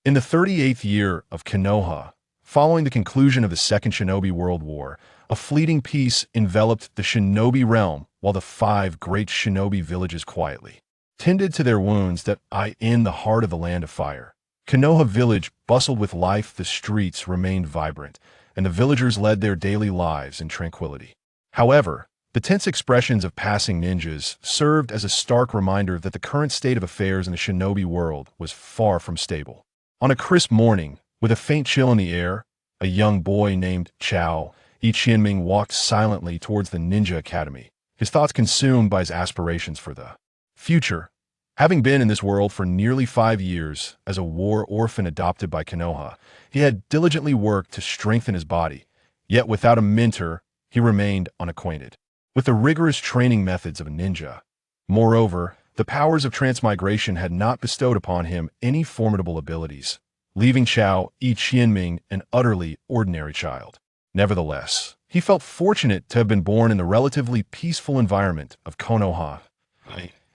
In the 38th year of Konoha, following the conclusion of the Second Shinobi World War, a fleeting peace enveloped the shinobi realm while the five great shinobi villages quietly tended to their wounds that in the heart of the Land of Fire. Konoha village bustled with life, the streets remained vibrant, and the villagers led their daily lives in tranquility. However, the tense expressions of passing ninjas served as a stark reminder that the current state of affairs in the shinobi world was far from stable. On a crisp morning, with a faint chill in the air, a young boy named Chao Ichien-ming walked silently towards the ninja academy, his thoughts consumed by his aspirations for the future. Having been in this world for nearly 5 years as a war orphan adopted by Konoha, he had diligently worked to strengthen his body, yet without a mentor, he remained unacquainted with the rigorous training methods of a ninja. Moreover, the powers of transmigration had not bestowed upon him any formidable abilities, leaving Chao Ichien-ming an utterly ordinary child. Nevertheless, he felt fortunate to have been born in the relatively peaceful environment of Konoha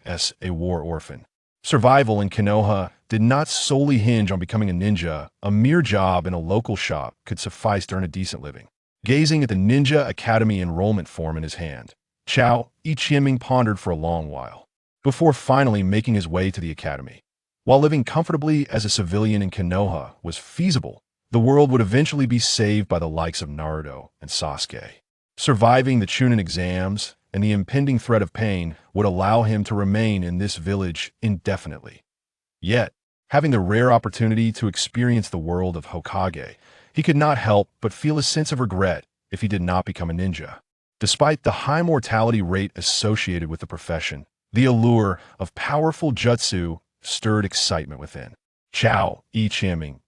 as a war orphan. Survival in Konoha did not solely hinge on becoming a ninja. A mere job in a local shop could suffice to earn a decent living. Gazing at the Ninja Academy enrollment form in his hand, Chao Ichien-ming pondered for a long while, before finally making his way to the academy. While living comfortably as a civilian in Konoha was feasible, the world would eventually be saved by the likes of Naruto and Sasuke. Surviving the Chunin exams and the impending threat of pain would allow him to remain in this village indefinitely. Yet, having the rare opportunity to experience the world of Hokage, he could not help but feel a sense of regret if he did not become a ninja. Despite the high mortality rate associated with the profession, the allure of powerful jutsu stirred excitement within Chao Ichien-ming.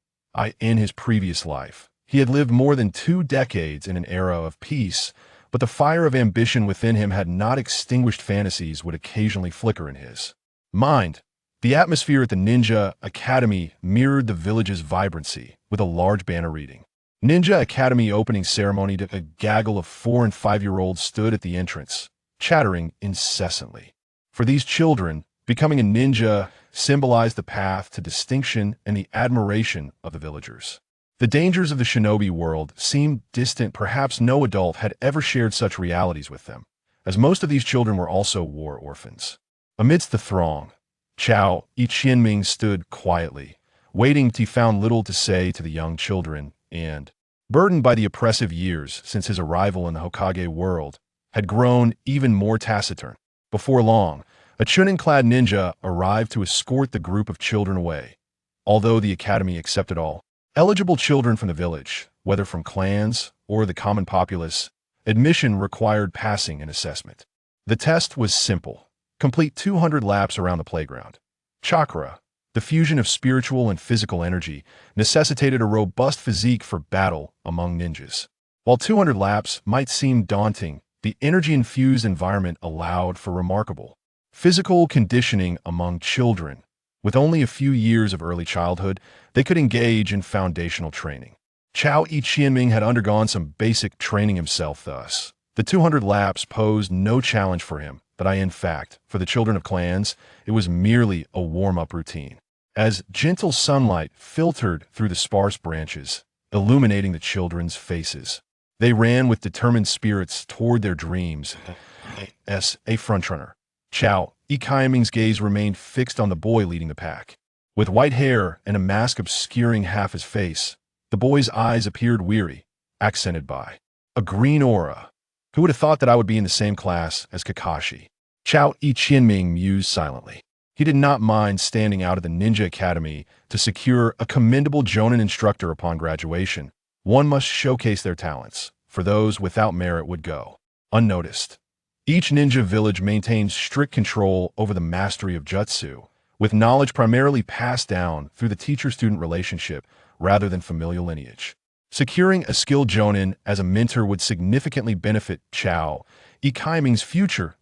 In his previous life, he had lived more than 2 decades in an era of peace, but the fire of ambition within him had not extinguished. Fantasies would occasionally flicker in his mind. The atmosphere at the Ninja Academy mirrored the village's vibrancy, with a large banner reading, "Ninja Academy Opening Ceremony." A gaggle of 4- and 5-year-olds stood at the entrance, chattering incessantly. For these children, becoming a ninja symbolized the path to distinction and the admiration of the villagers. The dangers of the shinobi world seemed distant. Perhaps no adult had ever shared such realities with them, as most of these children were also war orphans. Amidst the throng, Chao Ichien-ming stood quietly, waiting. He found little to say to the young children, and, burdened by the oppressive years since his arrival in the Hokage world, had grown even more taciturn. Before long, a Chunin-clad ninja arrived to escort the group of children away. Although the academy accepted all eligible children from the village, whether from clans or the common populace, admission required passing an assessment. The test was simple: complete 200 laps around the playground. Chakra, the fusion of spiritual and physical energy, necessitated a robust physique for battle among ninjas. While 200 laps might seem daunting, the energy-infused environment allowed for remarkable physical conditioning among children. With only a few years of early childhood, they could engage in foundational training. Chao Ichien-ming had undergone some basic training himself. Thus, the 200 laps posed no challenge for him, but in fact, for the children of clans, it was merely a warm-up routine. As gentle sunlight filtered through the sparse branches, illuminating the children's faces, they ran with determined spirits toward their dreams. As a frontrunner, Chao Ichien-ming's gaze remained fixed on the boy leading the pack. With white hair and a mask obscuring half his face, the boy's eyes appeared weary, accented by a green aura. Who would have thought that I would be in the same class as Kakashi? Chao Ichien-ming mused silently. He did not mind standing out of the Ninja Academy to secure a commendable Jonin instructor upon graduation. One must showcase their talents, for those without merit would go unnoticed. Each ninja village maintained strict control over the mastery of jutsu, with knowledge primarily passed down through the teacher-student relationship rather than familial lineage. Securing a skilled Jonin as a mentor would significantly benefit Chao Ichien-ming's future.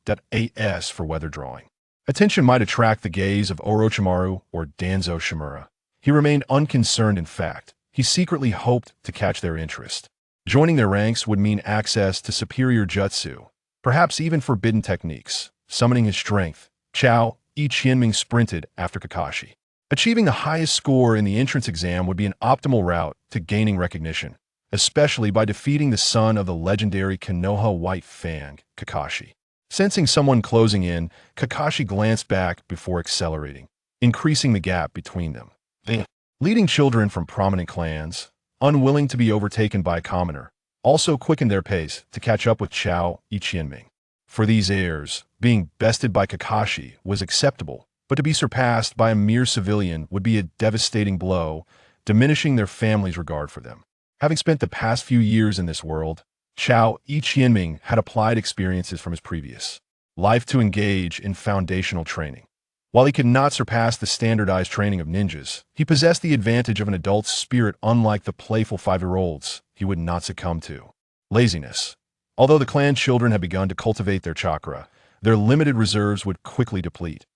As for weather drawing, attention might attract the gaze of Orochimaru or Danzo Shimura. He remained unconcerned. In fact, he secretly hoped to catch their interest. Joining their ranks would mean access to superior jutsu, perhaps even forbidden techniques. Summoning his strength, Chao Ichien-ming sprinted after Kakashi. Achieving the highest score in the entrance exam would be an optimal route to gaining recognition, especially by defeating the son of the legendary Konoha White Fang, Kakashi. Sensing someone closing in, Kakashi glanced back before accelerating, increasing the gap between them. The leading children from prominent clans, unwilling to be overtaken by a commoner, also quickened their pace to catch up with Chao Ichienming. For these heirs, being bested by Kakashi was acceptable, but to be surpassed by a mere civilian would be a devastating blow, diminishing their family's regard for them. Having spent the past few years in this world, Chao Ichienming had applied experiences from his previous life to engage in foundational training. While he could not surpass the standardized training of ninjas, he possessed the advantage of an adult's spirit unlike the playful 5-year-olds he would not succumb to. Laziness. Although the clan children had begun to cultivate their chakra, their limited reserves would quickly deplete.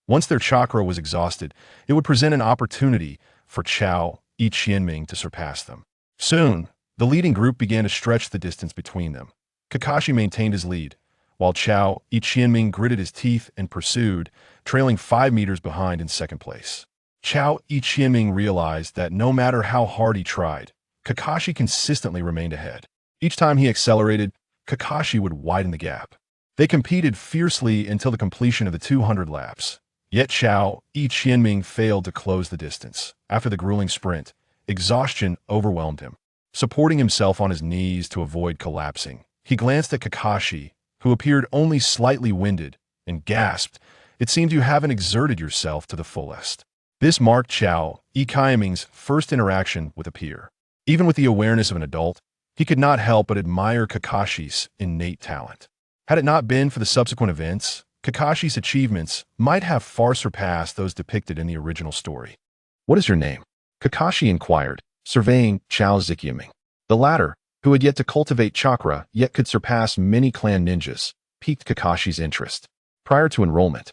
Once their chakra was exhausted, it would present an opportunity for Chao Ichienming to surpass them. Soon, the leading group began to stretch the distance between them. Kakashi maintained his lead, while Chao Ichienming gritted his teeth and pursued, trailing 5 meters behind in second place. Chao Ichienming realized that no matter how hard he tried, Kakashi consistently remained ahead. Each time he accelerated, Kakashi would widen the gap. They competed fiercely until the completion of the 200 laps. Yet Chao Ichienming failed to close the distance. After the grueling sprint, exhaustion overwhelmed him. Supporting himself on his knees to avoid collapsing, he glanced at Kakashi, who appeared only slightly winded, and gasped, "It seems you haven't exerted yourself to the fullest." This marked Chao Ichienming's first interaction with a peer. Even with the awareness of an adult, he could not help but admire Kakashi's innate talent. Had it not been for the subsequent events, Kakashi's achievements might have far surpassed those depicted in the original story. "What is your name?" Kakashi inquired, surveying Chao Ichienming. The latter, who had yet to cultivate chakra yet could surpass many clan ninjas, piqued Kakashi's interest. Prior to enrollment,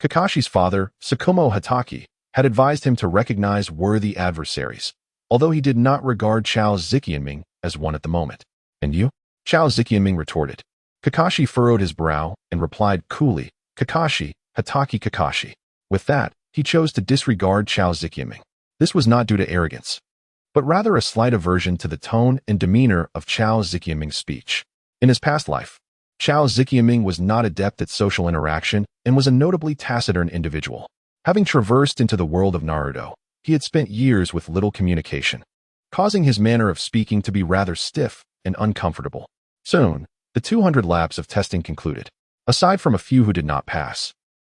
Kakashi's father, Tsukumo Hatake, had advised him to recognize worthy adversaries, although he did not regard Chao Ichienming as one at the moment. "And you?" Chao Ichienming retorted. Kakashi furrowed his brow and replied coolly, "Kakashi, Hatake Kakashi." With that, he chose to disregard Chao Ichienming. This was not due to arrogance, but rather a slight aversion to the tone and demeanor of Chao Ichienming's speech. In his past life, Chao Ichienming was not adept at social interaction and was a notably taciturn individual. Having traversed into the world of Naruto, he had spent years with little communication, causing his manner of speaking to be rather stiff and uncomfortable. Soon, the 200 laps of testing concluded. Aside from a few who did not pass,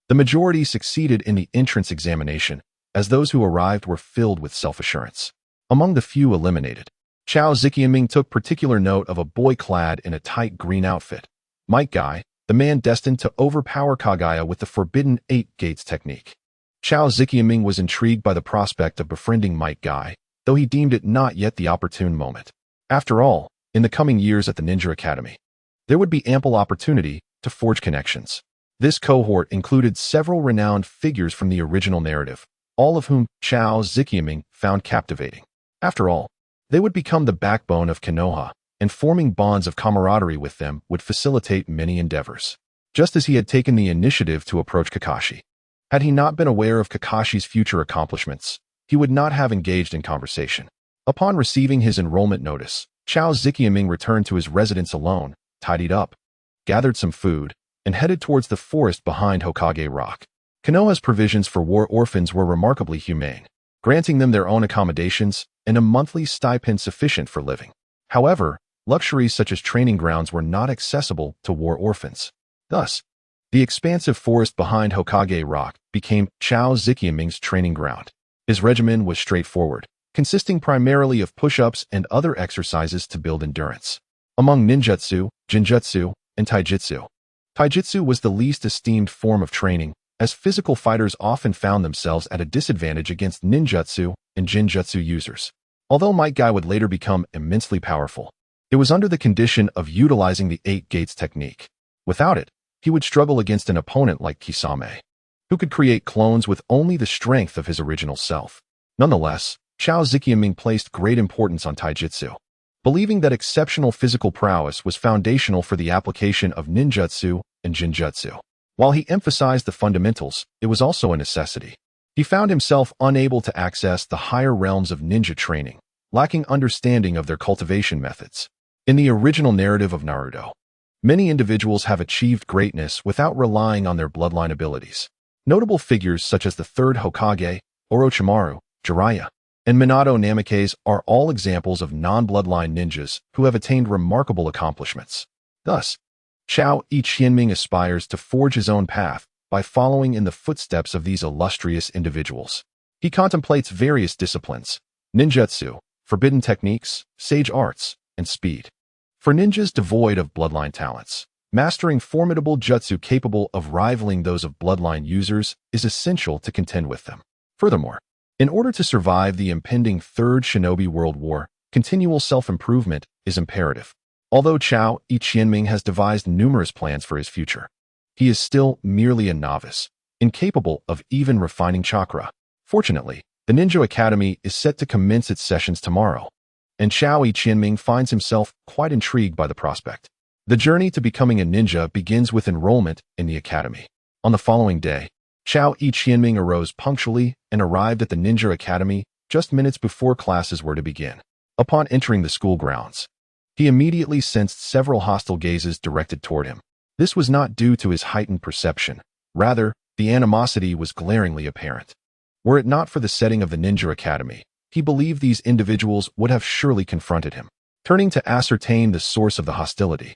the majority succeeded in the entrance examination, as those who arrived were filled with self-assurance. Among the few eliminated, Chao Ichienming took particular note of a boy clad in a tight green outfit, Might Guy, the man destined to overpower Kaguya with the forbidden 8 gates technique. Chao Ichienming was intrigued by the prospect of befriending Might Guy, though he deemed it not yet the opportune moment. After all, in the coming years at the Ninja Academy, there would be ample opportunity to forge connections. This cohort included several renowned figures from the original narrative, all of whom Chao Ichienming found captivating. After all, they would become the backbone of Konoha, and forming bonds of camaraderie with them would facilitate many endeavors. Just as he had taken the initiative to approach Kakashi. Had he not been aware of Kakashi's future accomplishments, he would not have engaged in conversation. Upon receiving his enrollment notice, Chao Ichienming returned to his residence alone, tidied up, gathered some food, and headed towards the forest behind Hokage Rock. Konoha's provisions for war orphans were remarkably humane, granting them their own accommodations and a monthly stipend sufficient for living. However, luxuries such as training grounds were not accessible to war orphans. Thus, the expansive forest behind Hokage Rock became Chao Ichienming's training ground. His regimen was straightforward, consisting primarily of push-ups and other exercises to build endurance. Among ninjutsu, jinjutsu, and taijutsu, taijutsu was the least esteemed form of training, as physical fighters often found themselves at a disadvantage against ninjutsu and jinjutsu users. Although Might Guy would later become immensely powerful, it was under the condition of utilizing the 8 gates technique. Without it, he would struggle against an opponent like Kisame, who could create clones with only the strength of his original self. Nonetheless, Chao Ichienming placed great importance on taijutsu, believing that exceptional physical prowess was foundational for the application of ninjutsu and jinjutsu. While he emphasized the fundamentals, it was also a necessity. He found himself unable to access the higher realms of ninja training, lacking understanding of their cultivation methods. In the original narrative of Naruto, many individuals have achieved greatness without relying on their bloodline abilities. Notable figures such as the third Hokage, Orochimaru, Jiraiya, and Minato Namikaze are all examples of non-bloodline ninjas who have attained remarkable accomplishments. Thus, Chao Qianming aspires to forge his own path by following in the footsteps of these illustrious individuals. He contemplates various disciplines: ninjutsu, forbidden techniques, sage arts, and speed. For ninjas devoid of bloodline talents, mastering formidable jutsu capable of rivaling those of bloodline users is essential to contend with them. Furthermore, in order to survive the impending Third Shinobi World War, continual self-improvement is imperative. Although Chao Qianming has devised numerous plans for his future, he is still merely a novice, incapable of even refining chakra. Fortunately, the Ninja Academy is set to commence its sessions tomorrow, and Chao Qianming finds himself quite intrigued by the prospect. The journey to becoming a ninja begins with enrollment in the academy. On the following day, Chao Qianming arose punctually and arrived at the Ninja Academy just minutes before classes were to begin. Upon entering the school grounds, he immediately sensed several hostile gazes directed toward him. This was not due to his heightened perception. Rather, the animosity was glaringly apparent. Were it not for the setting of the Ninja Academy, he believed these individuals would have surely confronted him. Turning to ascertain the source of the hostility,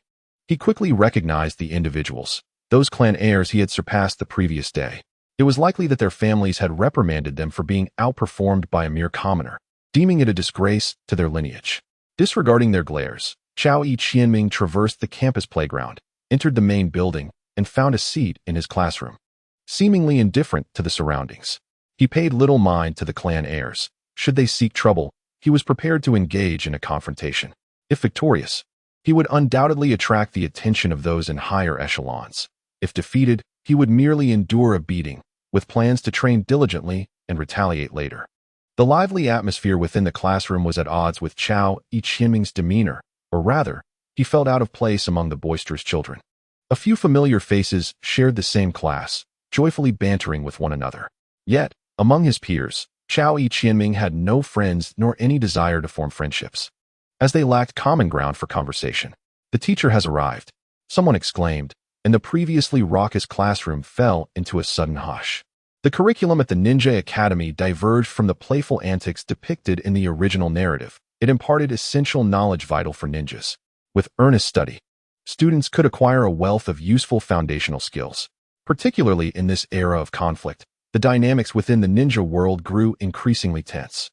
he quickly recognized the individuals, those clan heirs he had surpassed the previous day. It was likely that their families had reprimanded them for being outperformed by a mere commoner, deeming it a disgrace to their lineage. Disregarding their glares, Chao Qianming traversed the campus playground, entered the main building, and found a seat in his classroom. Seemingly indifferent to the surroundings, he paid little mind to the clan heirs. Should they seek trouble, he was prepared to engage in a confrontation. If victorious, he would undoubtedly attract the attention of those in higher echelons. If defeated, he would merely endure a beating, with plans to train diligently and retaliate later. The lively atmosphere within the classroom was at odds with Chao Qianming's demeanor, or rather, he felt out of place among the boisterous children. A few familiar faces shared the same class, joyfully bantering with one another. Yet, among his peers, Chao Qianming had no friends nor any desire to form friendships. As they lacked common ground for conversation, "The teacher has arrived," someone exclaimed, and the previously raucous classroom fell into a sudden hush. The curriculum at the Ninja Academy diverged from the playful antics depicted in the original narrative. It imparted essential knowledge vital for ninjas. With earnest study, students could acquire a wealth of useful foundational skills. Particularly in this era of conflict, the dynamics within the ninja world grew increasingly tense.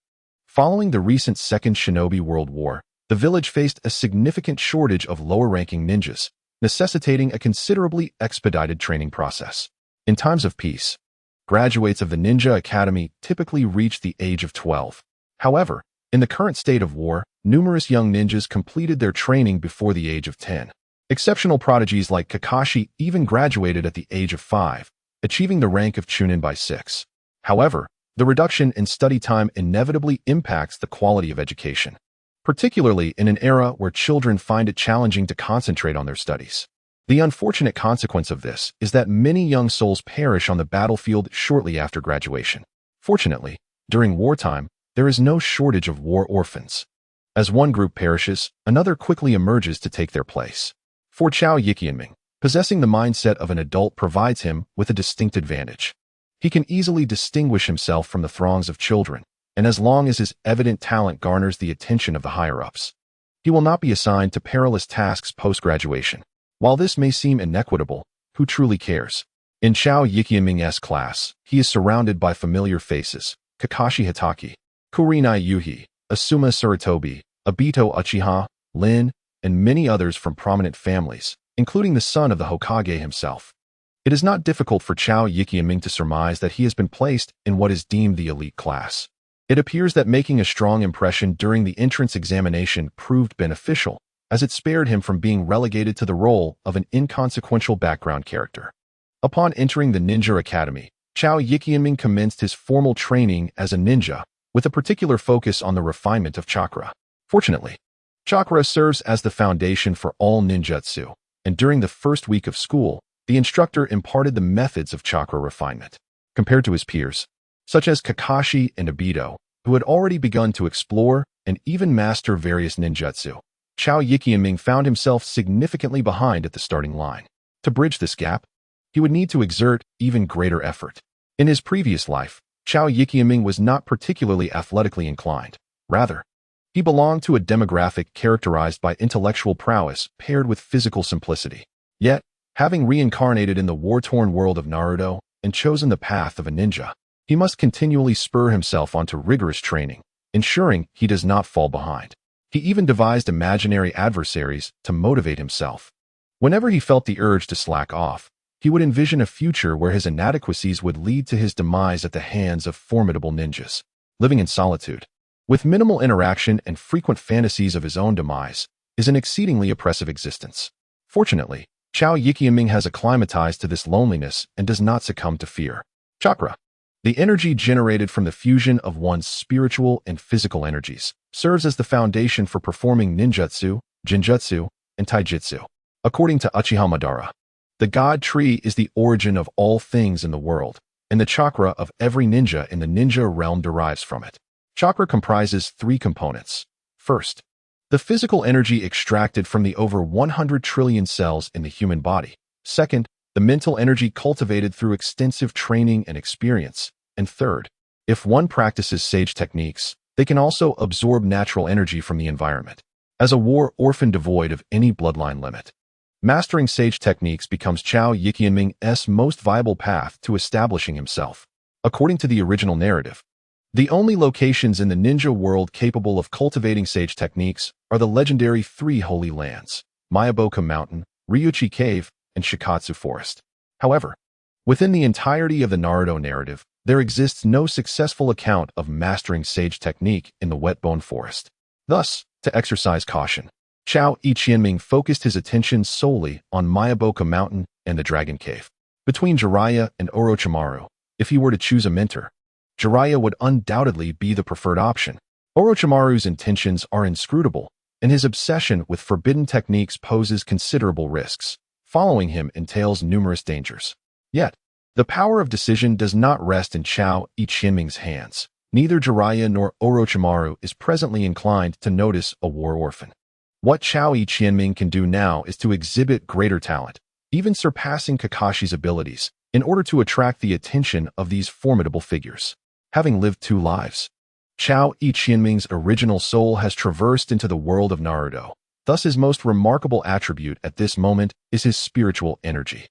Following the recent Second Shinobi World War, the village faced a significant shortage of lower-ranking ninjas, necessitating a considerably expedited training process. In times of peace, graduates of the Ninja Academy typically reach the age of 12. However, in the current state of war, numerous young ninjas completed their training before the age of 10. Exceptional prodigies like Kakashi even graduated at the age of 5, achieving the rank of Chunin by 6. However, the reduction in study time inevitably impacts the quality of education, particularly in an era where children find it challenging to concentrate on their studies. The unfortunate consequence of this is that many young souls perish on the battlefield shortly after graduation. Fortunately, during wartime, there is no shortage of war orphans. As one group perishes, another quickly emerges to take their place. For Chao Qianming, possessing the mindset of an adult provides him with a distinct advantage. He can easily distinguish himself from the throngs of children, and as long as his evident talent garners the attention of the higher-ups, he will not be assigned to perilous tasks post-graduation. While this may seem inequitable, who truly cares? In Chao Qianming's class, he is surrounded by familiar faces: Kakashi Hitaki, Kurenai Yuhi, Asuma Sarutobi, Obito Uchiha, Lin, and many others from prominent families, including the son of the Hokage himself. It is not difficult for Chao Qianming to surmise that he has been placed in what is deemed the elite class. It appears that making a strong impression during the entrance examination proved beneficial, as it spared him from being relegated to the role of an inconsequential background character. Upon entering the Ninja Academy, Chao Qianming commenced his formal training as a ninja, with a particular focus on the refinement of chakra. Fortunately, chakra serves as the foundation for all ninjutsu, and during the first week of school, the instructor imparted the methods of chakra refinement. Compared to his peers, such as Kakashi and Obito, who had already begun to explore and even master various ninjutsu. Chao Yiqianming found himself significantly behind at the starting line. To bridge this gap, he would need to exert even greater effort. In his previous life, Chao Yiqianming was not particularly athletically inclined. Rather, he belonged to a demographic characterized by intellectual prowess paired with physical simplicity. Yet, having reincarnated in the war-torn world of Naruto and chosen the path of a ninja, he must continually spur himself onto rigorous training, ensuring he does not fall behind. He even devised imaginary adversaries to motivate himself. Whenever he felt the urge to slack off, he would envision a future where his inadequacies would lead to his demise at the hands of formidable ninjas. Living in solitude, with minimal interaction and frequent fantasies of his own demise, is an exceedingly oppressive existence. Fortunately, Chao Yiqianming has acclimatized to this loneliness and does not succumb to fear. Chakra, the energy generated from the fusion of one's spiritual and physical energies, serves as the foundation for performing ninjutsu, jinjutsu, and taijutsu. According to Uchiha Madara, the God Tree is the origin of all things in the world, and the chakra of every ninja in the ninja realm derives from it. Chakra comprises three components. First, the physical energy extracted from the over 100 trillion cells in the human body. Second, the mental energy cultivated through extensive training and experience. And third, if one practices sage techniques, they can also absorb natural energy from the environment. As a war orphan devoid of any bloodline limit, mastering sage techniques becomes Chao Yiqianming's most viable path to establishing himself. According to the original narrative, the only locations in the ninja world capable of cultivating sage techniques are the legendary three holy lands, Myaboka Mountain, Ryuchi Cave, and Shikatsu Forest. However, within the entirety of the Naruto narrative, there exists no successful account of mastering sage technique in the Wetbone Forest. Thus, to exercise caution, Chao Yiqianming focused his attention solely on Myaboka Mountain and the Dragon Cave. Between Jiraiya and Orochimaru, if he were to choose a mentor, Jiraiya would undoubtedly be the preferred option. Orochimaru's intentions are inscrutable, and his obsession with forbidden techniques poses considerable risks. Following him entails numerous dangers. Yet, the power of decision does not rest in Chao Yiqianming's hands. Neither Jiraiya nor Orochimaru is presently inclined to notice a war orphan. What Chao Yiqianming can do now is to exhibit greater talent, even surpassing Kakashi's abilities, in order to attract the attention of these formidable figures. Having lived two lives, Chao Yiqianming's original soul has traversed into the world of Naruto. Thus, his most remarkable attribute at this moment is his spiritual energy.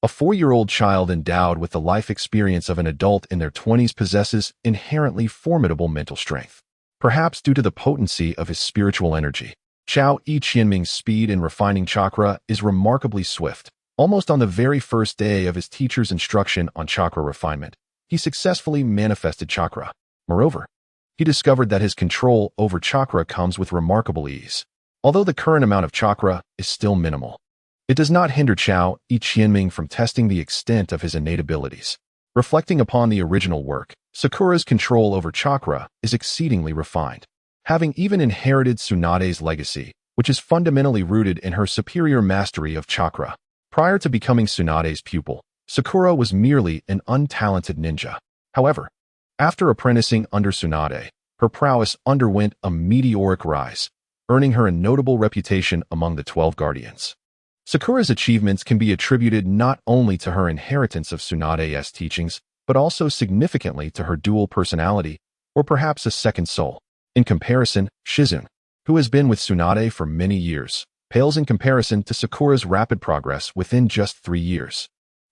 A 4-year-old child endowed with the life experience of an adult in their 20s possesses inherently formidable mental strength. Perhaps due to the potency of his spiritual energy, Chao Yiqianming's speed in refining chakra is remarkably swift. Almost on the very first day of his teacher's instruction on chakra refinement, he successfully manifested chakra. Moreover, he discovered that his control over chakra comes with remarkable ease. Although the current amount of chakra is still minimal, it does not hinder Chao Yiqianming from testing the extent of his innate abilities. Reflecting upon the original work, Sakura's control over chakra is exceedingly refined. Having even inherited Tsunade's legacy, which is fundamentally rooted in her superior mastery of chakra. Prior to becoming Tsunade's pupil, Sakura was merely an untalented ninja. However, after apprenticing under Tsunade, her prowess underwent a meteoric rise, earning her a notable reputation among the 12 Guardians. Sakura's achievements can be attributed not only to her inheritance of Tsunade's teachings, but also significantly to her dual personality, or perhaps a second soul. In comparison, Shizune, who has been with Tsunade for many years, pales in comparison to Sakura's rapid progress within just 3 years.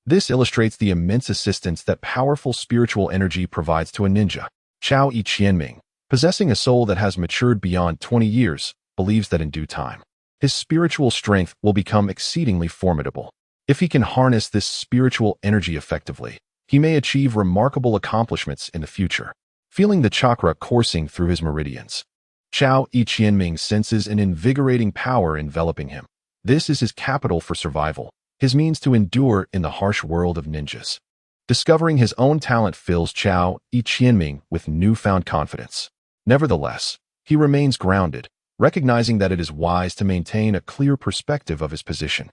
This illustrates the immense assistance that powerful spiritual energy provides to a ninja. Chao Yiqianming, possessing a soul that has matured beyond 20 years, believes that in due time, his spiritual strength will become exceedingly formidable. If he can harness this spiritual energy effectively, he may achieve remarkable accomplishments in the future. Feeling the chakra coursing through his meridians, Chao Yiqianming senses an invigorating power enveloping him. This is his capital for survival, his means to endure in the harsh world of ninjas. Discovering his own talent fills Chao Yiqianming with newfound confidence. Nevertheless, he remains grounded, recognizing that it is wise to maintain a clear perspective of his position.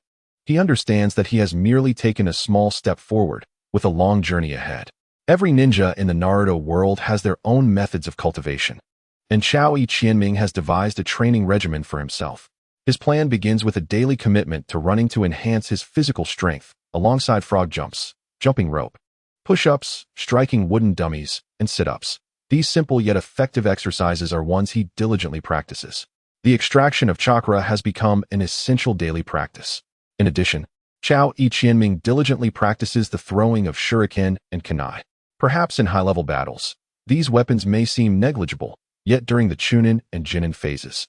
He understands that he has merely taken a small step forward, with a long journey ahead. Every ninja in the Naruto world has their own methods of cultivation, and Qiao Qianming has devised a training regimen for himself. His plan begins with a daily commitment to running to enhance his physical strength, alongside frog jumps, jumping rope, push-ups, striking wooden dummies, and sit-ups. These simple yet effective exercises are ones he diligently practices. The extraction of chakra has become an essential daily practice. In addition, Qiao Qianming diligently practices the throwing of shuriken and kunai. Perhaps in high-level battles, these weapons may seem negligible, yet during the Chunin and Jinin phases,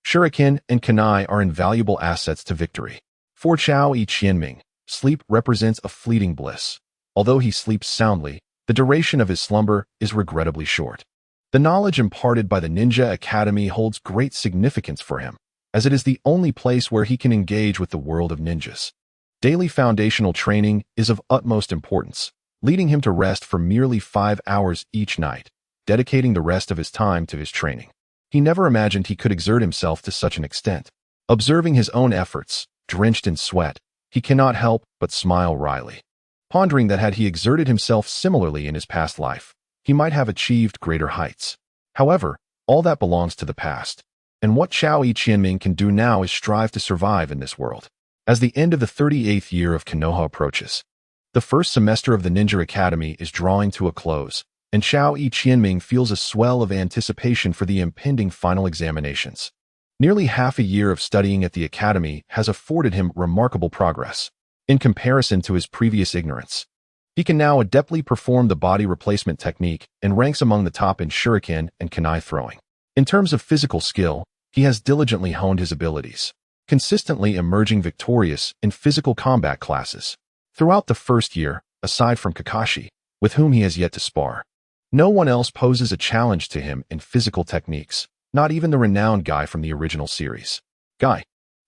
shuriken and kunai are invaluable assets to victory. For Qiao Qianming, sleep represents a fleeting bliss. Although he sleeps soundly, the duration of his slumber is regrettably short. The knowledge imparted by the Ninja Academy holds great significance for him, as it is the only place where he can engage with the world of ninjas. Daily foundational training is of utmost importance, leading him to rest for merely 5 hours each night, dedicating the rest of his time to his training. He never imagined he could exert himself to such an extent. Observing his own efforts, drenched in sweat, he cannot help but smile wryly, pondering that had he exerted himself similarly in his past life, he might have achieved greater heights. However, all that belongs to the past, and what Qiao Qianming can do now is strive to survive in this world. As the end of the 38th year of Konoha approaches, the first semester of the Ninja Academy is drawing to a close, and Qiao Qianming feels a swell of anticipation for the impending final examinations. Nearly half a year of studying at the academy has afforded him remarkable progress. In comparison to his previous ignorance, he can now adeptly perform the body replacement technique and ranks among the top in shuriken and kunai throwing. In terms of physical skill, he has diligently honed his abilities, consistently emerging victorious in physical combat classes. Throughout the first year, aside from Kakashi, with whom he has yet to spar, no one else poses a challenge to him in physical techniques, not even the renowned Guy from the original series. Guy,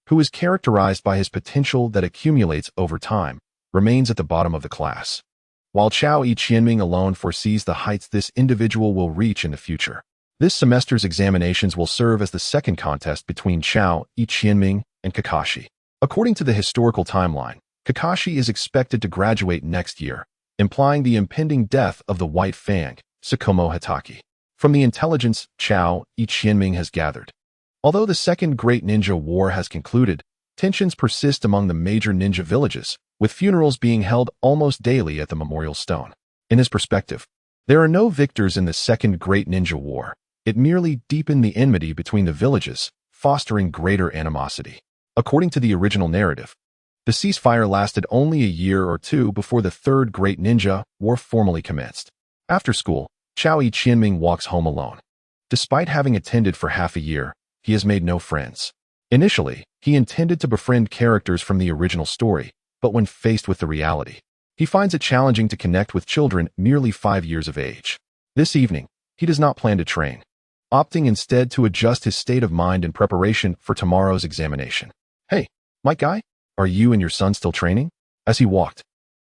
who is characterized by his potential that accumulates over time, remains at the bottom of the class, while Qiao Qianming alone foresees the heights this individual will reach in the future. This semester's examinations will serve as the second contest between Qiao Qianming and Kakashi. According to the historical timeline, Kakashi is expected to graduate next year, implying the impending death of the White Fang, Tsukumo Hitaki. From the intelligence Qiao Qianming has gathered, although the Second Great Ninja War has concluded, tensions persist among the major ninja villages, with funerals being held almost daily at the memorial stone. In his perspective, there are no victors in the Second Great Ninja War. It merely deepened the enmity between the villages, fostering greater animosity. According to the original narrative, the ceasefire lasted only a year or two before the Third Great Ninja War formally commenced. After school, Qiao Qianming walks home alone. Despite having attended for half a year, he has made no friends. Initially, he intended to befriend characters from the original story, but when faced with the reality, he finds it challenging to connect with children merely 5 years of age. This evening, he does not plan to train, opting instead to adjust his state of mind in preparation for tomorrow's examination. "Hey, Mike Guy, are you and your son still training?" As he walked,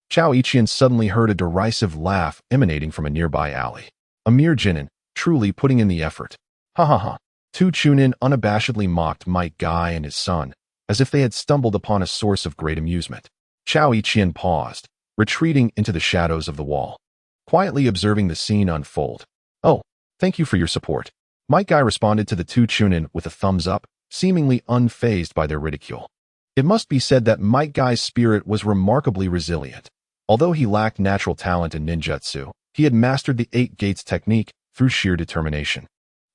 Qiao Qian suddenly heard a derisive laugh emanating from a nearby alley. A mere Jinin, truly putting in the effort. Ha ha ha. Two Chunin unabashedly mocked Mike Guy and his son, as if they had stumbled upon a source of great amusement. Qiao Qian paused, retreating into the shadows of the wall, quietly observing the scene unfold. "Oh, thank you for your support." Mike Guy responded to the two Chunin with a thumbs up, seemingly unfazed by their ridicule. It must be said that Mike Guy's spirit was remarkably resilient. Although he lacked natural talent in ninjutsu, he had mastered the 8 Gates technique through sheer determination,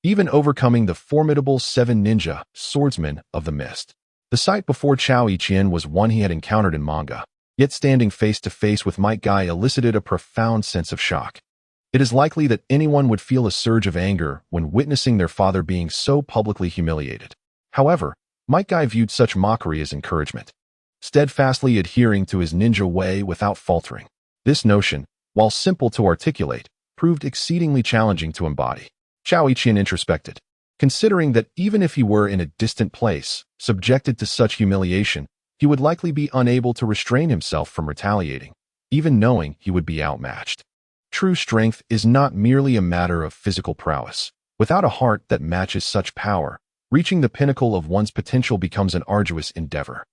even overcoming the formidable 7 ninja swordsmen of the mist. The sight before Qiao Qian was one he had encountered in manga, yet standing face to face with Mike Guy elicited a profound sense of shock. It is likely that anyone would feel a surge of anger when witnessing their father being so publicly humiliated. However, Mike Guy viewed such mockery as encouragement, steadfastly adhering to his ninja way without faltering. This notion, while simple to articulate, proved exceedingly challenging to embody. Qiao Qian introspected, considering that even if he were in a distant place, subjected to such humiliation, he would likely be unable to restrain himself from retaliating, even knowing he would be outmatched. True strength is not merely a matter of physical prowess. Without a heart that matches such power, reaching the pinnacle of one's potential becomes an arduous endeavor.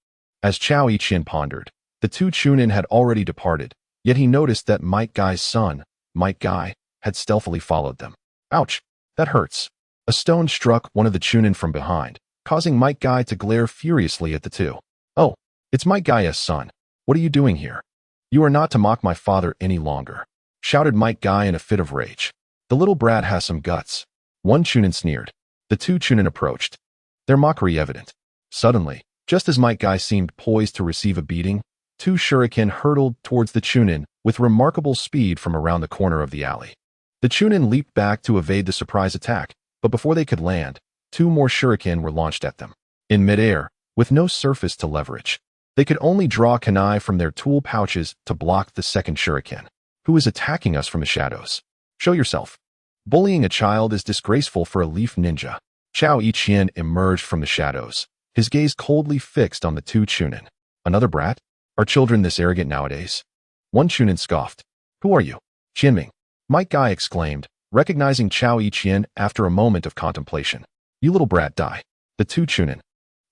As Qiao Qian pondered, the two Chunin had already departed, yet he noticed that Mike Guy's son, Might Guy, had stealthily followed them. Ouch! That hurts. A stone struck one of the Chunin from behind, causing Might Guy to glare furiously at the two. Oh, it's Might Guy's son. What are you doing here? You are not to mock my father any longer, shouted Might Guy in a fit of rage. The little brat has some guts. One Chunin sneered. The two Chunin approached, their mockery evident. Suddenly, just as Might Guy seemed poised to receive a beating, two shuriken hurtled towards the Chunin with remarkable speed from around the corner of the alley. The Chunin leaped back to evade the surprise attack, but before they could land, two more shuriken were launched at them. In midair, with no surface to leverage, they could only draw kunai from their tool pouches to block the second shuriken, who is attacking us from the shadows. Show yourself. Bullying a child is disgraceful for a leaf ninja. Chao Ichien emerged from the shadows, his gaze coldly fixed on the two Chunin. Another brat? Are children this arrogant nowadays? One Chunin scoffed. Who are you? Qianming. Might Guy exclaimed, recognizing Chao Ichien after a moment of contemplation. You little brat, die. The two Chunin,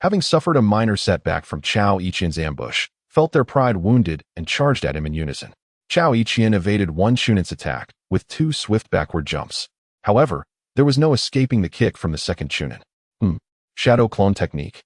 having suffered a minor setback from Chao Ichien's ambush, felt their pride wounded and charged at him in unison. Chao Ichien evaded one Chunin's attack with two swift backward jumps. However, there was no escaping the kick from the second Chunin. Shadow clone technique.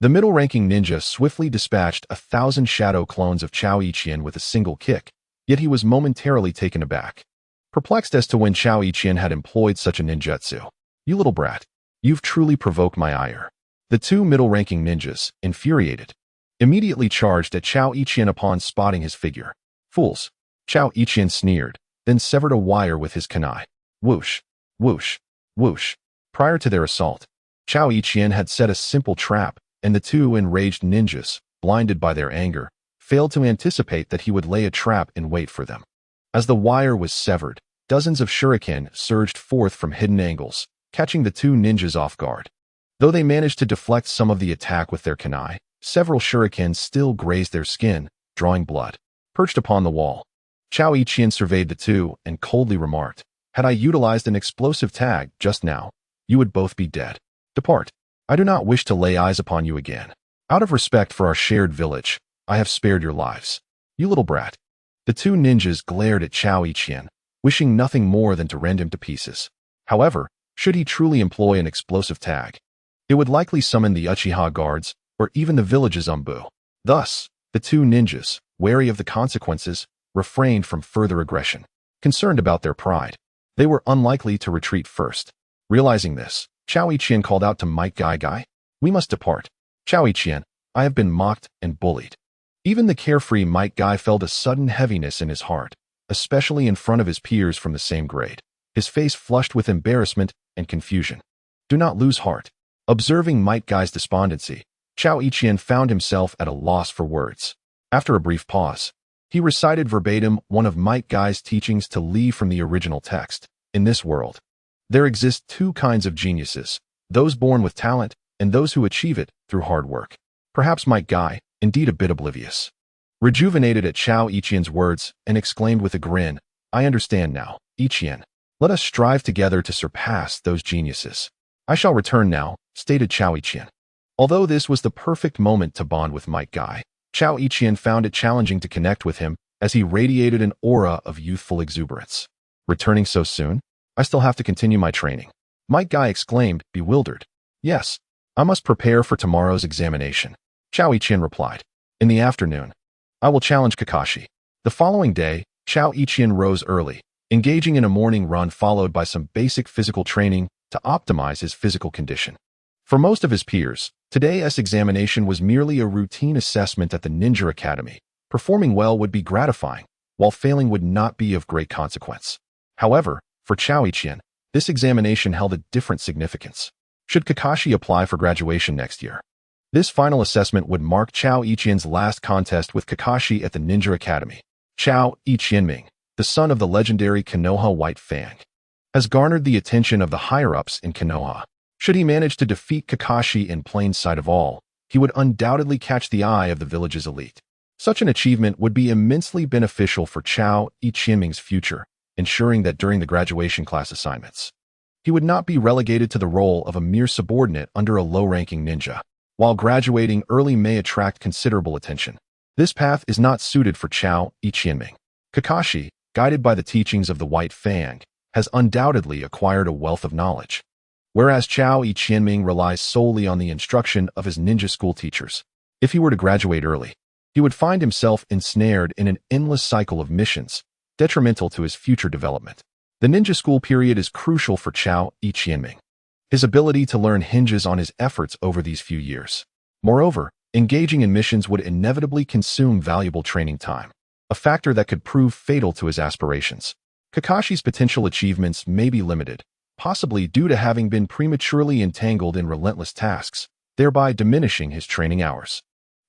The middle-ranking ninja swiftly dispatched 1,000 shadow clones of Chao Ichien with a single kick, yet he was momentarily taken aback, perplexed as to when Chao Ichien had employed such a ninjutsu. You little brat, you've truly provoked my ire. The two middle-ranking ninjas, infuriated, immediately charged at Chao Ichien upon spotting his figure. Fools! Chao Ichien sneered, then severed a wire with his kunai. Whoosh, whoosh, whoosh. Prior to their assault, Chao Ichien had set a simple trap, and the two enraged ninjas, blinded by their anger, failed to anticipate that he would lay a trap in wait for them. As the wire was severed, dozens of shuriken surged forth from hidden angles, catching the two ninjas off guard. Though they managed to deflect some of the attack with their kunai, several shuriken still grazed their skin, drawing blood. Perched upon the wall, Chao Ichien surveyed the two and coldly remarked, had I utilized an explosive tag just now, you would both be dead. Depart. I do not wish to lay eyes upon you again. Out of respect for our shared village, I have spared your lives. You little brat. The two ninjas glared at Chao Ichien, wishing nothing more than to rend him to pieces. However, should he truly employ an explosive tag, it would likely summon the Uchiha guards, or even the village's Umbu. Thus, the two ninjas, wary of the consequences, refrained from further aggression. Concerned about their pride, they were unlikely to retreat first. Realizing this, Chao Ichien called out to Might Guy, we must depart. Chao Ichien, I have been mocked and bullied. Even the carefree Might Guy felt a sudden heaviness in his heart, especially in front of his peers from the same grade, his face flushed with embarrassment and confusion. Do not lose heart. Observing Might Guy's despondency, Chao Ichien found himself at a loss for words. After a brief pause, he recited verbatim one of Might Guy's teachings to Li from the original text. In this world, there exist two kinds of geniuses, those born with talent and those who achieve it through hard work. Perhaps Might Guy, indeed a bit oblivious, rejuvenated at Chao Ichien's words and exclaimed with a grin, I understand now, Ichien. Let us strive together to surpass those geniuses. I shall return now, stated Chao Ichien. Although this was the perfect moment to bond with Might Guy, Chao Ichien found it challenging to connect with him as he radiated an aura of youthful exuberance. Returning so soon? I still have to continue my training. Might Guy exclaimed, bewildered. Yes, I must prepare for tomorrow's examination. Chao Ichien replied. In the afternoon, I will challenge Kakashi. The following day, Chao Ichien rose early, engaging in a morning run followed by some basic physical training to optimize his physical condition. For most of his peers, today's examination was merely a routine assessment at the Ninja Academy. Performing well would be gratifying, while failing would not be of great consequence. However, for Chao Ichien, this examination held a different significance. Should Kakashi apply for graduation next year? This final assessment would mark Chao Ichien's last contest with Kakashi at the Ninja Academy. Chao Ichienming, the son of the legendary Konoha White Fang, has garnered the attention of the higher-ups in Konoha. Should he manage to defeat Kakashi in plain sight of all, he would undoubtedly catch the eye of the village's elite. Such an achievement would be immensely beneficial for Chao Ichienming's future, ensuring that during the graduation class assignments, he would not be relegated to the role of a mere subordinate under a low-ranking ninja. While graduating early may attract considerable attention, this path is not suited for Chao Ichienming. Kakashi, guided by the teachings of the White Fang, has undoubtedly acquired a wealth of knowledge. Whereas Chao Qianming relies solely on the instruction of his ninja school teachers. If he were to graduate early, he would find himself ensnared in an endless cycle of missions, detrimental to his future development. The ninja school period is crucial for Chao Qianming. His ability to learn hinges on his efforts over these few years. Moreover, engaging in missions would inevitably consume valuable training time, a factor that could prove fatal to his aspirations. Kakashi's potential achievements may be limited, possibly due to having been prematurely entangled in relentless tasks, thereby diminishing his training hours.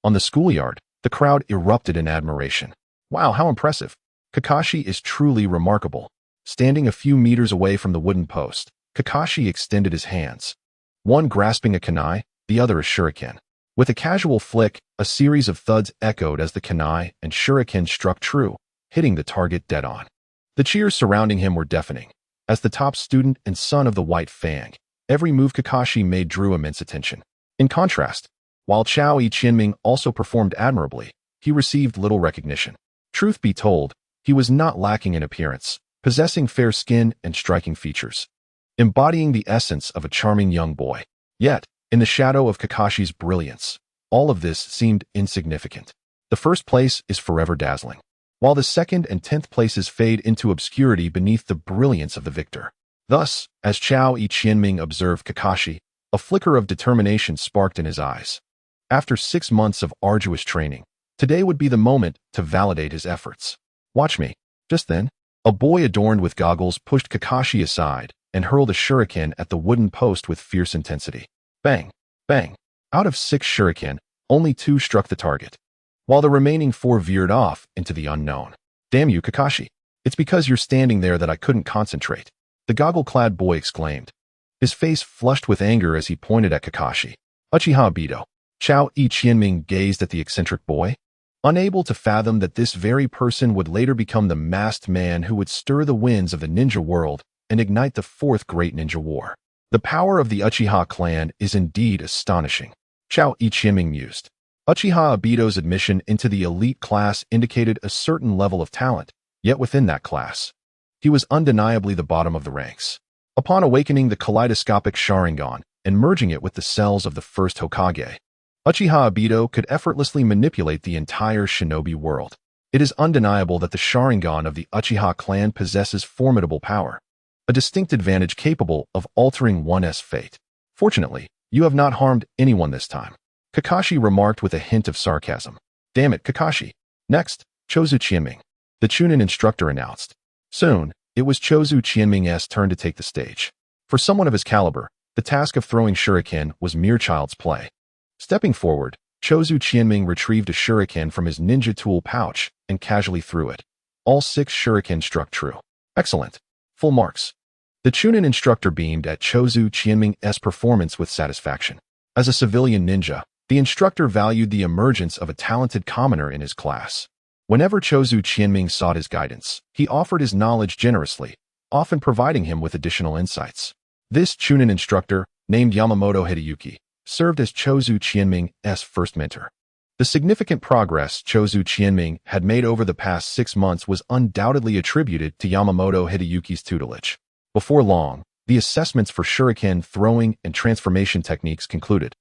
On the schoolyard, the crowd erupted in admiration. Wow, how impressive! Kakashi is truly remarkable. Standing a few meters away from the wooden post, Kakashi extended his hands. One grasping a kunai, the other a shuriken. With a casual flick, a series of thuds echoed as the kunai and shuriken struck true, hitting the target dead on. The cheers surrounding him were deafening. As the top student and son of the White Fang, every move Kakashi made drew immense attention. In contrast, while Chao Qianming also performed admirably, he received little recognition. Truth be told, he was not lacking in appearance, possessing fair skin and striking features, embodying the essence of a charming young boy. Yet, in the shadow of Kakashi's brilliance, all of this seemed insignificant. The first place is forever dazzling, while the second and 10th places fade into obscurity beneath the brilliance of the victor. Thus, as Chao Qianming observed Kakashi, a flicker of determination sparked in his eyes. After 6 months of arduous training, today would be the moment to validate his efforts. Watch me. Just then, a boy adorned with goggles pushed Kakashi aside and hurled a shuriken at the wooden post with fierce intensity. Bang! Bang! Out of 6 shuriken, only 2 struck the target, while the remaining 4 veered off into the unknown. Damn you, Kakashi. It's because you're standing there that I couldn't concentrate, the goggle-clad boy exclaimed. His face flushed with anger as he pointed at Kakashi. Uchiha Obito. Chao Qianming gazed at the eccentric boy, unable to fathom that this very person would later become the masked man who would stir the winds of the ninja world and ignite the 4th Great Ninja War. The power of the Uchiha clan is indeed astonishing, Chao Qianming mused. Uchiha Obito's admission into the elite class indicated a certain level of talent, yet within that class, he was undeniably the bottom of the ranks. Upon awakening the kaleidoscopic Sharingan and merging it with the cells of the first Hokage, Uchiha Obito could effortlessly manipulate the entire shinobi world. It is undeniable that the Sharingan of the Uchiha clan possesses formidable power, a distinct advantage capable of altering one's fate. Fortunately, you have not harmed anyone this time, Kakashi remarked with a hint of sarcasm. Damn it, Kakashi. Next, Chozu Qianming, the Chunin instructor announced. Soon, it was Chozu Qianming's turn to take the stage. For someone of his caliber, the task of throwing shuriken was mere child's play. Stepping forward, Chozu Qianming retrieved a shuriken from his ninja tool pouch and casually threw it. All 6 shuriken struck true. Excellent. Full marks. The Chunin instructor beamed at Chozu Qianming's performance with satisfaction. As a civilian ninja, the instructor valued the emergence of a talented commoner in his class. Whenever Chozu Qianming sought his guidance, he offered his knowledge generously, often providing him with additional insights. This Chunin instructor, named Yamamoto Hideyuki, served as Chozu Qianming's first mentor. The significant progress Chozu Qianming had made over the past 6 months was undoubtedly attributed to Yamamoto Hideyuki's tutelage. Before long, the assessments for shuriken throwing and transformation techniques concluded,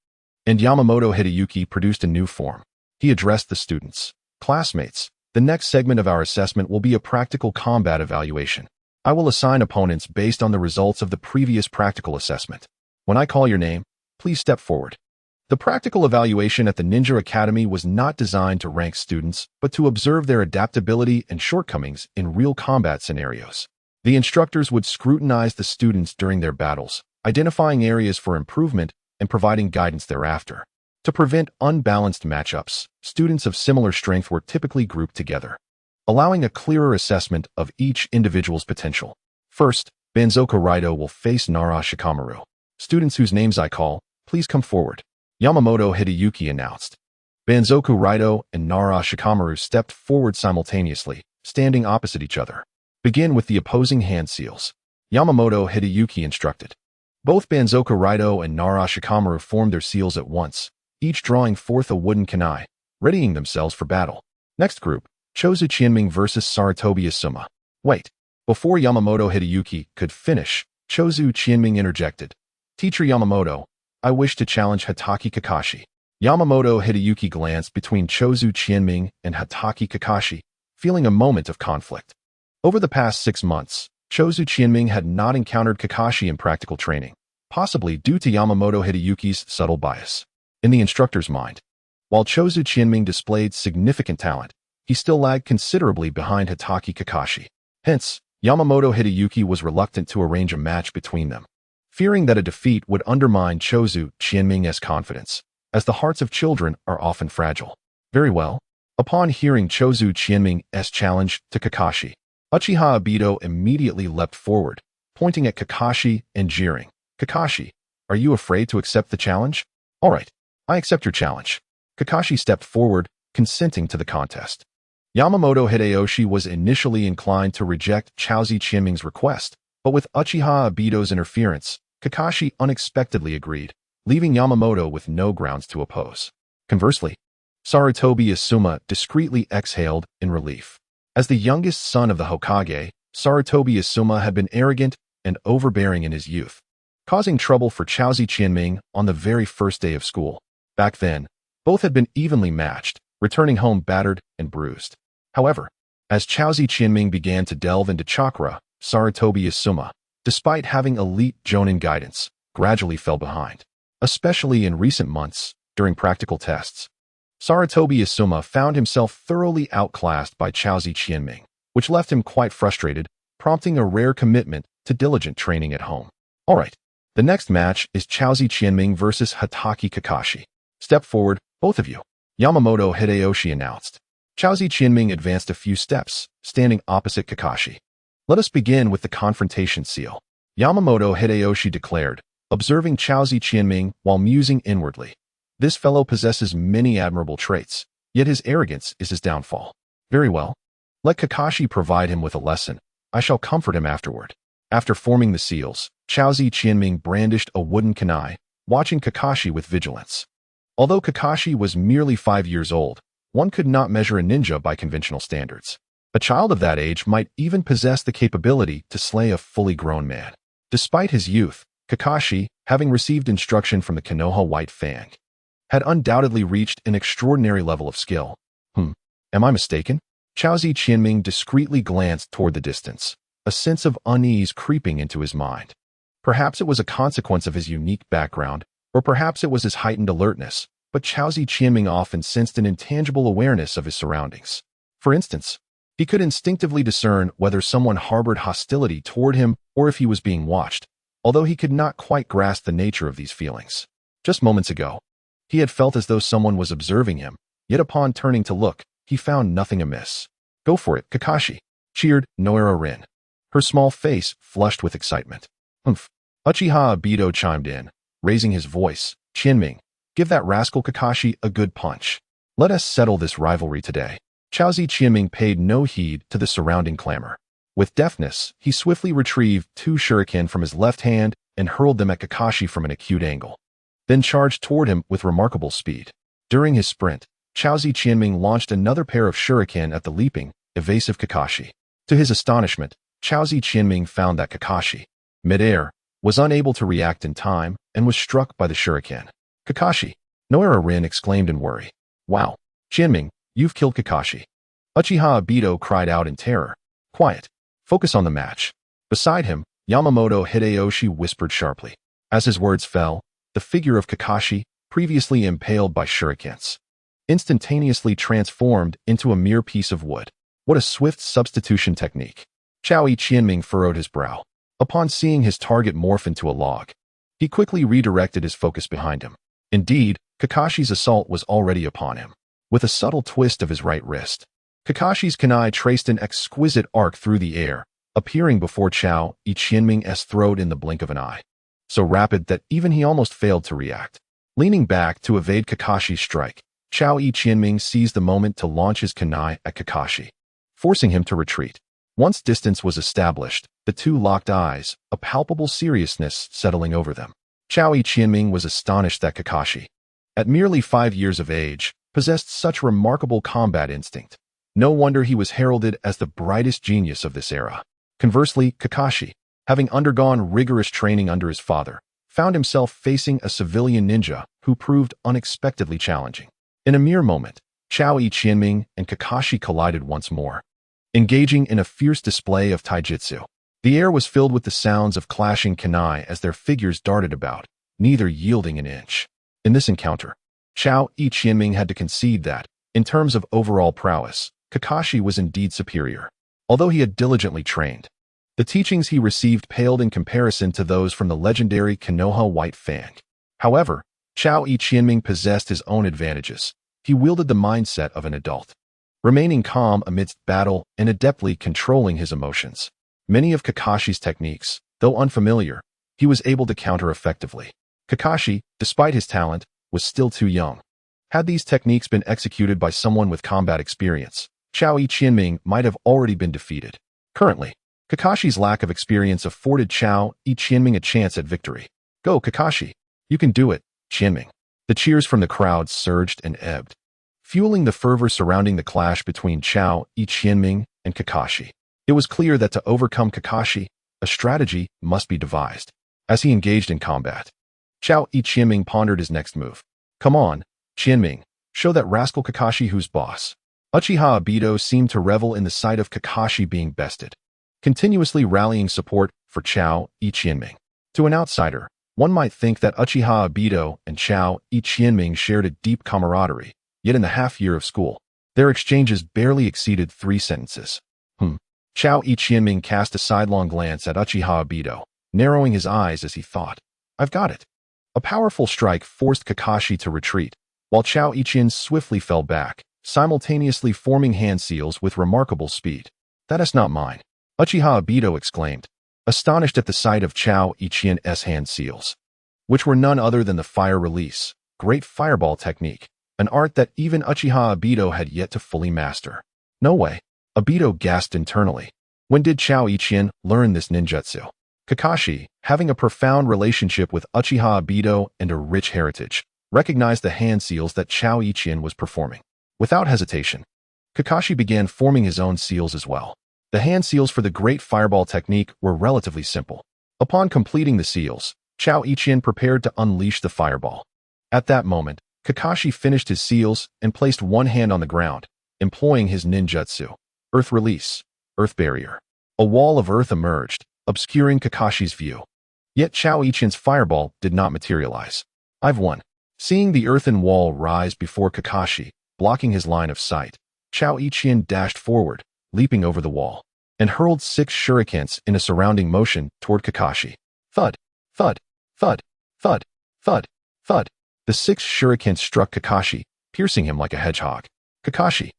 and Yamamoto Hideyuki produced a new form. He addressed the students. Classmates, the next segment of our assessment will be a practical combat evaluation. I will assign opponents based on the results of the previous practical assessment. When I call your name, please step forward. The practical evaluation at the Ninja Academy was not designed to rank students, but to observe their adaptability and shortcomings in real combat scenarios. The instructors would scrutinize the students during their battles, identifying areas for improvement and providing guidance thereafter. To prevent unbalanced matchups, students of similar strength were typically grouped together, allowing a clearer assessment of each individual's potential. First, Banzoku Raido will face Nara Shikamaru. Students whose names I call, please come forward, Yamamoto Hideyuki announced. Banzoku Raido and Nara Shikamaru stepped forward simultaneously, standing opposite each other. Begin with the opposing hand seals, Yamamoto Hideyuki instructed. Both Banzoku Raido and Nara Shikamaru formed their seals at once, each drawing forth a wooden kunai, readying themselves for battle. Next group, Chozu Qianming versus Sarutobi Asuma. Wait. Before Yamamoto Hideyuki could finish, Chozu Qianming interjected. Teacher Yamamoto, I wish to challenge Hatake Kakashi. Yamamoto Hideyuki glanced between Chozu Qianming and Hatake Kakashi, feeling a moment of conflict. Over the past 6 months, Chozu Qianming had not encountered Kakashi in practical training, possibly due to Yamamoto Hideyuki's subtle bias. In the instructor's mind, while Chozu Qianming displayed significant talent, he still lagged considerably behind Hatake Kakashi. Hence, Yamamoto Hideyuki was reluctant to arrange a match between them, fearing that a defeat would undermine Chozu Qianming's confidence, as the hearts of children are often fragile. Very well. Upon hearing Chozu Qianming's challenge to Kakashi, Uchiha Obito immediately leapt forward, pointing at Kakashi and jeering. Kakashi, are you afraid to accept the challenge? All right, I accept your challenge. Kakashi stepped forward, consenting to the contest. Yamamoto Hideyoshi was initially inclined to reject Chozu Qianming's request, but with Uchiha Obito's interference, Kakashi unexpectedly agreed, leaving Yamamoto with no grounds to oppose. Conversely, Sarutobi Asuma discreetly exhaled in relief. As the youngest son of the Hokage, Sarutobi Asuma had been arrogant and overbearing in his youth, causing trouble for Chozu Qianming on the very first day of school. Back then, both had been evenly matched, returning home battered and bruised. However, as Chozu Qianming began to delve into chakra, Sarutobi Asuma, despite having elite Jonin guidance, gradually fell behind. Especially in recent months, during practical tests, Sarutobi Asuma found himself thoroughly outclassed by Chozu Qianming, which left him quite frustrated, prompting a rare commitment to diligent training at home. All right, the next match is Chozu Qianming versus Hatake Kakashi. Step forward, both of you, Yamamoto Hideyoshi announced. Chozu Qianming advanced a few steps, standing opposite Kakashi. Let us begin with the confrontation seal, Yamamoto Hideyoshi declared, observing Chozu Qianming while musing inwardly. This fellow possesses many admirable traits, yet his arrogance is his downfall. Very well. Let Kakashi provide him with a lesson. I shall comfort him afterward. After forming the seals, Chozu Qianming brandished a wooden kunai, watching Kakashi with vigilance. Although Kakashi was merely 5 years old, one could not measure a ninja by conventional standards. A child of that age might even possess the capability to slay a fully grown man. Despite his youth, Kakashi, having received instruction from the Konoha White Fang, had undoubtedly reached an extraordinary level of skill. Am I mistaken? Chozu Qianming discreetly glanced toward the distance, a sense of unease creeping into his mind. Perhaps it was a consequence of his unique background, or perhaps it was his heightened alertness, but Chozu Qianming often sensed an intangible awareness of his surroundings. For instance, he could instinctively discern whether someone harbored hostility toward him or if he was being watched, although he could not quite grasp the nature of these feelings. Just moments ago, he had felt as though someone was observing him, yet upon turning to look, he found nothing amiss. Go for it, Kakashi, cheered Noira Rin, her small face flushed with excitement. Uchiha Obito chimed in, raising his voice. Qianming, give that rascal Kakashi a good punch. Let us settle this rivalry today. Chozu Qianming paid no heed to the surrounding clamor. With deftness, he swiftly retrieved 2 shuriken from his left hand and hurled them at Kakashi from an acute angle, then charged toward him with remarkable speed. During his sprint, Chozu Qianming launched another pair of shuriken at the leaping, evasive Kakashi. To his astonishment, Chozu Qianming found that Kakashi, midair, was unable to react in time and was struck by the shuriken. Kakashi, Noira Rin exclaimed in worry. Wow, Qianming, you've killed Kakashi. Uchiha Obito cried out in terror. Quiet. Focus on the match. Beside him, Yamamoto Hideyoshi whispered sharply. As his words fell, the figure of Kakashi, previously impaled by shurikens, instantaneously transformed into a mere piece of wood. What a swift substitution technique. Chozu Qianming furrowed his brow. Upon seeing his target morph into a log, he quickly redirected his focus behind him. Indeed, Kakashi's assault was already upon him. With a subtle twist of his right wrist, Kakashi's kunai traced an exquisite arc through the air, appearing before Chozu Qianming's throat in the blink of an eye. So rapid that even he almost failed to react. Leaning back to evade Kakashi's strike, Chozu Qianming seized the moment to launch his kunai at Kakashi, forcing him to retreat. Once distance was established, the two locked eyes, a palpable seriousness settling over them. Chozu Qianming was astonished that Kakashi, at merely 5 years of age, possessed such remarkable combat instinct. No wonder he was heralded as the brightest genius of this era. Conversely, Kakashi, having undergone rigorous training under his father, found himself facing a civilian ninja who proved unexpectedly challenging. In a mere moment, Chao Qianming and Kakashi collided once more, engaging in a fierce display of taijutsu. The air was filled with the sounds of clashing kunai as their figures darted about, neither yielding an inch. In this encounter, Chao Qianming had to concede that, in terms of overall prowess, Kakashi was indeed superior. Although he had diligently trained, the teachings he received paled in comparison to those from the legendary Konoha White Fang. However, Chao Qianming possessed his own advantages. He wielded the mindset of an adult, remaining calm amidst battle and adeptly controlling his emotions. Many of Kakashi's techniques, though unfamiliar, he was able to counter effectively. Kakashi, despite his talent, was still too young. Had these techniques been executed by someone with combat experience, Chao Qianming might have already been defeated. Currently, Kakashi's lack of experience afforded Chao Qianming a chance at victory. Go, Kakashi! You can do it, Qianming. The cheers from the crowd surged and ebbed, fueling the fervor surrounding the clash between Chao Qianming and Kakashi. It was clear that to overcome Kakashi, a strategy must be devised. As he engaged in combat, Chao Qianming pondered his next move. Come on, Qianming, show that rascal Kakashi who's boss. Uchiha Obito seemed to revel in the sight of Kakashi being bested, continuously rallying support for Chao Qianming. To an outsider, one might think that Uchiha Obito and Chao Qianming shared a deep camaraderie, yet in the half-year of school, their exchanges barely exceeded 3 sentences. Chao Qianming cast a sidelong glance at Uchiha Obito, narrowing his eyes as he thought, I've got it. A powerful strike forced Kakashi to retreat, while Chao Qian swiftly fell back, simultaneously forming hand seals with remarkable speed. That is not mine, Uchiha Obito exclaimed, astonished at the sight of Chao Qian's hand seals, which were none other than the fire release, great fireball technique, an art that even Uchiha Obito had yet to fully master. No way, Obito gasped internally. When did Chao Qian learn this ninjutsu? Kakashi, having a profound relationship with Uchiha Obito and a rich heritage, recognized the hand seals that Chao Qian was performing. Without hesitation, Kakashi began forming his own seals as well. The hand seals for the great fireball technique were relatively simple. Upon completing the seals, Chao Qian prepared to unleash the fireball. At that moment, Kakashi finished his seals and placed one hand on the ground, employing his ninjutsu. Earth release, earth barrier. A wall of earth emerged, obscuring Kakashi's view. Yet Chao Qian's fireball did not materialize. I've won. Seeing the earthen wall rise before Kakashi, blocking his line of sight, Chao Qian dashed forward, leaping over the wall, and hurled 6 shurikens in a surrounding motion toward Kakashi. Thud, thud, thud, thud, thud, thud. The 6 shurikens struck Kakashi, piercing him like a hedgehog. Kakashi.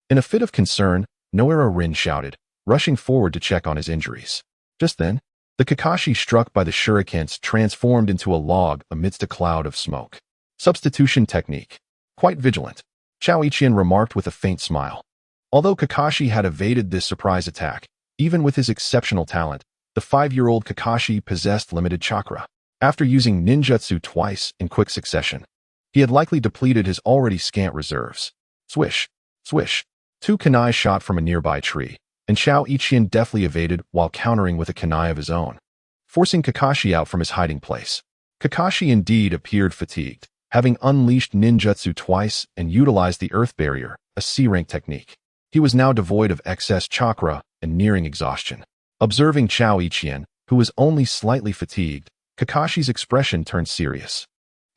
In a fit of concern, Noara Rin shouted, rushing forward to check on his injuries. Just then, the Kakashi struck by the shurikens transformed into a log amidst a cloud of smoke. Substitution technique. Quite vigilant, Chao Qian remarked with a faint smile. Although Kakashi had evaded this surprise attack, even with his exceptional talent, the 5-year-old Kakashi possessed limited chakra. After using ninjutsu twice in quick succession, he had likely depleted his already scant reserves. Swish, swish. 2 kunai shot from a nearby tree, and Chao Qian deftly evaded while countering with a kunai of his own, forcing Kakashi out from his hiding place. Kakashi indeed appeared fatigued, having unleashed ninjutsu twice and utilized the earth barrier, a C-rank technique. He was now devoid of excess chakra and nearing exhaustion. Observing Chao Qian, who was only slightly fatigued, Kakashi's expression turned serious.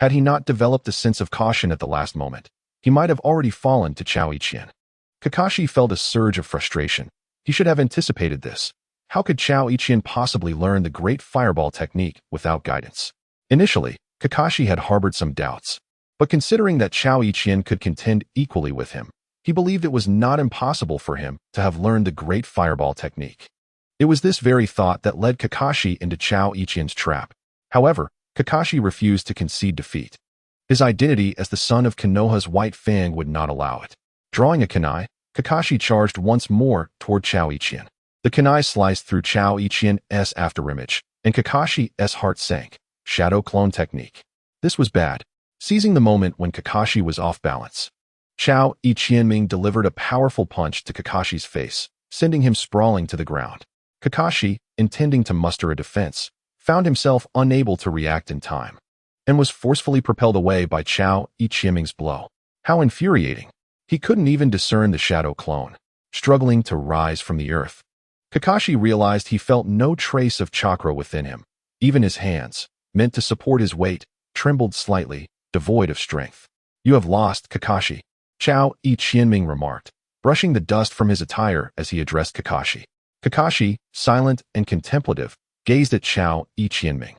Had he not developed a sense of caution at the last moment, he might have already fallen to Chao Qian. Kakashi felt a surge of frustration. He should have anticipated this. How could Chao Qian possibly learn the great fireball technique without guidance? Initially, Kakashi had harbored some doubts, but considering that Chao Qian could contend equally with him, he believed it was not impossible for him to have learned the great fireball technique. It was this very thought that led Kakashi into Chao Qian's trap. However, Kakashi refused to concede defeat. His identity as the son of Konoha's White Fang would not allow it. Drawing a kunai, Kakashi charged once more toward Chao Qian. The kunai sliced through Chao Qian's afterimage, and Kakashi's heart sank. Shadow clone technique. This was bad. Seizing the moment when Kakashi was off balance, Chao Ichienming delivered a powerful punch to Kakashi's face, sending him sprawling to the ground. Kakashi, intending to muster a defense, found himself unable to react in time, and was forcefully propelled away by Chao Ichienming's blow. How infuriating! He couldn't even discern the shadow clone, struggling to rise from the earth. Kakashi realized he felt no trace of chakra within him. Even his hands, meant to support his weight, trembled slightly, devoid of strength. "You have lost, Kakashi," Chao Ichienming remarked, brushing the dust from his attire as he addressed Kakashi. Kakashi, silent and contemplative, gazed at Chao Ichienming.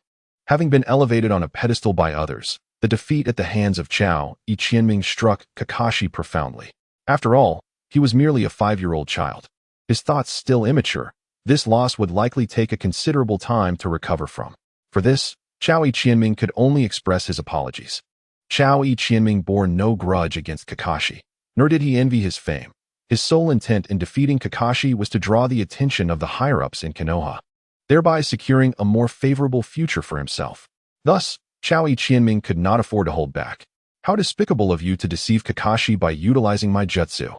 Having been elevated on a pedestal by others, the defeat at the hands of Chao Ichienming struck Kakashi profoundly. After all, he was merely a 5-year-old child. His thoughts still immature, this loss would likely take a considerable time to recover from. For this, Chao Ichienming could only express his apologies. Chao Ichienming bore no grudge against Kakashi, nor did he envy his fame. His sole intent in defeating Kakashi was to draw the attention of the higher-ups in Konoha, thereby securing a more favorable future for himself. Thus, Chao Ichienming could not afford to hold back. "How despicable of you to deceive Kakashi by utilizing my jutsu,"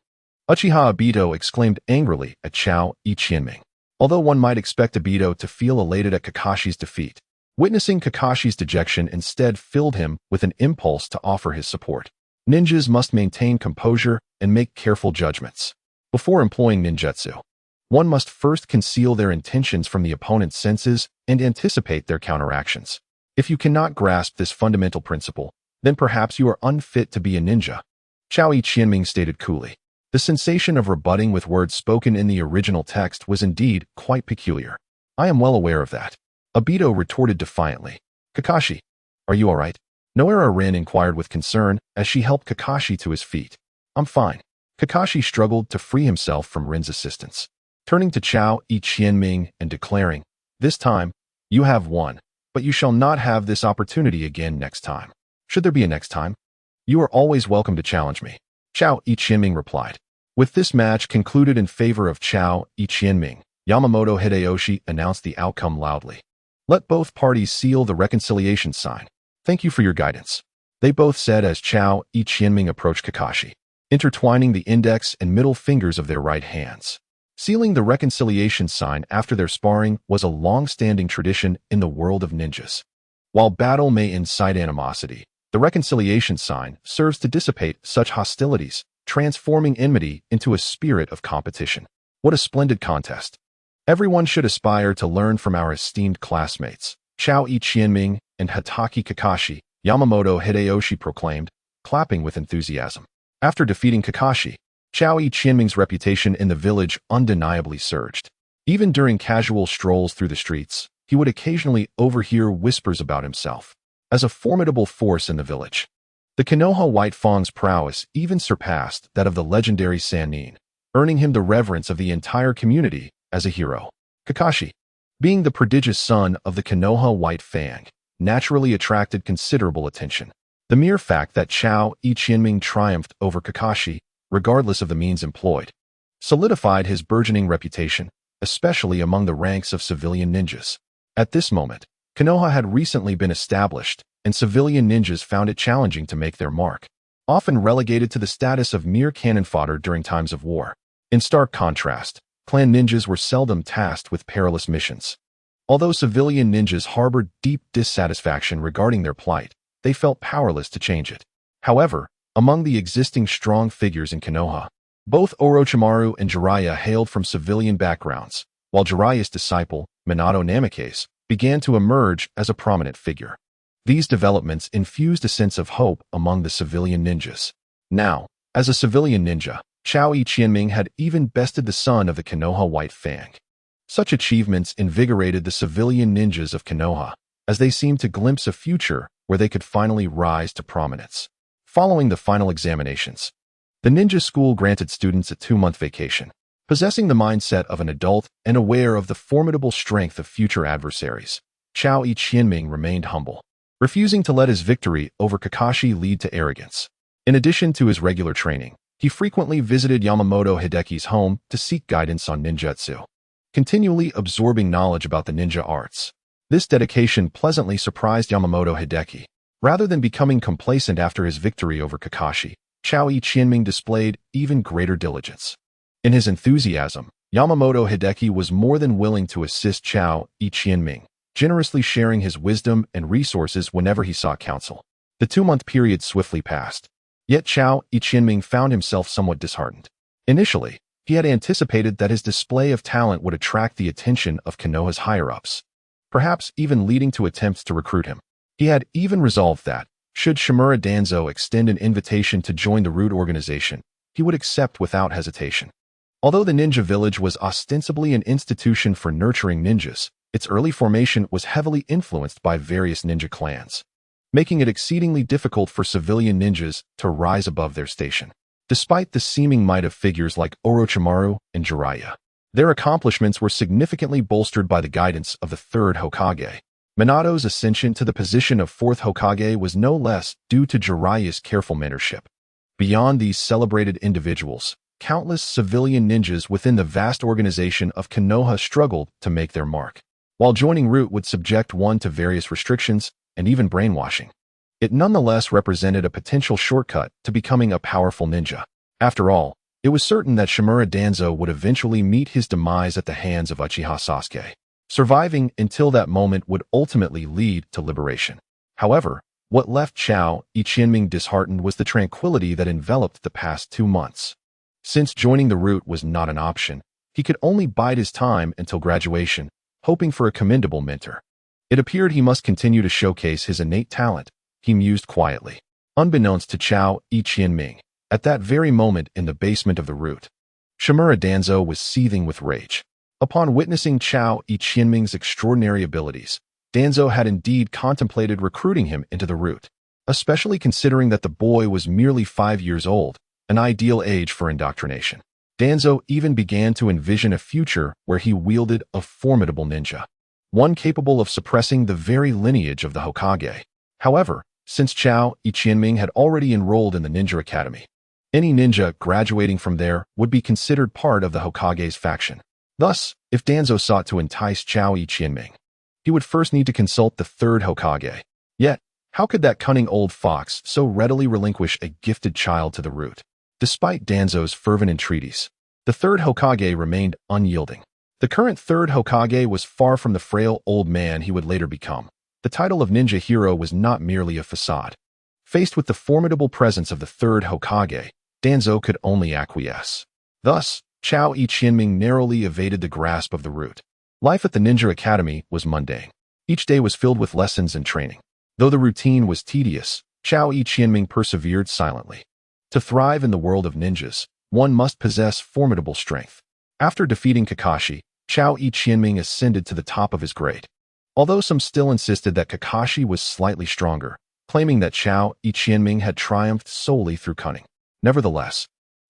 Uchiha Obito exclaimed angrily at Chao Ichienming. Although one might expect Obito to feel elated at Kakashi's defeat, witnessing Kakashi's dejection instead filled him with an impulse to offer his support. Ninjas must maintain composure and make careful judgments. Before employing ninjutsu, one must first conceal their intentions from the opponent's senses and anticipate their counteractions. If you cannot grasp this fundamental principle, then perhaps you are unfit to be a ninja, Chao Ichienming stated coolly. The sensation of rebutting with words spoken in the original text was indeed quite peculiar. "I am well aware of that," Obito retorted defiantly. "Kakashi, are you all right?" Noera Rin inquired with concern as she helped Kakashi to his feet. "I'm fine." Kakashi struggled to free himself from Rin's assistance, turning to Chao Ichienming and declaring, "This time, you have won, but you shall not have this opportunity again next time. Should there be a next time, you are always welcome to challenge me," Chao Ichienming replied. With this match concluded in favor of Chao Ichienming, Yamamoto Hideyoshi announced the outcome loudly. "Let both parties seal the reconciliation sign. Thank you for your guidance," they both said as Chao Ichienming approached Kakashi, intertwining the index and middle fingers of their right hands. Sealing the reconciliation sign after their sparring was a long-standing tradition in the world of ninjas. While battle may incite animosity, the reconciliation sign serves to dissipate such hostilities, transforming enmity into a spirit of competition. What a splendid contest! Everyone should aspire to learn from our esteemed classmates, Chao Ichienming and Hatake Kakashi, Yamamoto Hideyoshi proclaimed, clapping with enthusiasm. After defeating Kakashi, Chao Ichienming's reputation in the village undeniably surged. Even during casual strolls through the streets, he would occasionally overhear whispers about himself as a formidable force in the village. The Konoha White Fang's prowess even surpassed that of the legendary Sannin, earning him the reverence of the entire community as a hero. Kakashi, being the prodigious son of the Konoha White Fang, naturally attracted considerable attention. The mere fact that Chao Ichienming triumphed over Kakashi, regardless of the means employed, solidified his burgeoning reputation, especially among the ranks of civilian ninjas. At this moment, Konoha had recently been established, and civilian ninjas found it challenging to make their mark, often relegated to the status of mere cannon fodder during times of war. In stark contrast, clan ninjas were seldom tasked with perilous missions. Although civilian ninjas harbored deep dissatisfaction regarding their plight, they felt powerless to change it. However, among the existing strong figures in Konoha, both Orochimaru and Jiraiya hailed from civilian backgrounds, while Jiraiya's disciple, Minato Namikaze, began to emerge as a prominent figure. These developments infused a sense of hope among the civilian ninjas. Now, as a civilian ninja, Chao Ichienming had even bested the son of the Konoha White Fang. Such achievements invigorated the civilian ninjas of Konoha, as they seemed to glimpse a future where they could finally rise to prominence. Following the final examinations, the ninja school granted students a 2-month vacation. Possessing the mindset of an adult and aware of the formidable strength of future adversaries, Chao Ichienming remained humble, refusing to let his victory over Kakashi lead to arrogance. In addition to his regular training, he frequently visited Yamamoto Hideki's home to seek guidance on ninjutsu, continually absorbing knowledge about the ninja arts. This dedication pleasantly surprised Yamamoto Hideki. Rather than becoming complacent after his victory over Kakashi, Chao Qianming displayed even greater diligence. In his enthusiasm, Yamamoto Hideki was more than willing to assist Chao Qianming, generously sharing his wisdom and resources whenever he sought counsel. The 2-month period swiftly passed. Yet Chao Qianming found himself somewhat disheartened. Initially, he had anticipated that his display of talent would attract the attention of Konoha's higher-ups, perhaps even leading to attempts to recruit him. He had even resolved that, should Shimura Danzo extend an invitation to join the Root organization, he would accept without hesitation. Although the ninja village was ostensibly an institution for nurturing ninjas, its early formation was heavily influenced by various ninja clans, making it exceedingly difficult for civilian ninjas to rise above their station. Despite the seeming might of figures like Orochimaru and Jiraiya, their accomplishments were significantly bolstered by the guidance of the third Hokage. Minato's ascension to the position of fourth Hokage was no less due to Jiraiya's careful mentorship. Beyond these celebrated individuals, countless civilian ninjas within the vast organization of Konoha struggled to make their mark. While joining Root would subject one to various restrictions and even brainwashing, it nonetheless represented a potential shortcut to becoming a powerful ninja. After all, it was certain that Shimura Danzo would eventually meet his demise at the hands of Uchiha Sasuke. Surviving until that moment would ultimately lead to liberation. However, what left Chao Qianming disheartened was the tranquility that enveloped the past 2 months. Since joining the Root was not an option, he could only bide his time until graduation, hoping for a commendable mentor. It appeared he must continue to showcase his innate talent, he mused quietly. Unbeknownst to Chao Qianming, at that very moment in the basement of the Root, Shimura Danzo was seething with rage. Upon witnessing Chao Qianming's extraordinary abilities, Danzo had indeed contemplated recruiting him into the Root, especially considering that the boy was merely 5 years old, an ideal age for indoctrination. Danzo even began to envision a future where he wielded a formidable ninja, one capable of suppressing the very lineage of the Hokage. However, since Chao Qianming had already enrolled in the Ninja Academy, any ninja graduating from there would be considered part of the Hokage's faction. Thus, if Danzo sought to entice Chao Qianming, he would first need to consult the third Hokage. Yet, how could that cunning old fox so readily relinquish a gifted child to the Root? Despite Danzo's fervent entreaties, the third Hokage remained unyielding. The current third Hokage was far from the frail old man he would later become. The title of ninja hero was not merely a facade. Faced with the formidable presence of the third Hokage, Danzo could only acquiesce. Thus, Chao Qianming narrowly evaded the grasp of the Root. Life at the Ninja Academy was mundane. Each day was filled with lessons and training. Though the routine was tedious, Chao Qianming persevered silently. To thrive in the world of ninjas, one must possess formidable strength. After defeating Kakashi, Chao Qianming ascended to the top of his grade. Although some still insisted that Kakashi was slightly stronger, claiming that Chao Qianming had triumphed solely through cunning. Nevertheless,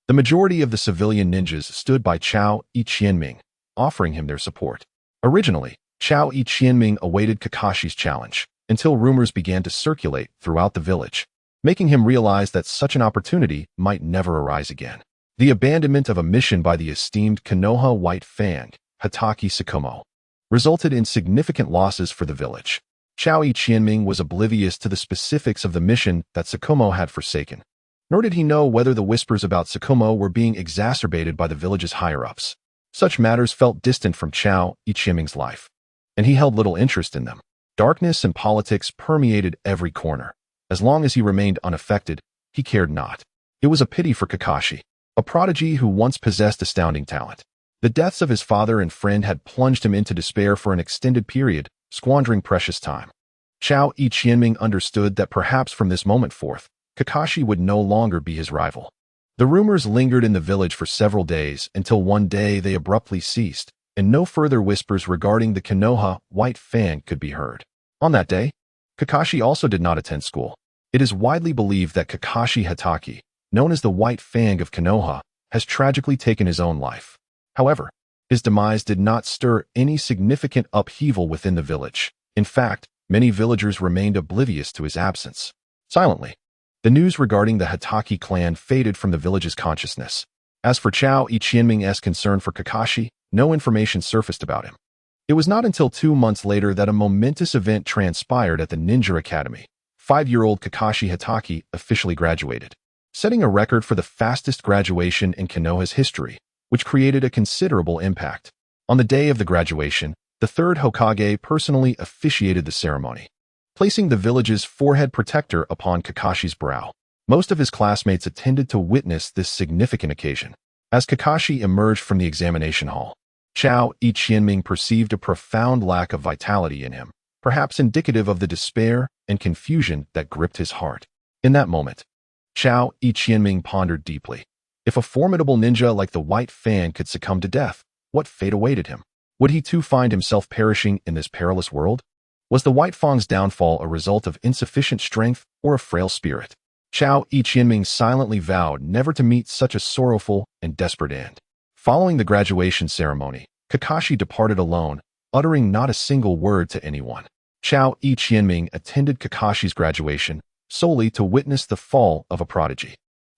the majority of the civilian ninjas stood by Chao Qianming, offering him their support. Originally, Chao Qianming awaited Kakashi's challenge, until rumors began to circulate throughout the village, making him realize that such an opportunity might never arise again. The abandonment of a mission by the esteemed Konoha White Fang, Hatake Tsukumo, resulted in significant losses for the village. Chao Qianming was oblivious to the specifics of the mission that Tsukumo had forsaken, nor did he know whether the whispers about Tsukumo were being exacerbated by the village's higher-ups. Such matters felt distant from Chao Qianming's life, and he held little interest in them. Darkness and politics permeated every corner. As long as he remained unaffected, he cared not. It was a pity for Kakashi, a prodigy who once possessed astounding talent. The deaths of his father and friend had plunged him into despair for an extended period, squandering precious time. Chao Qianming understood that perhaps from this moment forth, Kakashi would no longer be his rival. The rumors lingered in the village for several days until one day they abruptly ceased, and no further whispers regarding the Konoha White Fang could be heard. On that day, Kakashi also did not attend school. It is widely believed that Kakashi Hatake, known as the White Fang of Konoha, has tragically taken his own life. However, his demise did not stir any significant upheaval within the village. In fact, many villagers remained oblivious to his absence. Silently, the news regarding the Hatake clan faded from the village's consciousness. As for Chao Qianming's concern for Kakashi, no information surfaced about him. It was not until 2 months later that a momentous event transpired at the Ninja Academy. 5-year-old Kakashi Hatake officially graduated. setting a record for the fastest graduation in Konoha's history, which created a considerable impact. On the day of the graduation, the third Hokage personally officiated the ceremony, placing the village's forehead protector upon Kakashi's brow. Most of his classmates attended to witness this significant occasion. As Kakashi emerged from the examination hall, Chao Ichienming perceived a profound lack of vitality in him, perhaps indicative of the despair and confusion that gripped his heart. In that moment, Chao Ichienming pondered deeply. If a formidable ninja like the White Fan could succumb to death, what fate awaited him? Would he too find himself perishing in this perilous world? Was the White Fang's downfall a result of insufficient strength or a frail spirit? Chao Ichienming silently vowed never to meet such a sorrowful and desperate end. Following the graduation ceremony, Kakashi departed alone, uttering not a single word to anyone. Chao Ichienming attended Kakashi's graduation solely to witness the fall of a prodigy.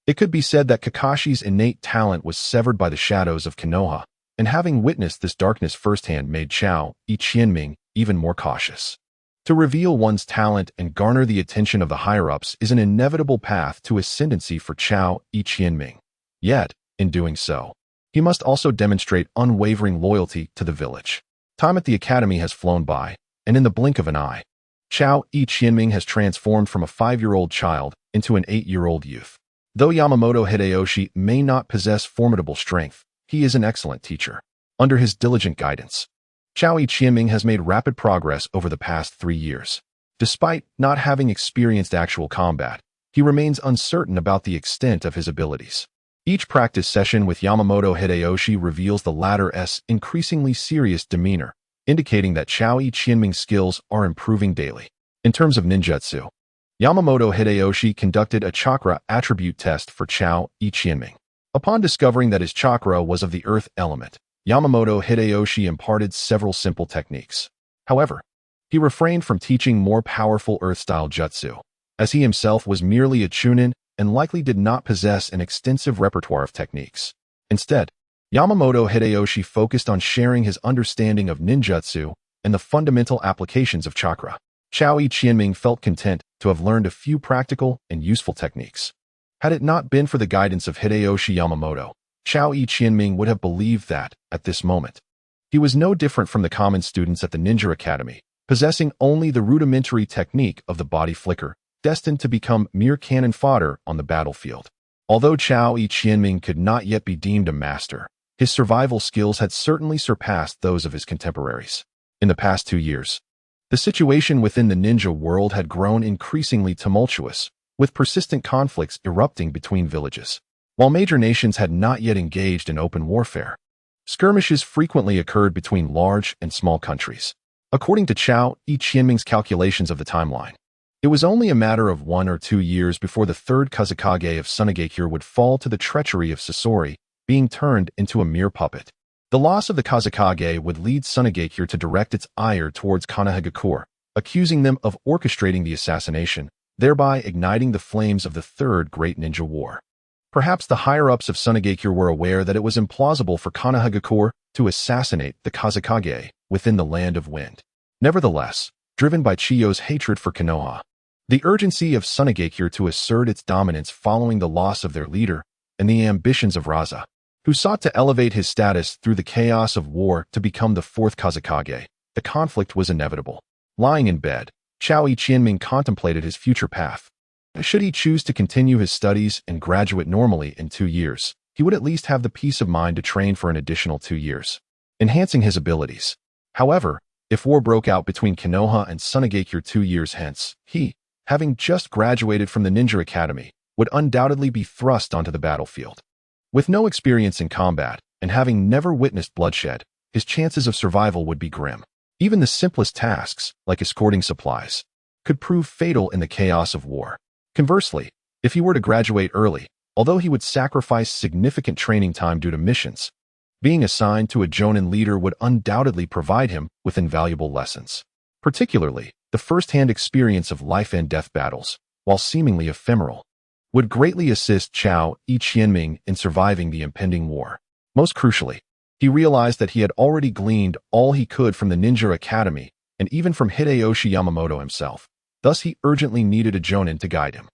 It could be said that Kakashi's innate talent was severed by the shadows of Konoha, and having witnessed this darkness firsthand made Chao Ichienming even more cautious. To reveal one's talent and garner the attention of the higher-ups is an inevitable path to ascendancy for Chao Ichienming. Yet, in doing so, he must also demonstrate unwavering loyalty to the village. Time at the academy has flown by, and in the blink of an eye, Chao Ichienming has transformed from a 5-year-old child into an 8-year-old youth. Though Yamamoto Hideyoshi may not possess formidable strength, he is an excellent teacher. Under his diligent guidance, Chao Ichienming has made rapid progress over the past 3 years. Despite not having experienced actual combat, he remains uncertain about the extent of his abilities. Each practice session with Yamamoto Hideyoshi reveals the latter's increasingly serious demeanor, indicating that Chao Ichienming's skills are improving daily. In terms of ninjutsu, Yamamoto Hideyoshi conducted a chakra attribute test for Chao Ichienming. Upon discovering that his chakra was of the earth element, Yamamoto Hideyoshi imparted several simple techniques. However, he refrained from teaching more powerful earth-style jutsu, as he himself was merely a chunin and likely did not possess an extensive repertoire of techniques. Instead, Yamamoto Hideyoshi focused on sharing his understanding of ninjutsu and the fundamental applications of chakra. Chao Ichienming felt content to have learned a few practical and useful techniques. Had it not been for the guidance of Hideyoshi Yamamoto, Chao Ichienming would have believed that, at this moment, he was no different from the common students at the Ninja Academy, possessing only the rudimentary technique of the body flicker, destined to become mere cannon fodder on the battlefield. Although Chao Ichienming could not yet be deemed a master, his survival skills had certainly surpassed those of his contemporaries. In the past 2 years, the situation within the ninja world had grown increasingly tumultuous, with persistent conflicts erupting between villages. While major nations had not yet engaged in open warfare, skirmishes frequently occurred between large and small countries. According to Chao Ichienming's calculations of the timeline, it was only a matter of 1 or 2 years before the third Kazekage of Sunagakure would fall to the treachery of Sasori, being turned into a mere puppet. The loss of the Kazekage would lead Sunagakure to direct its ire towards Konoha, accusing them of orchestrating the assassination, thereby igniting the flames of the Third Great Ninja War. Perhaps the higher-ups of Sunagakure were aware that it was implausible for Konoha to assassinate the Kazekage within the Land of Wind. Nevertheless, driven by Chiyo's hatred for Konoha, the urgency of Sunagakure to assert its dominance following the loss of their leader, and the ambitions of Raza, who sought to elevate his status through the chaos of war to become the fourth Kazekage, the conflict was inevitable. Lying in bed, Chao Ichienming contemplated his future path. Should he choose to continue his studies and graduate normally in 2 years, he would at least have the peace of mind to train for an additional 2 years, enhancing his abilities. However, if war broke out between Konoha and Sunagakure 2 years hence, he, having just graduated from the Ninja Academy, would undoubtedly be thrust onto the battlefield. With no experience in combat, and having never witnessed bloodshed, his chances of survival would be grim. Even the simplest tasks, like escorting supplies, could prove fatal in the chaos of war. Conversely, if he were to graduate early, although he would sacrifice significant training time due to missions, being assigned to a Jonin leader would undoubtedly provide him with invaluable lessons. Particularly, the first-hand experience of life and death battles, while seemingly ephemeral, would greatly assist Chao Ichienming in surviving the impending war. Most crucially, he realized that he had already gleaned all he could from the Ninja Academy and even from Hideyoshi Yamamoto himself. Thus he urgently needed a Jonin to guide him.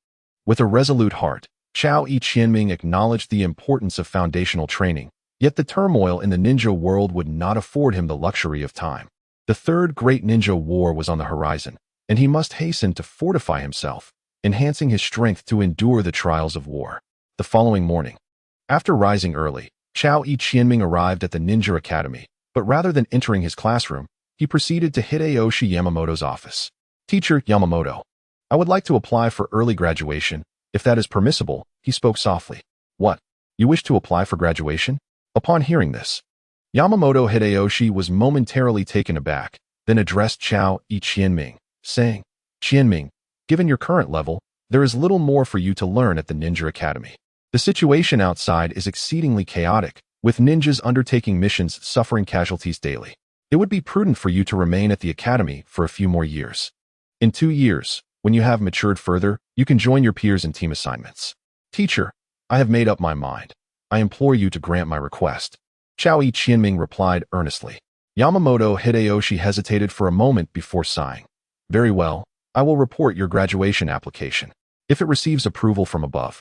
With a resolute heart, Chao Qianming acknowledged the importance of foundational training, yet the turmoil in the ninja world would not afford him the luxury of time. The third great ninja war was on the horizon, and he must hasten to fortify himself, enhancing his strength to endure the trials of war. The following morning, after rising early, Chao Qianming arrived at the Ninja Academy, but rather than entering his classroom, he proceeded to Hideyoshi Yamamoto's office. "Teacher Yamamoto, I would like to apply for early graduation, if that is permissible," he spoke softly. "What? You wish to apply for graduation?" Upon hearing this, Yamamoto Hideyoshi was momentarily taken aback, then addressed Chao Qianming, saying, "Qianming, given your current level, there is little more for you to learn at the Ninja Academy. The situation outside is exceedingly chaotic, with ninjas undertaking missions suffering casualties daily. It would be prudent for you to remain at the academy for a few more years. In 2 years, when you have matured further, you can join your peers in team assignments." "Teacher, I have made up my mind. I implore you to grant my request," Chao Qianming replied earnestly. Yamamoto Hideyoshi hesitated for a moment before sighing. "Very well, I will report your graduation application. If it receives approval from above,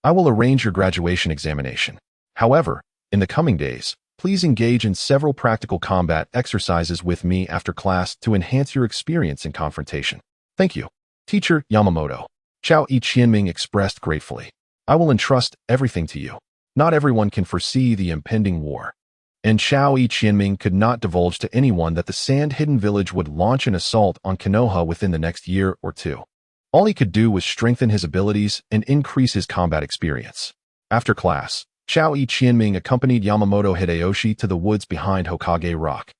I will arrange your graduation examination. However, in the coming days, please engage in several practical combat exercises with me after class to enhance your experience in confrontation." "Thank you, Teacher Yamamoto," Chao Qianming expressed gratefully. "I will entrust everything to you. Not everyone can foresee the impending war." And Chao Qianming could not divulge to anyone that the Sand-Hidden Village would launch an assault on Konoha within the next year or two. All he could do was strengthen his abilities and increase his combat experience. After class, Chao Qianming accompanied Yamamoto Hideyoshi to the woods behind Hokage Rock.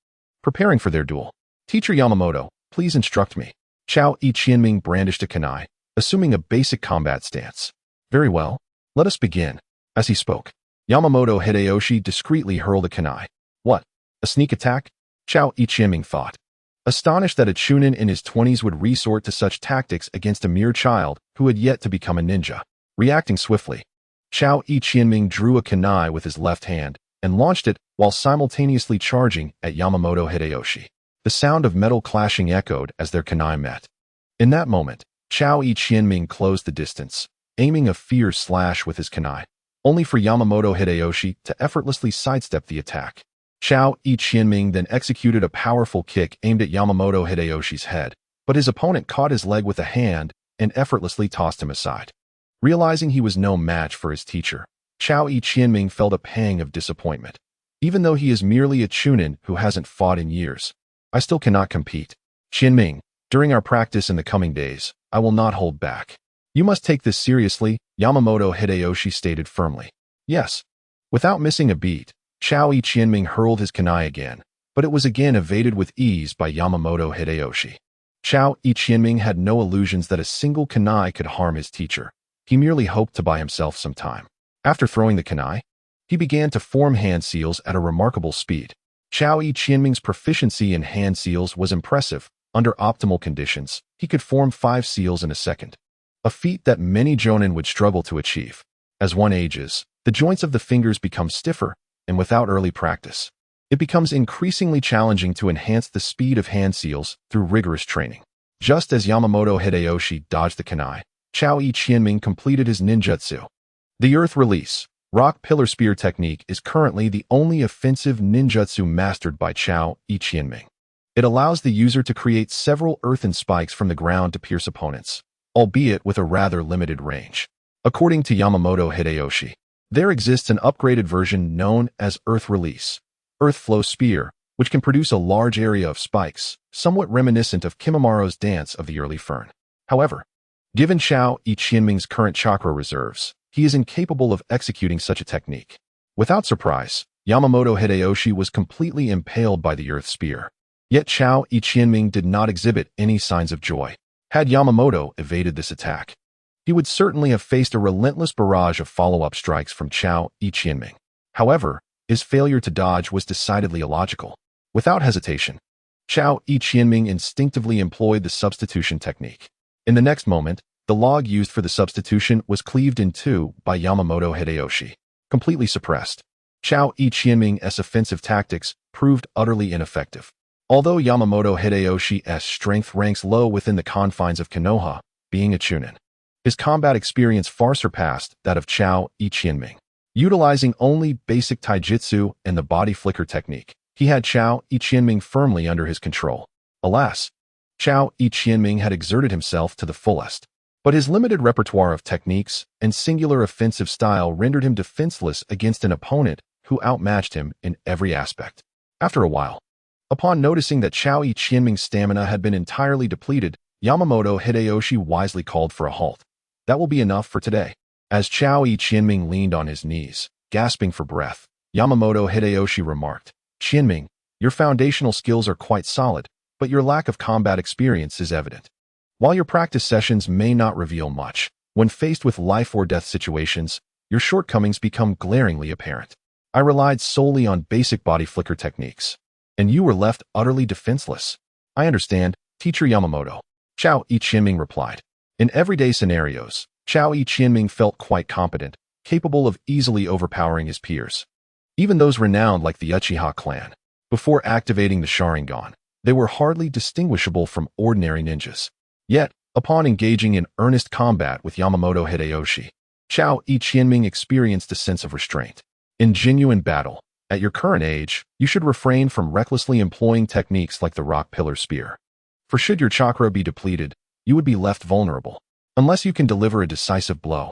Preparing for their duel, "Teacher Yamamoto, please instruct me." Chao Qianming brandished a kunai, assuming a basic combat stance. "Very well, let us begin." As he spoke, Yamamoto Hideyoshi discreetly hurled a kunai. "What? A sneak attack?" Chao Qianming thought. Astonished that a chunin in his 20s would resort to such tactics against a mere child who had yet to become a ninja. Reacting swiftly, Chao Qianming drew a kunai with his left hand and launched it while simultaneously charging at Yamamoto Hideyoshi. The sound of metal clashing echoed as their kunai met. In that moment, Chao Qianming closed the distance, aiming a fierce slash with his kunai, only for Yamamoto Hideyoshi to effortlessly sidestep the attack. Chao Qianming then executed a powerful kick aimed at Yamamoto Hideyoshi's head, but his opponent caught his leg with a hand and effortlessly tossed him aside. Realizing he was no match for his teacher, Chao Qianming felt a pang of disappointment. Even though he is merely a chunin who hasn't fought in years, I still cannot compete. "Qianming, during our practice in the coming days, I will not hold back. You must take this seriously," Yamamoto Hideyoshi stated firmly. "Yes." Without missing a beat, Chao Qianming hurled his kunai again, but it was again evaded with ease by Yamamoto Hideyoshi. Chao Qianming had no illusions that a single kunai could harm his teacher. He merely hoped to buy himself some time. After throwing the kunai, he began to form hand seals at a remarkable speed. Chao Qianming's proficiency in hand seals was impressive. Under optimal conditions, he could form 5 seals in a second, a feat that many jonin would struggle to achieve. As one ages, the joints of the fingers become stiffer, and without early practice, it becomes increasingly challenging to enhance the speed of hand seals through rigorous training. Just as Yamamoto Hideyoshi dodged the kunai, Chao Qianming completed his ninjutsu. The Earth Release, Rock Pillar Spear technique is currently the only offensive ninjutsu mastered by Chao Qianming. It allows the user to create several earthen spikes from the ground to pierce opponents, albeit with a rather limited range. According to Yamamoto Hideyoshi, there exists an upgraded version known as Earth Release, Earth Flow Spear, which can produce a large area of spikes, somewhat reminiscent of Kimimura's dance of the early fern. However, given Chao Qianming's current chakra reserves, he is incapable of executing such a technique. Without surprise, Yamamoto Hideyoshi was completely impaled by the Earth Spear. Yet Chao Qianming did not exhibit any signs of joy. Had Yamamoto evaded this attack, he would certainly have faced a relentless barrage of follow-up strikes from Chao Qianming. However, his failure to dodge was decidedly illogical. Without hesitation, Chao Qianming instinctively employed the substitution technique. In the next moment, the log used for the substitution was cleaved in two by Yamamoto Hideyoshi. Completely suppressed, Chao Qianming's offensive tactics proved utterly ineffective. Although Yamamoto Hideyoshi's strength ranks low within the confines of Konoha, being a chunin, His combat experience far surpassed that of Chao Qianming. Utilizing only basic taijutsu and the body flicker technique, he had Chao Qianming firmly under his control. Alas, Chao Qianming had exerted himself to the fullest, but his limited repertoire of techniques and singular offensive style rendered him defenseless against an opponent who outmatched him in every aspect. After a while, upon noticing that Chao Qianming's stamina had been entirely depleted, Yamamoto Hideyoshi wisely called for a halt. That will be enough for today. As Chao Qianming leaned on his knees, gasping for breath, Yamamoto Hideyoshi remarked, "Qianming, your foundational skills are quite solid, but your lack of combat experience is evident. While your practice sessions may not reveal much, when faced with life-or-death situations, your shortcomings become glaringly apparent. I relied solely on basic body flicker techniques, and you were left utterly defenseless." "I understand, Teacher Yamamoto," Chao Qianming replied. In everyday scenarios, Chao Qianming felt quite competent, capable of easily overpowering his peers, even those renowned like the Uchiha clan. Before activating the Sharingan, they were hardly distinguishable from ordinary ninjas. Yet, upon engaging in earnest combat with Yamamoto Hideyoshi, Chao Qianming experienced a sense of restraint. In genuine battle, at your current age, you should refrain from recklessly employing techniques like the rock pillar spear. For should your chakra be depleted, you would be left vulnerable. Unless you can deliver a decisive blow,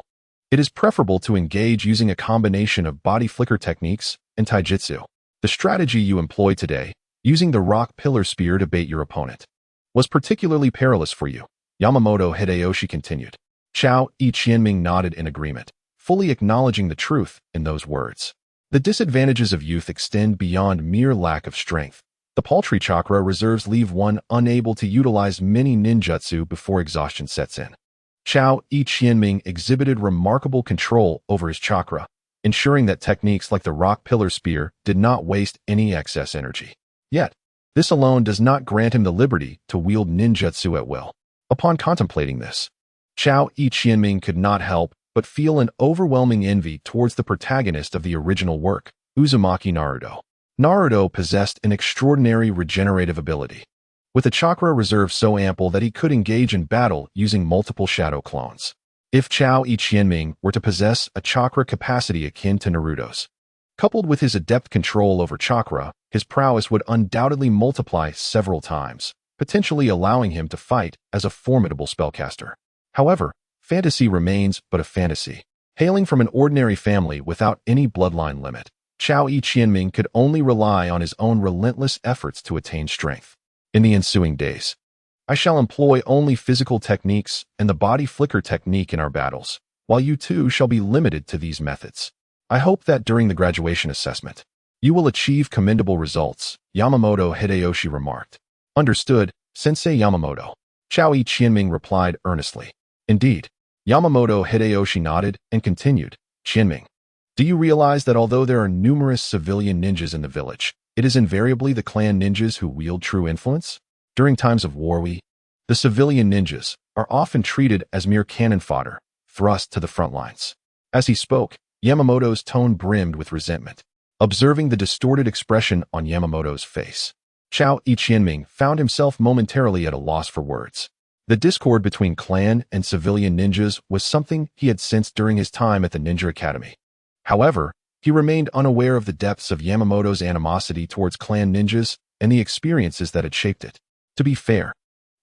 it is preferable to engage using a combination of body flicker techniques and taijutsu. The strategy you employed today, using the rock pillar spear to bait your opponent, was particularly perilous for you, Yamamoto Hideyoshi continued. Chao Qianming nodded in agreement, fully acknowledging the truth in those words. The disadvantages of youth extend beyond mere lack of strength. The paltry chakra reserves leave one unable to utilize many ninjutsu before exhaustion sets in. Chao Qianming exhibited remarkable control over his chakra, ensuring that techniques like the rock pillar spear did not waste any excess energy. Yet, this alone does not grant him the liberty to wield ninjutsu at will. Upon contemplating this, Chao Qianming could not help but feel an overwhelming envy towards the protagonist of the original work, Uzumaki Naruto. Naruto possessed an extraordinary regenerative ability, with a chakra reserve so ample that he could engage in battle using multiple shadow clones. If Chao Qianming were to possess a chakra capacity akin to Naruto's, coupled with his adept control over chakra, his prowess would undoubtedly multiply several times, potentially allowing him to fight as a formidable spellcaster. However, fantasy remains but a fantasy. Hailing from an ordinary family without any bloodline limit, Chao Qianming could only rely on his own relentless efforts to attain strength. In the ensuing days, I shall employ only physical techniques and the body flicker technique in our battles, while you too shall be limited to these methods. I hope that during the graduation assessment, you will achieve commendable results, Yamamoto Hideyoshi remarked. Understood, Sensei Yamamoto, Chao Qianming replied earnestly. Indeed, Yamamoto Hideyoshi nodded and continued, Qianming, do you realize that although there are numerous civilian ninjas in the village, it is invariably the clan ninjas who wield true influence? During times of war, the civilian ninjas, are often treated as mere cannon fodder, thrust to the front lines. As he spoke, Yamamoto's tone brimmed with resentment. Observing the distorted expression on Yamamoto's face, Chao Qianming found himself momentarily at a loss for words. The discord between clan and civilian ninjas was something he had sensed during his time at the Ninja Academy. However, he remained unaware of the depths of Yamamoto's animosity towards clan ninjas and the experiences that had shaped it. To be fair,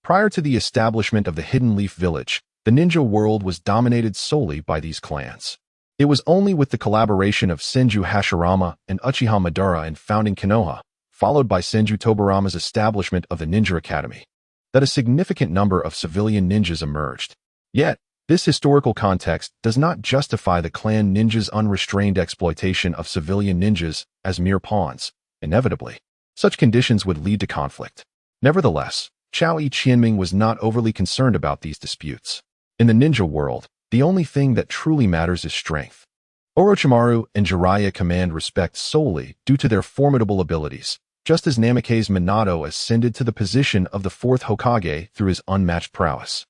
prior to the establishment of the Hidden Leaf Village, the ninja world was dominated solely by these clans. It was only with the collaboration of Senju Hashirama and Uchiha Madara in founding Konoha, followed by Senju Tobarama's establishment of the Ninja Academy, that a significant number of civilian ninjas emerged. Yet, this historical context does not justify the clan ninjas' unrestrained exploitation of civilian ninjas as mere pawns. Inevitably, such conditions would lead to conflict. Nevertheless, Chao Qianming was not overly concerned about these disputes. In the ninja world, the only thing that truly matters is strength. Orochimaru and Jiraiya command respect solely due to their formidable abilities, just as Namikaze Minato ascended to the position of the fourth Hokage through his unmatched prowess.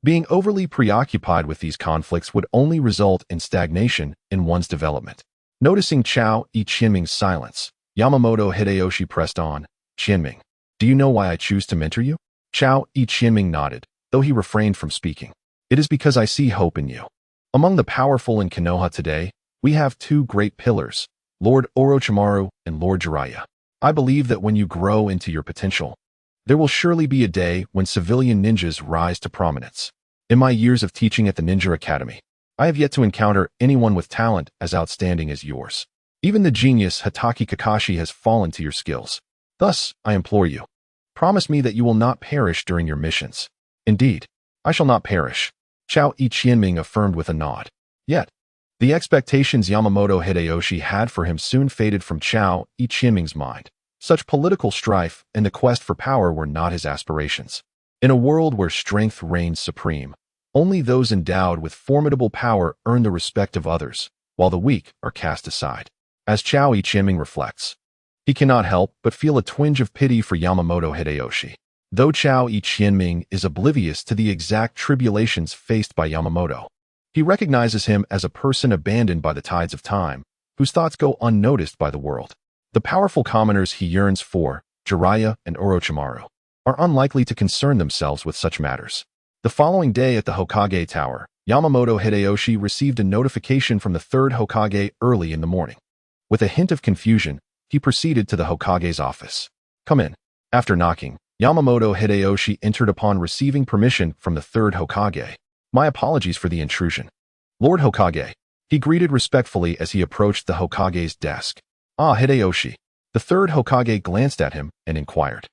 Being overly preoccupied with these conflicts would only result in stagnation in one's development. Noticing Chao Qianming's silence, Yamamoto Hideyoshi pressed on, Qianming, do you know why I choose to mentor you? Chao Qianming nodded, though he refrained from speaking. It is because I see hope in you. Among the powerful in Konoha today, we have two great pillars, Lord Orochimaru and Lord Jiraiya. I believe that when you grow into your potential, there will surely be a day when civilian ninjas rise to prominence. In my years of teaching at the Ninja Academy, I have yet to encounter anyone with talent as outstanding as yours. Even the genius Hatake Kakashi has fallen to your skills. Thus, I implore you, promise me that you will not perish during your missions. Indeed, I shall not perish, Chao Ichienming affirmed with a nod. Yet, the expectations Yamamoto Hideyoshi had for him soon faded from Chao Ichienming's mind. Such political strife and the quest for power were not his aspirations. In a world where strength reigns supreme, only those endowed with formidable power earn the respect of others, while the weak are cast aside. As Chao Ichienming reflects, he cannot help but feel a twinge of pity for Yamamoto Hideyoshi. Though Chao Ichienming is oblivious to the exact tribulations faced by Yamamoto, he recognizes him as a person abandoned by the tides of time, whose thoughts go unnoticed by the world. The powerful commoners he yearns for, Jiraiya and Orochimaru, are unlikely to concern themselves with such matters. The following day at the Hokage Tower, Yamamoto Hideyoshi received a notification from the third Hokage early in the morning. With a hint of confusion, he proceeded to the Hokage's office. Come in. After knocking, Yamamoto Hideyoshi entered upon receiving permission from the third Hokage. My apologies for the intrusion. Lord Hokage, he greeted respectfully as he approached the Hokage's desk. Ah, Hideyoshi. The third Hokage glanced at him and inquired.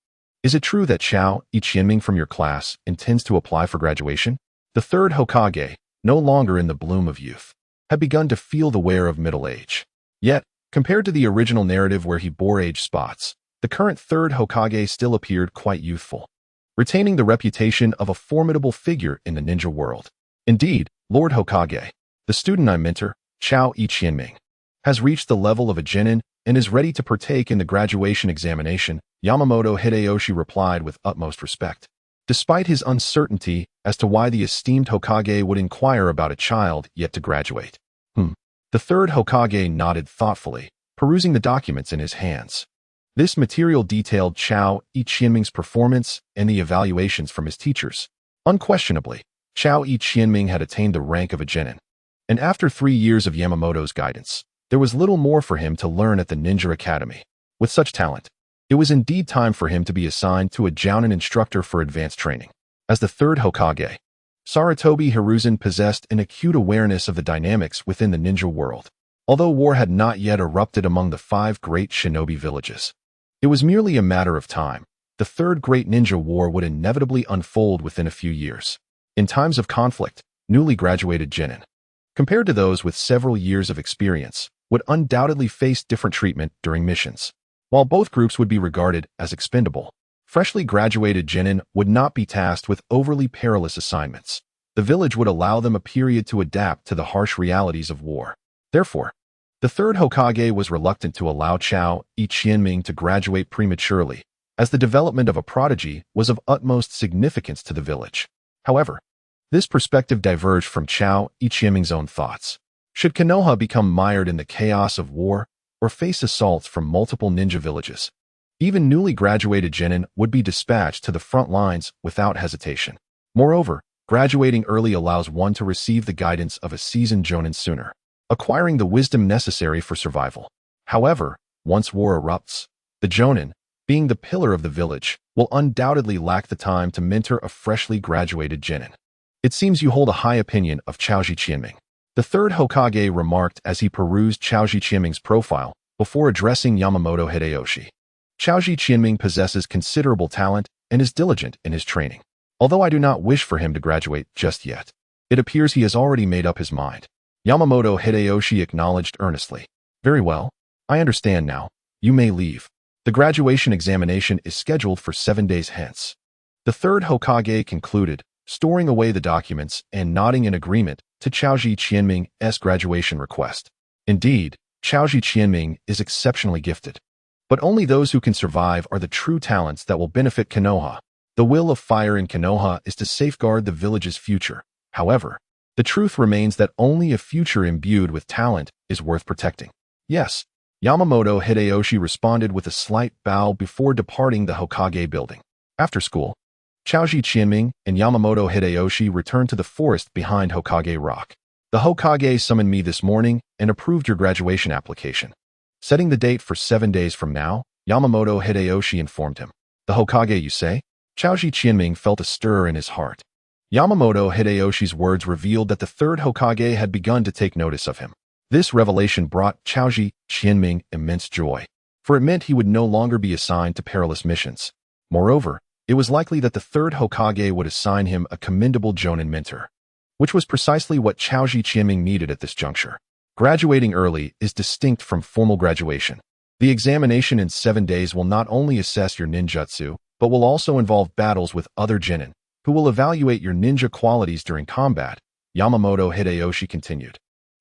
Is it true that Chao Ichienming from your class intends to apply for graduation? The third Hokage, no longer in the bloom of youth, had begun to feel the wear of middle age. Yet, compared to the original narrative where he bore age spots, the current third Hokage still appeared quite youthful, retaining the reputation of a formidable figure in the ninja world. Indeed, Lord Hokage, the student I mentor, Chao Ichienming, has reached the level of a genin and is ready to partake in the graduation examination, Yamamoto Hideyoshi replied with utmost respect. Despite his uncertainty as to why the esteemed Hokage would inquire about a child yet to graduate. The third Hokage nodded thoughtfully, perusing the documents in his hands. This material detailed Chao Ichienming's performance and the evaluations from his teachers. Unquestionably, Chao Ichienming had attained the rank of a genin, and after 3 years of Yamamoto's guidance, there was little more for him to learn at the Ninja Academy. With such talent, it was indeed time for him to be assigned to a jounin instructor for advanced training. As the third Hokage, Sarutobi Hiruzen possessed an acute awareness of the dynamics within the ninja world. Although war had not yet erupted among the 5 great shinobi villages, it was merely a matter of time. The third great ninja war would inevitably unfold within a few years. In times of conflict, newly graduated genin, compared to those with several years of experience, would undoubtedly face different treatment during missions. While both groups would be regarded as expendable, freshly graduated genin would not be tasked with overly perilous assignments. The village would allow them a period to adapt to the harsh realities of war. Therefore, the third Hokage was reluctant to allow Chao Ichienming to graduate prematurely, as the development of a prodigy was of utmost significance to the village. However, this perspective diverged from Chao Ichienming's own thoughts. Should Konoha become mired in the chaos of war or face assaults from multiple ninja villages, even newly graduated genin would be dispatched to the front lines without hesitation. Moreover, graduating early allows one to receive the guidance of a seasoned jonin sooner, acquiring the wisdom necessary for survival. However, once war erupts, the jonin, being the pillar of the village, will undoubtedly lack the time to mentor a freshly graduated genin. It seems you hold a high opinion of Chao Ichienming, the third Hokage remarked as he perused Chao Ichienming's profile before addressing Yamamoto Hideyoshi. Chao Ichienming possesses considerable talent and is diligent in his training. Although I do not wish for him to graduate just yet, it appears he has already made up his mind. Yamamoto Hideyoshi acknowledged earnestly. Very well, I understand now. You may leave. The graduation examination is scheduled for 7 days hence. The third Hokage concluded, storing away the documents and nodding in agreement to Chao Ichienming's graduation request. Indeed, Chao Ichienming is exceptionally gifted. But only those who can survive are the true talents that will benefit Konoha. The will of fire in Konoha is to safeguard the village's future. However, the truth remains that only a future imbued with talent is worth protecting. Yes, Yamamoto Hideyoshi responded with a slight bow before departing the Hokage building. After school, Chaoji Qianming and Yamamoto Hideyoshi returned to the forest behind Hokage Rock. The Hokage summoned me this morning and approved your graduation application. Setting the date for 7 days from now, Yamamoto Hideyoshi informed him. The Hokage, you say? Chaoji Qianming felt a stir in his heart. Yamamoto Hideyoshi's words revealed that the third Hokage had begun to take notice of him. This revelation brought Chaoji Qianming immense joy, for it meant he would no longer be assigned to perilous missions. Moreover, it was likely that the third Hokage would assign him a commendable Jonin mentor, which was precisely what Chaoji Qianming needed at this juncture. Graduating early is distinct from formal graduation. The examination in 7 days will not only assess your ninjutsu, but will also involve battles with other genin, who will evaluate your ninja qualities during combat, Yamamoto Hideyoshi continued.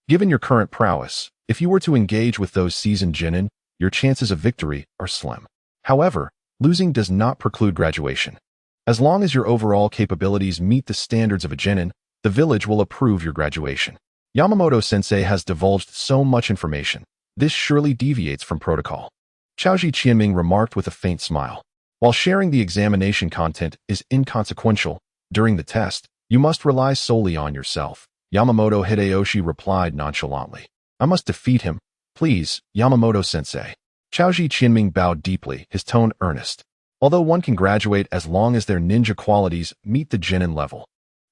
Given your current prowess, if you were to engage with those seasoned genin, your chances of victory are slim. However, losing does not preclude graduation. As long as your overall capabilities meet the standards of a genin, the village will approve your graduation. Yamamoto-sensei has divulged so much information. This surely deviates from protocol. Chaoji Qianming remarked with a faint smile. While sharing the examination content is inconsequential, during the test, you must rely solely on yourself. Yamamoto Hideyoshi replied nonchalantly. I must defeat him. Please, Yamamoto-sensei. Chaoji Qianming bowed deeply, his tone earnest. Although one can graduate as long as their ninja qualities meet the genin level,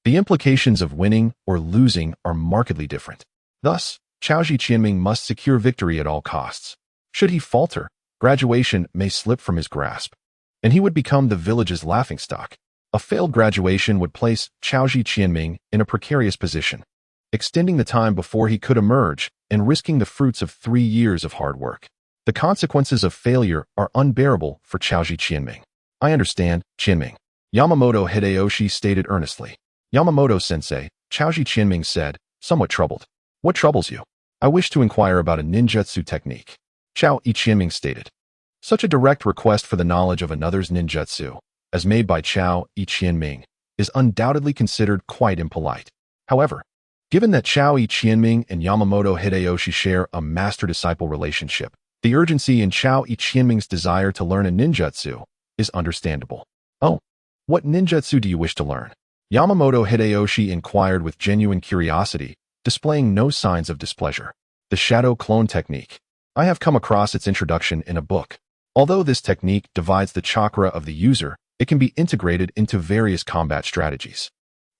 the implications of winning or losing are markedly different. Thus, Chaoji Qianming must secure victory at all costs. Should he falter, graduation may slip from his grasp, and he would become the village's laughingstock. A failed graduation would place Chaoji Qianming in a precarious position, extending the time before he could emerge and risking the fruits of 3 years of hard work. The consequences of failure are unbearable for Chaoji Qianming. I understand, Qianming. Yamamoto Hideyoshi stated earnestly. Yamamoto-sensei, Chaoji Qianming said, somewhat troubled. What troubles you? I wish to inquire about a ninjutsu technique. Chaoji Qianming stated. Such a direct request for the knowledge of another's ninjutsu, as made by Chaoji Qianming, is undoubtedly considered quite impolite. However, given that Chaoji Qianming and Yamamoto Hideyoshi share a master-disciple relationship, the urgency in Chaoji Qianming's desire to learn a ninjutsu is understandable. Oh, what ninjutsu do you wish to learn? Yamamoto Hideyoshi inquired with genuine curiosity, displaying no signs of displeasure. The shadow clone technique. I have come across its introduction in a book. Although this technique divides the chakra of the user, it can be integrated into various combat strategies,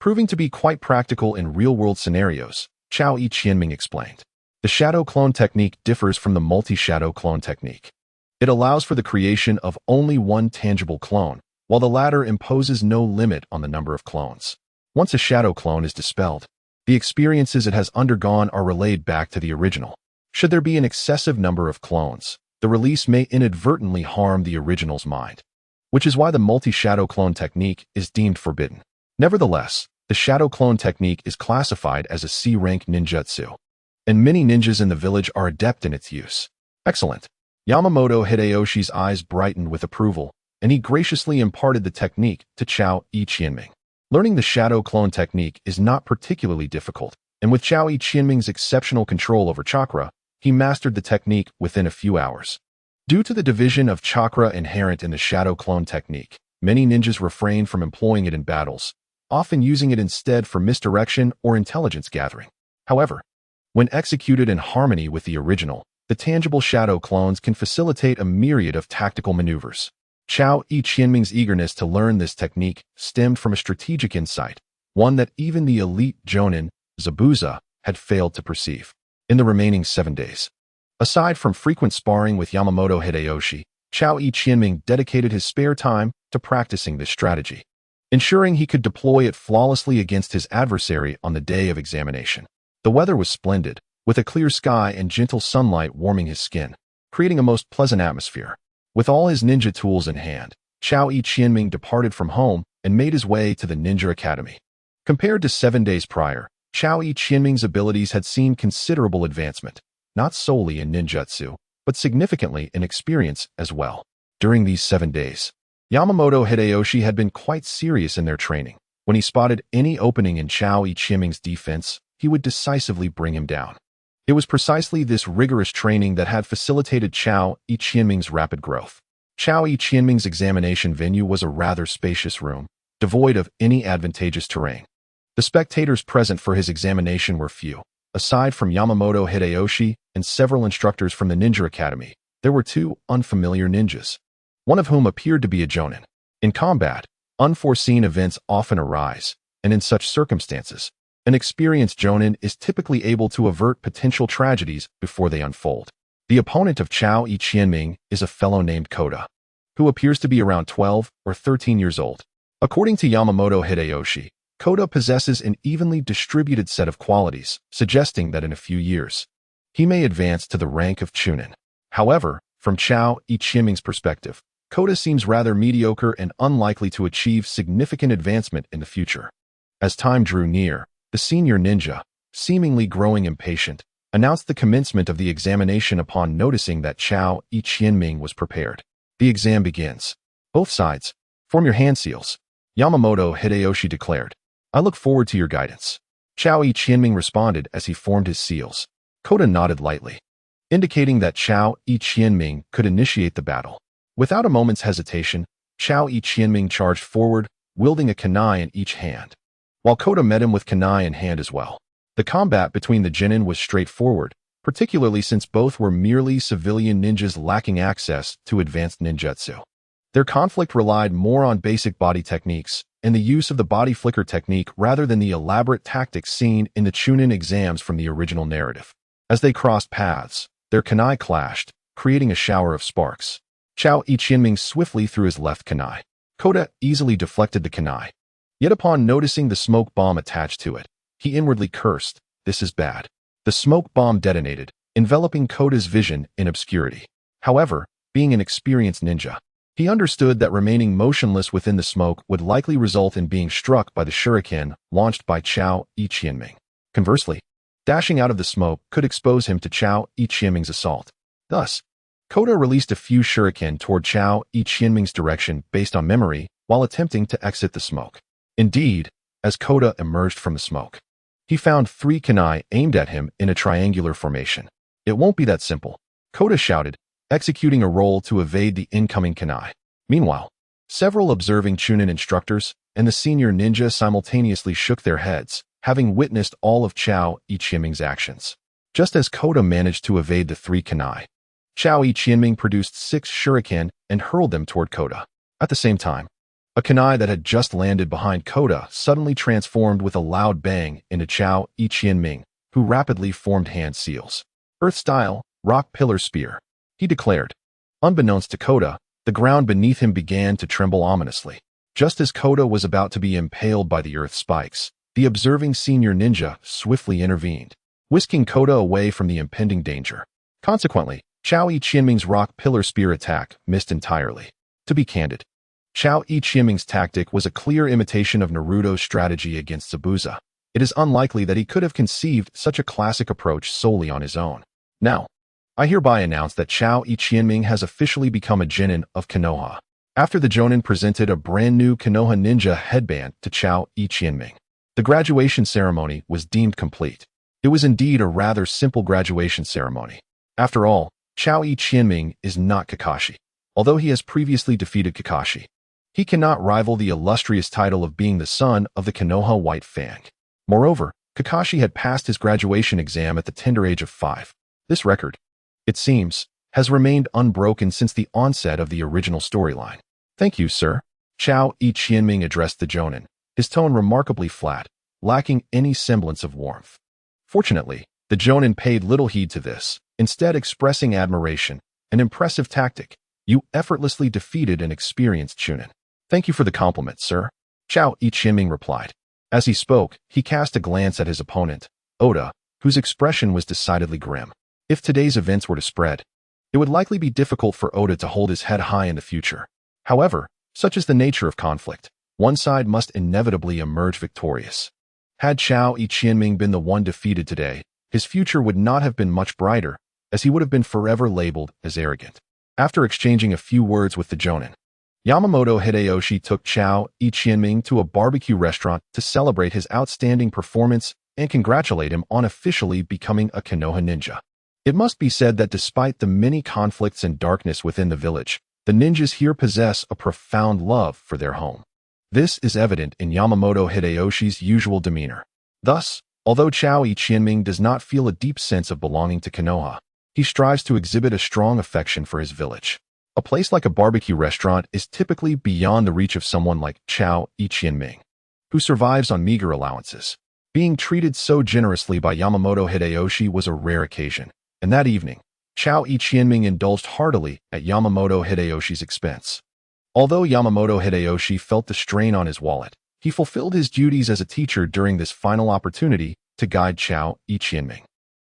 proving to be quite practical in real-world scenarios, Chaoji Qianming explained. The shadow clone technique differs from the multi-shadow clone technique. It allows for the creation of only one tangible clone, while the latter imposes no limit on the number of clones. Once a shadow clone is dispelled, the experiences it has undergone are relayed back to the original. Should there be an excessive number of clones, the release may inadvertently harm the original's mind, which is why the multi-shadow clone technique is deemed forbidden. Nevertheless, the shadow clone technique is classified as a C-rank ninjutsu, and many ninjas in the village are adept in its use. Excellent. Yamamoto Hideyoshi's eyes brightened with approval, and he graciously imparted the technique to Chaoji Qianming. Learning the shadow clone technique is not particularly difficult, and with Chaoji Qianming's exceptional control over chakra, he mastered the technique within a few hours. Due to the division of chakra inherent in the shadow clone technique, many ninjas refrain from employing it in battles, often using it instead for misdirection or intelligence gathering. However, when executed in harmony with the original, the tangible shadow clones can facilitate a myriad of tactical maneuvers. Chaoji Qianming's eagerness to learn this technique stemmed from a strategic insight, one that even the elite Jonin, Zabuza, had failed to perceive. In the remaining 7 days, aside from frequent sparring with Yamamoto Hideyoshi, Chaoji Qianming dedicated his spare time to practicing this strategy, ensuring he could deploy it flawlessly against his adversary on the day of examination. The weather was splendid, with a clear sky and gentle sunlight warming his skin, creating a most pleasant atmosphere. With all his ninja tools in hand, Chaoji Qianming departed from home and made his way to the Ninja Academy. Compared to 7 days prior, Chaoji Qianming's abilities had seen considerable advancement, not solely in ninjutsu, but significantly in experience as well. During these 7 days, Yamamoto Hideyoshi had been quite serious in their training. When he spotted any opening in Chaoji Qianming's defense, he would decisively bring him down. It was precisely this rigorous training that had facilitated Chaoji Qianming's rapid growth. Chaoji Qianming's examination venue was a rather spacious room, devoid of any advantageous terrain. The spectators present for his examination were few. Aside from Yamamoto Hideyoshi and several instructors from the Ninja Academy, there were two unfamiliar ninjas, one of whom appeared to be a jonin. In combat, unforeseen events often arise, and in such circumstances, an experienced jonin is typically able to avert potential tragedies before they unfold. The opponent of Chao Iqianming is a fellow named Koda, who appears to be around 12 or 13 years old. According to Yamamoto Hideyoshi, Koda possesses an evenly distributed set of qualities, suggesting that in a few years, he may advance to the rank of Chunin. However, from Chao Iqianming's perspective, Koda seems rather mediocre and unlikely to achieve significant advancement in the future. As time drew near, the senior ninja, seemingly growing impatient, announced the commencement of the examination upon noticing that Chao Iqianming was prepared. The exam begins. Both sides, form your hand seals, Yamamoto Hideyoshi declared. I look forward to your guidance. Chao Iqianming responded as he formed his seals. Koda nodded lightly, indicating that Chao Iqianming could initiate the battle. Without a moment's hesitation, Chao Iqianming charged forward, wielding a kunai in each hand, while Koda met him with kunai in hand as well. The combat between the genin was straightforward, particularly since both were merely civilian ninjas lacking access to advanced ninjutsu. Their conflict relied more on basic body techniques and the use of the body flicker technique rather than the elaborate tactics seen in the Chunin exams from the original narrative. As they crossed paths, their kunai clashed, creating a shower of sparks. Chao Iqianming swiftly threw his left kunai. Koda easily deflected the kunai. Yet upon noticing the smoke bomb attached to it, he inwardly cursed, "This is bad." The smoke bomb detonated, enveloping Koda's vision in obscurity. However, being an experienced ninja, he understood that remaining motionless within the smoke would likely result in being struck by the shuriken launched by Chao Iqianming. Conversely, dashing out of the smoke could expose him to Chao Iqianming's assault. Thus, Koda released a few shuriken toward Chao Iqianming's direction based on memory while attempting to exit the smoke. Indeed, as Koda emerged from the smoke, he found 3 kunai aimed at him in a triangular formation. "It won't be that simple," Koda shouted, executing a roll to evade the incoming kunai. Meanwhile, several observing Chunin instructors and the senior ninja simultaneously shook their heads, having witnessed all of Chao Iqianming's actions. Just as Koda managed to evade the 3 kunai, Chao Iqianming produced 6 shuriken and hurled them toward Koda. At the same time, a kunai that had just landed behind Koda suddenly transformed with a loud bang into Chao Iqianming, who rapidly formed hand seals. "Earth-style, rock pillar spear," he declared. Unbeknownst to Koda, the ground beneath him began to tremble ominously. Just as Koda was about to be impaled by the earth spikes, the observing senior ninja swiftly intervened, whisking Koda away from the impending danger. Consequently, Chao Iqianming's rock pillar spear attack missed entirely. To be candid, Chao Iqianming's tactic was a clear imitation of Naruto's strategy against Zabuza. It is unlikely that he could have conceived such a classic approach solely on his own. Now, I hereby announce that Chao Iqianming has officially become a genin of Konoha. After the jonin presented a brand new Konoha ninja headband to Chao Iqianming, the graduation ceremony was deemed complete. It was indeed a rather simple graduation ceremony. After all, Chao Iqianming is not Kakashi. Although he has previously defeated Kakashi, he cannot rival the illustrious title of being the son of the Konoha White Fang. Moreover, Kakashi had passed his graduation exam at the tender age of 5. This record, it seems, has remained unbroken since the onset of the original storyline. "Thank you, sir." Chao Iqianming addressed the jonin, his tone remarkably flat, lacking any semblance of warmth. Fortunately, the jonin paid little heed to this, instead expressing admiration, an impressive tactic. "You effortlessly defeated an experienced Chunin." "Thank you for the compliment, sir," Chao Iqianming replied. As he spoke, he cast a glance at his opponent, Oda, whose expression was decidedly grim. If today's events were to spread, it would likely be difficult for Oda to hold his head high in the future. However, such is the nature of conflict. One side must inevitably emerge victorious. Had Chao Iqianming been the one defeated today, his future would not have been much brighter, as he would have been forever labeled as arrogant. After exchanging a few words with the jonin, Yamamoto Hideyoshi took Chao Iqianming to a barbecue restaurant to celebrate his outstanding performance and congratulate him on officially becoming a Konoha ninja. It must be said that despite the many conflicts and darkness within the village, the ninjas here possess a profound love for their home. This is evident in Yamamoto Hideyoshi's usual demeanor. Thus, although Chao Ichienming does not feel a deep sense of belonging to Konoha, he strives to exhibit a strong affection for his village. A place like a barbecue restaurant is typically beyond the reach of someone like Chao Ichienming, who survives on meager allowances. Being treated so generously by Yamamoto Hideyoshi was a rare occasion, and that evening, Chao Ichienming indulged heartily at Yamamoto Hideyoshi's expense. Although Yamamoto Hideyoshi felt the strain on his wallet, he fulfilled his duties as a teacher during this final opportunity to guide Chao Ichienming,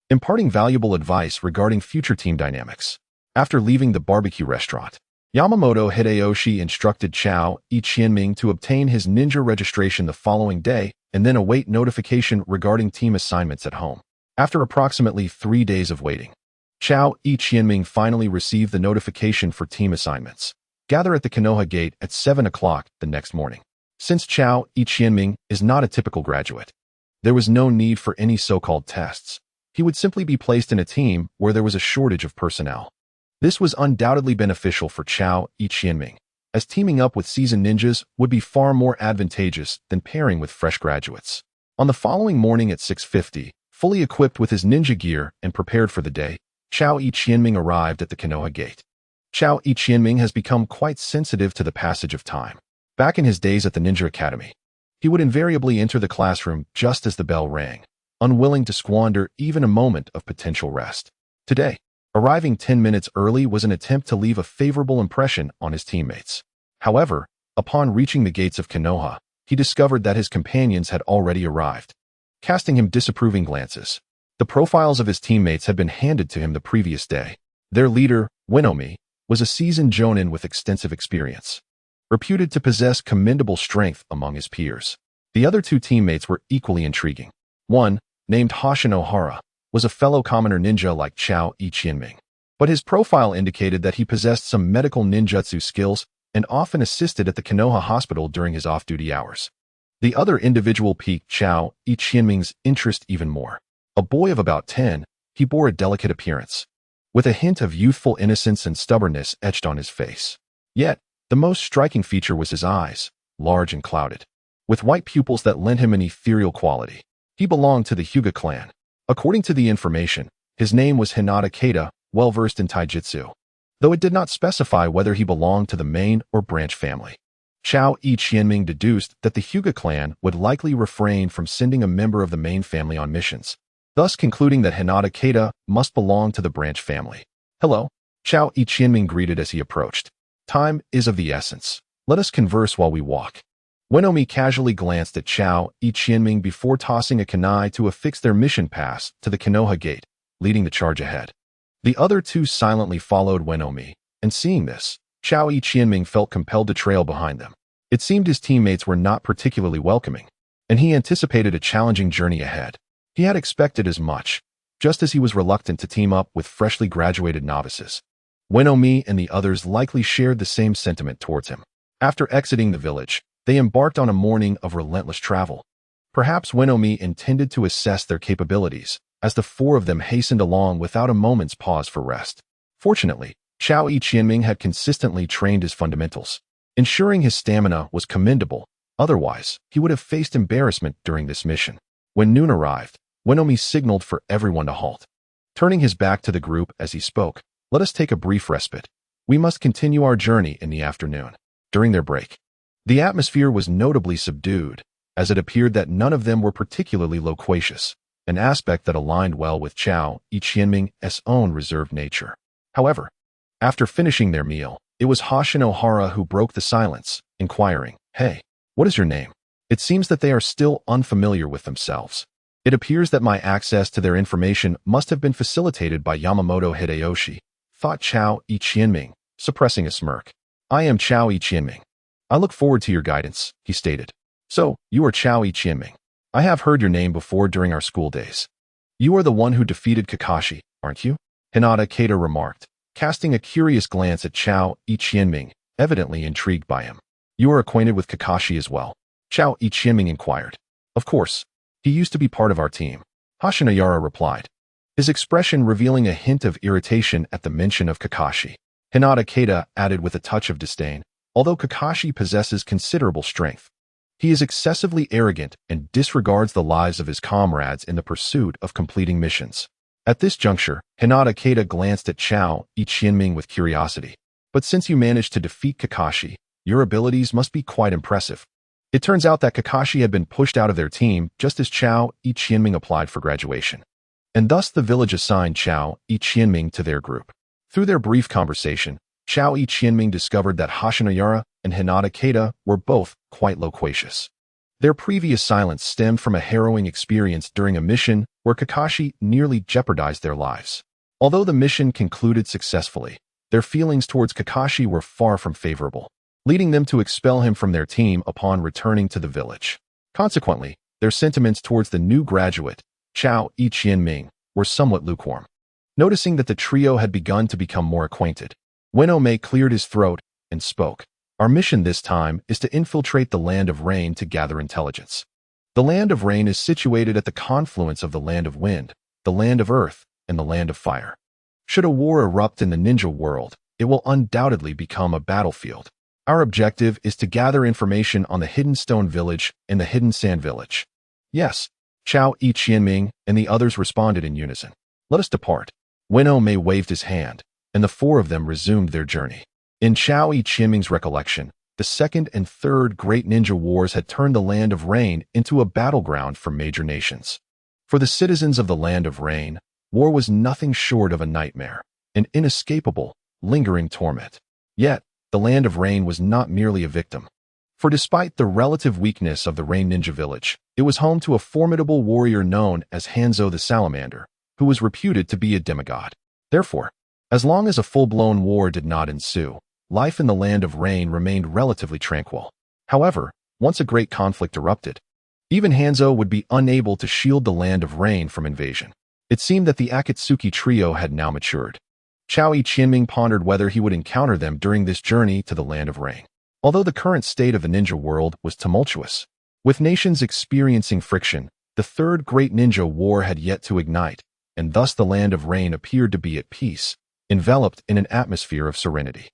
imparting valuable advice regarding future team dynamics. After leaving the barbecue restaurant, Yamamoto Hideyoshi instructed Chao Ichienming to obtain his ninja registration the following day and then await notification regarding team assignments at home. After approximately 3 days of waiting, Chao Ichienming finally received the notification for team assignments. Gather at the Konoha Gate at 7 o'clock the next morning. Since Chao Ichienming is not a typical graduate, there was no need for any so-called tests. He would simply be placed in a team where there was a shortage of personnel. This was undoubtedly beneficial for Chao Ichienming, as teaming up with seasoned ninjas would be far more advantageous than pairing with fresh graduates. On the following morning at 6:50, fully equipped with his ninja gear and prepared for the day, Chao Ichienming arrived at the Konoha Gate. Chao Ichienming has become quite sensitive to the passage of time. Back in his days at the Ninja Academy, he would invariably enter the classroom just as the bell rang, unwilling to squander even a moment of potential rest. Today, arriving 10 minutes early was an attempt to leave a favorable impression on his teammates. However, upon reaching the gates of Konoha, he discovered that his companions had already arrived, casting him disapproving glances. The profiles of his teammates had been handed to him the previous day. Their leader, Winomi, was a seasoned jonin with extensive experience, reputed to possess commendable strength among his peers. The other two teammates were equally intriguing. One, named Hoshino, was a fellow commoner ninja like Chao Ichienming, but his profile indicated that he possessed some medical ninjutsu skills and often assisted at the Konoha hospital during his off-duty hours. The other individual piqued Chao Ichienming's interest even more. A boy of about 10, he bore a delicate appearance, with a hint of youthful innocence and stubbornness etched on his face. Yet, the most striking feature was his eyes, large and clouded, with white pupils that lent him an ethereal quality. He belonged to the Hyuga clan. According to the information, his name was Hinata Keita, well-versed in taijutsu, though it did not specify whether he belonged to the main or branch family. Chao Ichienming deduced that the Hyuga clan would likely refrain from sending a member of the main family on missions, thus concluding that Hinata Keita must belong to the branch family. "Hello," Chao Ichienming greeted as he approached. "Time is of the essence. Let us converse while we walk." Winomi casually glanced at Chao Ichienming before tossing a kunai to affix their mission pass to the Konoha Gate, leading the charge ahead. The other two silently followed Winomi, and seeing this, Chao Ichienming felt compelled to trail behind them. It seemed his teammates were not particularly welcoming, and he anticipated a challenging journey ahead. He had expected as much, just as he was reluctant to team up with freshly graduated novices. Winomi and the others likely shared the same sentiment towards him. After exiting the village, they embarked on a morning of relentless travel. Perhaps Winomi intended to assess their capabilities, as the four of them hastened along without a moment's pause for rest. Fortunately, Chao Ichienming had consistently trained his fundamentals, ensuring his stamina was commendable. Otherwise, he would have faced embarrassment during this mission. When noon arrived, Winomi signaled for everyone to halt. Turning his back to the group as he spoke, "Let us take a brief respite. We must continue our journey in the afternoon." During their break, the atmosphere was notably subdued, as it appeared that none of them were particularly loquacious, an aspect that aligned well with Chao Ichienming's own reserved nature. However, after finishing their meal, it was Hoshino who broke the silence, inquiring, "Hey, what is your name?" It seems that they are still unfamiliar with themselves. It appears that my access to their information must have been facilitated by Yamamoto Hideyoshi, thought Chao Ichienming, suppressing a smirk. "I am Chao Ichienming. I look forward to your guidance," he stated. "So, you are Chao Ichienming. I have heard your name before during our school days. You are the one who defeated Kakashi, aren't you?" Hinata Keita remarked, casting a curious glance at Chao Ichienming, evidently intrigued by him. "You are acquainted with Kakashi as well?" Chao Ichienming inquired. "Of course. He used to be part of our team," Hoshino replied, his expression revealing a hint of irritation at the mention of Kakashi. Hinata Keita added with a touch of disdain, "Although Kakashi possesses considerable strength, He is excessively arrogant and disregards the lives of his comrades in the pursuit of completing missions. At this juncture, Hinata Keita glanced at Chao Ichien-ming with curiosity. But since you managed to defeat Kakashi, your abilities must be quite impressive. It turns out that Kakashi had been pushed out of their team just as Chao Ichien-ming applied for graduation. And thus the village assigned Chao Ichien-ming to their group. Through their brief conversation, Chao Ichien-ming discovered that Hashinoyara and Hinata Keita were both quite loquacious. Their previous silence stemmed from a harrowing experience during a mission where Kakashi nearly jeopardized their lives. Although the mission concluded successfully, their feelings towards Kakashi were far from favorable, leading them to expel him from their team upon returning to the village. Consequently, their sentiments towards the new graduate, Chao Ichien-ming, were somewhat lukewarm. Noticing that the trio had begun to become more acquainted, Wenome cleared his throat and spoke. Our mission this time is to infiltrate the Land of Rain to gather intelligence. The Land of Rain is situated at the confluence of the Land of Wind, the Land of Earth, and the Land of Fire. Should a war erupt in the ninja world, it will undoubtedly become a battlefield. Our objective is to gather information on the Hidden Stone Village and the Hidden Sand Village. Yes, Chao Ichien-ming and the others responded in unison. Let us depart. Wenome waved his hand, and the four of them resumed their journey. In Chao Ichien-ming's recollection, the Second and Third Great Ninja Wars had turned the Land of Rain into a battleground for major nations. For the citizens of the Land of Rain, war was nothing short of a nightmare, an inescapable, lingering torment. Yet, the Land of Rain was not merely a victim. For despite the relative weakness of the Rain Ninja Village, it was home to a formidable warrior known as Hanzo the Salamander, who was reputed to be a demigod. Therefore, as long as a full-blown war did not ensue, life in the Land of Rain remained relatively tranquil. However, once a great conflict erupted, even Hanzo would be unable to shield the Land of Rain from invasion. It seemed that the Akatsuki trio had now matured. Chao Ichien-ming pondered whether he would encounter them during this journey to the Land of Rain. Although the current state of the ninja world was tumultuous, with nations experiencing friction, the Third Great Ninja War had yet to ignite, and thus the Land of Rain appeared to be at peace, enveloped in an atmosphere of serenity.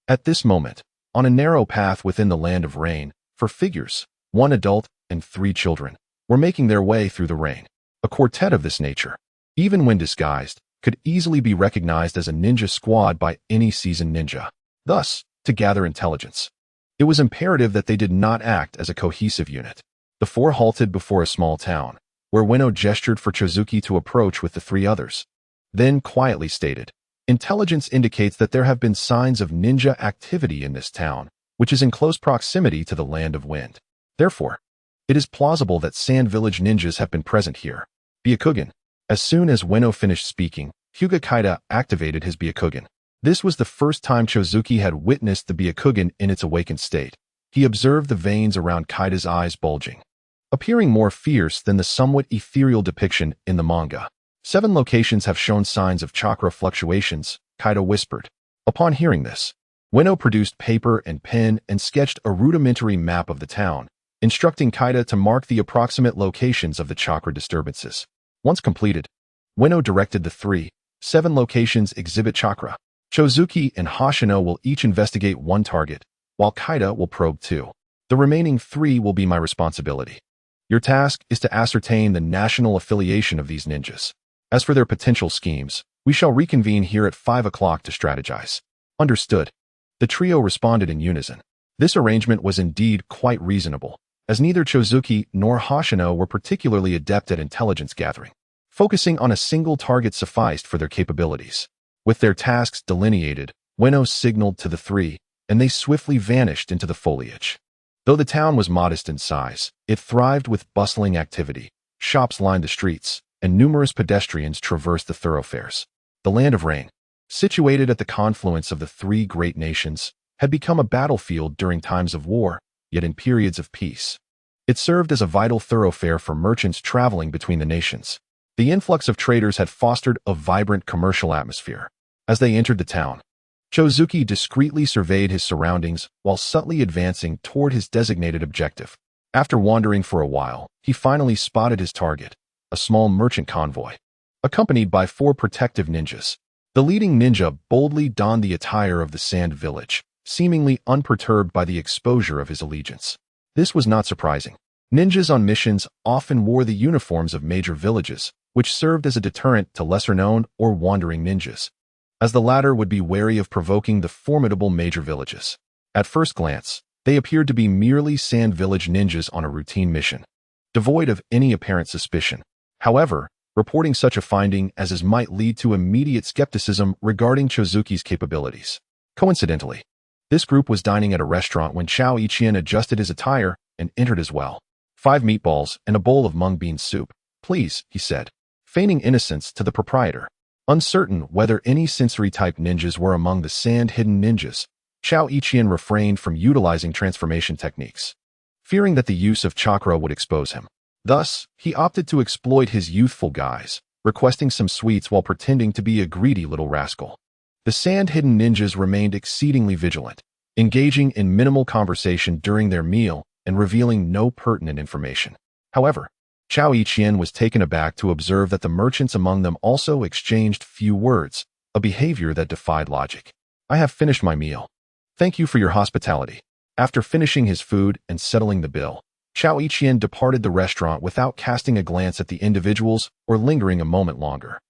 At this moment, on a narrow path within the Land of Rain, four figures, one adult and three children, were making their way through the rain. A quartet of this nature, even when disguised, could easily be recognized as a ninja squad by any seasoned ninja. Thus, to gather intelligence, it was imperative that they did not act as a cohesive unit. The four halted before a small town, where Ueno gestured for Chozuki to approach with the three others. Then quietly stated, "Intelligence indicates that there have been signs of ninja activity in this town, which is in close proximity to the Land of Wind. Therefore, it is plausible that Sand Village ninjas have been present here." Byakugan. As soon as Ueno finished speaking, Hyuga Kaida activated his Byakugan. This was the first time Chozuki had witnessed the Byakugan in its awakened state. He observed the veins around Kaida's eyes bulging, appearing more fierce than the somewhat ethereal depiction in the manga. 7 locations have shown signs of chakra fluctuations, Kaida whispered. Upon hearing this, Ueno produced paper and pen and sketched a rudimentary map of the town, instructing Kaida to mark the approximate locations of the chakra disturbances. Once completed, Ueno directed the 7 locations exhibit chakra. Chozuki and Hoshino will each investigate 1 target, while Kaida will probe 2. The remaining 3 will be my responsibility. Your task is to ascertain the national affiliation of these ninjas. As for their potential schemes, we shall reconvene here at 5 o'clock to strategize. Understood. The trio responded in unison. This arrangement was indeed quite reasonable, as neither Chozuki nor Hoshino were particularly adept at intelligence gathering. Focusing on a single target sufficed for their capabilities. With their tasks delineated, Ueno signaled to the 3, and they swiftly vanished into the foliage. Though the town was modest in size, it thrived with bustling activity. Shops lined the streets, and numerous pedestrians traversed the thoroughfares. The Land of Rain, situated at the confluence of the 3 great nations, had become a battlefield during times of war, yet in periods of peace. It served as a vital thoroughfare for merchants traveling between the nations. The influx of traders had fostered a vibrant commercial atmosphere. As they entered the town, Chozuki discreetly surveyed his surroundings while subtly advancing toward his designated objective. After wandering for a while, he finally spotted his target, a small merchant convoy, accompanied by 4 protective ninjas. The leading ninja boldly donned the attire of the Sand Village, seemingly unperturbed by the exposure of his allegiance. This was not surprising. Ninjas on missions often wore the uniforms of major villages, which served as a deterrent to lesser-known or wandering ninjas, as the latter would be wary of provoking the formidable major villages. At first glance, they appeared to be merely sand village ninjas on a routine mission, devoid of any apparent suspicion. However, reporting such a finding as his might lead to immediate skepticism regarding Chozuki's capabilities. Coincidentally, this group was dining at a restaurant when Chao Ichian adjusted his attire and entered as well. 5 meatballs and a bowl of mung bean soup, please, he said, feigning innocence to the proprietor. Uncertain whether any sensory-type ninjas were among the sand-hidden ninjas, Chao Ichian refrained from utilizing transformation techniques, fearing that the use of chakra would expose him. Thus, he opted to exploit his youthful guise, requesting some sweets while pretending to be a greedy little rascal. The sand-hidden ninjas remained exceedingly vigilant, engaging in minimal conversation during their meal and revealing no pertinent information. However, Chao Ichian was taken aback to observe that the merchants among them also exchanged few words, a behavior that defied logic. I have finished my meal. Thank you for your hospitality. After finishing his food and settling the bill, Chao Ichian departed the restaurant without casting a glance at the individuals or lingering a moment longer.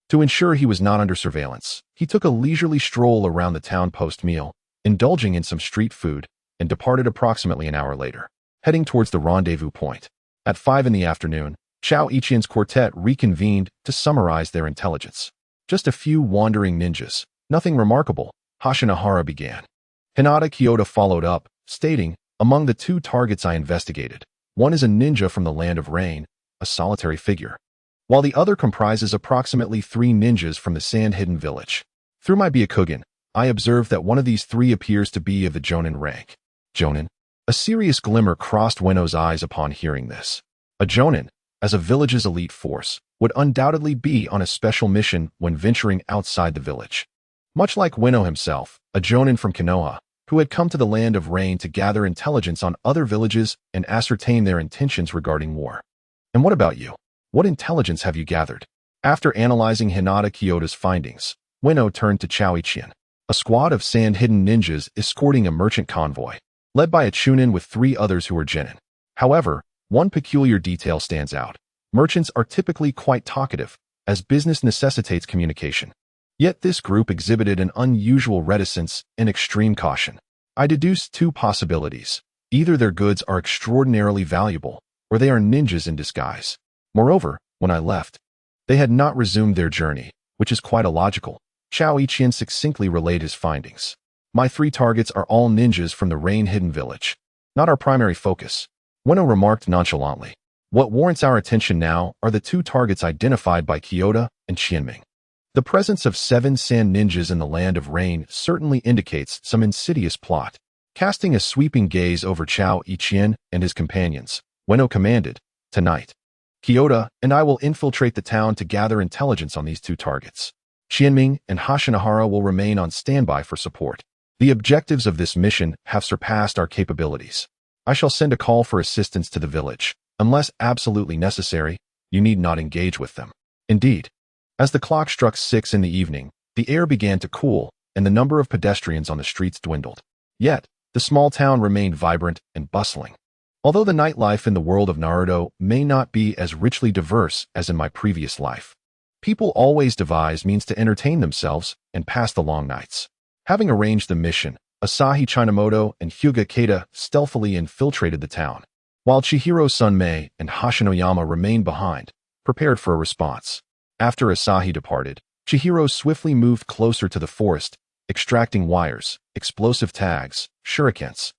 To ensure he was not under surveillance, he took a leisurely stroll around the town post-meal, indulging in some street food, and departed approximately an hour later, heading towards the rendezvous point. At 5 in the afternoon, Chao Ichian's quartet reconvened to summarize their intelligence. Just a few wandering ninjas, nothing remarkable, Hashinahara began. Hinata Kyoto followed up, stating, among the 2 targets I investigated, one is a ninja from the Land of Rain, a solitary figure, while the other comprises approximately 3 ninjas from the sand-hidden village. Through my Byakugan, I observed that one of these 3 appears to be of the Jonin rank. Jonin? A serious glimmer crossed Ueno's eyes upon hearing this. A Jonin, as a village's elite force, would undoubtedly be on a special mission when venturing outside the village. Much like Ueno himself, a Jonin from Konoha, who had come to the Land of Rain to gather intelligence on other villages and ascertain their intentions regarding war. And what about you? What intelligence have you gathered? After analyzing Hinata Kyoto's findings, Ueno turned to Chao Ichian. A squad of sand-hidden ninjas escorting a merchant convoy, led by a chunin with 3 others who were genin. However, one peculiar detail stands out. Merchants are typically quite talkative, as business necessitates communication. Yet this group exhibited an unusual reticence and extreme caution. I deduced 2 possibilities. Either their goods are extraordinarily valuable, or they are ninjas in disguise. Moreover, when I left, they had not resumed their journey, which is quite illogical. Chao Ichian succinctly relayed his findings. My 3 targets are all ninjas from the Rain-hidden village. Not our primary focus. Ueno remarked nonchalantly. What warrants our attention now are the 2 targets identified by Kyoto and Qianming. The presence of 7 sand ninjas in the Land of Rain certainly indicates some insidious plot. Casting a sweeping gaze over Chao Ichian and his companions, Ueno commanded, tonight, Kyoto and I will infiltrate the town to gather intelligence on these 2 targets. Qianming and Hashinahara will remain on standby for support. The objectives of this mission have surpassed our capabilities. I shall send a call for assistance to the village. Unless absolutely necessary, you need not engage with them. Indeed, as the clock struck 6 in the evening, the air began to cool, and the number of pedestrians on the streets dwindled. Yet, the small town remained vibrant and bustling. Although the nightlife in the world of Naruto may not be as richly diverse as in my previous life, people always devise means to entertain themselves and pass the long nights. Having arranged the mission, Asahi Chidori and Hyuga Keita stealthily infiltrated the town, while Chihiro Sunmei and Hashinoyama remained behind, prepared for a response. After Asahi departed, Chihiro swiftly moved closer to the forest, extracting wires, explosive tags, shurikens,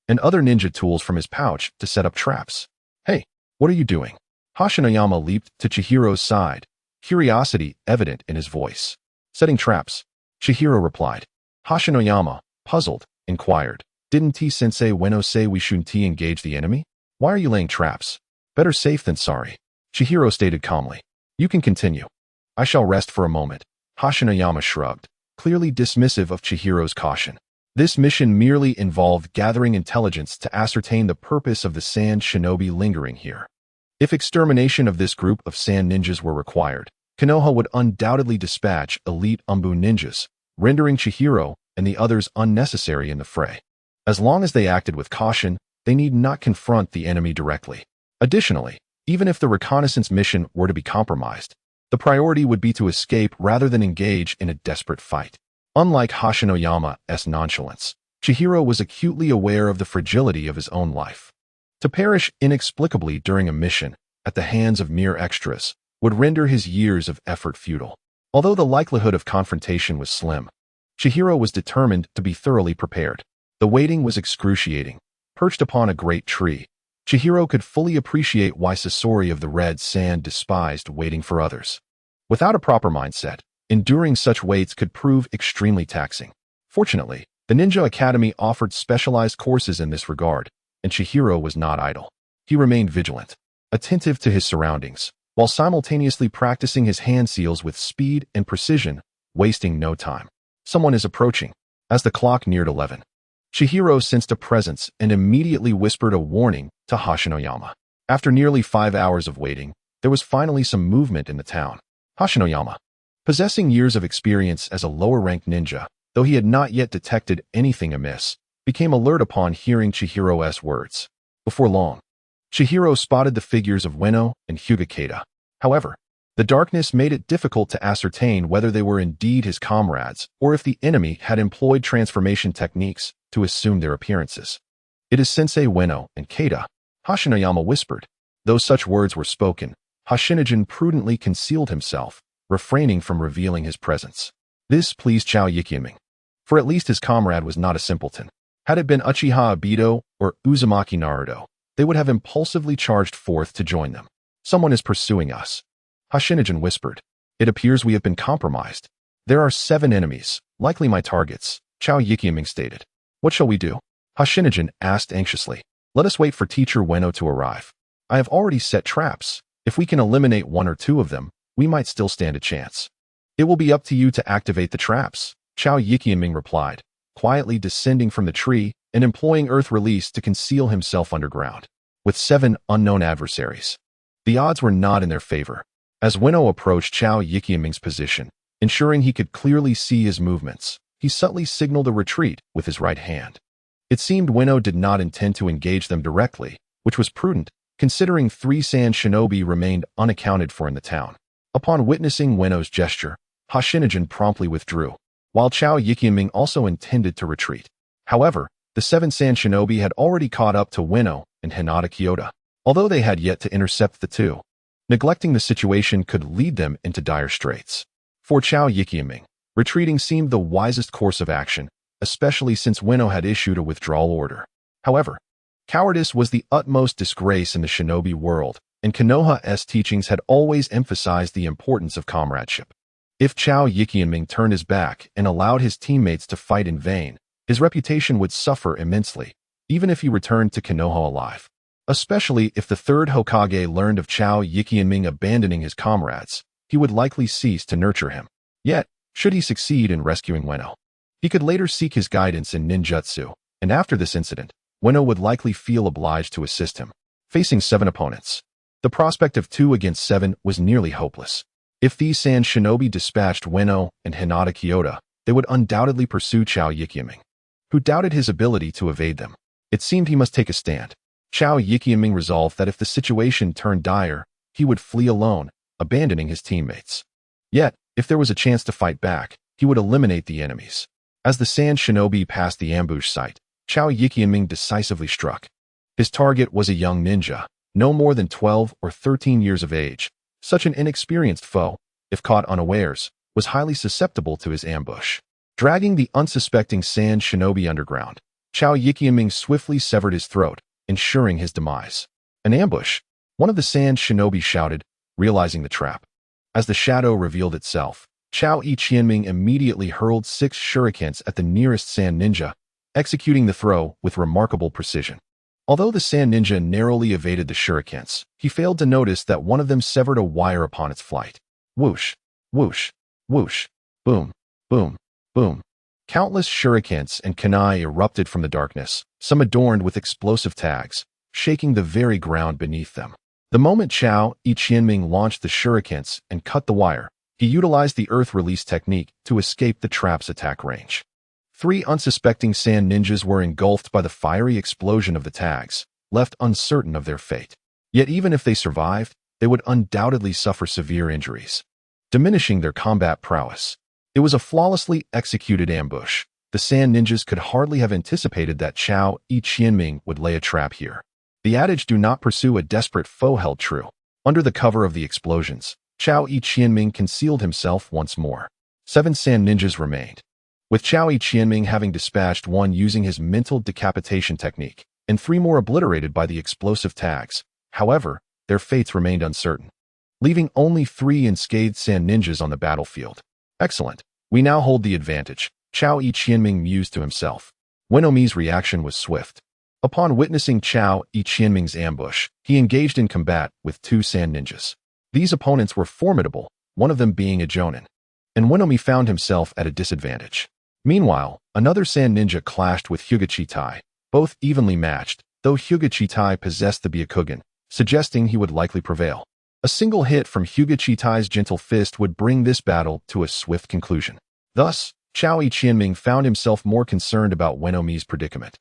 and other ninja tools from his pouch to set up traps. Hey, what are you doing? Hashinoyama leaped to Chihiro's side, curiosity evident in his voice. Setting traps, Chihiro replied. Hashinoyama, puzzled, inquired, didn't T-sensei Ueno say we shouldn't engage the enemy? Why are you laying traps? Better safe than sorry. Chihiro stated calmly. You can continue. I shall rest for a moment. Hashinoyama shrugged, clearly dismissive of Chihiro's caution. This mission merely involved gathering intelligence to ascertain the purpose of the sand shinobi lingering here. If extermination of this group of sand ninjas were required, Konoha would undoubtedly dispatch elite Umbu ninjas, rendering Chihiro and the others unnecessary in the fray. As long as they acted with caution, they need not confront the enemy directly. Additionally, even if the reconnaissance mission were to be compromised, the priority would be to escape rather than engage in a desperate fight. Unlike Hashinoyama's nonchalance, Chihiro was acutely aware of the fragility of his own life. To perish inexplicably during a mission at the hands of mere extras would render his years of effort futile. Although the likelihood of confrontation was slim, Chihiro was determined to be thoroughly prepared. The waiting was excruciating. Perched upon a great tree, Chihiro could fully appreciate why Sasori of the Red Sand despised waiting for others. Without a proper mindset, enduring such waits could prove extremely taxing. Fortunately, the Ninja Academy offered specialized courses in this regard, and Chihiro was not idle. He remained vigilant, attentive to his surroundings, while simultaneously practicing his hand seals with speed and precision, wasting no time. Someone is approaching. As the clock neared 11, Chihiro sensed a presence and immediately whispered a warning to Hashinoyama. After nearly 5 hours of waiting, there was finally some movement in the town. Hashinoyama, possessing years of experience as a lower-ranked ninja, though he had not yet detected anything amiss, became alert upon hearing Chihiro's words. Before long, Chihiro spotted the figures of Ueno and Hugakata. However, the darkness made it difficult to ascertain whether they were indeed his comrades or if the enemy had employed transformation techniques to assume their appearances. "It is Sensei Ueno and Kata," Hashinoyama whispered. Though such words were spoken, Hashinogen prudently concealed himself, refraining from revealing his presence. This pleased Chao Yikiaming, for at least his comrade was not a simpleton. Had it been Uchiha Obito or Uzumaki Naruto, they would have impulsively charged forth to join them. "Someone is pursuing us," Hashinogen whispered. "It appears we have been compromised. There are 7 enemies, likely my targets," Chao Yikiaming stated. "What shall we do?" Hashinogen asked anxiously. "Let us wait for Teacher Ueno to arrive. I have already set traps. If we can eliminate 1 or 2 of them, we might still stand a chance." "It will be up to you to activate the traps," Chao Yikiaming replied, quietly descending from the tree and employing earth release to conceal himself underground. With 7 unknown adversaries, the odds were not in their favor. As Ueno approached Chao Yikiaming's position, ensuring he could clearly see his movements, he subtly signaled a retreat with his right hand. It seemed Ueno did not intend to engage them directly, which was prudent, considering 3 sand shinobi remained unaccounted for in the town. Upon witnessing Ueno's gesture, Hashinogen promptly withdrew, while Chao Yikiaming also intended to retreat. However, the 7 sand shinobi had already caught up to Ueno and Hinata Kyoto, although they had yet to intercept the 2. Neglecting the situation could lead them into dire straits. For Chao Yikiaming, retreating seemed the wisest course of action, especially since Ueno had issued a withdrawal order. However, cowardice was the utmost disgrace in the shinobi world, and Konoha's teachings had always emphasized the importance of comradeship. If Chao Yikiaming turned his back and allowed his teammates to fight in vain, his reputation would suffer immensely, even if he returned to Konoha alive. Especially if the 3rd Hokage learned of Chao Yikiaming abandoning his comrades, he would likely cease to nurture him. Yet, should he succeed in rescuing Ueno, he could later seek his guidance in ninjutsu, and after this incident, Ueno would likely feel obliged to assist him. Facing 7 opponents, the prospect of 2 against 7 was nearly hopeless. If these sand shinobi dispatched Ueno and Hinata Kyoto, they would undoubtedly pursue Chao Yikiaming, who doubted his ability to evade them. It seemed he must take a stand. Chao Yikiaming resolved that if the situation turned dire, he would flee alone, abandoning his teammates. Yet, if there was a chance to fight back, he would eliminate the enemies. As the sand shinobi passed the ambush site, Chao Yikiaming decisively struck. His target was a young ninja, no more than 12 or 13 years of age. Such an inexperienced foe, if caught unawares, was highly susceptible to his ambush. Dragging the unsuspecting sand shinobi underground, Chao Yikiaming swiftly severed his throat, ensuring his demise. "An ambush!" one of the sand shinobi shouted, realizing the trap. As the shadow revealed itself, Chao Yikiaming immediately hurled 6 shurikens at the nearest sand ninja, executing the throw with remarkable precision. Although the sand ninja narrowly evaded the shurikens, he failed to notice that one of them severed a wire upon its flight. Whoosh, whoosh, whoosh, boom, boom, boom. Countless shurikens and kunai erupted from the darkness, some adorned with explosive tags, shaking the very ground beneath them. The moment Chao Yikiaming launched the shurikens and cut the wire, he utilized the earth release technique to escape the trap's attack range. 3 unsuspecting sand ninjas were engulfed by the fiery explosion of the tags, left uncertain of their fate. Yet even if they survived, they would undoubtedly suffer severe injuries, diminishing their combat prowess. It was a flawlessly executed ambush. The sand ninjas could hardly have anticipated that Chao Qianming would lay a trap here. The adage "do not pursue a desperate foe" held true. Under the cover of the explosions, Chao Qianming concealed himself once more. 7 sand ninjas remained, with Chao Qianming having dispatched 1 using his mental decapitation technique, and 3 more obliterated by the explosive tags. However, their fates remained uncertain, leaving only 3 unscathed sand ninjas on the battlefield. Excellent. We now hold the advantage, Chao Qianming mused to himself. Wenomi's reaction was swift. Upon witnessing Chao Qianming's ambush, he engaged in combat with 2 sand ninjas. These opponents were formidable, one of them being a jonin, and Wenomi found himself at a disadvantage. Meanwhile, another sand ninja clashed with Hyuga, both evenly matched, though Hyuga possessed the Byakugan, suggesting he would likely prevail. A single hit from Hyuga gentle fist would bring this battle to a swift conclusion. Thus, Chao Qianming found himself more concerned about Wenomi's predicament.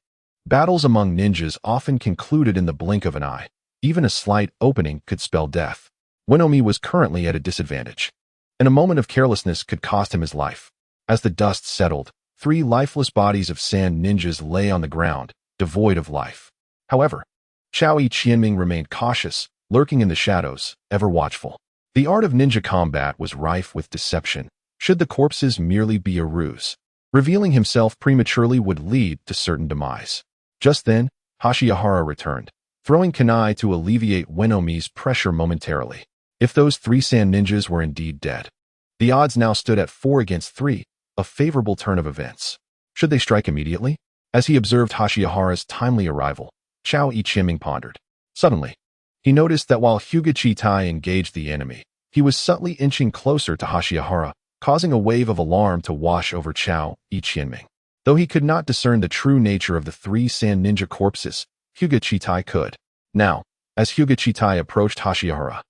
Battles among ninjas often concluded in the blink of an eye. Even a slight opening could spell death. Wenomi was currently at a disadvantage, and a moment of carelessness could cost him his life. As the dust settled, 3 lifeless bodies of sand ninjas lay on the ground, devoid of life. However, Chao Qianming remained cautious, lurking in the shadows, ever watchful. The art of ninja combat was rife with deception. Should the corpses merely be a ruse, revealing himself prematurely would lead to certain demise. Just then, Hashihara returned, throwing kunai to alleviate Wenomi's pressure momentarily. If those 3 sand ninjas were indeed dead, the odds now stood at 4 against 3, a favorable turn of events. Should they strike immediately? As he observed Hashihara's timely arrival, Chao Qianming pondered. Suddenly, he noticed that while Hyuga engaged the enemy, he was subtly inching closer to Hashihara, causing a wave of alarm to wash over Chao Qianming. Though he could not discern the true nature of the 3 sand ninja corpses, Hyuga could. Now, as Hyuga approached Hashihara,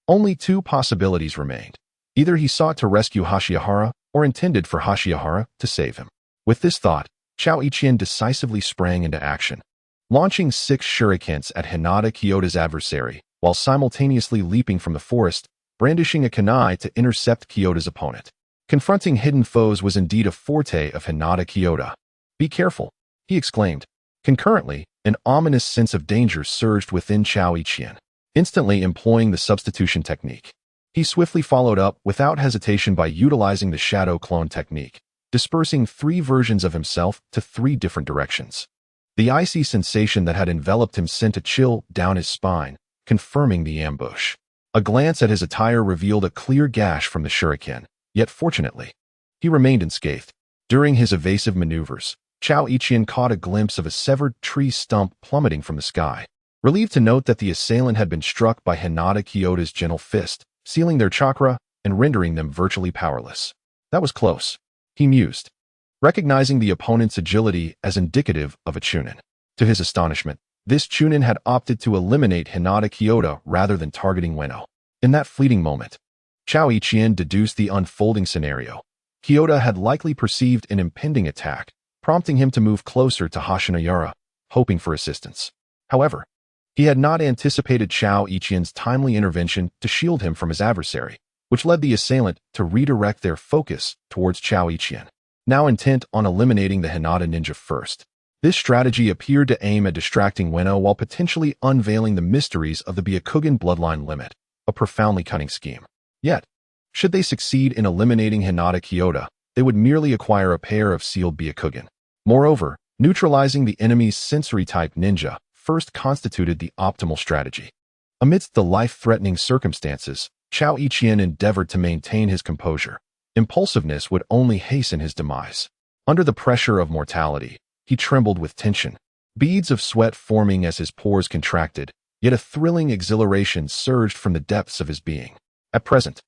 only 2 possibilities remained. Either he sought to rescue Hashihara, or intended for Hashihara to save him. With this thought, Chao Qian decisively sprang into action, launching 6 shurikens at Hinata Kyoto's adversary, while simultaneously leaping from the forest, brandishing a kunai to intercept Kyoto's opponent. Confronting hidden foes was indeed a forte of Hinata Kyoto. "Be careful," he exclaimed. Concurrently, an ominous sense of danger surged within Chao Qian. Instantly employing the substitution technique, he swiftly followed up without hesitation by utilizing the shadow clone technique, dispersing 3 versions of himself to 3 different directions. The icy sensation that had enveloped him sent a chill down his spine, confirming the ambush. A glance at his attire revealed a clear gash from the shuriken, yet fortunately, he remained unscathed. During his evasive maneuvers, Chao Qian caught a glimpse of a severed tree stump plummeting from the sky. Relieved to note that the assailant had been struck by Hinata Kyoto's gentle fist, sealing their chakra and rendering them virtually powerless. That was close, he mused, recognizing the opponent's agility as indicative of a chunin. To his astonishment, this chunin had opted to eliminate Hinata Kyoto rather than targeting Weno. In that fleeting moment, Chao Qian deduced the unfolding scenario. Kyoto had likely perceived an impending attack, prompting him to move closer to Hashinoyara, hoping for assistance. However, he had not anticipated Chao Qian's timely intervention to shield him from his adversary, which led the assailant to redirect their focus towards Chao Qian, now intent on eliminating the Hinata ninja first. This strategy appeared to aim at distracting Weno while potentially unveiling the mysteries of the Byakugan bloodline limit, a profoundly cunning scheme. Yet, should they succeed in eliminating Hinata Kyoto, they would merely acquire a pair of sealed Byakugan. Moreover, neutralizing the enemy's sensory-type ninja first constituted the optimal strategy. Amidst the life-threatening circumstances, Chao Qian endeavored to maintain his composure. Impulsiveness would only hasten his demise. Under the pressure of mortality, he trembled with tension, beads of sweat forming as his pores contracted, yet a thrilling exhilaration surged from the depths of his being. At present,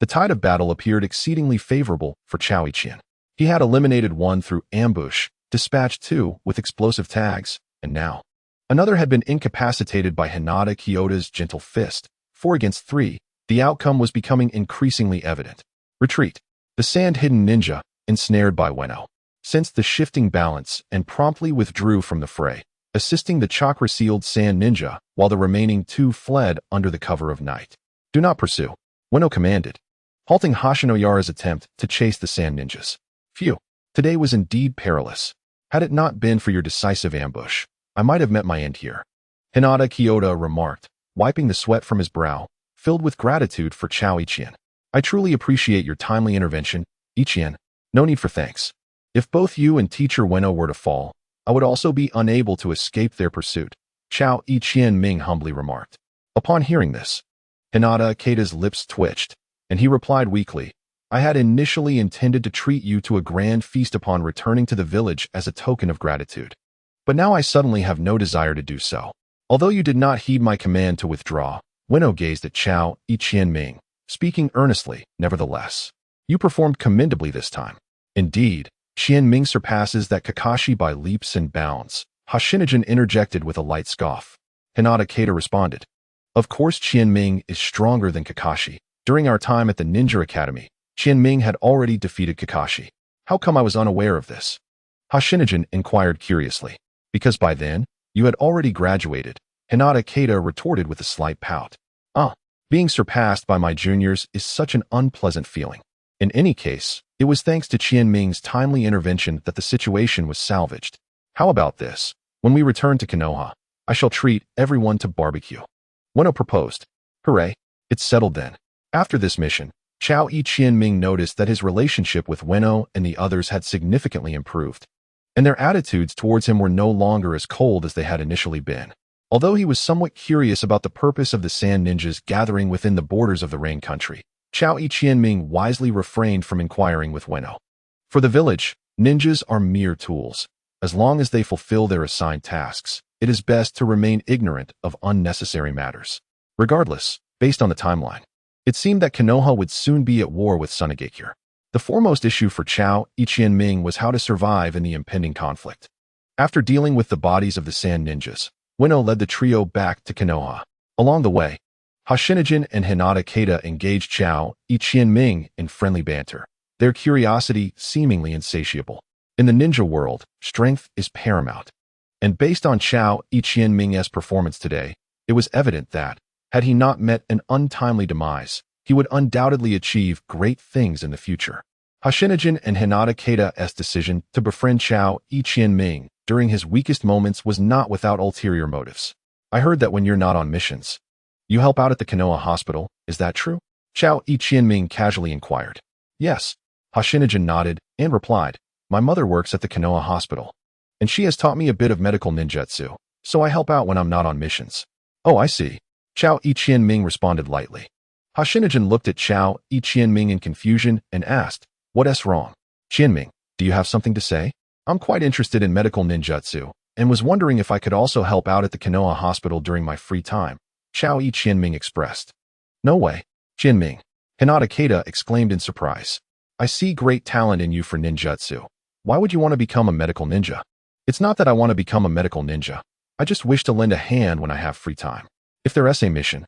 the tide of battle appeared exceedingly favorable for Chao Qian. He had eliminated 1 through ambush, dispatched 2 with explosive tags, and now another had been incapacitated by Hinata Kyoto's gentle fist. 4 against 3, the outcome was becoming increasingly evident. Retreat. The sand-hidden ninja, ensnared by Weno, sensed the shifting balance and promptly withdrew from the fray, assisting the chakra-sealed sand ninja while the remaining two fled under the cover of night. Do not pursue, Ueno commanded, halting Hashinoyara's attempt to chase the sand ninjas. Phew, today was indeed perilous. Had it not been for your decisive ambush, I might have met my end here. Hinata Kyoto remarked, wiping the sweat from his brow, filled with gratitude for Chao Ichien. I truly appreciate your timely intervention, Ichien. No need for thanks. If both you and teacher Ueno were to fall, I would also be unable to escape their pursuit, Chao Ichien Ming humbly remarked. Upon hearing this, Hinata Keita's lips twitched, and he replied weakly, I had initially intended to treat you to a grand feast upon returning to the village as a token of gratitude. But now I suddenly have no desire to do so. Although you did not heed my command to withdraw, Ueno gazed at Chao Ichien Ming, speaking earnestly, nevertheless. You performed commendably this time. Indeed, Qian Ming surpasses that Kakashi by leaps and bounds, Hashinogen interjected with a light scoff. Hinata Keita responded. Of course Qian Ming is stronger than Kakashi. During our time at the Ninja Academy, Qian Ming had already defeated Kakashi. How come I was unaware of this? Hashinogen inquired curiously. Because by then, you had already graduated, Hinata Keita retorted with a slight pout. Being surpassed by my juniors is such an unpleasant feeling. In any case, it was thanks to Qian Ming's timely intervention that the situation was salvaged. How about this? When we return to Konoha, I shall treat everyone to barbecue. Ueno proposed. Hooray, it's settled then. After this mission, Chao Ichien Ming noticed that his relationship with Ueno and the others had significantly improved, and their attitudes towards him were no longer as cold as they had initially been. Although he was somewhat curious about the purpose of the sand ninjas gathering within the borders of the Rain Country, Chao Ichien Ming wisely refrained from inquiring with Ueno. For the village, ninjas are mere tools. As long as they fulfill their assigned tasks, it is best to remain ignorant of unnecessary matters. Regardless, based on the timeline, it seemed that Konoha would soon be at war with Sunagakure. The foremost issue for Chao Ichien Ming was how to survive in the impending conflict. After dealing with the bodies of the sand ninjas, Ueno led the trio back to Konoha. Along the way, Hashinogen and Hinata Keita engaged Chao Ichien Ming in friendly banter, their curiosity seemingly insatiable. In the ninja world, strength is paramount. And based on Chao Ichien Ming's performance today, it was evident that, had he not met an untimely demise, he would undoubtedly achieve great things in the future. Hashinogen and Hinata Keita's decision to befriend Chao Ichien Ming during his weakest moments was not without ulterior motives. I heard that when you're not on missions, you help out at the Konoha hospital, is that true? Chao Ichien Ming casually inquired. Yes. Hashinogen nodded and replied, my mother works at the Konoha hospital, and she has taught me a bit of medical ninjutsu, so I help out when I'm not on missions. Oh, I see. Chao Ichien Ming responded lightly. Hashinogen looked at Chao Ichien Ming in confusion and asked, what's wrong? Qian Ming, do you have something to say? I'm quite interested in medical ninjutsu, and was wondering if I could also help out at the Konoha hospital during my free time, Chao Ichien Ming expressed. No way, Qian Ming, Hinata Keita exclaimed in surprise. I see great talent in you for ninjutsu. Why would you want to become a medical ninja? It's not that I want to become a medical ninja. I just wish to lend a hand when I have free time. If there's a mission,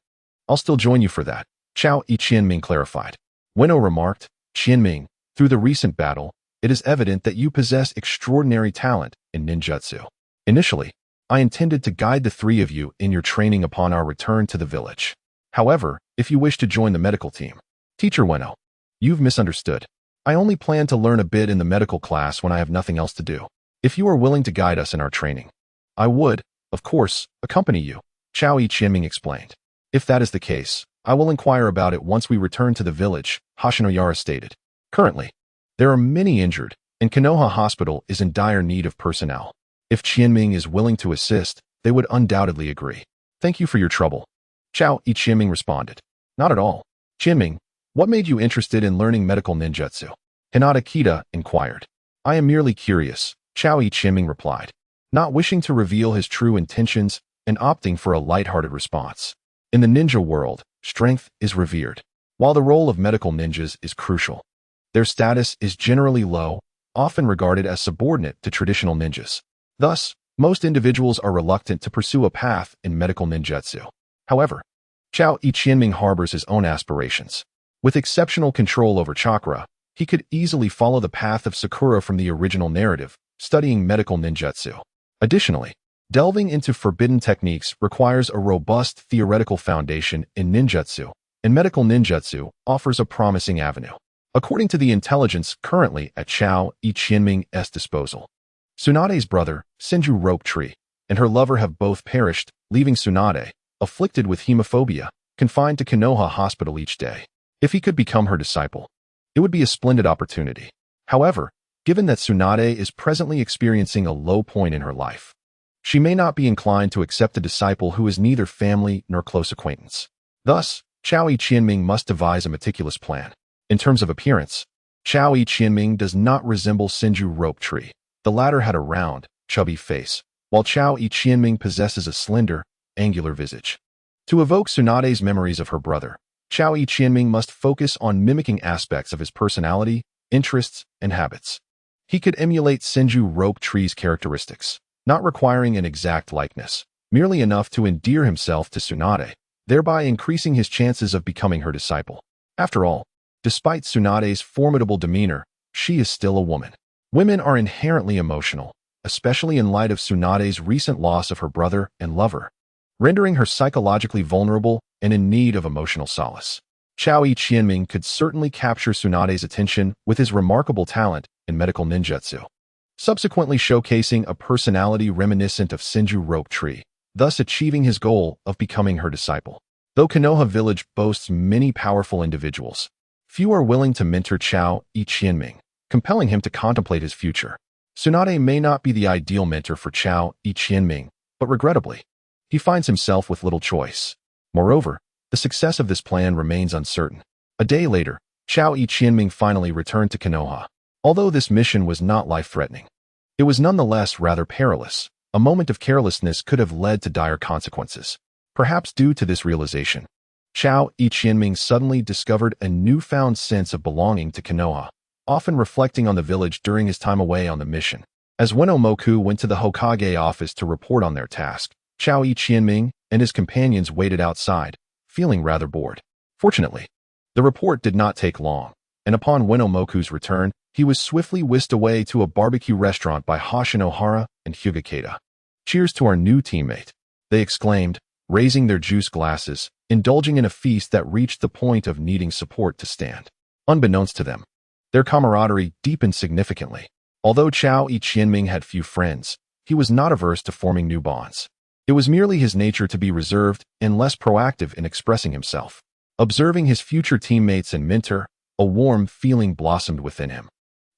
I'll still join you for that, Chao Ichien Ming clarified. Ueno remarked, Qian Ming, through the recent battle, it is evident that you possess extraordinary talent in ninjutsu. Initially, I intended to guide the three of you in your training upon our return to the village. However, if you wish to join the medical team, Teacher Ueno, you've misunderstood. I only plan to learn a bit in the medical class when I have nothing else to do. If you are willing to guide us in our training, I would, of course, accompany you, Chao Ichien Ming explained. If that is the case, I will inquire about it once we return to the village, Hashinoyara stated. Currently, there are many injured, and Konoha Hospital is in dire need of personnel. If Qian Ming is willing to assist, they would undoubtedly agree. Thank you for your trouble, Chao Ichien Ming responded. Not at all. Qian Ming, what made you interested in learning medical ninjutsu? Hinata Keita inquired. I am merely curious, Chao Ichien Ming replied, not wishing to reveal his true intentions and opting for a lighthearted response. In the ninja world, strength is revered, while the role of medical ninjas is crucial. Their status is generally low, often regarded as subordinate to traditional ninjas. Thus, most individuals are reluctant to pursue a path in medical ninjutsu. However, Chao Ichien Ming harbors his own aspirations. With exceptional control over chakra, He could easily follow the path of Sakura from the original narrative, studying medical ninjutsu. Additionally, delving into forbidden techniques requires a robust theoretical foundation in ninjutsu, and medical ninjutsu offers a promising avenue. According to the intelligence currently at Chao Qianming's disposal, Tsunade's brother, Senju Rope Tree, and her lover have both perished, leaving Tsunade, afflicted with hemophobia, confined to Konoha Hospital each day. If he could become her disciple, it would be a splendid opportunity. However, given that Tsunade is presently experiencing a low point in her life, she may not be inclined to accept a disciple who is neither family nor close acquaintance. Thus, Chao Qianming must devise a meticulous plan. In terms of appearance, Chao Qianming does not resemble Senju Rope Tree. The latter had a round, chubby face, while Chao Qianming possesses a slender, angular visage. To evoke Tsunade's memories of her brother, Chao Qianming must focus on mimicking aspects of his personality, interests, and habits. He could emulate Senju Rope Tree's characteristics, not requiring an exact likeness, merely enough to endear himself to Tsunade, thereby increasing his chances of becoming her disciple. After all, despite Tsunade's formidable demeanor, she is still a woman. Women are inherently emotional, especially in light of Tsunade's recent loss of her brother and lover, rendering her psychologically vulnerable and in need of emotional solace. Chao Qianming could certainly capture Tsunade's attention with his remarkable talent in medical ninjutsu, subsequently showcasing a personality reminiscent of Senju Rope Tree, thus achieving his goal of becoming her disciple. Though Konoha Village boasts many powerful individuals, few are willing to mentor Chao Qianming, compelling him to contemplate his future. Tsunade may not be the ideal mentor for Chao Qianming, but regrettably, he finds himself with little choice. Moreover, the success of this plan remains uncertain. A day later, Chao Qianming finally returned to Konoha. Although this mission was not life-threatening, it was nonetheless rather perilous. A moment of carelessness could have led to dire consequences. Perhaps due to this realization, Chao Qianming suddenly discovered a newfound sense of belonging to Konoha, often reflecting on the village during his time away on the mission. As Moku went to the Hokage office to report on their task, Chao Qianming and his companions waited outside, feeling rather bored. Fortunately, the report did not take long, and upon Moku's return, he was swiftly whisked away to a barbecue restaurant by Hoshinohara and Hugakata. "Cheers to our new teammate," they exclaimed, raising their juice glasses, indulging in a feast that reached the point of needing support to stand. Unbeknownst to them, their camaraderie deepened significantly. Although Chao Qianming had few friends, he was not averse to forming new bonds. It was merely his nature to be reserved and less proactive in expressing himself. Observing his future teammates and mentor, a warm feeling blossomed within him.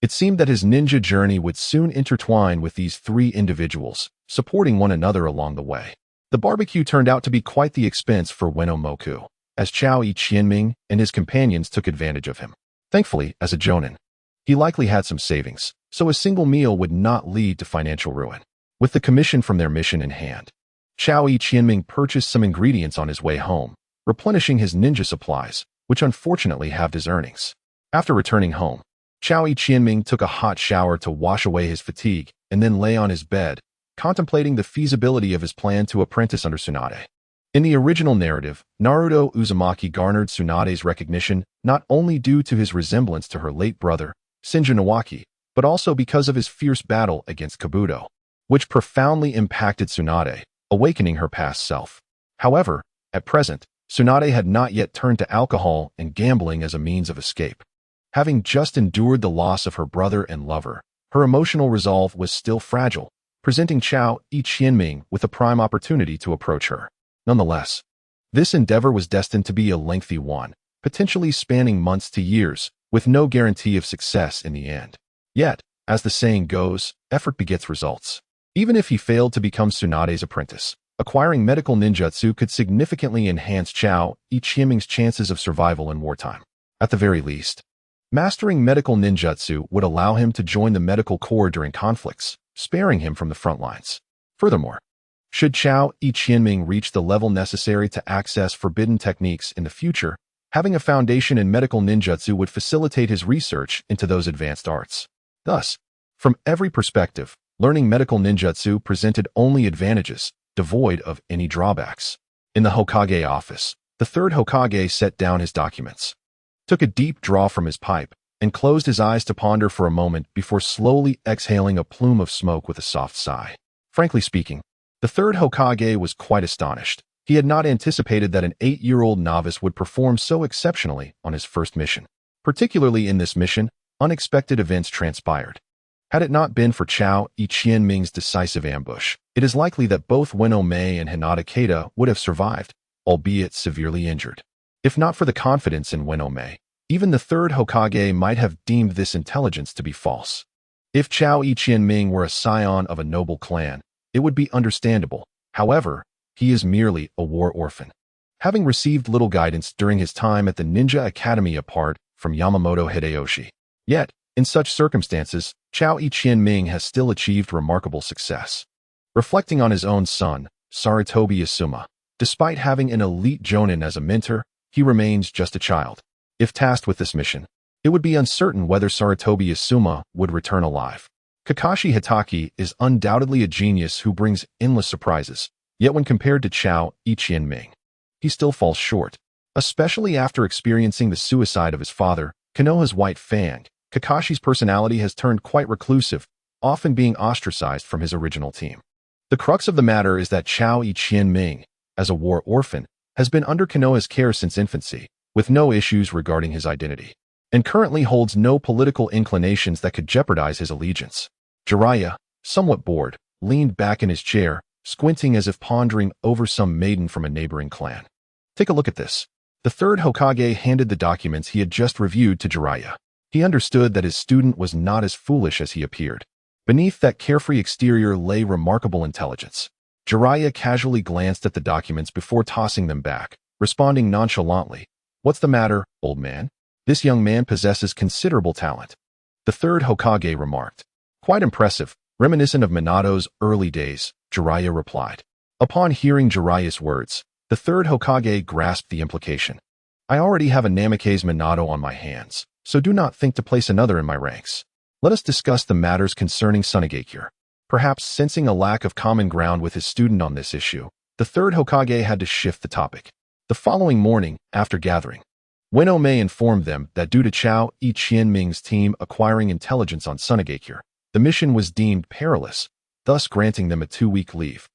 It seemed that his ninja journey would soon intertwine with these three individuals, supporting one another along the way. The barbecue turned out to be quite the expense for Moku, as Chao Qianming and his companions took advantage of him. Thankfully, as a jonin, he likely had some savings, so a single meal would not lead to financial ruin. With the commission from their mission in hand, Chao Qianming purchased some ingredients on his way home, replenishing his ninja supplies, which unfortunately halved his earnings. After returning home, Chao Qianming took a hot shower to wash away his fatigue and then lay on his bed, contemplating the feasibility of his plan to apprentice under Tsunade. In the original narrative, Naruto Uzumaki garnered Tsunade's recognition not only due to his resemblance to her late brother, Shinji Nawaki, but also because of his fierce battle against Kabuto, which profoundly impacted Tsunade, awakening her past self. However, at present, Tsunade had not yet turned to alcohol and gambling as a means of escape. Having just endured the loss of her brother and lover, her emotional resolve was still fragile, presenting Chao Qianming with a prime opportunity to approach her. Nonetheless, this endeavor was destined to be a lengthy one, potentially spanning months to years, with no guarantee of success in the end. Yet, as the saying goes, effort begets results. Even if he failed to become Tsunade's apprentice, acquiring medical ninjutsu could significantly enhance Chao Qianming's chances of survival in wartime. At the very least, mastering medical ninjutsu would allow him to join the medical corps during conflicts, sparing him from the front lines. Furthermore, should Chao Qianming reach the level necessary to access forbidden techniques in the future, having a foundation in medical ninjutsu would facilitate his research into those advanced arts. Thus, from every perspective, learning medical ninjutsu presented only advantages, devoid of any drawbacks. In the Hokage office, the third Hokage set down his documents, took a deep draw from his pipe, and closed his eyes to ponder for a moment before slowly exhaling a plume of smoke with a soft sigh. Frankly speaking, the third Hokage was quite astonished. He had not anticipated that an 8-year-old novice would perform so exceptionally on his first mission. Particularly in this mission, unexpected events transpired. Had it not been for Chao Ichien-ming's decisive ambush, it is likely that both Wenno-mei and Hinata Keita would have survived, albeit severely injured. If not for the confidence in Wenno-mei, even the third Hokage might have deemed this intelligence to be false. If Chao Ichien-ming were a scion of a noble clan, it would be understandable. However, he is merely a war orphan. Having received little guidance during his time at the Ninja Academy apart from Yamamoto Hideyoshi. Yet, in such circumstances, Chao Ichien-ming has still achieved remarkable success. Reflecting on his own son, Sarutobi Asuma, despite having an elite jonin as a mentor, he remains just a child. If tasked with this mission, it would be uncertain whether Sarutobi Asuma would return alive. Kakashi Hitaki is undoubtedly a genius who brings endless surprises, yet when compared to Chao Ichien-ming, he still falls short. Especially after experiencing the suicide of his father, Konoha's White Fang, Kakashi's personality has turned quite reclusive, often being ostracized from his original team. The crux of the matter is that Chao Ichien-ming, as a war orphan, has been under Konoha's care since infancy, with no issues regarding his identity, and currently holds no political inclinations that could jeopardize his allegiance. Jiraiya, somewhat bored, leaned back in his chair, squinting as if pondering over some maiden from a neighboring clan. Take a look at this. The third Hokage handed the documents he had just reviewed to Jiraiya. He understood that his student was not as foolish as he appeared. Beneath that carefree exterior lay remarkable intelligence. Jiraiya casually glanced at the documents before tossing them back, responding nonchalantly, "What's the matter, old man? This young man possesses considerable talent." The third Hokage remarked. "Quite impressive, reminiscent of Minato's early days," Jiraiya replied. Upon hearing Jiraiya's words, the third Hokage grasped the implication. "I already have a Namikaze Minato on my hands, so do not think to place another in my ranks. Let us discuss the matters concerning Sunagakure." Perhaps sensing a lack of common ground with his student on this issue, the third Hokage had to shift the topic. The following morning, after gathering, Wenno-mei informed them that due to Chao Ichien-ming's team acquiring intelligence on Sunagakure, the mission was deemed perilous, thus granting them a 2-week leave.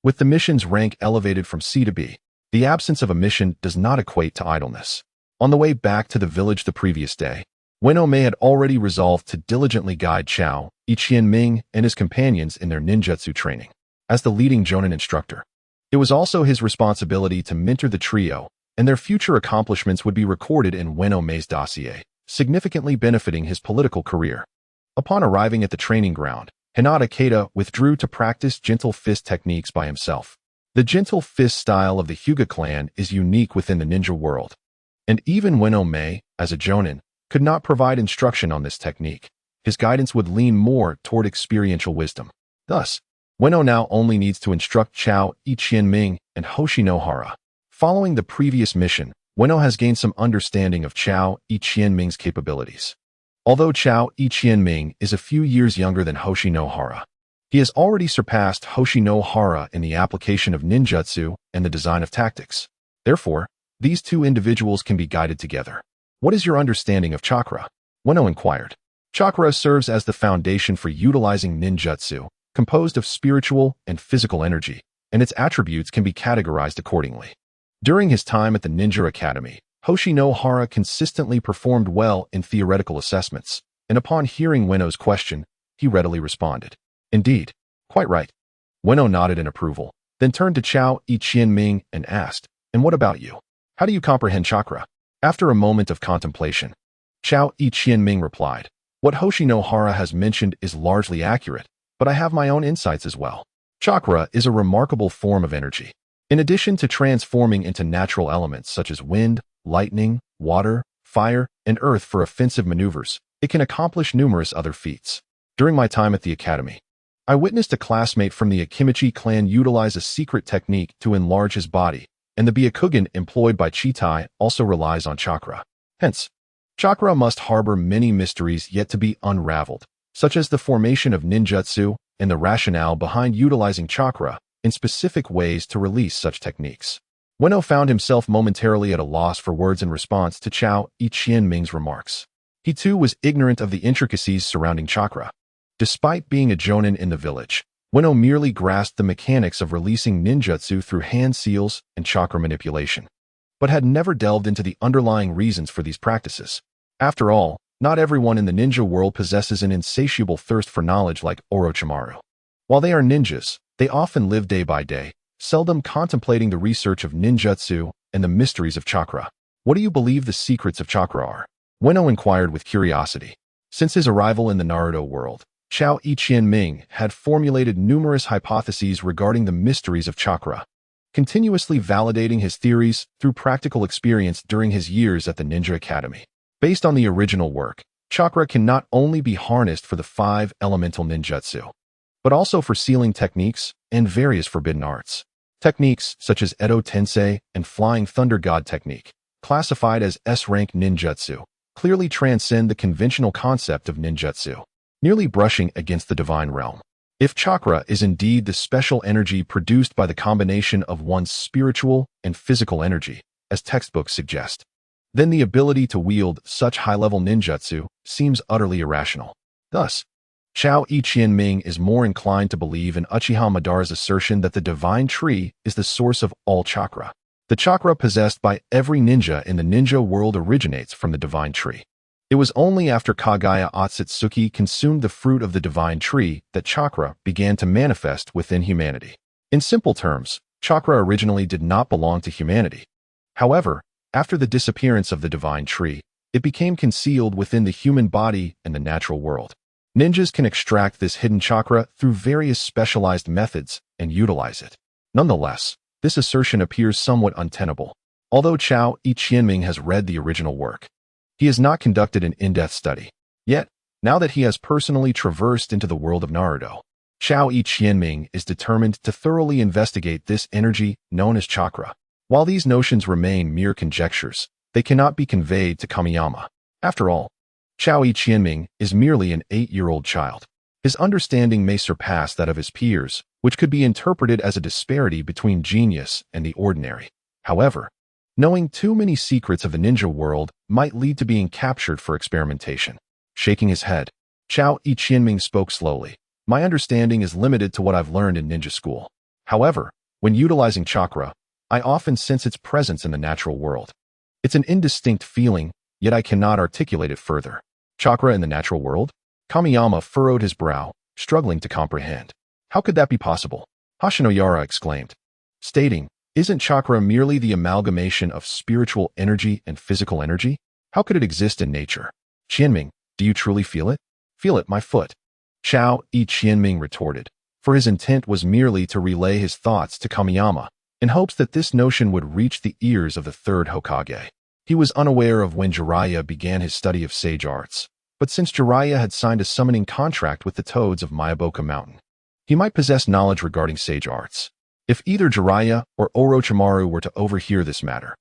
With the mission's rank elevated from C to B, the absence of a mission does not equate to idleness. On the way back to the village the previous day, Wenno-mei had already resolved to diligently guide Chao Ichien-ming and his companions in their ninjutsu training. As the leading jonin instructor, it was also his responsibility to mentor the trio, and their future accomplishments would be recorded in Wenno-mei's dossier, significantly benefiting his political career. Upon arriving at the training ground, Hinata Keita withdrew to practice gentle fist techniques by himself. The gentle fist style of the Hyuga clan is unique within the ninja world, and even Wenno-mei, as a jonin, could not provide instruction on this technique. His guidance would lean more toward experiential wisdom. Thus, Wenno now only needs to instruct Chao Ichien-ming and Hoshinohara. Following the previous mission, Wenno has gained some understanding of Chao Ichien-ming's capabilities. Although Chao Ichien-ming is a few years younger than Hoshinohara, he has already surpassed Hoshinohara in the application of ninjutsu and the design of tactics. Therefore, these two individuals can be guided together. "What is your understanding of chakra?" Wenno inquired. Chakra serves as the foundation for utilizing ninjutsu, composed of spiritual and physical energy, and its attributes can be categorized accordingly. During his time at the Ninja Academy, Hoshinohara consistently performed well in theoretical assessments, and upon hearing Wenno's question, he readily responded, "Indeed, quite right." Wenno nodded in approval, then turned to Chao Ichien-ming and asked, "And what about you? How do you comprehend chakra?" After a moment of contemplation, Chao Ichien-ming replied, "What Hoshinohara has mentioned is largely accurate, but I have my own insights as well. Chakra is a remarkable form of energy. In addition to transforming into natural elements such as wind, lightning, water, fire, and earth for offensive maneuvers, it can accomplish numerous other feats. During my time at the academy, I witnessed a classmate from the Akimichi clan utilize a secret technique to enlarge his body, and the Byakugan employed by Chitai also relies on chakra. Hence, chakra must harbor many mysteries yet to be unraveled, such as the formation of ninjutsu and the rationale behind utilizing chakra in specific ways to release such techniques." Wenno found himself momentarily at a loss for words in response to Chao Ichien-ming's remarks. He too was ignorant of the intricacies surrounding chakra. Despite being a jonin in the village, Ueno merely grasped the mechanics of releasing ninjutsu through hand seals and chakra manipulation, but had never delved into the underlying reasons for these practices. After all, not everyone in the ninja world possesses an insatiable thirst for knowledge like Orochimaru. While they are ninjas, they often live day by day, seldom contemplating the research of ninjutsu and the mysteries of chakra. What do you believe the secrets of chakra are? Ueno inquired with curiosity. Since his arrival in the Naruto world, Chao Iqianming had formulated numerous hypotheses regarding the mysteries of chakra, continuously validating his theories through practical experience during his years at the Ninja Academy. Based on the original work, chakra can not only be harnessed for the 5 elemental ninjutsu, but also for sealing techniques and various forbidden arts. Techniques such as Edo Tensei and Flying Thunder God technique, classified as S-rank ninjutsu, clearly transcend the conventional concept of ninjutsu, nearly brushing against the divine realm. If chakra is indeed the special energy produced by the combination of one's spiritual and physical energy, as textbooks suggest, then the ability to wield such high-level ninjutsu seems utterly irrational. Thus, Chao Iqianming is more inclined to believe in Uchiha Madara's assertion that the divine tree is the source of all chakra. The chakra possessed by every ninja in the ninja world originates from the divine tree. It was only after Kagaya Otsutsuki consumed the fruit of the divine tree that chakra began to manifest within humanity. In simple terms, chakra originally did not belong to humanity. However, after the disappearance of the divine tree, it became concealed within the human body and the natural world. Ninjas can extract this hidden chakra through various specialized methods and utilize it. Nonetheless, this assertion appears somewhat untenable. Although Chao Iqianming has read the original work, he has not conducted an in-depth study. Yet, now that he has personally traversed into the world of Naruto, Chao Iqianming is determined to thoroughly investigate this energy known as chakra. While these notions remain mere conjectures, they cannot be conveyed to Kamiyama. After all, Chao Iqianming is merely an 8-year-old child. His understanding may surpass that of his peers, which could be interpreted as a disparity between genius and the ordinary. However, knowing too many secrets of the ninja world might lead to being captured for experimentation. Shaking his head, Chao Iqianming spoke slowly. My understanding is limited to what I've learned in ninja school. However, when utilizing chakra, I often sense its presence in the natural world. It's an indistinct feeling, yet I cannot articulate it further. Chakra in the natural world? Kamiyama furrowed his brow, struggling to comprehend. How could that be possible? Hashinoyara exclaimed, stating, isn't chakra merely the amalgamation of spiritual energy and physical energy? How could it exist in nature? Qianming, do you truly feel it? Feel it, my foot. Chao Iqianming retorted, for his intent was merely to relay his thoughts to Kamiyama, in hopes that this notion would reach the ears of the third Hokage. He was unaware of when Jiraiya began his study of sage arts, but since Jiraiya had signed a summoning contract with the toads of Myaboka Mountain, he might possess knowledge regarding sage arts. If either Jiraiya or Orochimaru were to overhear this matter,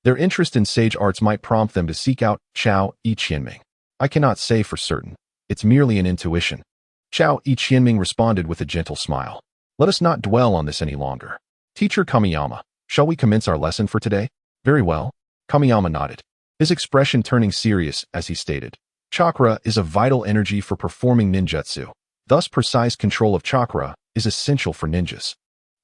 their interest in sage arts might prompt them to seek out Chao Iqianming. I cannot say for certain. It's merely an intuition. Chao Iqianming responded with a gentle smile. Let us not dwell on this any longer. Teacher Kamiyama, shall we commence our lesson for today? Very well. Kamiyama nodded, his expression turning serious as he stated, chakra is a vital energy for performing ninjutsu. Thus, precise control of chakra is essential for ninjas.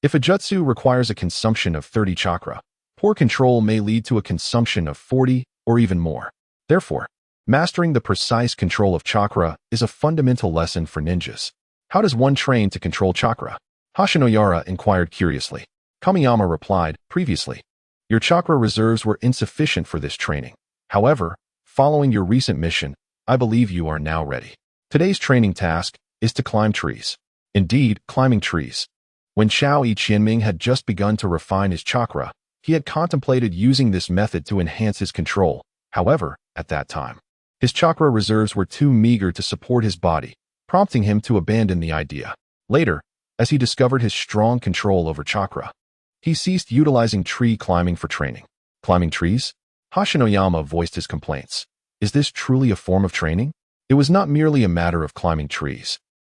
If a jutsu requires a consumption of 30 chakra, poor control may lead to a consumption of 40 or even more. Therefore, mastering the precise control of chakra is a fundamental lesson for ninjas. How does one train to control chakra? Hashinoyara inquired curiously. Kamiyama replied, previously, your chakra reserves were insufficient for this training. However, following your recent mission, I believe you are now ready. Today's training task is to climb trees. Indeed, climbing trees. When Chao Iqianming had just begun to refine his chakra, he had contemplated using this method to enhance his control. However, at that time, his chakra reserves were too meager to support his body, prompting him to abandon the idea. Later, as he discovered his strong control over chakra, he ceased utilizing tree climbing for training. Climbing trees? Hashinoyama voiced his complaints. Is this truly a form of training? It was not merely a matter of climbing trees.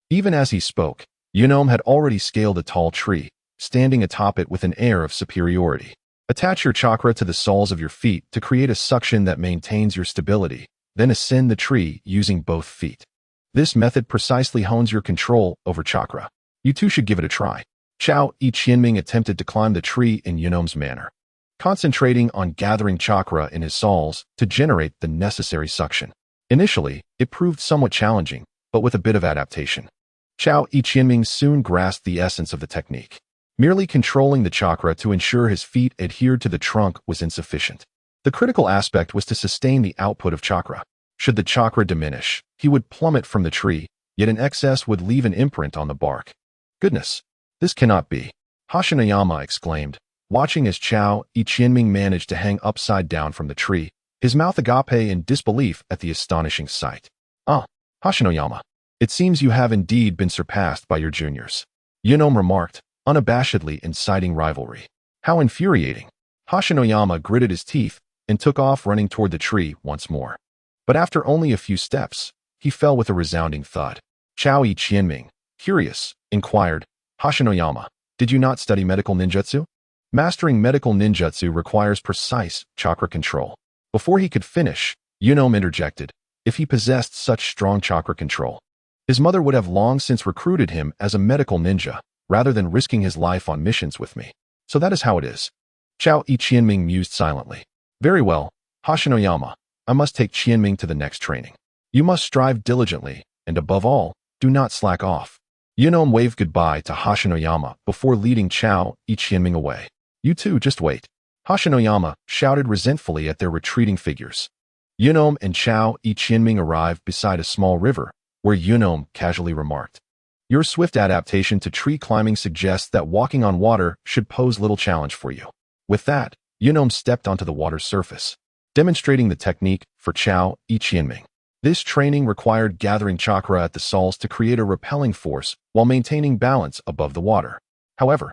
Even as he spoke, Unome had already scaled a tall tree, standing atop it with an air of superiority. Attach your chakra to the soles of your feet to create a suction that maintains your stability, then ascend the tree using both feet. This method precisely hones your control over chakra. You too should give it a try. Chao Qianming attempted to climb the tree in Yunom's manner, concentrating on gathering chakra in his soles to generate the necessary suction. Initially, it proved somewhat challenging, but with a bit of adaptation, Chao Qianming soon grasped the essence of the technique. Merely controlling the chakra to ensure his feet adhered to the trunk was insufficient. The critical aspect was to sustain the output of chakra. Should the chakra diminish, he would plummet from the tree, yet an excess would leave an imprint on the bark. Goodness, this cannot be, Hashinoyama exclaimed, watching as Chao Qianming managed to hang upside down from the tree, his mouth agape in disbelief at the astonishing sight. Ah, Hashinoyama, it seems you have indeed been surpassed by your juniors, Yunom remarked, unabashedly inciting rivalry. How infuriating. Hashinoyama gritted his teeth and took off running toward the tree once more. But after only a few steps, he fell with a resounding thud. Chao Qianming, curious, inquired, Hashinoyama, did you not study medical ninjutsu? Mastering medical ninjutsu requires precise chakra control. Before he could finish, Yunom interjected, if he possessed such strong chakra control, his mother would have long since recruited him as a medical ninja, rather than risking his life on missions with me. So that is how it is. Chao Qianming mused silently. Very well, Hashinoyama, I must take Qianming to the next training. You must strive diligently, and above all, do not slack off. Yunom waved goodbye to Hashinoyama before leading Chao Qianming away. You too, just wait. Hashinoyama shouted resentfully at their retreating figures. Yunom and Chao Qianming arrived beside a small river, where Yunom casually remarked, your swift adaptation to tree climbing suggests that walking on water should pose little challenge for you. With that, Yunom stepped onto the water's surface, demonstrating the technique for Chao Qianming. This training required gathering chakra at the soles to create a repelling force while maintaining balance above the water. However,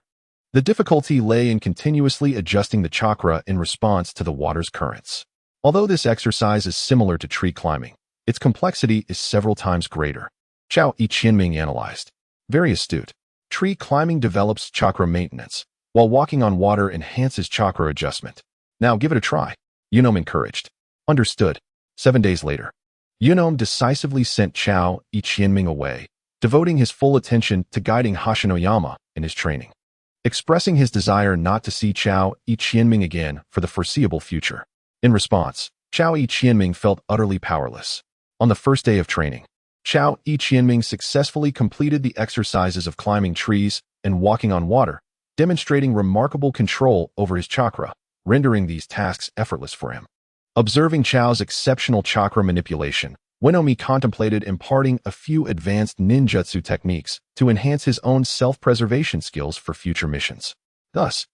the difficulty lay in continuously adjusting the chakra in response to the water's currents. Although this exercise is similar to tree climbing, its complexity is several times greater. Chao Qianming analyzed. Very astute. Tree climbing develops chakra maintenance, while walking on water enhances chakra adjustment. Now give it a try, Yunom encouraged. Understood. 7 days later, Yunom decisively sent Chao Qianming away, devoting his full attention to guiding Hashinoyama in his training, expressing his desire not to see Chao Qianming again for the foreseeable future. In response, Chao Qianming felt utterly powerless. On the first day of training, Chao Qianming successfully completed the exercises of climbing trees and walking on water, demonstrating remarkable control over his chakra, rendering these tasks effortless for him. Observing Chao's exceptional chakra manipulation, Uenomi contemplated imparting a few advanced ninjutsu techniques to enhance his own self-preservation skills for future missions. Thus,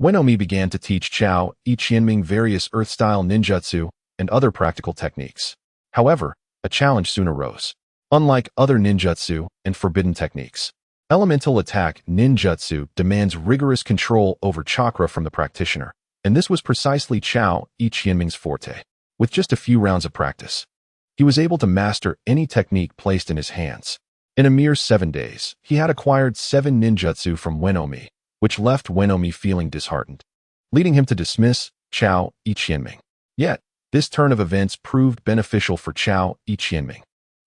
Uenomi began to teach Chao Qianming various earth-style ninjutsu and other practical techniques. However, a challenge soon arose. Unlike other ninjutsu and forbidden techniques, elemental attack ninjutsu demands rigorous control over chakra from the practitioner, and this was precisely Chao Qianming's forte. With just a few rounds of practice, he was able to master any technique placed in his hands. In a mere 7 days, he had acquired 7 ninjutsu from Uenomi, which left Uenomi feeling disheartened, leading him to dismiss Chao Qianming. Yet, this turn of events proved beneficial for Chao Qianming.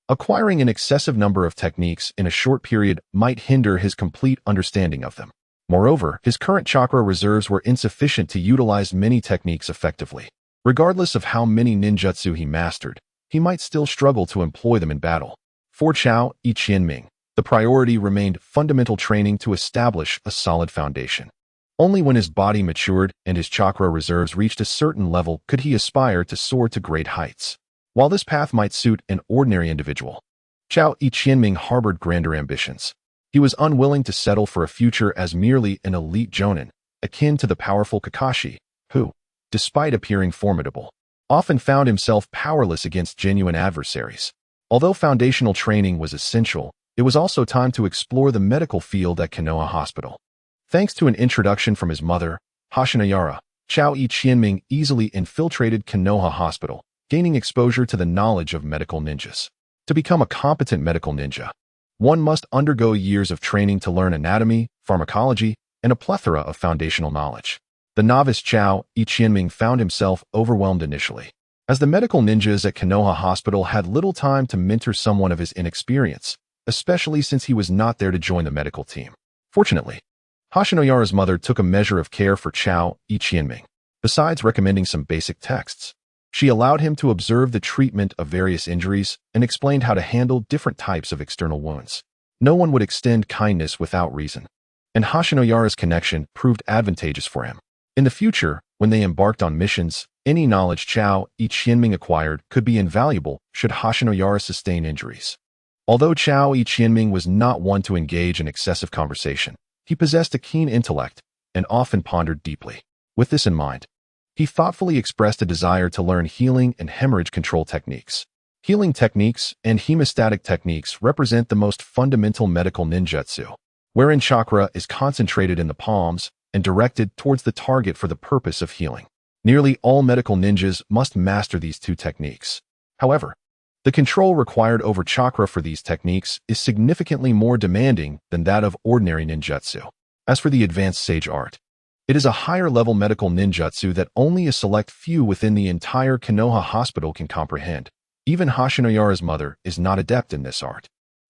Acquiring an excessive number of techniques in a short period might hinder his complete understanding of them. Moreover, his current chakra reserves were insufficient to utilize many techniques effectively. Regardless of how many ninjutsu he mastered, he might still struggle to employ them in battle. For Chao Qianming, the priority remained fundamental training to establish a solid foundation. Only when his body matured and his chakra reserves reached a certain level could he aspire to soar to great heights. While this path might suit an ordinary individual, Chao Qianming harbored grander ambitions. He was unwilling to settle for a future as merely an elite jonin, akin to the powerful Kakashi, who, despite appearing formidable, often found himself powerless against genuine adversaries. Although foundational training was essential, it was also time to explore the medical field at Konoha Hospital. Thanks to an introduction from his mother, Hashinoyara, Chao Qianming easily infiltrated Konoha Hospital, gaining exposure to the knowledge of medical ninjas. To become a competent medical ninja, one must undergo years of training to learn anatomy, pharmacology, and a plethora of foundational knowledge. The novice Chao Qianming found himself overwhelmed initially. as the medical ninjas at Konoha Hospital had little time to mentor someone of his inexperience, especially since he was not there to join the medical team. Fortunately, Hashinoyara's mother took a measure of care for Chao Ichienming. Besides recommending some basic texts, she allowed him to observe the treatment of various injuries and explained how to handle different types of external wounds. No one would extend kindness without reason, and Hashinoyara's connection proved advantageous for him. In the future, when they embarked on missions, any knowledge Chao Ichienming acquired could be invaluable should Hashinoyara sustain injuries. Although Chao Ichienming was not one to engage in excessive conversation, he possessed a keen intellect and often pondered deeply. With this in mind, he thoughtfully expressed a desire to learn healing and hemorrhage control techniques. Healing techniques and hemostatic techniques represent the most fundamental medical ninjutsu, wherein chakra is concentrated in the palms and directed towards the target for the purpose of healing. Nearly all medical ninjas must master these two techniques. However, the control required over chakra for these techniques is significantly more demanding than that of ordinary ninjutsu. As for the advanced sage art, it is a higher-level medical ninjutsu that only a select few within the entire Konoha Hospital can comprehend. Even Hashinoyara's mother is not adept in this art.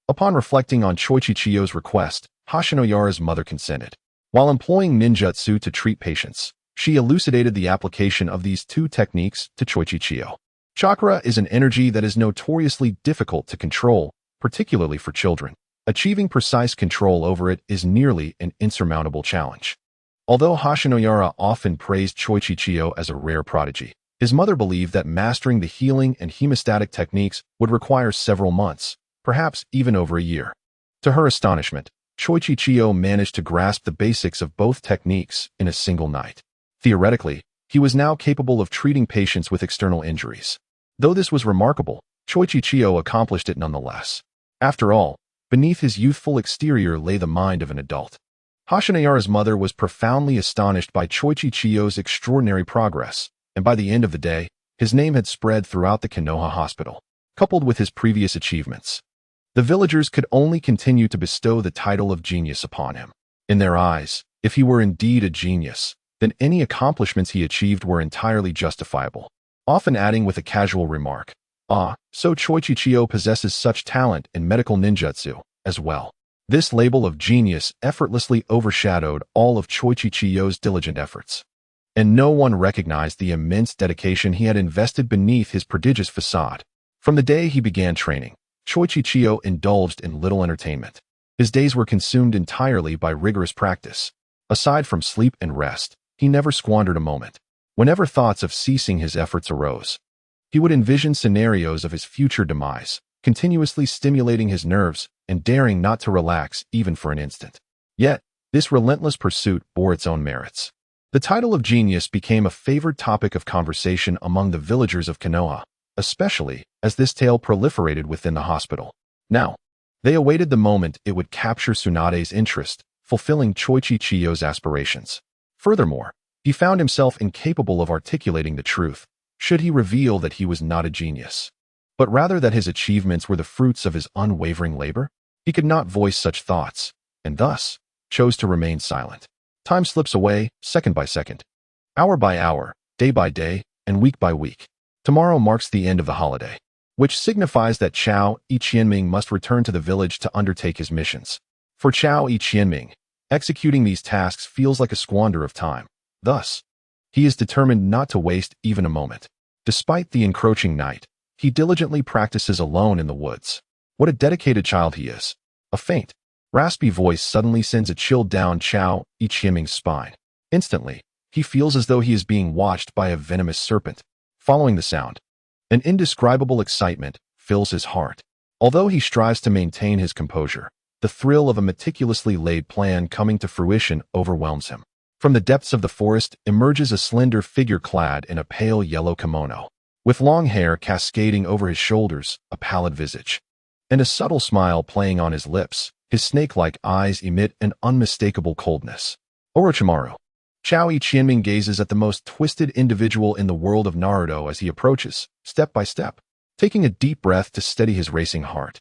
Upon reflecting on Choichichiyo's request, Hashinoyara's mother consented. While employing ninjutsu to treat patients, she elucidated the application of these two techniques to Choichichiyo. Chakra is an energy that is notoriously difficult to control, particularly for children. Achieving precise control over it is nearly an insurmountable challenge. Although Hashinoyara often praised Choichichiyo as a rare prodigy, his mother believed that mastering the healing and hemostatic techniques would require several months, perhaps even over a year. To her astonishment, Choichichiyo managed to grasp the basics of both techniques in a single night. Theoretically, he was now capable of treating patients with external injuries. Though this was remarkable, Choichichiyo accomplished it nonetheless. After all, beneath his youthful exterior lay the mind of an adult. Hashinoyara's mother was profoundly astonished by Choichichiyo's extraordinary progress, and by the end of the day, his name had spread throughout the Konoha Hospital. Coupled with his previous achievements, the villagers could only continue to bestow the title of genius upon him. In their eyes, if he were indeed a genius, then any accomplishments he achieved were entirely justifiable, often adding with a casual remark, so Choichichiyo possesses such talent in medical ninjutsu as well. This label of genius effortlessly overshadowed all of Choichichiyo's diligent efforts, and no one recognized the immense dedication he had invested beneath his prodigious facade. From the day he began training, Choichichiyo indulged in little entertainment. His days were consumed entirely by rigorous practice. Aside from sleep and rest, he never squandered a moment. Whenever thoughts of ceasing his efforts arose, he would envision scenarios of his future demise, continuously stimulating his nerves and daring not to relax even for an instant. Yet, this relentless pursuit bore its own merits. The title of genius became a favored topic of conversation among the villagers of Konoha, especially as this tale proliferated within the hospital. Now, they awaited the moment it would capture Tsunade's interest, fulfilling Choichichiyo's aspirations. Furthermore, he found himself incapable of articulating the truth, should he reveal that he was not a genius, but rather that his achievements were the fruits of his unwavering labor. He could not voice such thoughts, and thus chose to remain silent. Time slips away, second by second, hour by hour, day by day, and week by week. Tomorrow marks the end of the holiday, which signifies that Chao Ichienming must return to the village to undertake his missions. For Chao Ichienming, executing these tasks feels like a squander of time. Thus, he is determined not to waste even a moment. Despite the encroaching night, he diligently practices alone in the woods. What a dedicated child he is. A faint, raspy voice suddenly sends a chill down Chao Ichienming's spine. Instantly, he feels as though he is being watched by a venomous serpent. Following the sound, an indescribable excitement fills his heart. Although he strives to maintain his composure, the thrill of a meticulously laid plan coming to fruition overwhelms him. From the depths of the forest emerges a slender figure clad in a pale yellow kimono, with long hair cascading over his shoulders, a pallid visage, and a subtle smile playing on his lips. His snake-like eyes emit an unmistakable coldness. Orochimaru. Chao Ichienming gazes at the most twisted individual in the world of Naruto as he approaches, step by step, taking a deep breath to steady his racing heart.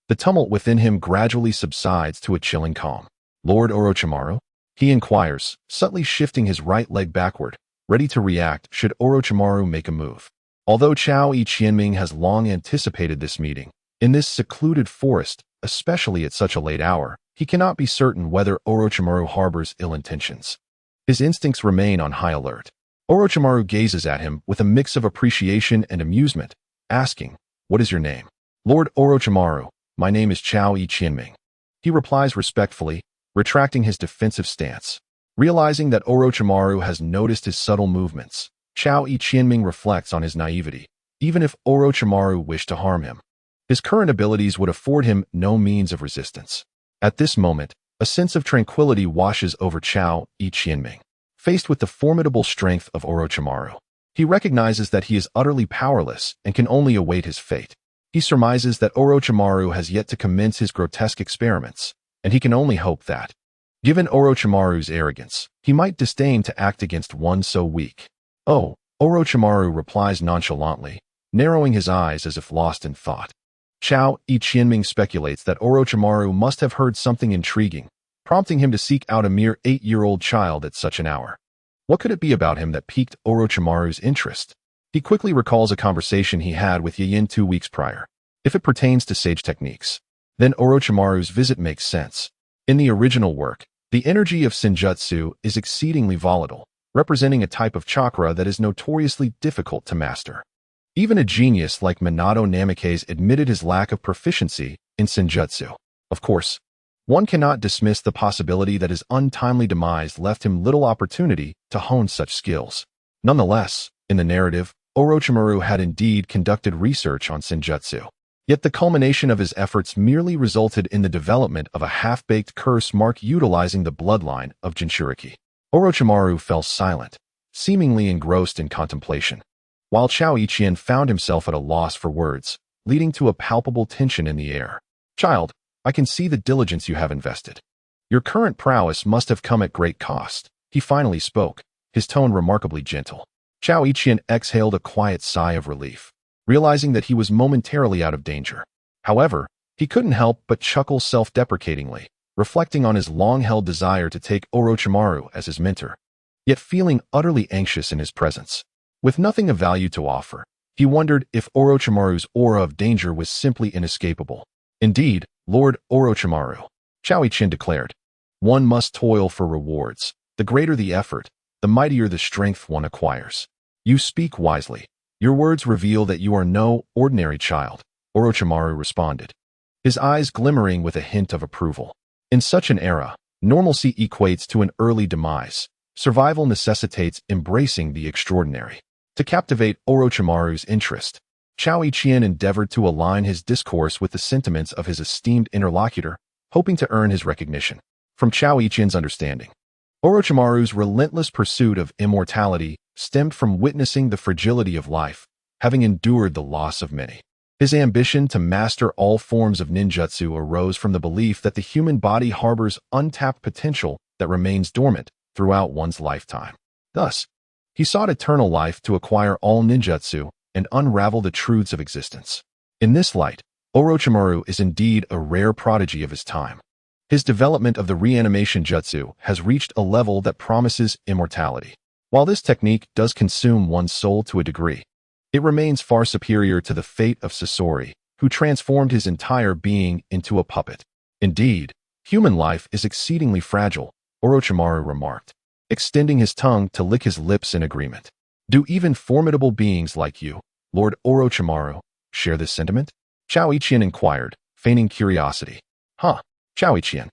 The tumult within him gradually subsides to a chilling calm. Lord Orochimaru? He inquires, subtly shifting his right leg backward, ready to react should Orochimaru make a move. Although Chao Qianming has long anticipated this meeting, in this secluded forest, especially at such a late hour, he cannot be certain whether Orochimaru harbors ill intentions. His instincts remain on high alert. Orochimaru gazes at him with a mix of appreciation and amusement, asking, "What is your name?" "Lord Orochimaru, my name is Chao Qianming." He replies respectfully, retracting his defensive stance. Realizing that Orochimaru has noticed his subtle movements, Chao Qianming reflects on his naivety, even if Orochimaru wished to harm him. His current abilities would afford him no means of resistance. At this moment, a sense of tranquility washes over Chao Qianming. Faced with the formidable strength of Orochimaru, he recognizes that he is utterly powerless and can only await his fate. He surmises that Orochimaru has yet to commence his grotesque experiments, and he can only hope that, given Orochimaru's arrogance, he might disdain to act against one so weak. "Oh," Orochimaru replies nonchalantly, narrowing his eyes as if lost in thought. Chao Qianming speculates that Orochimaru must have heard something intriguing, prompting him to seek out a mere 8-year-old child at such an hour. What could it be about him that piqued Orochimaru's interest? He quickly recalls a conversation he had with Yin 2 weeks prior. If it pertains to sage techniques, then Orochimaru's visit makes sense. In the original work, the energy of Senjutsu is exceedingly volatile, representing a type of chakra that is notoriously difficult to master. Even a genius like Minato Namikaze admitted his lack of proficiency in Senjutsu. Of course, one cannot dismiss the possibility that his untimely demise left him little opportunity to hone such skills. Nonetheless, in the narrative, Orochimaru had indeed conducted research on Senjutsu. Yet the culmination of his efforts merely resulted in the development of a half-baked curse mark utilizing the bloodline of Jinchuriki. Orochimaru fell silent, seemingly engrossed in contemplation, while Chao Qian found himself at a loss for words, leading to a palpable tension in the air. "Child, I can see the diligence you have invested. Your current prowess must have come at great cost." He finally spoke, his tone remarkably gentle. Chao Qian exhaled a quiet sigh of relief, realizing that he was momentarily out of danger. However, he couldn't help but chuckle self-deprecatingly, reflecting on his long-held desire to take Orochimaru as his mentor, yet feeling utterly anxious in his presence. With nothing of value to offer, he wondered if Orochimaru's aura of danger was simply inescapable. "Indeed, Lord Orochimaru," Chao Qian declared, "one must toil for rewards. The greater the effort, the mightier the strength one acquires. You speak wisely. Your words reveal that you are no ordinary child," Orochimaru responded, his eyes glimmering with a hint of approval. In such an era, normalcy equates to an early demise. Survival necessitates embracing the extraordinary. To captivate Orochimaru's interest, Chao Qian endeavored to align his discourse with the sentiments of his esteemed interlocutor, hoping to earn his recognition. From Chao Qian's understanding, Orochimaru's relentless pursuit of immortality stemmed from witnessing the fragility of life, having endured the loss of many. His ambition to master all forms of ninjutsu arose from the belief that the human body harbors untapped potential that remains dormant throughout one's lifetime. Thus, he sought eternal life to acquire all ninjutsu and unravel the truths of existence. In this light, Orochimaru is indeed a rare prodigy of his time. His development of the reanimation jutsu has reached a level that promises immortality. While this technique does consume one's soul to a degree, it remains far superior to the fate of Sasori, who transformed his entire being into a puppet. "Indeed, human life is exceedingly fragile," Orochimaru remarked, extending his tongue to lick his lips in agreement. "Do even formidable beings like you, Lord Orochimaru, share this sentiment?" Chao Qian inquired, feigning curiosity. "Huh, Chao Qian.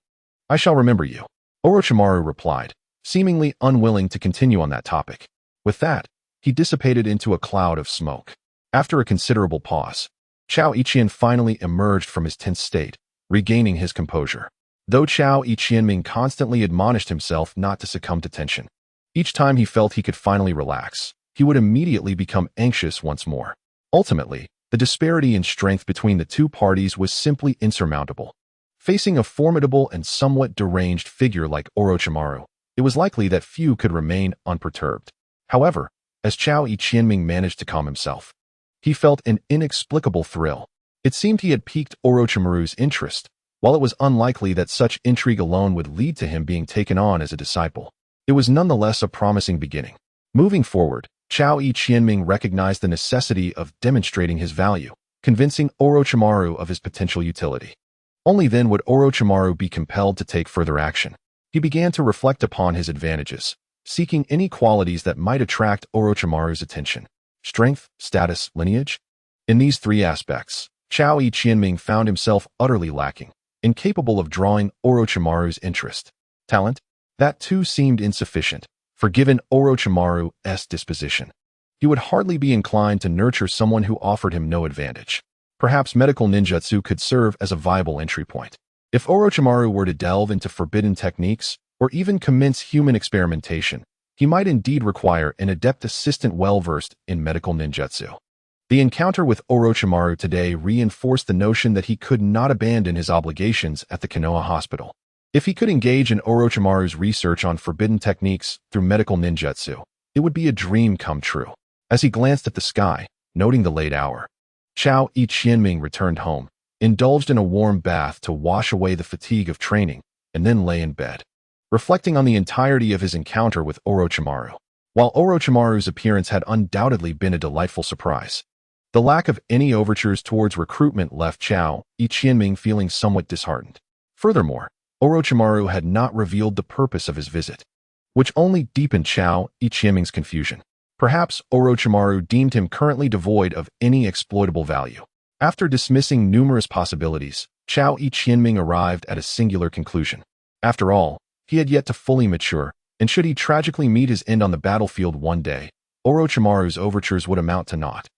I shall remember you," Orochimaru replied, seemingly unwilling to continue on that topic. With that, he dissipated into a cloud of smoke. After a considerable pause, Chao Qian finally emerged from his tense state, regaining his composure. Though Chao Qianming constantly admonished himself not to succumb to tension, each time he felt he could finally relax, he would immediately become anxious once more. Ultimately, the disparity in strength between the two parties was simply insurmountable. Facing a formidable and somewhat deranged figure like Orochimaru, it was likely that few could remain unperturbed. However, as Chao Qianming managed to calm himself, he felt an inexplicable thrill. It seemed he had piqued Orochimaru's interest, while it was unlikely that such intrigue alone would lead to him being taken on as a disciple. It was nonetheless a promising beginning. Moving forward, Chao Qianming recognized the necessity of demonstrating his value, convincing Orochimaru of his potential utility. Only then would Orochimaru be compelled to take further action. He began to reflect upon his advantages, seeking any qualities that might attract Orochimaru's attention. Strength, status, lineage? In these three aspects, Chao Qianming found himself utterly lacking, incapable of drawing Orochimaru's interest. Talent? That too seemed insufficient, for given Orochimaru's disposition. He would hardly be inclined to nurture someone who offered him no advantage. Perhaps medical ninjutsu could serve as a viable entry point. If Orochimaru were to delve into forbidden techniques, or even commence human experimentation, he might indeed require an adept assistant well-versed in medical ninjutsu. The encounter with Orochimaru today reinforced the notion that he could not abandon his obligations at the Konoha hospital. If he could engage in Orochimaru's research on forbidden techniques through medical ninjutsu, it would be a dream come true. As he glanced at the sky, noting the late hour, Chao Qianming returned home, indulged in a warm bath to wash away the fatigue of training, and then lay in bed, reflecting on the entirety of his encounter with Orochimaru. While Orochimaru's appearance had undoubtedly been a delightful surprise, the lack of any overtures towards recruitment left Chao Qianming feeling somewhat disheartened. Furthermore, Orochimaru had not revealed the purpose of his visit, which only deepened Chao Qianming's confusion. Perhaps Orochimaru deemed him currently devoid of any exploitable value. After dismissing numerous possibilities, Chao Qianming arrived at a singular conclusion. After all, he had yet to fully mature, and should he tragically meet his end on the battlefield one day, Orochimaru's overtures would amount to naught.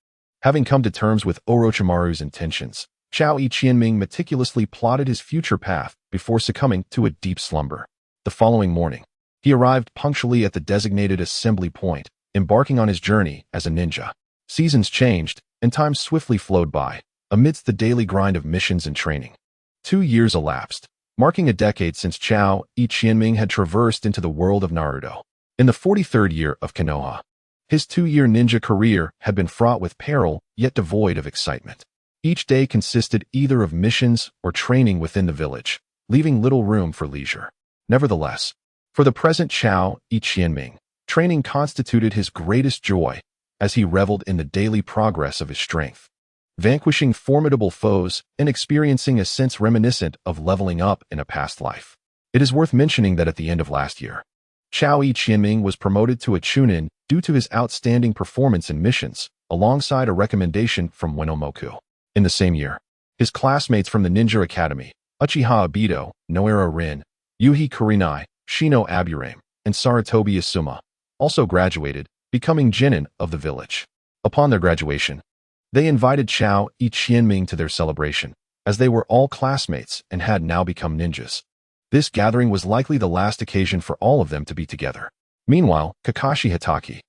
Having come to terms with Orochimaru's intentions, Chao Qianming meticulously plotted his future path before succumbing to a deep slumber. The following morning, he arrived punctually at the designated assembly point, embarking on his journey as a ninja. Seasons changed, and time swiftly flowed by, amidst the daily grind of missions and training. 2 years elapsed, marking a decade since Chao Qianming had traversed into the world of Naruto. In the 43rd year of Konoha, his 2-year ninja career had been fraught with peril, yet devoid of excitement. Each day consisted either of missions or training within the village, leaving little room for leisure. Nevertheless, for the present Chao Qianming, training constituted his greatest joy, as he reveled in the daily progress of his strength, vanquishing formidable foes and experiencing a sense reminiscent of leveling up in a past life. It is worth mentioning that at the end of last year, Chao Qianming was promoted to a chunin due to his outstanding performance in missions, alongside a recommendation from Wenomoku. In the same year, his classmates from the Ninja Academy, Uchiha Obito, Noara Rin, Yuhi Kurenai, Shino Aburame, and Sarutobi Asuma, also graduated, becoming genin of the village. Upon their graduation, they invited Chao Qianming to their celebration, as they were all classmates and had now become ninjas. This gathering was likely the last occasion for all of them to be together. Meanwhile, Kakashi Hatake,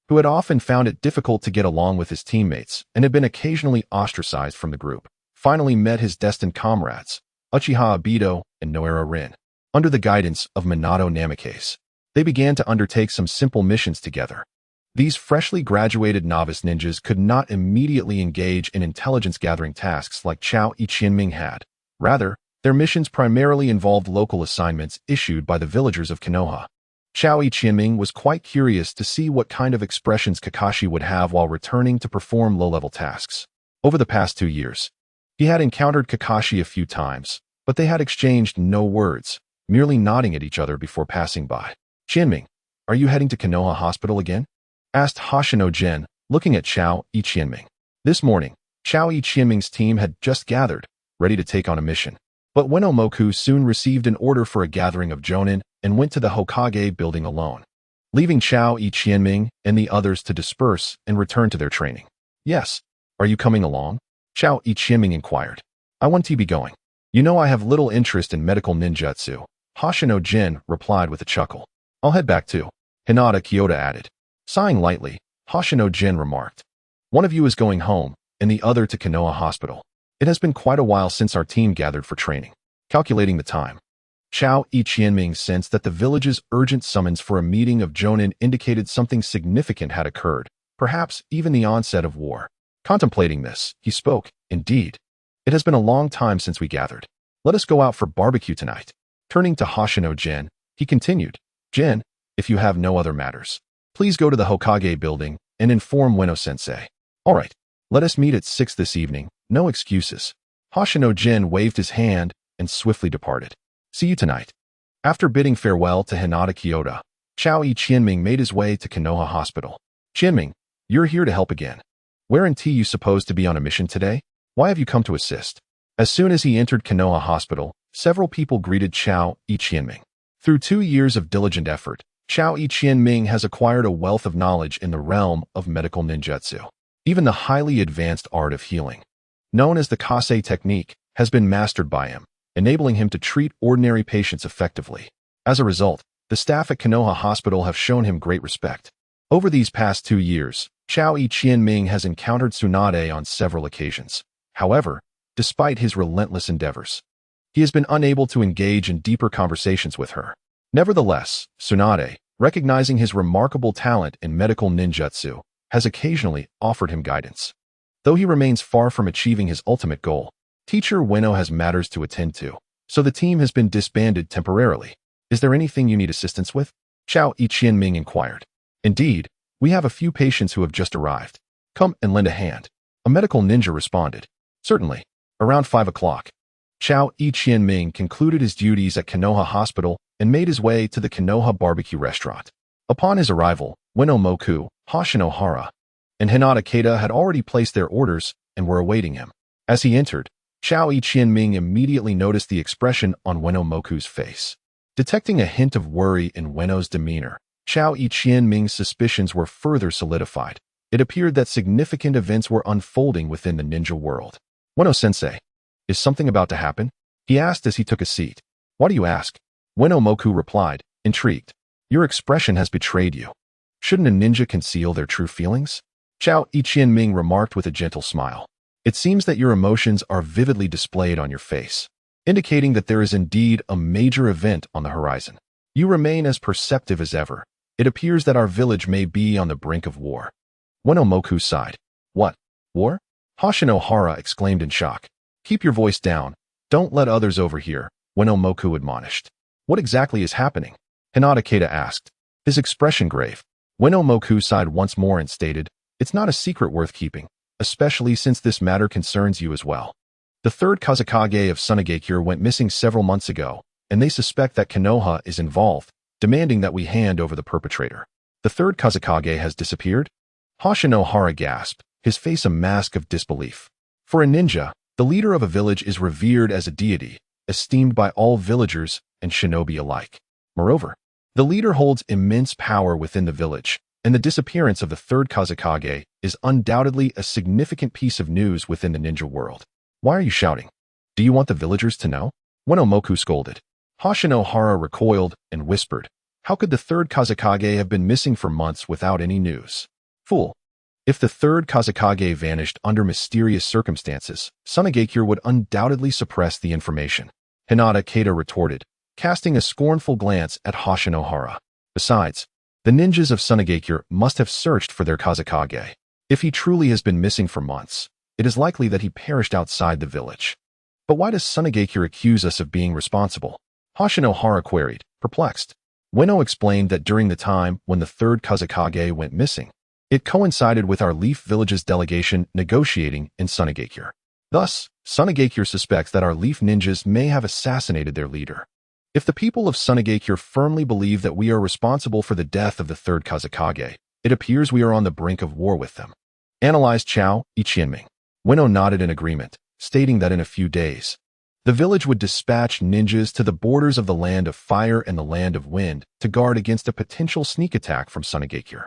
who had often found it difficult to get along with his teammates and had been occasionally ostracized from the group, finally met his destined comrades, Uchiha Obito and Noara Rin. Under the guidance of Minato Namikaze, they began to undertake some simple missions together. These freshly graduated novice ninjas could not immediately engage in intelligence-gathering tasks like Chao Qianming had. Rather, their missions primarily involved local assignments issued by the villagers of Konoha. Chao Qianming was quite curious to see what kind of expressions Kakashi would have while returning to perform low-level tasks. Over the past 2 years, he had encountered Kakashi a few times, but they had exchanged no words, merely nodding at each other before passing by. "Qianming, are you heading to Konoha Hospital again?" asked Hoshino Gen, looking at Chao Qianming. This morning, Chao Qianming's team had just gathered, ready to take on a mission. But Wenomoku soon received an order for a gathering of jonin and went to the Hokage building alone, leaving Chao Qianming and the others to disperse and return to their training. "Yes. Are you coming along?" Chao Qianming inquired. "I want to be going. You know I have little interest in medical ninjutsu," Hoshino Gen replied with a chuckle. "I'll head back too," Hinata Kyoto added. Sighing lightly, Hoshino Gen remarked, "One of you is going home, and the other to Konoha Hospital. It has been quite a while since our team gathered for training." Calculating the time, Chao Qianming sensed that the village's urgent summons for a meeting of jonin indicated something significant had occurred, perhaps even the onset of war. Contemplating this, he spoke, "Indeed. It has been a long time since we gathered. Let us go out for barbecue tonight." Turning to Hoshino Gen, he continued, "Gen, if you have no other matters, please go to the Hokage building and inform Ueno-sensei. All right, let us meet at 6 this evening. No excuses. Hoshino-jin waved his hand and swiftly departed. See you tonight. After bidding farewell to Hinata Kyoto, Chao Qianming made his way to Konoha Hospital. Qianming, you're here to help again. Weren't you supposed to be on a mission today? Why have you come to assist? As soon as he entered Konoha Hospital, several people greeted Chao Qianming. Through 2 years of diligent effort, Chao Qianming has acquired a wealth of knowledge in the realm of medical ninjutsu. Even the highly advanced art of healing, known as the Kase technique, has been mastered by him, enabling him to treat ordinary patients effectively. As a result, the staff at Konoha Hospital have shown him great respect. Over these past 2 years, Chao Qianming has encountered Tsunade on several occasions. However, despite his relentless endeavors, he has been unable to engage in deeper conversations with her. Nevertheless, Tsunade, recognizing his remarkable talent in medical ninjutsu, has occasionally offered him guidance. Though he remains far from achieving his ultimate goal, Teacher Ueno has matters to attend to, so the team has been disbanded temporarily. Is there anything you need assistance with? Chao Qianming inquired. Indeed, we have a few patients who have just arrived. Come and lend a hand. A medical ninja responded. Certainly. Around 5 o'clock. Chao Qianming concluded his duties at Konoha Hospital and made his way to the Konoha barbecue restaurant. Upon his arrival, Ueno Moku, Hoshino Hara, and Hinata Keita had already placed their orders and were awaiting him. As he entered, Chao Qianming immediately noticed the expression on Ueno Moku's face. Detecting a hint of worry in Ueno's demeanor, Chao Qianming's suspicions were further solidified. It appeared that significant events were unfolding within the ninja world. Ueno-sensei, is something about to happen? He asked as he took a seat. Why do you ask? Ueno Moku replied, intrigued. Your expression has betrayed you. Shouldn't a ninja conceal their true feelings? Chao Qianming remarked with a gentle smile. It seems that your emotions are vividly displayed on your face, indicating that there is indeed a major event on the horizon. You remain as perceptive as ever. It appears that our village may be on the brink of war. Ueno Moku sighed. What? War? Hoshino Hara exclaimed in shock. Keep your voice down. Don't let others overhear, Ueno Moku admonished. What exactly is happening? Hinata Keita asked, his expression grave. Ueno Moku sighed once more and stated, it's not a secret worth keeping, especially since this matter concerns you as well. The third Kazekage of Sunagakure went missing several months ago, and they suspect that Konoha is involved, demanding that we hand over the perpetrator. The third Kazekage has disappeared? Hoshino Hara gasped, his face a mask of disbelief. For a ninja, the leader of a village is revered as a deity, esteemed by all villagers and shinobi alike. Moreover, the leader holds immense power within the village, and the disappearance of the third Kazekage is undoubtedly a significant piece of news within the ninja world. Why are you shouting? Do you want the villagers to know? Ueno Moku scolded. Hoshino Hara recoiled and whispered, how could the third Kazekage have been missing for months without any news? Fool. If the third Kazekage vanished under mysterious circumstances, Sunagakure would undoubtedly suppress the information. Hinata Keita retorted, casting a scornful glance at Hoshino Hara. Besides, the ninjas of Sunagakure must have searched for their Kazekage. If he truly has been missing for months, it is likely that he perished outside the village. But why does Sunagakure accuse us of being responsible? Hoshino Hara queried, perplexed. Ueno explained that during the time when the third Kazekage went missing, it coincided with our Leaf Village's delegation negotiating in Sunagakure. Thus, Sunagakure suspects that our Leaf ninjas may have assassinated their leader. If the people of Sunagakure firmly believe that we are responsible for the death of the third Kazekage, it appears we are on the brink of war with them. Analyzed Chao Qianming. Ueno nodded in agreement, stating that in a few days, the village would dispatch ninjas to the borders of the Land of Fire and the Land of Wind to guard against a potential sneak attack from Sunagakure.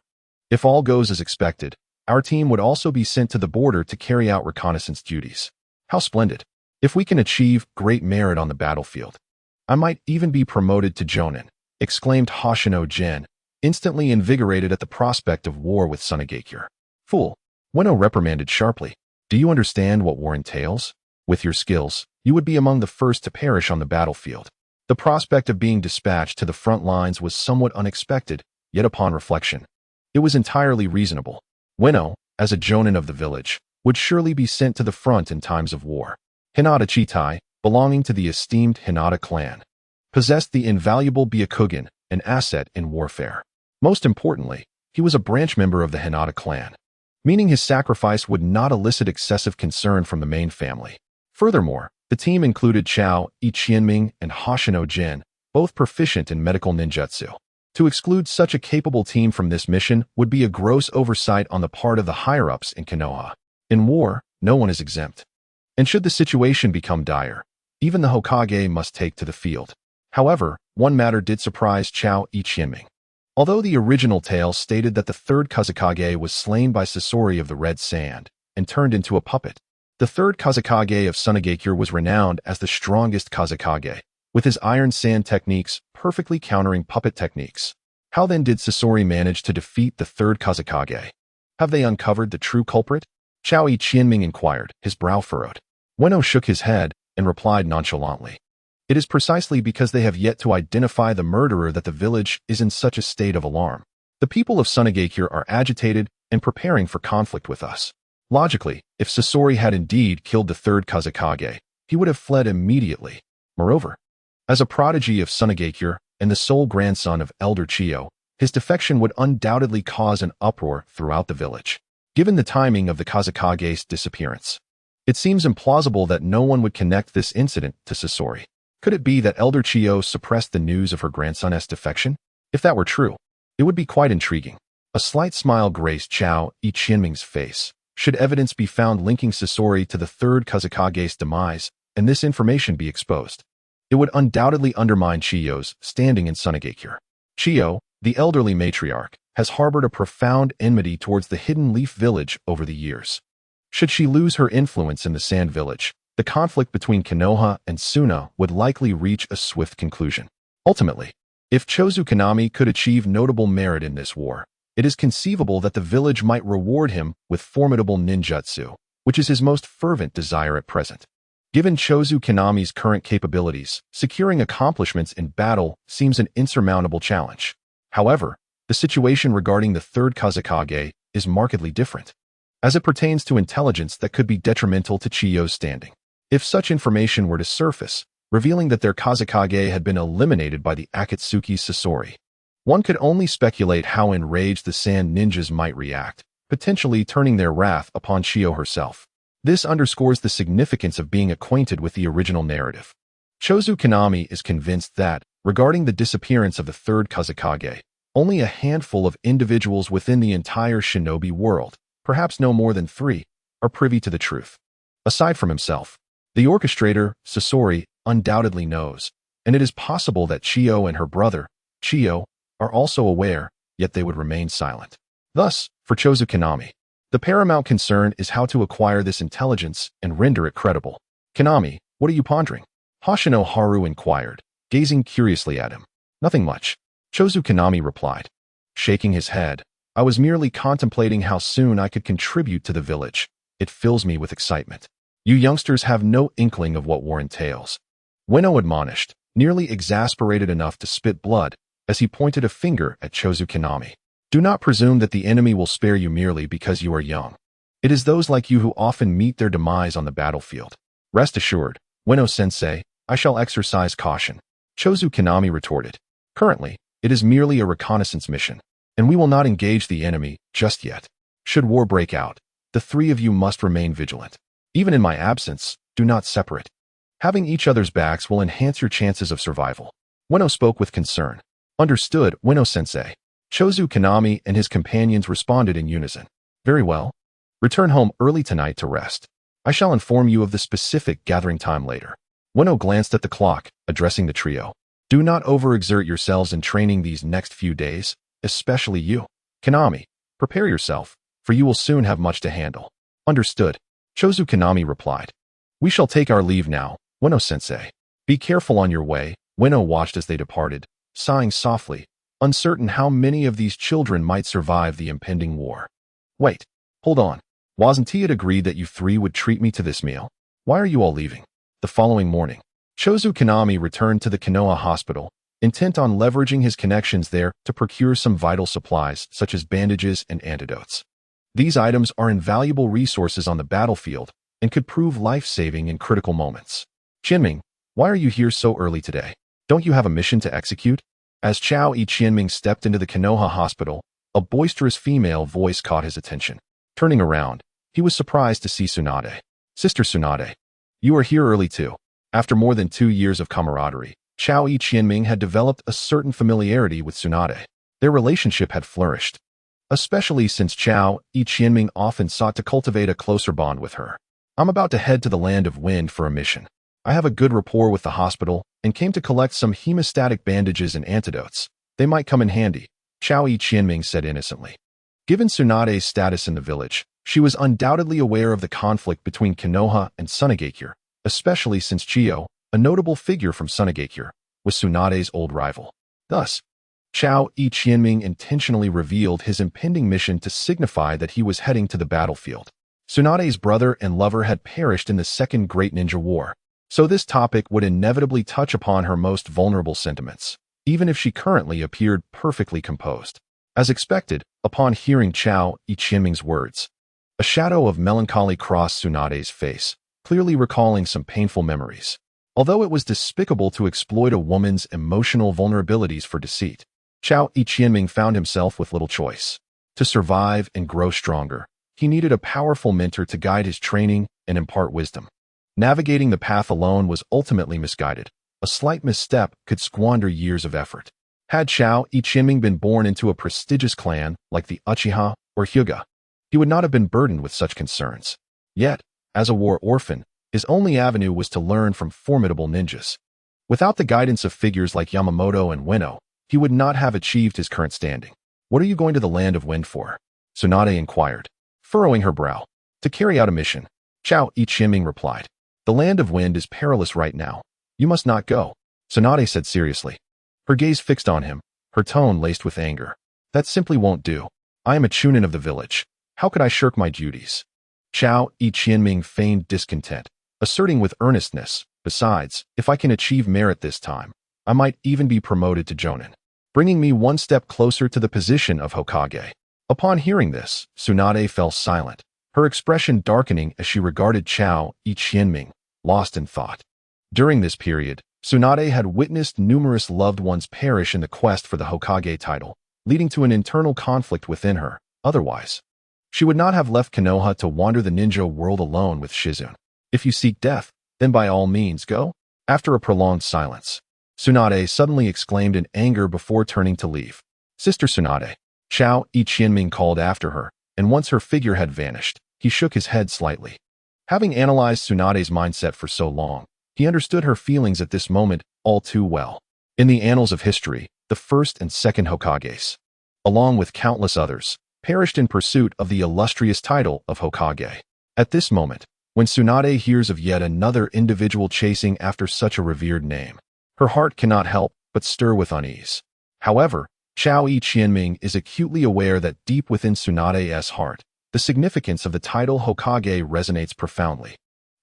If all goes as expected, our team would also be sent to the border to carry out reconnaissance duties. How splendid. If we can achieve great merit on the battlefield, I might even be promoted to Jonin, exclaimed Hoshino Jin, instantly invigorated at the prospect of war with Sunagakure. Fool. Ueno reprimanded sharply. Do you understand what war entails? With your skills, you would be among the first to perish on the battlefield. The prospect of being dispatched to the front lines was somewhat unexpected, yet upon reflection, it was entirely reasonable. Ueno, as a jonin of the village, would surely be sent to the front in times of war. Hinata Chitai, belonging to the esteemed Hinata clan, possessed the invaluable Byakugan, an asset in warfare. Most importantly, He was a branch member of the Hinata clan, meaning his sacrifice would not elicit excessive concern from the main family. Furthermore, the team included Chao Ichienming and Hoshino Jin, both proficient in medical ninjutsu. To exclude such a capable team from this mission would be a gross oversight on the part of the higher-ups in Konoha. In war, no one is exempt. And should the situation become dire, even the Hokage must take to the field. However, one matter did surprise Chao Ichienming. Although the original tale stated that the third Kazekage was slain by Sasori of the Red Sand and turned into a puppet, the third Kazekage of Sunagakure was renowned as the strongest Kazekage, with his iron sand techniques perfectly countering puppet techniques. How then did Sasori manage to defeat the third Kazekage? Have they uncovered the true culprit? Chao Ichienming inquired, his brow furrowed. Ueno shook his head and replied nonchalantly. It is precisely because they have yet to identify the murderer that the village is in such a state of alarm. The people of Sunagakure are agitated and preparing for conflict with us. Logically, if Sasori had indeed killed the third Kazekage, he would have fled immediately. Moreover, as a prodigy of Sunagakure and the sole grandson of Elder Chiyo, his defection would undoubtedly cause an uproar throughout the village. Given the timing of the Kazekage's disappearance, it seems implausible that no one would connect this incident to Sasori. Could it be that Elder Chiyo suppressed the news of her grandson's defection? If that were true, it would be quite intriguing. A slight smile graced Chao Ichienming's face. Should evidence be found linking Sasori to the third Kazekage's demise, and this information be exposed, it would undoubtedly undermine Chiyo's standing in Sunagakure. Chiyo, the elderly matriarch, has harbored a profound enmity towards the Hidden Leaf Village over the years. Should she lose her influence in the Sand Village, the conflict between Konoha and Suna would likely reach a swift conclusion. Ultimately, if Chozu Konami could achieve notable merit in this war, it is conceivable that the village might reward him with formidable ninjutsu, which is his most fervent desire at present. Given Chozu Konami's current capabilities, securing accomplishments in battle seems an insurmountable challenge. However, the situation regarding the third Kazekage is markedly different, as it pertains to intelligence that could be detrimental to Chiyo's standing. If such information were to surface, revealing that their Kazekage had been eliminated by the Akatsuki Sasori, one could only speculate how enraged the Sand Ninjas might react, potentially turning their wrath upon Chiyo herself. This underscores the significance of being acquainted with the original narrative. Chozu Konami is convinced that, regarding the disappearance of the third Kazekage, only a handful of individuals within the entire shinobi world, perhaps no more than 3, are privy to the truth. Aside from himself, the orchestrator, Sasori, undoubtedly knows, and it is possible that Chiyo and her brother, Chiyo, are also aware, yet they would remain silent. Thus, for Chozu Konami, the paramount concern is how to acquire this intelligence and render it credible. Konami, what are you pondering? Hoshino Haru inquired, gazing curiously at him. Nothing much, Chozu Konami replied, shaking his head. I was merely contemplating how soon I could contribute to the village. It fills me with excitement. You youngsters have no inkling of what war entails. Ueno admonished, nearly exasperated enough to spit blood, as he pointed a finger at Chozu Konami. Do not presume that the enemy will spare you merely because you are young. It is those like you who often meet their demise on the battlefield. Rest assured, Ueno-sensei, I shall exercise caution. Chozu Konami retorted. Currently, it is merely a reconnaissance mission, and we will not engage the enemy just yet. Should war break out, the 3 of you must remain vigilant. Even in my absence, do not separate. Having each other's backs will enhance your chances of survival. Ueno spoke with concern. Understood, Ueno-sensei. Chozu Konami and his companions responded in unison. Very well. Return home early tonight to rest. I shall inform you of the specific gathering time later. Ueno glanced at the clock, addressing the trio. Do not overexert yourselves in training these next few days, especially you. Konami, prepare yourself, for you will soon have much to handle. Understood. Chozu Konami replied. We shall take our leave now, Ueno-sensei. Be careful on your way. Ueno watched as they departed, sighing softly, uncertain how many of these children might survive the impending war. Wait, hold on. Wasn't it agreed that you 3 would treat me to this meal? Why are you all leaving? The following morning, Chozu Konami returned to the Konoha hospital, intent on leveraging his connections there to procure some vital supplies such as bandages and antidotes. These items are invaluable resources on the battlefield and could prove life-saving in critical moments. Chinming, why are you here so early today? Don't you have a mission to execute? As Chao Ichienming stepped into the Konoha hospital, A boisterous female voice caught his attention. Turning around, he was surprised to see Tsunade. Sister Tsunade, you are here early too. After more than 2 years of camaraderie, Chao Qianming had developed a certain familiarity with Tsunade. Their relationship had flourished, especially since Chao Qianming often sought to cultivate a closer bond with her. I'm about to head to the Land of Wind for a mission. I have a good rapport with the hospital and came to collect some hemostatic bandages and antidotes. They might come in handy, Chao Qianming said innocently. Given Tsunade's status in the village, she was undoubtedly aware of the conflict between Konoha and Sunagakure, especially since Chiyo, a notable figure from Sunagakure, was Tsunade's old rival. Thus, Chao Qianming intentionally revealed his impending mission to signify that he was heading to the battlefield. Tsunade's brother and lover had perished in the Second Great Ninja War, so this topic would inevitably touch upon her most vulnerable sentiments, even if she currently appeared perfectly composed. As expected, upon hearing Chao Qianming's words, a shadow of melancholy crossed Tsunade's face, clearly recalling some painful memories. Although it was despicable to exploit a woman's emotional vulnerabilities for deceit, Chao Qianming found himself with little choice. To survive and grow stronger, he needed a powerful mentor to guide his training and impart wisdom. Navigating the path alone was ultimately misguided. A slight misstep could squander years of effort. Had Chao Qianming been born into a prestigious clan like the Uchiha or Hyuga, he would not have been burdened with such concerns. Yet, as a war orphan, his only avenue was to learn from formidable ninjas. Without the guidance of figures like Yamamoto and Ueno, he would not have achieved his current standing. What are you going to the Land of Wind for? Tsunade inquired, furrowing her brow. To carry out a mission, Chao Qianming replied. The Land of Wind is perilous right now. You must not go, Tsunade said seriously. Her gaze fixed on him, her tone laced with anger. That simply won't do. I am a chunin of the village. How could I shirk my duties? Chao Qianming feigned discontent, asserting with earnestness, besides, if I can achieve merit this time, I might even be promoted to Jonin, bringing me one step closer to the position of Hokage. Upon hearing this, Tsunade fell silent, her expression darkening as she regarded Chao Qianming, lost in thought. During this period, Tsunade had witnessed numerous loved ones perish in the quest for the Hokage title, leading to an internal conflict within her. Otherwise, she would not have left Konoha to wander the ninja world alone with Shizune. If you seek death, then by all means go. After a prolonged silence, Tsunade suddenly exclaimed in anger before turning to leave. Sister Tsunade, Chao Qianming called after her, and once her figure had vanished, he shook his head slightly. Having analyzed Tsunade's mindset for so long, he understood her feelings at this moment all too well. In the annals of history, the first and second Hokages, along with countless others, perished in pursuit of the illustrious title of Hokage. At this moment, when Tsunade hears of yet another individual chasing after such a revered name, her heart cannot help but stir with unease. However, Chao Qianming is acutely aware that deep within Tsunade's heart, the significance of the title Hokage resonates profoundly,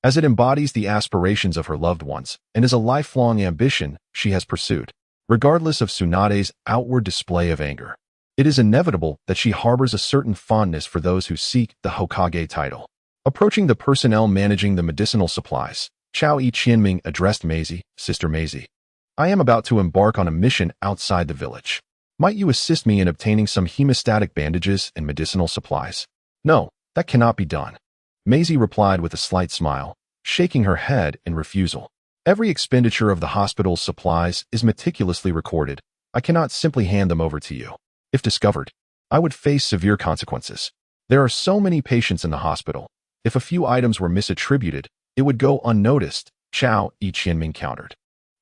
as it embodies the aspirations of her loved ones and is a lifelong ambition she has pursued. Regardless of Tsunade's outward display of anger, it is inevitable that she harbors a certain fondness for those who seek the Hokage title. Approaching the personnel managing the medicinal supplies, Chao Qianming addressed Maisie, Sister Maisie. I am about to embark on a mission outside the village. Might you assist me in obtaining some hemostatic bandages and medicinal supplies? No, that cannot be done, Maisie replied with a slight smile, shaking her head in refusal. Every expenditure of the hospital's supplies is meticulously recorded. I cannot simply hand them over to you. If discovered, I would face severe consequences. There are so many patients in the hospital. If a few items were misattributed, it would go unnoticed, Chao Qianming countered.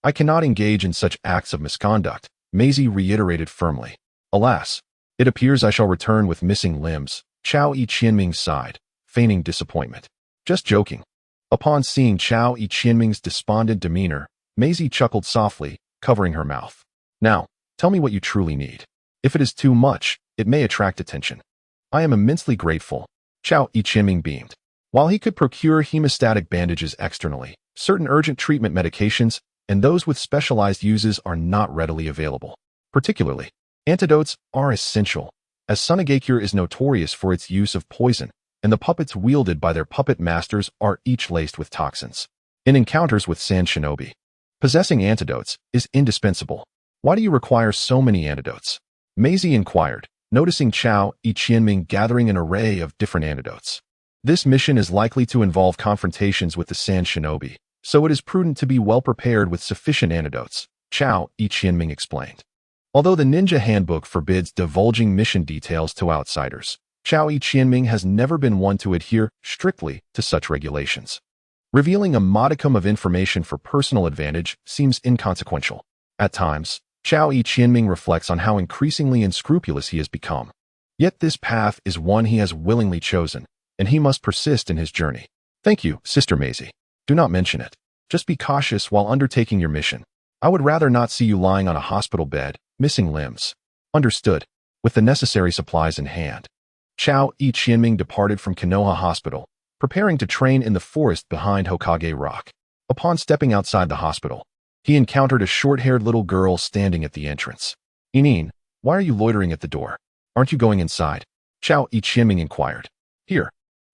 I cannot engage in such acts of misconduct, Maisie reiterated firmly. Alas, it appears I shall return with missing limbs, Chao Qianming sighed, feigning disappointment. Just joking. Upon seeing Chao Qianming's despondent demeanor, Maisie chuckled softly, covering her mouth. Now, tell me what you truly need. If it is too much, it may attract attention. I am immensely grateful, Chao Qianming beamed. While he could procure hemostatic bandages externally, certain urgent treatment medications and those with specialized uses are not readily available. Particularly, antidotes are essential, as Sunagakure is notorious for its use of poison, and the puppets wielded by their puppet masters are each laced with toxins. In encounters with Sand Shinobi, possessing antidotes is indispensable. Why do you require so many antidotes? Maisie inquired, noticing Chao Iqianming gathering an array of different antidotes. This mission is likely to involve confrontations with the Sand Shinobi, so it is prudent to be well prepared with sufficient antidotes, Chao Iqianming explained. Although the Ninja Handbook forbids divulging mission details to outsiders, Chao Iqianming has never been one to adhere strictly to such regulations. Revealing a modicum of information for personal advantage seems inconsequential. At times, Chao Iqianming reflects on how increasingly unscrupulous he has become. Yet this path is one he has willingly chosen, and he must persist in his journey. Thank you, Sister Maisie. Do not mention it. Just be cautious while undertaking your mission. I would rather not see you lying on a hospital bed, missing limbs. Understood. With the necessary supplies in hand, Chao Iqianming departed from Konoha Hospital, preparing to train in the forest behind Hokage Rock. Upon stepping outside the hospital, he encountered a short-haired little girl standing at the entrance. "Inin, why are you loitering at the door? Aren't you going inside?" Chao Iqianming inquired. "Here.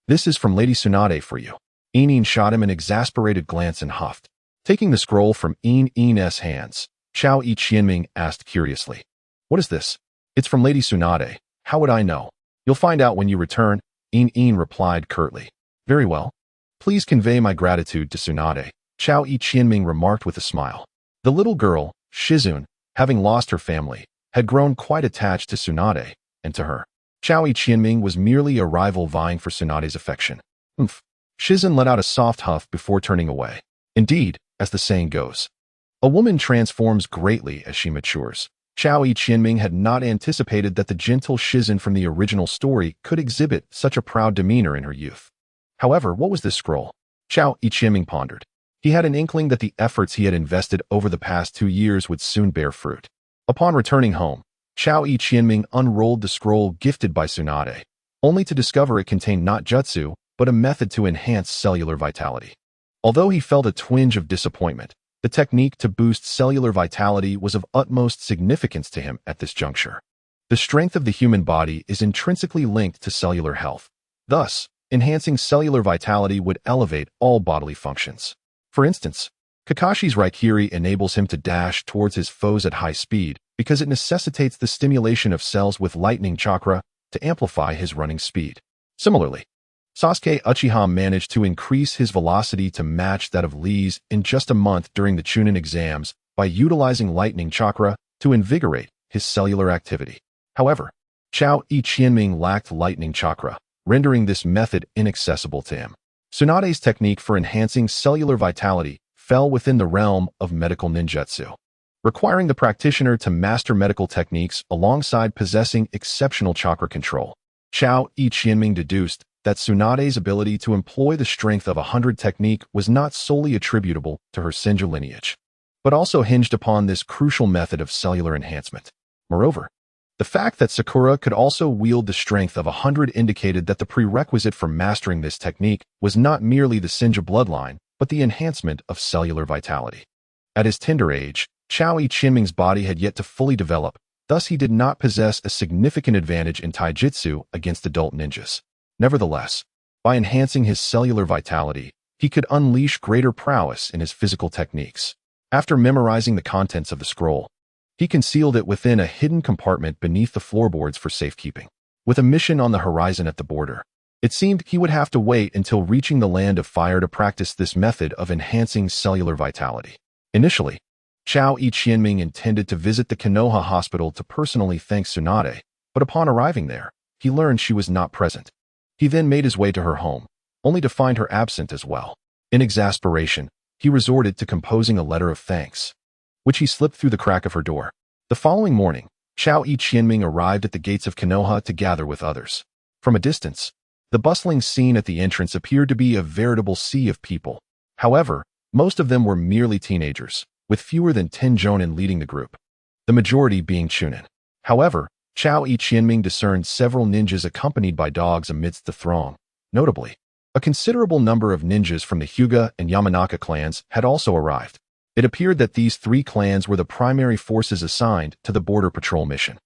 This is from Lady Tsunade for you." Inin shot him an exasperated glance and huffed. Taking the scroll from In's hands, Chao Iqianming asked curiously, "What is this?" "It's from Lady Tsunade. How would I know?" "You'll find out when you return," In replied curtly. "Very well. Please convey my gratitude to Tsunade," Chao Iqianming remarked with a smile. The little girl, Shizune, having lost her family, had grown quite attached to Tsunade, and to her, Chao Iqianming was merely a rival vying for Tsunade's affection. "Humph." Shizune let out a soft huff before turning away. Indeed, as the saying goes, a woman transforms greatly as she matures. Chao Iqianming had not anticipated that the gentle Shizune from the original story could exhibit such a proud demeanor in her youth. However, what was this scroll? Chao Iqianming pondered. He had an inkling that the efforts he had invested over the past 2 years would soon bear fruit. Upon returning home, Chao Iqianming unrolled the scroll gifted by Tsunade, only to discover it contained not jutsu, but a method to enhance cellular vitality. Although he felt a twinge of disappointment, the technique to boost cellular vitality was of utmost significance to him at this juncture. The strength of the human body is intrinsically linked to cellular health. Thus, enhancing cellular vitality would elevate all bodily functions. For instance, Kakashi's Raikiri enables him to dash towards his foes at high speed because it necessitates the stimulation of cells with lightning chakra to amplify his running speed. Similarly, Sasuke Uchiha managed to increase his velocity to match that of Lee's in just a month during the Chunin exams by utilizing lightning chakra to invigorate his cellular activity. However, Chao Iqianming lacked lightning chakra, rendering this method inaccessible to him. Tsunade's technique for enhancing cellular vitality fell within the realm of medical ninjutsu, requiring the practitioner to master medical techniques alongside possessing exceptional chakra control. Chao Iqianming deduced that Tsunade's ability to employ the strength of 100 technique was not solely attributable to her Senju lineage, but also hinged upon this crucial method of cellular enhancement. Moreover, the fact that Sakura could also wield the strength of 100 indicated that the prerequisite for mastering this technique was not merely the Senju bloodline, but the enhancement of cellular vitality. At his tender age, Chao Iqianming's body had yet to fully develop, thus he did not possess a significant advantage in taijutsu against adult ninjas. Nevertheless, by enhancing his cellular vitality, he could unleash greater prowess in his physical techniques. After memorizing the contents of the scroll, he concealed it within a hidden compartment beneath the floorboards for safekeeping. With a mission on the horizon at the border, it seemed he would have to wait until reaching the Land of Fire to practice this method of enhancing cellular vitality. Initially, Chao Iqianming intended to visit the Konoha hospital to personally thank Tsunade, but upon arriving there, he learned she was not present. He then made his way to her home, only to find her absent as well. In exasperation, he resorted to composing a letter of thanks, which he slipped through the crack of her door. The following morning, Chao Iqianming arrived at the gates of Konoha to gather with others. From a distance, the bustling scene at the entrance appeared to be a veritable sea of people. However, most of them were merely teenagers, with fewer than 10 jonin leading the group, the majority being chunin. However, Chao Iqianming discerned several ninjas accompanied by dogs amidst the throng. Notably, a considerable number of ninjas from the Hyuga and Yamanaka clans had also arrived. It appeared that these 3 clans were the primary forces assigned to the border patrol mission.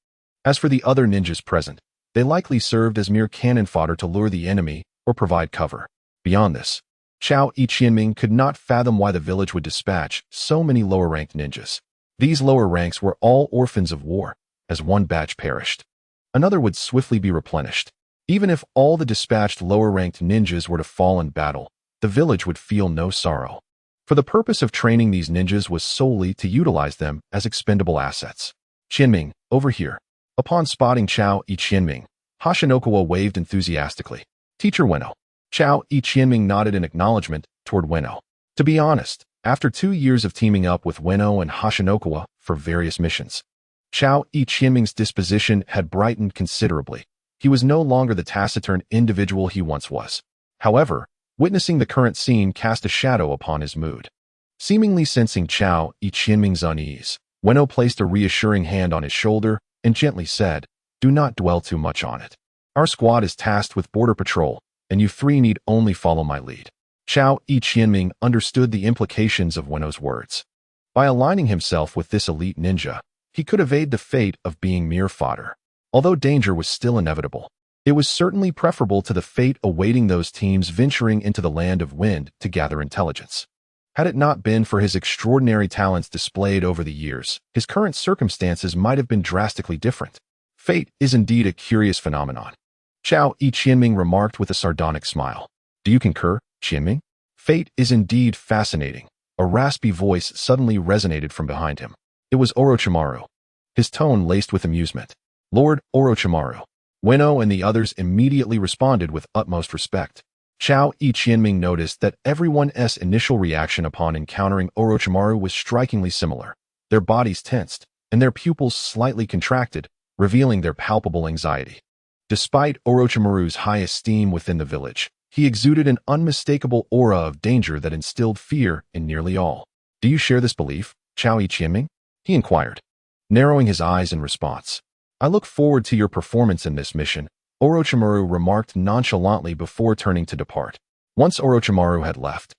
As for the other ninjas present, they likely served as mere cannon fodder to lure the enemy or provide cover. Beyond this, Chao Iqianming could not fathom why the village would dispatch so many lower-ranked ninjas. These lower ranks were all orphans of war, as one batch perished. another would swiftly be replenished. Even if all the dispatched lower-ranked ninjas were to fall in battle, the village would feel no sorrow. For the purpose of training these ninjas was solely to utilize them as expendable assets. Qianming, over here. Upon spotting Chao I Qianming, Hashinokawa waved enthusiastically. Teacher Ueno. Chao I Qianming nodded in acknowledgement toward Ueno. To be honest, after 2 years of teaming up with Ueno and Hashinokawa for various missions, Chao I Qianming's disposition had brightened considerably. He was no longer the taciturn individual he once was. However, witnessing the current scene cast a shadow upon his mood. Seemingly sensing Chao I Qianming's unease, Ueno placed a reassuring hand on his shoulder and gently said, "Do not dwell too much on it. Our squad is tasked with border patrol, and you 3 need only follow my lead." Chao I Qianming understood the implications of Ueno's words. By aligning himself with this elite ninja, he could evade the fate of being mere fodder. Although danger was still inevitable, it was certainly preferable to the fate awaiting those teams venturing into the land of wind to gather intelligence. Had it not been for his extraordinary talents displayed over the years, his current circumstances might have been drastically different. Fate is indeed a curious phenomenon. Chao I Qianming remarked with a sardonic smile. Do you concur, Qianming? Fate is indeed fascinating. A raspy voice suddenly resonated from behind him. It was Orochimaru, his tone laced with amusement. Lord Orochimaru. Ueno and the others immediately responded with utmost respect. Chao I Qianming noticed that everyone's initial reaction upon encountering Orochimaru was strikingly similar. Their bodies tensed, and their pupils slightly contracted, revealing their palpable anxiety. Despite Orochimaru's high esteem within the village, he exuded an unmistakable aura of danger that instilled fear in nearly all. Do you share this belief, Chao I Qianming? He inquired, narrowing his eyes in response. I look forward to your performance in this mission, Orochimaru remarked nonchalantly before turning to depart. Once Orochimaru had left,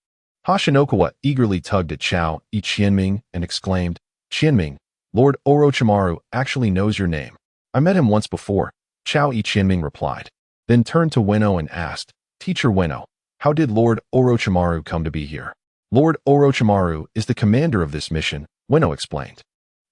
Hashinokawa eagerly tugged at Chao I Qianming and exclaimed, Qianming, Lord Orochimaru actually knows your name. I met him once before, Chao I Qianming replied, then turned to Ueno and asked, Teacher Ueno, how did Lord Orochimaru come to be here? Lord Orochimaru is the commander of this mission, Ueno explained.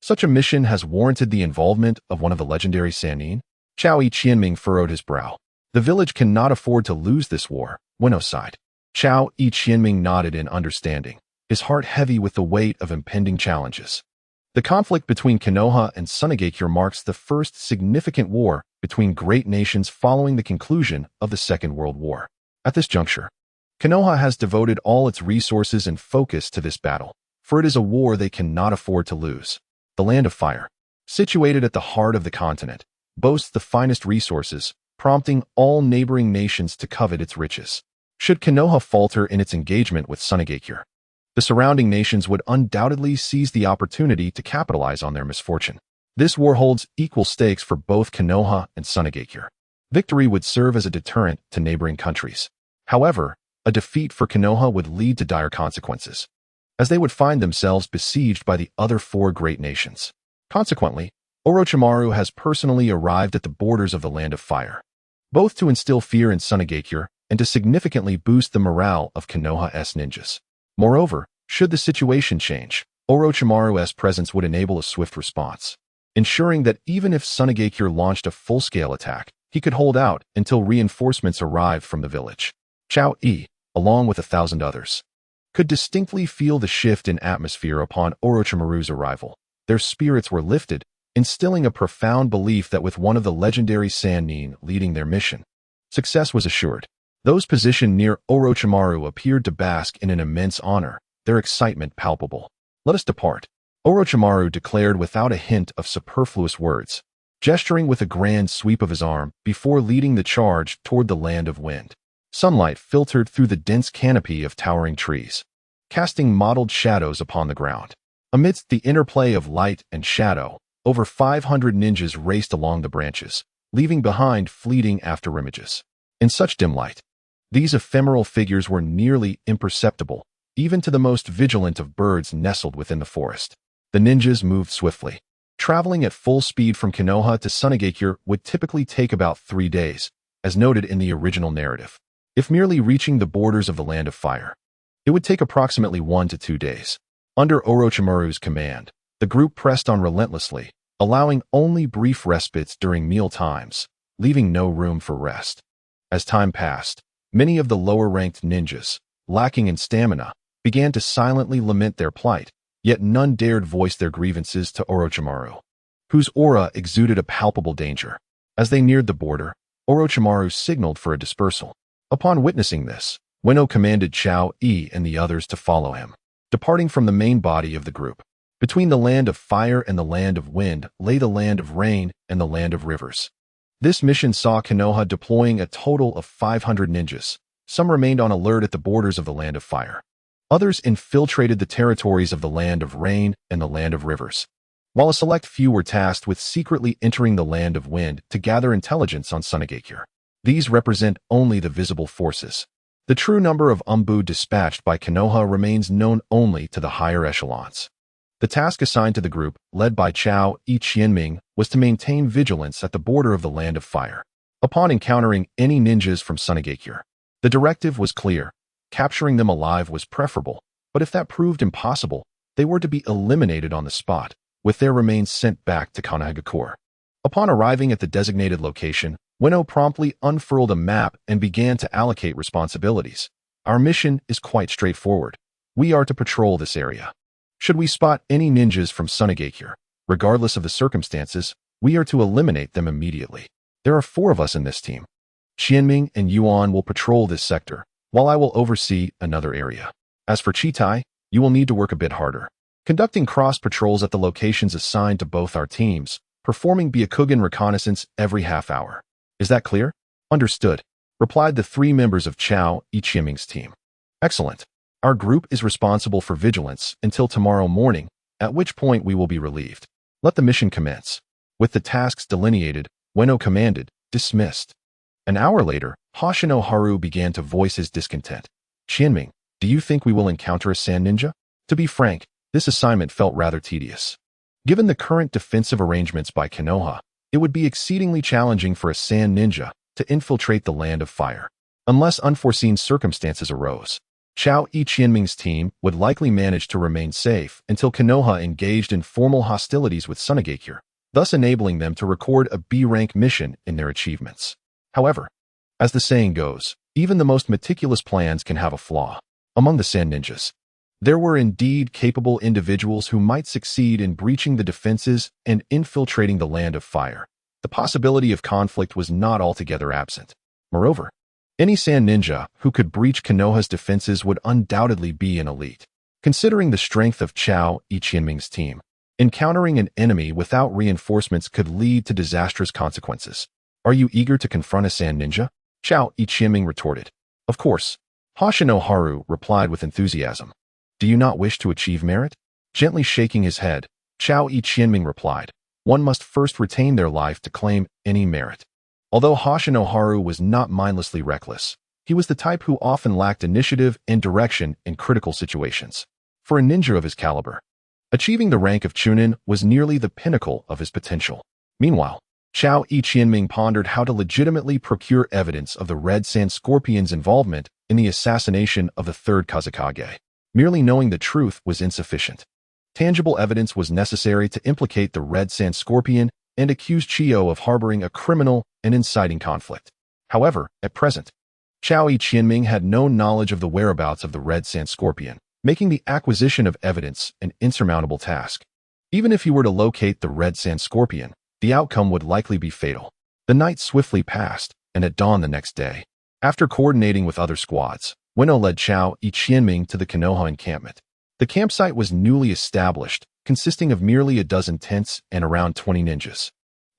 Such a mission has warranted the involvement of one of the legendary Sannin? Chao I Qianming furrowed his brow. The village cannot afford to lose this war, Ueno sighed. Chao I Qianming nodded in understanding, his heart heavy with the weight of impending challenges. The conflict between Konoha and Sunagakure marks the first significant war between great nations following the conclusion of the Second World War. At this juncture, Konoha has devoted all its resources and focus to this battle, for it is a war they cannot afford to lose. The Land of Fire, situated at the heart of the continent, boasts the finest resources, prompting all neighboring nations to covet its riches. Should Konoha falter in its engagement with Sunagakure, the surrounding nations would undoubtedly seize the opportunity to capitalize on their misfortune. This war holds equal stakes for both Konoha and Sunagakure. Victory would serve as a deterrent to neighboring countries. However, a defeat for Konoha would lead to dire consequences, as they would find themselves besieged by the other 4 great nations. Consequently, Orochimaru has personally arrived at the borders of the Land of Fire, both to instill fear in Sunagakure and to significantly boost the morale of Konoha's ninjas. Moreover, should the situation change, Orochimaru's presence would enable a swift response, ensuring that even if Sunagakure launched a full-scale attack, he could hold out until reinforcements arrived from the village. Chao I, along with 1,000 others, could distinctly feel the shift in atmosphere upon Orochimaru's arrival. Their spirits were lifted, instilling a profound belief that with one of the legendary Sannin leading their mission, success was assured. Those positioned near Orochimaru appeared to bask in an immense honor, their excitement palpable. Let us depart, Orochimaru declared without a hint of superfluous words, gesturing with a grand sweep of his arm before leading the charge toward the Land of Wind. Sunlight filtered through the dense canopy of towering trees, casting mottled shadows upon the ground. Amidst the interplay of light and shadow, over 500 ninjas raced along the branches, leaving behind fleeting afterimages. In such dim light, these ephemeral figures were nearly imperceptible, even to the most vigilant of birds nestled within the forest. The ninjas moved swiftly. Traveling at full speed from Konoha to Sunagakure would typically take about 3 days, as noted in the original narrative. If merely reaching the borders of the Land of Fire, it would take approximately 1 to 2 days. Under Orochimaru's command, the group pressed on relentlessly, allowing only brief respites during meal times, leaving no room for rest. As time passed, many of the lower-ranked ninjas, lacking in stamina, began to silently lament their plight, yet none dared voice their grievances to Orochimaru, whose aura exuded a palpable danger. As they neared the border, Orochimaru signaled for a dispersal. Upon witnessing this, Ueno commanded Chao E and the others to follow him. Departing from the main body of the group, between the land of fire and the land of wind lay the land of rain and the land of rivers. This mission saw Konoha deploying a total of 500 ninjas. Some remained on alert at the borders of the land of fire. Others infiltrated the territories of the land of rain and the land of rivers, while a select few were tasked with secretly entering the land of wind to gather intelligence on Sunagakure. These represent only the visible forces. The true number of Umbu dispatched by Konoha remains known only to the higher echelons. The task assigned to the group, led by Chao E Qianming, was to maintain vigilance at the border of the land of fire. Upon encountering any ninjas from Sunagakure, the directive was clear. Capturing them alive was preferable, but if that proved impossible, they were to be eliminated on the spot, with their remains sent back to Sunagakure. Upon arriving at the designated location, Ueno promptly unfurled a map and began to allocate responsibilities. Our mission is quite straightforward. We are to patrol this area. Should we spot any ninjas from Sunagakure, regardless of the circumstances, we are to eliminate them immediately. There are 4 of us in this team. Qianming and Yuan will patrol this sector, while I will oversee another area. As for Chitai, you will need to work a bit harder, conducting cross-patrols at the locations assigned to both our teams, performing Byakugan reconnaissance every half hour. Is that clear? Understood, replied the 3 members of Chao E Qianming's team. Excellent. Our group is responsible for vigilance until tomorrow morning, at which point we will be relieved. Let the mission commence. With the tasks delineated, Ueno commanded, dismissed. An hour later, Hoshino began to voice his discontent. Qianming, do you think we will encounter a sand ninja? To be frank, this assignment felt rather tedious. Given the current defensive arrangements by Konoha, it would be exceedingly challenging for a sand ninja to infiltrate the land of fire. Unless unforeseen circumstances arose, Chao E Qianming's team would likely manage to remain safe until Konoha engaged in formal hostilities with Sunagakure, thus enabling them to record a B-rank mission in their achievements. However, as the saying goes, even the most meticulous plans can have a flaw. Among the sand ninjas, there were indeed capable individuals who might succeed in breaching the defenses and infiltrating the land of fire. The possibility of conflict was not altogether absent. Moreover, any sand ninja who could breach Konoha's defenses would undoubtedly be an elite. Considering the strength of Chao E Qianming's team, encountering an enemy without reinforcements could lead to disastrous consequences. Are you eager to confront a sand ninja? Chao E Qianming retorted. Of course. Hoshino replied with enthusiasm. Do you not wish to achieve merit? Gently shaking his head, Chao E Qianming replied. One must first retain their life to claim any merit. Although Hoshino was not mindlessly reckless, he was the type who often lacked initiative and direction in critical situations. For a ninja of his caliber, achieving the rank of Chunin was nearly the pinnacle of his potential. Meanwhile, Chao E Qianming pondered how to legitimately procure evidence of the Red Sand Scorpion's involvement in the assassination of the 3rd Kazekage. Merely knowing the truth was insufficient. Tangible evidence was necessary to implicate the Red Sand Scorpion and accuse Chiyo of harboring a criminal and inciting conflict. However, at present, Chao E Qianming had no knowledge of the whereabouts of the Red Sand Scorpion, making the acquisition of evidence an insurmountable task. Even if he were to locate the Red Sand Scorpion, the outcome would likely be fatal. The night swiftly passed, and at dawn the next day, after coordinating with other squads, Ueno led Chao E Qianming to the Konoha encampment. The campsite was newly established, consisting of merely a dozen tents and around 20 ninjas.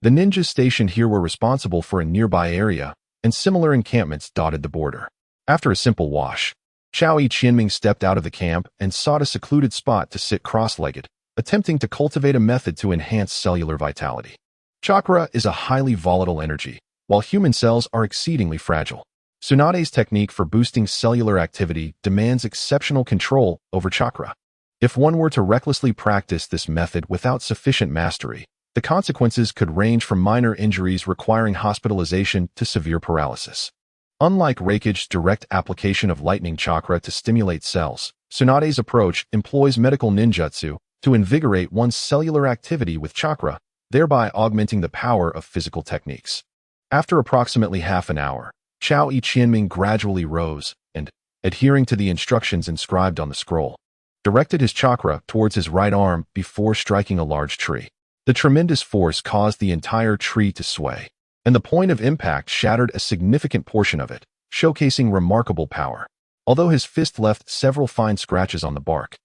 The ninjas stationed here were responsible for a nearby area, and similar encampments dotted the border. After a simple wash, Chao E Qianming stepped out of the camp and sought a secluded spot to sit cross-legged, attempting to cultivate a method to enhance cellular vitality. Chakra is a highly volatile energy, while human cells are exceedingly fragile. Tsunade's technique for boosting cellular activity demands exceptional control over chakra. If one were to recklessly practice this method without sufficient mastery, the consequences could range from minor injuries requiring hospitalization to severe paralysis. Unlike Raikage's direct application of lightning chakra to stimulate cells, Tsunade's approach employs medical ninjutsu to invigorate one's cellular activity with chakra, thereby augmenting the power of physical techniques. After approximately half an hour, Chao Qianming gradually rose and, adhering to the instructions inscribed on the scroll, directed his chakra towards his right arm before striking a large tree. The tremendous force caused the entire tree to sway, and the point of impact shattered a significant portion of it, showcasing remarkable power. Although his fist left several fine scratches on the bark,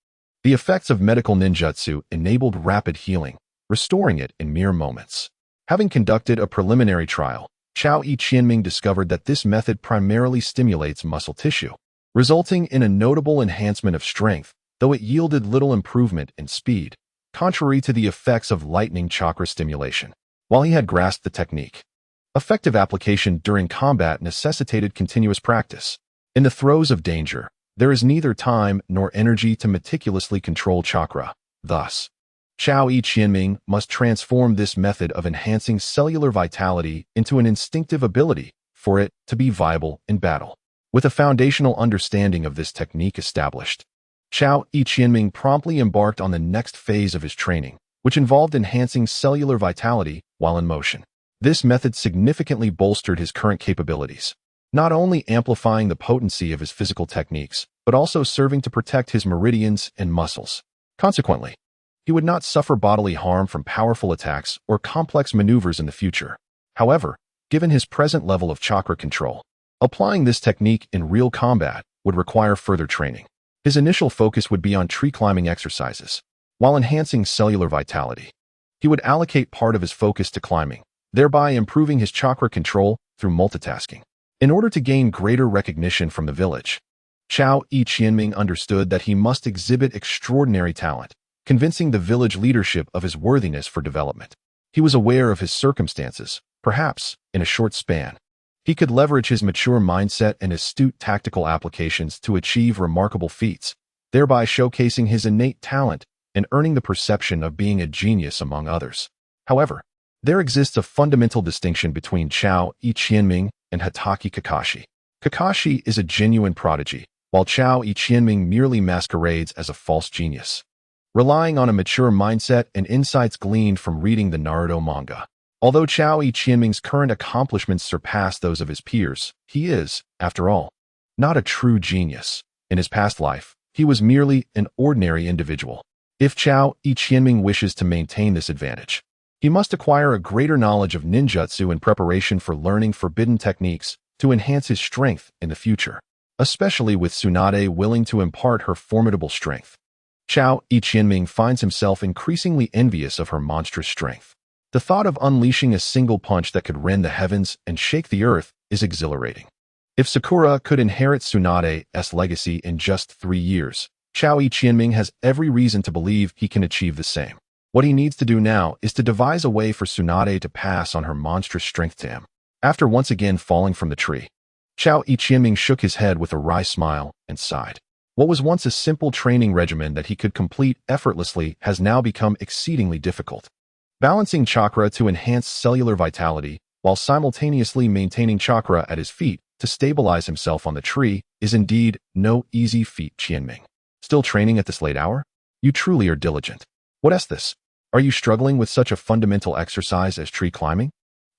the effects of medical ninjutsu enabled rapid healing, restoring it in mere moments. Having conducted a preliminary trial, Chao Qianming discovered that this method primarily stimulates muscle tissue, resulting in a notable enhancement of strength, though it yielded little improvement in speed, contrary to the effects of lightning chakra stimulation. While he had grasped the technique, effective application during combat necessitated continuous practice. In the throes of danger, there is neither time nor energy to meticulously control chakra. Thus, Chao Qianming must transform this method of enhancing cellular vitality into an instinctive ability for it to be viable in battle. With a foundational understanding of this technique established, Chao Qianming promptly embarked on the next phase of his training, which involved enhancing cellular vitality while in motion. This method significantly bolstered his current capabilities, not only amplifying the potency of his physical techniques, but also serving to protect his meridians and muscles. Consequently, he would not suffer bodily harm from powerful attacks or complex maneuvers in the future. However, given his present level of chakra control, applying this technique in real combat would require further training. His initial focus would be on tree climbing exercises. While enhancing cellular vitality, he would allocate part of his focus to climbing, thereby improving his chakra control through multitasking. In order to gain greater recognition from the village, Chao Qianming understood that he must exhibit extraordinary talent, convincing the village leadership of his worthiness for development. He was aware of his circumstances. Perhaps, in a short span, he could leverage his mature mindset and astute tactical applications to achieve remarkable feats, thereby showcasing his innate talent and earning the perception of being a genius among others. However, there exists a fundamental distinction between Chao Qianming and Hatake Kakashi. Kakashi is a genuine prodigy, while Chao Qianming merely masquerades as a false genius, relying on a mature mindset and insights gleaned from reading the Naruto manga. Although Chao Qianming's current accomplishments surpass those of his peers, he is, after all, not a true genius. In his past life, he was merely an ordinary individual. If Chao Qianming wishes to maintain this advantage, he must acquire a greater knowledge of ninjutsu in preparation for learning forbidden techniques to enhance his strength in the future, especially with Tsunade willing to impart her formidable strength. Chao Qianming finds himself increasingly envious of her monstrous strength. The thought of unleashing a single punch that could rend the heavens and shake the earth is exhilarating. If Sakura could inherit Tsunade's legacy in just 3 years, Chao Qianming has every reason to believe he can achieve the same. What he needs to do now is to devise a way for Tsunade to pass on her monstrous strength to him. After once again falling from the tree, Chao Qianming shook his head with a wry smile and sighed. What was once a simple training regimen that he could complete effortlessly has now become exceedingly difficult. Balancing chakra to enhance cellular vitality while simultaneously maintaining chakra at his feet to stabilize himself on the tree is indeed no easy feat. Qianming, still training at this late hour? You truly are diligent. What is this? Are you struggling with such a fundamental exercise as tree climbing?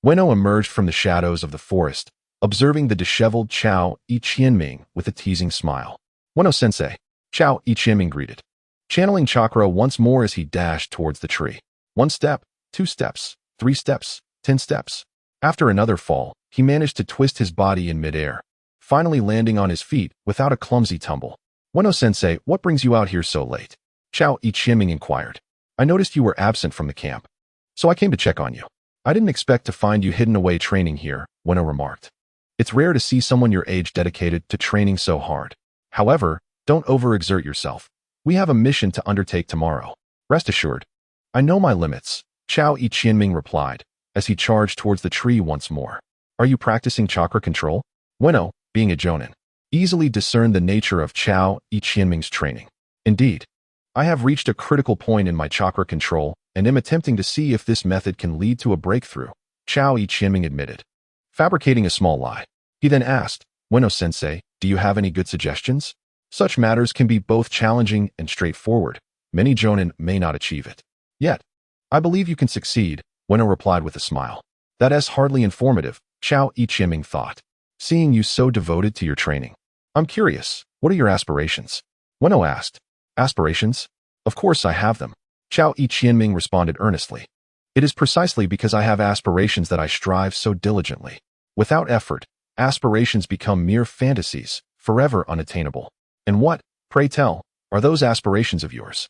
Ueno emerged from the shadows of the forest, observing the disheveled Chao Qianming with a teasing smile. Ueno-sensei, Chao Qianming greeted, channeling chakra once more as he dashed towards the tree. 1 step, 2 steps, 3 steps, 10 steps. After another fall, he managed to twist his body in midair, finally landing on his feet without a clumsy tumble. Ueno-sensei, what brings you out here so late? Chao Qianming inquired. I noticed you were absent from the camp, so I came to check on you. I didn't expect to find you hidden away training here, Ueno remarked. It's rare to see someone your age dedicated to training so hard. However, don't overexert yourself. We have a mission to undertake tomorrow. Rest assured, I know my limits, Chao Qianming replied, as he charged towards the tree once more. Are you practicing chakra control? Ueno, being a jonin, easily discerned the nature of Chao Qianming's training. Indeed, I have reached a critical point in my chakra control and am attempting to see if this method can lead to a breakthrough, Chao Qianming admitted, fabricating a small lie. He then asked, Ueno-sensei, do you have any good suggestions? Such matters can be both challenging and straightforward. Many jonin may not achieve it. Yet, I believe you can succeed, Weno replied with a smile. That's hardly informative, Chao Ichiming thought. Seeing you so devoted to your training. I'm curious, what are your aspirations? Weno asked. Aspirations? Of course I have them. Chao Ichiming responded earnestly. It is precisely because I have aspirations that I strive so diligently. Without effort, aspirations become mere fantasies, forever unattainable. And what, pray tell, are those aspirations of yours?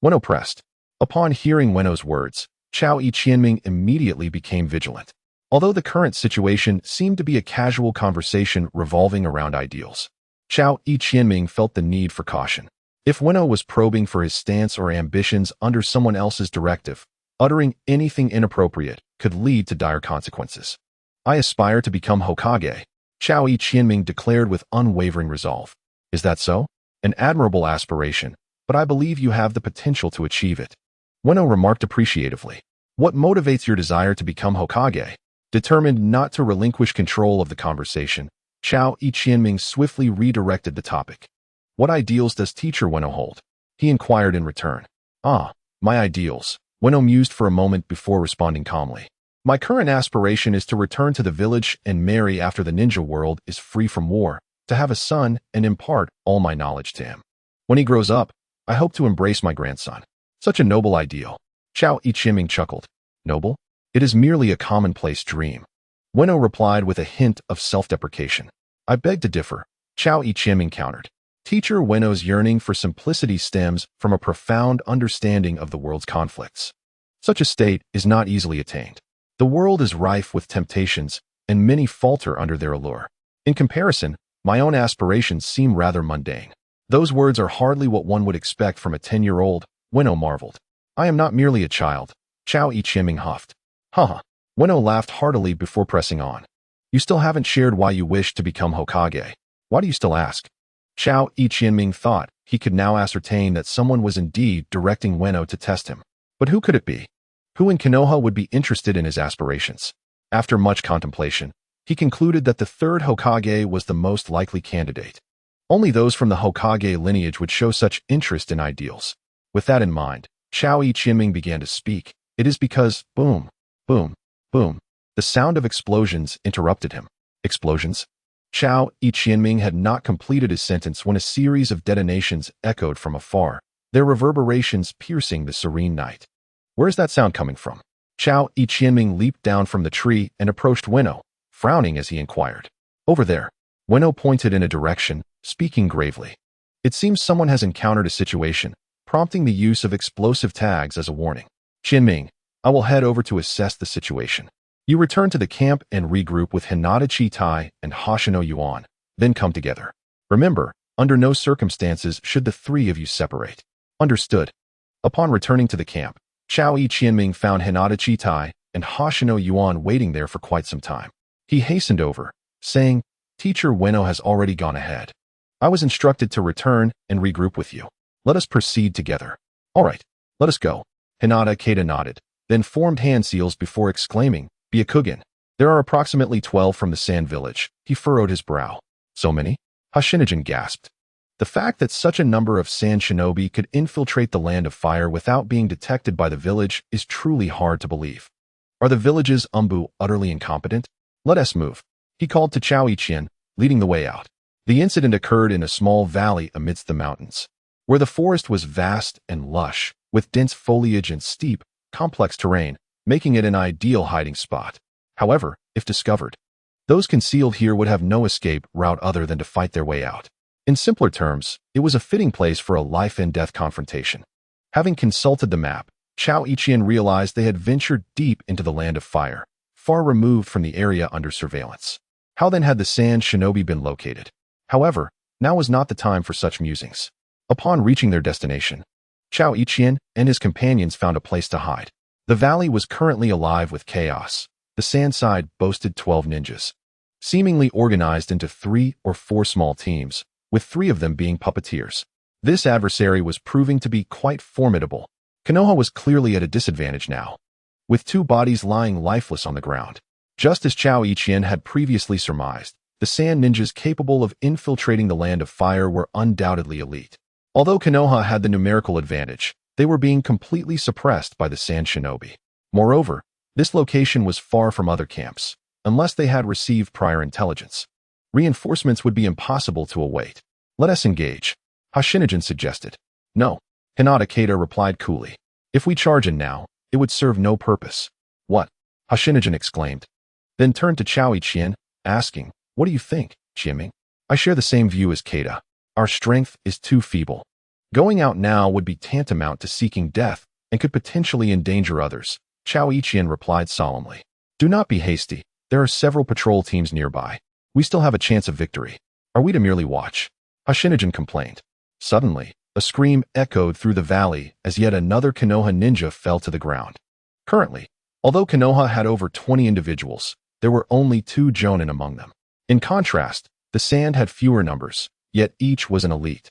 Weno pressed. Upon hearing Weno's words, Chao Ichiming immediately became vigilant. Although the current situation seemed to be a casual conversation revolving around ideals, Chao Ichiming felt the need for caution. If Weno was probing for his stance or ambitions under someone else's directive, uttering anything inappropriate could lead to dire consequences. I aspire to become Hokage, Chao Ichiming declared with unwavering resolve. Is that so? An admirable aspiration, but I believe you have the potential to achieve it. Weno remarked appreciatively. What motivates your desire to become Hokage? Determined not to relinquish control of the conversation, Chao Ichiming swiftly redirected the topic. What ideals does teacher Weno hold? He inquired in return. Ah, my ideals. Weno mused for a moment before responding calmly. My current aspiration is to return to the village and marry after the ninja world is free from war, to have a son and impart all my knowledge to him. When he grows up, I hope to embrace my grandson. Such a noble ideal. Chao Ichiming chuckled. Noble? It is merely a commonplace dream. Weno replied with a hint of self-deprecation. I beg to differ, Chao Ichiming countered. Teacher Weno's yearning for simplicity stems from a profound understanding of the world's conflicts. Such a state is not easily attained. The world is rife with temptations, and many falter under their allure. In comparison, my own aspirations seem rather mundane. Those words are hardly what one would expect from a 10-year-old, Weno marveled. I am not merely a child, Chao Ichiming huffed. Haha. Weno laughed heartily before pressing on. You still haven't shared why you wish to become Hokage. Why do you still ask? Chao Ichiming thought he could now ascertain that someone was indeed directing Weno to test him. But who could it be? Who in Konoha would be interested in his aspirations? After much contemplation, he concluded that the third Hokage was the most likely candidate. Only those from the Hokage lineage would show such interest in ideals. With that in mind, Chao Ichiming began to speak. It is because, boom, boom, boom, the sound of explosions interrupted him. Explosions? Chao Ichiming had not completed his sentence when a series of detonations echoed from afar, their reverberations piercing the serene night. Where is that sound coming from? Chao Ichiming leaped down from the tree and approached Weno, frowning as he inquired. Over there. Weno pointed in a direction, speaking gravely. It seems someone has encountered a situation, prompting the use of explosive tags as a warning. Chinming, I will head over to assess the situation. You return to the camp and regroup with Hinata Chitai and Hoshino Yuan, then come together. Remember, under no circumstances should the three of you separate. Understood. Upon returning to the camp, Chao Ichiming found Hinata Chitai and Hoshino Yuan waiting there for quite some time. He hastened over, saying, Teacher Weno has already gone ahead. I was instructed to return and regroup with you. Let us proceed together. All right, let us go. Hinata Keita nodded, then formed hand seals before exclaiming, Byakugan. There are approximately 12 from the sand village. He furrowed his brow. So many? Hashinogen gasped. The fact that such a number of sand shinobi could infiltrate the land of fire without being detected by the village is truly hard to believe. Are the village's Umbu utterly incompetent? Let us move. He called to Chao Ichien, leading the way out. The incident occurred in a small valley amidst the mountains, where the forest was vast and lush, with dense foliage and steep, complex terrain, making it an ideal hiding spot. However, if discovered, those concealed here would have no escape route other than to fight their way out. In simpler terms, it was a fitting place for a life-and-death confrontation. Having consulted the map, Chao Ichien realized they had ventured deep into the land of fire, far removed from the area under surveillance. How then had the sand shinobi been located? However, now was not the time for such musings. Upon reaching their destination, Chao Ichien and his companions found a place to hide. The valley was currently alive with chaos. The sand side boasted 12 ninjas, seemingly organized into 3 or 4 small teams, with 3 of them being puppeteers. This adversary was proving to be quite formidable. Konoha was clearly at a disadvantage now, with 2 bodies lying lifeless on the ground. Just as Chao Ichien had previously surmised, the sand ninjas capable of infiltrating the land of fire were undoubtedly elite. Although Konoha had the numerical advantage, they were being completely suppressed by the sand shinobi. Moreover, This location was far from other camps, unless they had received prior intelligence. Reinforcements would be impossible to await. Let us engage, Hashinigan suggested. No, Hinata Keita replied coolly. If we charge in now, it would serve no purpose. What? Hashinigan exclaimed. Then turned to Chao Ichien, asking, what do you think, Qianming? I share the same view as Keita. Our strength is too feeble. Going out now would be tantamount to seeking death and could potentially endanger others, Chao Ichien replied solemnly. Do not be hasty. There are several patrol teams nearby. We still have a chance of victory. Are we to merely watch? Hashinigan complained. Suddenly, a scream echoed through the valley as yet another Konoha ninja fell to the ground. Currently, although Konoha had over 20 individuals, there were only 2 jonin among them. In contrast, the Sand had fewer numbers, yet each was an elite,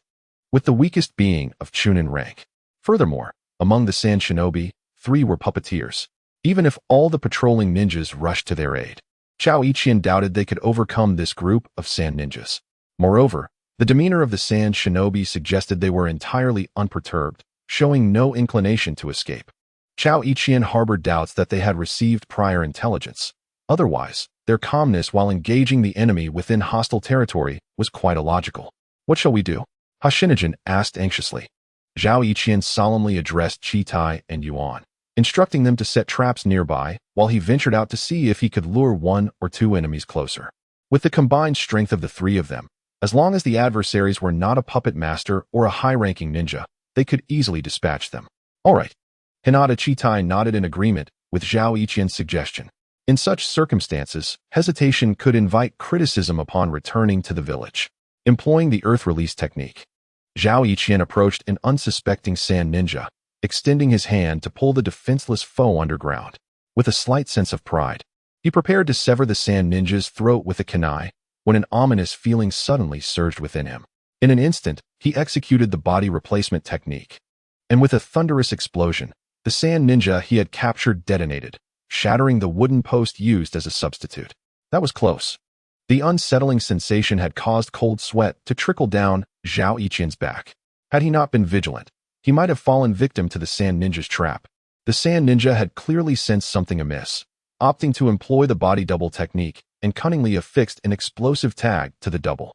with the weakest being of Chunin rank. Furthermore, among the Sand shinobi, 3 were puppeteers. Even if all the patrolling ninjas rushed to their aid, Chao Ichien doubted they could overcome this group of Sand ninjas. Moreover, the demeanor of the Sand shinobi suggested they were entirely unperturbed, showing no inclination to escape. Chao Ichien harbored doubts that they had received prior intelligence. Otherwise, their calmness while engaging the enemy within hostile territory was quite illogical. What shall we do? Hashinigan asked anxiously. Zhao Ichien solemnly addressed Chitai and Yuan, instructing them to set traps nearby while he ventured out to see if he could lure 1 or 2 enemies closer. With the combined strength of the 3 of them, as long as the adversaries were not a puppet master or a high-ranking ninja, they could easily dispatch them. All right. Hinata Chitai nodded in agreement with Zhao Ichien's suggestion. In such circumstances, hesitation could invite criticism upon returning to the village. Employing the earth release technique, Zhao Ichien approached an unsuspecting Sand ninja, extending his hand to pull the defenseless foe underground. With a slight sense of pride, he prepared to sever the Sand ninja's throat with a kunai, when an ominous feeling suddenly surged within him. In an instant, he executed the body replacement technique. And with a thunderous explosion, the Sand ninja he had captured detonated, shattering the wooden post used as a substitute. That was close. The unsettling sensation had caused cold sweat to trickle down Zhao Ichien's back. Had he not been vigilant, he might have fallen victim to the Sand ninja's trap. The Sand ninja had clearly sensed something amiss, opting to employ the body double technique and cunningly affixed an explosive tag to the double.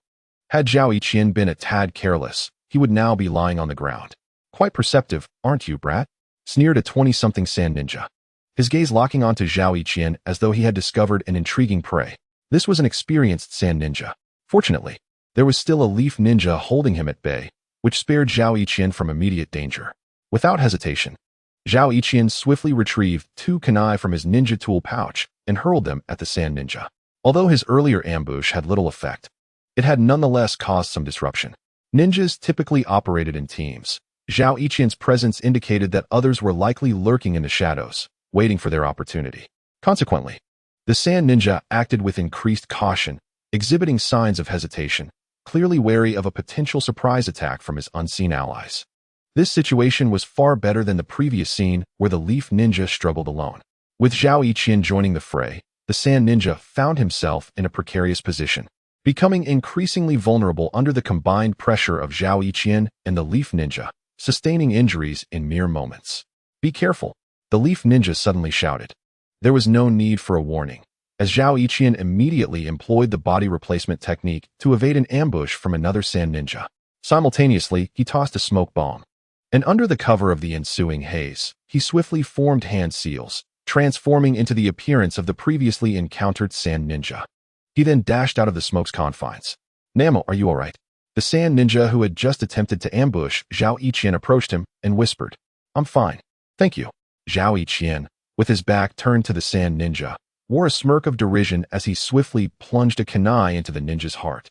Had Zhao Ichien been a tad careless, he would now be lying on the ground. Quite perceptive, aren't you, brat? Sneered a 20-something Sand ninja, his gaze locking onto Zhao Ichien as though he had discovered an intriguing prey. This was an experienced Sand ninja. Fortunately, there was still a leaf ninja holding him at bay, which spared Zhao Ichien from immediate danger. Without hesitation, Zhao Ichien swiftly retrieved 2 kunai from his ninja tool pouch and hurled them at the Sand ninja. Although his earlier ambush had little effect, it had nonetheless caused some disruption. Ninjas typically operated in teams. Zhao Ichien's presence indicated that others were likely lurking in the shadows, waiting for their opportunity. Consequently, the Sand ninja acted with increased caution, exhibiting signs of hesitation, clearly wary of a potential surprise attack from his unseen allies. This situation was far better than the previous scene where the leaf ninja struggled alone. With Zhao Ichien joining the fray, the Sand ninja found himself in a precarious position, becoming increasingly vulnerable under the combined pressure of Zhao Ichien and the leaf ninja, sustaining injuries in mere moments. Be careful, the leaf ninja suddenly shouted. There was no need for a warning, as Zhao Ichien immediately employed the body replacement technique to evade an ambush from another Sand ninja. Simultaneously, he tossed a smoke bomb, and under the cover of the ensuing haze, he swiftly formed hand seals, transforming into the appearance of the previously encountered Sand ninja. He then dashed out of the smoke's confines. Namo, are you all right? The Sand ninja who had just attempted to ambush Zhao Ichien approached him and whispered, I'm fine. Thank you. Zhao Ichien, with his back turned to the Sand ninja, wore a smirk of derision as he swiftly plunged a kunai into the ninja's heart.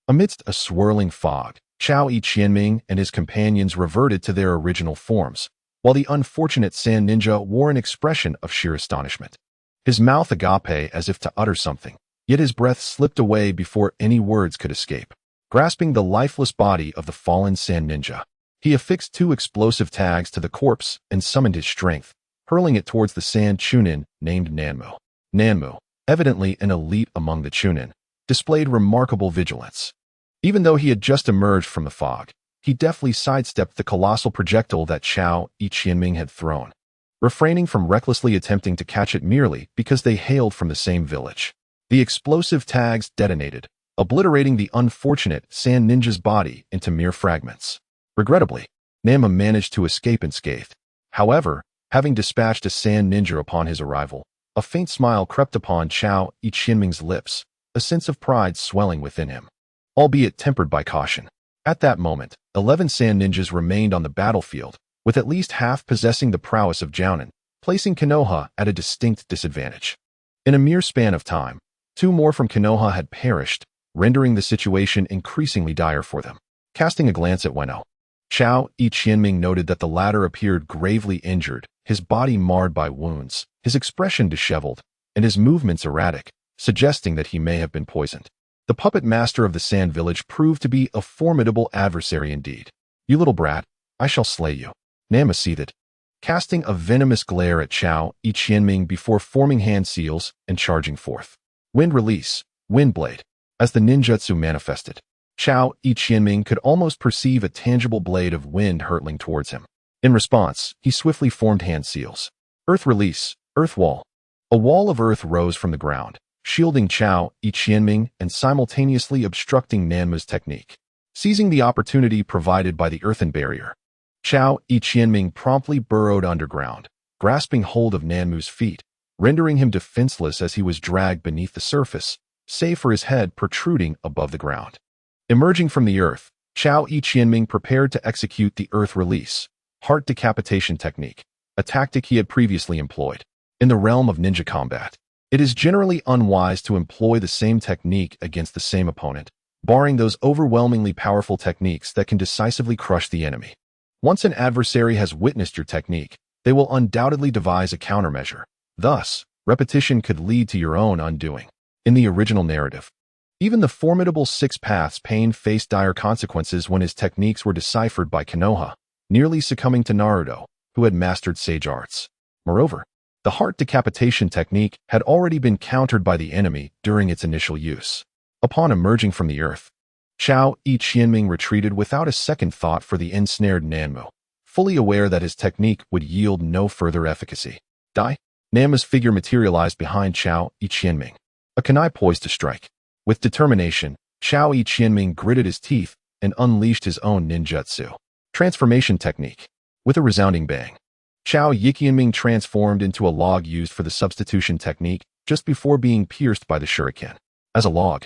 Amidst a swirling fog, Chao Ichienming and his companions reverted to their original forms, while the unfortunate Sand ninja wore an expression of sheer astonishment. His mouth agape as if to utter something, yet his breath slipped away before any words could escape. Grasping the lifeless body of the fallen Sand ninja, he affixed 2 explosive tags to the corpse and summoned his strength, hurling it towards the Sand Chunin named Nanmu. Nanmu, evidently an elite among the Chunin, displayed remarkable vigilance. Even though he had just emerged from the fog, he deftly sidestepped the colossal projectile that Chao Ichienming had thrown. refraining from recklessly attempting to catch it merely because they hailed from the same village. The explosive tags detonated, obliterating the unfortunate sand ninja's body into mere fragments. Regrettably, Nama managed to escape unscathed. However, having dispatched a sand ninja upon his arrival, a faint smile crept upon Chao Iqianming's lips, a sense of pride swelling within him, albeit tempered by caution. At that moment, 11 sand ninjas remained on the battlefield, with at least half possessing the prowess of Jounin, placing Konoha at a distinct disadvantage. In a mere span of time, 2 more from Konoha had perished, rendering the situation increasingly dire for them. Casting a glance at Weno, Chao Iqianming noted that the latter appeared gravely injured, his body marred by wounds, his expression disheveled, and his movements erratic, suggesting that he may have been poisoned. The puppet master of the sand village proved to be a formidable adversary indeed. "You little brat, I shall slay you," Nama seethed, casting a venomous glare at Chao Iqianming before forming hand seals and charging forth. Wind release, wind blade. As the ninjutsu manifested, Chao Iqianming could almost perceive a tangible blade of wind hurtling towards him. In response, he swiftly formed hand seals. Earth release, earth wall. A wall of earth rose from the ground, shielding Chao Iqianming and simultaneously obstructing Nanma's technique. Seizing the opportunity provided by the earthen barrier, Chao Iqianming promptly burrowed underground, grasping hold of Nanmu's feet, rendering him defenseless as he was dragged beneath the surface, save for his head protruding above the ground. Emerging from the earth, Chao Iqianming prepared to execute the earth release, heart decapitation technique, a tactic he had previously employed. In the realm of ninja combat, it is generally unwise to employ the same technique against the same opponent, barring those overwhelmingly powerful techniques that can decisively crush the enemy. Once an adversary has witnessed your technique, they will undoubtedly devise a countermeasure. Thus, repetition could lead to your own undoing. In the original narrative, even the formidable Six Paths Pain faced dire consequences when his techniques were deciphered by Konoha, nearly succumbing to Naruto, who had mastered sage arts. Moreover, the heart decapitation technique had already been countered by the enemy during its initial use. Upon emerging from the earth, Chao Iqianming retreated without a second thought for the ensnared Nanmu, fully aware that his technique would yield no further efficacy. Die? Nanma's figure materialized behind Chao Iqianming, a kunai poised to strike. With determination, Chao Iqianming gritted his teeth and unleashed his own ninjutsu. Transformation technique. With a resounding bang, Chao Iqianming transformed into a log used for the substitution technique just before being pierced by the shuriken. As a log,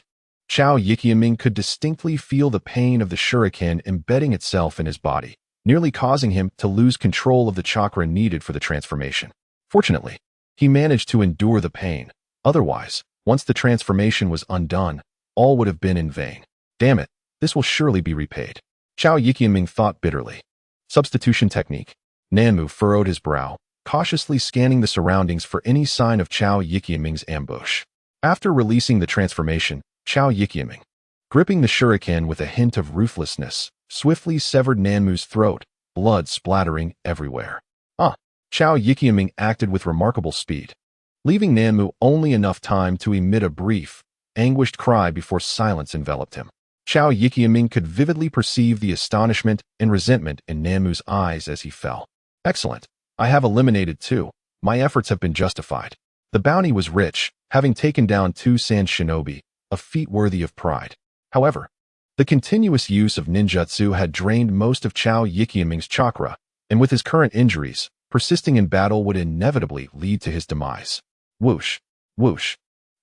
Chao Iqianming could distinctly feel the pain of the shuriken embedding itself in his body, nearly causing him to lose control of the chakra needed for the transformation. Fortunately, he managed to endure the pain. Otherwise, once the transformation was undone, all would have been in vain. Damn it, this will surely be repaid, Chao Iqianming thought bitterly. Substitution technique. Nanmu furrowed his brow, cautiously scanning the surroundings for any sign of Chao Iqianming's ambush. After releasing the transformation, Chao Iqianming, gripping the shuriken with a hint of ruthlessness, swiftly severed Nanmu's throat, blood splattering everywhere. Chao Iqianming acted with remarkable speed, leaving Nanmu only enough time to emit a brief, anguished cry before silence enveloped him. Chao Iqianming could vividly perceive the astonishment and resentment in Nanmu's eyes as he fell. Excellent. I have eliminated 2. My efforts have been justified. The bounty was rich, having taken down 2 sand shinobi, a feat worthy of pride. However, the continuous use of ninjutsu had drained most of Chao Iqianming's chakra, and with his current injuries, persisting in battle would inevitably lead to his demise. Whoosh, whoosh.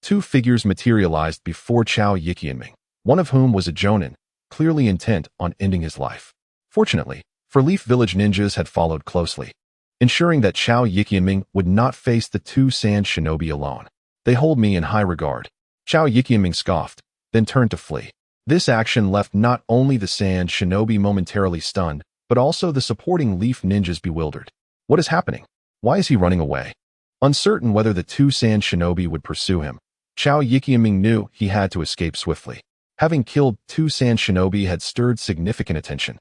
2 figures materialized before Chao Iqianming, one of whom was a jonin, clearly intent on ending his life. Fortunately, for Leaf Village ninjas had followed closely, ensuring that Chao Iqianming would not face the 2 sand shinobi alone. They hold me in high regard, Chao Iqianming scoffed, then turned to flee. This action left not only the sand shinobi momentarily stunned, but also the supporting Leaf ninjas bewildered. What is happening? Why is he running away? Uncertain whether the 2 sand shinobi would pursue him, Chao Iqianming knew he had to escape swiftly. Having killed 2 sand shinobi had stirred significant attention.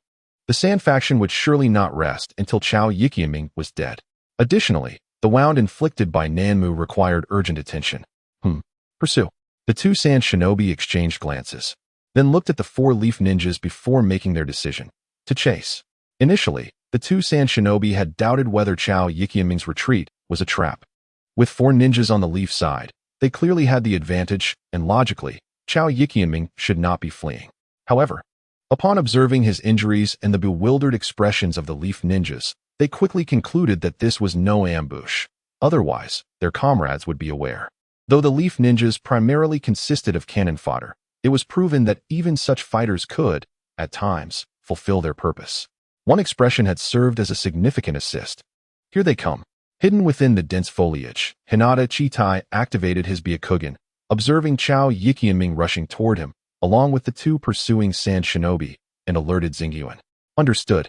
The sand faction would surely not rest until Chao Iqianming was dead. Additionally, the wound inflicted by Nanmu required urgent attention. Pursue. The 2 sand shinobi exchanged glances, then looked at the 4 leaf ninjas before making their decision. To chase. Initially, The two sand shinobi had doubted whether Chao Yiqianming's retreat was a trap. With 4 ninjas on the leaf side, they clearly had the advantage, and logically, Chao Yiqianming should not be fleeing. However, upon observing his injuries and the bewildered expressions of the leaf ninjas, they quickly concluded that this was no ambush. Otherwise, their comrades would be aware. Though the leaf ninjas primarily consisted of cannon fodder, it was proven that even such fighters could, at times, fulfill their purpose. One expression had served as a significant assist. Here they come. Hidden within the dense foliage, Hinata Chitai activated his Byakugan, observing Chao Yiqianming rushing toward him, along with the 2 pursuing sand shinobi, and alerted Xingyuan. Understood.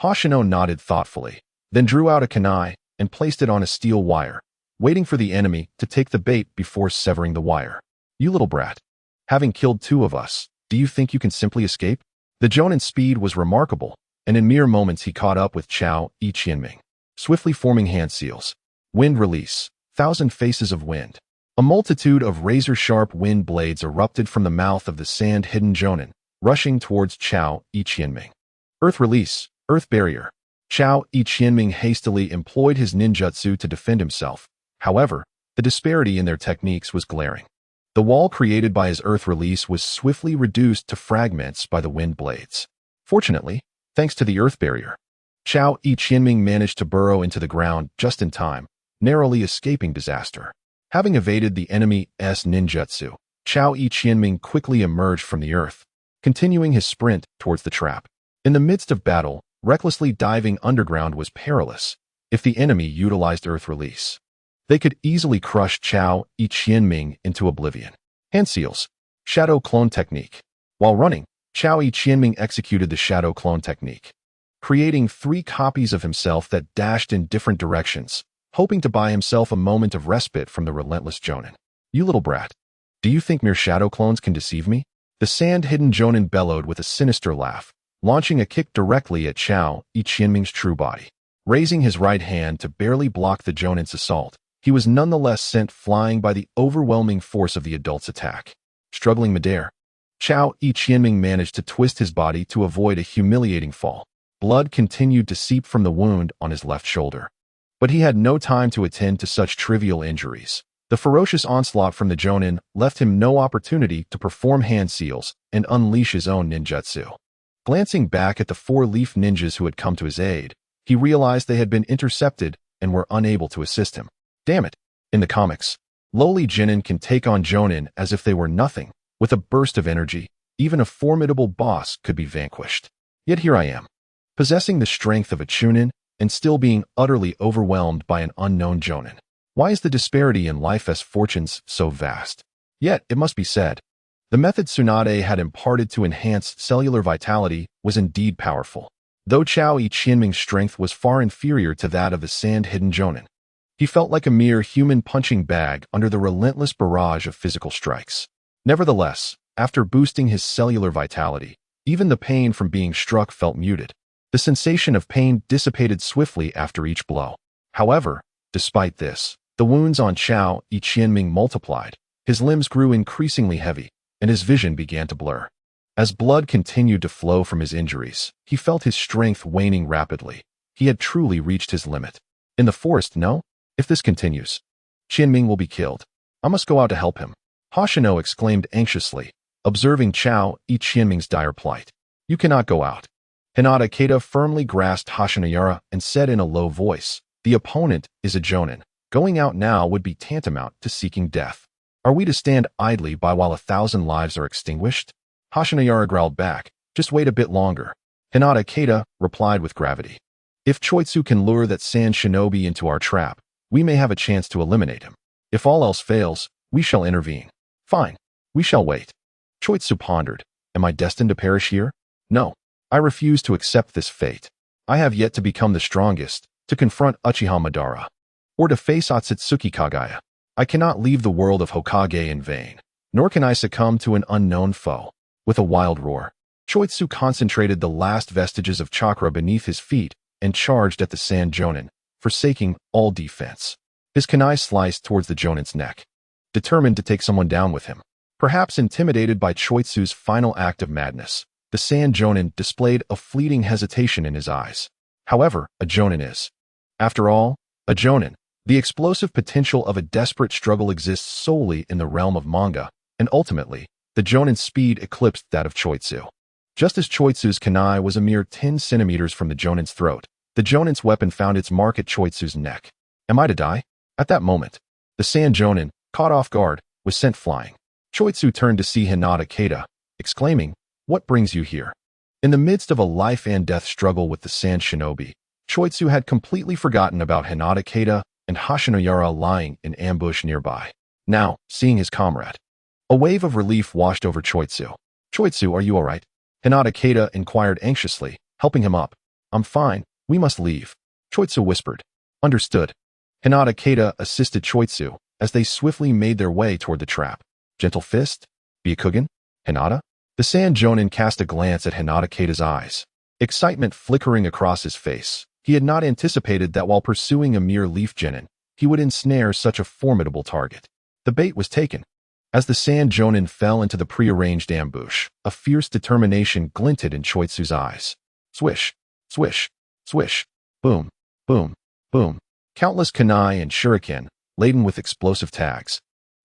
Hoshino nodded thoughtfully, then drew out a kunai and placed it on a steel wire, waiting for the enemy to take the bait before severing the wire. You little brat. Having killed 2 of us, do you think you can simply escape? The Jonin's speed was remarkable, and in mere moments he caught up with Chao Yiqianming, swiftly forming hand seals. Wind release. 1,000 faces of wind. A multitude of razor-sharp wind blades erupted from the mouth of the sand-hidden Jonin, rushing towards Chao Yiqianming. Earth release. Earth barrier. Chao Yiqianming hastily employed his ninjutsu to defend himself. However, the disparity in their techniques was glaring. The wall created by his earth release was swiftly reduced to fragments by the wind blades. Fortunately, thanks to the earth barrier, Chao Yiqianming managed to burrow into the ground just in time, narrowly escaping disaster. Having evaded the enemy's ninjutsu, Chao Yiqianming quickly emerged from the earth, continuing his sprint towards the trap. In the midst of battle, recklessly diving underground was perilous. If the enemy utilized earth release, they could easily crush Chao Yiqianming into oblivion. Hand seals. Shadow clone technique. While running, Chao Yiqianming executed the shadow clone technique, creating 3 copies of himself that dashed in different directions, hoping to buy himself a moment of respite from the relentless Jonin. You little brat. Do you think mere shadow clones can deceive me? The sand-hidden Jonin bellowed with a sinister laugh, launching a kick directly at Chao Yiqianming's true body. Raising his right hand to barely block the Jonin's assault, he was nonetheless sent flying by the overwhelming force of the adult's attack. Struggling midair, Chao Yiqianming managed to twist his body to avoid a humiliating fall. Blood continued to seep from the wound on his left shoulder. But he had no time to attend to such trivial injuries. The ferocious onslaught from the Jonin left him no opportunity to perform hand seals and unleash his own ninjutsu. Glancing back at the 4 leaf ninjas who had come to his aid, he realized they had been intercepted and were unable to assist him. Damn it. In the comics, lowly Genin can take on Jonin as if they were nothing. With a burst of energy, even a formidable boss could be vanquished. Yet here I am, possessing the strength of a Chunin and still being utterly overwhelmed by an unknown Jonin. Why is the disparity in life's fortunes so vast? Yet, it must be said, the method Tsunade had imparted to enhance cellular vitality was indeed powerful. Though Chao Yiqianming's strength was far inferior to that of the sand-hidden Jonin, he felt like a mere human punching bag under the relentless barrage of physical strikes. Nevertheless, after boosting his cellular vitality, even the pain from being struck felt muted. The sensation of pain dissipated swiftly after each blow. However, despite this, the wounds on Chao Yiqianming multiplied. His limbs grew increasingly heavy, and his vision began to blur. As blood continued to flow from his injuries, he felt his strength waning rapidly. He had truly reached his limit. In the forest, no? If this continues, Qianming will be killed. I must go out to help him. Hoshino exclaimed anxiously, observing Chao Yiqianming's dire plight. You cannot go out. Hinata Keita firmly grasped Hoshinoyara and said in a low voice, the opponent is a Jonin. Going out now would be tantamount to seeking death. Are we to stand idly by while 1,000 lives are extinguished? Hoshinoyara growled back, just wait a bit longer. Hinata Keita replied with gravity. If Choitsu can lure that sand shinobi into our trap, we may have a chance to eliminate him. If all else fails, we shall intervene. Fine, we shall wait. Choitsu pondered. Am I destined to perish here? No, I refuse to accept this fate. I have yet to become the strongest, to confront Uchiha Madara, or to face Otsutsuki Kagaya. I cannot leave the world of Hokage in vain, nor can I succumb to an unknown foe. With a wild roar, Choitsu concentrated the last vestiges of chakra beneath his feet and charged at the sand Jonin, forsaking all defense. His kunai sliced towards the Jonin's neck, determined to take someone down with him. Perhaps intimidated by Choitsu's final act of madness, the sand Jonin displayed a fleeting hesitation in his eyes. However, a jonin is. After all, a jonin. The explosive potential of a desperate struggle exists solely in the realm of manga, and ultimately, the jonin's speed eclipsed that of Choitsu. Just as Choitsu's kunai was a mere 10 centimeters from the jonin's throat, the jonin's weapon found its mark at Choitsu's neck. Am I to die? At that moment, the sand jonin, caught off guard, was sent flying. Choitsu turned to see Hinata Keita, exclaiming, "What brings you here?" In the midst of a life and death struggle with the sand shinobi, Choitsu had completely forgotten about Hinata Keita and Hashinoyara lying in ambush nearby. Now, seeing his comrade, a wave of relief washed over Choitsu. "Choitsu, are you all right?" Hinata Keita inquired anxiously, helping him up. "I'm fine, we must leave," Choitsu whispered. "Understood." Hinata Keita assisted Choitsu as they swiftly made their way toward the trap. "Gentle fist? Byakugan? Hinata?" The sand jonin cast a glance at Hinata Keita's eyes, excitement flickering across his face. He had not anticipated that while pursuing a mere leaf genin, he would ensnare such a formidable target. The bait was taken. As the sand jonin fell into the prearranged ambush, a fierce determination glinted in Choitsu's eyes. Swish, swish, swish, boom, boom, boom. Countless kunai and shuriken, laden with explosive tags,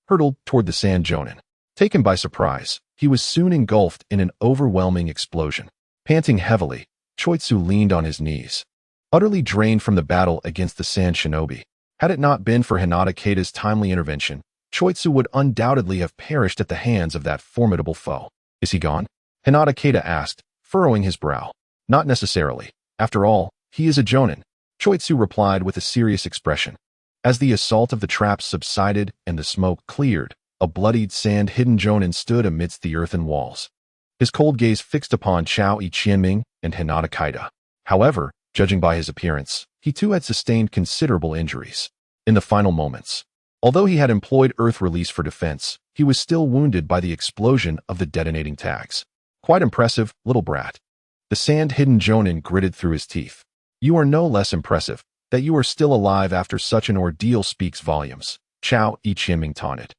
hurtled toward the sand jonin. Taken by surprise, he was soon engulfed in an overwhelming explosion. Panting heavily, Choitsu leaned on his knees, utterly drained from the battle against the sand shinobi. Had it not been for Hinata Keita's timely intervention, Choitsu would undoubtedly have perished at the hands of that formidable foe. "Is he gone?" Hinata Keita asked, furrowing his brow. "Not necessarily. After all, he is a jonin," Choitsu replied with a serious expression. As the assault of the traps subsided and the smoke cleared, a bloodied sand-hidden jonin stood amidst the earthen walls, his cold gaze fixed upon Chao Ichienming and Hinata Keita. However, judging by his appearance, he too had sustained considerable injuries. In the final moments, although he had employed earth release for defense, he was still wounded by the explosion of the detonating tags. "Quite impressive, little brat." The sand-hidden jonin gritted through his teeth. "You are no less impressive. That you are still alive after such an ordeal speaks volumes," Chao Ichienming taunted.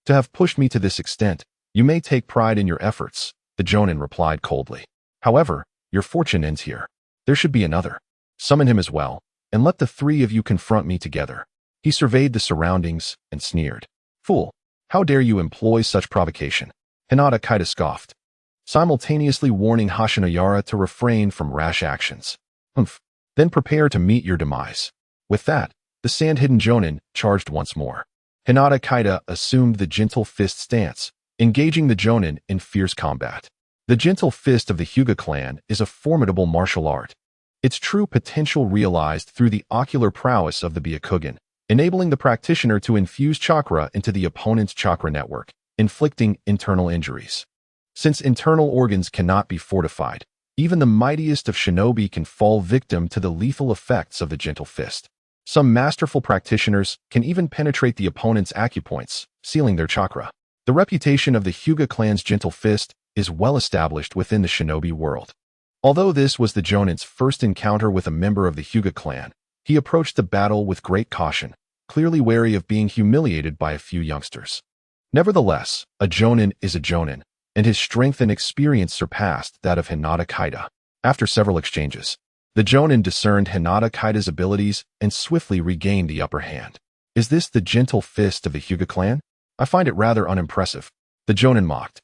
"To have pushed me to this extent, you may take pride in your efforts," the jonin replied coldly. "However, your fortune ends here. There should be another. Summon him as well, and let the three of you confront me together." He surveyed the surroundings and sneered. "Fool, how dare you employ such provocation?" Hinata Keita scoffed, simultaneously warning Hashinoyara to refrain from rash actions. "Humph, then prepare to meet your demise." With that, the sand-hidden jonin charged once more. Hinata Keita assumed the gentle fist stance, engaging the jonin in fierce combat. The gentle fist of the Hyuga clan is a formidable martial art, its true potential realized through the ocular prowess of the Byakugan, enabling the practitioner to infuse chakra into the opponent's chakra network, inflicting internal injuries. Since internal organs cannot be fortified, even the mightiest of shinobi can fall victim to the lethal effects of the gentle fist. Some masterful practitioners can even penetrate the opponent's acupoints, sealing their chakra. The reputation of the Hyuga clan's gentle fist is well established within the shinobi world. Although this was the jonin's first encounter with a member of the Hyuga clan, he approached the battle with great caution, clearly wary of being humiliated by a few youngsters. Nevertheless, a jonin is a jonin, and his strength and experience surpassed that of Hinata Keita. After several exchanges, the jonin discerned Hinata Keita's abilities and swiftly regained the upper hand. "Is this the gentle fist of the Hyuga clan? I find it rather unimpressive," the jonin mocked,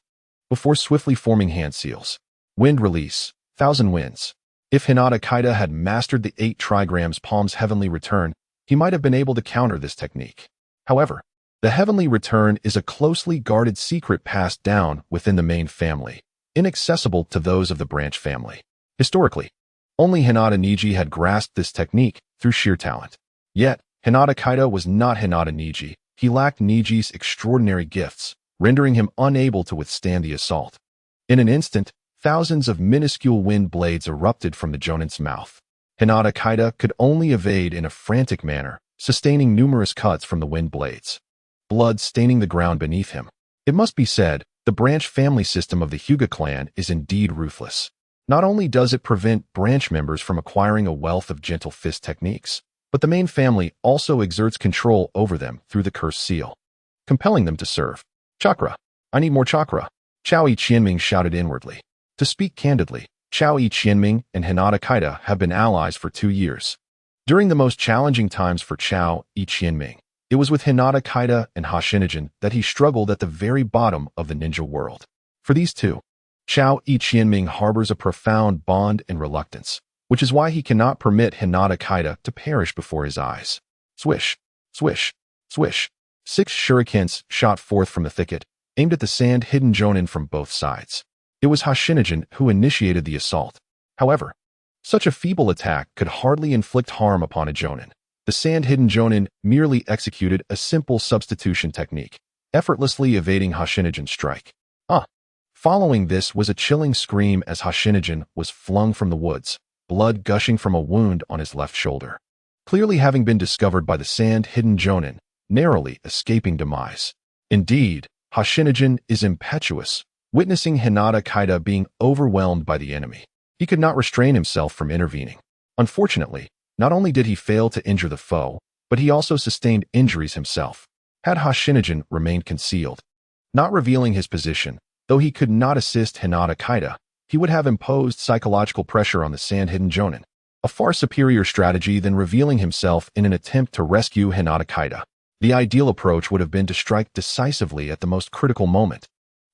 before swiftly forming hand seals. Wind release, 1,000 winds. If Hinata Keita had mastered the 8 trigrams palm's heavenly return, he might have been able to counter this technique. However, the heavenly return is a closely guarded secret passed down within the main family, inaccessible to those of the branch family. Historically, only Hinata Niji had grasped this technique through sheer talent. Yet, Hinata Keita was not Hinata Niji. He lacked Niji's extraordinary gifts, rendering him unable to withstand the assault. In an instant, thousands of minuscule wind blades erupted from the jonin's mouth. Hinata Keita could only evade in a frantic manner, sustaining numerous cuts from the wind blades, blood staining the ground beneath him. It must be said, the branch family system of the Hyuga clan is indeed ruthless. Not only does it prevent branch members from acquiring a wealth of gentle fist techniques, but the main family also exerts control over them through the cursed seal, compelling them to serve. "Chakra! I need more chakra!" Chao Ichienming shouted inwardly. To speak candidly, Chao Qianming and Hinata Kaida have been allies for 2 years. During the most challenging times for Chao Qianming, it was with Hinata Kaida and Hashinigan that he struggled at the very bottom of the ninja world. For these two, Chao Qianming harbors a profound bond and reluctance, which is why he cannot permit Hinata Kaida to perish before his eyes. Swish, swish, swish. 6 shurikens shot forth from the thicket, aimed at the sand-hidden jonin from both sides. It was Hashinigan who initiated the assault. However, such a feeble attack could hardly inflict harm upon a jonin. The sand-hidden jonin merely executed a simple substitution technique, effortlessly evading Hashinigan's strike. Following this was a chilling scream as Hashinigan was flung from the woods, blood gushing from a wound on his left shoulder. Clearly having been discovered by the sand-hidden jonin, narrowly escaping demise. Indeed, Hashinigan is impetuous, witnessing Hinata Kaida being overwhelmed by the enemy. He could not restrain himself from intervening. Unfortunately, not only did he fail to injure the foe, but he also sustained injuries himself. Had Hashinigan remained concealed, not revealing his position, though he could not assist Hinata Kaida, he would have imposed psychological pressure on the sand-hidden jonin, a far superior strategy than revealing himself in an attempt to rescue Hinata Kaida. The ideal approach would have been to strike decisively at the most critical moment,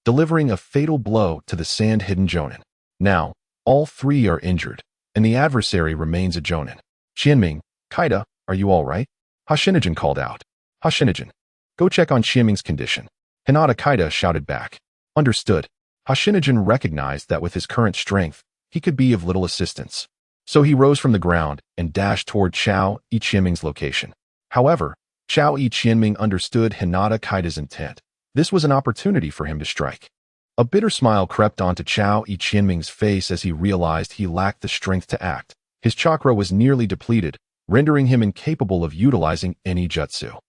delivering a fatal blow to the sand-hidden jonin. Now, all 3 are injured, and the adversary remains a jonin. Qianming, Kaida, are you all right? Hashinigan called out. Hashinigan, go check on Qianming's condition. Hinata Kaida shouted back. Understood. Hashinigan recognized that with his current strength, he could be of little assistance. So he rose from the ground and dashed toward Chao Qianming's location. However, Chao Qianming understood Hinata Kaida's intent. This was an opportunity for him to strike. A bitter smile crept onto Chao Qianming's face as he realized he lacked the strength to act. His chakra was nearly depleted, rendering him incapable of utilizing any jutsu.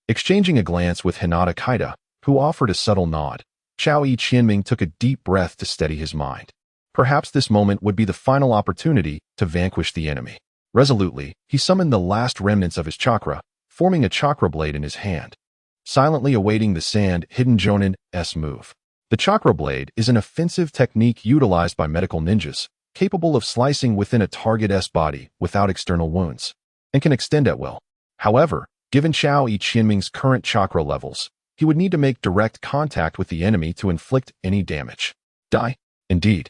Exchanging a glance with Hinata Kaida, who offered a subtle nod, Chao Qianming took a deep breath to steady his mind. Perhaps this moment would be the final opportunity to vanquish the enemy. Resolutely, he summoned the last remnants of his chakra, forming a chakra blade in his hand, silently awaiting the sand-hidden jonin's move. The chakra blade is an offensive technique utilized by medical ninjas, capable of slicing within a target's body without external wounds, and can extend at will. However, given Chao Qianming's current chakra levels, he would need to make direct contact with the enemy to inflict any damage. Die? Indeed.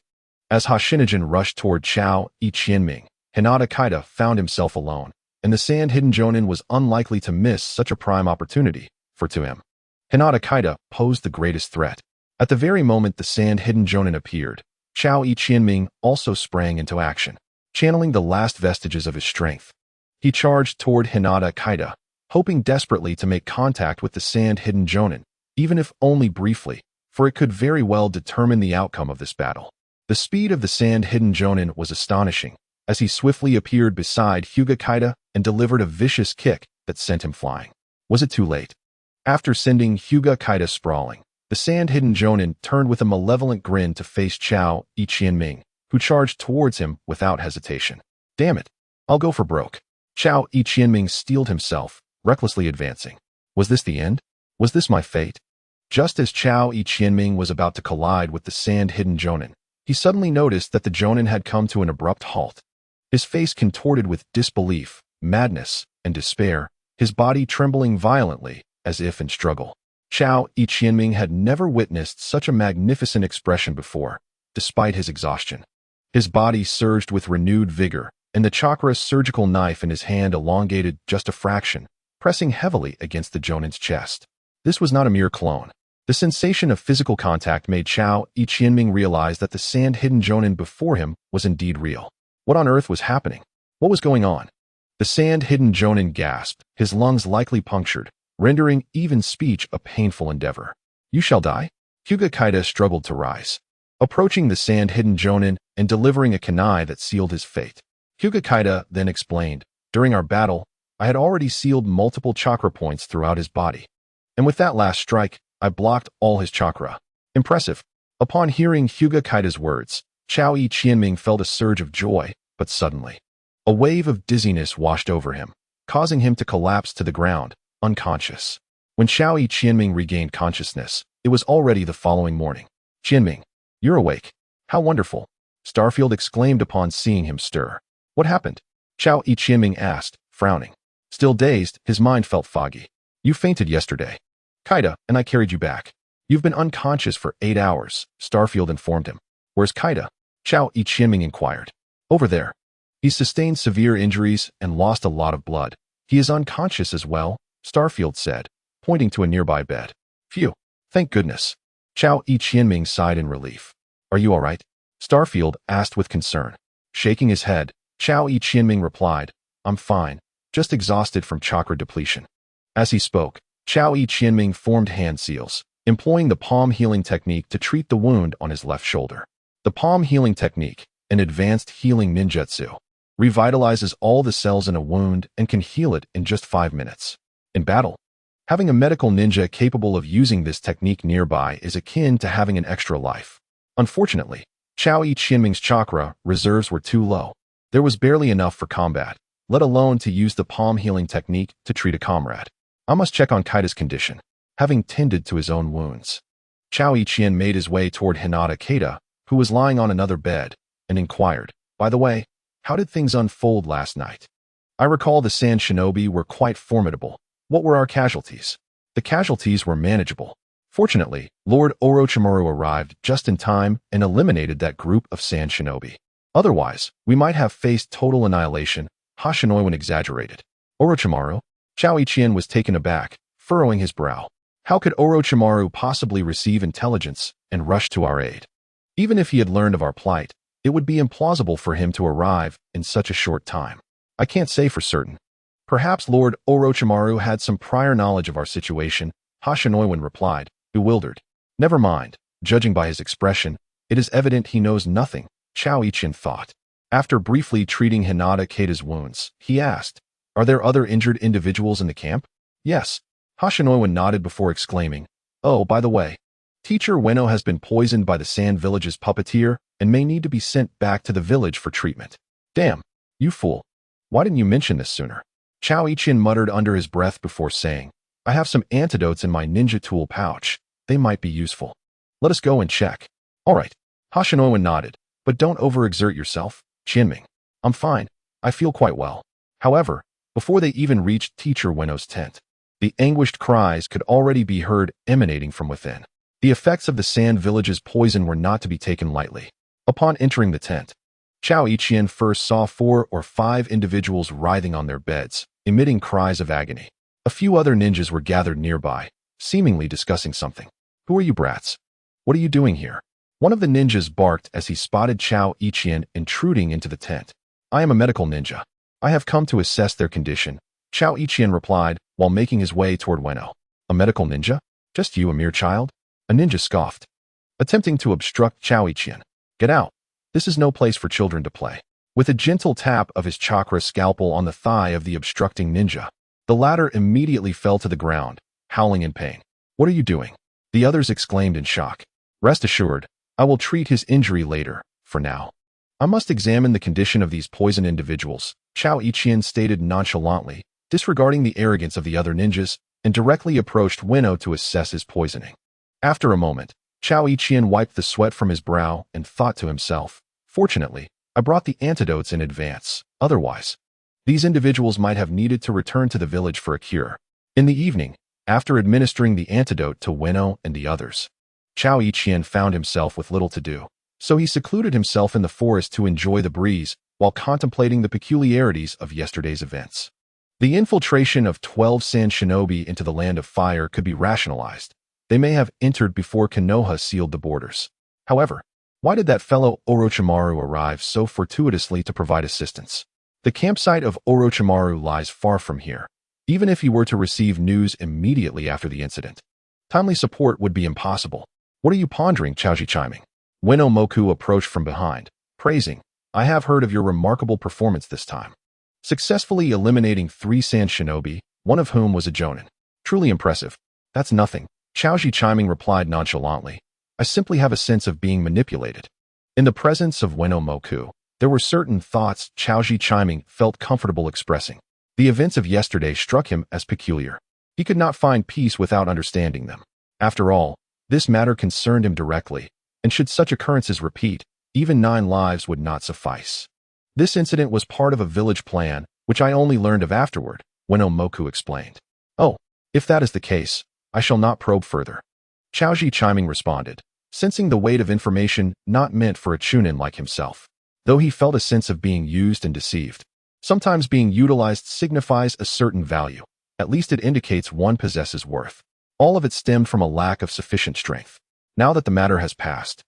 As Hashinigan rushed toward Chao Qianming, Hinata Kaida found himself alone, and the sand-hidden jonin was unlikely to miss such a prime opportunity, for to him, Hinata Kaida posed the greatest threat. At the very moment the sand-hidden jonin appeared, Chao Qianming also sprang into action, channeling the last vestiges of his strength. He charged toward Hinata Kaida, hoping desperately to make contact with the sand-hidden jonin, even if only briefly, for it could very well determine the outcome of this battle. The speed of the sand-hidden jonin was astonishing, as he swiftly appeared beside Hyuga Kaida and delivered a vicious kick that sent him flying. Was it too late? After sending Hyuga Kaida sprawling, the sand-hidden jonin turned with a malevolent grin to face Chao Qianming, who charged towards him without hesitation. Damn it, I'll go for broke. Chao Qianming steeled himself, recklessly advancing. Was this the end? Was this my fate? Just as Chao Qianming was about to collide with the sand-hidden jonin, he suddenly noticed that the jonin had come to an abrupt halt. His face contorted with disbelief, madness, and despair, his body trembling violently, as if in struggle. Chao Qianming had never witnessed such a magnificent expression before, despite his exhaustion. His body surged with renewed vigor, and the chakra surgical knife in his hand elongated just a fraction, pressing heavily against the jonin's chest. This was not a mere clone. The sensation of physical contact made Chao Qianming realize that the sand-hidden jonin before him was indeed real. What on earth was happening? What was going on? The sand-hidden jonin gasped, his lungs likely punctured, rendering even speech a painful endeavor. You shall die? Hyuga Kaida struggled to rise, approaching the sand-hidden jonin and delivering a kunai that sealed his fate. Hyuga Kaida then explained, during our battle, I had already sealed multiple chakra points throughout his body. And with that last strike, I blocked all his chakra. Impressive. Upon hearing Hyuga Kaida's words, Chao Qianming felt a surge of joy, but suddenly, a wave of dizziness washed over him, causing him to collapse to the ground, unconscious. When Chao Qianming regained consciousness, it was already the following morning. Qianming, you're awake. How wonderful. Starfield exclaimed upon seeing him stir. What happened? Chao Ichiming asked, frowning. Still dazed, his mind felt foggy. You fainted yesterday. Kaida and I carried you back. You've been unconscious for 8 hours, Starfield informed him. Where's Kaida? Chao Ichiming inquired. Over there. He's sustained severe injuries and lost a lot of blood. He is unconscious as well, Starfield said, pointing to a nearby bed. Phew. Thank goodness. Chao Ichiming sighed in relief. Are you all right? Starfield asked with concern. Shaking his head, Chao Ichiming replied, I'm fine, just exhausted from chakra depletion. As he spoke, Chao Ichiming formed hand seals, employing the palm healing technique to treat the wound on his left shoulder. The palm healing technique, an advanced healing ninjutsu, revitalizes all the cells in a wound and can heal it in just 5 minutes. In battle, having a medical ninja capable of using this technique nearby is akin to having an extra life. Unfortunately, Chao Ichiming's chakra reserves were too low. There was barely enough for combat, let alone to use the palm healing technique to treat a comrade. I must check on Kaida's condition, having tended to his own wounds. Chao Ichien made his way toward Hinata Keita, who was lying on another bed, and inquired, by the way, how did things unfold last night? I recall the Sand Shinobi were quite formidable. What were our casualties? The casualties were manageable. Fortunately, Lord Orochimaru arrived just in time and eliminated that group of Sand Shinobi. Otherwise, we might have faced total annihilation, Hashinoiwan exaggerated. Orochimaru? Chao Ichien was taken aback, furrowing his brow. How could Orochimaru possibly receive intelligence and rush to our aid? Even if he had learned of our plight, it would be implausible for him to arrive in such a short time. I can't say for certain. Perhaps Lord Orochimaru had some prior knowledge of our situation, Hashinoiwan replied, bewildered. Never mind, judging by his expression, it is evident he knows nothing, Chao Ichien thought. After briefly treating Hinata Keita's wounds, he asked, are there other injured individuals in the camp? Yes. Hashinoiwan nodded before exclaiming, oh, by the way, Teacher Ueno has been poisoned by the Sand Village's puppeteer and may need to be sent back to the village for treatment. Damn, you fool. Why didn't you mention this sooner? Chao Ichien muttered under his breath before saying, I have some antidotes in my ninja tool pouch. They might be useful. Let us go and check. All right. Hashinoiwan nodded, but don't overexert yourself, Chinming. I'm fine. I feel quite well. However, before they even reached Teacher Ueno's tent, the anguished cries could already be heard emanating from within. The effects of the Sand Village's poison were not to be taken lightly. Upon entering the tent, Chao Ichien first saw 4 or 5 individuals writhing on their beds, emitting cries of agony. A few other ninjas were gathered nearby, seemingly discussing something. Who are you brats? What are you doing here? One of the ninjas barked as he spotted Chao Ichien intruding into the tent. I am a medical ninja. I have come to assess their condition, Chao Ichien replied while making his way toward Ueno. A medical ninja? Just you, a mere child? A ninja scoffed, attempting to obstruct Chao Ichien. Get out. This is no place for children to play. With a gentle tap of his chakra scalpel on the thigh of the obstructing ninja, the latter immediately fell to the ground, howling in pain. What are you doing? The others exclaimed in shock. Rest assured, I will treat his injury later, for now. I must examine the condition of these poisoned individuals, Chao Ichien stated nonchalantly, disregarding the arrogance of the other ninjas, and directly approached Ueno to assess his poisoning. After a moment, Chao Ichien wiped the sweat from his brow and thought to himself, fortunately, I brought the antidotes in advance. Otherwise, these individuals might have needed to return to the village for a cure. In the evening, after administering the antidote to Ueno and the others, Chao Ichien found himself with little to do, so he secluded himself in the forest to enjoy the breeze while contemplating the peculiarities of yesterday's events. The infiltration of 12 Sand Shinobi into the Land of Fire could be rationalized. They may have entered before Konoha sealed the borders. However, why did that fellow Orochimaru arrive so fortuitously to provide assistance? The campsite of Orochimaru lies far from here. Even if he were to receive news immediately after the incident, timely support would be impossible. What are you pondering, Chaoji chiming? Ueno Moku approached from behind, praising, I have heard of your remarkable performance this time. Successfully eliminating 3 Sand Shinobi, one of whom was a Jonin. Truly impressive. That's nothing, Chaoji chiming replied nonchalantly. I simply have a sense of being manipulated. In the presence of Ueno Moku, there were certain thoughts Chaoji chiming felt comfortable expressing. The events of yesterday struck him as peculiar. He could not find peace without understanding them. After all, this matter concerned him directly, and should such occurrences repeat, Even 9 lives would not suffice. This incident was part of a village plan, which I only learned of afterward, Moku explained. Oh, if that is the case, I shall not probe further. Chaoji chiming responded, sensing the weight of information not meant for a chunin like himself. Though he felt a sense of being used and deceived. Sometimes being utilized signifies a certain value. At least it indicates one possesses worth. All of it stemmed from a lack of sufficient strength. Now that the matter has passed,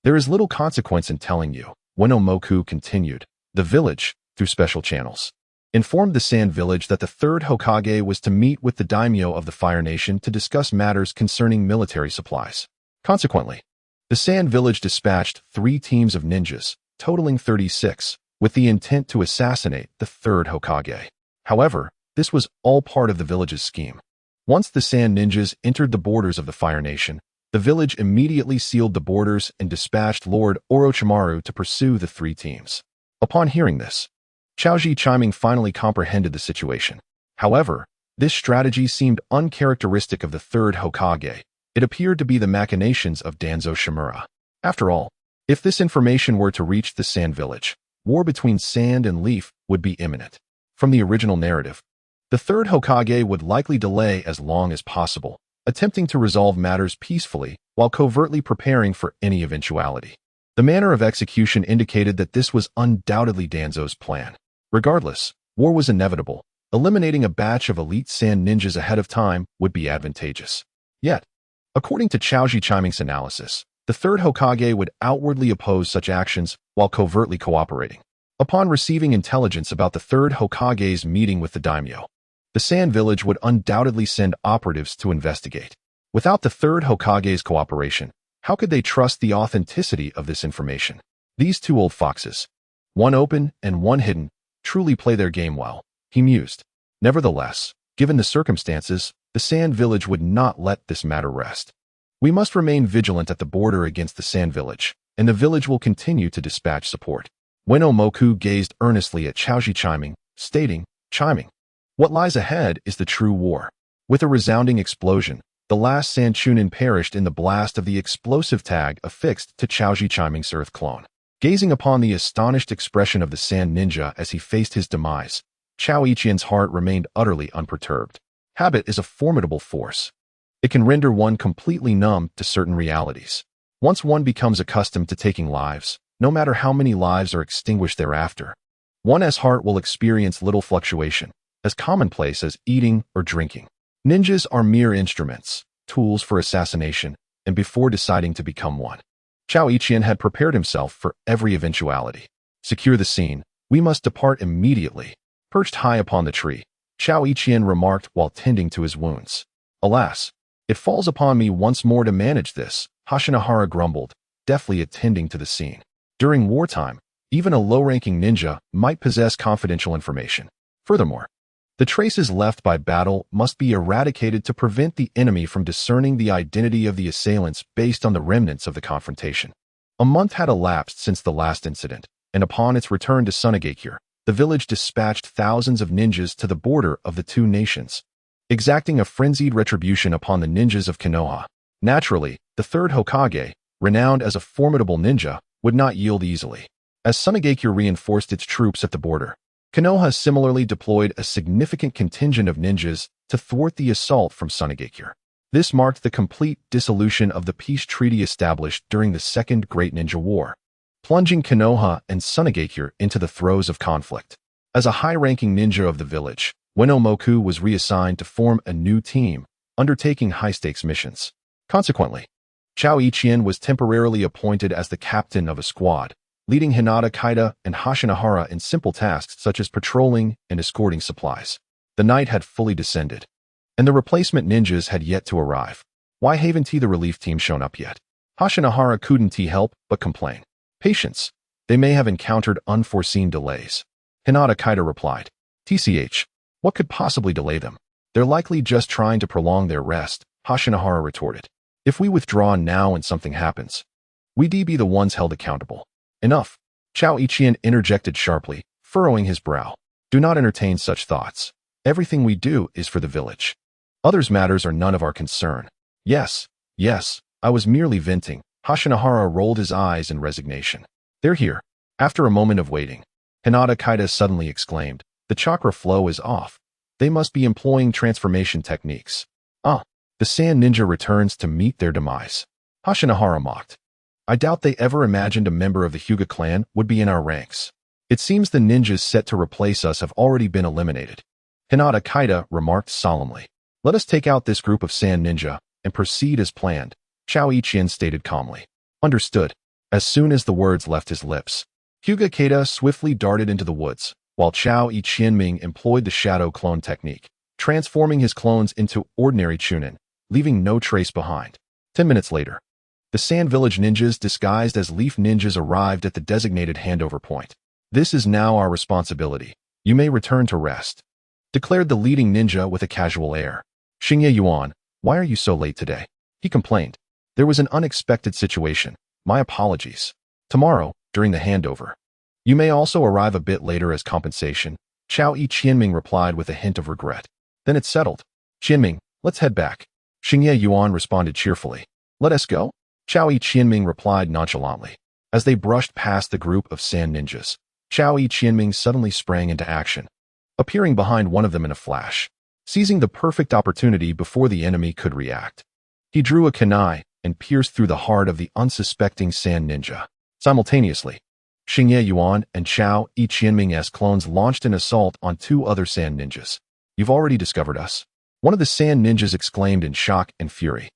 there is little consequence in telling you, Moku continued. The village, through special channels, informed the Sand Village that the third Hokage was to meet with the daimyo of the Fire Nation to discuss matters concerning military supplies. Consequently, the Sand Village dispatched 3 teams of ninjas, totaling 36, with the intent to assassinate the third Hokage. However, this was all part of the village's scheme. Once the Sand Ninjas entered the borders of the Fire Nation, the village immediately sealed the borders and dispatched Lord Orochimaru to pursue the 3 teams. Upon hearing this, Chaoji chiming finally comprehended the situation. However, this strategy seemed uncharacteristic of the third Hokage. It appeared to be the machinations of Danzo Shimura. After all, if this information were to reach the Sand Village, war between Sand and Leaf would be imminent. From the original narrative, the third Hokage would likely delay as long as possible, attempting to resolve matters peacefully while covertly preparing for any eventuality. The manner of execution indicated that this was undoubtedly Danzo's plan. Regardless, war was inevitable. Eliminating a batch of elite Sand ninjas ahead of time would be advantageous. Yet, according to Chaoji Chiming's analysis, the third Hokage would outwardly oppose such actions while covertly cooperating. Upon receiving intelligence about the third Hokage's meeting with the daimyo, the Sand Village would undoubtedly send operatives to investigate. Without the third Hokage's cooperation, how could they trust the authenticity of this information? These 2 old foxes, one open and one hidden, truly play their game well, he mused. Nevertheless, given the circumstances, the Sand Village would not let this matter rest. We must remain vigilant at the border against the Sand Village, and the village will continue to dispatch support. Moku gazed earnestly at Chaoji chiming, stating, chiming. What lies ahead is the true war. With a resounding explosion, the last Sand Chunin perished in the blast of the explosive tag affixed to Chaoji chiming's earth clone. Gazing upon the astonished expression of the Sand Ninja as he faced his demise, Chao Ichien's heart remained utterly unperturbed. Habit is a formidable force. It can render one completely numb to certain realities. Once one becomes accustomed to taking lives, no matter how many lives are extinguished thereafter, one's heart will experience little fluctuation, as commonplace as eating or drinking. Ninjas are mere instruments, tools for assassination, and before deciding to become one, Chao Ichien had prepared himself for every eventuality. Secure the scene, we must depart immediately. Perched high upon the tree, Chao Ichien remarked while tending to his wounds. Alas, it falls upon me once more to manage this, Hashinahara grumbled, deftly attending to the scene. During wartime, even a low-ranking ninja might possess confidential information. Furthermore, the traces left by battle must be eradicated to prevent the enemy from discerning the identity of the assailants based on the remnants of the confrontation. A month had elapsed since the last incident, and upon its return to Sunagakure, the village dispatched thousands of ninjas to the border of the 2 nations, exacting a frenzied retribution upon the ninjas of Konoha. Naturally, the third Hokage, renowned as a formidable ninja, would not yield easily. As Sunagakure reinforced its troops at the border, Konoha similarly deployed a significant contingent of ninjas to thwart the assault from Sunagakure. This marked the complete dissolution of the peace treaty established during the Second Great Ninja War, plunging Konoha and Sunagakure into the throes of conflict. As a high-ranking ninja of the village, Moku was reassigned to form a new team, undertaking high-stakes missions. Consequently, Chao Ichien was temporarily appointed as the captain of a squad, leading Hinata Kaida and Hashinahara in simple tasks such as patrolling and escorting supplies. The night had fully descended, and the replacement ninjas had yet to arrive. Why haven't the relief team shown up yet? Hashinahara couldn't help but complain. Patience. They may have encountered unforeseen delays. Hinata Kaida replied. TCH. What could possibly delay them? They're likely just trying to prolong their rest, Hashinahara retorted. If we withdraw now and something happens, we'd be the ones held accountable. Enough. Chao Ichien interjected sharply, furrowing his brow. Do not entertain such thoughts. Everything we do is for the village. Others' matters are none of our concern. Yes, I was merely venting. Hashinahara rolled his eyes in resignation. They're here. After a moment of waiting, Hinata Kaida suddenly exclaimed, the chakra flow is off. They must be employing transformation techniques. The sand ninja returns to meet their demise. Hashinahara mocked. I doubt they ever imagined a member of the Hyuga clan would be in our ranks. It seems the ninjas set to replace us have already been eliminated. Hinata Kaida remarked solemnly. Let us take out this group of sand ninja and proceed as planned, Chao Ichien stated calmly. Understood. As soon as the words left his lips, Hyuga Keita swiftly darted into the woods, while Chao Ichienming employed the shadow clone technique, transforming his clones into ordinary chunin, leaving no trace behind. 10 minutes later, the Sand Village ninjas disguised as leaf ninjas arrived at the designated handover point. This is now our responsibility. You may return to rest, declared the leading ninja with a casual air. Xingye Yuan, why are you so late today? He complained. There was an unexpected situation. My apologies. Tomorrow, during the handover. You may also arrive a bit later as compensation, Chao Ichienming replied with a hint of regret. Then it's settled. Qianming, let's head back. Xingye Yuan responded cheerfully. Let us go? Chao Ichienming replied nonchalantly. As they brushed past the group of sand ninjas, Chao Ichienming suddenly sprang into action, appearing behind one of them in a flash, seizing the perfect opportunity before the enemy could react. He drew a kunai and pierced through the heart of the unsuspecting sand ninja. Simultaneously, Xingye Yuan and Chao Ichienming's clones launched an assault on two other sand ninjas. You've already discovered us. One of the sand ninjas exclaimed in shock and fury.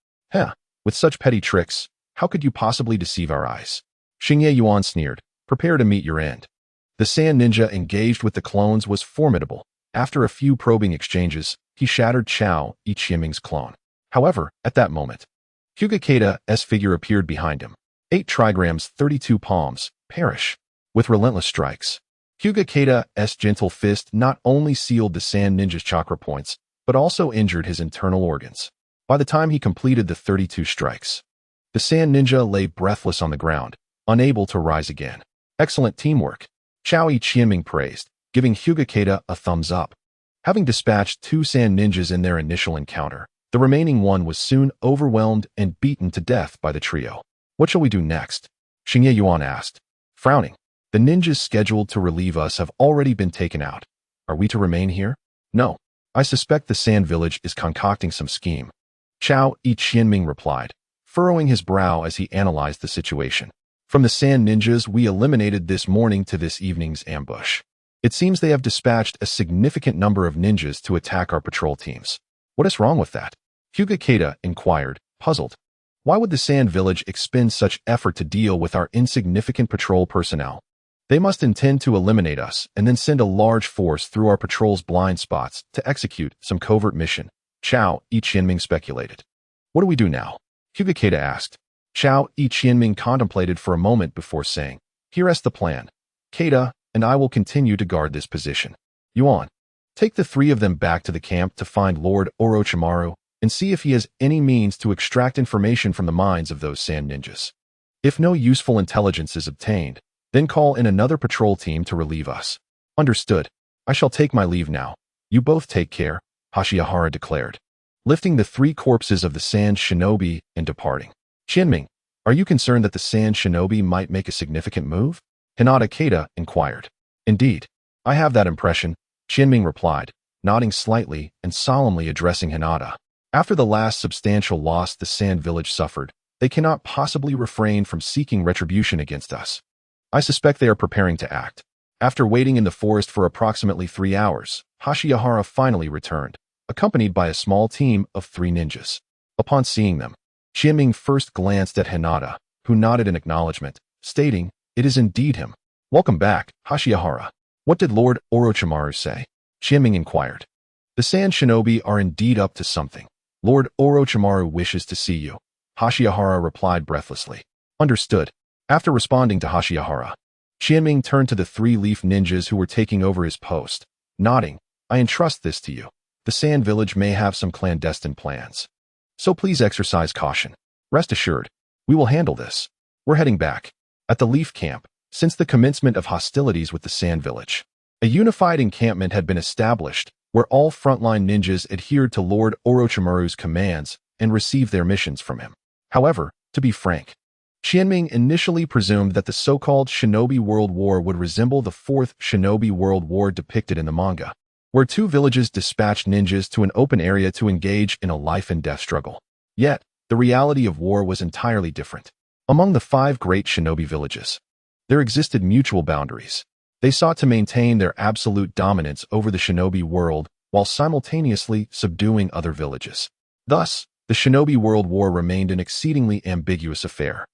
With such petty tricks, how could you possibly deceive our eyes? Xingye Yuan sneered. Prepare to meet your end. The sand ninja engaged with the clones was formidable. After a few probing exchanges, he shattered Chao Ichienming's clone. However, at that moment, Hyuga Keita's figure appeared behind him. 8 trigrams, 32 palms, perish. With relentless strikes, Hyuga Keita's gentle fist not only sealed the sand ninja's chakra points, but also injured his internal organs. By the time he completed the 32 strikes, the sand ninja lay breathless on the ground, unable to rise again. Excellent teamwork, Chao Ichienming praised, giving Hyuga Keita a thumbs up. Having dispatched 2 sand ninjas in their initial encounter, the remaining one was soon overwhelmed and beaten to death by the trio. What shall we do next? Xingye Yuan asked, frowning. The ninjas scheduled to relieve us have already been taken out. Are we to remain here? No. I suspect the Sand Village is concocting some scheme. Chao Ichienming replied, furrowing his brow as he analyzed the situation. From the sand ninjas we eliminated this morning to this evening's ambush. It seems they have dispatched a significant number of ninjas to attack our patrol teams. What is wrong with that? Hyuga Keita inquired, puzzled. Why would the Sand Village expend such effort to deal with our insignificant patrol personnel? They must intend to eliminate us and then send a large force through our patrol's blind spots to execute some covert mission, Chao Ichienming speculated. What do we do now? Hyuga Keita asked. Chao Ichienming contemplated for a moment before saying, here is the plan. Keita and I will continue to guard this position. Yuan, take the 3 of them back to the camp to find Lord Orochimaru and see if he has any means to extract information from the minds of those sand ninjas. If no useful intelligence is obtained, then call in another patrol team to relieve us. Understood. I shall take my leave now. You both take care, Hashiahara declared, lifting the 3 corpses of the sand shinobi and departing. Qianming, are you concerned that the sand shinobi might make a significant move? Hinata Keita inquired. Indeed, I have that impression, Qianming replied, nodding slightly and solemnly addressing Hinata. After the last substantial loss the Sand Village suffered, they cannot possibly refrain from seeking retribution against us. I suspect they are preparing to act. After waiting in the forest for approximately 3 hours, Hashiahara finally returned, accompanied by a small team of 3 ninjas. Upon seeing them, Qianming first glanced at Hinata, who nodded in acknowledgement, stating, it is indeed him. Welcome back, Hashiahara. What did Lord Orochimaru say? Qianming inquired. The Sand Shinobi are indeed up to something. Lord Orochimaru wishes to see you, Hashiahara replied breathlessly. Understood. After responding to Hashiahara, Qianming turned to the 3 leaf ninjas who were taking over his post, nodding, I entrust this to you. The Sand Village may have some clandestine plans. So please exercise caution. Rest assured, we will handle this. We're heading back. At the Leaf Camp, since the commencement of hostilities with the Sand Village, a unified encampment had been established where all frontline ninjas adhered to Lord Orochimaru's commands and received their missions from him. However, to be frank, Qianming initially presumed that the so-called Shinobi World War would resemble the Fourth Shinobi World War depicted in the manga, where two villages dispatched ninjas to an open area to engage in a life-and-death struggle. Yet, the reality of war was entirely different. Among the 5 great shinobi villages, there existed mutual boundaries. They sought to maintain their absolute dominance over the shinobi world while simultaneously subduing other villages. Thus, the Shinobi World War remained an exceedingly ambiguous affair.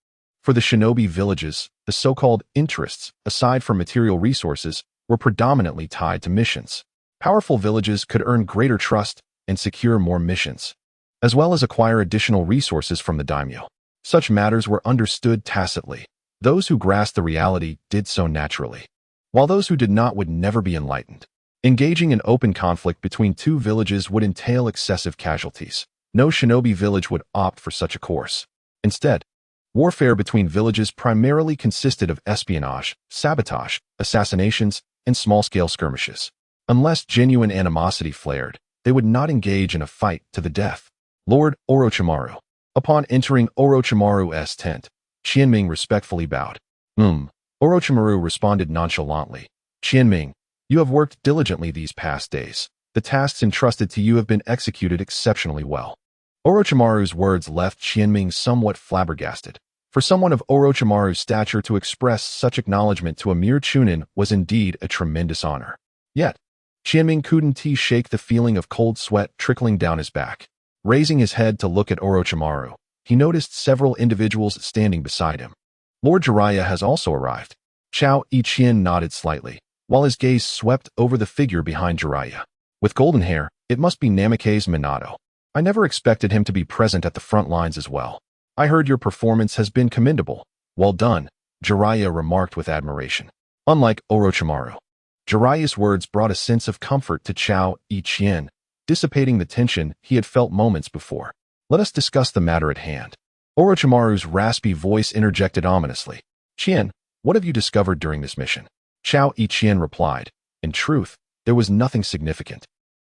For the shinobi villages, the so-called interests, aside from material resources, were predominantly tied to missions. Powerful villages could earn greater trust and secure more missions, as well as acquire additional resources from the daimyo. Such matters were understood tacitly. Those who grasped the reality did so naturally, while those who did not would never be enlightened. Engaging in open conflict between two villages would entail excessive casualties. No shinobi village would opt for such a course. Instead, warfare between villages primarily consisted of espionage, sabotage, assassinations, and small-scale skirmishes. Unless genuine animosity flared, they would not engage in a fight to the death. Lord Orochimaru. Upon entering Orochimaru's tent, Qianming respectfully bowed. Orochimaru responded nonchalantly. Qianming, you have worked diligently these past days. The tasks entrusted to you have been executed exceptionally well. Orochimaru's words left Qianming somewhat flabbergasted. For someone of Orochimaru's stature to express such acknowledgement to a mere chunin was indeed a tremendous honor. Yet, Qianming couldn't shake the feeling of cold sweat trickling down his back. Raising his head to look at Orochimaru, he noticed several individuals standing beside him. Lord Jiraiya has also arrived. Chao Ichien nodded slightly, while his gaze swept over the figure behind Jiraiya. With golden hair, it must be Namake's Minato. I never expected him to be present at the front lines as well. I heard your performance has been commendable. Well done, Jiraiya remarked with admiration. Unlike Orochimaru, Jiraiya's words brought a sense of comfort to Chao Ichien, dissipating the tension he had felt moments before. Let us discuss the matter at hand. Orochimaru's raspy voice interjected ominously. Chien, what have you discovered during this mission? Chao Ichien replied. In truth, there was nothing significant.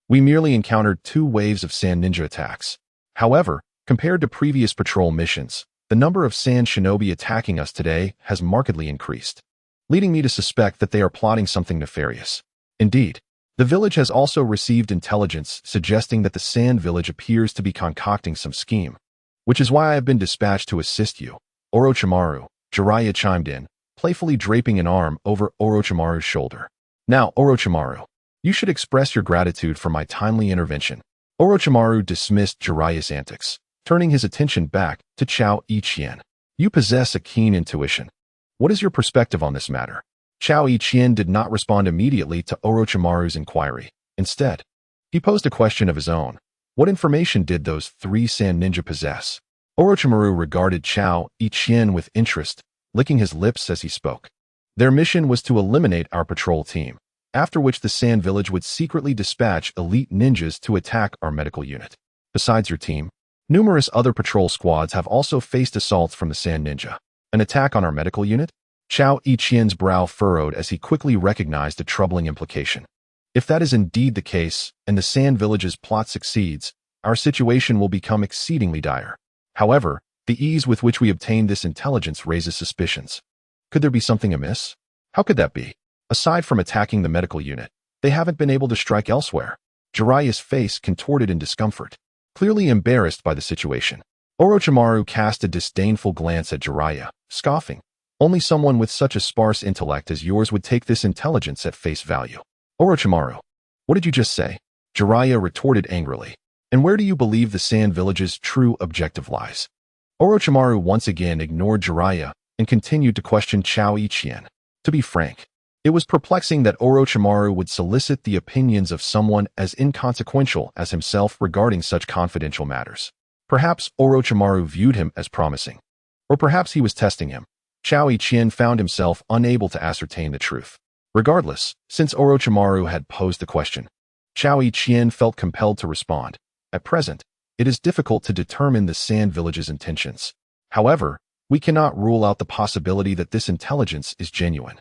We merely encountered 2 waves of sand ninja attacks. However, compared to previous patrol missions, the number of sand shinobi attacking us today has markedly increased, leading me to suspect that they are plotting something nefarious. Indeed, the village has also received intelligence suggesting that the sand village appears to be concocting some scheme, which is why I have been dispatched to assist you. Orochimaru, Jiraiya chimed in, playfully draping an arm over Orochimaru's shoulder. Now, Orochimaru, you should express your gratitude for my timely intervention. Orochimaru dismissed Jiraiya's antics, turning his attention back to Chao Ichien. You possess a keen intuition. What is your perspective on this matter? Chao Ichien did not respond immediately to Orochimaru's inquiry. Instead, he posed a question of his own. What information did those 3 sand ninja possess? Orochimaru regarded Chao Ichien with interest, licking his lips as he spoke. Their mission was to eliminate our patrol team, after which the sand village would secretly dispatch elite ninjas to attack our medical unit. Besides your team, numerous other patrol squads have also faced assaults from the sand ninja. An attack on our medical unit? Chao Ichien's brow furrowed as he quickly recognized a troubling implication. If that is indeed the case, and the sand village's plot succeeds, our situation will become exceedingly dire. However, the ease with which we obtained this intelligence raises suspicions. Could there be something amiss? How could that be? Aside from attacking the medical unit, they haven't been able to strike elsewhere. Jiraiya's face contorted in discomfort, clearly embarrassed by the situation. Orochimaru cast a disdainful glance at Jiraiya, scoffing. Only someone with such a sparse intellect as yours would take this intelligence at face value. Orochimaru, what did you just say? Jiraiya retorted angrily. And where do you believe the sand village's true objective lies? Orochimaru once again ignored Jiraiya and continued to question Chao Ichien. To be frank, it was perplexing that Orochimaru would solicit the opinions of someone as inconsequential as himself regarding such confidential matters. Perhaps Orochimaru viewed him as promising. Or perhaps he was testing him. Chao Ichien found himself unable to ascertain the truth. Regardless, since Orochimaru had posed the question, Chao Ichien felt compelled to respond. At present, it is difficult to determine the sand village's intentions. However, we cannot rule out the possibility that this intelligence is genuine.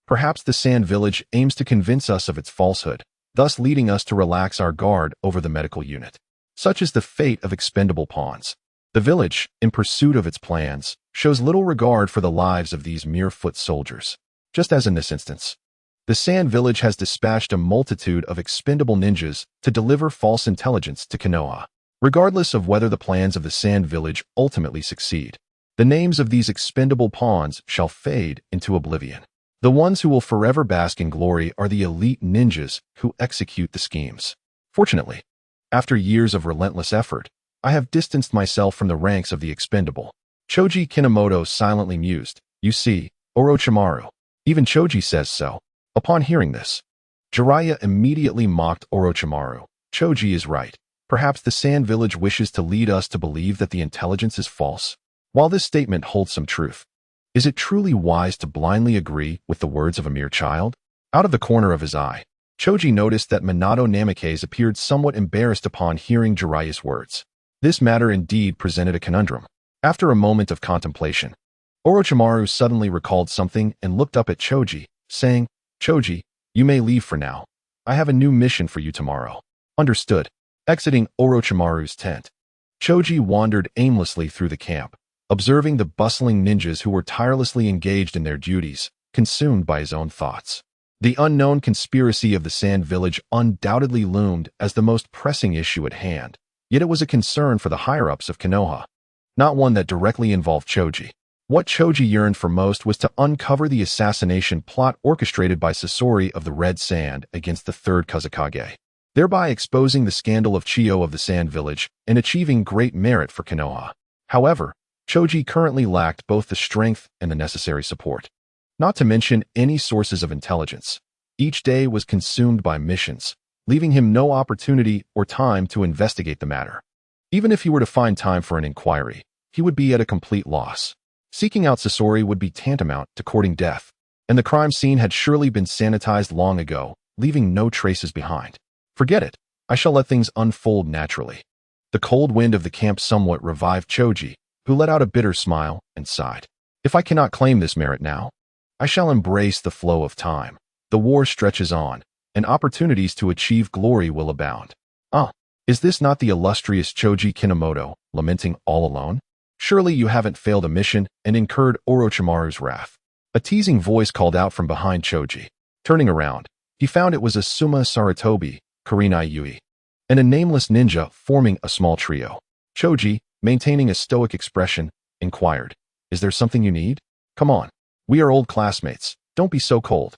Perhaps the sand village aims to convince us of its falsehood, thus leading us to relax our guard over the medical unit. Such is the fate of expendable pawns. The village, in pursuit of its plans, shows little regard for the lives of these mere foot soldiers. Just as in this instance, the Sand Village has dispatched a multitude of expendable ninjas to deliver false intelligence to Konoha. Regardless of whether the plans of the Sand Village ultimately succeed, the names of these expendable pawns shall fade into oblivion. The ones who will forever bask in glory are the elite ninjas who execute the schemes. Fortunately, after years of relentless effort, I have distanced myself from the ranks of the expendable. Choji Kinomoto silently mused. You see, Orochimaru. Even Choji says so. Upon hearing this, Jiraiya immediately mocked Orochimaru. Choji is right. Perhaps the Sand Village wishes to lead us to believe that the intelligence is false. While this statement holds some truth, is it truly wise to blindly agree with the words of a mere child? Out of the corner of his eye, Choji noticed that Minato Namikaze appeared somewhat embarrassed upon hearing Jiraiya's words. This matter indeed presented a conundrum. After a moment of contemplation, Orochimaru suddenly recalled something and looked up at Choji, saying, Choji, you may leave for now. I have a new mission for you tomorrow. Understood. Exiting Orochimaru's tent, Choji wandered aimlessly through the camp, observing the bustling ninjas who were tirelessly engaged in their duties, consumed by his own thoughts. The unknown conspiracy of the Sand Village undoubtedly loomed as the most pressing issue at hand, yet it was a concern for the higher-ups of Konoha, not one that directly involved Choji. What Choji yearned for most was to uncover the assassination plot orchestrated by Sasori of the Red Sand against the third Kazekage, thereby exposing the scandal of Chiyo of the Sand Village and achieving great merit for Konoha. However, Choji currently lacked both the strength and the necessary support, not to mention any sources of intelligence. Each day was consumed by missions, leaving him no opportunity or time to investigate the matter. Even if he were to find time for an inquiry, he would be at a complete loss. Seeking out Sasori would be tantamount to courting death, and the crime scene had surely been sanitized long ago, leaving no traces behind. Forget it. I shall let things unfold naturally. The cold wind of the camp somewhat revived Choji, who let out a bitter smile and sighed. If I cannot claim this merit now, I shall embrace the flow of time. The war stretches on, and opportunities to achieve glory will abound. Is this not the illustrious Choji Kinomoto, lamenting all alone? Surely you haven't failed a mission and incurred Orochimaru's wrath. A teasing voice called out from behind Choji. Turning around, he found it was Asuma Sarutobi, Kurenai Yui, and a nameless ninja forming a small trio. Choji, maintaining a stoic expression, inquired, Is there something you need? Come on. We are old classmates. Don't be so cold.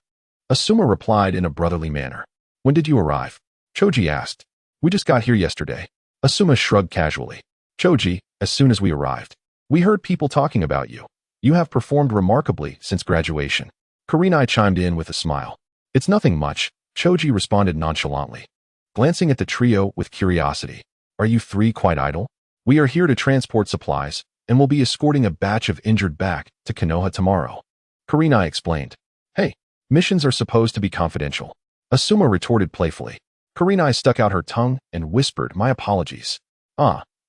Asuma replied in a brotherly manner. When did you arrive? Choji asked. We just got here yesterday. Asuma shrugged casually. Choji, as soon as we arrived, we heard people talking about you. You have performed remarkably since graduation. Kurenai chimed in with a smile. It's nothing much, Choji responded nonchalantly, glancing at the trio with curiosity. Are you three quite idle? We are here to transport supplies, and will be escorting a batch of injured back to Konoha tomorrow. Kurenai explained. Hey, missions are supposed to be confidential. Asuma retorted playfully. Kurenai stuck out her tongue and whispered, My apologies.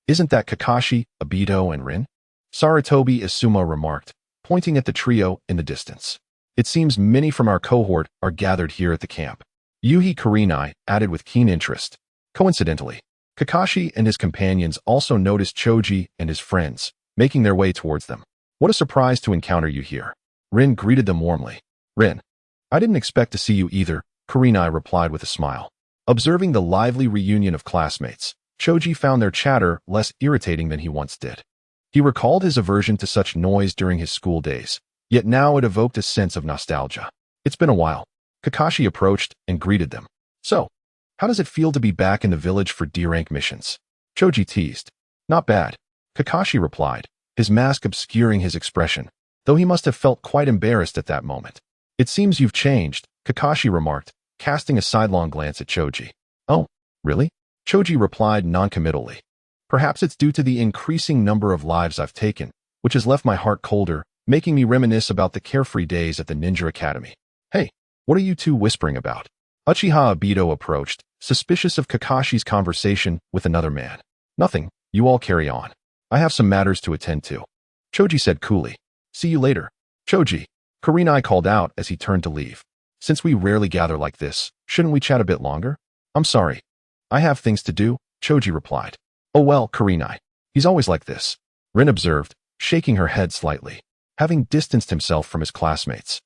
Isn't that Kakashi, Obito, and Rin? Sarutobi Asuma remarked, pointing at the trio in the distance. It seems many from our cohort are gathered here at the camp. Yuhi Kurenai added with keen interest. Coincidentally, Kakashi and his companions also noticed Choji and his friends, making their way towards them. What a surprise to encounter you here. Rin greeted them warmly. Rin, I didn't expect to see you either, Kurenai replied with a smile. Observing the lively reunion of classmates, Choji found their chatter less irritating than he once did. He recalled his aversion to such noise during his school days, yet now it evoked a sense of nostalgia. It's been a while. Kakashi approached and greeted them. So, how does it feel to be back in the village for D-rank missions? Choji teased. Not bad, Kakashi replied, his mask obscuring his expression, though he must have felt quite embarrassed at that moment. It seems you've changed, Kakashi remarked, casting a sidelong glance at Choji. Oh, really? Choji replied noncommittally. Perhaps it's due to the increasing number of lives I've taken, which has left my heart colder, making me reminisce about the carefree days at the Ninja Academy. Hey, what are you two whispering about? Uchiha Obito approached, suspicious of Kakashi's conversation with another man. Nothing, you all carry on. I have some matters to attend to. Choji said coolly. See you later. Choji, Kurenai called out as he turned to leave. Since we rarely gather like this, shouldn't we chat a bit longer? I'm sorry. I have things to do, Choji replied. Oh well, Kurenai. He's always like this, Rin observed, shaking her head slightly. Having distanced himself from his classmates,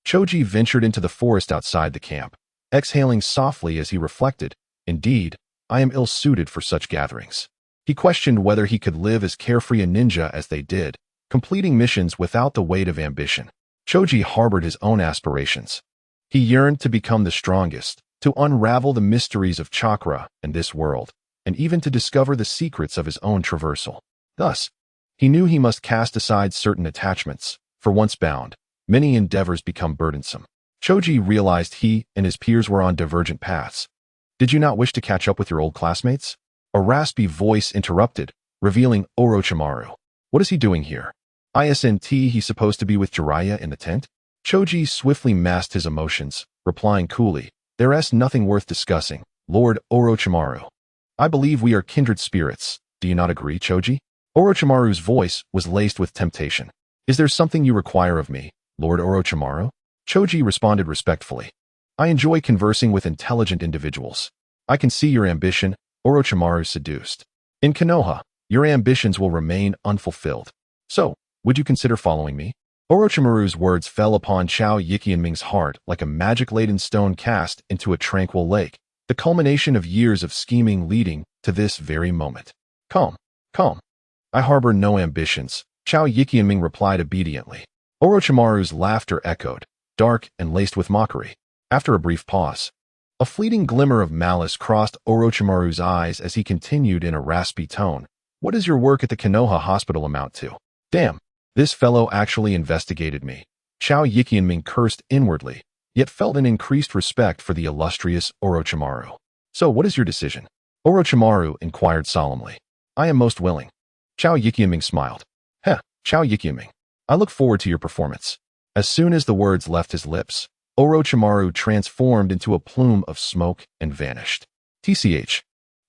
Choji ventured into the forest outside the camp, exhaling softly as he reflected, indeed, I am ill-suited for such gatherings. He questioned whether he could live as carefree a ninja as they did, completing missions without the weight of ambition. Choji harbored his own aspirations. He yearned to become the strongest, to unravel the mysteries of chakra and this world, and even to discover the secrets of his own traversal. Thus, he knew he must cast aside certain attachments, for once bound, many endeavors become burdensome. Choji realized he and his peers were on divergent paths. Did you not wish to catch up with your old classmates? A raspy voice interrupted, revealing Orochimaru. What is he doing here? Isn't he supposed to be with Jiraiya in the tent? Choji swiftly masked his emotions, replying coolly, There's nothing worth discussing, Lord Orochimaru. I believe we are kindred spirits. Do you not agree, Choji? Orochimaru's voice was laced with temptation. Is there something you require of me, Lord Orochimaru? Choji responded respectfully. I enjoy conversing with intelligent individuals. I can see your ambition, Orochimaru seduced. In Konoha, your ambitions will remain unfulfilled. So, would you consider following me? Orochimaru's words fell upon Chao Yiqianming's heart like a magic-laden stone cast into a tranquil lake, the culmination of years of scheming leading to this very moment. Calm. I harbor no ambitions, Chao Yiqianming replied obediently. Orochimaru's laughter echoed, dark and laced with mockery. After a brief pause, a fleeting glimmer of malice crossed Orochimaru's eyes as he continued in a raspy tone. What does your work at the Konoha hospital amount to? Damn, this fellow actually investigated me. Chao Yiqianming cursed inwardly, yet felt an increased respect for the illustrious Orochimaru. So what is your decision? Orochimaru inquired solemnly. I am most willing. Chao Yiqianming smiled. Chao Yiqianming, I look forward to your performance. As soon as the words left his lips, Orochimaru transformed into a plume of smoke and vanished. TCH.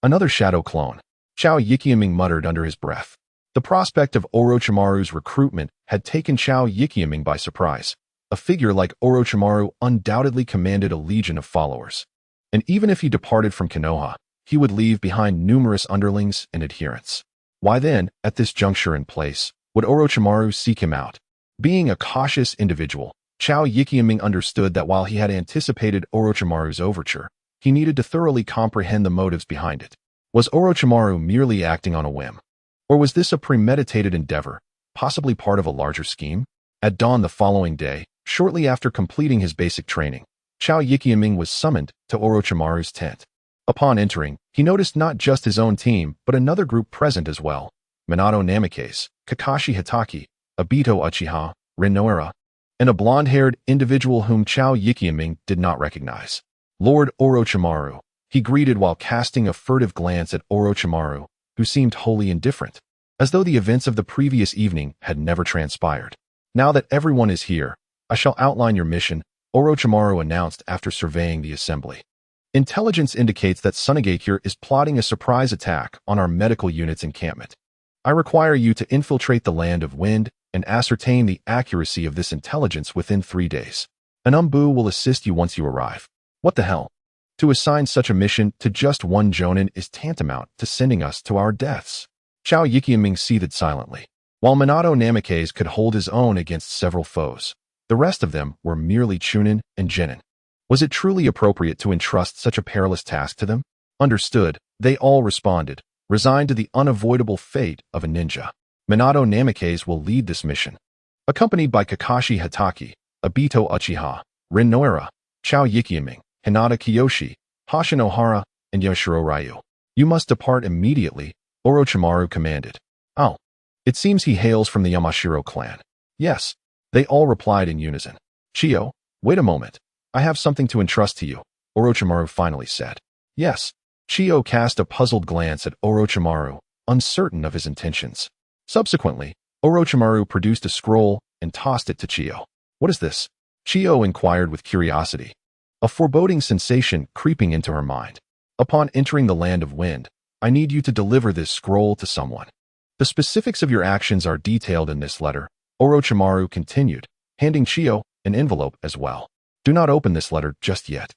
Another shadow clone. Chao Yiqianming muttered under his breath. The prospect of Orochimaru's recruitment had taken Chao Yiqianming by surprise. A figure like Orochimaru undoubtedly commanded a legion of followers. And even if he departed from Konoha, he would leave behind numerous underlings and adherents. Why then, at this juncture and place, would Orochimaru seek him out? Being a cautious individual, Chao Yiqianming understood that while he had anticipated Orochimaru's overture, he needed to thoroughly comprehend the motives behind it. Was Orochimaru merely acting on a whim? Or was this a premeditated endeavor, possibly part of a larger scheme? At dawn the following day, shortly after completing his basic training, Chao Yiqianming was summoned to Orochimaru's tent. Upon entering, he noticed not just his own team, but another group present as well. Minato Namikaze, Kakashi Hitaki, Obito Uchiha, Rin Noura, and a blonde-haired individual whom Chao Yiqianming did not recognize. Lord Orochimaru, he greeted while casting a furtive glance at Orochimaru, who seemed wholly indifferent, as though the events of the previous evening had never transpired. Now that everyone is here, I shall outline your mission, Orochimaru announced after surveying the assembly. Intelligence indicates that Sunagakure is plotting a surprise attack on our medical unit's encampment. I require you to infiltrate the Land of Wind and ascertain the accuracy of this intelligence within 3 days. An Umbu will assist you once you arrive. What the hell? To assign such a mission to just one Jonin is tantamount to sending us to our deaths. Chao Yiqianming seethed silently. While Minato Namikaze could hold his own against several foes, the rest of them were merely Chunin and Genin. Was it truly appropriate to entrust such a perilous task to them? Understood, they all responded, resigned to the unavoidable fate of a ninja. Minato Namikaze will lead this mission. Accompanied by Kakashi Hitaki, Obito Uchiha, Rin Noura, Chao Yiqianming, Hinata Kiyoshi, Hashinohara, and Yoshiro Ryu. You must depart immediately, Orochimaru commanded. Oh. It seems he hails from the Yamashiro clan. Yes. They all replied in unison. Chiyo, wait a moment. I have something to entrust to you, Orochimaru finally said. Yes. Chiyo cast a puzzled glance at Orochimaru, uncertain of his intentions. Subsequently, Orochimaru produced a scroll and tossed it to Chiyo. What is this? Chiyo inquired with curiosity, a foreboding sensation creeping into her mind. Upon entering the Land of Wind, I need you to deliver this scroll to someone. The specifics of your actions are detailed in this letter, Orochimaru continued, handing Chiyo an envelope as well. Do not open this letter just yet.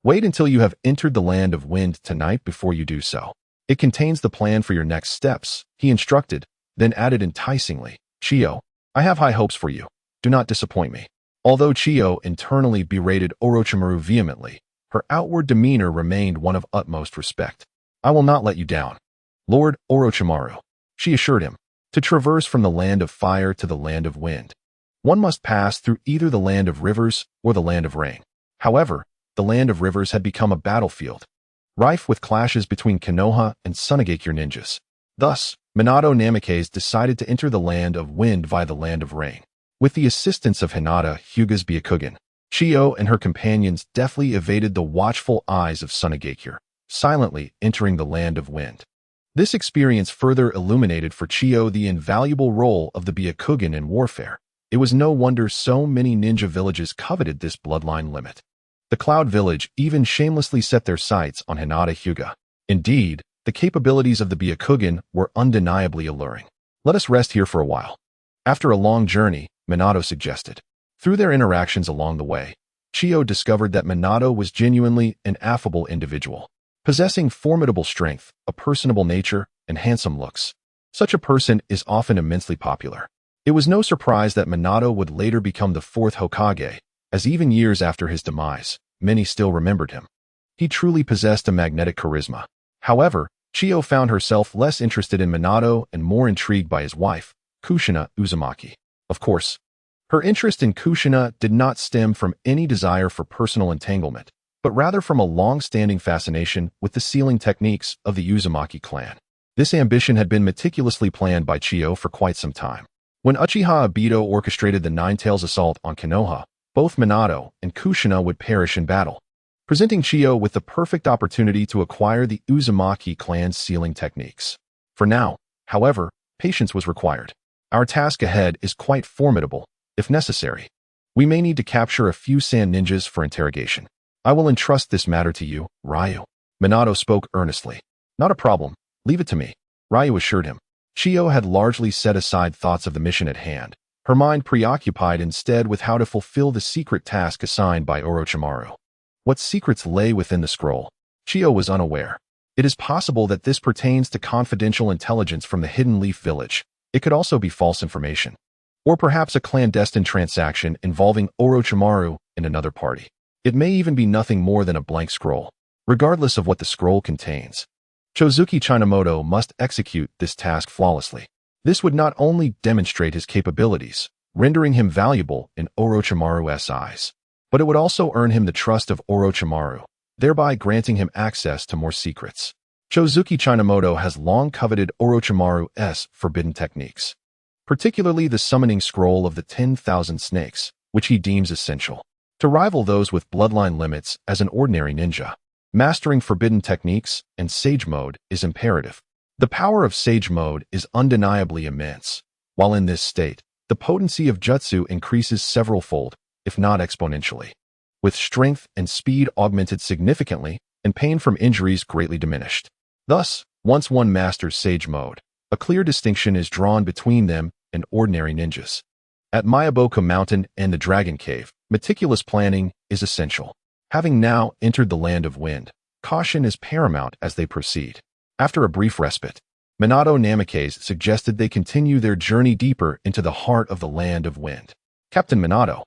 Wait until you have entered the Land of Wind tonight before you do so. It contains the plan for your next steps, he instructed, then added enticingly, Chiyo, I have high hopes for you. Do not disappoint me. Although Chiyo internally berated Orochimaru vehemently, her outward demeanor remained one of utmost respect. I will not let you down, Lord Orochimaru, she assured him. To traverse from the land of fire to the land of wind, one must pass through either the land of rivers or the land of rain. However, the land of rivers had become a battlefield, rife with clashes between Konoha and Sunagakure ninjas. Thus, Minato Namikaze decided to enter the land of wind via the land of rain. With the assistance of Hinata Hyuga's Byakugan, Chiyo and her companions deftly evaded the watchful eyes of Sunagakure, silently entering the land of wind. This experience further illuminated for Chiyo the invaluable role of the Byakugan in warfare. It was no wonder so many ninja villages coveted this bloodline limit. The Cloud Village even shamelessly set their sights on Hinata Hyuga. Indeed, the capabilities of the Byakugan were undeniably alluring. Let us rest here for a while. After a long journey, Minato suggested. Through their interactions along the way, Chiyo discovered that Minato was genuinely an affable individual, possessing formidable strength, a personable nature, and handsome looks. Such a person is often immensely popular. It was no surprise that Minato would later become the fourth Hokage, as even years after his demise, many still remembered him. He truly possessed a magnetic charisma. However, Chiyo found herself less interested in Minato and more intrigued by his wife, Kushina Uzumaki. Of course, her interest in Kushina did not stem from any desire for personal entanglement, but rather from a long-standing fascination with the sealing techniques of the Uzumaki clan. This ambition had been meticulously planned by Chiyo for quite some time. When Uchiha Obito orchestrated the Nine-Tails assault on Konoha, both Minato and Kushina would perish in battle, presenting Chiyo with the perfect opportunity to acquire the Uzumaki clan's sealing techniques. For now, however, patience was required. Our task ahead is quite formidable, if necessary. We may need to capture a few sand ninjas for interrogation. I will entrust this matter to you, Ryu. Minato spoke earnestly. Not a problem. Leave it to me, Ryu assured him. Chiyo had largely set aside thoughts of the mission at hand, her mind preoccupied instead with how to fulfill the secret task assigned by Orochimaru. What secrets lay within the scroll? Chiyo was unaware. It is possible that this pertains to confidential intelligence from the Hidden Leaf Village. It could also be false information. Or perhaps a clandestine transaction involving Orochimaru and another party. It may even be nothing more than a blank scroll. Regardless of what the scroll contains, Chozuki Chinamoto must execute this task flawlessly. This would not only demonstrate his capabilities, rendering him valuable in Orochimaru's eyes, but it would also earn him the trust of Orochimaru, thereby granting him access to more secrets. Chozuki Chinamoto has long coveted Orochimaru's forbidden techniques, particularly the summoning scroll of the 10,000 snakes, which he deems essential to rival those with bloodline limits as an ordinary ninja. Mastering forbidden techniques and Sage Mode is imperative. The power of Sage Mode is undeniably immense. While in this state, the potency of Jutsu increases several-fold, if not exponentially, with strength and speed augmented significantly and pain from injuries greatly diminished. Thus, once one masters Sage Mode, a clear distinction is drawn between them and ordinary ninjas. At Mayaboku Mountain and the Dragon Cave, meticulous planning is essential. Having now entered the land of wind, caution is paramount as they proceed. After a brief respite, Minato Namikaze suggested they continue their journey deeper into the heart of the land of wind. Captain Minato,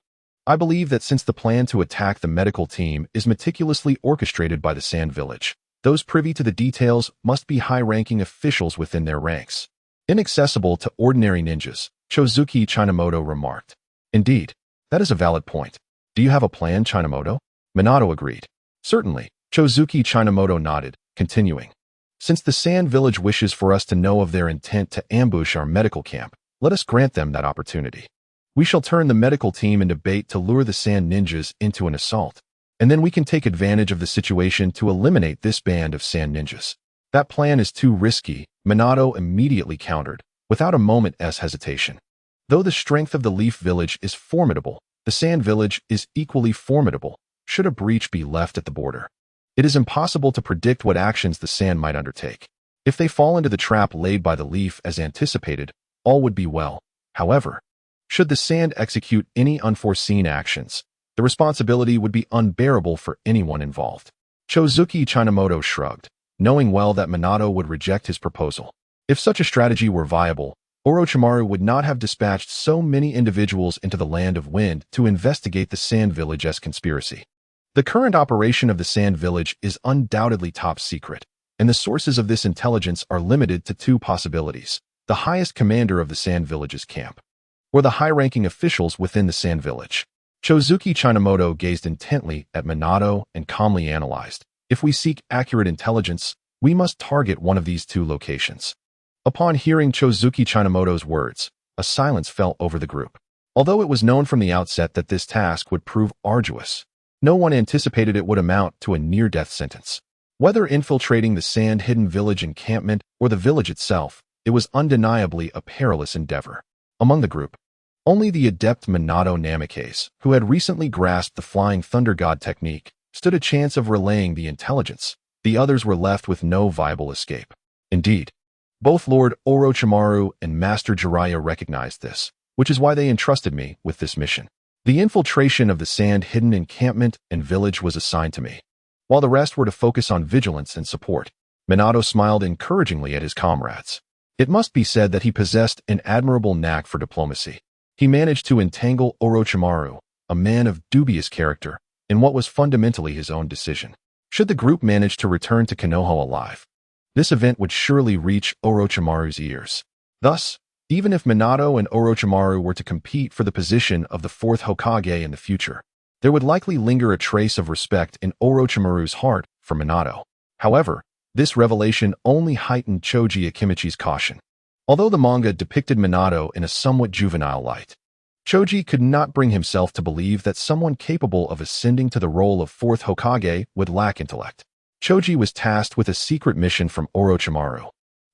I believe that since the plan to attack the medical team is meticulously orchestrated by the Sand Village, those privy to the details must be high-ranking officials within their ranks. Inaccessible to ordinary ninjas, Chozuki Chinamoto remarked. Indeed, that is a valid point. Do you have a plan, Chinamoto? Minato agreed. Certainly, Chozuki Chinamoto nodded, continuing. Since the Sand Village wishes for us to know of their intent to ambush our medical camp, let us grant them that opportunity. We shall turn the medical team into bait to lure the Sand Ninjas into an assault, and then we can take advantage of the situation to eliminate this band of Sand Ninjas. That plan is too risky, Minato immediately countered, without a moment's hesitation. Though the strength of the Leaf Village is formidable, the Sand Village is equally formidable, should a breach be left at the border. It is impossible to predict what actions the Sand might undertake. If they fall into the trap laid by the Leaf as anticipated, all would be well. However, should the Sand execute any unforeseen actions, the responsibility would be unbearable for anyone involved. Chozuki Chinamoto shrugged. knowing well that Minato would reject his proposal. If such a strategy were viable, Orochimaru would not have dispatched so many individuals into the Land of Wind to investigate the Sand Village's conspiracy. The current operation of the Sand Village is undoubtedly top secret, and the sources of this intelligence are limited to two possibilities: the highest commander of the Sand Village's camp, or the high-ranking officials within the Sand Village. Chozuki Chinamoto gazed intently at Minato and calmly analyzed. If we seek accurate intelligence, we must target one of these two locations. Upon hearing Chozuki Chinamoto's words, a silence fell over the group. Although it was known from the outset that this task would prove arduous, no one anticipated it would amount to a near-death sentence. Whether infiltrating the sand-hidden village encampment or the village itself, it was undeniably a perilous endeavor. Among the group, only the adept Minato Namikaze, who had recently grasped the Flying Thunder God technique, stood a chance of relaying the intelligence. The others were left with no viable escape. Indeed, both Lord Orochimaru and Master Jiraiya recognized this, which is why they entrusted me with this mission. The infiltration of the sand-hidden encampment and village was assigned to me, while the rest were to focus on vigilance and support. Minato smiled encouragingly at his comrades. It must be said that he possessed an admirable knack for diplomacy. He managed to entangle Orochimaru, a man of dubious character, in what was fundamentally his own decision. Should the group manage to return to Konoha alive, this event would surely reach Orochimaru's ears. Thus, even if Minato and Orochimaru were to compete for the position of the fourth Hokage in the future, there would likely linger a trace of respect in Orochimaru's heart for Minato. However, this revelation only heightened Choji Akimichi's caution. Although the manga depicted Minato in a somewhat juvenile light, Choji could not bring himself to believe that someone capable of ascending to the role of fourth Hokage would lack intellect. Choji was tasked with a secret mission from Orochimaru,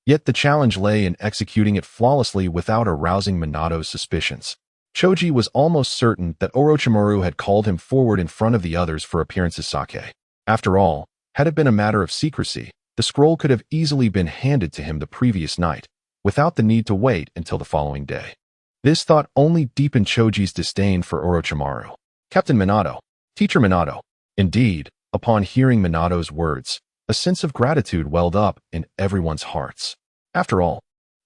yet the challenge lay in executing it flawlessly without arousing Minato's suspicions. Choji was almost certain that Orochimaru had called him forward in front of the others for appearances sake. After all, had it been a matter of secrecy, the scroll could have easily been handed to him the previous night, without the need to wait until the following day. This thought only deepened Choji's disdain for Orochimaru. Captain Minato, Teacher Minato. Indeed, upon hearing Minato's words, a sense of gratitude welled up in everyone's hearts. After all,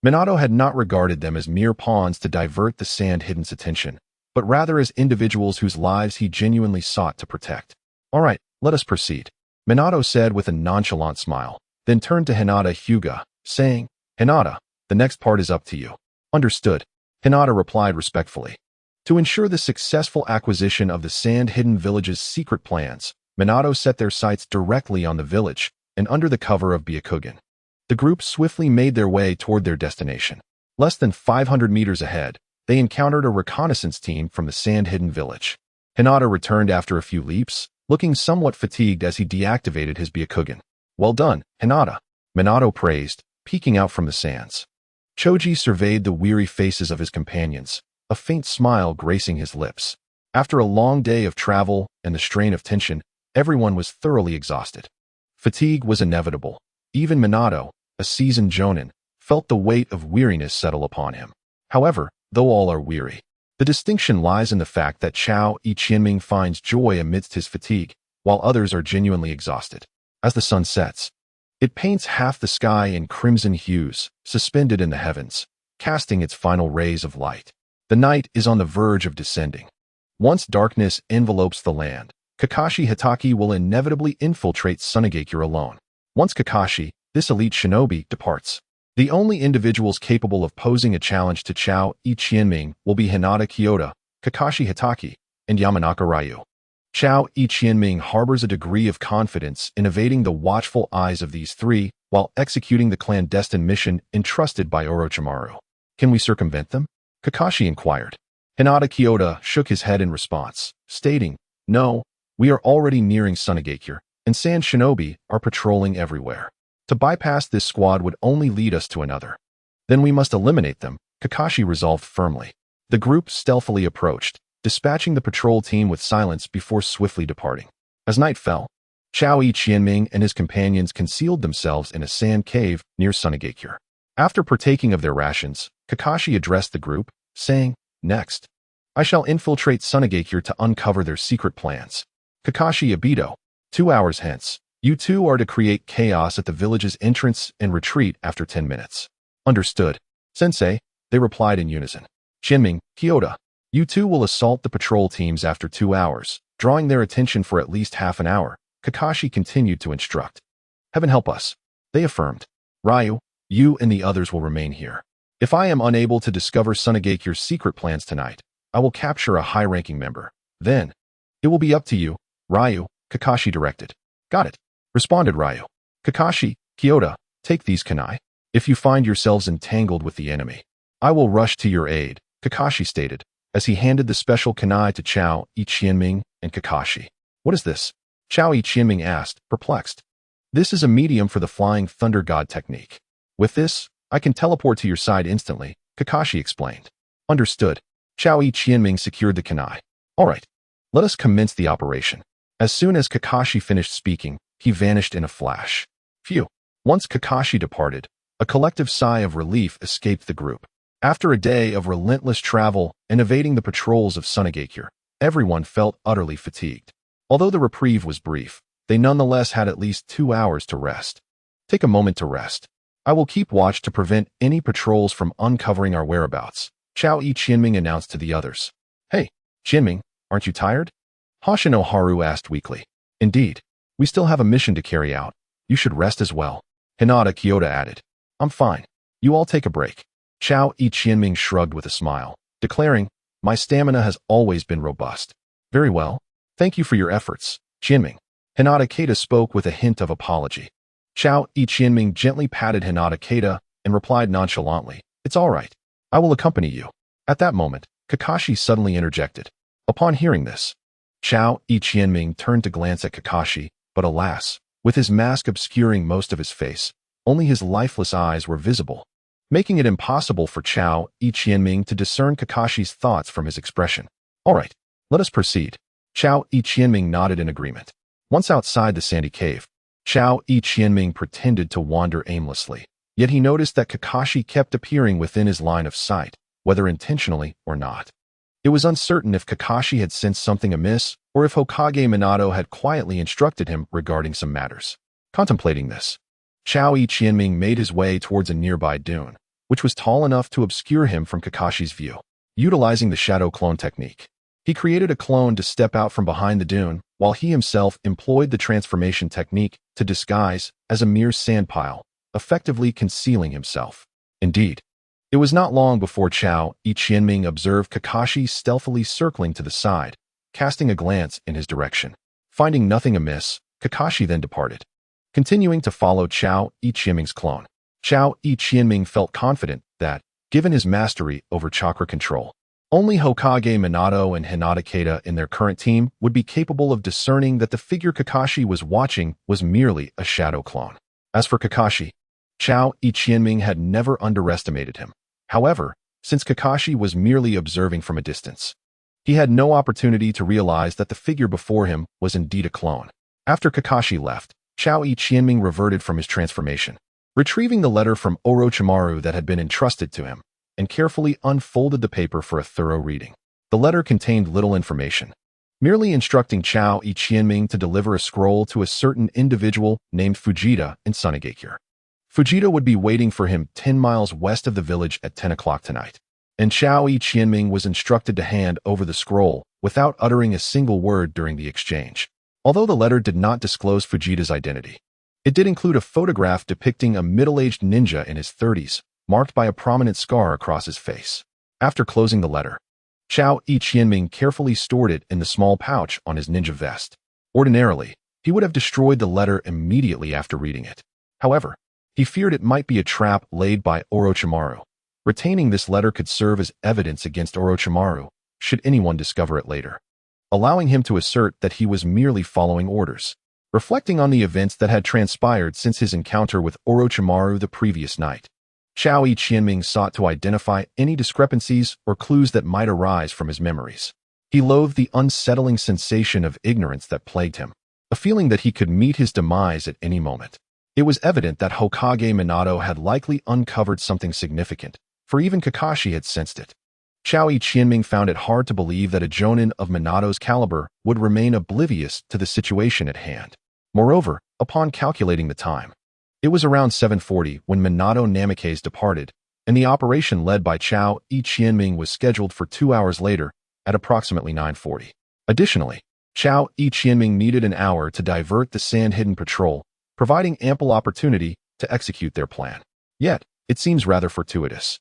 Minato had not regarded them as mere pawns to divert the sand-hidden's attention, but rather as individuals whose lives he genuinely sought to protect. All right, let us proceed, Minato said with a nonchalant smile, then turned to Hinata Hyuga, saying, Hinata, the next part is up to you. Understood, Hinata replied respectfully. To ensure the successful acquisition of the sand-hidden village's secret plans, Minato set their sights directly on the village, and under the cover of Byakugan. The group swiftly made their way toward their destination. Less than 500 meters ahead, they encountered a reconnaissance team from the sand-hidden village. Hinata returned after a few leaps, looking somewhat fatigued as he deactivated his Byakugan. Well done, Hinata, Minato praised, peeking out from the sands. Choji surveyed the weary faces of his companions, a faint smile gracing his lips. After a long day of travel and the strain of tension, everyone was thoroughly exhausted. Fatigue was inevitable. Even Minato, a seasoned jonin, felt the weight of weariness settle upon him. However, though all are weary, the distinction lies in the fact that Chao Iqianming finds joy amidst his fatigue, while others are genuinely exhausted. As the sun sets, it paints half the sky in crimson hues, suspended in the heavens, casting its final rays of light. The night is on the verge of descending. Once darkness envelopes the land, Kakashi Hatake will inevitably infiltrate Sunagakure alone. Once Kakashi, this elite shinobi, departs, the only individuals capable of posing a challenge to Chao Iqianming will be Hinata Kyoto, Kakashi Hatake, and Yamanaka Ryu. Chao Iqianming harbors a degree of confidence in evading the watchful eyes of these three while executing the clandestine mission entrusted by Orochimaru. Can we circumvent them? Kakashi inquired. Hinata Kyoto shook his head in response, stating, No, we are already nearing Sunagakure, and Sand Shinobi are patrolling everywhere. To bypass this squad would only lead us to another. Then we must eliminate them, Kakashi resolved firmly. The group stealthily approached, dispatching the patrol team with silence before swiftly departing. As night fell, Chao Iqianming and his companions concealed themselves in a sand cave near Sunagakure. After partaking of their rations, Kakashi addressed the group, saying, Next, I shall infiltrate Sunagakure to uncover their secret plans. Kakashi Obito, 2 hours hence, You two are to create chaos at the village's entrance and retreat after 10 minutes. Understood. Sensei, they replied in unison. Shinming, Kyoto, you two will assault the patrol teams after 2 hours, drawing their attention for at least half an hour. Kakashi continued to instruct. Heaven help us. They affirmed. Ryu, you and the others will remain here. If I am unable to discover Sunagakure's secret plans tonight, I will capture a high-ranking member. Then, it will be up to you, Ryu, Kakashi directed. Got it, responded Ryu. Kakashi, Kyoto, take these kunai. If you find yourselves entangled with the enemy, I will rush to your aid, Kakashi stated, as he handed the special kunai to Chao, Ichienming, and Kakashi. What is this? Chao Ichienming asked, perplexed. This is a medium for the Flying Thunder God technique. With this, I can teleport to your side instantly, Kakashi explained. Understood. Chao Ichienming secured the kunai. All right, let us commence the operation. As soon as Kakashi finished speaking, he vanished in a flash. Phew. Once Kakashi departed, a collective sigh of relief escaped the group. After a day of relentless travel and evading the patrols of Sunagakure, everyone felt utterly fatigued. Although the reprieve was brief, they nonetheless had at least 2 hours to rest. Take a moment to rest. I will keep watch to prevent any patrols from uncovering our whereabouts, Chao Ichienming announced to the others. Hey, Jinming, aren't you tired? Hoshino asked weakly. Indeed. We still have a mission to carry out. You should rest as well. Hinata Kyoto added. I'm fine. You all take a break. Chao Ichienming shrugged with a smile, declaring, my stamina has always been robust. Very well. Thank you for your efforts, Jinming. Hinata Keita spoke with a hint of apology. Chao Ichienming gently patted Hinata Keita and replied nonchalantly, it's all right. I will accompany you. At that moment, Kakashi suddenly interjected. Upon hearing this, Chao Ichienming turned to glance at Kakashi, but alas, with his mask obscuring most of his face, only his lifeless eyes were visible, making it impossible for Chao Ichienming to discern Kakashi's thoughts from his expression. All right, let us proceed. Chao Ichienming nodded in agreement. Once outside the sandy cave, Chao Ichienming pretended to wander aimlessly, yet he noticed that Kakashi kept appearing within his line of sight, whether intentionally or not. It was uncertain if Kakashi had sensed something amiss or if Hokage Minato had quietly instructed him regarding some matters. Contemplating this, Chao Ichienming made his way towards a nearby dune, which was tall enough to obscure him from Kakashi's view. Utilizing the shadow clone technique, he created a clone to step out from behind the dune, while he himself employed the transformation technique to disguise as a mere sand pile, effectively concealing himself. Indeed, it was not long before Chao Ichienming observed Kakashi stealthily circling to the side, casting a glance in his direction. Finding nothing amiss, Kakashi then departed. Continuing to follow Chao Ichienming's clone, Chao Ichienming felt confident that, given his mastery over chakra control, only Hokage Minato and Hinata Keita in their current team would be capable of discerning that the figure Kakashi was watching was merely a shadow clone. As for Kakashi, Chao Ichienming had never underestimated him. However, since Kakashi was merely observing from a distance, he had no opportunity to realize that the figure before him was indeed a clone. After Kakashi left, Chao Ichienming reverted from his transformation, retrieving the letter from Orochimaru that had been entrusted to him, and carefully unfolded the paper for a thorough reading. The letter contained little information, merely instructing Chao Ichienming to deliver a scroll to a certain individual named Fujita in Sunagakure. Fujita would be waiting for him 10 miles west of the village at 10 o'clock tonight, and Chao Ichienming was instructed to hand over the scroll without uttering a single word during the exchange. Although the letter did not disclose Fujita's identity, it did include a photograph depicting a middle-aged ninja in his 30s, marked by a prominent scar across his face. After closing the letter, Chao Ichienming carefully stored it in the small pouch on his ninja vest. Ordinarily, he would have destroyed the letter immediately after reading it. However, he feared it might be a trap laid by Orochimaru. Retaining this letter could serve as evidence against Orochimaru, should anyone discover it later, allowing him to assert that he was merely following orders. Reflecting on the events that had transpired since his encounter with Orochimaru the previous night, Chao Ichienming sought to identify any discrepancies or clues that might arise from his memories. He loathed the unsettling sensation of ignorance that plagued him, a feeling that he could meet his demise at any moment. It was evident that Hokage Minato had likely uncovered something significant, for even Kakashi had sensed it. Chao Ichienming found it hard to believe that a jonin of Minato's caliber would remain oblivious to the situation at hand. Moreover, upon calculating the time, it was around 7:40 when Minato Namikaze departed, and the operation led by Chao Qianming was scheduled for 2 hours later at approximately 9:40. Additionally, Chao Qianming needed an hour to divert the sand-hidden patrol, providing ample opportunity to execute their plan. Yet, it seems rather fortuitous.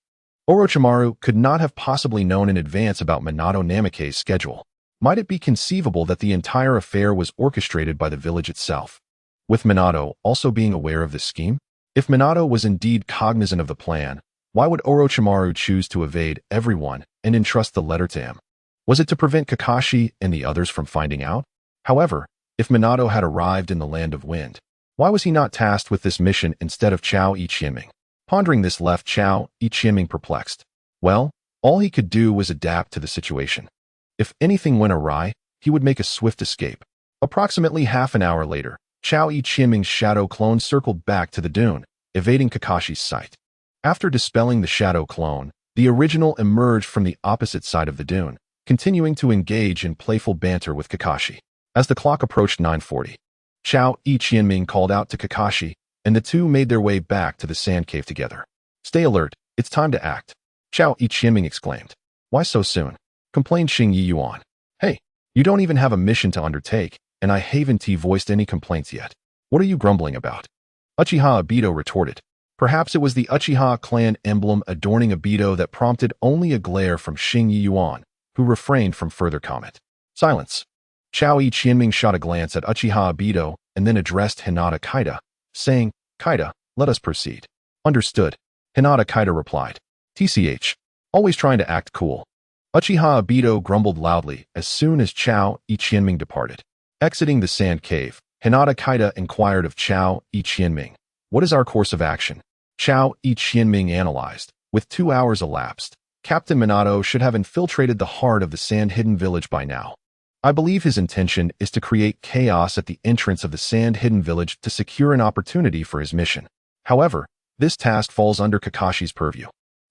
Orochimaru could not have possibly known in advance about Minato Namikaze's schedule. Might it be conceivable that the entire affair was orchestrated by the village itself, with Minato also being aware of this scheme? If Minato was indeed cognizant of the plan, why would Orochimaru choose to evade everyone and entrust the letter to him? Was it to prevent Kakashi and the others from finding out? However, if Minato had arrived in the Land of Wind, why was he not tasked with this mission instead of Chao Qianming? Pondering this left Chao Qianming perplexed. Well, all he could do was adapt to the situation. If anything went awry, he would make a swift escape. Approximately half an hour later, Chao Qianming's shadow clone circled back to the dune, evading Kakashi's sight. After dispelling the shadow clone, the original emerged from the opposite side of the dune, continuing to engage in playful banter with Kakashi. As the clock approached 9:40, Chao Qianming called out to Kakashi, and the two made their way back to the sand cave together. "Stay alert, it's time to act," Chao Qianming exclaimed. "Why so soon?" complained Xing Yi Yuan. "Hey, you don't even have a mission to undertake, and I haven't voiced any complaints yet. What are you grumbling about?" Uchiha Obito retorted. Perhaps it was the Uchiha clan emblem adorning Obito that prompted only a glare from Xing Yi Yuan, who refrained from further comment. Silence. Chao Qianming shot a glance at Uchiha Obito and then addressed Hinata Kaida, saying, "Kaida, let us proceed." "Understood," Hinata Kaida replied. "TCH. Always trying to act cool." Uchiha Obito grumbled loudly as soon as Chao Qianming departed. Exiting the sand cave, Hinata Kaida inquired of Chao Qianming, "What is our course of action?" Chao Qianming analyzed. With 2 hours elapsed, Captain Minato should have infiltrated the heart of the sand-hidden village by now. I believe his intention is to create chaos at the entrance of the sand-hidden village to secure an opportunity for his mission. However, this task falls under Kakashi's purview,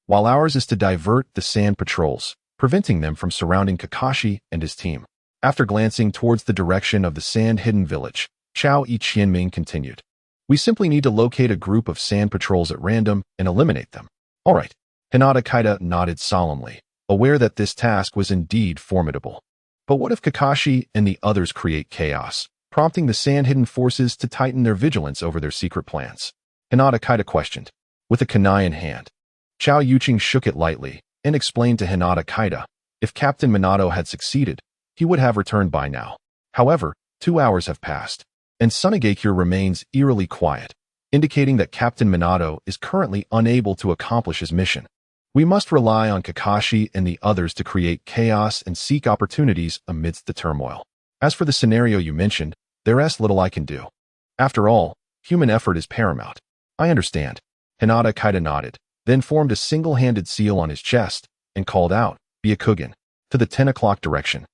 while ours is to divert the sand patrols, preventing them from surrounding Kakashi and his team. After glancing towards the direction of the sand-hidden village, Chao Qianming continued. "We simply need to locate a group of sand patrols at random and eliminate them." "All right." Hinata Kaida nodded solemnly, aware that this task was indeed formidable. But what if Kakashi and the others create chaos, prompting the sand-hidden forces to tighten their vigilance over their secret plans? Hinata Kaida questioned. With a kunai in hand, Chao Yuching shook it lightly and explained to Hinata Kaida, if Captain Minato had succeeded, he would have returned by now. However, 2 hours have passed, and Sunagakure remains eerily quiet, indicating that Captain Minato is currently unable to accomplish his mission. We must rely on Kakashi and the others to create chaos and seek opportunities amidst the turmoil. As for the scenario you mentioned, there's little I can do. After all, human effort is paramount. I understand. Hinata Kaida nodded, then formed a single-handed seal on his chest and called out, "Byakugan," to the 10 o'clock direction.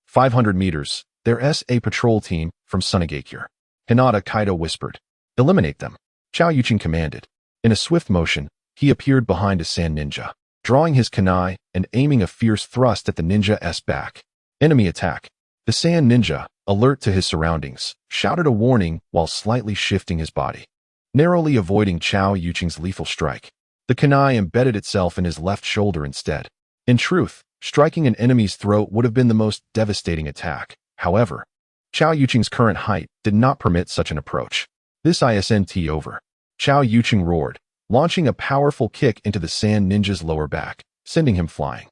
500 meters, there's a patrol team from Sunagakure. Hinata Kaida whispered. "Eliminate them," Chao Yuching commanded. In a swift motion, he appeared behind a sand ninja, drawing his kunai and aiming a fierce thrust at the ninja's back. Enemy attack. The sand ninja, alert to his surroundings, shouted a warning while slightly shifting his body, narrowly avoiding Chao Yuching's lethal strike. The kunai embedded itself in his left shoulder instead. In truth, striking an enemy's throat would have been the most devastating attack. However, Chao Yuching's current height did not permit such an approach. This isn't over. Chao Yuching roared, launching a powerful kick into the sand ninja's lower back, sending him flying.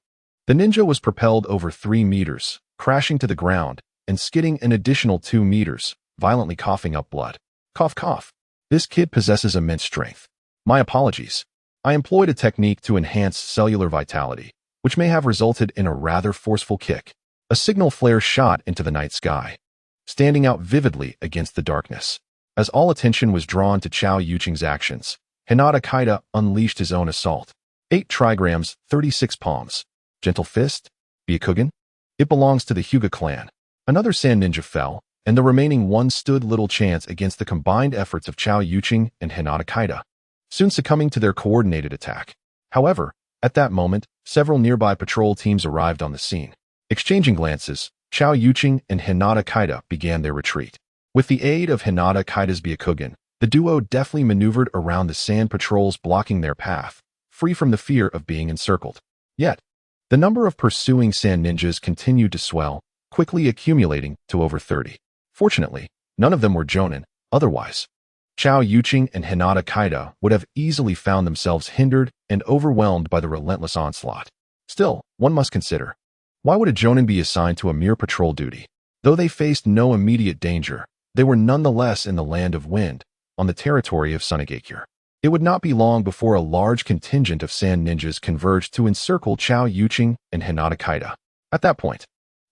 The ninja was propelled over 3 meters, crashing to the ground, and skidding an additional 2 meters, violently coughing up blood. Cough, cough. This kid possesses immense strength. My apologies. I employed a technique to enhance cellular vitality, which may have resulted in a rather forceful kick. A signal flare shot into the night sky, standing out vividly against the darkness. As all attention was drawn to Chao Yuching's actions, Hinata Kaida unleashed his own assault. 8 trigrams, 36 palms. Gentle fist? Byakugan? It belongs to the Hyuga clan. Another sand ninja fell, and the remaining one stood little chance against the combined efforts of Chao Yuching and Hinata Kaida, soon succumbing to their coordinated attack. However, at that moment, several nearby patrol teams arrived on the scene. Exchanging glances, Chao Yuching and Hinata Kaida began their retreat. With the aid of Hinata Kaida's Byakugan, the duo deftly maneuvered around the sand patrols blocking their path, free from the fear of being encircled. Yet, the number of pursuing sand ninjas continued to swell, quickly accumulating to over 30. Fortunately, none of them were Jonin, otherwise Chao Yuqing and Hinata Kaida would have easily found themselves hindered and overwhelmed by the relentless onslaught. Still, one must consider, why would a Jonin be assigned to a mere patrol duty? Though they faced no immediate danger, they were nonetheless in the land of wind, on the territory of Sunagakure. It would not be long before a large contingent of sand ninjas converged to encircle Chao Yuqing and Hinata Kaida. At that point,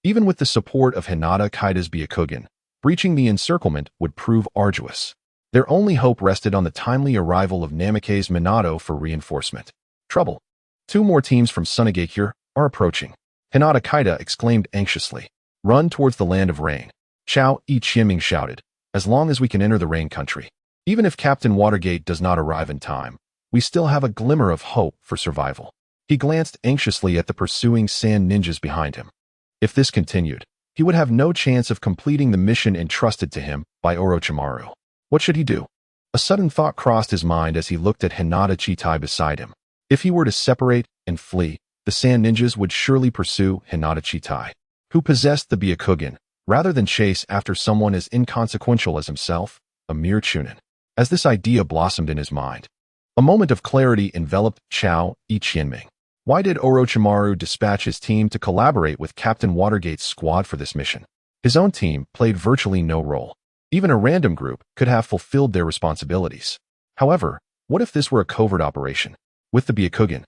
even with the support of Hinata Kaida's Byakugan, breaching the encirclement would prove arduous. Their only hope rested on the timely arrival of Namikaze Minato for reinforcement. Trouble. 2 more teams from Sunagakure are approaching. Hinata Kaida exclaimed anxiously. Run towards the land of rain. Chao Qianming shouted. As long as we can enter the rain country. Even if Captain Watergate does not arrive in time, we still have a glimmer of hope for survival. He glanced anxiously at the pursuing sand ninjas behind him. If this continued, he would have no chance of completing the mission entrusted to him by Orochimaru. What should he do? A sudden thought crossed his mind as he looked at Hinata Chitai beside him. If he were to separate and flee, the sand ninjas would surely pursue Hinata Chitai, who possessed the Byakugan, rather than chase after someone as inconsequential as himself, a mere chunin. As this idea blossomed in his mind, a moment of clarity enveloped Chao Qianming. Why did Orochimaru dispatch his team to collaborate with Captain Watergate's squad for this mission? His own team played virtually no role. Even a random group could have fulfilled their responsibilities. However, what if this were a covert operation? With the Byakugan,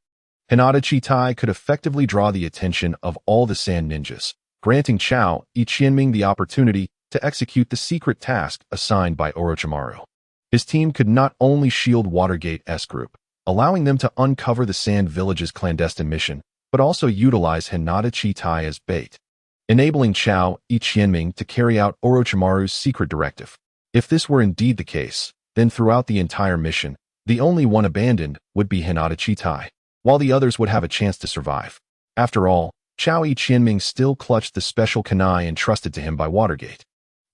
Hinata Chitai could effectively draw the attention of all the sand ninjas, granting Chao Qianming the opportunity to execute the secret task assigned by Orochimaru. His team could not only shield Watergate's group, allowing them to uncover the Sand Village's clandestine mission, but also utilize Hinata Chitai as bait, enabling Chao Qianming to carry out Orochimaru's secret directive. If this were indeed the case, then throughout the entire mission, the only one abandoned would be Hinata Chitai, while the others would have a chance to survive. After all, Chao Qianming still clutched the special kunai entrusted to him by Watergate.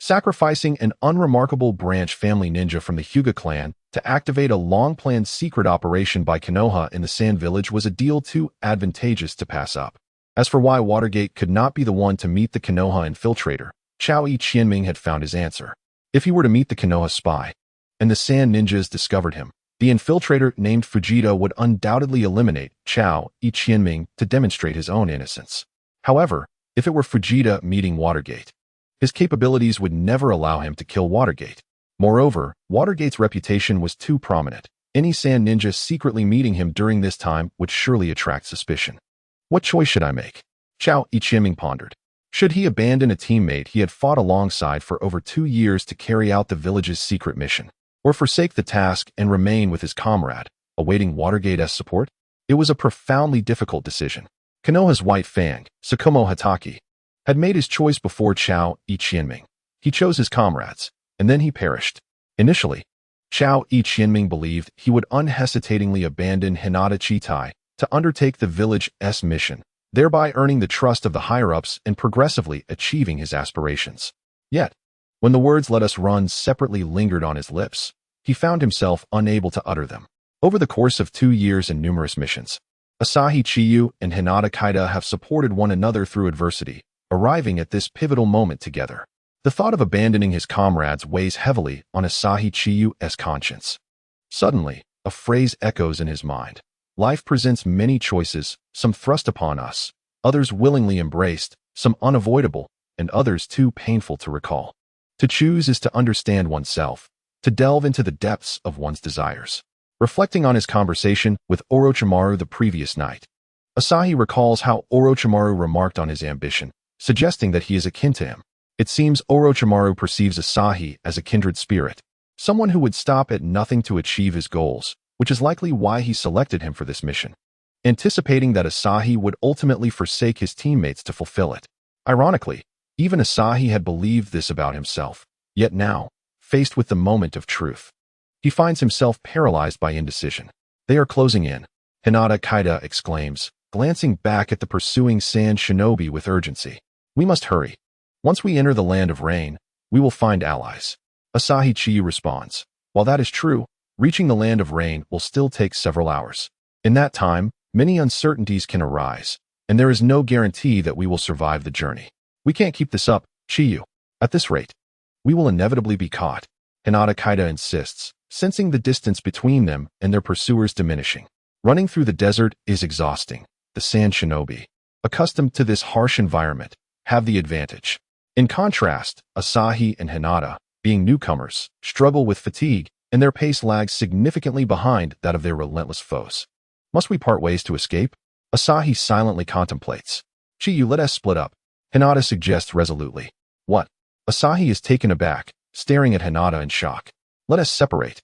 Sacrificing an unremarkable branch family ninja from the Hyuga clan to activate a long-planned secret operation by Konoha in the Sand Village was a deal too advantageous to pass up. As for why Watergate could not be the one to meet the Konoha infiltrator, Chao Qianming had found his answer. If he were to meet the Konoha spy, and the Sand Ninjas discovered him, the infiltrator named Fujita would undoubtedly eliminate Chao Qianming to demonstrate his own innocence. However, if it were Fujita meeting Watergate, his capabilities would never allow him to kill Watergate. Moreover, Watergate's reputation was too prominent. Any Sand Ninja secretly meeting him during this time would surely attract suspicion. What choice should I make? Chao Qianming pondered. Should he abandon a teammate he had fought alongside for over 2 years to carry out the village's secret mission, or forsake the task and remain with his comrade, awaiting Watergate's support? It was a profoundly difficult decision. Konoha's White Fang, Tsukumo Hatake, had made his choice before Chao Qianming. He chose his comrades, and then he perished. Initially, Chao Qianming believed he would unhesitatingly abandon Hinata Chitai to undertake the village's mission, thereby earning the trust of the higher-ups and progressively achieving his aspirations. Yet, when the words "let us run" separately lingered on his lips, he found himself unable to utter them. Over the course of 2 years and numerous missions, Asahi Chiyu and Hinata Kaida have supported one another through adversity, arriving at this pivotal moment together. The thought of abandoning his comrades weighs heavily on Asahi Chiyu's conscience. Suddenly, a phrase echoes in his mind. Life presents many choices, some thrust upon us, others willingly embraced, some unavoidable, and others too painful to recall. To choose is to understand oneself, to delve into the depths of one's desires. Reflecting on his conversation with Orochimaru the previous night, Asahi recalls how Orochimaru remarked on his ambition, suggesting that he is akin to him. It seems Orochimaru perceives Asahi as a kindred spirit, someone who would stop at nothing to achieve his goals, which is likely why he selected him for this mission, anticipating that Asahi would ultimately forsake his teammates to fulfill it. Ironically, even Asahi had believed this about himself, yet now, faced with the moment of truth, he finds himself paralyzed by indecision. They are closing in, Hinata Kaida exclaims, glancing back at the pursuing sand shinobi with urgency. We must hurry. Once we enter the land of rain, we will find allies. Asahi Chidori responds. While that is true, reaching the land of rain will still take several hours. In that time, many uncertainties can arise, and there is no guarantee that we will survive the journey. We can't keep this up, Chidori. At this rate, we will inevitably be caught, Hinata insists, sensing the distance between them and their pursuers diminishing. Running through the desert is exhausting. The sand shinobi, accustomed to this harsh environment, have the advantage. In contrast, Asahi and Hinata, being newcomers, struggle with fatigue, and their pace lags significantly behind that of their relentless foes. Must we part ways to escape? Asahi silently contemplates. Chidori, let us split up, Hinata suggests resolutely. What? Asahi is taken aback, staring at Hinata in shock. Let us separate.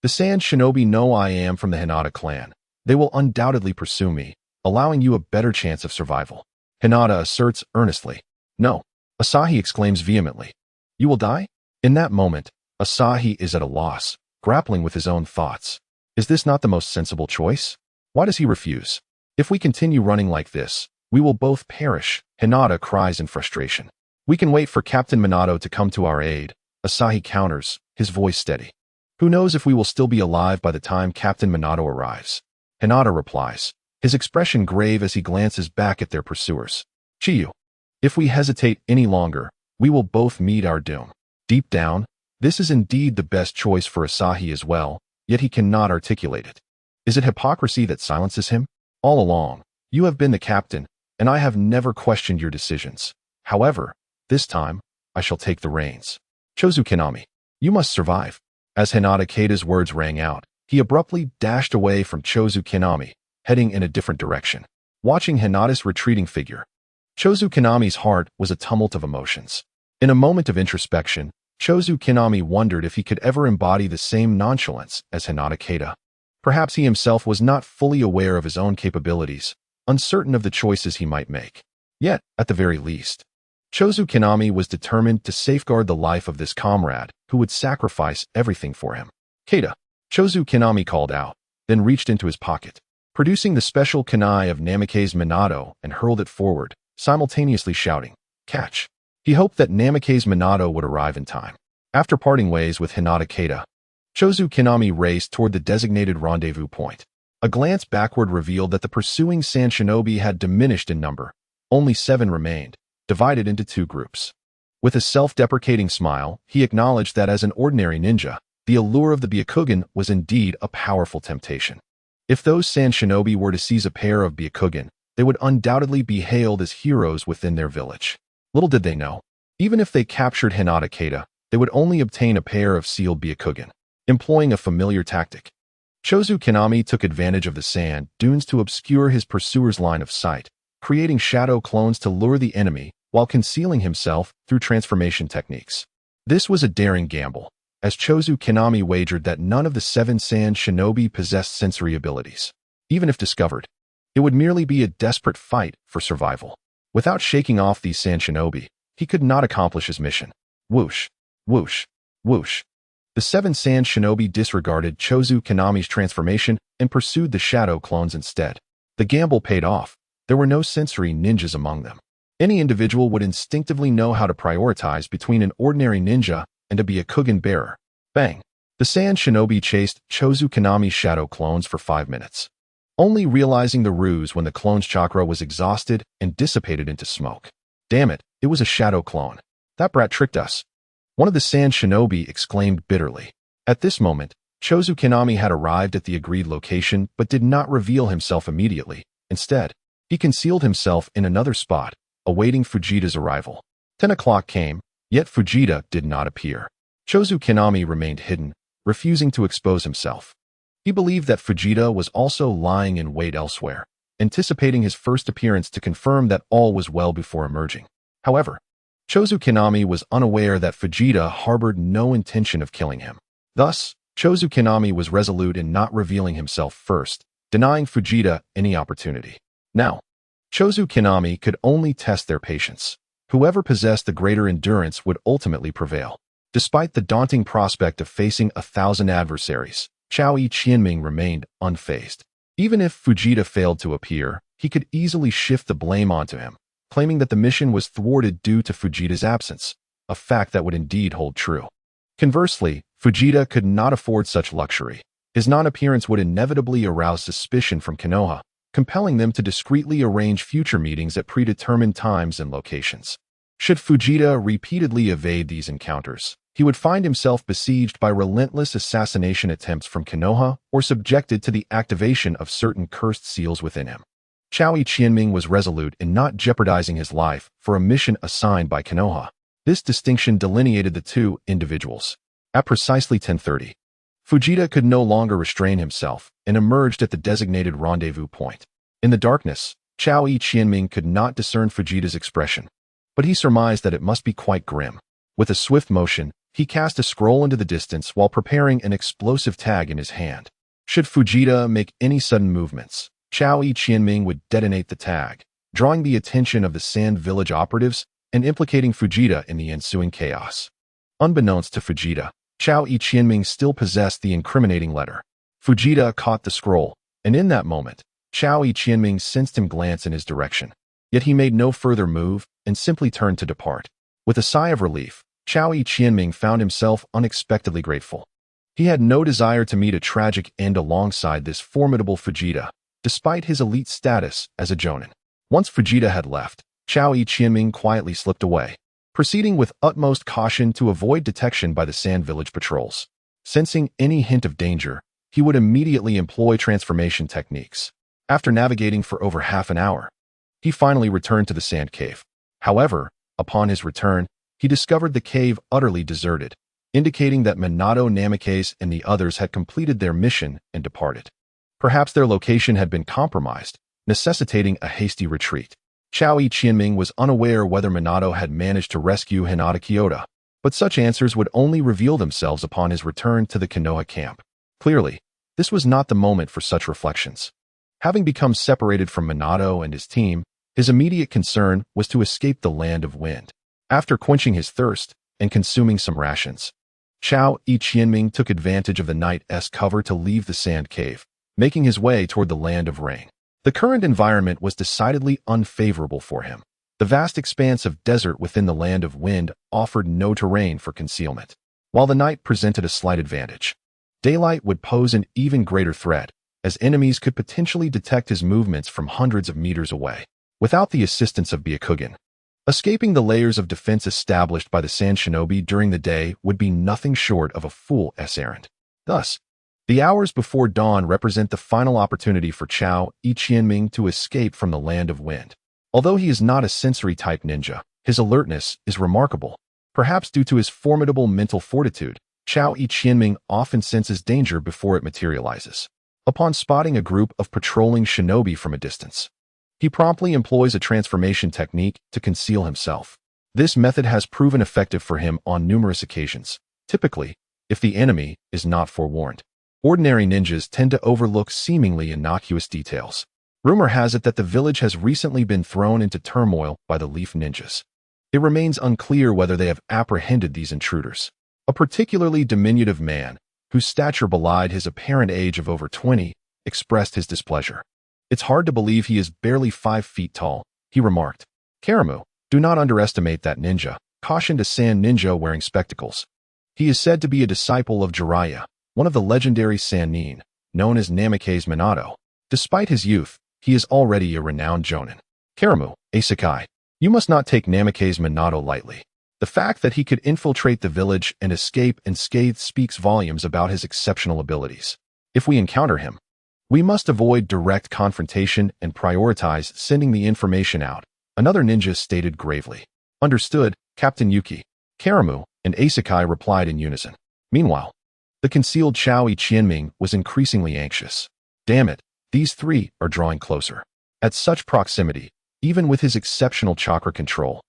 The sand shinobi know I am from the Hinata clan. They will undoubtedly pursue me, allowing you a better chance of survival. Hinata asserts earnestly. No, Asahi exclaims vehemently. You will die? In that moment, Asahi is at a loss, grappling with his own thoughts. Is this not the most sensible choice? Why does he refuse? If we continue running like this, we will both perish, Hinata cries in frustration. We can wait for Captain Minato to come to our aid, Asahi counters, his voice steady. Who knows if we will still be alive by the time Captain Minato arrives? Hinata replies, his expression grave as he glances back at their pursuers. Chidori, if we hesitate any longer, we will both meet our doom. Deep down, this is indeed the best choice for Asahi as well, yet he cannot articulate it. Is it hypocrisy that silences him? All along, you have been the captain, and I have never questioned your decisions. However, this time, I shall take the reins. Chozu, you must survive. As Hinata's words rang out, he abruptly dashed away from Chozu, heading in a different direction. Watching Hinata's retreating figure, Chozu's heart was a tumult of emotions. In a moment of introspection, Chozu wondered if he could ever embody the same nonchalance as Hinata. Perhaps he himself was not fully aware of his own capabilities, uncertain of the choices he might make. Yet, at the very least, Chozu was determined to safeguard the life of this comrade who would sacrifice everything for him. Keita, Chozu called out, then reached into his pocket, producing the special kunai of Namikaze Minato and hurled it forward, simultaneously shouting, catch. He hoped that Namikaze Minato would arrive in time. After parting ways with Hinata, Chozu raced toward the designated rendezvous point. A glance backward revealed that the pursuing sand shinobi had diminished in number. Only 7 remained, divided into 2 groups. With a self-deprecating smile, he acknowledged that as an ordinary ninja, the allure of the Byakugan was indeed a powerful temptation. If those sand shinobi were to seize a pair of Byakugan, they would undoubtedly be hailed as heroes within their village. Little did they know, even if they captured Hinata, they would only obtain a pair of sealed Byakugan, employing a familiar tactic. Chozu took advantage of the sand dunes to obscure his pursuer's line of sight, creating shadow clones to lure the enemy while concealing himself through transformation techniques. This was a daring gamble, as Chozu wagered that none of the 7 sand shinobi possessed sensory abilities. Even if discovered, it would merely be a desperate fight for survival. Without shaking off these sand shinobi, he could not accomplish his mission. Whoosh, whoosh, whoosh. The 7 sand shinobi disregarded Chozu's transformation and pursued the shadow clones instead. The gamble paid off. There were no sensory ninjas among them. Any individual would instinctively know how to prioritize between an ordinary ninja and a Byakugan bearer. Bang! The sand shinobi chased Chozu's shadow clones for 5 minutes, only realizing the ruse when the clone's chakra was exhausted and dissipated into smoke. Damn it, it was a shadow clone. That brat tricked us. One of the sand shinobi exclaimed bitterly. At this moment, Chozu had arrived at the agreed location but did not reveal himself immediately. Instead, he concealed himself in another spot, awaiting Fujita's arrival. 10 o'clock came, yet Fujita did not appear. Chozu remained hidden, refusing to expose himself. He believed that Fujita was also lying in wait elsewhere, anticipating his first appearance to confirm that all was well before emerging. However, Chozu was unaware that Fujita harbored no intention of killing him. Thus, Chozu was resolute in not revealing himself first, denying Fujita any opportunity. Now, Chozu could only test their patience. Whoever possessed the greater endurance would ultimately prevail. Despite the daunting prospect of facing 1,000 adversaries, Choui Qianming remained unfazed. Even if Fujita failed to appear, he could easily shift the blame onto him, claiming that the mission was thwarted due to Fujita's absence. a fact that would indeed hold true. Conversely, Fujita could not afford such luxury. His non-appearance would inevitably arouse suspicion from Konoha, compelling them to discreetly arrange future meetings at predetermined times and locations. Should Fujita repeatedly evade these encounters, he would find himself besieged by relentless assassination attempts from Konoha or subjected to the activation of certain cursed seals within him. Chao Qianming was resolute in not jeopardizing his life for a mission assigned by Konoha. This distinction delineated the two individuals. At precisely 10:30, Fujita could no longer restrain himself and emerged at the designated rendezvous point. In the darkness, Chao Qianming could not discern Fujita's expression, but he surmised that it must be quite grim. With a swift motion, he cast a scroll into the distance while preparing an explosive tag in his hand. Should Fujita make any sudden movements, Chao Qianming would detonate the tag, drawing the attention of the Sand Village operatives and implicating Fujita in the ensuing chaos. Unbeknownst to Fujita, Chao Qianming still possessed the incriminating letter. Fujita caught the scroll, and in that moment, Chao Qianming sensed him glance in his direction. Yet he made no further move and simply turned to depart. With a sigh of relief, Chao Qianming found himself unexpectedly grateful. He had no desire to meet a tragic end alongside this formidable Fujita, despite his elite status as a jonin. Once Fujita had left, Chao Qianming quietly slipped away, proceeding with utmost caution to avoid detection by the Sand Village patrols. Sensing any hint of danger, he would immediately employ transformation techniques. After navigating for over half an hour, he finally returned to the sand cave. However, upon his return, he discovered the cave utterly deserted, indicating that Minato Namikaze and the others had completed their mission and departed. Perhaps their location had been compromised, necessitating a hasty retreat. Chao Qianming was unaware whether Minato had managed to rescue Hinata Kyoto, but such answers would only reveal themselves upon his return to the Konoha camp. Clearly, this was not the moment for such reflections. Having become separated from Minato and his team, his immediate concern was to escape the land of wind. After quenching his thirst and consuming some rations, Chao Qianming took advantage of the night's cover to leave the sand cave, making his way toward the land of rain. The current environment was decidedly unfavorable for him. The vast expanse of desert within the land of wind offered no terrain for concealment, while the night presented a slight advantage. Daylight would pose an even greater threat, as enemies could potentially detect his movements from hundreds of meters away. Without the assistance of Byakugan, escaping the layers of defense established by the Sand Shinobi during the day would be nothing short of a fool's errand. Thus, the hours before dawn represent the final opportunity for Chao Qianming to escape from the land of wind. Although he is not a sensory-type ninja, his alertness is remarkable. Perhaps due to his formidable mental fortitude, Chao Qianming often senses danger before it materializes. Upon spotting a group of patrolling shinobi from a distance, he promptly employs a transformation technique to conceal himself. This method has proven effective for him on numerous occasions, typically if the enemy is not forewarned. Ordinary ninjas tend to overlook seemingly innocuous details. Rumor has it that the village has recently been thrown into turmoil by the Leaf Ninjas. It remains unclear whether they have apprehended these intruders. A particularly diminutive man, whose stature belied his apparent age of over 20, expressed his displeasure. "It's hard to believe he is barely 5 feet tall," he remarked. "Karamu, do not underestimate that ninja," cautioned a sand ninja wearing spectacles. "He is said to be a disciple of Jiraiya, one of the legendary Sannin, known as Namikaze Minato. Despite his youth, he is already a renowned jonin. Karamu, Asahi, you must not take Namikaze Minato lightly. The fact that he could infiltrate the village and escape unscathed speaks volumes about his exceptional abilities. If we encounter him, we must avoid direct confrontation and prioritize sending the information out," another ninja stated gravely. "Understood, Captain Yuki." Karamu and Asahi replied in unison. Meanwhile, the concealed Chao Qianming was increasingly anxious. Damn it, these three are drawing closer. At such proximity, even with his exceptional chakra control,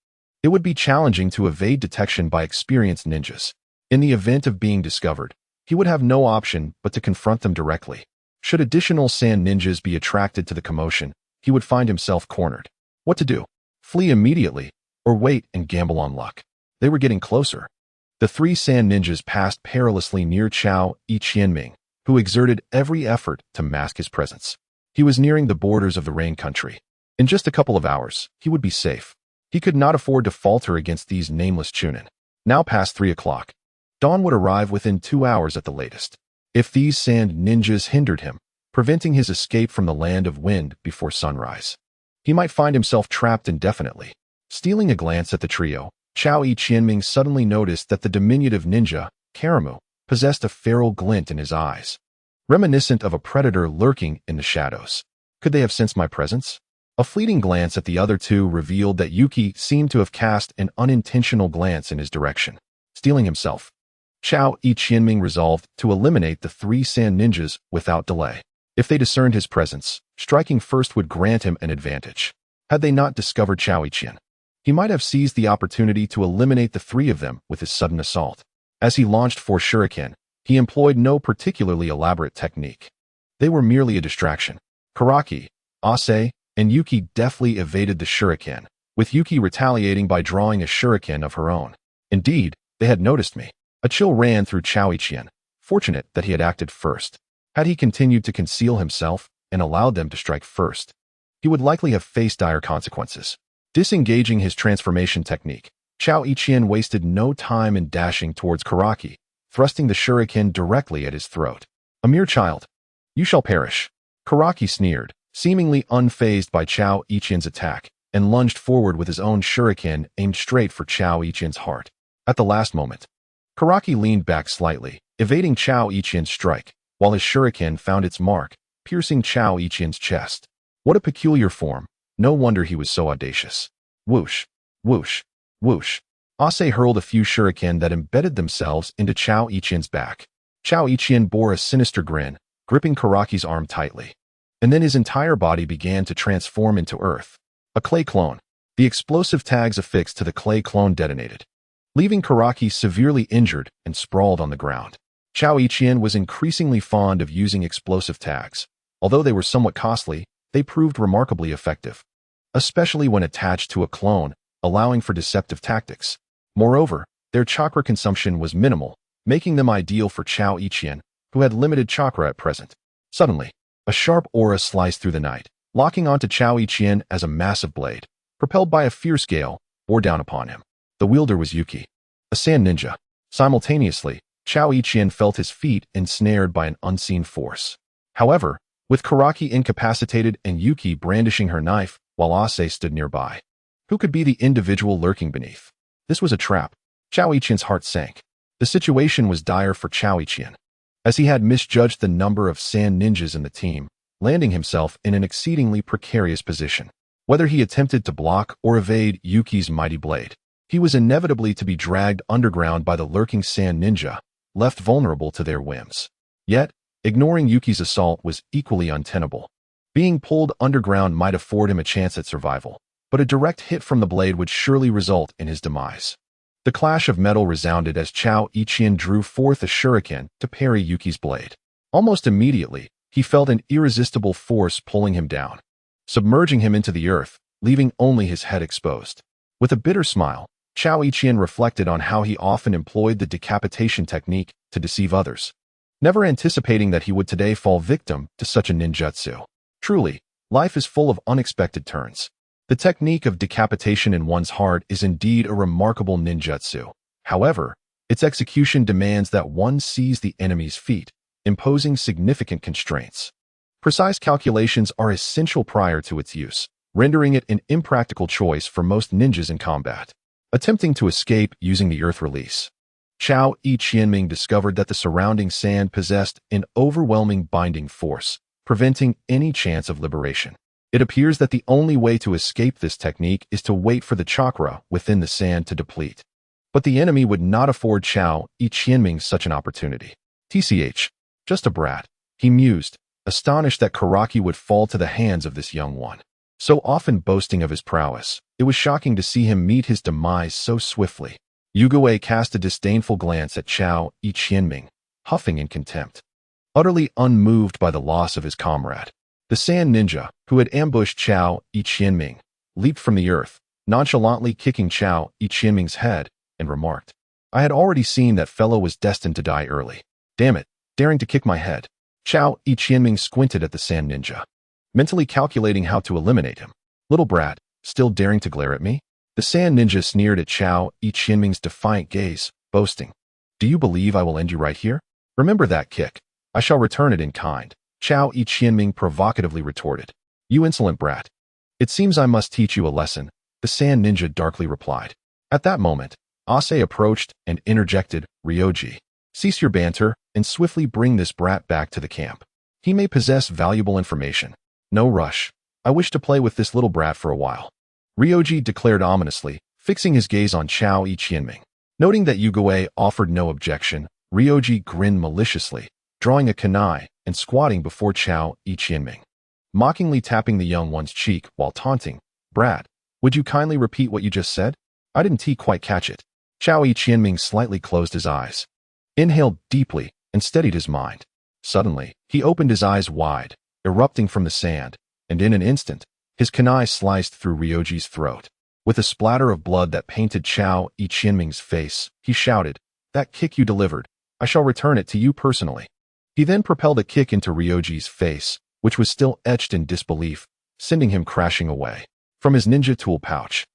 it would be challenging to evade detection by experienced ninjas. In the event of being discovered, he would have no option but to confront them directly. Should additional sand ninjas be attracted to the commotion, he would find himself cornered. What to do? Flee immediately, or wait and gamble on luck? They were getting closer. The 3 sand ninjas passed perilously near Chao Qianming, who exerted every effort to mask his presence. He was nearing the borders of the rain country. In just a couple of hours, he would be safe. He could not afford to falter against these nameless chunin. Now past 3 o'clock. Dawn would arrive within 2 hours at the latest. If these sand ninjas hindered him, preventing his escape from the land of wind before sunrise, he might find himself trapped indefinitely. Stealing a glance at the trio, Chao Qianming suddenly noticed that the diminutive ninja, Karamu, possessed a feral glint in his eyes, reminiscent of a predator lurking in the shadows. Could they have sensed my presence? A fleeting glance at the other two revealed that Yuki seemed to have cast an unintentional glance in his direction. Stealing himself, Chao Qianming resolved to eliminate the 3 sand ninjas without delay. If they discerned his presence, striking first would grant him an advantage. Had they not discovered Chao Qian, he might have seized the opportunity to eliminate the 3 of them with his sudden assault. As he launched 4 shuriken, he employed no particularly elaborate technique. They were merely a distraction. Karaki, Ase, and Yuki deftly evaded the shuriken, with Yuki retaliating by drawing a shuriken of her own. Indeed, they had noticed me. A chill ran through Chao Qian, fortunate that he had acted first. Had he continued to conceal himself and allowed them to strike first, he would likely have faced dire consequences. Disengaging his transformation technique, Chao Qian wasted no time in dashing towards Karaki, thrusting the shuriken directly at his throat. A mere child. You shall perish. Karaki sneered, seemingly unfazed by Chao Qian's attack, and lunged forward with his own shuriken aimed straight for Chao Qian's heart. At the last moment, Karaki leaned back slightly, evading Chao Qian's strike, while his shuriken found its mark, piercing Chao Qian's chest. What a peculiar form. No wonder he was so audacious. Whoosh, whoosh, whoosh. Ase hurled a few shuriken that embedded themselves into Chao Qian's back. Chao Qian bore a sinister grin, gripping Karaki's arm tightly. And then his entire body began to transform into earth. A clay clone. The explosive tags affixed to the clay clone detonated, leaving Karaki severely injured and sprawled on the ground. Chao Qian was increasingly fond of using explosive tags. Although they were somewhat costly, they proved remarkably effective, especially when attached to a clone, allowing for deceptive tactics. Moreover, their chakra consumption was minimal, making them ideal for Chao Qian, who had limited chakra at present. Suddenly, a sharp aura sliced through the night, locking onto Chao Qian as a massive blade, propelled by a fierce gale, bore down upon him. The wielder was Yuki, a sand ninja. Simultaneously, Chao Qian felt his feet ensnared by an unseen force. However, with Karaki incapacitated and Yuki brandishing her knife, while Ase stood nearby, who could be the individual lurking beneath? This was a trap. Chao Qian's heart sank. The situation was dire for Chao Qian, as he had misjudged the number of sand ninjas in the team, landing himself in an exceedingly precarious position. Whether he attempted to block or evade Yuki's mighty blade, he was inevitably to be dragged underground by the lurking sand ninja, left vulnerable to their whims. Yet, ignoring Yuki's assault was equally untenable. Being pulled underground might afford him a chance at survival, but a direct hit from the blade would surely result in his demise. The clash of metal resounded as Chao Qian drew forth a shuriken to parry Yuki's blade. Almost immediately, he felt an irresistible force pulling him down, submerging him into the earth, leaving only his head exposed. With a bitter smile, Chao Qian reflected on how he often employed the decapitation technique to deceive others, never anticipating that he would today fall victim to such a ninjutsu. Truly, life is full of unexpected turns. The technique of decapitation in one's heart is indeed a remarkable ninjutsu. However, its execution demands that one seize the enemy's feet, imposing significant constraints. Precise calculations are essential prior to its use, rendering it an impractical choice for most ninjas in combat. Attempting to escape using the earth release, Chao Qianming discovered that the surrounding sand possessed an overwhelming binding force, preventing any chance of liberation. It appears that the only way to escape this technique is to wait for the chakra within the sand to deplete. But the enemy would not afford Chao Qianming such an opportunity. TCH, just a brat, he mused, astonished that Karaki would fall to the hands of this young one. So often boasting of his prowess, it was shocking to see him meet his demise so swiftly. Yugue cast a disdainful glance at Chao Qianming, huffing in contempt. Utterly unmoved by the loss of his comrade, the sand ninja, who had ambushed Chao Qianming, leaped from the earth, nonchalantly kicking Chao Qianming's head, and remarked, "I had already seen that fellow was destined to die early. Damn it, daring to kick my head." Chao Qianming squinted at the sand ninja, mentally calculating how to eliminate him. Little brat, still daring to glare at me? The sand ninja sneered at Chao Qianming's defiant gaze, boasting, "Do you believe I will end you right here? Remember that kick. I shall return it in kind." Chao Qianming provocatively retorted, "You insolent brat. It seems I must teach you a lesson," the sand ninja darkly replied. At that moment, Asahi approached and interjected, "Ryoji, cease your banter and swiftly bring this brat back to the camp. He may possess valuable information. No rush. I wish to play with this little brat for a while," Ryoji declared ominously, fixing his gaze on Chao Qianming. Noting that Yugoi offered no objection, Ryoji grinned maliciously, drawing a kunai and squatting before Chao Qianming, mockingly tapping the young one's cheek while taunting, "Brat, would you kindly repeat what you just said? I didn't quite catch it." Chao Qianming slightly closed his eyes, inhaled deeply, and steadied his mind. Suddenly, he opened his eyes wide, erupting from the sand, and in an instant, his kunai sliced through Ryoji's throat. With a splatter of blood that painted Chao Qianming's face, he shouted, "That kick you delivered, I shall return it to you personally." He then propelled a kick into Ryoji's face, which was still etched in disbelief, sending him crashing away. From his ninja tool pouch,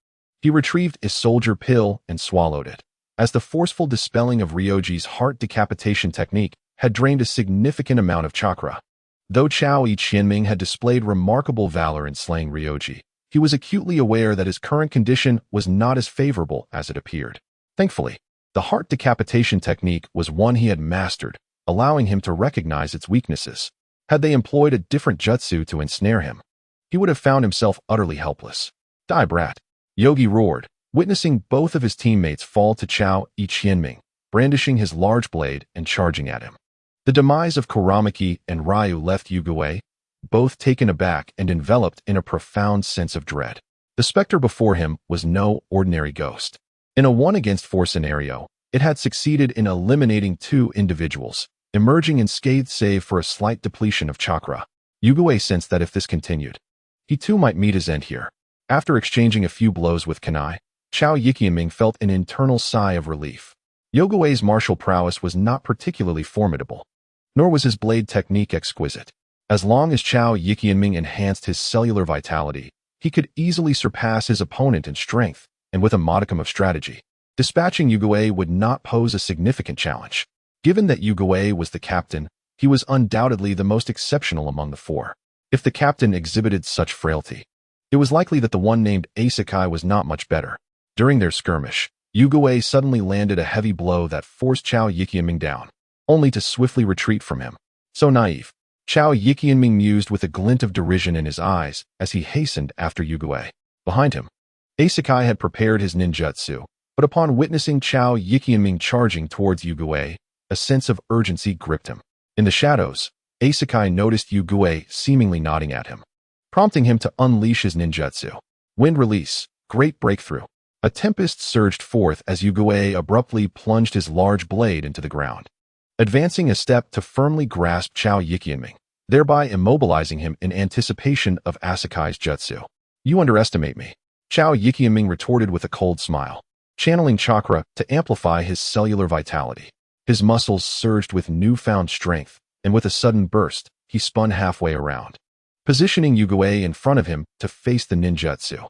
he retrieved a soldier pill and swallowed it, as the forceful dispelling of Ryoji's heart decapitation technique had drained a significant amount of chakra. Though Chao Qianming had displayed remarkable valor in slaying Ryoji, he was acutely aware that his current condition was not as favorable as it appeared. Thankfully, the heart decapitation technique was one he had mastered, allowing him to recognize its weaknesses. Had they employed a different jutsu to ensnare him, he would have found himself utterly helpless. "Die, brat!" Yogi roared, witnessing both of his teammates fall to Chao Qianming, brandishing his large blade and charging at him. The demise of Kuramaki and Ryu left Yugoi, both taken aback and enveloped in a profound sense of dread. The specter before him was no ordinary ghost. In a 1-against-4 scenario, it had succeeded in eliminating 2 individuals, emerging unscathed save for a slight depletion of chakra. Yugoi sensed that if this continued, he too might meet his end here. After exchanging a few blows with kunai, Chao Qianming felt an internal sigh of relief. Yugoi's martial prowess was not particularly formidable, nor was his blade technique exquisite. As long as Chao Qianming enhanced his cellular vitality, he could easily surpass his opponent in strength, and with a modicum of strategy, dispatching Yugoi would not pose a significant challenge. Given that Yugoi was the captain, he was undoubtedly the most exceptional among the 4. If the captain exhibited such frailty, it was likely that the one named Asahi was not much better. During their skirmish, Yugoi suddenly landed a heavy blow that forced Chao Qianming down, only to swiftly retreat from him. So naive, Chao Qianming mused with a glint of derision in his eyes as he hastened after Yugoi. Behind him, Asahi had prepared his ninjutsu, but upon witnessing Chao Qianming charging towards Yugoi, a sense of urgency gripped him. In the shadows, Asahi noticed Yugoi seemingly nodding at him, prompting him to unleash his ninjutsu. Wind release, great breakthrough. A tempest surged forth as Yugoi abruptly plunged his large blade into the ground, advancing a step to firmly grasp Chao Qianming, thereby immobilizing him in anticipation of Asahi's jutsu. "You underestimate me," Chao Qianming retorted with a cold smile, channeling chakra to amplify his cellular vitality. His muscles surged with newfound strength, and with a sudden burst, he spun halfway around, positioning Yugoi in front of him to face the ninjutsu.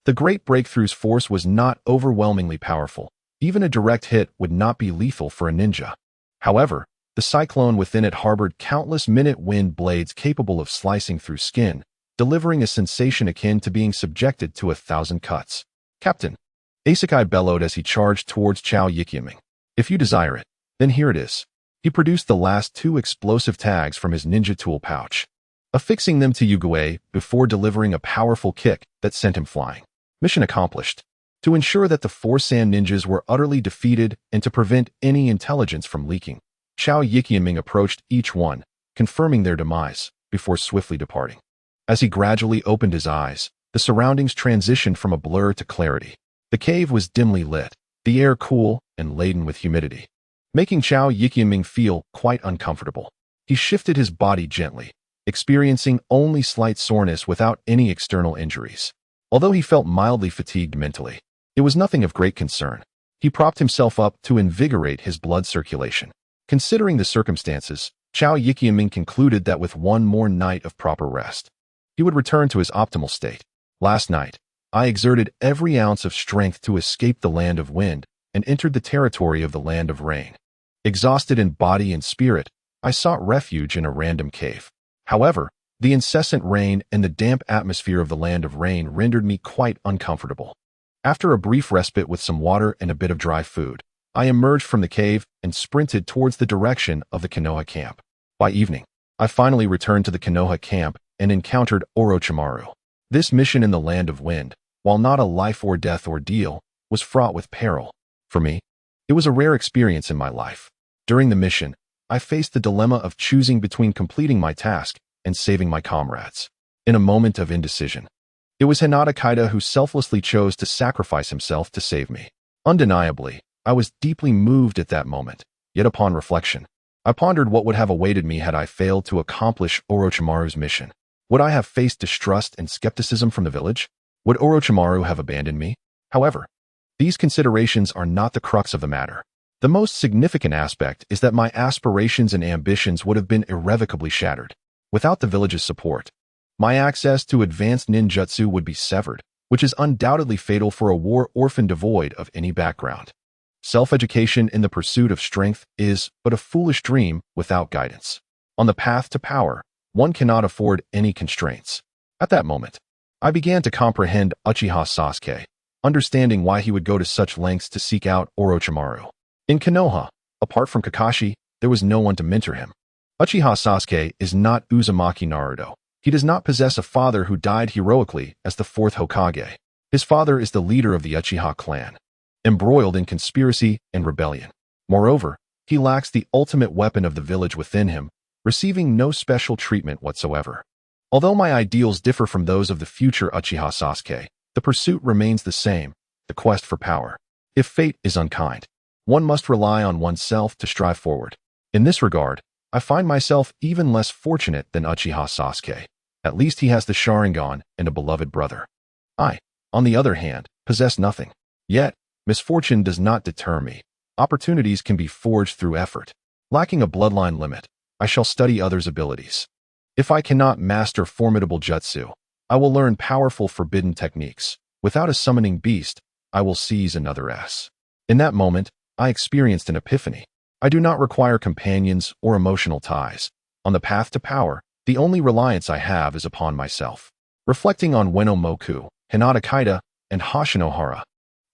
The great breakthrough's force was not overwhelmingly powerful. Even a direct hit would not be lethal for a ninja. However, the cyclone within it harbored countless minute wind blades capable of slicing through skin, delivering a sensation akin to being subjected to 1,000 cuts. "Captain," Asahi bellowed as he charged towards Chao Qianming. "If you desire it, then here it is." He produced the last 2 explosive tags from his ninja tool pouch, affixing them to Yugoi before delivering a powerful kick that sent him flying. Mission accomplished. To ensure that the 4 sand ninjas were utterly defeated and to prevent any intelligence from leaking, Chao Qianming approached each one, confirming their demise, before swiftly departing. As he gradually opened his eyes, the surroundings transitioned from a blur to clarity. The cave was dimly lit, the air cool and laden with humidity, making Chao Qianming feel quite uncomfortable. He shifted his body gently, experiencing only slight soreness without any external injuries. Although he felt mildly fatigued mentally, it was nothing of great concern. He propped himself up to invigorate his blood circulation. Considering the circumstances, Chao Qianming concluded that with one more night of proper rest, he would return to his optimal state. Last night, I exerted every ounce of strength to escape the land of wind and entered the territory of the land of rain. Exhausted in body and spirit, I sought refuge in a random cave. However, the incessant rain and the damp atmosphere of the land of rain rendered me quite uncomfortable. After a brief respite with some water and a bit of dry food, I emerged from the cave and sprinted towards the direction of the Konoha camp. By evening, I finally returned to the Konoha camp and encountered Orochimaru. This mission in the land of wind, while not a life-or-death ordeal, was fraught with peril. For me, it was a rare experience in my life. During the mission, I faced the dilemma of choosing between completing my task and saving my comrades. In a moment of indecision, it was Hinata Kaida who selflessly chose to sacrifice himself to save me. Undeniably, I was deeply moved at that moment, yet upon reflection, I pondered what would have awaited me had I failed to accomplish Orochimaru's mission. Would I have faced distrust and skepticism from the village? Would Orochimaru have abandoned me? However, these considerations are not the crux of the matter. The most significant aspect is that my aspirations and ambitions would have been irrevocably shattered. Without the village's support, my access to advanced ninjutsu would be severed, which is undoubtedly fatal for a war orphan devoid of any background. Self-education in the pursuit of strength is but a foolish dream without guidance. On the path to power, one cannot afford any constraints. At that moment, I began to comprehend Uchiha Sasuke, understanding why he would go to such lengths to seek out Orochimaru. In Konoha, apart from Kakashi, there was no one to mentor him. Uchiha Sasuke is not Uzumaki Naruto. He does not possess a father who died heroically as the fourth Hokage. His father is the leader of the Uchiha clan, embroiled in conspiracy and rebellion. Moreover, he lacks the ultimate weapon of the village within him, receiving no special treatment whatsoever. Although my ideals differ from those of the future Uchiha Sasuke, the pursuit remains the same, the quest for power. If fate is unkind, one must rely on oneself to strive forward. In this regard, I find myself even less fortunate than Uchiha Sasuke. At least he has the Sharingan and a beloved brother. I, on the other hand, possess nothing. Yet, misfortune does not deter me. Opportunities can be forged through effort. Lacking a bloodline limit, I shall study others' abilities. If I cannot master formidable jutsu, I will learn powerful forbidden techniques. Without a summoning beast, I will seize another S. In that moment, I experienced an epiphany. I do not require companions or emotional ties. On the path to power, the only reliance I have is upon myself. Reflecting on Ueno Moku, Hinata Kaida, and Hashinohara,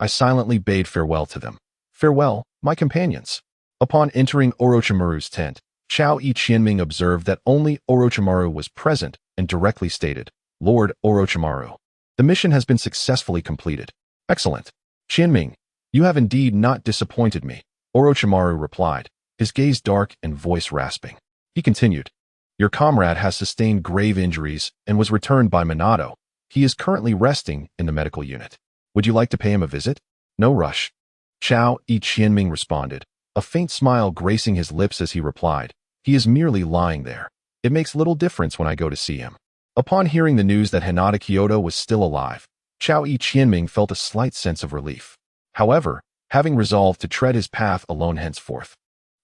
I silently bade farewell to them. Farewell, my companions. Upon entering Orochimaru's tent, Chao Qianming observed that only Orochimaru was present and directly stated, "Lord Orochimaru, the mission has been successfully completed." "Excellent. Qianming, you have indeed not disappointed me," Orochimaru replied, his gaze dark and voice rasping. He continued, "Your comrade has sustained grave injuries and was returned by Minato. He is currently resting in the medical unit. Would you like to pay him a visit?" "No rush." Chao Qianming responded, a faint smile gracing his lips as he replied, "He is merely lying there. It makes little difference when I go to see him." Upon hearing the news that Hinata Kyoto was still alive, Chao Qianming felt a slight sense of relief. However, having resolved to tread his path alone henceforth,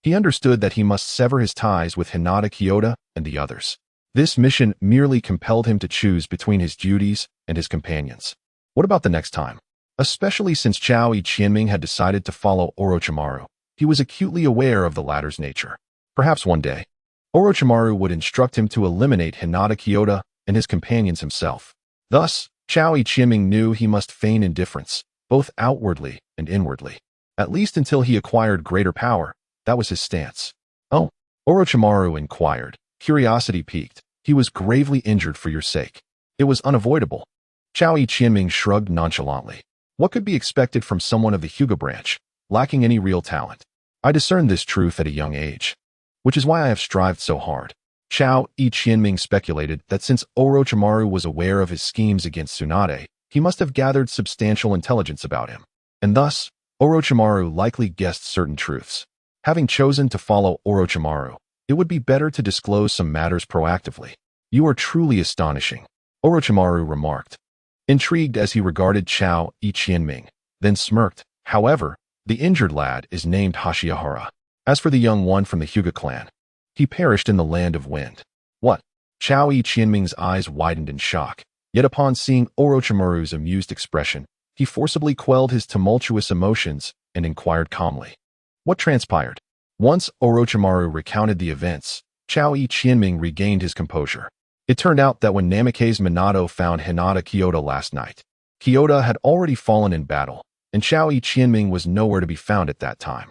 he understood that he must sever his ties with Hinata Kyoto and the others. This mission merely compelled him to choose between his duties and his companions. What about the next time? Especially since Chao Qianming had decided to follow Orochimaru, he was acutely aware of the latter's nature. Perhaps one day, Orochimaru would instruct him to eliminate Hinata Kyoto and his companions himself. Thus, Chao Qianming knew he must feign indifference, both outwardly and inwardly. At least until he acquired greater power, that was his stance. "Oh," Orochimaru inquired, curiosity piqued. "He was gravely injured for your sake." "It was unavoidable." Chao Qianming shrugged nonchalantly. What could be expected from someone of the Hyuga branch, lacking any real talent? I discerned this truth at a young age, which is why I have strived so hard. Chao Qianming speculated that since Orochimaru was aware of his schemes against Tsunade, he must have gathered substantial intelligence about him, and thus, Orochimaru likely guessed certain truths. Having chosen to follow Orochimaru, it would be better to disclose some matters proactively. "You are truly astonishing," Orochimaru remarked, intrigued as he regarded Chao Qianming, then smirked. "However, the injured lad is named Hashihara. As for the young one from the Hyuga clan, he perished in the land of wind." "What?" Chao Qianming's eyes widened in shock. Yet upon seeing Orochimaru's amused expression, he forcibly quelled his tumultuous emotions and inquired calmly. What transpired? Once Orochimaru recounted the events, Chao Qianming regained his composure. It turned out that when Namikaze Minato found Hinata Kyoto last night, Kyoto had already fallen in battle, and Chao Qianming was nowhere to be found at that time.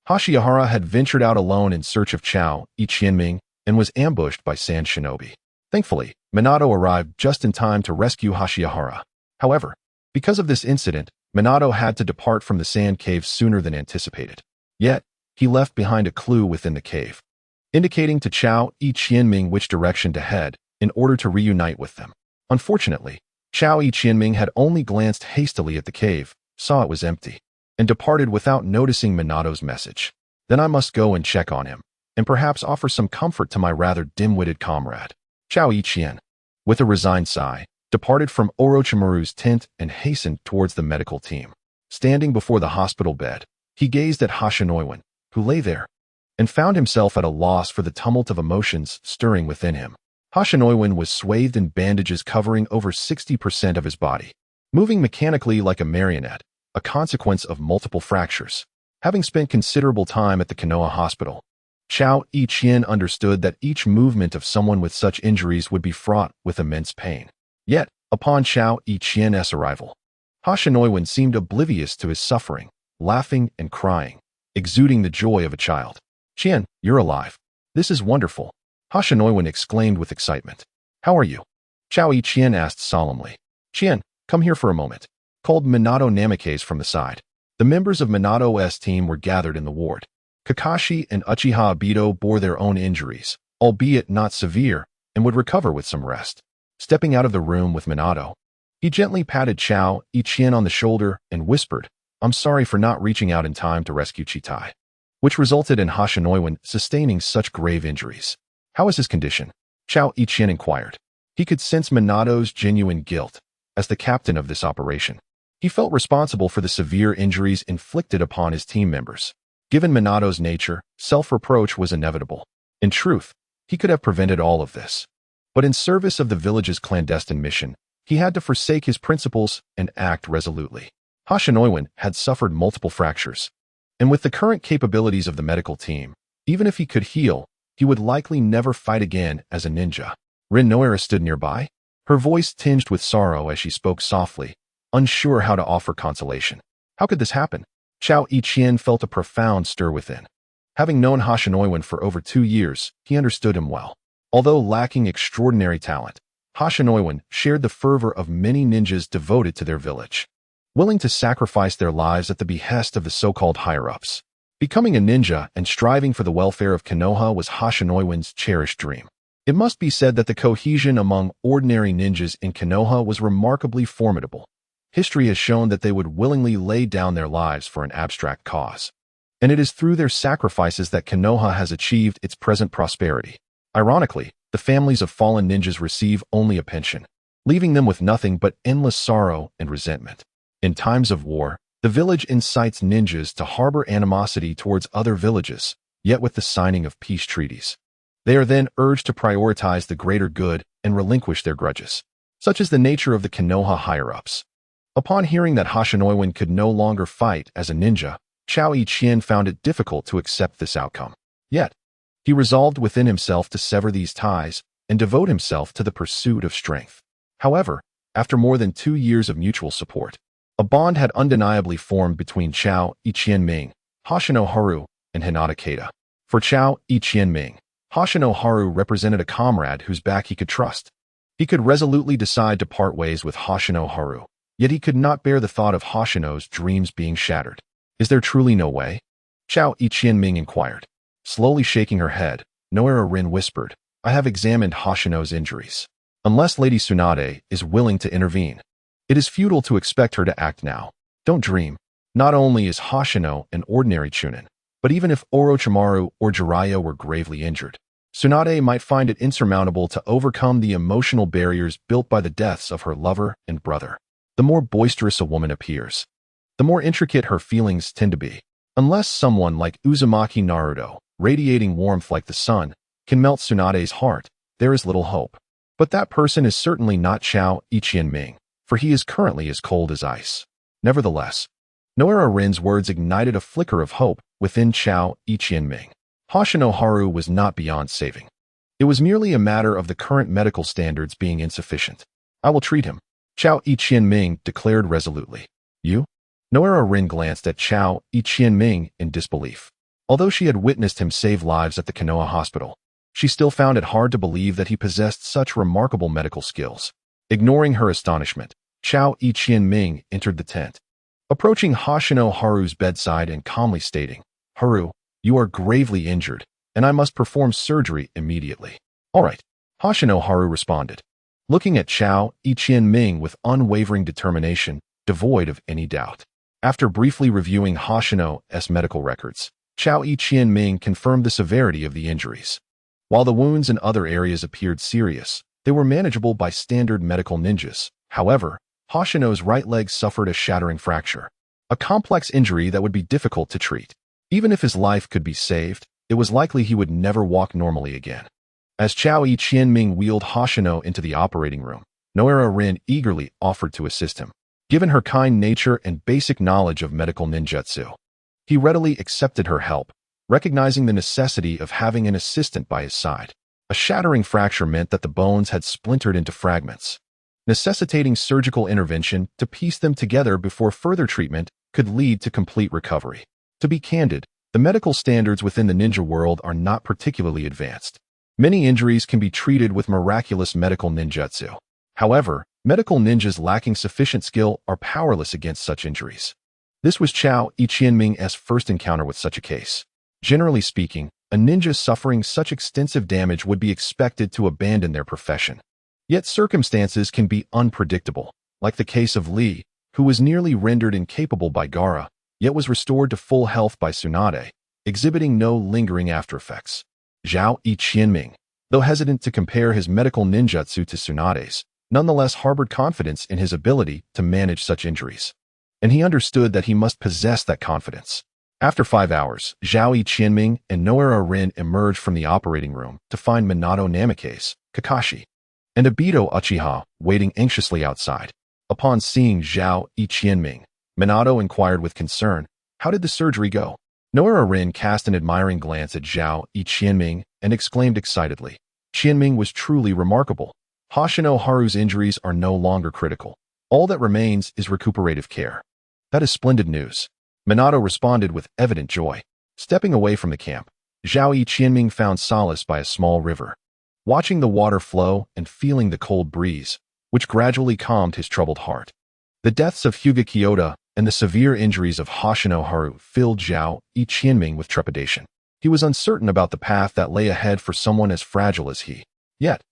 Hashihara had ventured out alone in search of Chao Qianming and was ambushed by Sand Shinobi. Thankfully, Minato arrived just in time to rescue Hashihara. However, because of this incident, Minato had to depart from the sand cave sooner than anticipated. Yet, he left behind a clue within the cave, indicating to Chao Qianming which direction to head in order to reunite with them. Unfortunately, Chao Qianming had only glanced hastily at the cave, saw it was empty, and departed without noticing Minato's message. Then I must go and check on him, and perhaps offer some comfort to my rather dim-witted comrade. Chao Qian, with a resigned sigh, departed from Orochimaru's tent and hastened towards the medical team. Standing before the hospital bed, he gazed at Hashinoiwan, who lay there, and found himself at a loss for the tumult of emotions stirring within him. Hashinoiwan was swathed in bandages covering over 60% of his body, moving mechanically like a marionette, a consequence of multiple fractures. Having spent considerable time at the Konoha hospital, Chao Qian understood that each movement of someone with such injuries would be fraught with immense pain. Yet, upon Chao Qian's arrival, Hashinoiwan seemed oblivious to his suffering, laughing and crying, exuding the joy of a child. "Qian, you're alive. This is wonderful," Hashinoiwan exclaimed with excitement. "How are you?" Chao Qian asked solemnly. "Qian, come here for a moment," called Minato Namikaze from the side. The members of Minato's team were gathered in the ward. Kakashi and Uchiha Obito bore their own injuries, albeit not severe, and would recover with some rest. Stepping out of the room with Minato, he gently patted Chao Qian on the shoulder and whispered, "I'm sorry for not reaching out in time to rescue Chitai," which resulted in Hashinoiwan sustaining such grave injuries. "How is his condition?" Chao Qian inquired. He could sense Minato's genuine guilt. As the captain of this operation, he felt responsible for the severe injuries inflicted upon his team members. Given Minato's nature, self-reproach was inevitable. In truth, he could have prevented all of this. But in service of the village's clandestine mission, he had to forsake his principles and act resolutely. Hashinoiwan had suffered multiple fractures, and with the current capabilities of the medical team, even if he could heal, he would likely never fight again as a ninja. Rin Noera stood nearby, her voice tinged with sorrow as she spoke softly, unsure how to offer consolation. How could this happen? Chao Qian felt a profound stir within. Having known Hashinoiwan for over 2 years, he understood him well. Although lacking extraordinary talent, Hashinoiwan shared the fervor of many ninjas devoted to their village, willing to sacrifice their lives at the behest of the so-called higher-ups. Becoming a ninja and striving for the welfare of Konoha was Hashinoiwan's cherished dream. It must be said that the cohesion among ordinary ninjas in Konoha was remarkably formidable. History has shown that they would willingly lay down their lives for an abstract cause. And it is through their sacrifices that Konoha has achieved its present prosperity. Ironically, the families of fallen ninjas receive only a pension, leaving them with nothing but endless sorrow and resentment. In times of war, the village incites ninjas to harbor animosity towards other villages, yet with the signing of peace treaties, they are then urged to prioritize the greater good and relinquish their grudges. Such is the nature of the Konoha higher-ups. Upon hearing that Hashinoiwan could no longer fight as a ninja, Chao Qian found it difficult to accept this outcome. Yet, he resolved within himself to sever these ties and devote himself to the pursuit of strength. However, after more than 2 years of mutual support, a bond had undeniably formed between Chao Qianming, Hashinoharu, and Hinata Keita. For Chao Qianming, Hashinoharu represented a comrade whose back he could trust. He could resolutely decide to part ways with Hashinoharu, yet he could not bear the thought of Hashino's dreams being shattered. Is there truly no way? Chao Qianming inquired. Slowly shaking her head, Noera Rin whispered, I have examined Hashino's injuries. Unless Lady Tsunade is willing to intervene, it is futile to expect her to act now. Don't dream. Not only is Hashino an ordinary chunin, but even if Orochimaru or Jiraiya were gravely injured, Tsunade might find it insurmountable to overcome the emotional barriers built by the deaths of her lover and brother. The more boisterous a woman appears, the more intricate her feelings tend to be. Unless someone like Uzumaki Naruto, radiating warmth like the sun, can melt Tsunade's heart, there is little hope. But that person is certainly not Chao Iqianming, for he is currently as cold as ice. Nevertheless, Noara Rin's words ignited a flicker of hope within Chao Iqianming. Hoshino Haru was not beyond saving. It was merely a matter of the current medical standards being insufficient. I will treat him, Chao Iqianming declared resolutely. You? Noara Rin glanced at Chao Iqianming in disbelief. Although she had witnessed him save lives at the Konoha hospital, she still found it hard to believe that he possessed such remarkable medical skills. Ignoring her astonishment, Chao Iqianming entered the tent. Approaching Hoshino Haru's bedside and calmly stating, Haru, you are gravely injured, and I must perform surgery immediately. All right, Hoshino Haru responded, looking at Chao Iqianming with unwavering determination, devoid of any doubt. After briefly reviewing Hoshino's medical records, Chao Iqianming confirmed the severity of the injuries. While the wounds in other areas appeared serious, they were manageable by standard medical ninjas. However, Hoshino's right leg suffered a shattering fracture, a complex injury that would be difficult to treat. Even if his life could be saved, it was likely he would never walk normally again. As Chao Iqianming wheeled Hoshino into the operating room, Noara Rin eagerly offered to assist him. Given her kind nature and basic knowledge of medical ninjutsu, he readily accepted her help, recognizing the necessity of having an assistant by his side. A shattering fracture meant that the bones had splintered into fragments, necessitating surgical intervention to piece them together before further treatment could lead to complete recovery. To be candid, the medical standards within the ninja world are not particularly advanced. Many injuries can be treated with miraculous medical ninjutsu. However, medical ninjas lacking sufficient skill are powerless against such injuries. This was Chao Iqianming's first encounter with such a case. Generally speaking, a ninja suffering such extensive damage would be expected to abandon their profession. Yet circumstances can be unpredictable, like the case of Lee, who was nearly rendered incapable by Gaara, yet was restored to full health by Tsunade, exhibiting no lingering aftereffects. Chao Iqianming, though hesitant to compare his medical ninjutsu to Tsunade's, nonetheless harbored confidence in his ability to manage such injuries. And he understood that he must possess that confidence. After 5 hours, Chao Iqianming and Noara Rin emerged from the operating room to find Minato Namikaze, Kakashi, and Obito Uchiha waiting anxiously outside. Upon seeing Chao Iqianming, Minato inquired with concern, "How did the surgery go?" Noara Rin cast an admiring glance at Chao Iqianming and exclaimed excitedly, "Qianming was truly remarkable. Hoshino Haru's injuries are no longer critical. All that remains is recuperative care." "That is splendid news," Minato responded with evident joy. Stepping away from the camp, Chao Iqianming found solace by a small river. Watching the water flow and feeling the cold breeze, which gradually calmed his troubled heart. The deaths of Hyuga Kyoto and the severe injuries of Hoshino Haru filled Chao Iqianming with trepidation. He was uncertain about the path that lay ahead for someone as fragile as he. Yet,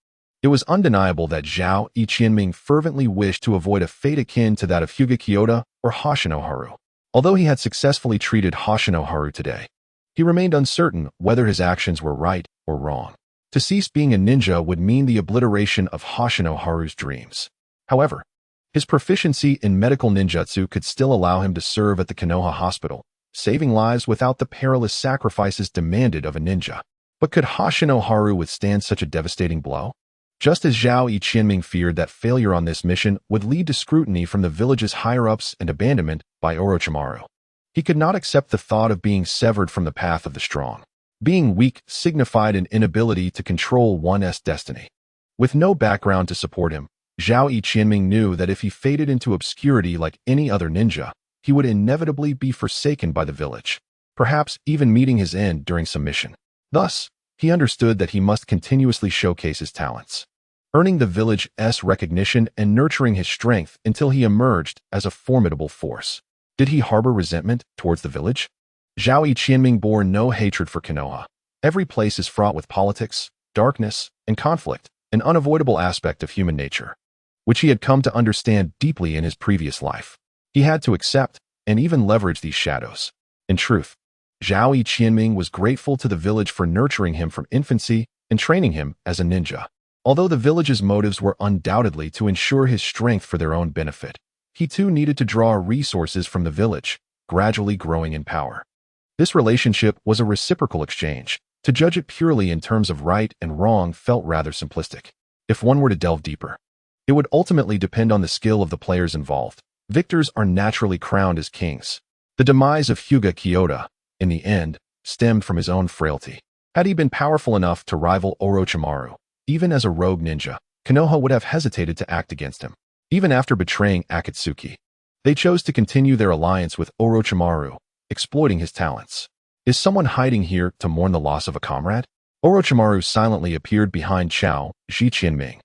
it was undeniable that Chao Iqianming fervently wished to avoid a fate akin to that of Hyuga Kyoto or Hoshino Haru. Although he had successfully treated Hoshino Haru today, he remained uncertain whether his actions were right or wrong. To cease being a ninja would mean the obliteration of Hoshino Haru's dreams. However, his proficiency in medical ninjutsu could still allow him to serve at the Konoha hospital, saving lives without the perilous sacrifices demanded of a ninja. But could Hoshino Haru withstand such a devastating blow? Just as Chao Iqianming feared that failure on this mission would lead to scrutiny from the village's higher-ups and abandonment by Orochimaru, he could not accept the thought of being severed from the path of the strong. Being weak signified an inability to control one's destiny. With no background to support him, Chao Iqianming knew that if he faded into obscurity like any other ninja, he would inevitably be forsaken by the village, perhaps even meeting his end during some mission. Thus, he understood that he must continuously showcase his talents, earning the village's recognition and nurturing his strength until he emerged as a formidable force. Did he harbor resentment towards the village? Chao Iqianming bore no hatred for Konoha. Every place is fraught with politics, darkness, and conflict, an unavoidable aspect of human nature, which he had come to understand deeply in his previous life. He had to accept and even leverage these shadows. In truth, Chao Iqianming was grateful to the village for nurturing him from infancy and training him as a ninja. Although the village's motives were undoubtedly to ensure his strength for their own benefit, he too needed to draw resources from the village, gradually growing in power. This relationship was a reciprocal exchange. To judge it purely in terms of right and wrong felt rather simplistic. If one were to delve deeper, it would ultimately depend on the skill of the players involved. Victors are naturally crowned as kings. The demise of Hyuga Kyoto, in the end, stemmed from his own frailty. Had he been powerful enough to rival Orochimaru, even as a rogue ninja, Konoha would have hesitated to act against him. Even after betraying Akatsuki, they chose to continue their alliance with Orochimaru, exploiting his talents. Is someone hiding here to mourn the loss of a comrade? Orochimaru silently appeared behind Chao Ji Qianming,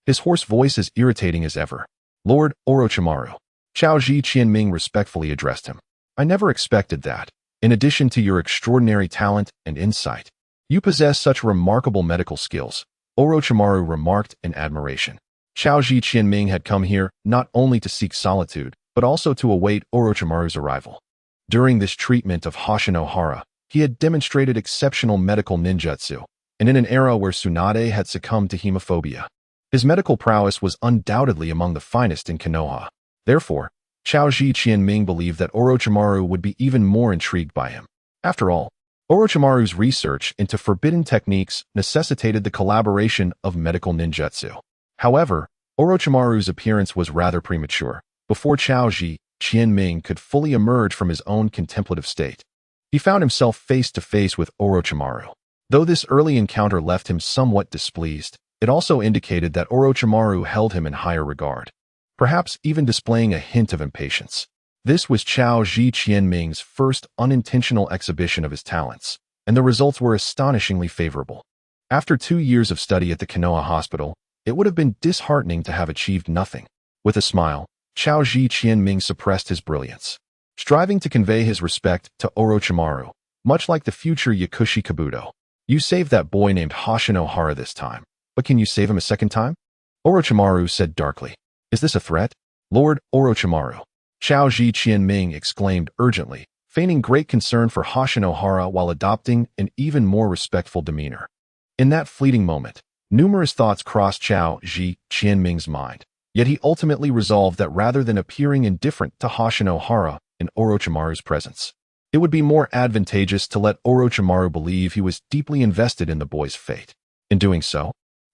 his hoarse voice as irritating as ever. Lord Orochimaru. Chao Ji Qianming respectfully addressed him. I never expected that. In addition to your extraordinary talent and insight, you possess such remarkable medical skills, Orochimaru remarked in admiration. Chao Ji Qianming had come here not only to seek solitude, but also to await Orochimaru's arrival. During this treatment of Hoshinohara, he had demonstrated exceptional medical ninjutsu, and in an era where Tsunade had succumbed to hemophobia, his medical prowess was undoubtedly among the finest in Konoha. Therefore, Chao Ji Qianming believed that Orochimaru would be even more intrigued by him. After all, Orochimaru's research into forbidden techniques necessitated the collaboration of medical ninjutsu. However, Orochimaru's appearance was rather premature. Before Chao Ji Qianming could fully emerge from his own contemplative state, he found himself face to face with Orochimaru. Though this early encounter left him somewhat displeased, it also indicated that Orochimaru held him in higher regard, perhaps even displaying a hint of impatience. This was Chao Ji Qianming's first unintentional exhibition of his talents, and the results were astonishingly favorable. After 2 years of study at the Konoha Hospital, it would have been disheartening to have achieved nothing. With a smile, Chao Ji Qianming suppressed his brilliance, striving to convey his respect to Orochimaru, much like the future Yakushi Kabuto. You saved that boy named Hoshinohara this time, but can you save him a second time? Orochimaru said darkly. Is this a threat? Lord Orochimaru. Chao Ji Qianming exclaimed urgently, feigning great concern for Hoshinohara while adopting an even more respectful demeanor. In that fleeting moment, numerous thoughts crossed Chao Ji Qianming's mind, yet he ultimately resolved that rather than appearing indifferent to Hoshinohara in Orochimaru's presence, it would be more advantageous to let Orochimaru believe he was deeply invested in the boy's fate. In doing so,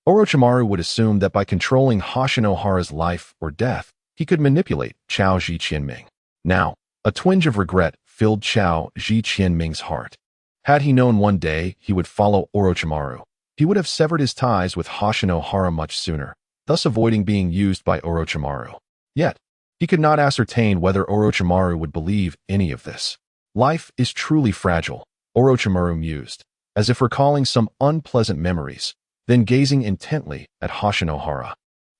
Orochimaru would assume that by controlling Hoshinohara's life or death, he could manipulate Chao Ji Qianming. Now, a twinge of regret filled Chao Ji Qianming's heart. Had he known one day he would follow Orochimaru, he would have severed his ties with Hoshinohara much sooner, thus avoiding being used by Orochimaru. Yet, he could not ascertain whether Orochimaru would believe any of this. Life is truly fragile, Orochimaru mused, as if recalling some unpleasant memories, then gazing intently at Hoshinohara.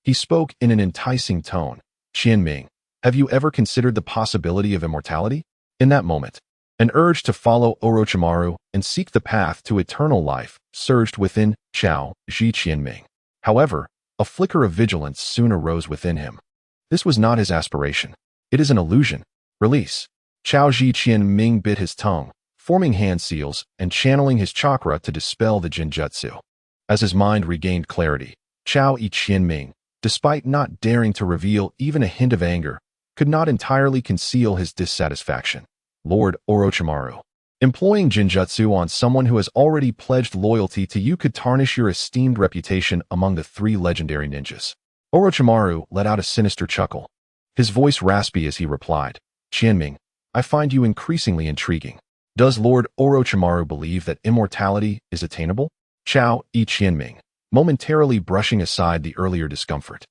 He spoke in an enticing tone. Qianming, have you ever considered the possibility of immortality? In that moment, an urge to follow Orochimaru and seek the path to eternal life surged within Chao Ji Qianming. However, a flicker of vigilance soon arose within him. This was not his aspiration. It is an illusion. Release. Chao Ji Qianming bit his tongue, forming hand seals and channeling his chakra to dispel the jinjutsu. As his mind regained clarity, Chao Ji Qianming, despite not daring to reveal even a hint of anger, could not entirely conceal his dissatisfaction. Lord Orochimaru, employing jinjutsu on someone who has already pledged loyalty to you could tarnish your esteemed reputation among the 3 legendary ninjas. Orochimaru let out a sinister chuckle, his voice raspy as he replied, Qianming, I find you increasingly intriguing. Does Lord Orochimaru believe that immortality is attainable? Chao Ji Qianming, momentarily brushing aside the earlier discomfort,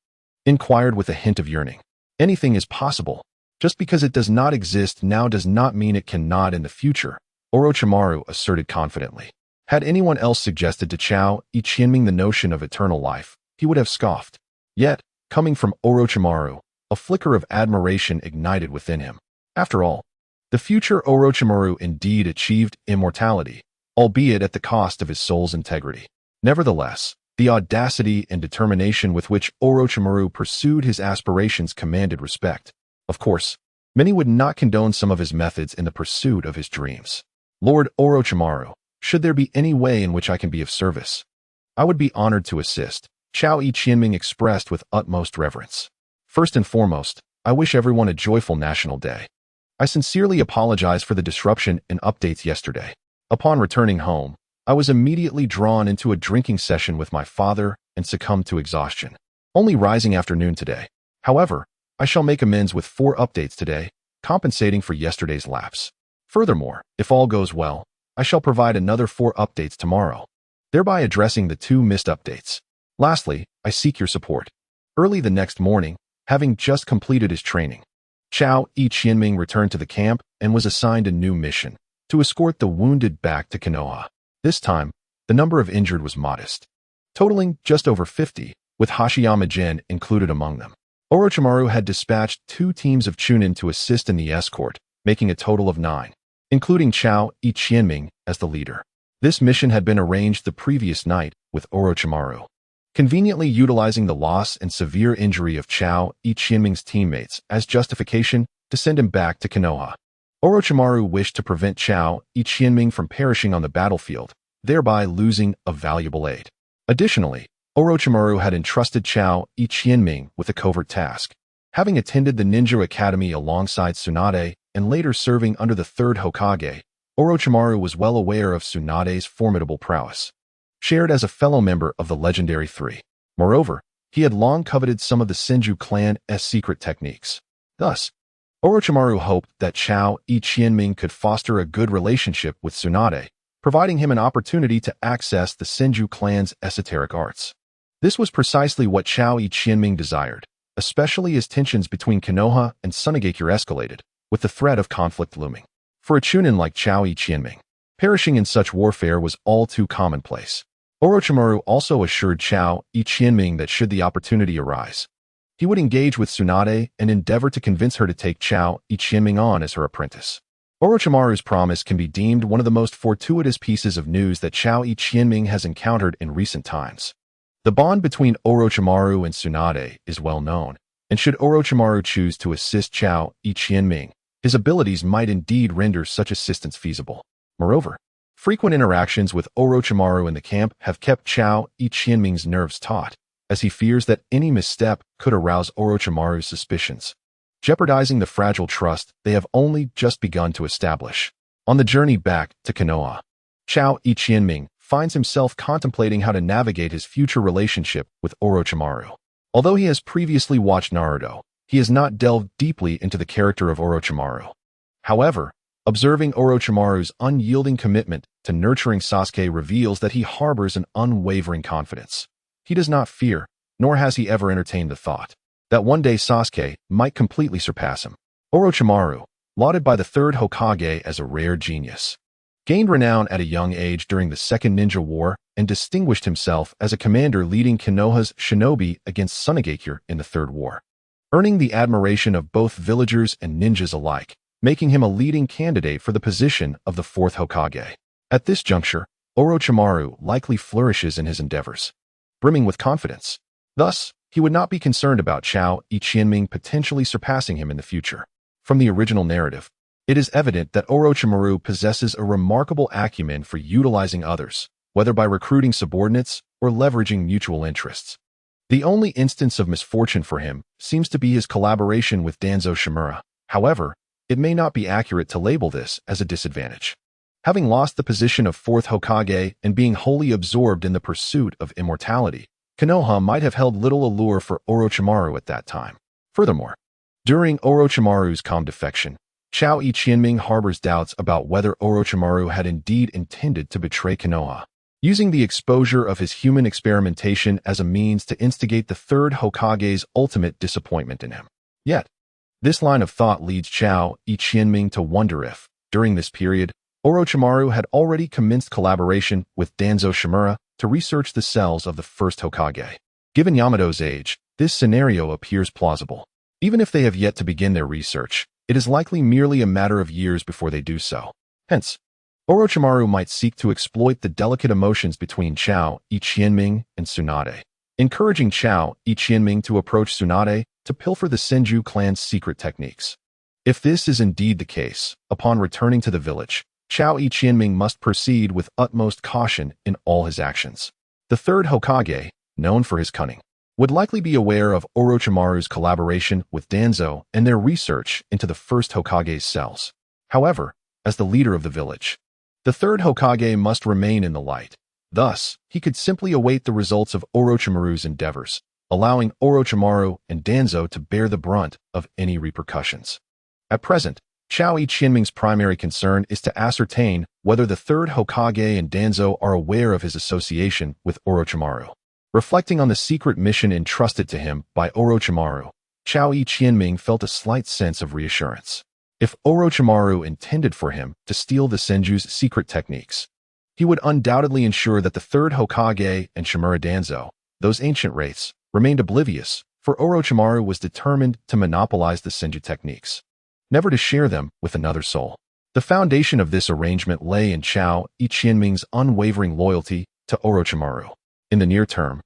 inquired with a hint of yearning. Anything is possible. Just because it does not exist now does not mean it cannot in the future, Orochimaru asserted confidently. Had anyone else suggested to Chao Ji Qianming the notion of eternal life, he would have scoffed. Yet, coming from Orochimaru, a flicker of admiration ignited within him. After all, the future Orochimaru indeed achieved immortality, albeit at the cost of his soul's integrity. Nevertheless, the audacity and determination with which Orochimaru pursued his aspirations commanded respect. Of course, many would not condone some of his methods in the pursuit of his dreams. Lord Orochimaru, should there be any way in which I can be of service, I would be honored to assist, Chao Ji Qianming expressed with utmost reverence. First and foremost, I wish everyone a joyful National Day. I sincerely apologize for the disruption in updates yesterday. Upon returning home, I was immediately drawn into a drinking session with my father and succumbed to exhaustion. Only rising after noon today. However, I shall make amends with 4 updates today, compensating for yesterday's lapse. Furthermore, if all goes well, I shall provide another 4 updates tomorrow, thereby addressing the 2 missed updates. Lastly, I seek your support. Early the next morning, having just completed his training, Chao Qianming returned to the camp and was assigned a new mission, to escort the wounded back to Konoha. This time, the number of injured was modest, totaling just over 50, with Hashiyama Jin included among them. Orochimaru had dispatched 2 teams of Chunin to assist in the escort, making a total of 9, including Chao Qianming as the leader. This mission had been arranged the previous night with Orochimaru, conveniently utilizing the loss and severe injury of Chao Qianming's teammates as justification to send him back to Konoha. Orochimaru wished to prevent Chao Qianming from perishing on the battlefield, thereby losing a valuable aid. Additionally, Orochimaru had entrusted Chao Qianming with a covert task. Having attended the ninja academy alongside Tsunade and later serving under the 3rd Hokage, Orochimaru was well aware of Tsunade's formidable prowess, shared as a fellow member of the legendary 3. Moreover, he had long coveted some of the Senju clan's secret techniques. Thus, Orochimaru hoped that Chao Qianming could foster a good relationship with Tsunade, providing him an opportunity to access the Senju clan's esoteric arts. This was precisely what Chao Qianming desired, especially as tensions between Konoha and Sunagakure escalated, with the threat of conflict looming. For a Chunin like Chao Qianming, perishing in such warfare was all too commonplace. Orochimaru also assured Chao Qianming that should the opportunity arise, he would engage with Tsunade and endeavor to convince her to take Chao Qianming on as her apprentice. Orochimaru's promise can be deemed one of the most fortuitous pieces of news that Chao Qianming has encountered in recent times. The bond between Orochimaru and Tsunade is well known, and should Orochimaru choose to assist Chao Qianming, his abilities might indeed render such assistance feasible. Moreover, frequent interactions with Orochimaru in the camp have kept Chao Qianming's nerves taut, as he fears that any misstep could arouse Orochimaru's suspicions, jeopardizing the fragile trust they have only just begun to establish. On the journey back to Konoha, Chao Qianming finds himself contemplating how to navigate his future relationship with Orochimaru. Although he has previously watched Naruto, he has not delved deeply into the character of Orochimaru. However, observing Orochimaru's unyielding commitment to nurturing Sasuke reveals that he harbors an unwavering confidence. He does not fear, nor has he ever entertained the thought, that one day Sasuke might completely surpass him. Orochimaru, lauded by the 3rd Hokage as a rare genius, gained renown at a young age during the Second Ninja War and distinguished himself as a commander leading Konoha's shinobi against Sunagakure in the Third War, earning the admiration of both villagers and ninjas alike, making him a leading candidate for the position of the 4th Hokage. At this juncture, Orochimaru likely flourishes in his endeavors, brimming with confidence. Thus, he would not be concerned about Chao Qianming potentially surpassing him in the future. From the original narrative, it is evident that Orochimaru possesses a remarkable acumen for utilizing others, whether by recruiting subordinates or leveraging mutual interests. The only instance of misfortune for him seems to be his collaboration with Danzo Shimura. However, it may not be accurate to label this as a disadvantage. Having lost the position of 4th Hokage and being wholly absorbed in the pursuit of immortality, Konoha might have held little allure for Orochimaru at that time. Furthermore, during Orochimaru's calm defection, Chao Qianming harbors doubts about whether Orochimaru had indeed intended to betray Konoha, using the exposure of his human experimentation as a means to instigate the 3rd Hokage's ultimate disappointment in him. Yet, this line of thought leads Chao Qianming to wonder if, during this period, Orochimaru had already commenced collaboration with Danzo Shimura to research the cells of the 1st Hokage. Given Yamato's age, this scenario appears plausible. Even if they have yet to begin their research, it is likely merely a matter of years before they do so. Hence, Orochimaru might seek to exploit the delicate emotions between Chao Qianming and Tsunade, encouraging Chao Qianming to approach Tsunade to pilfer the Senju clan's secret techniques. If this is indeed the case, upon returning to the village, Chao Qianming must proceed with utmost caution in all his actions. The 3rd Hokage, known for his cunning, would likely be aware of Orochimaru's collaboration with Danzo and their research into the 1st Hokage's cells. However, as the leader of the village, The third Hokage must remain in the light. Thus, he could simply await the results of Orochimaru's endeavors, allowing Orochimaru and Danzo to bear the brunt of any repercussions. At present, Chao Qianming's primary concern is to ascertain whether the third Hokage and Danzo are aware of his association with Orochimaru. Reflecting on the secret mission entrusted to him by Orochimaru, Chao Qianming felt a slight sense of reassurance. If Orochimaru intended for him to steal the Senju's secret techniques, he would undoubtedly ensure that the third Hokage and Shimura Danzo, those ancient wraiths, remained oblivious, for Orochimaru was determined to monopolize the Senju techniques, never to share them with another soul. The foundation of this arrangement lay in Chao Qianming's unwavering loyalty to Orochimaru. In the near term,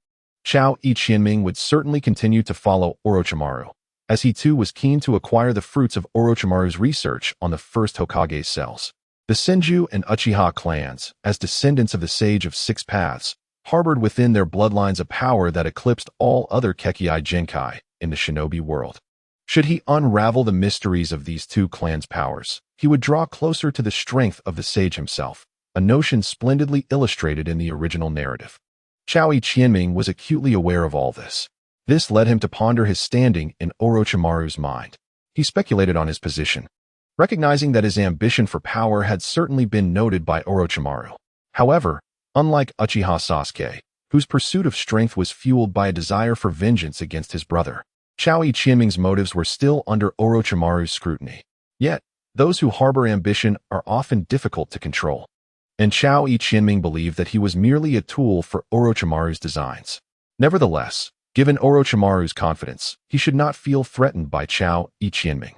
Chao Qianming would certainly continue to follow Orochimaru, as he too was keen to acquire the fruits of Orochimaru's research on the first Hokage's cells. The Senju and Uchiha clans, as descendants of the Sage of Six Paths, harbored within their bloodlines a power that eclipsed all other Kekkei Genkai in the shinobi world. Should he unravel the mysteries of these two clans' powers, he would draw closer to the strength of the sage himself, a notion splendidly illustrated in the original narrative. Chao Qianming was acutely aware of all this. This led him to ponder his standing in Orochimaru's mind. He speculated on his position, recognizing that his ambition for power had certainly been noted by Orochimaru. However, unlike Uchiha Sasuke, whose pursuit of strength was fueled by a desire for vengeance against his brother, Chao Qianming's motives were still under Orochimaru's scrutiny. Yet, those who harbor ambition are often difficult to control, and Chao Qianming believed that he was merely a tool for Orochimaru's designs. Nevertheless, given Orochimaru's confidence, he should not feel threatened by Chao Qianming.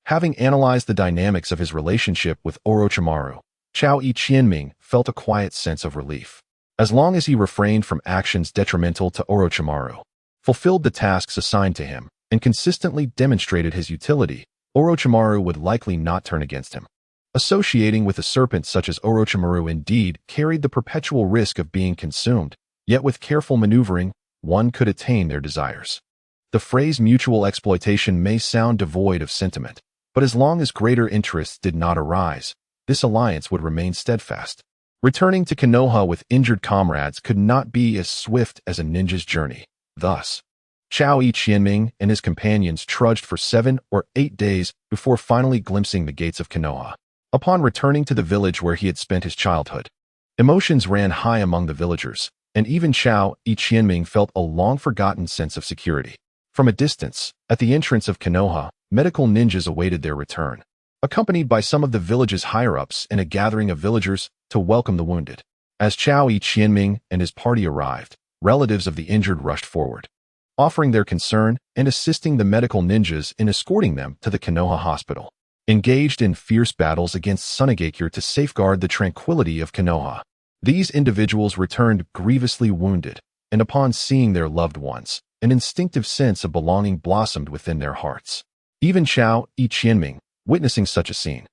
Having analyzed the dynamics of his relationship with Orochimaru, Chao Qianming felt a quiet sense of relief. As long as he refrained from actions detrimental to Orochimaru, fulfilled the tasks assigned to him, and consistently demonstrated his utility, Orochimaru would likely not turn against him. Associating with a serpent such as Orochimaru indeed carried the perpetual risk of being consumed, yet with careful maneuvering, one could attain their desires. The phrase mutual exploitation may sound devoid of sentiment, but as long as greater interests did not arise, this alliance would remain steadfast. Returning to Konoha with injured comrades could not be as swift as a ninja's journey. Thus, Chao Qianming and his companions trudged for 7 or 8 days before finally glimpsing the gates of Konoha. Upon returning to the village where he had spent his childhood, emotions ran high among the villagers, and even Chao Qianming felt a long-forgotten sense of security. From a distance, at the entrance of Konoha, medical ninjas awaited their return, accompanied by some of the village's higher-ups and a gathering of villagers to welcome the wounded. As Chao Qianming and his party arrived, relatives of the injured rushed forward, offering their concern and assisting the medical ninjas in escorting them to the Konoha hospital. Engaged in fierce battles against Sunagakure to safeguard the tranquility of Konoha, these individuals returned grievously wounded, and upon seeing their loved ones, an instinctive sense of belonging blossomed within their hearts. Even Chao Qianming, witnessing such a scene,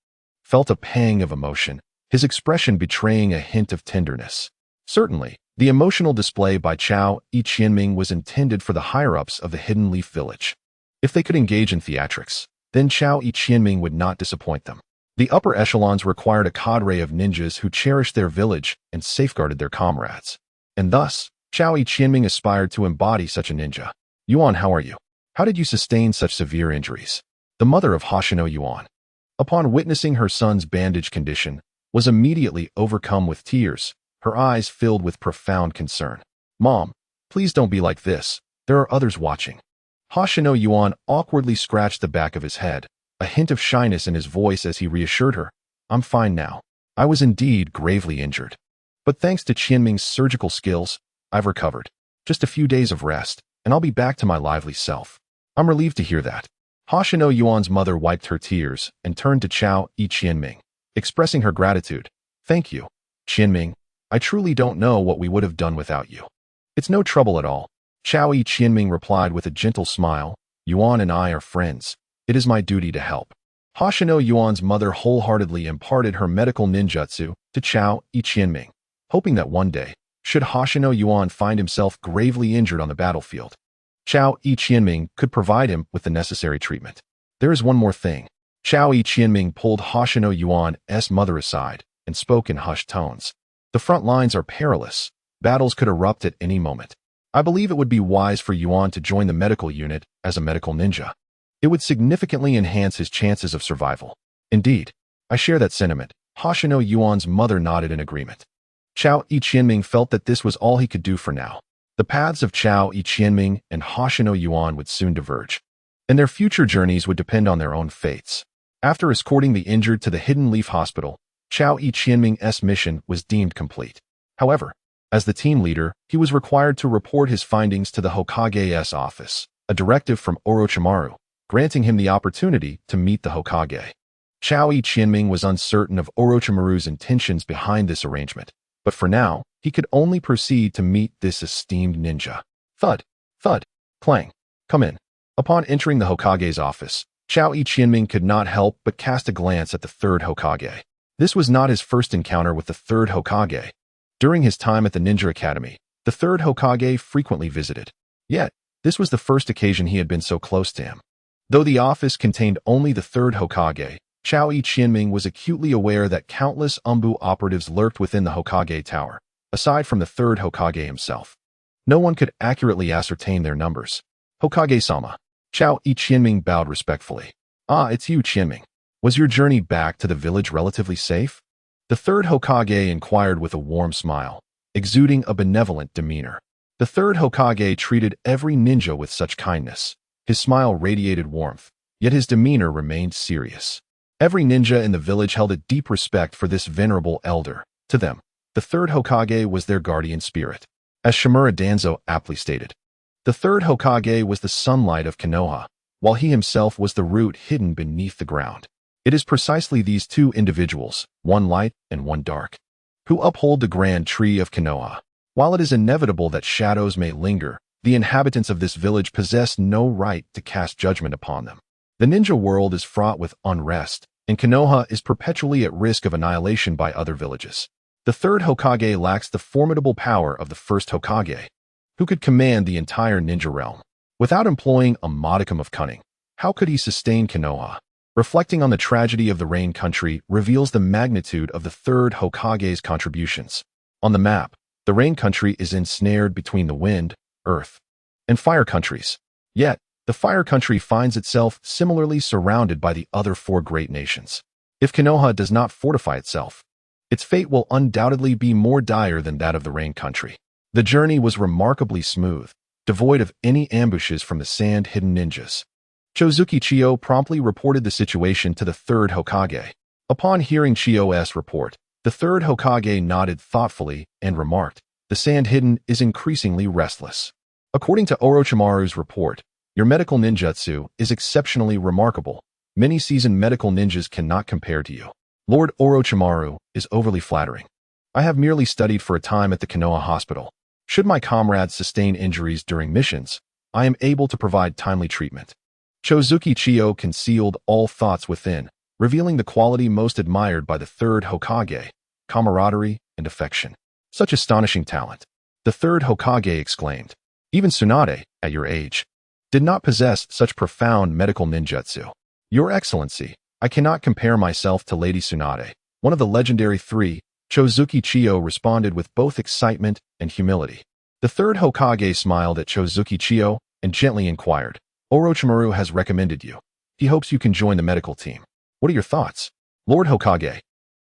felt a pang of emotion, his expression betraying a hint of tenderness. Certainly, the emotional display by Chao Qianming was intended for the higher-ups of the Hidden Leaf Village. If they could engage in theatrics, then Chao Qianming would not disappoint them. The upper echelons required a cadre of ninjas who cherished their village and safeguarded their comrades. And thus, Chao Qianming aspired to embody such a ninja. Yuan, how are you? How did you sustain such severe injuries? The mother of Hoshino Yuan, upon witnessing her son's bandaged condition, was immediately overcome with tears, her eyes filled with profound concern. Mom, please don't be like this. There are others watching. Hoshino Yuan awkwardly scratched the back of his head, a hint of shyness in his voice as he reassured her. I'm fine now. I was indeed gravely injured, but thanks to Qianming's surgical skills, I've recovered. Just a few days of rest, and I'll be back to my lively self. I'm relieved to hear that. Hoshino Yuan's mother wiped her tears and turned to Chao Qianming, expressing her gratitude. Thank you, Qianming. I truly don't know what we would have done without you. It's no trouble at all. Chao Qianming replied with a gentle smile. Yuan and I are friends. It is my duty to help. Hoshino Yuan's mother wholeheartedly imparted her medical ninjutsu to Chao Qianming, hoping that one day, should Hoshino Yuan find himself gravely injured on the battlefield, Chao Qianming could provide him with the necessary treatment. There is one more thing. Chao Qianming pulled Hoshino Yuan's mother aside and spoke in hushed tones. The front lines are perilous. Battles could erupt at any moment. I believe it would be wise for Yuan to join the medical unit as a medical ninja. It would significantly enhance his chances of survival. Indeed, I share that sentiment. Hoshino Yuan's mother nodded in agreement. Chao Yiqianming felt that this was all he could do for now. The paths of Chao Yiqianming and Hoshino Yuan would soon diverge, and their future journeys would depend on their own fates. After escorting the injured to the Hidden Leaf Hospital, Chao Yiqianming's mission was deemed complete. However, as the team leader, he was required to report his findings to the Hokage's office, a directive from Orochimaru, granting him the opportunity to meet the Hokage. Chao Yiqianming was uncertain of Orochimaru's intentions behind this arrangement, but for now, he could only proceed to meet this esteemed ninja. Thud, thud, clang. Come in. Upon entering the Hokage's office, Chao Yiqianming could not help but cast a glance at the third Hokage. This was not his first encounter with the third Hokage. During his time at the Ninja Academy, the third Hokage frequently visited. Yet, this was the first occasion he had been so close to him. Though the office contained only the third Hokage, Chao Yiqianming was acutely aware that countless Umbu operatives lurked within the Hokage Tower, aside from the third Hokage himself. No one could accurately ascertain their numbers. Hokage-sama. Chao Yiqianming bowed respectfully. Ah, it's you, Qianming. Was your journey back to the village relatively safe? The third Hokage inquired with a warm smile, exuding a benevolent demeanor. The third Hokage treated every ninja with such kindness. His smile radiated warmth, yet his demeanor remained serious. Every ninja in the village held a deep respect for this venerable elder. To them, the third Hokage was their guardian spirit. As Shimura Danzo aptly stated, the third Hokage was the sunlight of Konoha, while he himself was the root hidden beneath the ground. It is precisely these two individuals, one light and one dark, who uphold the grand tree of Konoha. While it is inevitable that shadows may linger, the inhabitants of this village possess no right to cast judgment upon them. The ninja world is fraught with unrest, and Konoha is perpetually at risk of annihilation by other villages. The third Hokage lacks the formidable power of the first Hokage, who could command the entire ninja realm. Without employing a modicum of cunning, how could he sustain Konoha? Reflecting on the tragedy of the Rain Country reveals the magnitude of the third Hokage's contributions. On the map, the Rain Country is ensnared between the Wind, Earth, and Fire Countries. Yet, the Fire Country finds itself similarly surrounded by the other four great nations. If Konoha does not fortify itself, its fate will undoubtedly be more dire than that of the Rain Country. The journey was remarkably smooth, devoid of any ambushes from the sand-hidden ninjas. Chozuki Chiyo promptly reported the situation to the third Hokage. Upon hearing Chiyo's report, the third Hokage nodded thoughtfully and remarked, "The sand-hidden is increasingly restless. According to Orochimaru's report, your medical ninjutsu is exceptionally remarkable. Many seasoned medical ninjas cannot compare to you. Lord Orochimaru is overly flattering. I have merely studied for a time at the Konoha Hospital. Should my comrades sustain injuries during missions, I am able to provide timely treatment." Chozuki Chiyo concealed all thoughts within, revealing the quality most admired by the third Hokage, camaraderie and affection. Such astonishing talent. The third Hokage exclaimed. Even Tsunade, at your age, did not possess such profound medical ninjutsu. Your Excellency, I cannot compare myself to Lady Tsunade, one of the legendary three. Chozuki Chiyo responded with both excitement and humility. The third Hokage smiled at Chozuki Chiyo and gently inquired, "Orochimaru has recommended you. He hopes you can join the medical team. What are your thoughts?" "Lord Hokage,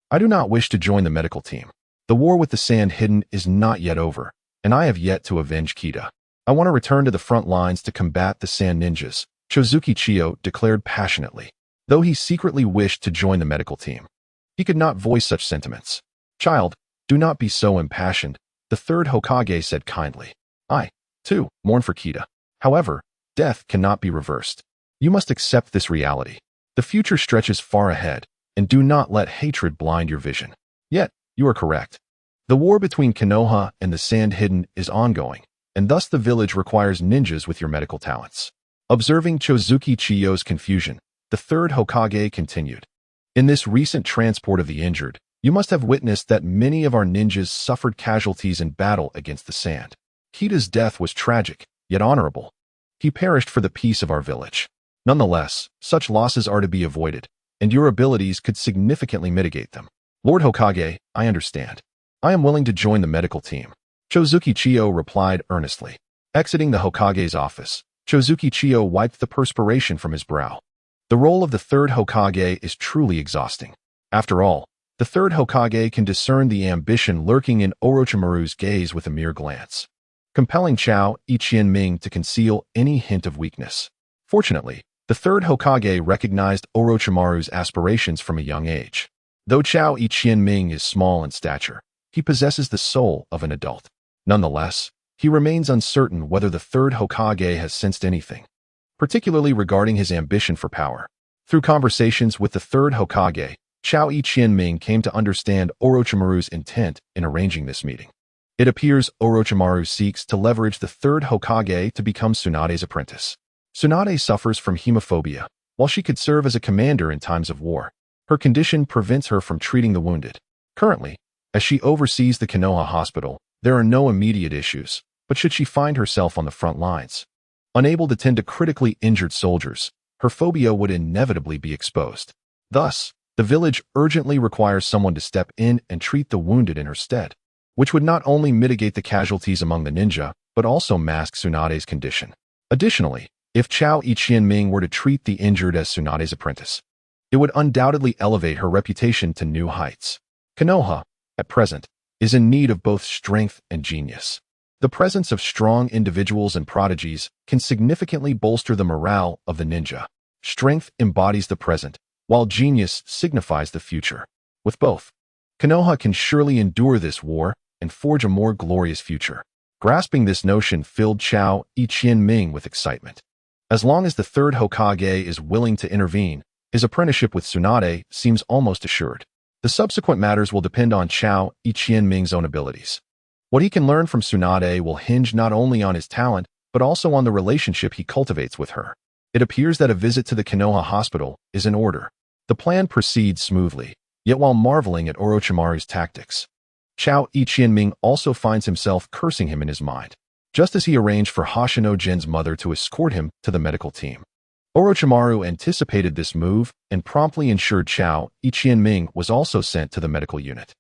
I do not wish to join the medical team. The war with the Sand Hidden is not yet over, and I have yet to avenge Kita. I want to return to the front lines to combat the Sand Ninjas," Chozuki Chiyo declared passionately. Though he secretly wished to join the medical team, he could not voice such sentiments. "Child, do not be so impassioned," the third Hokage said kindly. "I, too, mourn for Kita. However, death cannot be reversed. You must accept this reality. The future stretches far ahead, and do not let hatred blind your vision." Yet, you are correct. The war between Konoha and the Sand Hidden is ongoing, and thus the village requires ninjas with your medical talents. Observing Chozuki Chiyo's confusion, the third Hokage continued. "In this recent transport of the injured, you must have witnessed that many of our ninjas suffered casualties in battle against the sand. Kita's death was tragic, yet honorable. He perished for the peace of our village. Nonetheless, such losses are to be avoided, and your abilities could significantly mitigate them. Lord Hokage, I understand. I am willing to join the medical team. Chozuki Chiyo replied earnestly. Exiting the Hokage's office, Chozuki Chiyo wiped the perspiration from his brow. The role of the third Hokage is truly exhausting. After all, the third Hokage can discern the ambition lurking in Orochimaru's gaze with a mere glance, compelling Chao Ichien-ming to conceal any hint of weakness. Fortunately, the third Hokage recognized Orochimaru's aspirations from a young age. Though Chao Ichien-ming is small in stature, he possesses the soul of an adult. Nonetheless, he remains uncertain whether the third Hokage has sensed anything, particularly regarding his ambition for power. Through conversations with the third Hokage, Chao Ichien-ming came to understand Orochimaru's intent in arranging this meeting. It appears Orochimaru seeks to leverage the third Hokage to become Tsunade's apprentice. Tsunade suffers from hemophobia. While she could serve as a commander in times of war, her condition prevents her from treating the wounded. Currently, as she oversees the Konoha hospital, there are no immediate issues, but should she find herself on the front lines, unable to tend to critically injured soldiers, her phobia would inevitably be exposed. Thus, the village urgently requires someone to step in and treat the wounded in her stead, which would not only mitigate the casualties among the ninja, but also mask Tsunade's condition. Additionally, if Chao Ichien-ming were to treat the injured as Tsunade's apprentice, it would undoubtedly elevate her reputation to new heights. Konoha, at present, is in need of both strength and genius. The presence of strong individuals and prodigies can significantly bolster the morale of the ninja. Strength embodies the present, while genius signifies the future. With both, Konoha can surely endure this war and forge a more glorious future. Grasping this notion filled Chao Ichien-ming with excitement. As long as the third Hokage is willing to intervene, his apprenticeship with Tsunade seems almost assured. The subsequent matters will depend on Chao Ichien-ming's own abilities. What he can learn from Tsunade will hinge not only on his talent, but also on the relationship he cultivates with her. It appears that a visit to the Konoha hospital is in order. The plan proceeds smoothly, yet while marveling at Orochimaru's tactics, Chao Ichien-ming also finds himself cursing him in his mind, just as he arranged for Hoshino-jin's mother to escort him to the medical team. Orochimaru anticipated this move and promptly ensured Chao Ichien-ming was also sent to the medical unit.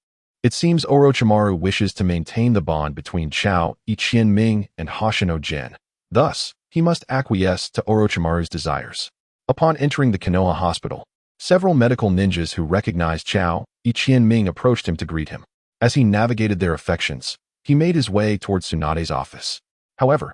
It seems Orochimaru wishes to maintain the bond between Chao Ichien-ming and Hoshino-jin. Thus, he must acquiesce to Orochimaru's desires. Upon entering the Konoha hospital, several medical ninjas who recognized Chao Ichien-ming approached him to greet him. As he navigated their affections, he made his way towards Tsunade's office. However,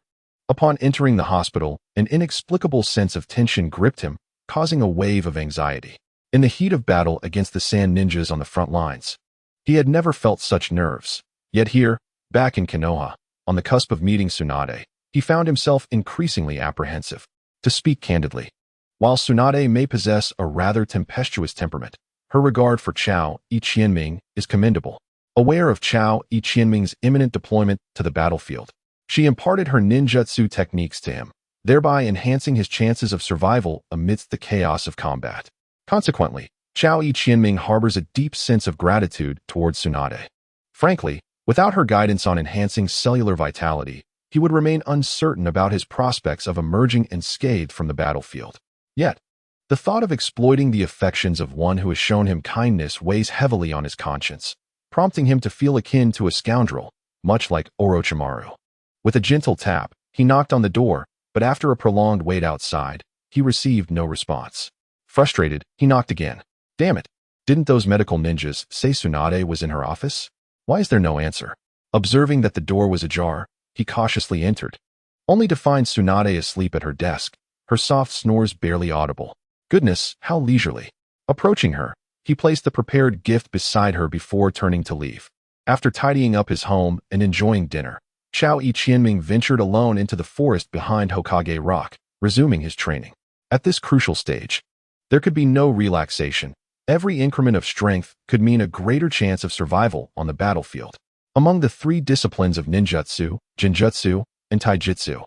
upon entering the hospital, an inexplicable sense of tension gripped him, causing a wave of anxiety. In the heat of battle against the sand ninjas on the front lines, he had never felt such nerves. Yet here, back in Konoha, on the cusp of meeting Tsunade, he found himself increasingly apprehensive. To speak candidly, while Tsunade may possess a rather tempestuous temperament, her regard for Chao Ichien-ming is commendable. Aware of Chao Ichien-ming's imminent deployment to the battlefield, she imparted her ninjutsu techniques to him, thereby enhancing his chances of survival amidst the chaos of combat. Consequently, Chao Ichien-ming harbors a deep sense of gratitude towards Tsunade. Frankly, without her guidance on enhancing cellular vitality, he would remain uncertain about his prospects of emerging unscathed from the battlefield. Yet, the thought of exploiting the affections of one who has shown him kindness weighs heavily on his conscience, prompting him to feel akin to a scoundrel, much like Orochimaru. With a gentle tap, he knocked on the door, but after a prolonged wait outside, he received no response. Frustrated, he knocked again. Damn it! Didn't those medical ninjas say Tsunade was in her office? Why is there no answer? Observing that the door was ajar, he cautiously entered, only to find Tsunade asleep at her desk, her soft snores barely audible. Goodness, how leisurely. Approaching her, he placed the prepared gift beside her before turning to leave. After tidying up his home and enjoying dinner, Chao Ichien-ming ventured alone into the forest behind Hokage Rock, resuming his training. At this crucial stage, there could be no relaxation. Every increment of strength could mean a greater chance of survival on the battlefield. Among the three disciplines of ninjutsu, jinjutsu, and taijutsu,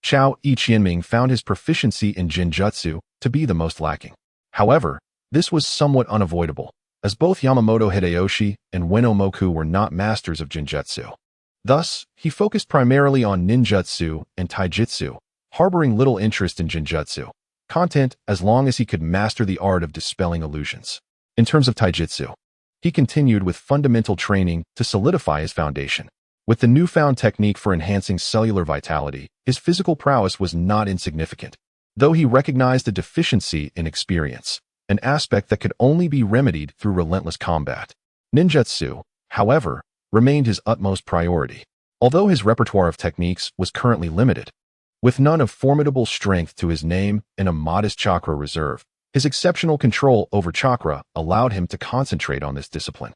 Chao Ichien-ming found his proficiency in jinjutsu to be the most lacking. However, this was somewhat unavoidable, as both Yamamoto Hideyoshi and Ueno Moku were not masters of jinjutsu. Thus, he focused primarily on ninjutsu and taijutsu, harboring little interest in jinjutsu content as long as he could master the art of dispelling illusions. In terms of taijutsu, He continued with fundamental training to solidify his foundation. With the newfound technique for enhancing cellular vitality, his physical prowess was not insignificant, though he recognized a deficiency in experience, an aspect that could only be remedied through relentless combat. Ninjutsu, however, remained his utmost priority, although his repertoire of techniques was currently limited. With none of formidable strength to his name and a modest chakra reserve, his exceptional control over chakra allowed him to concentrate on this discipline.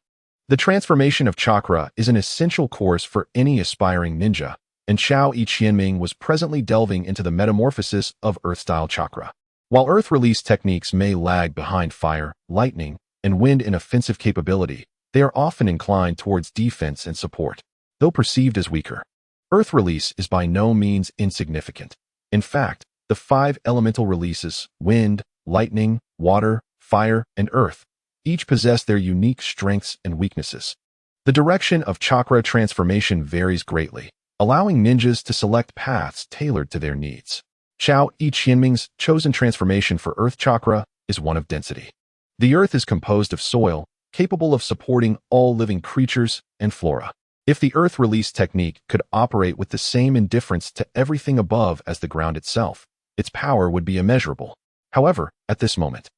The transformation of chakra is an essential course for any aspiring ninja, and Chao Qianming was presently delving into the metamorphosis of earth-style chakra. While earth-release techniques may lag behind fire, lightning, and wind in offensive capability, they are often inclined towards defense and support, though perceived as weaker. Earth release is by no means insignificant. In fact, the 5 elemental releases, wind, lightning, water, fire, and earth, each possess their unique strengths and weaknesses. The direction of chakra transformation varies greatly, allowing ninjas to select paths tailored to their needs. Chao Qianming's chosen transformation for earth chakra is one of density. The earth is composed of soil, capable of supporting all living creatures and flora. If the earth release technique could operate with the same indifference to everything above as the ground itself, its power would be immeasurable. However, at this moment,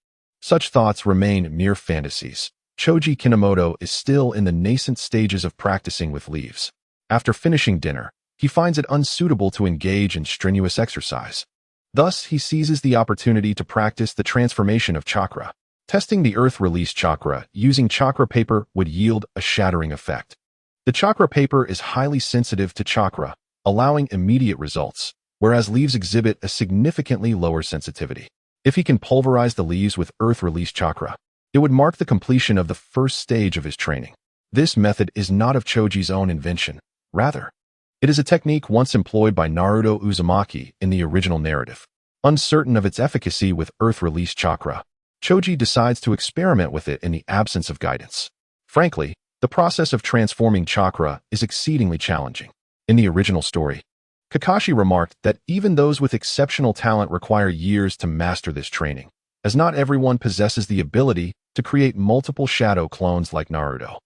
such thoughts remain mere fantasies. Choji Kinomoto is still in the nascent stages of practicing with leaves. After finishing dinner, he finds it unsuitable to engage in strenuous exercise. Thus, he seizes the opportunity to practice the transformation of chakra. Testing the earth release chakra using chakra paper would yield a shattering effect. The chakra paper is highly sensitive to chakra, allowing immediate results, whereas leaves exhibit a significantly lower sensitivity. If he can pulverize the leaves with earth release chakra, it would mark the completion of the first stage of his training. This method is not of Choji's own invention. Rather, it is a technique once employed by Naruto Uzumaki in the original narrative. Uncertain of its efficacy with earth release chakra, Choji decides to experiment with it in the absence of guidance. Frankly, the process of transforming chakra is exceedingly challenging. In the original story, Kakashi remarked that even those with exceptional talent require years to master this training, as not everyone possesses the ability to create multiple shadow clones like Naruto.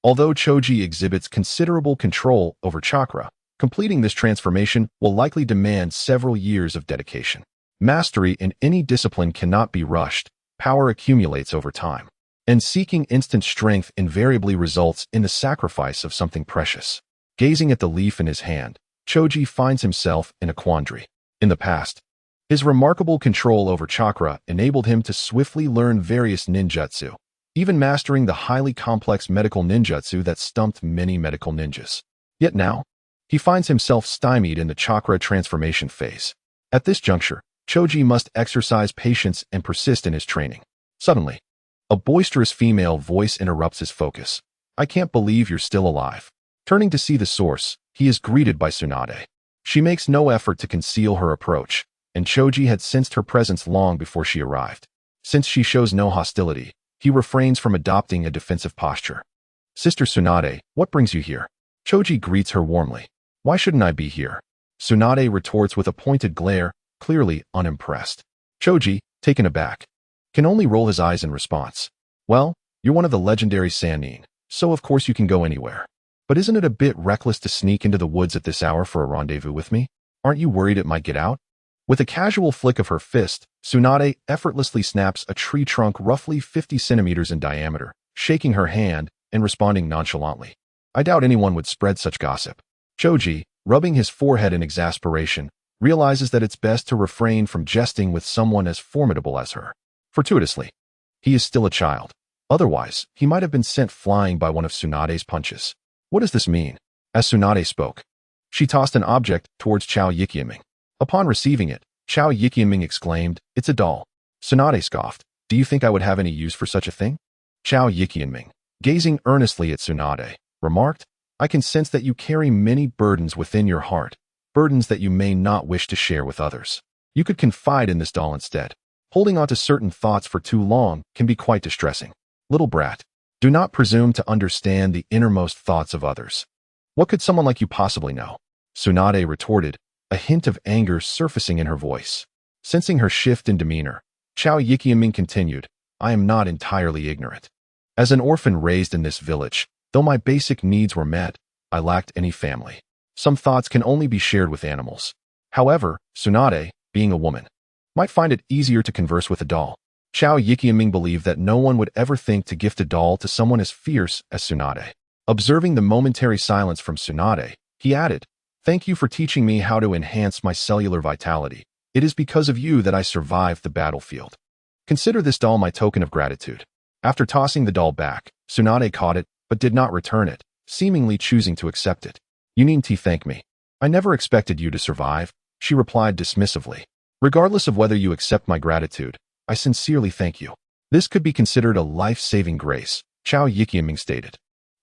Although Choji exhibits considerable control over chakra, completing this transformation will likely demand several years of dedication. Mastery in any discipline cannot be rushed. Power accumulates over time, and seeking instant strength invariably results in the sacrifice of something precious. Gazing at the leaf in his hand, Choji finds himself in a quandary. In the past, his remarkable control over chakra enabled him to swiftly learn various ninjutsu, even mastering the highly complex medical ninjutsu that stumped many medical ninjas. Yet now, he finds himself stymied in the chakra transformation phase. At this juncture, Choji must exercise patience and persist in his training. Suddenly, a boisterous female voice interrupts his focus. "I can't believe you're still alive." Turning to see the source, he is greeted by Tsunade. She makes no effort to conceal her approach, and Choji had sensed her presence long before she arrived. Since she shows no hostility, he refrains from adopting a defensive posture. "Sister Tsunade, what brings you here?" Choji greets her warmly. "Why shouldn't I be here?" Tsunade retorts with a pointed glare, clearly unimpressed. Choji, taken aback, can only roll his eyes in response. "Well, you're one of the legendary Sannin, so of course you can go anywhere. But isn't it a bit reckless to sneak into the woods at this hour for a rendezvous with me? Aren't you worried it might get out?" With a casual flick of her fist, Tsunade effortlessly snaps a tree trunk roughly 50 centimeters in diameter, shaking her hand and responding nonchalantly. "I doubt anyone would spread such gossip." Choji, rubbing his forehead in exasperation, realizes that it's best to refrain from jesting with someone as formidable as her. Fortuitously, he is still a child. Otherwise, he might have been sent flying by one of Tsunade's punches. What does this mean? As Tsunade spoke, she tossed an object towards Chao Qianming. Upon receiving it, Chao Qianming exclaimed, "It's a doll." Tsunade scoffed, "Do you think I would have any use for such a thing?" Chao Qianming, gazing earnestly at Tsunade, remarked, "I can sense that you carry many burdens within your heart, burdens that you may not wish to share with others. You could confide in this doll instead. Holding on to certain thoughts for too long can be quite distressing. Little brat, do not presume to understand the innermost thoughts of others. What could someone like you possibly know?" Tsunade retorted, a hint of anger surfacing in her voice. Sensing her shift in demeanor, Chao Qianming continued, "I am not entirely ignorant. As an orphan raised in this village, though my basic needs were met, I lacked any family. Some thoughts can only be shared with animals. However, Tsunade, being a woman, might find it easier to converse with a doll. Chao Yikiaming believed that no one would ever think to gift a doll to someone as fierce as Tsunade. Observing the momentary silence from Tsunade, he added, "Thank you for teaching me how to enhance my cellular vitality. It is because of you that I survived the battlefield. Consider this doll my token of gratitude." After tossing the doll back, Tsunade caught it, but did not return it, seemingly choosing to accept it. "You needn't thank me. I never expected you to survive," she replied dismissively. "Regardless of whether you accept my gratitude, I sincerely thank you. This could be considered a life-saving grace," Chao Yikiaming stated.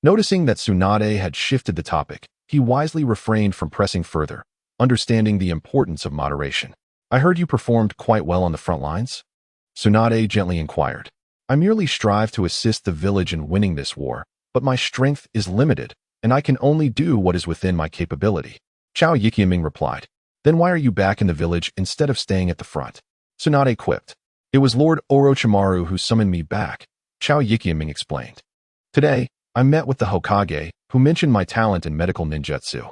Noticing that Tsunade had shifted the topic, he wisely refrained from pressing further, understanding the importance of moderation. "I heard you performed quite well on the front lines?" Tsunade gently inquired. "I merely strive to assist the village in winning this war, but my strength is limited, and I can only do what is within my capability," Chao Yikiaming replied. "Then why are you back in the village instead of staying at the front?" Tsunade quipped. "It was Lord Orochimaru who summoned me back," Chao Yikiaming explained. "Today, I met with the Hokage, who mentioned my talent in medical ninjutsu,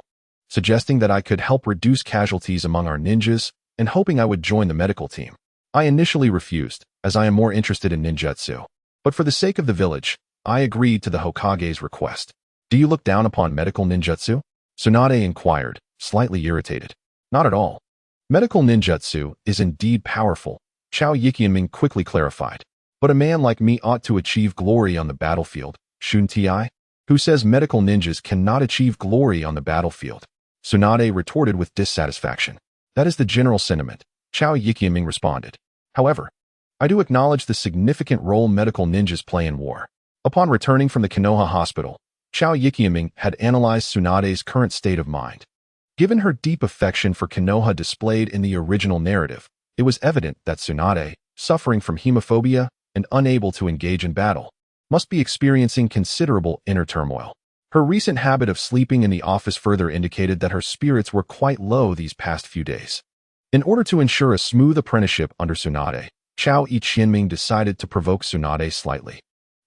suggesting that I could help reduce casualties among our ninjas and hoping I would join the medical team. I initially refused, as I am more interested in ninjutsu. But for the sake of the village, I agreed to the Hokage's request." "Do you look down upon medical ninjutsu?" Tsunade inquired, slightly irritated. "Not at all. Medical ninjutsu is indeed powerful," Chao Yikiaming quickly clarified. "But a man like me ought to achieve glory on the battlefield, shouldn't I? Who says medical ninjas cannot achieve glory on the battlefield?" Tsunade retorted with dissatisfaction. "That is the general sentiment," Chao Yikiaming responded. "However, I do acknowledge the significant role medical ninjas play in war." Upon returning from the Konoha hospital, Chao Yikiaming had analyzed Tsunade's current state of mind. Given her deep affection for Konoha displayed in the original narrative, it was evident that Tsunade, suffering from hemophobia and unable to engage in battle, must be experiencing considerable inner turmoil. Her recent habit of sleeping in the office further indicated that her spirits were quite low these past few days. In order to ensure a smooth apprenticeship under Tsunade, Chao Yikiaming decided to provoke Tsunade slightly,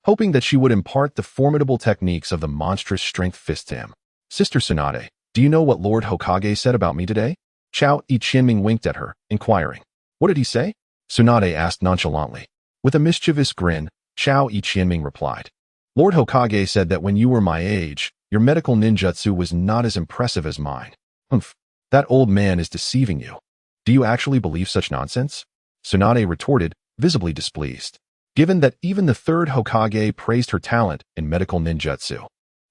hoping that she would impart the formidable techniques of the monstrous strength fist to him. "Sister Tsunade, do you know what Lord Hokage said about me today?" Chao Yikiaming winked at her, inquiring. "What did he say?" Tsunade asked nonchalantly. With a mischievous grin, Chao Yikiaming replied. "Lord Hokage said that when you were my age, your medical ninjutsu was not as impressive as mine." "Humph, that old man is deceiving you. Do you actually believe such nonsense?" Tsunade retorted, visibly displeased, given that even the third Hokage praised her talent in medical ninjutsu.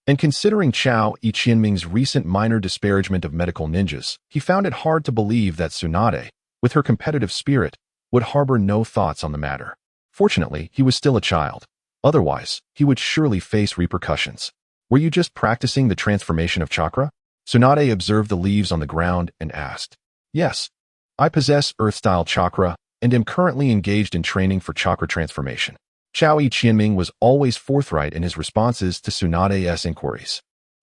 And considering Chao Yikiaming's recent minor disparagement of medical ninjas, he found it hard to believe that Tsunade, with her competitive spirit, would harbor no thoughts on the matter. Fortunately, he was still a child. Otherwise, he would surely face repercussions. "Were you just practicing the transformation of chakra?" Tsunade observed the leaves on the ground and asked. "Yes. I possess Earth-style chakra and am currently engaged in training for chakra transformation." Chao Yikiaming was always forthright in his responses to Tsunade's inquiries.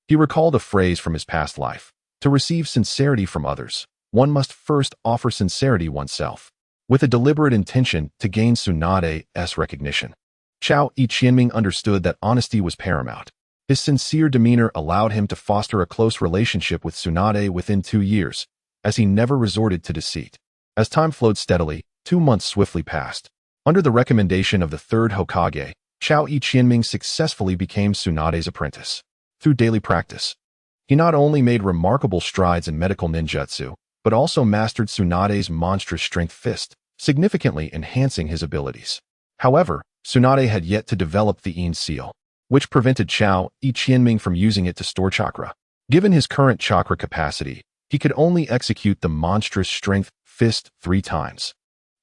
He recalled a phrase from his past life: "To receive sincerity from others, one must first offer sincerity oneself," with a deliberate intention to gain Tsunade's recognition. Chao Yikiaming understood that honesty was paramount. His sincere demeanor allowed him to foster a close relationship with Tsunade within 2 years, as he never resorted to deceit. As time flowed steadily, 2 months swiftly passed. Under the recommendation of the third Hokage, Chao Yikiaming successfully became Tsunade's apprentice. Through daily practice, he not only made remarkable strides in medical ninjutsu, but also mastered Tsunade's monstrous strength fist, significantly enhancing his abilities. However, Tsunade had yet to develop the Yin seal, which prevented Chao Yikiaming from using it to store chakra. Given his current chakra capacity, he could only execute the monstrous strength fist 3 times.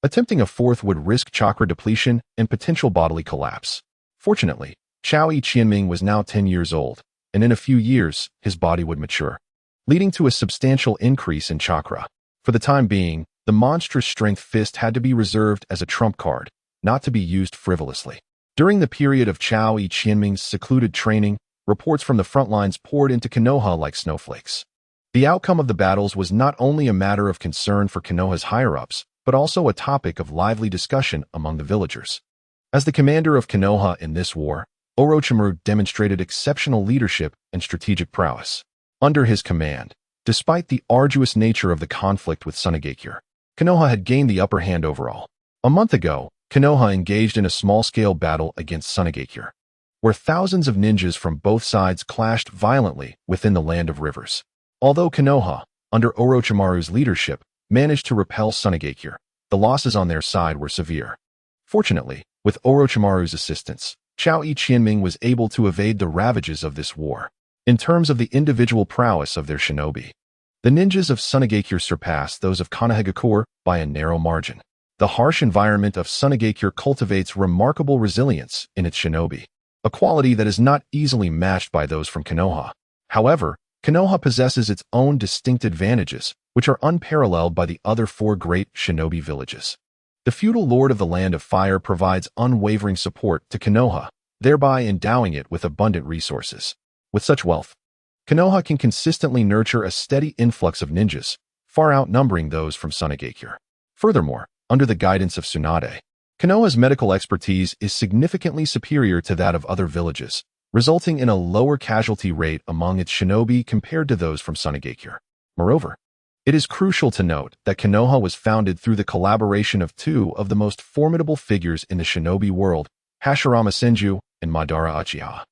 Attempting a fourth would risk chakra depletion and potential bodily collapse. Fortunately, Chao Yikiaming was now 10 years old, and in a few years, his body would mature, leading to a substantial increase in chakra. For the time being, the monstrous strength fist had to be reserved as a trump card, not to be used frivolously. During the period of Chao Yikiaming's secluded training, reports from the front lines poured into Konoha like snowflakes. The outcome of the battles was not only a matter of concern for Konoha's higher-ups, but also a topic of lively discussion among the villagers. As the commander of Konoha in this war, Orochimaru demonstrated exceptional leadership and strategic prowess. Under his command, despite the arduous nature of the conflict with Sunagakure, Konoha had gained the upper hand overall. A month ago, Konoha engaged in a small-scale battle against Sunagakure, where thousands of ninjas from both sides clashed violently within the Land of Rivers. Although Konoha, under Orochimaru's leadership, managed to repel Sunagakure, the losses on their side were severe. Fortunately, with Orochimaru's assistance, Chao-I Qianming was able to evade the ravages of this war. In terms of the individual prowess of their shinobi, the ninjas of Sunagakure surpassed those of Konoha by a narrow margin. The harsh environment of Sunagakure cultivates remarkable resilience in its shinobi, a quality that is not easily matched by those from Konoha. However, Konoha possesses its own distinct advantages, which are unparalleled by the other four great shinobi villages. The feudal lord of the Land of Fire provides unwavering support to Konoha, thereby endowing it with abundant resources. With such wealth, Konoha can consistently nurture a steady influx of ninjas, far outnumbering those from Sunagakure. Furthermore, under the guidance of Tsunade, Konoha's medical expertise is significantly superior to that of other villages, resulting in a lower casualty rate among its shinobi compared to those from Sunagakure. Moreover, it is crucial to note that Konoha was founded through the collaboration of two of the most formidable figures in the shinobi world, Hashirama Senju and Madara Uchiha.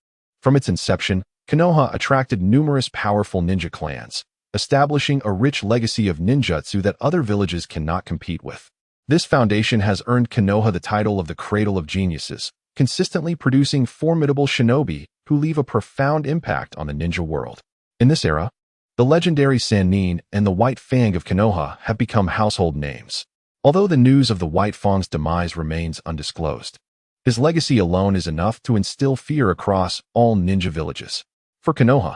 From its inception, Konoha attracted numerous powerful ninja clans, establishing a rich legacy of ninjutsu that other villages cannot compete with. This foundation has earned Konoha the title of the Cradle of Geniuses, consistently producing formidable shinobi who leave a profound impact on the ninja world. In this era, the legendary Sannin and the White Fang of Konoha have become household names. Although the news of the White Fang's demise remains undisclosed, his legacy alone is enough to instill fear across all ninja villages. For Konoha,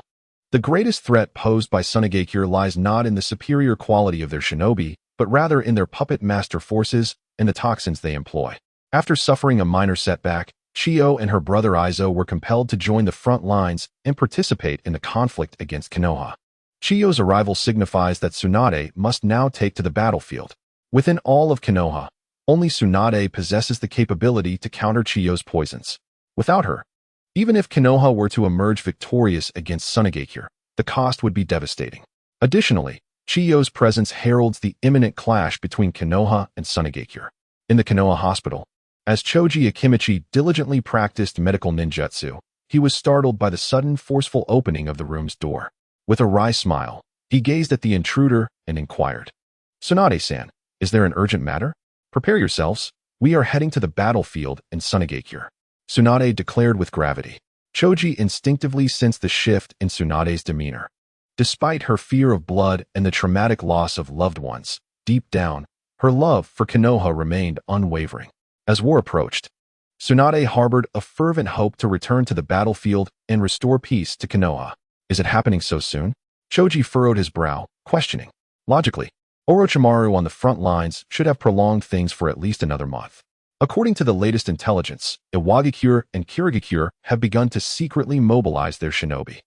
the greatest threat posed by Sunagakure lies not in the superior quality of their shinobi, but rather in their puppet master forces and the toxins they employ. After suffering a minor setback, Chiyo and her brother Izo were compelled to join the front lines and participate in the conflict against Konoha. Chiyo's arrival signifies that Tsunade must now take to the battlefield. Within all of Konoha, only Tsunade possesses the capability to counter Chiyo's poisons. Without her, even if Konoha were to emerge victorious against Sunagakure, the cost would be devastating. Additionally, Chiyo's presence heralds the imminent clash between Konoha and Sunagakure. In the Konoha hospital, as Choji Akimichi diligently practiced medical ninjutsu, he was startled by the sudden forceful opening of the room's door. With a wry smile, he gazed at the intruder and inquired, "Tsunade-san, is there an urgent matter? Prepare yourselves. We are heading to the battlefield in Sunagakure," Tsunade declared with gravity. Choji instinctively sensed the shift in Tsunade's demeanor. Despite her fear of blood and the traumatic loss of loved ones, deep down, her love for Konoha remained unwavering. As war approached, Tsunade harbored a fervent hope to return to the battlefield and restore peace to Konoha. Is it happening so soon? Choji furrowed his brow, questioning. Logically, Orochimaru on the front lines should have prolonged things for at least another month. According to the latest intelligence, Iwagakure and Kirigakure have begun to secretly mobilize their shinobi.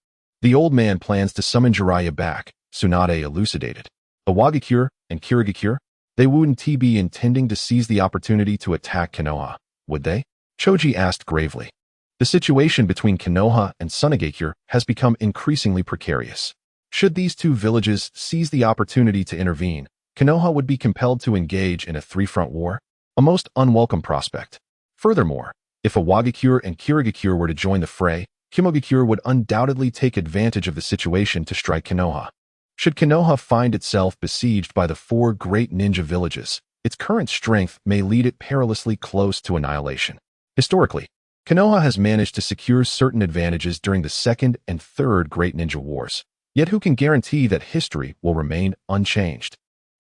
The old man plans to summon Jiraiya back, Tsunade elucidated. Iwagakure and Kirigakure, they wouldn't be intending to seize the opportunity to attack Konoha, would they? Choji asked gravely. The situation between Konoha and Sunagakure has become increasingly precarious. Should these two villages seize the opportunity to intervene, Konoha would be compelled to engage in a three-front war, a most unwelcome prospect. Furthermore, if Iwagakure and Kirigakure were to join the fray, Amegakure would undoubtedly take advantage of the situation to strike Konoha. Should Konoha find itself besieged by the four great ninja villages, its current strength may lead it perilously close to annihilation. Historically, Konoha has managed to secure certain advantages during the Second and Third Great Ninja Wars, yet who can guarantee that history will remain unchanged?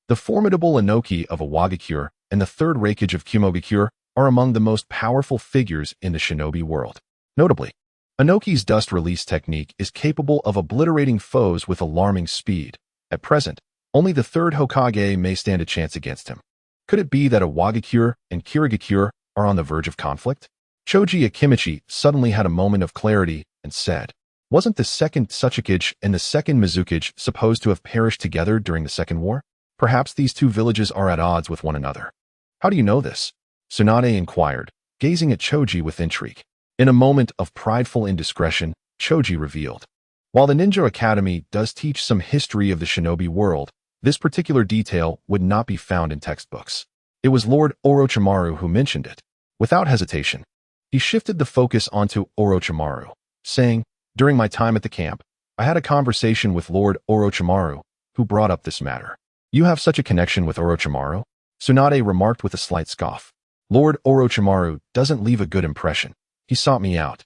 The formidable Inoki of Iwagakure and the Third Raikage of Amegakure are among the most powerful figures in the shinobi world. Notably, Inoki's dust release technique is capable of obliterating foes with alarming speed. At present, only the third Hokage may stand a chance against him. Could it be that Iwagakure and Kirigakure are on the verge of conflict? Choji Akimichi suddenly had a moment of clarity and said, "Wasn't the second Tsuchikage and the second Mizukage supposed to have perished together during the Second War? Perhaps these two villages are at odds with one another." "How do you know this?" Tsunade inquired, gazing at Choji with intrigue. In a moment of prideful indiscretion, Choji revealed. While the Ninja Academy does teach some history of the shinobi world, this particular detail would not be found in textbooks. It was Lord Orochimaru who mentioned it. Without hesitation, he shifted the focus onto Orochimaru, saying, "During my time at the camp, I had a conversation with Lord Orochimaru, who brought up this matter." "You have such a connection with Orochimaru?" Tsunade remarked with a slight scoff. "Lord Orochimaru doesn't leave a good impression. He sought me out.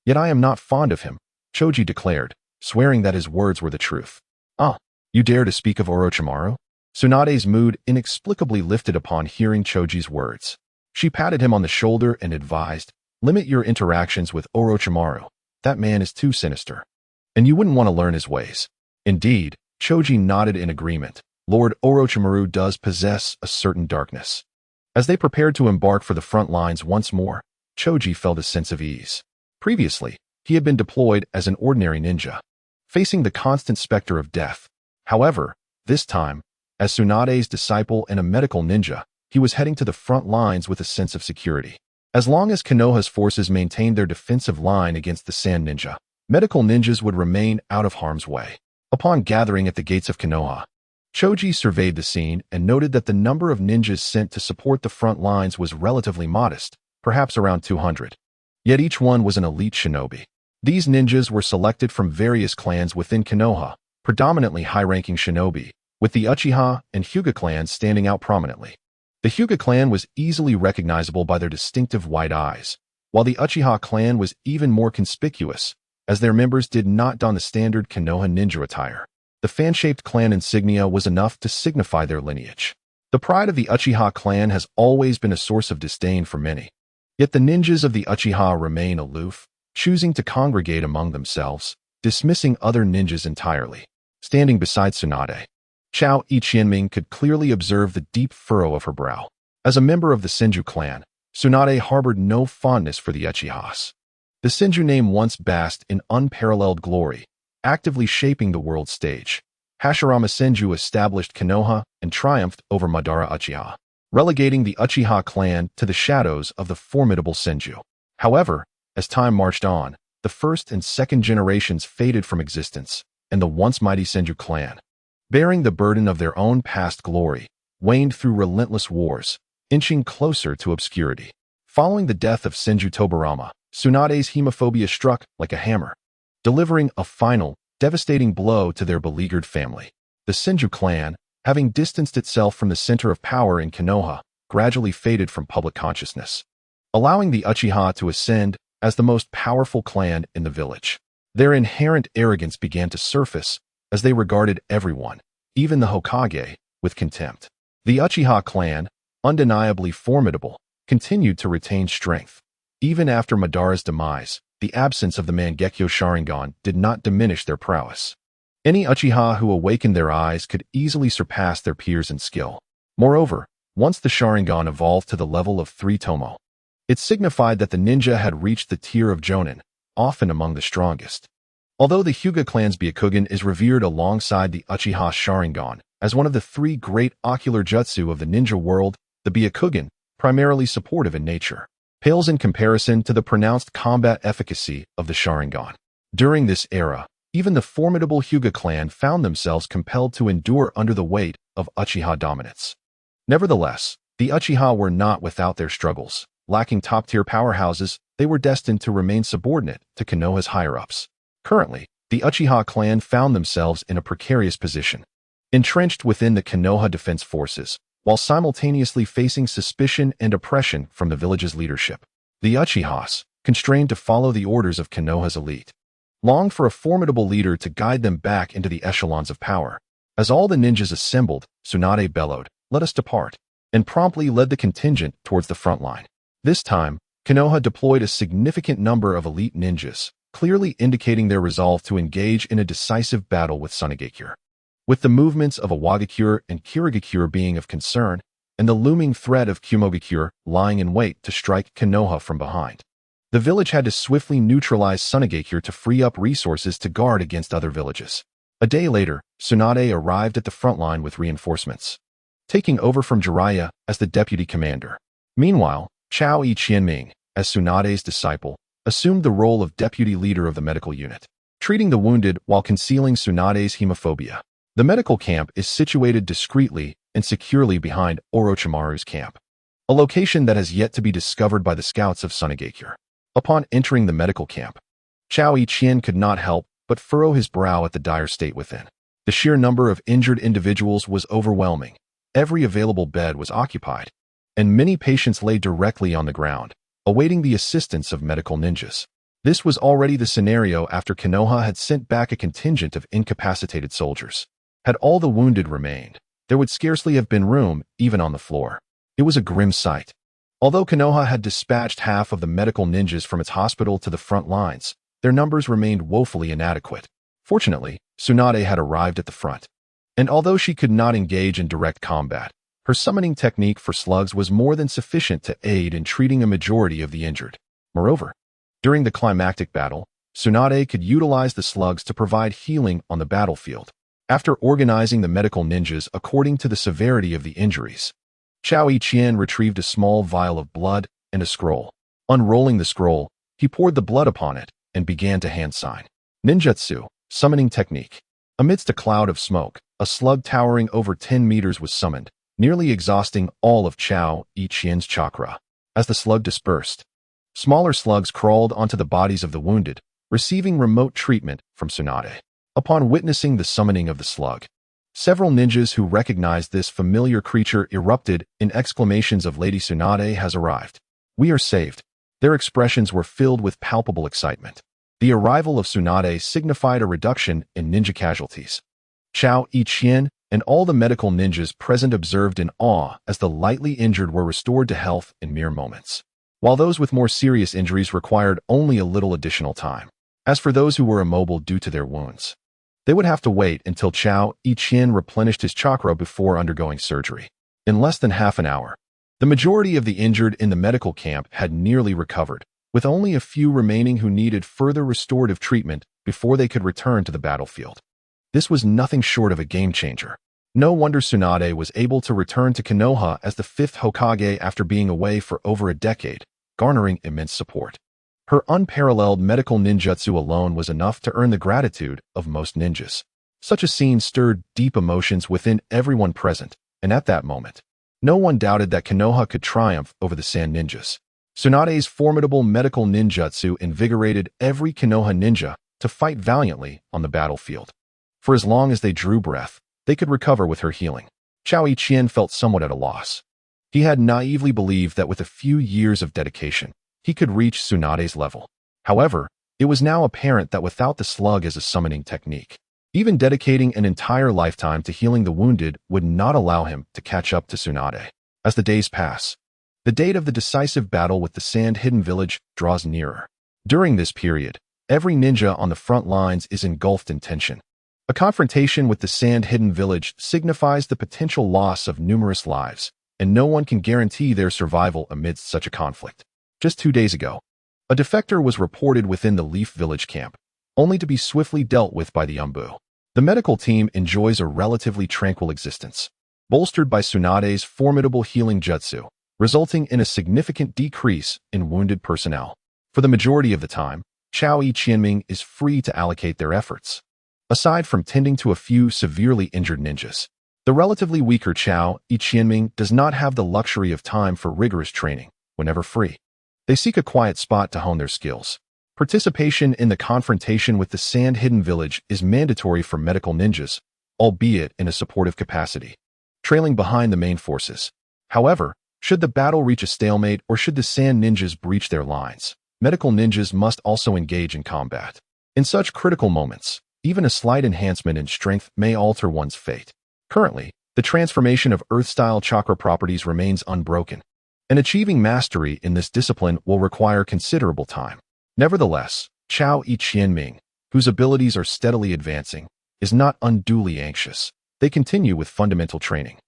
Yet I am not fond of him," Choji declared, swearing that his words were the truth. "Ah, you dare to speak of Orochimaru?" Tsunade's mood inexplicably lifted upon hearing Choji's words. She patted him on the shoulder and advised, "Limit your interactions with Orochimaru. That man is too sinister. And you wouldn't want to learn his ways." Indeed, Choji nodded in agreement. Lord Orochimaru does possess a certain darkness. As they prepared to embark for the front lines once more, Choji felt a sense of ease. Previously, he had been deployed as an ordinary ninja, facing the constant specter of death. However, this time, as Tsunade's disciple and a medical ninja, he was heading to the front lines with a sense of security. As long as Konoha's forces maintained their defensive line against the Sand Ninja, medical ninjas would remain out of harm's way. Upon gathering at the gates of Konoha, Choji surveyed the scene and noted that the number of ninjas sent to support the front lines was relatively modest, perhaps around 200. Yet each one was an elite shinobi. These ninjas were selected from various clans within Konoha, predominantly high-ranking shinobi, with the Uchiha and Hyuga clans standing out prominently. The Hyuga clan was easily recognizable by their distinctive white eyes, while the Uchiha clan was even more conspicuous, as their members did not don the standard Konoha ninja attire. The fan-shaped clan insignia was enough to signify their lineage. The pride of the Uchiha clan has always been a source of disdain for many. Yet the ninjas of the Uchiha remain aloof, choosing to congregate among themselves, dismissing other ninjas entirely. Standing beside Tsunade, Chao Ichienming could clearly observe the deep furrow of her brow. As a member of the Senju clan, Tsunade harbored no fondness for the Uchihas. The Senju name once basked in unparalleled glory, actively shaping the world stage. Hashirama Senju established Konoha and triumphed over Madara Uchiha, relegating the Uchiha clan to the shadows of the formidable Senju. However, as time marched on, the first and second generations faded from existence, and the once mighty Senju clan, bearing the burden of their own past glory, waned through relentless wars, inching closer to obscurity. Following the death of Senju Tobarama, Tsunade's hemophobia struck like a hammer, delivering a final, devastating blow to their beleaguered family. The Senju clan, having distanced itself from the center of power in Konoha, gradually faded from public consciousness, allowing the Uchiha to ascend as the most powerful clan in the village. Their inherent arrogance began to surface as they regarded everyone, even the Hokage, with contempt. The Uchiha clan, undeniably formidable, continued to retain strength. Even after Madara's demise, the absence of the Mangekyo Sharingan did not diminish their prowess. Any Uchiha who awakened their eyes could easily surpass their peers in skill. Moreover, once the Sharingan evolved to the level of 3 tomo, it signified that the ninja had reached the tier of Jonin, often among the strongest. Although the Hyuga clan's Byakugan is revered alongside the Uchiha Sharingan as one of the 3 great ocular jutsu of the ninja world, the Byakugan, primarily supportive in nature, pales in comparison to the pronounced combat efficacy of the Sharingan. During this era, even the formidable Hyuga clan found themselves compelled to endure under the weight of Uchiha dominance. Nevertheless, the Uchiha were not without their struggles. Lacking top-tier powerhouses, they were destined to remain subordinate to Konoha's higher-ups. Currently, the Uchiha clan found themselves in a precarious position, entrenched within the Konoha defense forces, while simultaneously facing suspicion and oppression from the village's leadership. The Uchihas, constrained to follow the orders of Konoha's elite, longed for a formidable leader to guide them back into the echelons of power. As all the ninjas assembled, Tsunade bellowed, "Let us depart," and promptly led the contingent towards the front line. This time, Konoha deployed a significant number of elite ninjas, clearly indicating their resolve to engage in a decisive battle with Sunagakure. With the movements of Awagakure and Kirigakure being of concern, and the looming threat of Kumogakure lying in wait to strike Konoha from behind, the village had to swiftly neutralize Sunagakure to free up resources to guard against other villages. A day later, Tsunade arrived at the front line with reinforcements, taking over from Jiraiya as the deputy commander. Meanwhile, Chao Ichienming, as Tsunade's disciple, assumed the role of deputy leader of the medical unit, treating the wounded while concealing Tsunade's hemophobia. The medical camp is situated discreetly and securely behind Orochimaru's camp, a location that has yet to be discovered by the scouts of Sunagakure. Upon entering the medical camp, Chao Ichien could not help but furrow his brow at the dire state within. The sheer number of injured individuals was overwhelming. Every available bed was occupied, and many patients lay directly on the ground, awaiting the assistance of medical ninjas. This was already the scenario after Konoha had sent back a contingent of incapacitated soldiers. Had all the wounded remained, there would scarcely have been room even on the floor. It was a grim sight. Although Konoha had dispatched half of the medical ninjas from its hospital to the front lines, their numbers remained woefully inadequate. Fortunately, Tsunade had arrived at the front, and although she could not engage in direct combat, her summoning technique for slugs was more than sufficient to aid in treating a majority of the injured. Moreover, during the climactic battle, Tsunade could utilize the slugs to provide healing on the battlefield. After organizing the medical ninjas according to the severity of the injuries, Chao Ichien retrieved a small vial of blood and a scroll. Unrolling the scroll, he poured the blood upon it and began to hand sign. Ninjutsu, summoning technique. Amidst a cloud of smoke, a slug towering over 10 meters was summoned, nearly exhausting all of Chao Ichien's chakra. As the slug dispersed, smaller slugs crawled onto the bodies of the wounded, receiving remote treatment from Tsunade. Upon witnessing the summoning of the slug, several ninjas who recognized this familiar creature erupted in exclamations of "Lady Tsunade has arrived. We are saved." Their expressions were filled with palpable excitement. The arrival of Tsunade signified a reduction in ninja casualties. Chao Ichien and all the medical ninjas present observed in awe as the lightly injured were restored to health in mere moments, while those with more serious injuries required only a little additional time. As for those who were immobile due to their wounds, they would have to wait until Chao Ichien replenished his chakra before undergoing surgery. In less than half an hour, the majority of the injured in the medical camp had nearly recovered, with only a few remaining who needed further restorative treatment before they could return to the battlefield. This was nothing short of a game-changer. No wonder Tsunade was able to return to Konoha as the 5th Hokage after being away for over a decade, garnering immense support. Her unparalleled medical ninjutsu alone was enough to earn the gratitude of most ninjas. Such a scene stirred deep emotions within everyone present, and at that moment, no one doubted that Konoha could triumph over the Sand Ninjas. Tsunade's formidable medical ninjutsu invigorated every Konoha ninja to fight valiantly on the battlefield. For as long as they drew breath, they could recover with her healing. Chao Ichien felt somewhat at a loss. He had naively believed that with a few years of dedication, he could reach Tsunade's level. However, it was now apparent that without the slug as a summoning technique, even dedicating an entire lifetime to healing the wounded would not allow him to catch up to Tsunade. As the days pass, the date of the decisive battle with the Sand-Hidden Village draws nearer. During this period, every ninja on the front lines is engulfed in tension. A confrontation with the Sand-Hidden Village signifies the potential loss of numerous lives, and no one can guarantee their survival amidst such a conflict. Just 2 days ago, a defector was reported within the Leaf Village camp, only to be swiftly dealt with by the Umbu. The medical team enjoys a relatively tranquil existence, bolstered by Tsunade's formidable healing jutsu, resulting in a significant decrease in wounded personnel. For the majority of the time, Chao Ichien is free to allocate their efforts. Aside from tending to a few severely injured ninjas, the relatively weaker Chao Ichien does not have the luxury of time for rigorous training whenever free. They seek a quiet spot to hone their skills. Participation in the confrontation with the Sand-Hidden Village is mandatory for medical ninjas, albeit in a supportive capacity, trailing behind the main forces. However, should the battle reach a stalemate or should the Sand Ninjas breach their lines, medical ninjas must also engage in combat. In such critical moments, even a slight enhancement in strength may alter one's fate. Currently, the transformation of Earth-style chakra properties remains unbroken, and achieving mastery in this discipline will require considerable time. Nevertheless, Chao Ichien, whose abilities are steadily advancing, is not unduly anxious. They continue with fundamental training,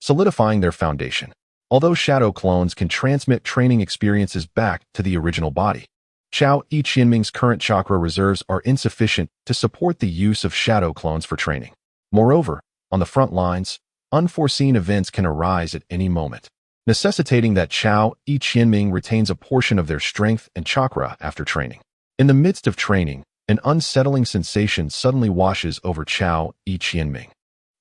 solidifying their foundation. Although shadow clones can transmit training experiences back to the original body, Chao Ichien current chakra reserves are insufficient to support the use of shadow clones for training. Moreover, on the front lines, unforeseen events can arise at any moment. necessitating that Chao Qianming retains a portion of their strength and chakra after training. In the midst of training, an unsettling sensation suddenly washes over Chao Qianming,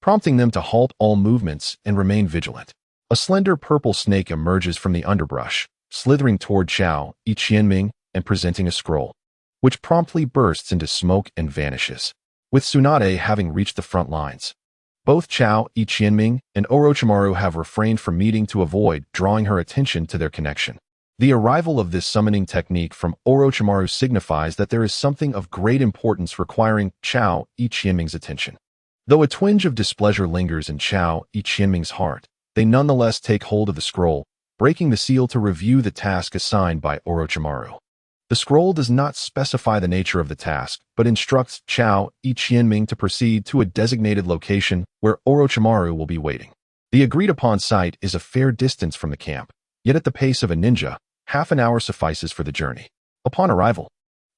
prompting them to halt all movements and remain vigilant. A slender purple snake emerges from the underbrush, slithering toward Chao Qianming and presenting a scroll, which promptly bursts into smoke and vanishes. With Tsunade having reached the front lines, both Chao Qianming and Orochimaru have refrained from meeting to avoid drawing her attention to their connection. The arrival of this summoning technique from Orochimaru signifies that there is something of great importance requiring Chao Qianming's attention. Though a twinge of displeasure lingers in Chao Qianming's heart, they nonetheless take hold of the scroll, breaking the seal to review the task assigned by Orochimaru. The scroll does not specify the nature of the task, but instructs Chao Qianming to proceed to a designated location where Orochimaru will be waiting. The agreed-upon site is a fair distance from the camp, yet at the pace of a ninja, half an hour suffices for the journey. Upon arrival,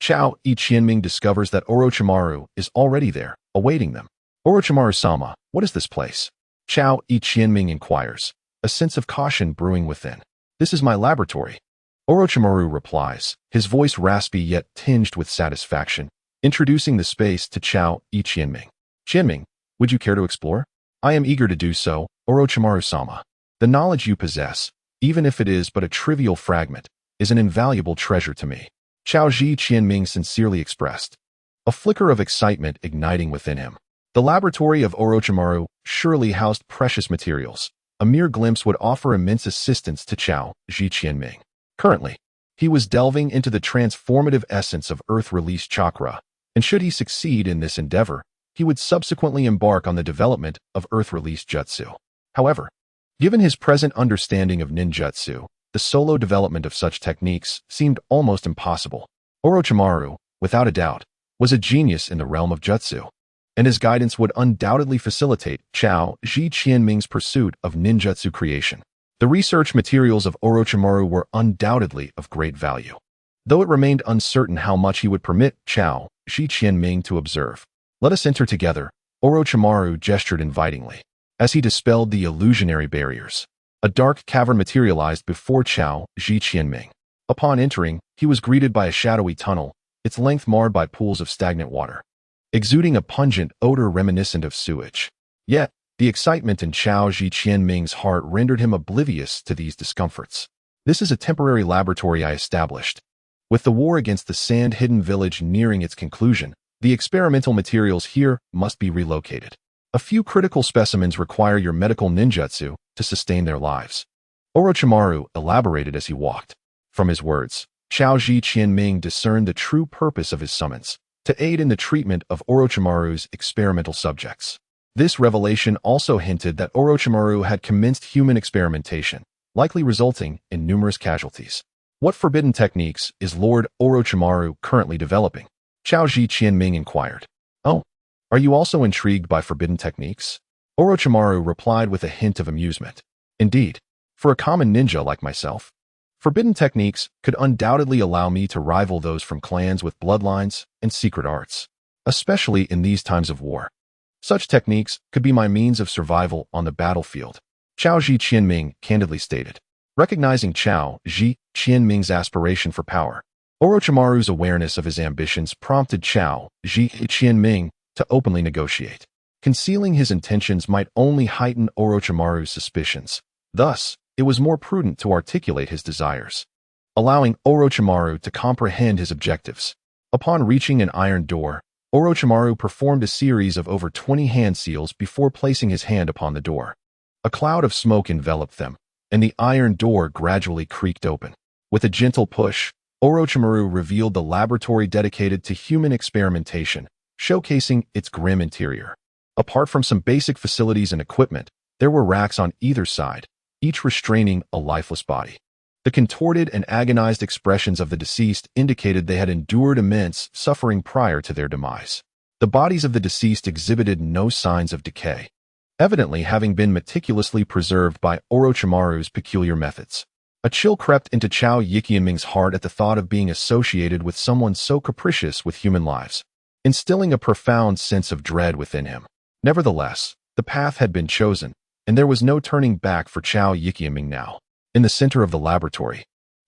Chao Qianming discovers that Orochimaru is already there, awaiting them. Orochimaru-sama, what is this place? Chao Qianming inquires, a sense of caution brewing within. This is my laboratory. Orochimaru replies, his voice raspy yet tinged with satisfaction, introducing the space to Chao Qianming. Qianming, would you care to explore? I am eager to do so, Orochimaru-sama. The knowledge you possess, even if it is but a trivial fragment, is an invaluable treasure to me. Chao Qianming sincerely expressed, a flicker of excitement igniting within him. The laboratory of Orochimaru surely housed precious materials. A mere glimpse would offer immense assistance to Chao Qianming. Currently, he was delving into the transformative essence of earth-release chakra, and should he succeed in this endeavor, he would subsequently embark on the development of earth-release jutsu. However, given his present understanding of ninjutsu, the solo development of such techniques seemed almost impossible. Orochimaru, without a doubt, was a genius in the realm of jutsu, and his guidance would undoubtedly facilitate Chao Qianming's pursuit of ninjutsu creation. The research materials of Orochimaru were undoubtedly of great value, though it remained uncertain how much he would permit Chao Qianming to observe. Let us enter together, Orochimaru gestured invitingly. As he dispelled the illusionary barriers, a dark cavern materialized before Chao Qianming. Upon entering, he was greeted by a shadowy tunnel, its length marred by pools of stagnant water, exuding a pungent odor reminiscent of sewage. Yet, the excitement in Chao Qianming's heart rendered him oblivious to these discomforts. This is a temporary laboratory I established. With the war against the sand-hidden village nearing its conclusion, the experimental materials here must be relocated. A few critical specimens require your medical ninjutsu to sustain their lives. Orochimaru elaborated as he walked. From his words, Chao Qianming discerned the true purpose of his summons, to aid in the treatment of Orochimaru's experimental subjects. This revelation also hinted that Orochimaru had commenced human experimentation, likely resulting in numerous casualties. What forbidden techniques is Lord Orochimaru currently developing? Chao Qianming inquired. Oh, are you also intrigued by forbidden techniques? Orochimaru replied with a hint of amusement. Indeed, for a common ninja like myself, forbidden techniques could undoubtedly allow me to rival those from clans with bloodlines and secret arts, especially in these times of war. Such techniques could be my means of survival on the battlefield, Chao Qianming candidly stated. Recognizing Chao Qianming's aspiration for power, Orochimaru's awareness of his ambitions prompted Chao Qianming to openly negotiate. Concealing his intentions might only heighten Orochimaru's suspicions. Thus, it was more prudent to articulate his desires, allowing Orochimaru to comprehend his objectives. Upon reaching an iron door, Orochimaru performed a series of over 20 hand seals before placing his hand upon the door. A cloud of smoke enveloped them, and the iron door gradually creaked open. With a gentle push, Orochimaru revealed the laboratory dedicated to human experimentation, showcasing its grim interior. Apart from some basic facilities and equipment, there were racks on either side, each restraining a lifeless body. The contorted and agonized expressions of the deceased indicated they had endured immense suffering prior to their demise. The bodies of the deceased exhibited no signs of decay, evidently having been meticulously preserved by Orochimaru's peculiar methods. A chill crept into Chao Qianming's heart at the thought of being associated with someone so capricious with human lives, instilling a profound sense of dread within him. Nevertheless, the path had been chosen, and there was no turning back for Chao Qianming now. In the center of the laboratory,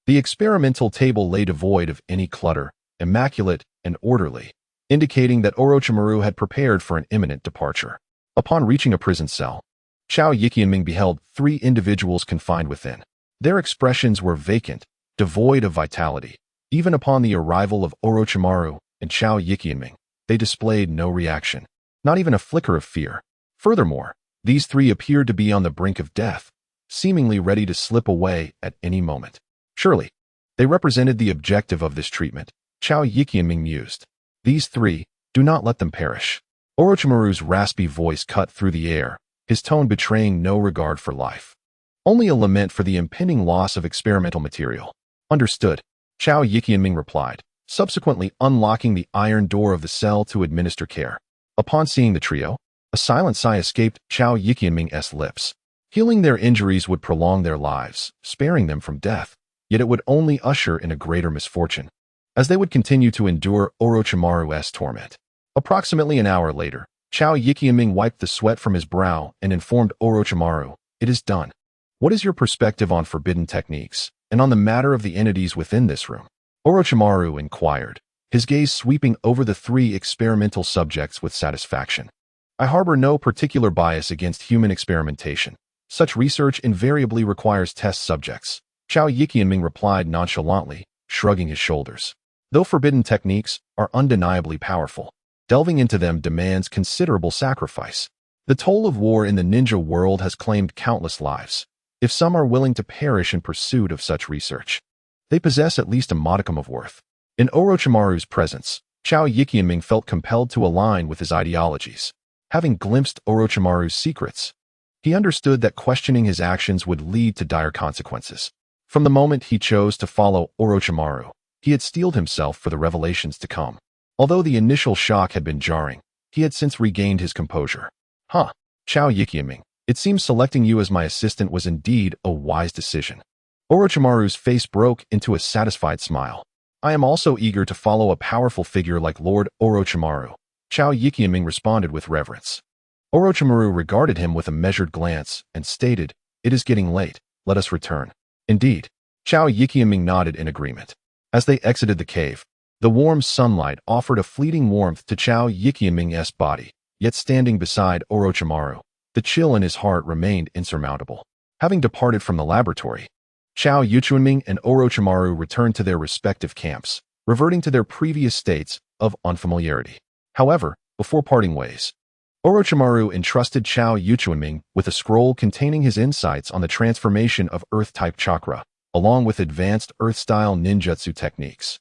the experimental table lay devoid of any clutter, immaculate and orderly, indicating that Orochimaru had prepared for an imminent departure. Upon reaching a prison cell, Chao Yiqianming beheld 3 individuals confined within. Their expressions were vacant, devoid of vitality. Even upon the arrival of Orochimaru and Chao Yiqianming, they displayed no reaction, not even a flicker of fear. Furthermore, these 3 appeared to be on the brink of death, seemingly ready to slip away at any moment. Surely, they represented the objective of this treatment, Chao Yiqianming mused. These 3, do not let them perish. Orochimaru's raspy voice cut through the air, his tone betraying no regard for life. Only a lament for the impending loss of experimental material. Understood, Chao Yiqianming replied, subsequently unlocking the iron door of the cell to administer care. Upon seeing the trio, a silent sigh escaped Chao Yiqianming's lips. Healing their injuries would prolong their lives, sparing them from death, yet it would only usher in a greater misfortune, as they would continue to endure Orochimaru's torment. Approximately an hour later, Chao Yiqianming wiped the sweat from his brow and informed Orochimaru, "It is done. What is your perspective on forbidden techniques, and on the matter of the entities within this room?" Orochimaru inquired, his gaze sweeping over the 3 experimental subjects with satisfaction. "I harbor no particular bias against human experimentation. Such research invariably requires test subjects," Chao Yiqianming replied nonchalantly, shrugging his shoulders. Though forbidden techniques are undeniably powerful, delving into them demands considerable sacrifice. The toll of war in the ninja world has claimed countless lives. If some are willing to perish in pursuit of such research, they possess at least a modicum of worth. In Orochimaru's presence, Chao Yiqianming felt compelled to align with his ideologies. Having glimpsed Orochimaru's secrets, he understood that questioning his actions would lead to dire consequences. From the moment he chose to follow Orochimaru, he had steeled himself for the revelations to come. Although the initial shock had been jarring, he had since regained his composure. "Huh, Chao Yiqianming, it seems selecting you as my assistant was indeed a wise decision." Orochimaru's face broke into a satisfied smile. "I am also eager to follow a powerful figure like Lord Orochimaru," Chao Yiqianming responded with reverence. Orochimaru regarded him with a measured glance and stated, "It is getting late, let us return." "Indeed." Chao Yiqianming nodded in agreement. As they exited the cave, the warm sunlight offered a fleeting warmth to Chao Yiqianming's body, yet standing beside Orochimaru, the chill in his heart remained insurmountable. Having departed from the laboratory, Chao Yiqianming and Orochimaru returned to their respective camps, reverting to their previous states of unfamiliarity. However, before parting ways, Orochimaru entrusted Chao Yiqianming with a scroll containing his insights on the transformation of Earth-type chakra, along with advanced Earth-style ninjutsu techniques.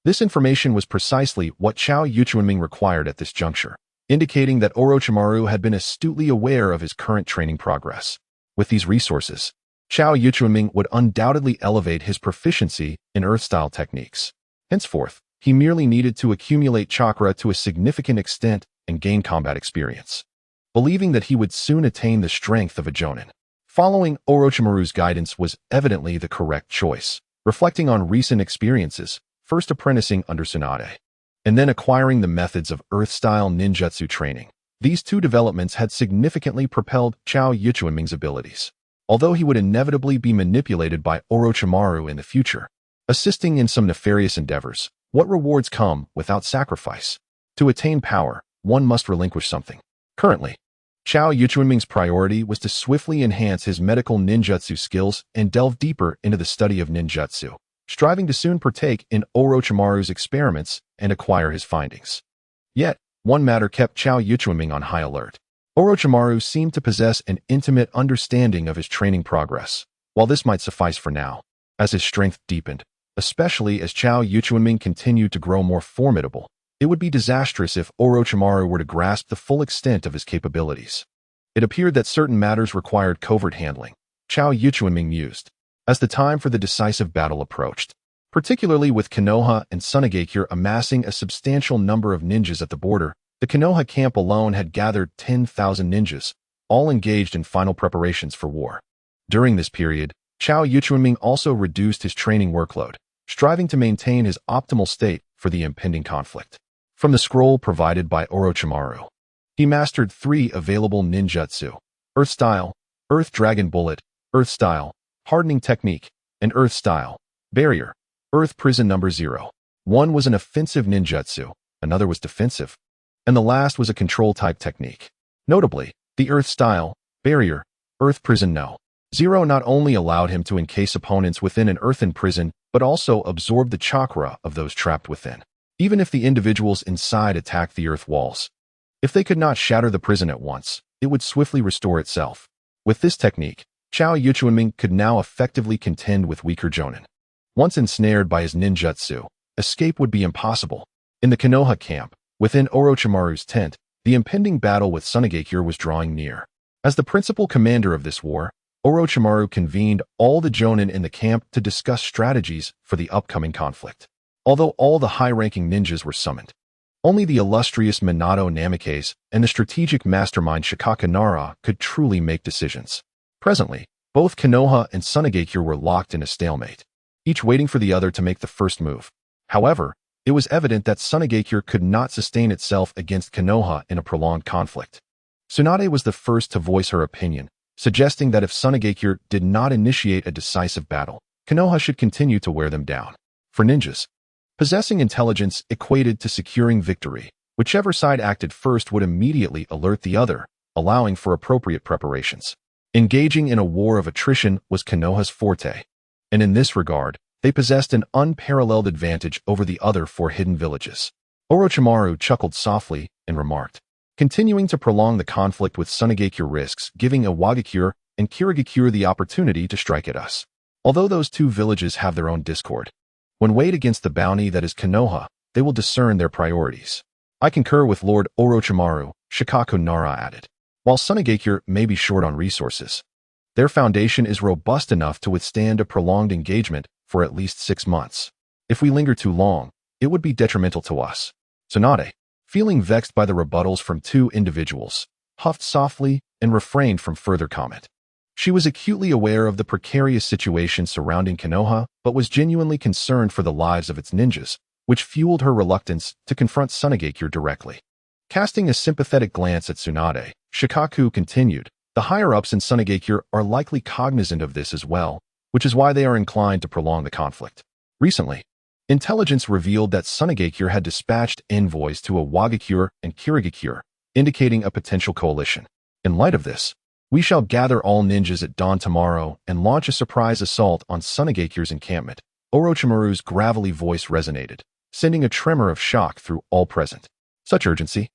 This information was precisely what Chao Yiqianming required at this juncture, indicating that Orochimaru had been astutely aware of his current training progress. With these resources, Chao Yiqianming would undoubtedly elevate his proficiency in Earth-style techniques. Henceforth, he merely needed to accumulate chakra to a significant extent and gain combat experience. Believing that he would soon attain the strength of a Jonin, following Orochimaru's guidance was evidently the correct choice. Reflecting on recent experiences, first apprenticing under Tsunade, and then acquiring the methods of Earth-style ninjutsu training, these 2 developments had significantly propelled Chao Yiqianming's abilities. Although he would inevitably be manipulated by Orochimaru in the future, assisting in some nefarious endeavors, what rewards come without sacrifice? To attain power, one must relinquish something. Currently, Chao Yiqianming's priority was to swiftly enhance his medical ninjutsu skills and delve deeper into the study of ninjutsu, striving to soon partake in Orochimaru's experiments and acquire his findings. Yet, one matter kept Chao Yiqianming on high alert. Orochimaru seemed to possess an intimate understanding of his training progress. While this might suffice for now, as his strength deepened, especially as Chao Yiqianming continued to grow more formidable, it would be disastrous if Orochimaru were to grasp the full extent of his capabilities. It appeared that certain matters required covert handling, Chao Yiqianming mused, as the time for the decisive battle approached, particularly with Konoha and Sunagakure amassing a substantial number of ninjas at the border. The Konoha camp alone had gathered 10,000 ninjas, all engaged in final preparations for war. During this period, Chao Yiqianming also reduced his training workload, striving to maintain his optimal state for the impending conflict. From the scroll provided by Orochimaru, he mastered 3 available ninjutsu: Earth Style, Earth Dragon Bullet, Earth Style, hardening technique, and earth style, barrier, earth prison number 0. One was an offensive ninjutsu, another was defensive, and the last was a control type technique. Notably, the earth style, barrier, earth prison no. 0 not only allowed him to encase opponents within an earthen prison, but also absorb the chakra of those trapped within, even if the individuals inside attacked the earth walls. If they could not shatter the prison at once, it would swiftly restore itself. With this technique, Chao Yuchuanming could now effectively contend with weaker jonin. Once ensnared by his ninjutsu, escape would be impossible. In the Konoha camp, within Orochimaru's tent, the impending battle with Sunagakure was drawing near. As the principal commander of this war, Orochimaru convened all the jonin in the camp to discuss strategies for the upcoming conflict. Although all the high-ranking ninjas were summoned, only the illustrious Minato Namikaze and the strategic mastermind Shikaka Nara could truly make decisions. Presently, both Konoha and Sunagakure were locked in a stalemate, each waiting for the other to make the first move. However, it was evident that Sunagakure could not sustain itself against Konoha in a prolonged conflict. Tsunade was the first to voice her opinion, suggesting that if Sunagakure did not initiate a decisive battle, Konoha should continue to wear them down. For ninjas, possessing intelligence equated to securing victory. Whichever side acted first would immediately alert the other, allowing for appropriate preparations. Engaging in a war of attrition was Konoha's forte, and in this regard, they possessed an unparalleled advantage over the other 4 hidden villages. Orochimaru chuckled softly and remarked, "Continuing to prolong the conflict with Sunagakure risks giving Amegakure and Kirigakure the opportunity to strike at us. Although those 2 villages have their own discord, when weighed against the bounty that is Konoha, they will discern their priorities." "I concur with Lord Orochimaru," Shikaka Nara added. "While Sunagakure may be short on resources, their foundation is robust enough to withstand a prolonged engagement for at least 6 months. If we linger too long, it would be detrimental to us." Tsunade, feeling vexed by the rebuttals from 2 individuals, huffed softly and refrained from further comment. She was acutely aware of the precarious situation surrounding Konoha, but was genuinely concerned for the lives of its ninjas, which fueled her reluctance to confront Sunagakure directly. Casting a sympathetic glance at Tsunade, Shikaku continued, "The higher-ups in Sunagakure are likely cognizant of this as well, which is why they are inclined to prolong the conflict. Recently, intelligence revealed that Sunagakure had dispatched envoys to Amegakure and Kirigakure, indicating a potential coalition. In light of this, we shall gather all ninjas at dawn tomorrow and launch a surprise assault on Sunagakure's encampment." Orochimaru's gravelly voice resonated, sending a tremor of shock through all present. "Such urgency?"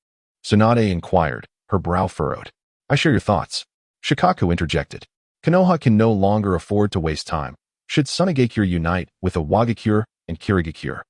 Tsunade inquired, her brow furrowed. "I share your thoughts," Shikaku interjected. "Konoha can no longer afford to waste time. Should Sunagakure unite with Amegakure and Kirigakure,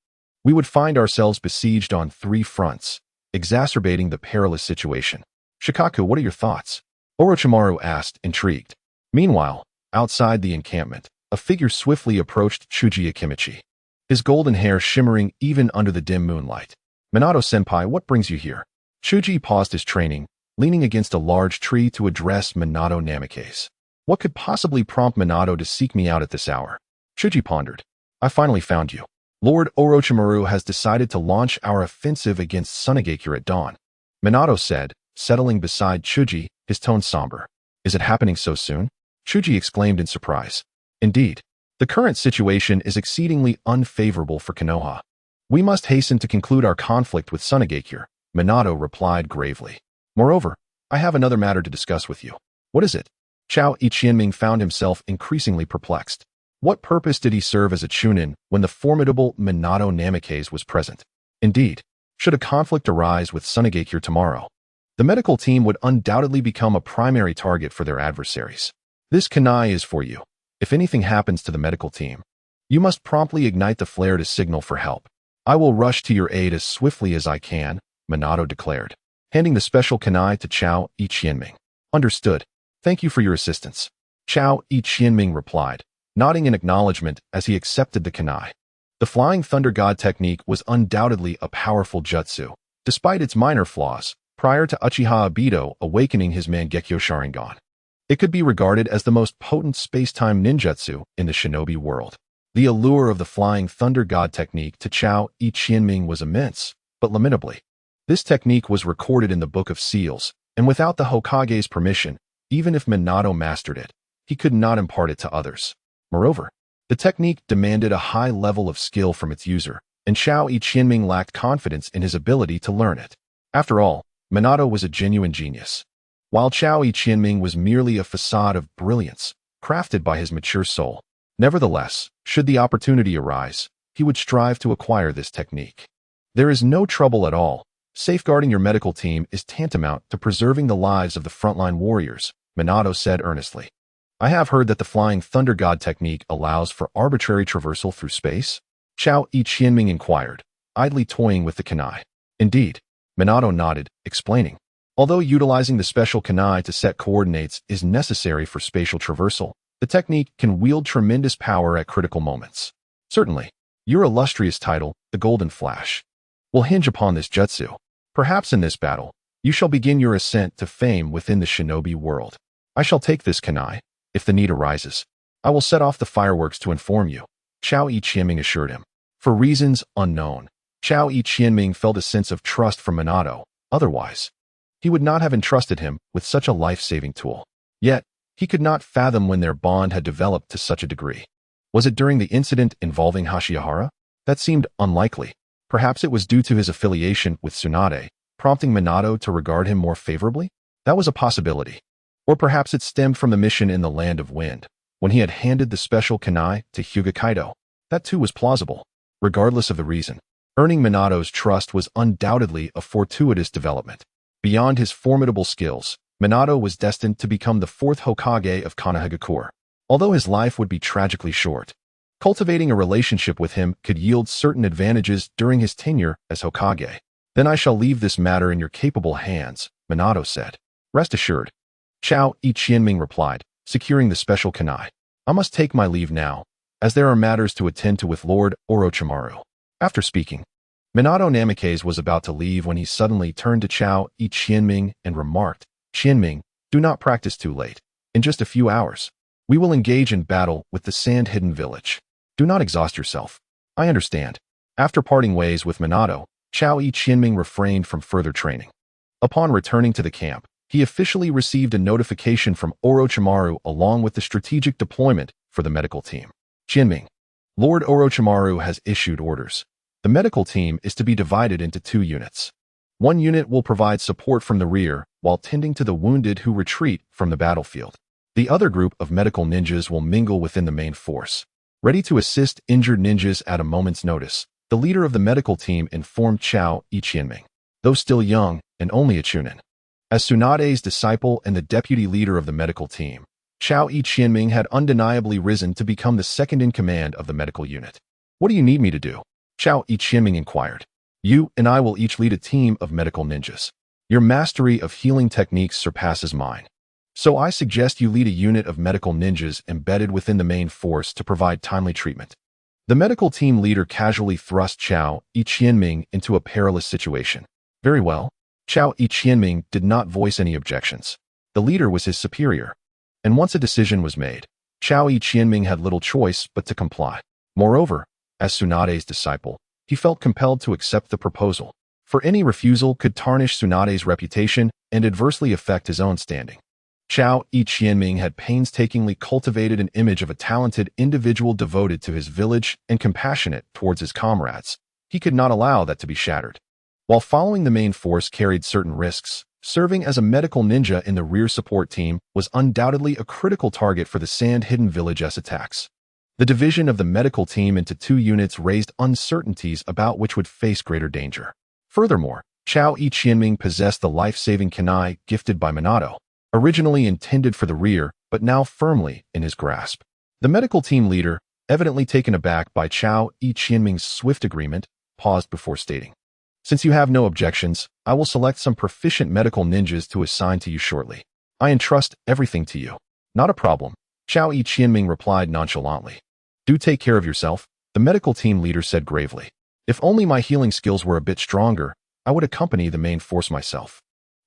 we would find ourselves besieged on 3 fronts, exacerbating the perilous situation." "Shikaku, what are your thoughts?" Orochimaru asked, intrigued. Meanwhile, outside the encampment, a figure swiftly approached Chuji Akimichi, his golden hair shimmering even under the dim moonlight. "Minato-senpai, what brings you here?" Chuji paused his training, leaning against a large tree to address Minato Namikaze. "What could possibly prompt Minato to seek me out at this hour?" Chuji pondered. "I finally found you. Lord Orochimaru has decided to launch our offensive against Sunagakure at dawn," Minato said, settling beside Chuji, his tone somber. "Is it happening so soon?" Chuji exclaimed in surprise. "Indeed. The current situation is exceedingly unfavorable for Konoha. We must hasten to conclude our conflict with Sunagakure," Minato replied gravely. "Moreover, I have another matter to discuss with you." "What is it?" Chao Ichienming found himself increasingly perplexed. What purpose did he serve as a chunin when the formidable Minato Namikaze was present? Indeed, should a conflict arise with Sunagakure tomorrow, the medical team would undoubtedly become a primary target for their adversaries. "This kunai is for you. If anything happens to the medical team, you must promptly ignite the flare to signal for help. I will rush to your aid as swiftly as I can," Minato declared, handing the special kunai to Chao Ichienming. "Understood. Thank you for your assistance," Chao Ichienming replied, nodding in acknowledgement as he accepted the kunai. The Flying Thunder God technique was undoubtedly a powerful jutsu, despite its minor flaws, prior to Uchiha Obito awakening his Mangekyo Sharingan. It could be regarded as the most potent space-time ninjutsu in the shinobi world. The allure of the Flying Thunder God technique to Chao Ichienming was immense, but lamentably, this technique was recorded in the Book of Seals, and without the Hokage's permission, even if Minato mastered it, he could not impart it to others. Moreover, the technique demanded a high level of skill from its user, and Chao Qianming lacked confidence in his ability to learn it. After all, Minato was a genuine genius, while Chao Qianming was merely a facade of brilliance, crafted by his mature soul. Nevertheless, should the opportunity arise, he would strive to acquire this technique. There is no trouble at all. Safeguarding your medical team is tantamount to preserving the lives of the frontline warriors, Minato said earnestly. I have heard that the Flying Thunder God technique allows for arbitrary traversal through space? Chao Qianming inquired, idly toying with the kunai. Indeed, Minato nodded, explaining. Although utilizing the special kunai to set coordinates is necessary for spatial traversal, the technique can wield tremendous power at critical moments. Certainly, your illustrious title, the Golden Flash, will hinge upon this jutsu. Perhaps in this battle, you shall begin your ascent to fame within the shinobi world. I shall take this kunai. If the need arises, I will set off the fireworks to inform you, Chao Qianming assured him. For reasons unknown, Chao Qianming felt a sense of trust from Minato. Otherwise, he would not have entrusted him with such a life-saving tool. Yet, he could not fathom when their bond had developed to such a degree. Was it during the incident involving Hashihara? That seemed unlikely. Perhaps it was due to his affiliation with Tsunade, prompting Minato to regard him more favorably? That was a possibility. Or perhaps it stemmed from the mission in the Land of Wind, when he had handed the special kunai to Hyuga Kaido. That too was plausible. Regardless of the reason, earning Minato's trust was undoubtedly a fortuitous development. Beyond his formidable skills, Minato was destined to become the fourth Hokage of Konoha. Although his life would be tragically short, cultivating a relationship with him could yield certain advantages during his tenure as Hokage. Then I shall leave this matter in your capable hands, Minato said. Rest assured. Chao Qianming replied, securing the special kunai. I must take my leave now, as there are matters to attend to with Lord Orochimaru. After speaking, Minato Namikaze was about to leave when he suddenly turned to Chao Qianming and remarked, Qianming, do not practice too late. In just a few hours, we will engage in battle with the Sand-Hidden Village. Do not exhaust yourself. I understand. After parting ways with Minato, Chao Qianming refrained from further training. Upon returning to the camp, he officially received a notification from Orochimaru along with the strategic deployment for the medical team. Qianming, Lord Orochimaru has issued orders. The medical team is to be divided into 2 units. One unit will provide support from the rear while tending to the wounded who retreat from the battlefield. The other group of medical ninjas will mingle within the main force. Ready to assist injured ninjas at a moment's notice, the leader of the medical team informed Chao Qianming. Though still young and only a chunin, as Tsunade's disciple and the deputy leader of the medical team, Chao Qianming had undeniably risen to become the second in command of the medical unit. What do you need me to do? Chao Qianming inquired. You and I will each lead a team of medical ninjas. Your mastery of healing techniques surpasses mine. So I suggest you lead a unit of medical ninjas embedded within the main force to provide timely treatment. The medical team leader casually thrust Chao Qianming into a perilous situation. Very well. Chao Qianming did not voice any objections. The leader was his superior. And once a decision was made, Chao Qianming had little choice but to comply. Moreover, as Tsunade's disciple, he felt compelled to accept the proposal, for any refusal could tarnish Tsunade's reputation and adversely affect his own standing. Chao Qianming had painstakingly cultivated an image of a talented individual devoted to his village and compassionate towards his comrades. He could not allow that to be shattered. While following the main force carried certain risks, serving as a medical ninja in the rear support team was undoubtedly a critical target for the Sand-Hidden Village's attacks. The division of the medical team into 2 units raised uncertainties about which would face greater danger. Furthermore, Chao Qianming possessed the life-saving kunai gifted by Minato, originally intended for the rear, but now firmly in his grasp. The medical team leader, evidently taken aback by Chao Qianming's swift agreement, paused before stating, Since you have no objections, I will select some proficient medical ninjas to assign to you shortly. I entrust everything to you. Not a problem, Chao Qianming replied nonchalantly. Do take care of yourself, the medical team leader said gravely. If only my healing skills were a bit stronger, I would accompany the main force myself.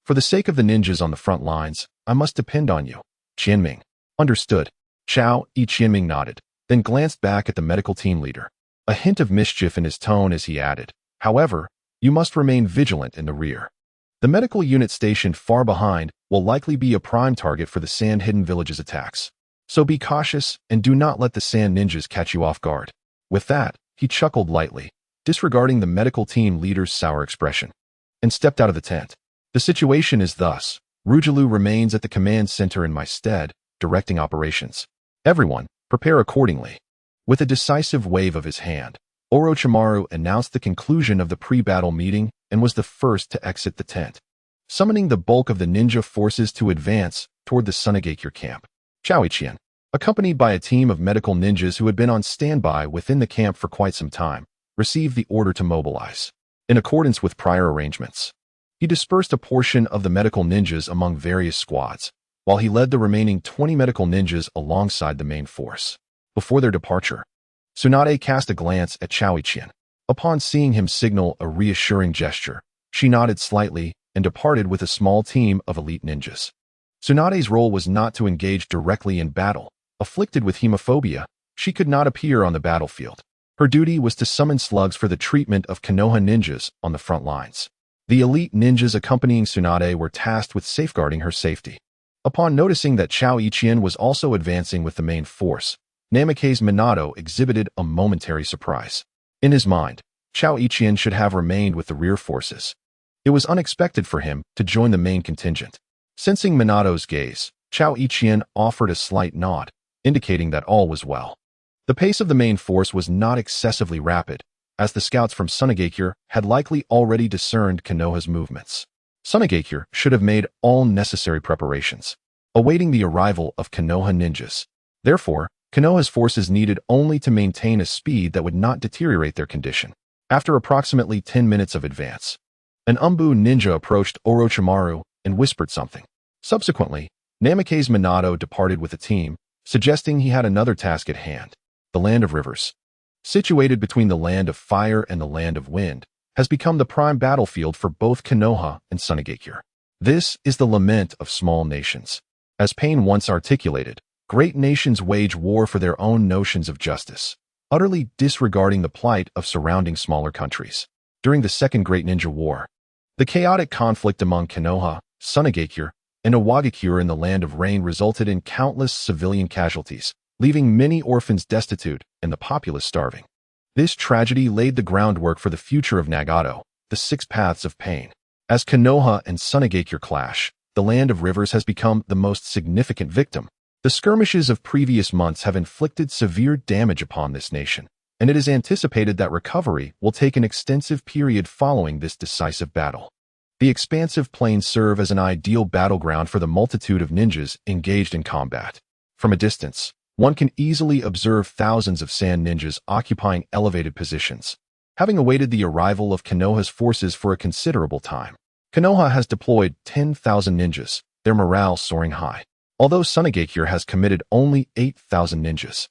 For the sake of the ninjas on the front lines, I must depend on you. Qianming. Understood. Chao Qianming nodded, then glanced back at the medical team leader. A hint of mischief in his tone as he added, However, you must remain vigilant in the rear. The medical unit stationed far behind will likely be a prime target for the Sand-Hidden Village's attacks. So be cautious and do not let the sand ninjas catch you off guard. With that, he chuckled lightly, disregarding the medical team leader's sour expression, and stepped out of the tent. The situation is thus. Rujilu remains at the command center in my stead, directing operations. Everyone, prepare accordingly. With a decisive wave of his hand, Orochimaru announced the conclusion of the pre-battle meeting and was the first to exit the tent, summoning the bulk of the ninja forces to advance toward the Sunagakure camp. Chao-Ichien, accompanied by a team of medical ninjas who had been on standby within the camp for quite some time, received the order to mobilize. In accordance with prior arrangements, he dispersed a portion of the medical ninjas among various squads, while he led the remaining 20 medical ninjas alongside the main force. Before their departure, Tsunade cast a glance at Chao-Ichien. Upon seeing him signal a reassuring gesture, she nodded slightly and departed with a small team of elite ninjas. Tsunade's role was not to engage directly in battle. Afflicted with hemophobia, she could not appear on the battlefield. Her duty was to summon slugs for the treatment of Konoha ninjas on the front lines. The elite ninjas accompanying Tsunade were tasked with safeguarding her safety. Upon noticing that Chao-Ichien was also advancing with the main force, Namake's Minato exhibited a momentary surprise. In his mind, Chao-Ichien should have remained with the rear forces. It was unexpected for him to join the main contingent. Sensing Minato's gaze, Chao-Ichien offered a slight nod, indicating that all was well. The pace of the main force was not excessively rapid, as the scouts from Sunagakure had likely already discerned Konoha's movements. Sunagakure should have made all necessary preparations, awaiting the arrival of Konoha ninjas. Therefore, Konoha's forces needed only to maintain a speed that would not deteriorate their condition. After approximately 10 minutes of advance, an Umbu ninja approached Orochimaru and whispered something. Subsequently, Namake's Minato departed with the team, suggesting he had another task at hand. The Land of Rivers, situated between the Land of Fire and the Land of Wind, has become the prime battlefield for both Konoha and Sunagakure. This is the lament of small nations. As Pain once articulated, great nations wage war for their own notions of justice, utterly disregarding the plight of surrounding smaller countries. During the Second Great Ninja War, the chaotic conflict among Konoha, Sunagakure, and Amegakure in the Land of Rain resulted in countless civilian casualties, leaving many orphans destitute and the populace starving. This tragedy laid the groundwork for the future of Nagato, the Six Paths of Pain. As Konoha and Sunagakure clash, the Land of Rivers has become the most significant victim. The skirmishes of previous months have inflicted severe damage upon this nation, and it is anticipated that recovery will take an extensive period following this decisive battle. The expansive plains serve as an ideal battleground for the multitude of ninjas engaged in combat. From a distance, one can easily observe thousands of sand ninjas occupying elevated positions, having awaited the arrival of Konoha's forces for a considerable time. Konoha has deployed 10,000 ninjas, their morale soaring high, although Sunagakure has committed only 8,000 ninjas.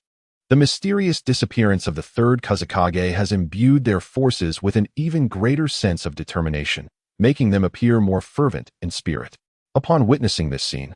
The mysterious disappearance of the third Kazekage has imbued their forces with an even greater sense of determination, making them appear more fervent in spirit. Upon witnessing this scene,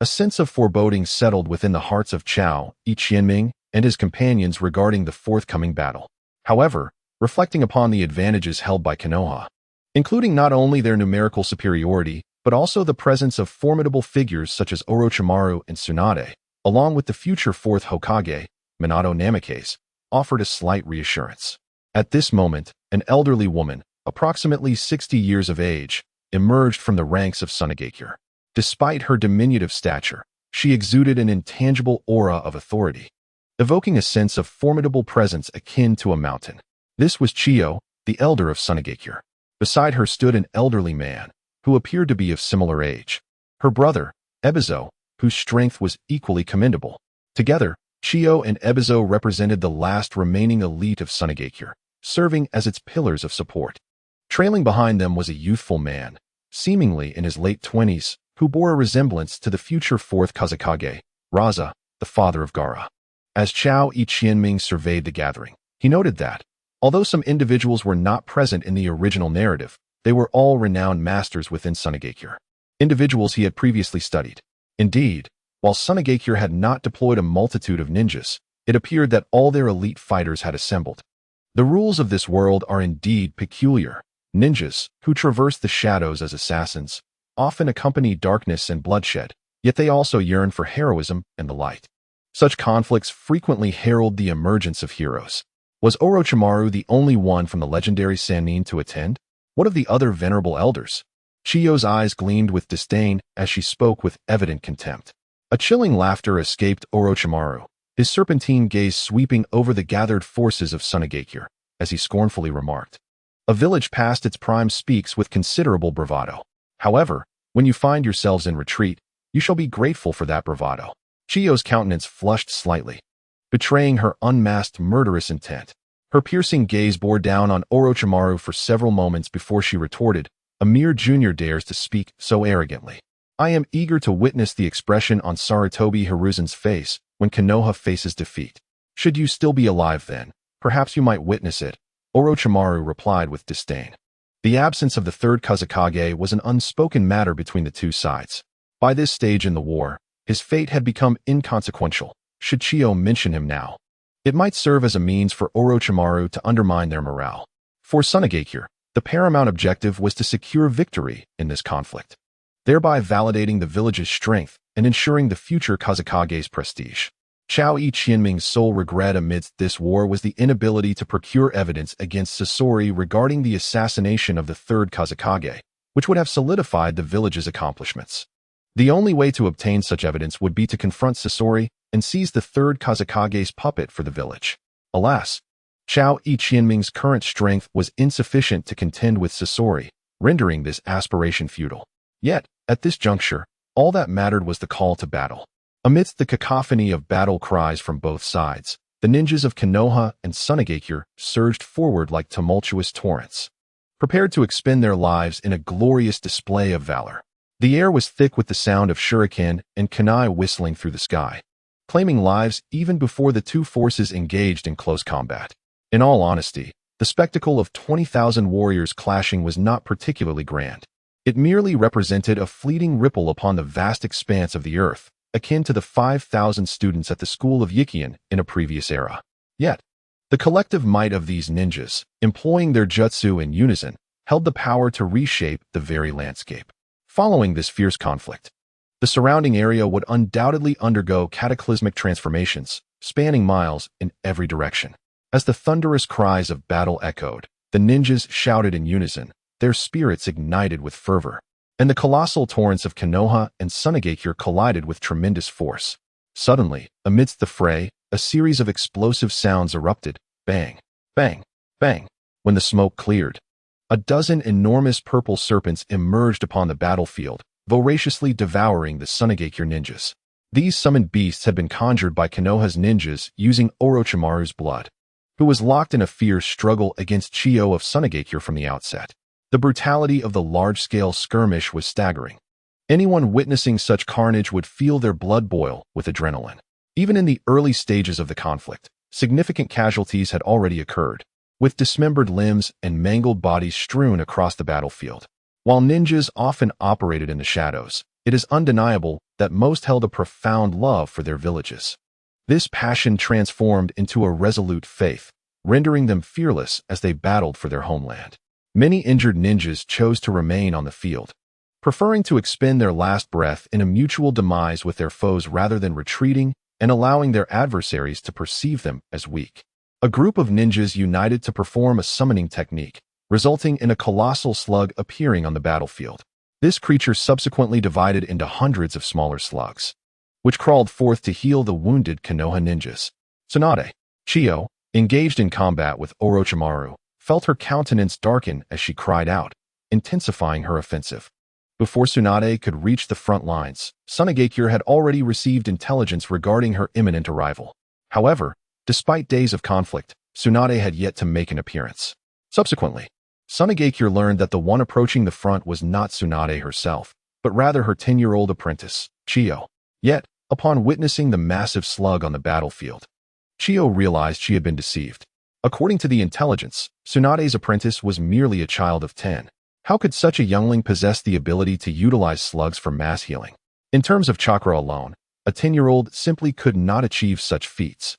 a sense of foreboding settled within the hearts of Chao-Ichien and his companions regarding the forthcoming battle. However, reflecting upon the advantages held by Konoha, including not only their numerical superiority, but also the presence of formidable figures such as Orochimaru and Tsunade, along with the future fourth Hokage, Minato Namake's, offered a slight reassurance. At this moment, an elderly woman, approximately 60 years of age, emerged from the ranks of Sunagakure. Despite her diminutive stature, she exuded an intangible aura of authority, evoking a sense of formidable presence akin to a mountain. This was Chiyo, the elder of Sunagakure. Beside her stood an elderly man, who appeared to be of similar age. Her brother, Ebizo, whose strength was equally commendable. Together, Chiyo and Ebizo represented the last remaining elite of Sunagakure, serving as its pillars of support. Trailing behind them was a youthful man, seemingly in his late 20s, who bore a resemblance to the future fourth Kazekage, Raza, the father of Gaara. As Chao-Ichien surveyed the gathering, he noted that, although some individuals were not present in the original narrative, they were all renowned masters within Sunagakure, individuals he had previously studied. Indeed, while Sunagakure had not deployed a multitude of ninjas, it appeared that all their elite fighters had assembled. The rules of this world are indeed peculiar. Ninjas, who traverse the shadows as assassins, often accompany darkness and bloodshed, yet they also yearn for heroism and the light. Such conflicts frequently herald the emergence of heroes. Was Orochimaru the only one from the legendary Sannin to attend? What of the other venerable elders? Chiyo's eyes gleamed with disdain as she spoke with evident contempt. A chilling laughter escaped Orochimaru, his serpentine gaze sweeping over the gathered forces of Sunagakure, as he scornfully remarked, "A village past its prime speaks with considerable bravado. However, when you find yourselves in retreat, you shall be grateful for that bravado." Chiyo's countenance flushed slightly, betraying her unmasked murderous intent. Her piercing gaze bore down on Orochimaru for several moments before she retorted, "A mere junior dares to speak so arrogantly. I am eager to witness the expression on Sarutobi Hiruzen's face when Konoha faces defeat. Should you still be alive then, perhaps you might witness it," Orochimaru replied with disdain. The absence of the third Kazekage was an unspoken matter between the two sides. By this stage in the war, his fate had become inconsequential. Should Chiyo mention him now, it might serve as a means for Orochimaru to undermine their morale. For Sunagakure, the paramount objective was to secure victory in this conflict, thereby validating the village's strength and ensuring the future Kazekage's prestige. Chao Qianming's sole regret amidst this war was the inability to procure evidence against Sasori regarding the assassination of the third Kazekage, which would have solidified the village's accomplishments. The only way to obtain such evidence would be to confront Sasori and seize the third Kazekage's puppet for the village. Alas, Chao Qianming's current strength was insufficient to contend with Sasori, rendering this aspiration futile. Yet, at this juncture, all that mattered was the call to battle. Amidst the cacophony of battle cries from both sides, the ninjas of Konoha and Sunagakure surged forward like tumultuous torrents, prepared to expend their lives in a glorious display of valor. The air was thick with the sound of shuriken and kunai whistling through the sky, claiming lives even before the two forces engaged in close combat. In all honesty, the spectacle of 20,000 warriors clashing was not particularly grand. It merely represented a fleeting ripple upon the vast expanse of the earth, akin to the 5,000 students at the school of Yikian in a previous era. Yet, the collective might of these ninjas, employing their jutsu in unison, held the power to reshape the very landscape. Following this fierce conflict, the surrounding area would undoubtedly undergo cataclysmic transformations, spanning miles in every direction. As the thunderous cries of battle echoed, the ninjas shouted in unison, their spirits ignited with fervor, and the colossal torrents of Konoha and Sunagakure collided with tremendous force. Suddenly, amidst the fray, a series of explosive sounds erupted, bang, bang, bang. When the smoke cleared, a dozen enormous purple serpents emerged upon the battlefield, voraciously devouring the Sunagakure ninjas. These summoned beasts had been conjured by Konoha's ninjas using Orochimaru's blood, who was locked in a fierce struggle against Chiyo of Sunagakure from the outset. The brutality of the large-scale skirmish was staggering. Anyone witnessing such carnage would feel their blood boil with adrenaline. Even in the early stages of the conflict, significant casualties had already occurred, with dismembered limbs and mangled bodies strewn across the battlefield. While ninjas often operated in the shadows, it is undeniable that most held a profound love for their villages. This passion transformed into a resolute faith, rendering them fearless as they battled for their homeland. Many injured ninjas chose to remain on the field, preferring to expend their last breath in a mutual demise with their foes rather than retreating and allowing their adversaries to perceive them as weak. A group of ninjas united to perform a summoning technique, resulting in a colossal slug appearing on the battlefield. This creature subsequently divided into hundreds of smaller slugs, which crawled forth to heal the wounded Konoha ninjas. Tsunade, Chiyo, engaged in combat with Orochimaru, felt her countenance darken as she cried out, intensifying her offensive. Before Tsunade could reach the front lines, Sunagakure had already received intelligence regarding her imminent arrival. However, despite days of conflict, Tsunade had yet to make an appearance. Subsequently, Sunagakure learned that the one approaching the front was not Tsunade herself, but rather her 10-year-old apprentice, Chiyo. Yet, upon witnessing the massive slug on the battlefield, Chiyo realized she had been deceived. According to the intelligence, Tsunade's apprentice was merely a child of 10. How could such a youngling possess the ability to utilize slugs for mass healing? In terms of chakra alone, a 10-year-old simply could not achieve such feats.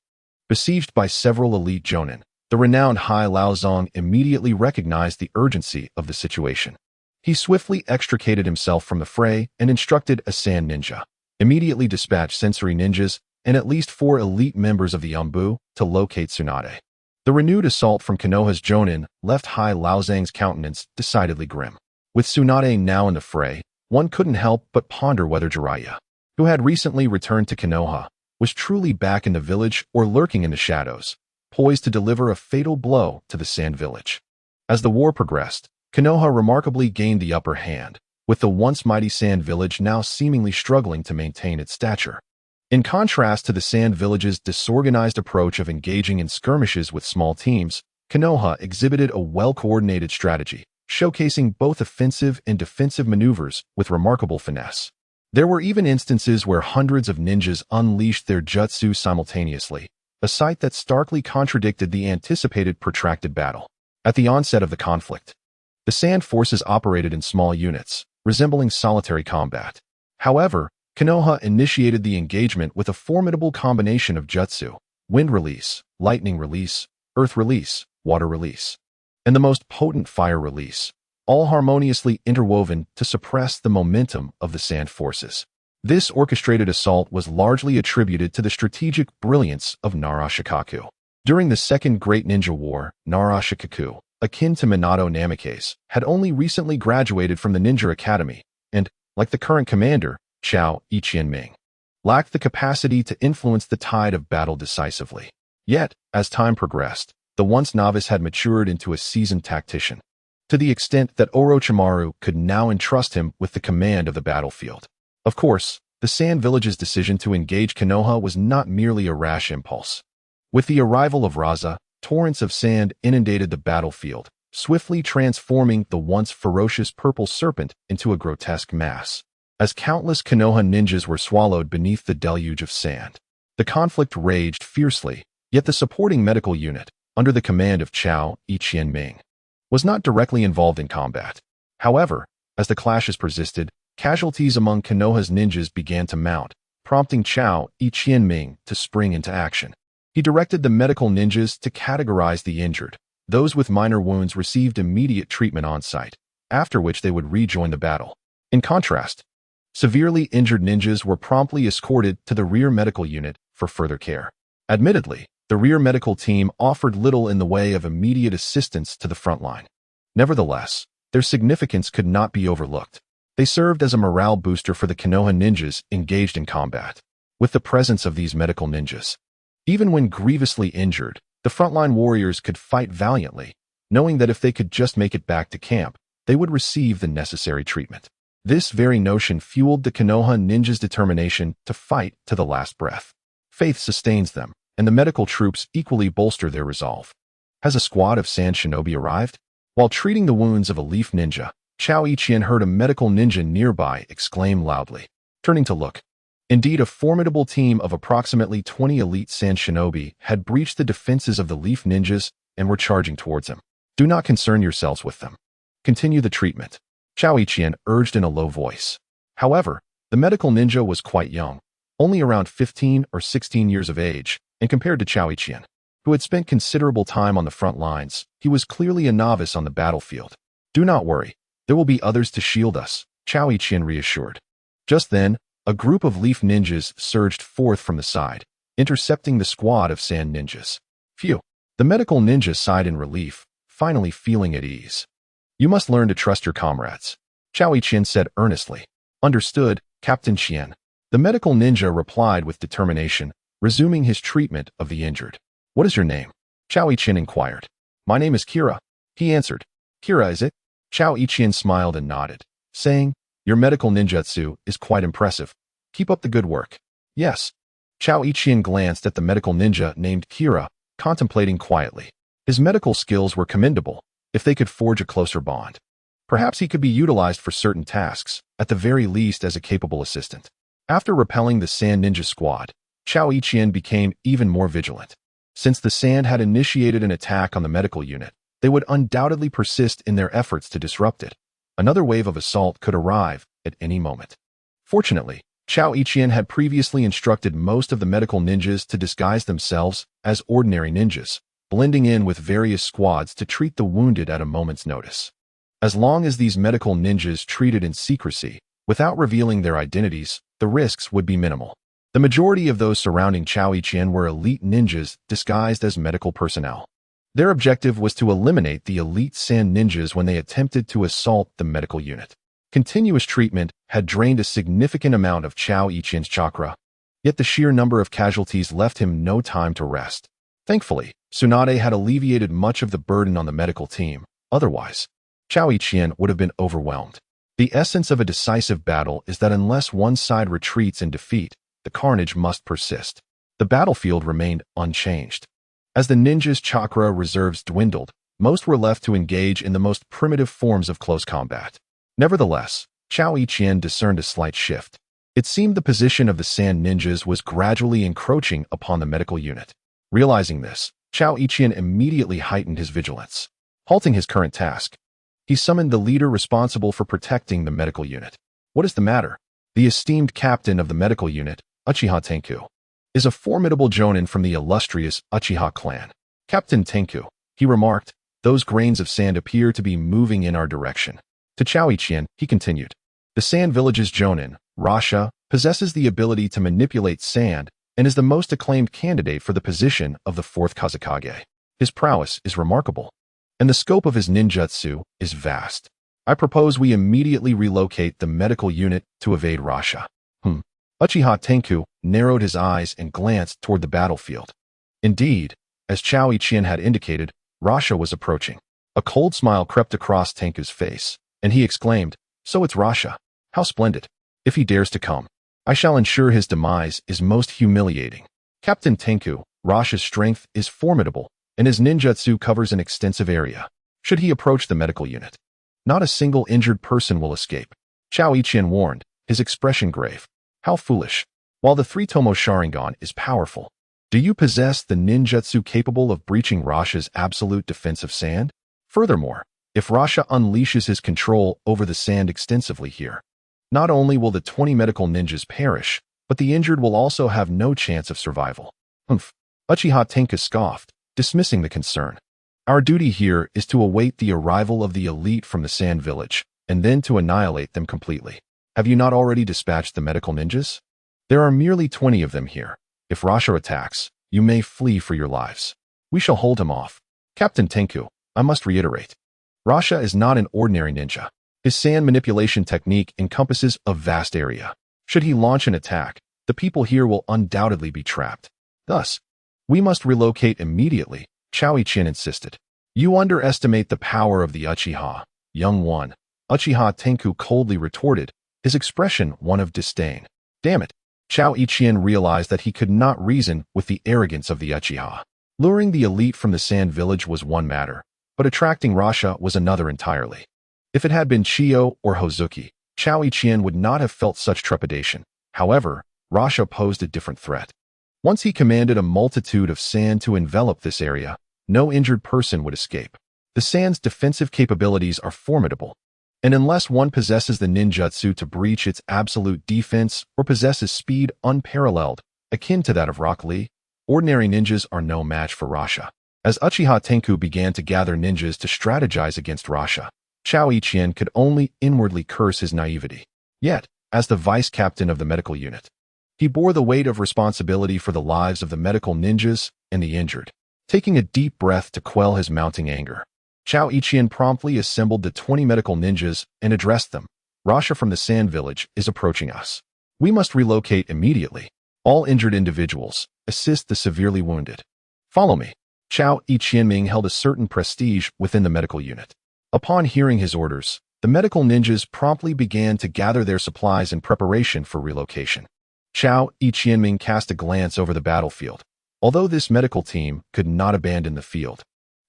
Besieged by several elite jonin, the renowned Hai Laozong immediately recognized the urgency of the situation. He swiftly extricated himself from the fray and instructed a sand ninja, immediately dispatch sensory ninjas, and at least 4 elite members of the Yambu to locate Tsunade. The renewed assault from Konoha's Jonin left Hai Laozang's countenance decidedly grim. With Tsunade now in the fray, one couldn't help but ponder whether Jiraiya, who had recently returned to Konoha, was truly back in the village or lurking in the shadows, poised to deliver a fatal blow to the Sand Village. As the war progressed, Konoha remarkably gained the upper hand, with the once mighty Sand Village now seemingly struggling to maintain its stature. In contrast to the Sand Village's disorganized approach of engaging in skirmishes with small teams, Konoha exhibited a well-coordinated strategy, showcasing both offensive and defensive maneuvers with remarkable finesse. There were even instances where hundreds of ninjas unleashed their jutsu simultaneously, a sight that starkly contradicted the anticipated protracted battle. At the onset of the conflict, the Sand forces operated in small units, resembling solitary combat. However, Konoha initiated the engagement with a formidable combination of jutsu, wind release, lightning release, earth release, water release, and the most potent fire release, all harmoniously interwoven to suppress the momentum of the Sand forces. This orchestrated assault was largely attributed to the strategic brilliance of Narashikaku. During the Second Great Ninja War, Narashikaku, akin to Minato Namikaze, had only recently graduated from the Ninja Academy and, like the current commander, Chao Ichien-ming, lacked the capacity to influence the tide of battle decisively. Yet, as time progressed, the once novice had matured into a seasoned tactician, to the extent that Orochimaru could now entrust him with the command of the battlefield. Of course, the Sand Village's decision to engage Konoha was not merely a rash impulse. With the arrival of Raza, torrents of sand inundated the battlefield, swiftly transforming the once ferocious purple serpent into a grotesque mass. As countless Konoha ninjas were swallowed beneath the deluge of sand, the conflict raged fiercely, yet the supporting medical unit, under the command of Chao Ichien-ming, was not directly involved in combat. However, as the clashes persisted, casualties among Konoha's ninjas began to mount, prompting Chao Ichien-ming to spring into action. He directed the medical ninjas to categorize the injured. Those with minor wounds received immediate treatment on site, after which they would rejoin the battle. In contrast, severely injured ninjas were promptly escorted to the rear medical unit for further care. Admittedly, the rear medical team offered little in the way of immediate assistance to the front line. Nevertheless, their significance could not be overlooked. They served as a morale booster for the Konoha ninjas engaged in combat. With the presence of these medical ninjas, even when grievously injured, the frontline warriors could fight valiantly, knowing that if they could just make it back to camp, they would receive the necessary treatment. This very notion fueled the Konoha ninjas' determination to fight to the last breath. Faith sustains them, and the medical troops equally bolster their resolve. Has a squad of Sand Shinobi arrived? While treating the wounds of a leaf ninja, Chao Ichien heard a medical ninja nearby exclaim loudly. Turning to look, indeed a formidable team of approximately 20 elite Sand Shinobi had breached the defenses of the leaf ninjas and were charging towards him. Do not concern yourselves with them. Continue the treatment, Chao Ichien urged in a low voice. However, the medical ninja was quite young, only around 15 or 16 years of age, and compared to Chao Ichien, who had spent considerable time on the front lines, he was clearly a novice on the battlefield. Do not worry, there will be others to shield us, Chao Ichien reassured. Just then, a group of leaf ninjas surged forth from the side, intercepting the squad of sand ninjas. Phew, the medical ninja sighed in relief, finally feeling at ease. You must learn to trust your comrades, Chao Ichien said earnestly. Understood, Captain Chien. The medical ninja replied with determination, resuming his treatment of the injured. What is your name? Chao Ichien inquired. My name is Kira, he answered. Kira, is it? Chao Ichien smiled and nodded, saying, Your medical ninjutsu is quite impressive. Keep up the good work. Yes. Chao Ichien glanced at the medical ninja named Kira, contemplating quietly. His medical skills were commendable, if they could forge a closer bond. Perhaps he could be utilized for certain tasks, at the very least as a capable assistant. After repelling the Sand Ninja squad, Chao Ichien became even more vigilant. Since the Sand had initiated an attack on the medical unit, they would undoubtedly persist in their efforts to disrupt it. Another wave of assault could arrive at any moment. Fortunately, Chao Ichien had previously instructed most of the medical ninjas to disguise themselves as ordinary ninjas, blending in with various squads to treat the wounded at a moment's notice. As long as these medical ninjas treated in secrecy, without revealing their identities, the risks would be minimal. The majority of those surrounding Chao Iqian were elite ninjas disguised as medical personnel. Their objective was to eliminate the elite sand ninjas when they attempted to assault the medical unit. Continuous treatment had drained a significant amount of Chao Iqian's chakra, yet the sheer number of casualties left him no time to rest. Thankfully, Tsunade had alleviated much of the burden on the medical team. Otherwise, Chao Iqian would have been overwhelmed. The essence of a decisive battle is that unless one side retreats in defeat, the carnage must persist. The battlefield remained unchanged. As the ninjas' chakra reserves dwindled, most were left to engage in the most primitive forms of close combat. Nevertheless, Chao Iqian discerned a slight shift. It seemed the position of the sand ninjas was gradually encroaching upon the medical unit. Realizing this, Chao Iqian immediately heightened his vigilance. Halting his current task, he summoned the leader responsible for protecting the medical unit. What is the matter? The esteemed captain of the medical unit, Uchiha Tenku, is a formidable jonin from the illustrious Uchiha clan. Captain Tenku, he remarked, those grains of sand appear to be moving in our direction. To Chao Iqian, he continued, the sand village's jonin, Rasha, possesses the ability to manipulate sand and is the most acclaimed candidate for the position of the fourth Kazekage. His prowess is remarkable, and the scope of his ninjutsu is vast. I propose we immediately relocate the medical unit to evade Rasha. Uchiha Tenku narrowed his eyes and glanced toward the battlefield. Indeed, as Chao Iqian had indicated, Rasha was approaching. A cold smile crept across Tenku's face, and he exclaimed, so it's Rasha. How splendid. If he dares to come, I shall ensure his demise is most humiliating. Captain Tenku, Rasha's strength is formidable, and his ninjutsu covers an extensive area. Should he approach the medical unit, not a single injured person will escape. Chao Iqian warned, his expression grave. How foolish. While the three-tomo Sharingan is powerful, do you possess the ninjutsu capable of breaching Rasha's absolute defense of sand? Furthermore, if Rasha unleashes his control over the sand extensively here, not only will the 20 medical ninjas perish, but the injured will also have no chance of survival. Uchiha Tenku scoffed, dismissing the concern. Our duty here is to await the arrival of the elite from the sand village, and then to annihilate them completely. Have you not already dispatched the medical ninjas? There are merely 20 of them here. If Rasha attacks, you may flee for your lives. We shall hold him off. Captain Tenku, I must reiterate, Rasha is not an ordinary ninja. His sand manipulation technique encompasses a vast area. Should he launch an attack, the people here will undoubtedly be trapped. Thus, we must relocate immediately, Chao Iqian insisted. You underestimate the power of the Uchiha, young one. Uchiha Tenku coldly retorted, his expression one of disdain. Damn it. Chao Iqian realized that he could not reason with the arrogance of the Uchiha. Luring the elite from the sand village was one matter, but attracting Rasha was another entirely. If it had been Chiyo or Hozuki, Chao Iqian would not have felt such trepidation. However, Rasha posed a different threat. Once he commanded a multitude of sand to envelop this area, no injured person would escape. The sand's defensive capabilities are formidable, and unless one possesses the ninjutsu to breach its absolute defense or possesses speed unparalleled, akin to that of Rock Lee, ordinary ninjas are no match for Rasha. As Uchiha Tenku began to gather ninjas to strategize against Rasha, Chao Iqian could only inwardly curse his naivety. Yet, as the vice captain of the medical unit, he bore the weight of responsibility for the lives of the medical ninjas and the injured. Taking a deep breath to quell his mounting anger, Chao Iqian promptly assembled the 20 medical ninjas and addressed them. Rasha from the sand village is approaching us. We must relocate immediately. All injured individuals, assist the severely wounded. Follow me. Chao Iqian held a certain prestige within the medical unit. Upon hearing his orders, the medical ninjas promptly began to gather their supplies in preparation for relocation. Chao Iqian cast a glance over the battlefield. Although this medical team could not abandon the field,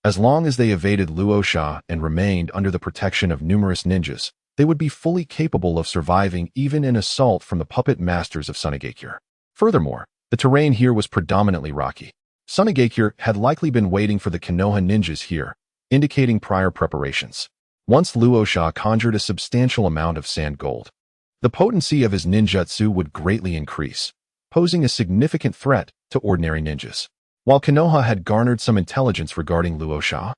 as long as they evaded Luosha and remained under the protection of numerous ninjas, they would be fully capable of surviving even an assault from the puppet masters of Sunagakure. Furthermore, the terrain here was predominantly rocky. Sunagakure had likely been waiting for the Konoha ninjas here, indicating prior preparations. Once Luosha conjured a substantial amount of sand gold, the potency of his ninjutsu would greatly increase, posing a significant threat to ordinary ninjas. While Konoha had garnered some intelligence regarding Luosha,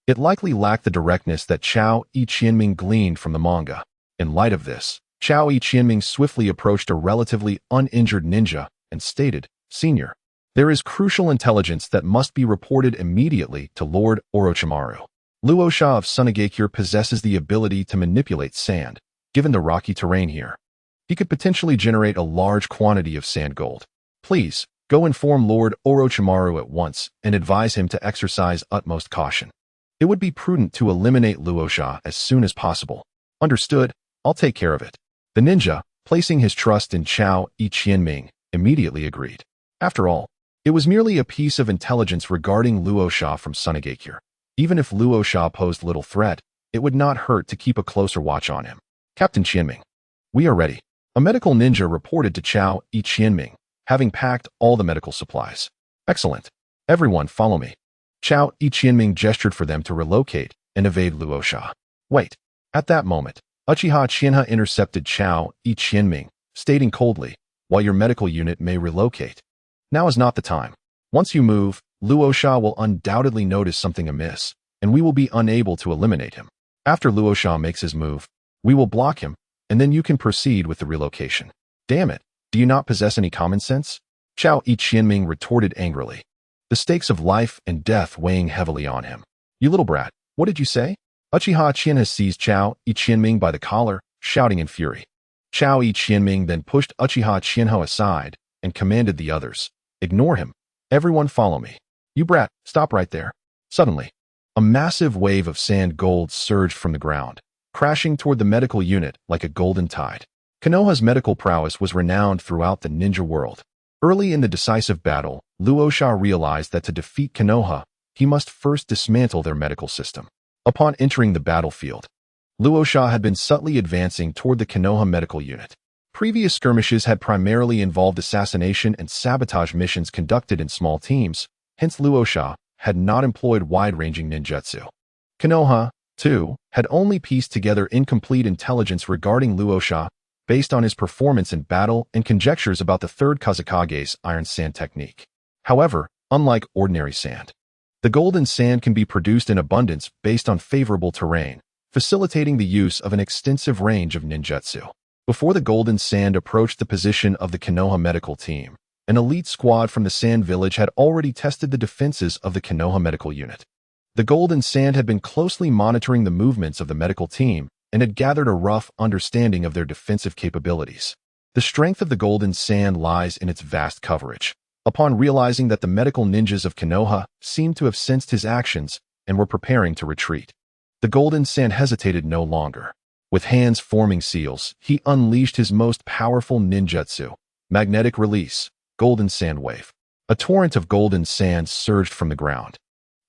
it likely lacked the directness that Chao Iqian gleaned from the manga. In light of this, Chao Iqian swiftly approached a relatively uninjured ninja and stated, "Senior, there is crucial intelligence that must be reported immediately to Lord Orochimaru. Luosha of Sunagakure possesses the ability to manipulate sand, given the rocky terrain here. He could potentially generate a large quantity of sand gold. Please, go inform Lord Orochimaru at once and advise him to exercise utmost caution. It would be prudent to eliminate Luosha as soon as possible." "Understood, I'll take care of it." The ninja, placing his trust in Chao Qianming, immediately agreed. After all, it was merely a piece of intelligence regarding Luosha from Sunagakure. Even if Luosha posed little threat, it would not hurt to keep a closer watch on him. "Captain Qianming, we are ready." A medical ninja reported to Chao Qianming, having packed all the medical supplies. "Excellent. Everyone follow me." Chao Qianming gestured for them to relocate and evade Luosha. "Wait." At that moment, Uchiha Shinha intercepted Chao Qianming, stating coldly, "While your medical unit may relocate, now is not the time. Once you move, Luosha will undoubtedly notice something amiss, and we will be unable to eliminate him. After Luosha makes his move, we will block him, and then you can proceed with the relocation." "Damn it, do you not possess any common sense?" Chao Qianming retorted angrily, the stakes of life and death weighing heavily on him. "You little brat, what did you say?" Uchiha Shinha seized Chao Qianming by the collar, shouting in fury. Chao Qianming then pushed Uchiha Shinha aside and commanded the others, "Ignore him. Everyone follow me." "You brat, stop right there." Suddenly, a massive wave of sand gold surged from the ground, crashing toward the medical unit like a golden tide. Konoha's medical prowess was renowned throughout the ninja world. Early in the decisive battle, Luosha realized that to defeat Konoha, he must first dismantle their medical system. Upon entering the battlefield, Luosha had been subtly advancing toward the Konoha medical unit. Previous skirmishes had primarily involved assassination and sabotage missions conducted in small teams, hence Luosha had not employed wide-ranging ninjutsu. Konoha, too, had only pieced together incomplete intelligence regarding Luosha based on his performance in battle and conjectures about the third Kazekage's iron sand technique. However, unlike ordinary sand, the golden sand can be produced in abundance based on favorable terrain, facilitating the use of an extensive range of ninjutsu. Before the golden sand approached the position of the Konoha medical team, an elite squad from the Sand Village had already tested the defenses of the Konoha medical unit. The golden sand had been closely monitoring the movements of the medical team and had gathered a rough understanding of their defensive capabilities. The strength of the golden sand lies in its vast coverage. Upon realizing that the medical ninjas of Konoha seemed to have sensed his actions and were preparing to retreat, the golden sand hesitated no longer. With hands forming seals, he unleashed his most powerful ninjutsu, magnetic release, golden sand wave. A torrent of golden sand surged from the ground,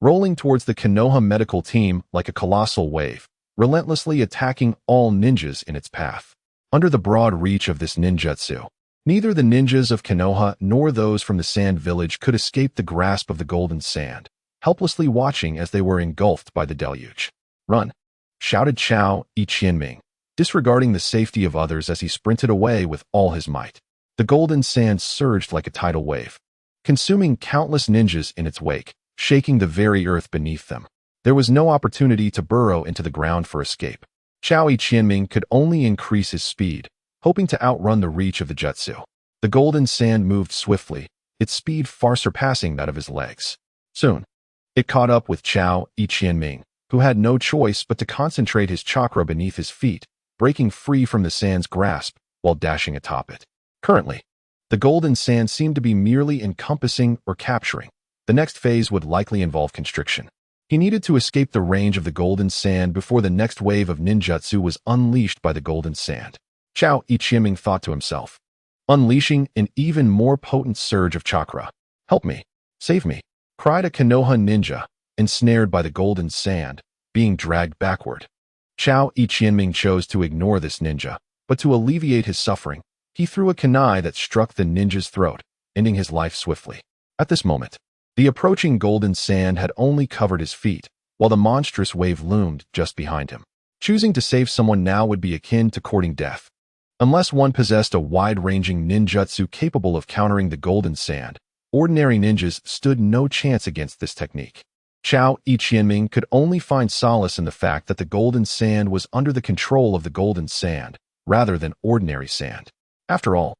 rolling towards the Konoha medical team like a colossal wave, relentlessly attacking all ninjas in its path. Under the broad reach of this ninjutsu, neither the ninjas of Konoha nor those from the Sand Village could escape the grasp of the golden sand, helplessly watching as they were engulfed by the deluge. "Run!" shouted Chao Qianming, disregarding the safety of others as he sprinted away with all his might. The golden sand surged like a tidal wave, consuming countless ninjas in its wake, shaking the very earth beneath them. There was no opportunity to burrow into the ground for escape. Chao Qianming could only increase his speed, hoping to outrun the reach of the jutsu. The golden sand moved swiftly, its speed far surpassing that of his legs. Soon, it caught up with Chao Qianming, who had no choice but to concentrate his chakra beneath his feet, breaking free from the sand's grasp while dashing atop it. Currently, the golden sand seemed to be merely encompassing or capturing. The next phase would likely involve constriction. He needed to escape the range of the golden sand before the next wave of ninjutsu was unleashed by the golden sand. Chao Qianming thought to himself, unleashing an even more potent surge of chakra. "Help me! Save me!" cried a Konoha ninja, ensnared by the golden sand, being dragged backward. Chao Qianming chose to ignore this ninja, but to alleviate his suffering, he threw a kunai that struck the ninja's throat, ending his life swiftly. At this moment, the approaching golden sand had only covered his feet, while the monstrous wave loomed just behind him. Choosing to save someone now would be akin to courting death. Unless one possessed a wide-ranging ninjutsu capable of countering the golden sand, ordinary ninjas stood no chance against this technique. Chao Qianming could only find solace in the fact that the golden sand was under the control of the golden sand, rather than ordinary sand. After all,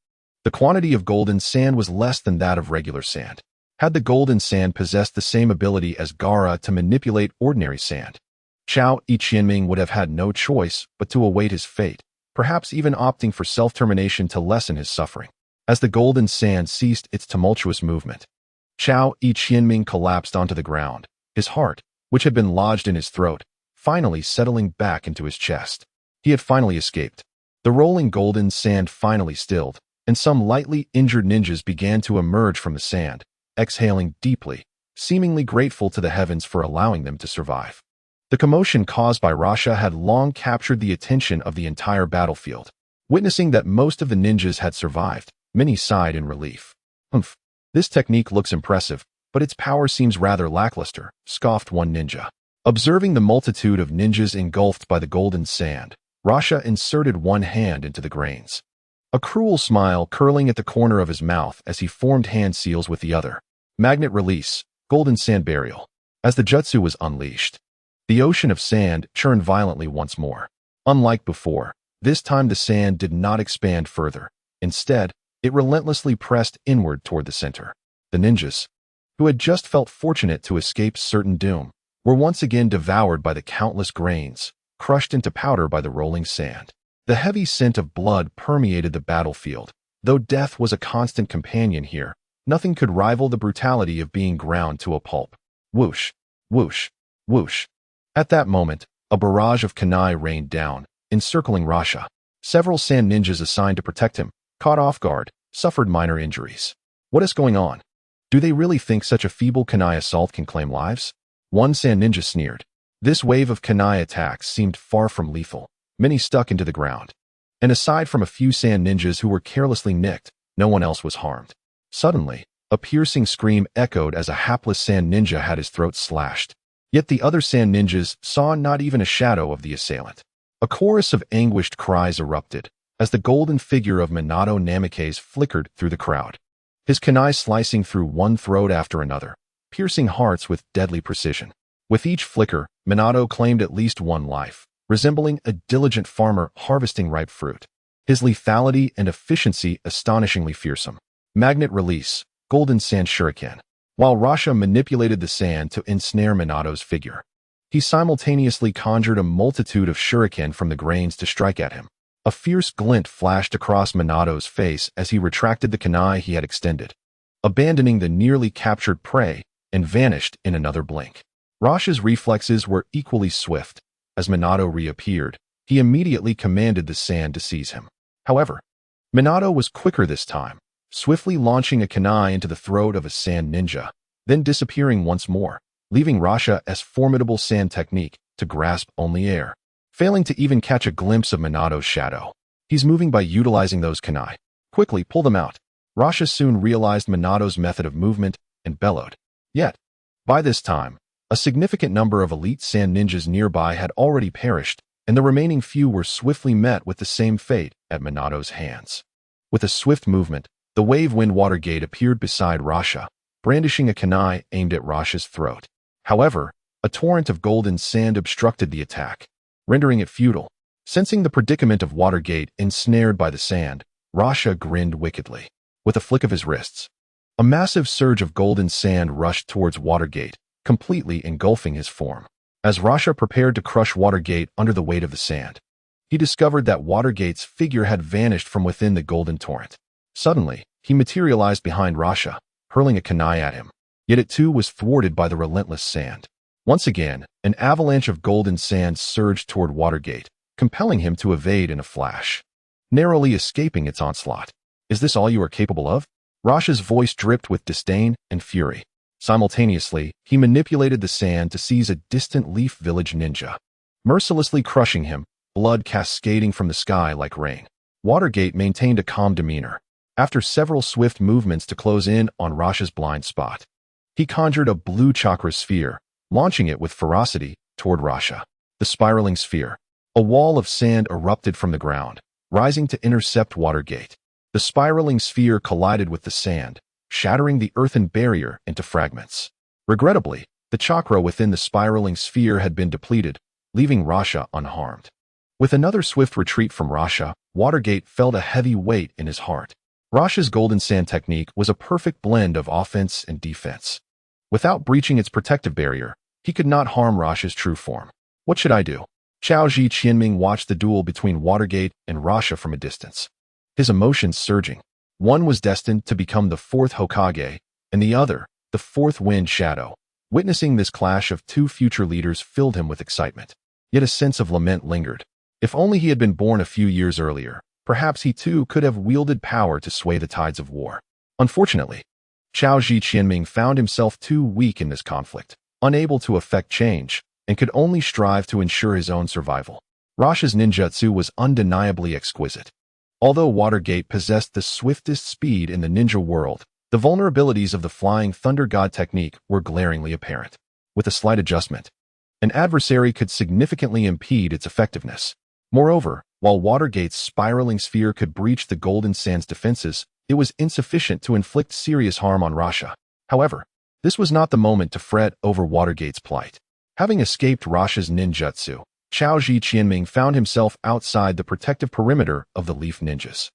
The quantity of golden sand was less than that of regular sand. Had the golden sand possessed the same ability as Gaara to manipulate ordinary sand, Chao Iqianming would have had no choice but to await his fate, perhaps even opting for self-termination to lessen his suffering. As the golden sand ceased its tumultuous movement, Chao Iqianming collapsed onto the ground, his heart, which had been lodged in his throat, finally settling back into his chest. He had finally escaped. The rolling golden sand finally stilled, and some lightly injured ninjas began to emerge from the sand, exhaling deeply, seemingly grateful to the heavens for allowing them to survive. The commotion caused by Rasha had long captured the attention of the entire battlefield. Witnessing that most of the ninjas had survived, many sighed in relief. "Humph, this technique looks impressive, but its power seems rather lackluster," scoffed one ninja. Observing the multitude of ninjas engulfed by the golden sand, Rasha inserted one hand into the grains, a cruel smile curling at the corner of his mouth as he formed hand seals with the other. Magnet release, golden sand burial. As the jutsu was unleashed, the ocean of sand churned violently once more. Unlike before, this time the sand did not expand further. Instead, it relentlessly pressed inward toward the center. The ninjas, who had just felt fortunate to escape certain doom, were once again devoured by the countless grains, crushed into powder by the rolling sand. The heavy scent of blood permeated the battlefield. Though death was a constant companion here, nothing could rival the brutality of being ground to a pulp. Whoosh, whoosh, whoosh. At that moment, a barrage of kunai rained down, encircling Rasha. Several sand ninjas assigned to protect him, caught off guard, suffered minor injuries. What is going on? Do they really think such a feeble kunai assault can claim lives? One sand ninja sneered. This wave of kunai attacks seemed far from lethal. Many stuck into the ground. And aside from a few sand ninjas who were carelessly nicked, no one else was harmed. Suddenly, a piercing scream echoed as a hapless sand ninja had his throat slashed. Yet the other sand ninjas saw not even a shadow of the assailant. A chorus of anguished cries erupted as the golden figure of Minato Namikaze flickered through the crowd, his kunai slicing through one throat after another, piercing hearts with deadly precision. With each flicker, Minato claimed at least one life, resembling a diligent farmer harvesting ripe fruit. His lethality and efficiency astonishingly fearsome. Magnet release, golden sand shuriken. While Rasha manipulated the sand to ensnare Minato's figure, he simultaneously conjured a multitude of shuriken from the grains to strike at him. A fierce glint flashed across Minato's face as he retracted the kunai he had extended, abandoning the nearly captured prey, and vanished in another blink. Rasha's reflexes were equally swift. As Minato reappeared, he immediately commanded the sand to seize him. However, Minato was quicker this time, swiftly launching a kunai into the throat of a sand ninja, then disappearing once more, leaving Rasha as formidable sand technique to grasp only air, failing to even catch a glimpse of Minato's shadow. He's moving by utilizing those kunai. Quickly pull them out. Rasha soon realized Minato's method of movement and bellowed. Yet, by this time, a significant number of elite sand ninjas nearby had already perished, and the remaining few were swiftly met with the same fate at Minato's hands. With a swift movement, the wave wind water gate appeared beside Rasha, brandishing a kunai aimed at Rasha's throat. However, a torrent of golden sand obstructed the attack, rendering it futile. Sensing the predicament of Watergate ensnared by the sand, Rasha grinned wickedly. With a flick of his wrists, a massive surge of golden sand rushed towards Watergate, completely engulfing his form. As Rasha prepared to crush Watergate under the weight of the sand, he discovered that Watergate's figure had vanished from within the golden torrent. Suddenly, he materialized behind Rasha, hurling a kunai at him. Yet it too was thwarted by the relentless sand. Once again, an avalanche of golden sand surged toward Watergate, compelling him to evade in a flash, narrowly escaping its onslaught. Is this all you are capable of? Rasha's voice dripped with disdain and fury. Simultaneously, he manipulated the sand to seize a distant Leaf Village ninja, mercilessly crushing him, blood cascading from the sky like rain. Watergate maintained a calm demeanor. After several swift movements to close in on Rasha's blind spot, he conjured a blue chakra sphere, launching it with ferocity toward Rasha. The spiraling sphere. A wall of sand erupted from the ground, rising to intercept Watergate. The spiraling sphere collided with the sand, shattering the earthen barrier into fragments. Regrettably, the chakra within the spiraling sphere had been depleted, leaving Rasha unharmed. With another swift retreat from Rasha, Watergate felt a heavy weight in his heart. Rasha's golden sand technique was a perfect blend of offense and defense. Without breaching its protective barrier, he could not harm Rasha's true form. What should I do? Xiaoji Qianming watched the duel between Watergate and Rasha from a distance. His emotions surging. One was destined to become the fourth Hokage, and the other, the fourth wind shadow. Witnessing this clash of two future leaders filled him with excitement. Yet a sense of lament lingered. If only he had been born a few years earlier, perhaps he too could have wielded power to sway the tides of war. Unfortunately, Xiaoji Qianming found himself too weak in this conflict, unable to effect change, and could only strive to ensure his own survival. Rasha's ninjutsu was undeniably exquisite. Although Watergate possessed the swiftest speed in the ninja world, the vulnerabilities of the Flying Thunder God technique were glaringly apparent. With a slight adjustment, an adversary could significantly impede its effectiveness. Moreover, while Watergate's spiraling sphere could breach the Golden Sand's defenses, it was insufficient to inflict serious harm on Rasha. However, this was not the moment to fret over Watergate's plight. Having escaped Rasha's ninjutsu, Xiaoji Qianming found himself outside the protective perimeter of the Leaf Ninjas.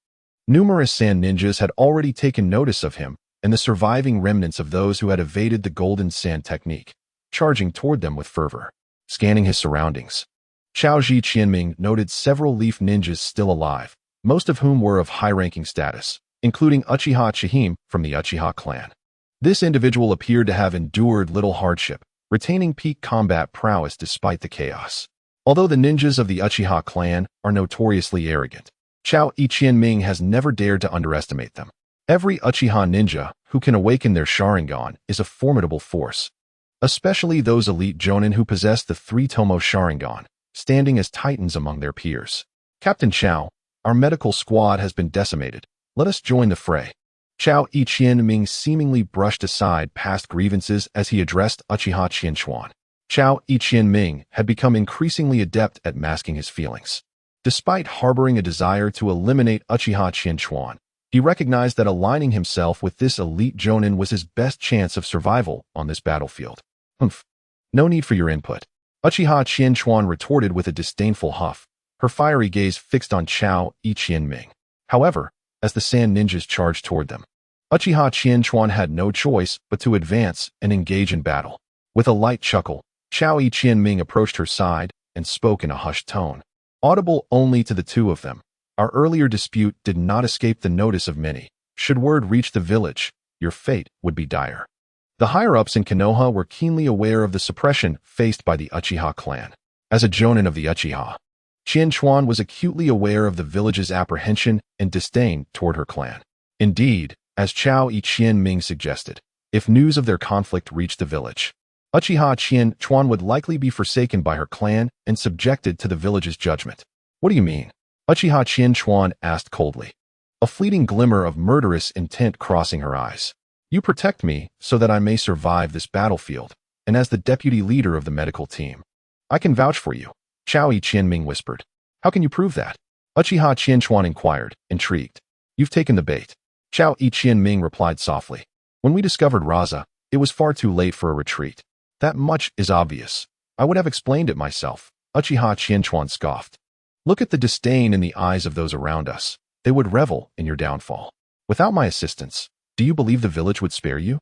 Numerous sand ninjas had already taken notice of him, and the surviving remnants of those who had evaded the Golden Sand technique, charging toward them with fervor. Scanning his surroundings, Xiaoji Qianming noted several Leaf Ninjas still alive, most of whom were of high-ranking status, including Uchiha Chihime from the Uchiha clan. This individual appeared to have endured little hardship, retaining peak combat prowess despite the chaos. Although the ninjas of the Uchiha clan are notoriously arrogant, Xiaoji Qianming has never dared to underestimate them. Every Uchiha ninja who can awaken their Sharingan is a formidable force, especially those elite jonin who possess the three-tomo Sharingan, standing as titans among their peers. Captain Xiao, our medical squad has been decimated. Let us join the fray. Xiaoji Qianming seemingly brushed aside past grievances as he addressed Uchiha Qianchuan. Xiaoji Qianming had become increasingly adept at masking his feelings. Despite harboring a desire to eliminate Uchiha Qianchuan, he recognized that aligning himself with this elite jonin was his best chance of survival on this battlefield. No need for your input. Uchiha Qianchuan retorted with a disdainful huff, her fiery gaze fixed on Xiaoji Qianming. However, as the sand ninjas charged toward them, Uchiha Qianchuan had no choice but to advance and engage in battle. With a light chuckle, Xiaoji Qianming approached her side and spoke in a hushed tone, audible only to the two of them. Our earlier dispute did not escape the notice of many. Should word reach the village, your fate would be dire. The higher-ups in Konoha were keenly aware of the suppression faced by the Uchiha clan. As a jonin of the Uchiha, Qianchuan was acutely aware of the village's apprehension and disdain toward her clan. Indeed, as Xiaoji Qianming suggested, if news of their conflict reached the village, Uchiha Qianchuan would likely be forsaken by her clan and subjected to the village's judgment. What do you mean? Uchiha Qianchuan asked coldly, a fleeting glimmer of murderous intent crossing her eyes. You protect me so that I may survive this battlefield, and as the deputy leader of the medical team, I can vouch for you, Xiaoji Qianming whispered. How can you prove that? Uchiha Qianchuan inquired, intrigued. You've taken the bait. Xiaoji Qianming replied softly. When we discovered Raza, it was far too late for a retreat. That much is obvious. I would have explained it myself. Uchiha Qianchuan scoffed. Look at the disdain in the eyes of those around us. They would revel in your downfall. Without my assistance, do you believe the village would spare you?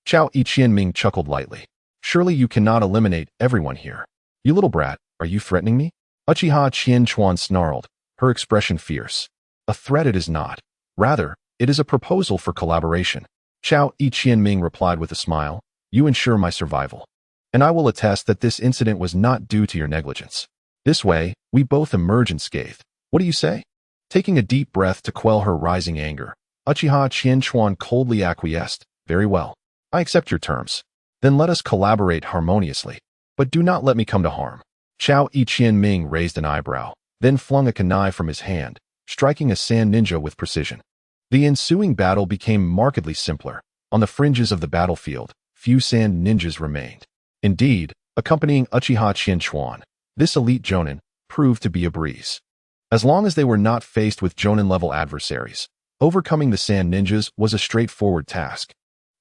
Xiaoji Qianming chuckled lightly. Surely you cannot eliminate everyone here. You little brat, are you threatening me? Uchiha Qianchuan snarled, her expression fierce. A threat it is not. Rather, it is a proposal for collaboration. Xiaoji Qianming replied with a smile. You ensure my survival. And I will attest that this incident was not due to your negligence. This way, we both emerge unscathed. What do you say? Taking a deep breath to quell her rising anger, Uchiha Qianchuan coldly acquiesced. Very well. I accept your terms. Then let us collaborate harmoniously. But do not let me come to harm. Xiaoji Qianming raised an eyebrow, then flung a kunai from his hand, striking a sand ninja with precision. The ensuing battle became markedly simpler. On the fringes of the battlefield, few sand ninjas remained. Indeed, accompanying Uchiha Qianchuan, this elite jonin proved to be a breeze. As long as they were not faced with jonin-level adversaries, overcoming the sand ninjas was a straightforward task.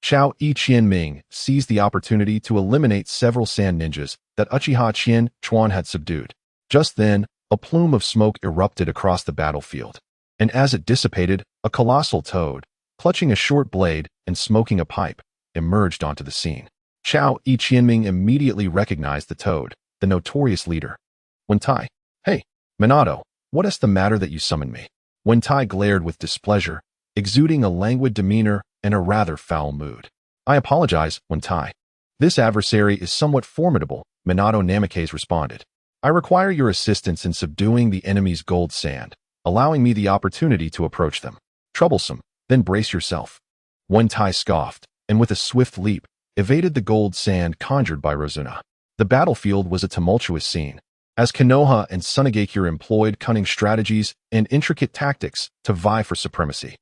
Xiaoji Qianming seized the opportunity to eliminate several sand ninjas that Uchiha Qianchuan had subdued. Just then, a plume of smoke erupted across the battlefield. and as it dissipated, a colossal toad, clutching a short blade and smoking a pipe, emerged onto the scene. Chao Qianming immediately recognized the toad, the notorious leader. Wentai. Hey, Minato, what is the matter that you summoned me? Wentai glared with displeasure, exuding a languid demeanor and a rather foul mood. I apologize, Wentai. This adversary is somewhat formidable, Minato Namikaze responded. I require your assistance in subduing the enemy's gold sand, allowing me the opportunity to approach them. Troublesome, then brace yourself. Wentai scoffed, and with a swift leap, evaded the gold sand conjured by Rozuna. The battlefield was a tumultuous scene, as Konoha and Sunagakure employed cunning strategies and intricate tactics to vie for supremacy.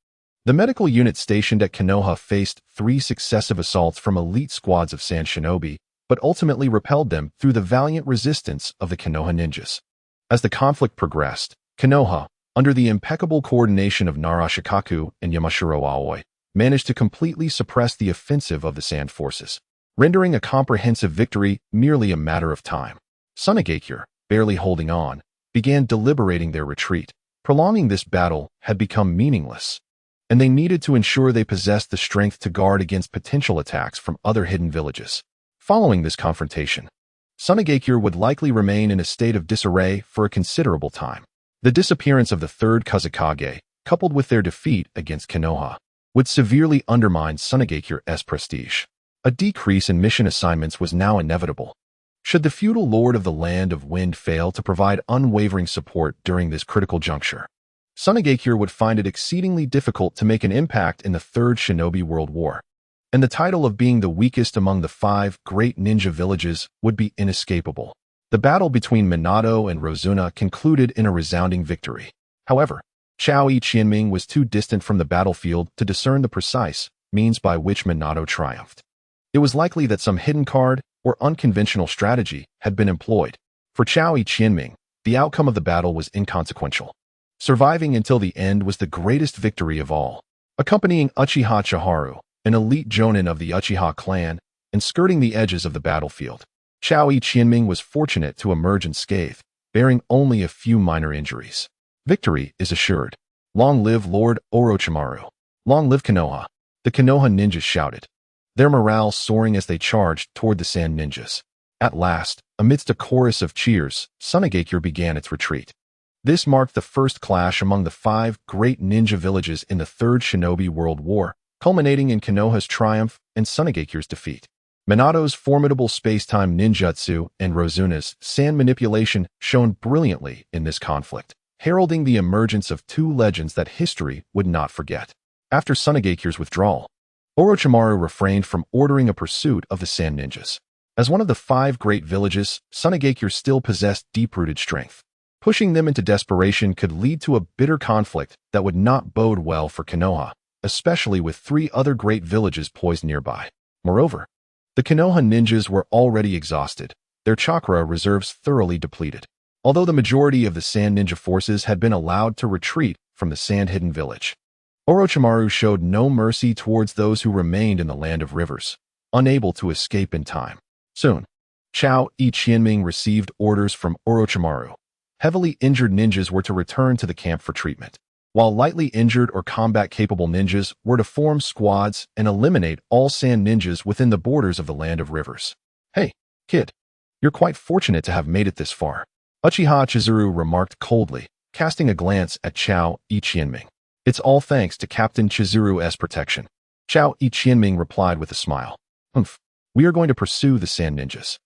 The medical unit stationed at Konoha faced 3 successive assaults from elite squads of sand shinobi, but ultimately repelled them through the valiant resistance of the Konoha ninjas. As the conflict progressed, Konoha, under the impeccable coordination of Narashikaku and Yamashiro Aoi, managed to completely suppress the offensive of the sand forces, rendering a comprehensive victory merely a matter of time. Sunagakure, barely holding on, began deliberating their retreat. Prolonging this battle had become meaningless, and they needed to ensure they possessed the strength to guard against potential attacks from other hidden villages. Following this confrontation, Sunagakure would likely remain in a state of disarray for a considerable time. The disappearance of the third Kazekage, coupled with their defeat against Konoha, would severely undermine Sunagakure's prestige. A decrease in mission assignments was now inevitable. Should the feudal lord of the Land of Wind fail to provide unwavering support during this critical juncture, Sunagakure would find it exceedingly difficult to make an impact in the Third Shinobi World War, and the title of being the weakest among the 5 great ninja villages would be inescapable. The battle between Minato and Rozuna concluded in a resounding victory. However, Chao Qianming was too distant from the battlefield to discern the precise means by which Minato triumphed. It was likely that some hidden card or unconventional strategy had been employed. For Chao Qianming, the outcome of the battle was inconsequential. Surviving until the end was the greatest victory of all. Accompanying Uchiha Chiharu, an elite jonin of the Uchiha clan, and skirting the edges of the battlefield, Chao Qianming was fortunate to emerge unscathed, bearing only a few minor injuries. Victory is assured. Long live Lord Orochimaru. Long live Konoha. The Konoha ninjas shouted, their morale soaring as they charged toward the sand ninjas. At last, amidst a chorus of cheers, Sunagakure began its retreat. This marked the first clash among the 5 great ninja villages in the Third Shinobi World War, culminating in Konoha's triumph and Sunagakure's defeat. Minato's formidable space-time ninjutsu and Rozuna's sand manipulation shone brilliantly in this conflict, heralding the emergence of 2 legends that history would not forget. After Sunagakure's withdrawal, Orochimaru refrained from ordering a pursuit of the sand ninjas. As one of the 5 great villages, Sunagakure still possessed deep-rooted strength. Pushing them into desperation could lead to a bitter conflict that would not bode well for Konoha, especially with 3 other great villages poised nearby. Moreover, the Konoha ninjas were already exhausted, their chakra reserves thoroughly depleted. Although the majority of the sand ninja forces had been allowed to retreat from the sand-hidden village, Orochimaru showed no mercy towards those who remained in the Land of Rivers, unable to escape in time. Soon, Chao Qianming received orders from Orochimaru. Heavily injured ninjas were to return to the camp for treatment, while lightly injured or combat-capable ninjas were to form squads and eliminate all sand ninjas within the borders of the Land of Rivers. Hey, kid, you're quite fortunate to have made it this far, Uchiha Chizuru remarked coldly, casting a glance at Chao Qianming. It's all thanks to Captain Chizuru's protection. Chao Qianming replied with a smile. We are going to pursue the sand ninjas.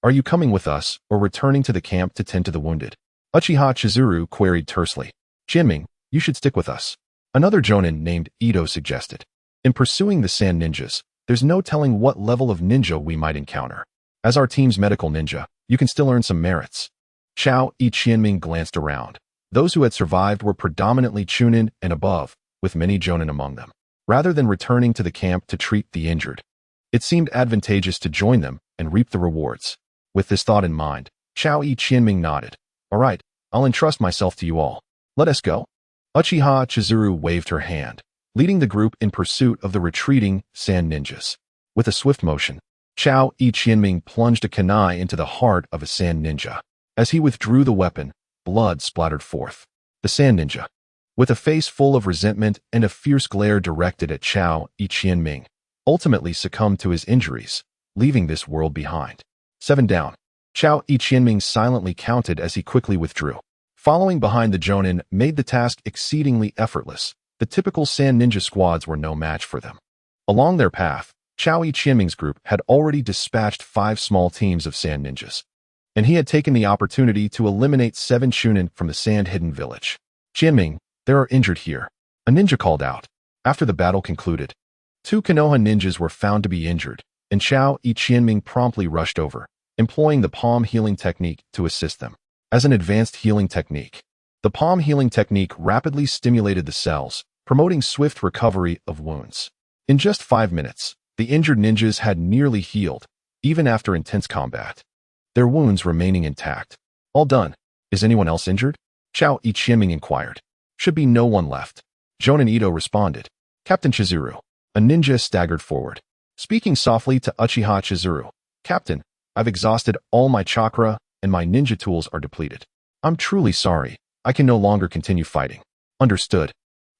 Are you coming with us or returning to the camp to tend to the wounded? Uchiha Chizuru queried tersely. Qianming, you should stick with us. Another jonin named Ito suggested. In pursuing the sand ninjas, there's no telling what level of ninja we might encounter. As our team's medical ninja, you can still earn some merits. Chao Qianming glanced around. Those who had survived were predominantly chunin and above, with many jonin among them. Rather than returning to the camp to treat the injured, it seemed advantageous to join them and reap the rewards. With this thought in mind, Chao Qianming nodded. All right, I'll entrust myself to you all. Let us go. Uchiha Chizuru waved her hand, leading the group in pursuit of the retreating sand ninjas. With a swift motion, Chao Qianming plunged a kunai into the heart of a sand ninja. As he withdrew the weapon, blood splattered forth. The sand ninja, with a face full of resentment and a fierce glare directed at Chao Iqianming, ultimately succumbed to his injuries, leaving this world behind. 7 down. Chao Iqianming silently counted as he quickly withdrew. Following behind the Jonin made the task exceedingly effortless. The typical Sand Ninja squads were no match for them. Along their path, Chao Iqianming's group had already dispatched 5 small teams of Sand Ninjas, and he had taken the opportunity to eliminate 7 Shunin from the Sand-hidden village. "Qianming, there are injured here," a ninja called out. After the battle concluded, 2 Konoha ninjas were found to be injured, and Chao Iqianming promptly rushed over, employing the palm healing technique to assist them. As an advanced healing technique, the palm healing technique rapidly stimulated the cells, promoting swift recovery of wounds. In just 5 minutes, the injured ninjas had nearly healed, even after intense combat, their wounds remaining intact. "All done. Is anyone else injured?" Chao Iqianming inquired. "Should be no one left," Jonin Ito responded. "Captain Chizuru." A ninja staggered forward, speaking softly to Uchiha Chizuru. "Captain, I've exhausted all my chakra, and my ninja tools are depleted. I'm truly sorry. I can no longer continue fighting." "Understood."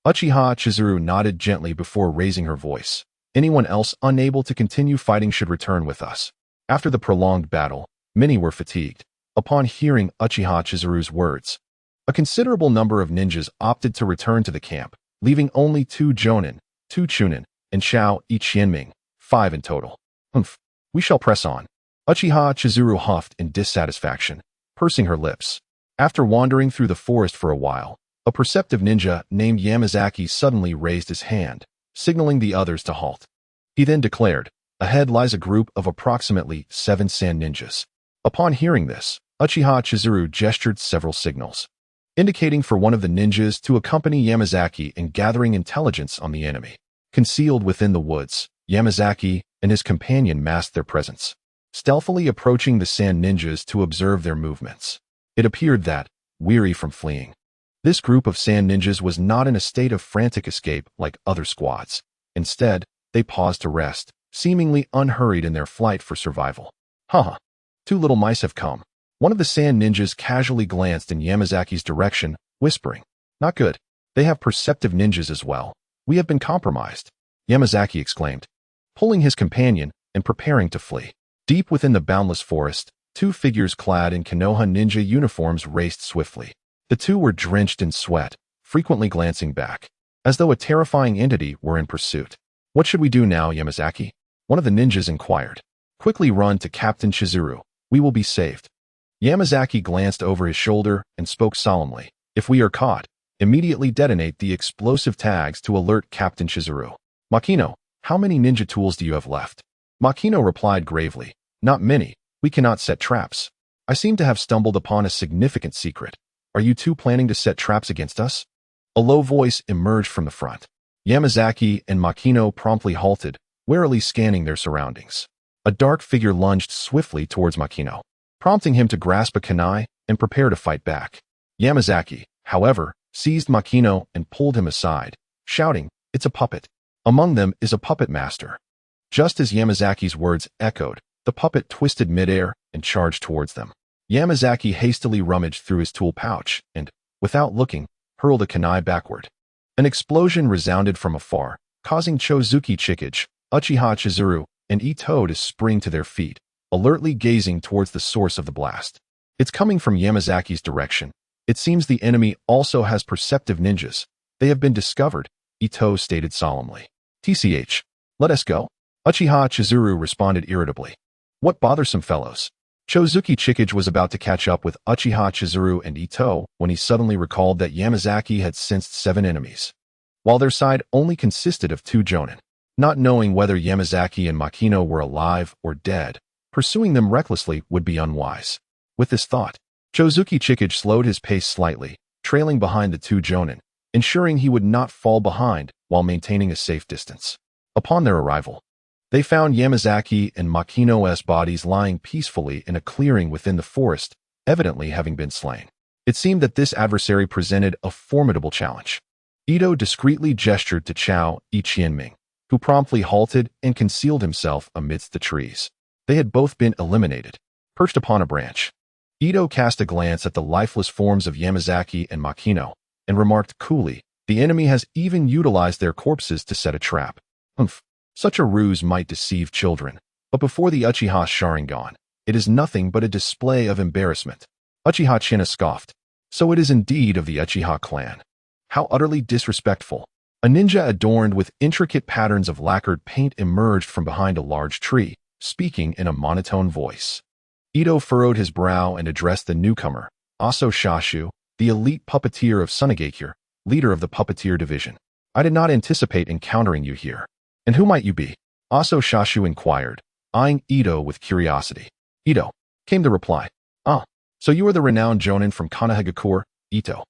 Uchiha Chizuru nodded gently before raising her voice. "Anyone else unable to continue fighting should return with us." After the prolonged battle, many were fatigued. Upon hearing Uchiha Chizuru's words, a considerable number of ninjas opted to return to the camp, leaving only 2 Jonin, 2 Chunin, and Chao Iqianming, 5 in total. We shall press on." Uchiha Chizuru huffed in dissatisfaction, pursing her lips. After wandering through the forest for a while, a perceptive ninja named Yamazaki suddenly raised his hand, signaling the others to halt. He then declared, "Ahead lies a group of approximately 7 Sand Ninjas." Upon hearing this, Uchiha Chizuru gestured several signals, indicating for one of the ninjas to accompany Yamazaki in gathering intelligence on the enemy. Concealed within the woods, Yamazaki and his companion masked their presence, stealthily approaching the Sand Ninjas to observe their movements. It appeared that, weary from fleeing, this group of Sand Ninjas was not in a state of frantic escape like other squads. Instead, they paused to rest, seemingly unhurried in their flight for survival. "Haha, 2 little mice have come." One of the Sand Ninjas casually glanced in Yamazaki's direction, whispering, "Not good. They have perceptive ninjas as well. We have been compromised," Yamazaki exclaimed, pulling his companion and preparing to flee. Deep within the boundless forest, 2 figures clad in Konoha ninja uniforms raced swiftly. The 2 were drenched in sweat, frequently glancing back, as though a terrifying entity were in pursuit. "What should we do now, Yamazaki?" one of the ninjas inquired. "Quickly run to Captain Chizuru. We will be saved." Yamazaki glanced over his shoulder and spoke solemnly. "If we are caught, immediately detonate the explosive tags to alert Captain Chizuru." "Makino, how many ninja tools do you have left?" Makino replied gravely, "Not many. We cannot set traps. I seem to have stumbled upon a significant secret. Are you 2 planning to set traps against us?" A low voice emerged from the front. Yamazaki and Makino promptly halted, warily scanning their surroundings. A dark figure lunged swiftly towards Makino, prompting him to grasp a kunai and prepare to fight back. Yamazaki, however, seized Makino and pulled him aside, shouting, "It's a puppet. Among them is a puppet master." Just as Yamazaki's words echoed, the puppet twisted midair and charged towards them. Yamazaki hastily rummaged through his tool pouch and, without looking, hurled a kunai backward. An explosion resounded from afar, causing Chozuki Chikage, Uchiha Chizuru, and Ito to spring to their feet, alertly gazing towards the source of the blast. "It's coming from Yamazaki's direction. It seems the enemy also has perceptive ninjas. They have been discovered," Ito stated solemnly. "TCH, let us go," Uchiha Chizuru responded irritably. "What bothersome fellows." Chozuki Chikage was about to catch up with Uchiha Chizuru and Ito when he suddenly recalled that Yamazaki had sensed 7 enemies, while their side only consisted of 2 Jonin. Not knowing whether Yamazaki and Makino were alive or dead, pursuing them recklessly would be unwise. With this thought, Chozuki Chikage slowed his pace slightly, trailing behind the 2 Jonin, ensuring he would not fall behind while maintaining a safe distance. Upon their arrival, they found Yamazaki and Makino's bodies lying peacefully in a clearing within the forest, evidently having been slain. It seemed that this adversary presented a formidable challenge. Ito discreetly gestured to Chao Iqianming, who promptly halted and concealed himself amidst the trees. They had both been eliminated. Perched upon a branch, Ito cast a glance at the lifeless forms of Yamazaki and Makino, and remarked coolly, "The enemy has even utilized their corpses to set a trap." Humph. Such a ruse might deceive children, but before the Uchiha Sharingan, it is nothing but a display of embarrassment. Uchiha China scoffed. So it is indeed of the Uchiha clan. How utterly disrespectful. A ninja adorned with intricate patterns of lacquered paint emerged from behind a large tree, speaking in a monotone voice. Ito furrowed his brow and addressed the newcomer, Aso Shashu, the elite puppeteer of Sunagakure, leader of the puppeteer division. "I did not anticipate encountering you here. And who might you be?" Aso Shashu inquired, eyeing Ito with curiosity. "Ito," came the reply. "Ah, so you are the renowned jonin from Konoha, Ito.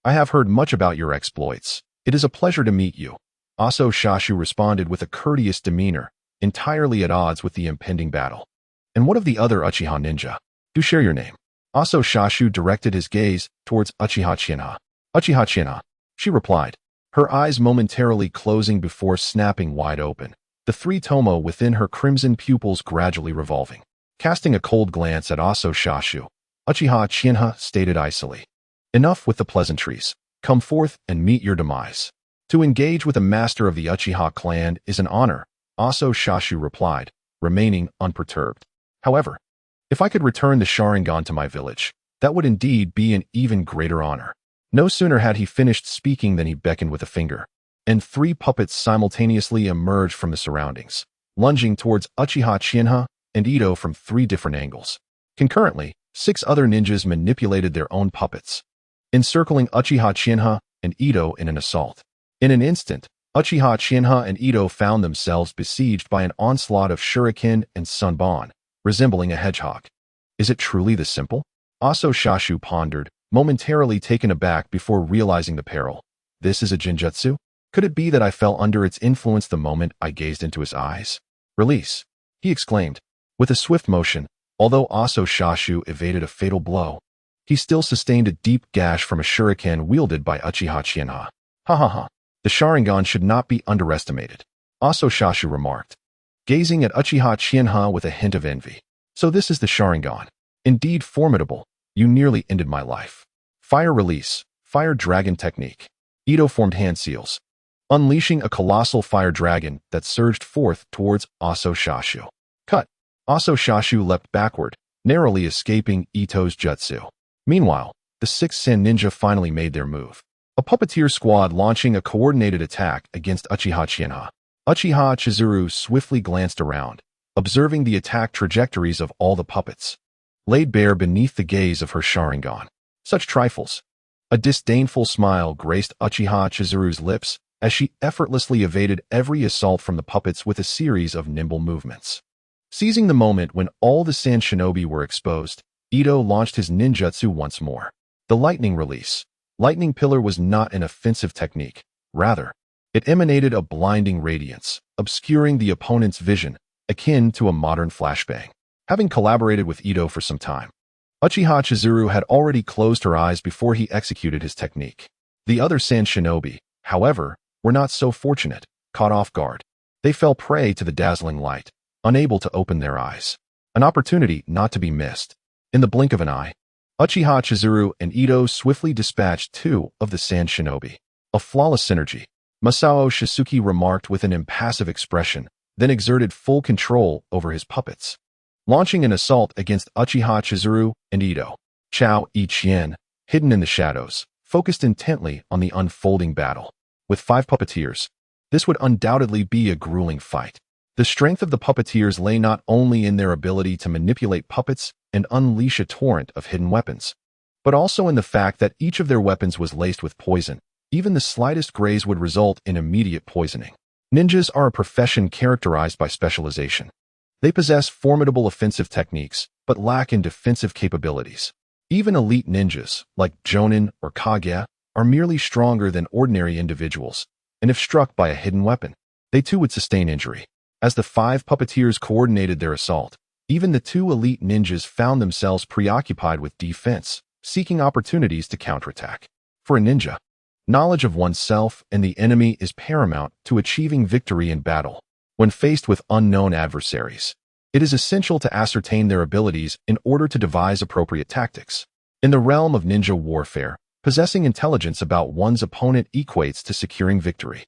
I have heard much about your exploits. It is a pleasure to meet you." Aso Shashu responded with a courteous demeanor, entirely at odds with the impending battle. "And what of the other Uchiha ninja? Do share your name." Aso Shashu directed his gaze towards Uchiha China. "Uchiha China," she replied, her eyes momentarily closing before snapping wide open, the three tomo within her crimson pupils gradually revolving. Casting a cold glance at Aso Shashu, Uchiha China stated icily, "Enough with the pleasantries. Come forth and meet your demise." "To engage with a master of the Uchiha clan is an honor," Aso Shashu replied, remaining unperturbed. "However, if I could return the Sharingan to my village, that would indeed be an even greater honor." No sooner had he finished speaking than he beckoned with a finger, and three puppets simultaneously emerged from the surroundings, lunging towards Uchiha China and Ito from three different angles. Concurrently, 6 other ninjas manipulated their own puppets, encircling Uchiha China and Ito in an assault. In an instant, Uchiha China and Ito found themselves besieged by an onslaught of shuriken and sunban, resembling a hedgehog. Is it truly this simple? Aso Shashu pondered, momentarily taken aback before realizing the peril. This is a jinjutsu? Could it be that I fell under its influence the moment I gazed into his eyes? "Release!" he exclaimed. With a swift motion, although Aso Shashu evaded a fatal blow, he still sustained a deep gash from a shuriken wielded by Uchiha China. "Ha ha ha. The Sharingan should not be underestimated," Aso Shashu remarked, gazing at Uchiha China with a hint of envy. "So this is the Sharingan. Indeed formidable. You nearly ended my life." Fire release, fire dragon technique. Ito formed hand seals, unleashing a colossal fire dragon that surged forth towards Aso Shashu. Cut! Aso Shashu leapt backward, narrowly escaping Ito's jutsu. Meanwhile, the 6 Sen ninja finally made their move. A puppeteer squad launching a coordinated attack against Uchiha China. Uchiha Chizuru swiftly glanced around, observing the attack trajectories of all the puppets, laid bare beneath the gaze of her Sharingan. Such trifles. A disdainful smile graced Uchiha Chizuru's lips as she effortlessly evaded every assault from the puppets with a series of nimble movements. Seizing the moment when all the Sand Shinobi were exposed, Ito launched his ninjutsu once more. The lightning release. Lightning pillar was not an offensive technique. Rather, it emanated a blinding radiance, obscuring the opponent's vision, akin to a modern flashbang. Having collaborated with Ito for some time, Uchiha Chizuru had already closed her eyes before he executed his technique. The other Sand Shinobi, however, were not so fortunate. Caught off guard, they fell prey to the dazzling light, unable to open their eyes. An opportunity not to be missed. In the blink of an eye, Uchiha Chizuru and Ito swiftly dispatched 2 of the Sand Shinobi. A flawless synergy, Masao Shisuke remarked with an impassive expression, then exerted full control over his puppets, launching an assault against Uchiha Chizuru and Ito. Chao Ichien, hidden in the shadows, focused intently on the unfolding battle. With 5 puppeteers, this would undoubtedly be a grueling fight. The strength of the puppeteers lay not only in their ability to manipulate puppets and unleash a torrent of hidden weapons, but also in the fact that each of their weapons was laced with poison. Even the slightest graze would result in immediate poisoning. Ninjas are a profession characterized by specialization. They possess formidable offensive techniques, but lack in defensive capabilities. Even elite ninjas, like Jonin or Kage, are merely stronger than ordinary individuals, and if struck by a hidden weapon, they too would sustain injury. As the 5 puppeteers coordinated their assault, even the 2 elite ninjas found themselves preoccupied with defense, seeking opportunities to counterattack. For a ninja, knowledge of oneself and the enemy is paramount to achieving victory in battle. When faced with unknown adversaries, it is essential to ascertain their abilities in order to devise appropriate tactics. In the realm of ninja warfare, Possessing intelligence about one's opponent equates to securing victory.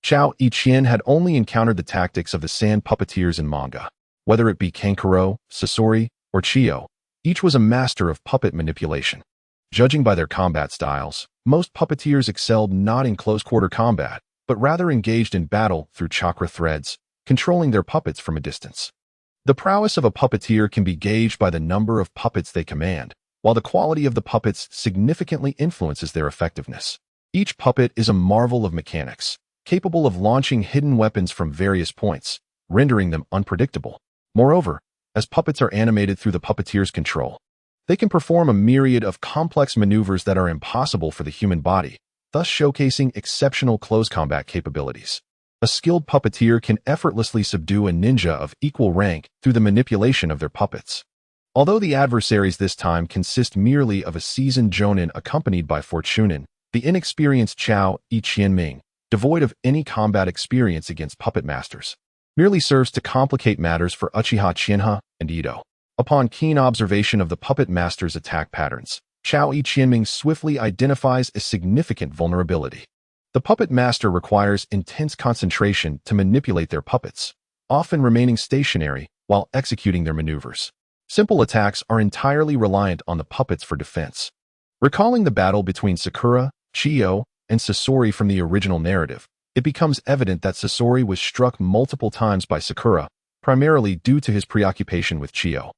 Chao Ichien had only encountered the tactics of the sand puppeteers in manga. Whether it be Kankuro, Sasori, or Chiyo, each was a master of puppet manipulation. Judging by their combat styles, most puppeteers excelled not in close-quarter combat, but rather engaged in battle through chakra threads, controlling their puppets from a distance. The prowess of a puppeteer can be gauged by the number of puppets they command, while the quality of the puppets significantly influences their effectiveness. Each puppet is a marvel of mechanics, capable of launching hidden weapons from various points, rendering them unpredictable. Moreover, as puppets are animated through the puppeteer's control, they can perform a myriad of complex maneuvers that are impossible for the human body, thus showcasing exceptional close combat capabilities. A skilled puppeteer can effortlessly subdue a ninja of equal rank through the manipulation of their puppets. Although the adversaries this time consist merely of a seasoned jonin accompanied by fortunin, the inexperienced Chao Iqianming, devoid of any combat experience against puppet masters, merely serves to complicate matters for Uchiha Chienha and Ito. Upon keen observation of the puppet master's attack patterns, Chao Iqianming swiftly identifies a significant vulnerability. The puppet master requires intense concentration to manipulate their puppets, often remaining stationary while executing their maneuvers. Simple attacks are entirely reliant on the puppets for defense. Recalling the battle between Sakura, Chiyo, and Sasori from the original narrative, it becomes evident that Sasori was struck multiple times by Sakura, primarily due to his preoccupation with Chiyo,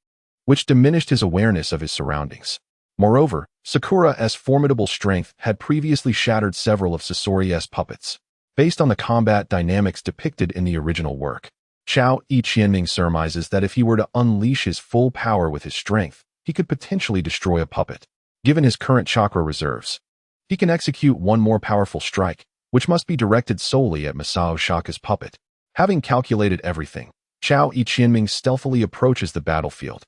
which diminished his awareness of his surroundings. Moreover, Sakura's formidable strength had previously shattered several of Sasori's puppets. Based on the combat dynamics depicted in the original work, Chao Iqianming surmises that if he were to unleash his full power with his strength, he could potentially destroy a puppet. Given his current chakra reserves, he can execute one more powerful strike, which must be directed solely at Masao Shaka's puppet. Having calculated everything, Chao Iqianming stealthily approaches the battlefield,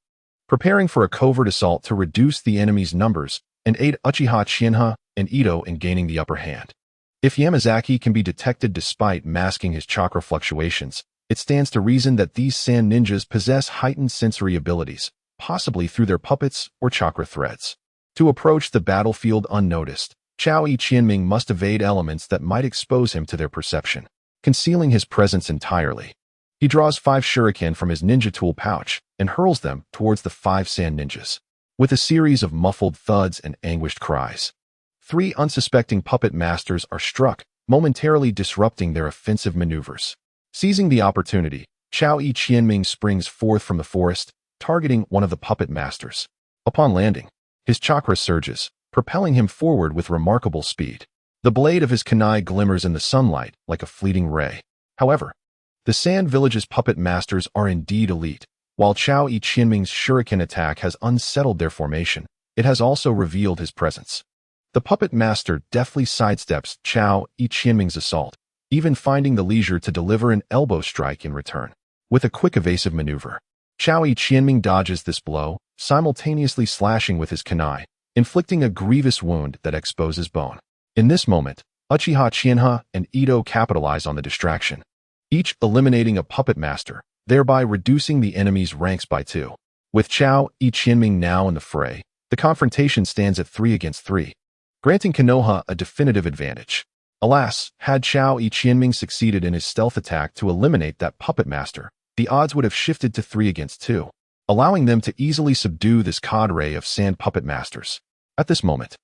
preparing for a covert assault to reduce the enemy's numbers and aid Uchiha Chienha and Ito in gaining the upper hand. If Yamazaki can be detected despite masking his chakra fluctuations, it stands to reason that these sand ninjas possess heightened sensory abilities, possibly through their puppets or chakra threads. To approach the battlefield unnoticed, Chao Iqianming must evade elements that might expose him to their perception, concealing his presence entirely. He draws 5 shuriken from his ninja tool pouch and hurls them towards the 5 sand ninjas. With a series of muffled thuds and anguished cries, 3 unsuspecting puppet masters are struck, momentarily disrupting their offensive maneuvers. Seizing the opportunity, Chao Iqianming springs forth from the forest, targeting one of the puppet masters. Upon landing, his chakra surges, propelling him forward with remarkable speed. The blade of his kunai glimmers in the sunlight like a fleeting ray. However, the Sand Village's puppet masters are indeed elite. While Chao Iqianming's shuriken attack has unsettled their formation, it has also revealed his presence. The puppet master deftly sidesteps Chao Iqianming's assault, even finding the leisure to deliver an elbow strike in return. With a quick evasive maneuver, Chao Iqianming dodges this blow, simultaneously slashing with his kunai, inflicting a grievous wound that exposes bone. In this moment, Uchiha Chienha and Ito capitalize on the distraction, each eliminating a puppet master, thereby reducing the enemy's ranks by 2. With Chao Iqianming now in the fray, the confrontation stands at 3 against 3, granting Konoha a definitive advantage. Alas, had Chao Iqianming succeeded in his stealth attack to eliminate that puppet master, the odds would have shifted to 3 against 2, allowing them to easily subdue this cadre of sand puppet masters. At this moment,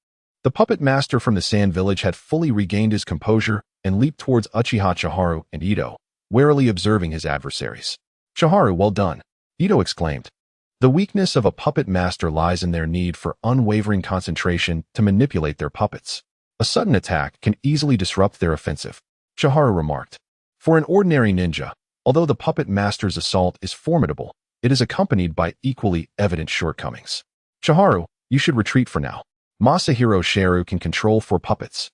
the puppet master from the Sand Village had fully regained his composure and leaped towards Uchiha Chiharu and Ito, warily observing his adversaries. "Chiharu, well done," Ito exclaimed. The weakness of a puppet master lies in their need for unwavering concentration to manipulate their puppets. A sudden attack can easily disrupt their offensive, Chiharu remarked. For an ordinary ninja, although the puppet master's assault is formidable, it is accompanied by equally evident shortcomings. "Chiharu, you should retreat for now. Masahiro Sharu can control 4 puppets,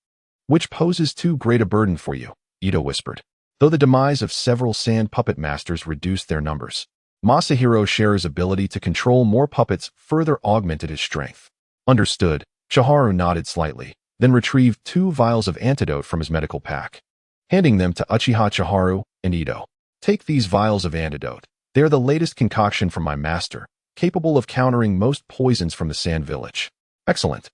which poses too great a burden for you," Ito whispered. Though the demise of several sand puppet masters reduced their numbers, Masahiro Sharu's ability to control more puppets further augmented his strength. Understood, Chiharu nodded slightly, then retrieved 2 vials of antidote from his medical pack, handing them to Uchiha Chiharu and Ito. "Take these vials of antidote. They are the latest concoction from my master, capable of countering most poisons from the Sand Village." "Excellent."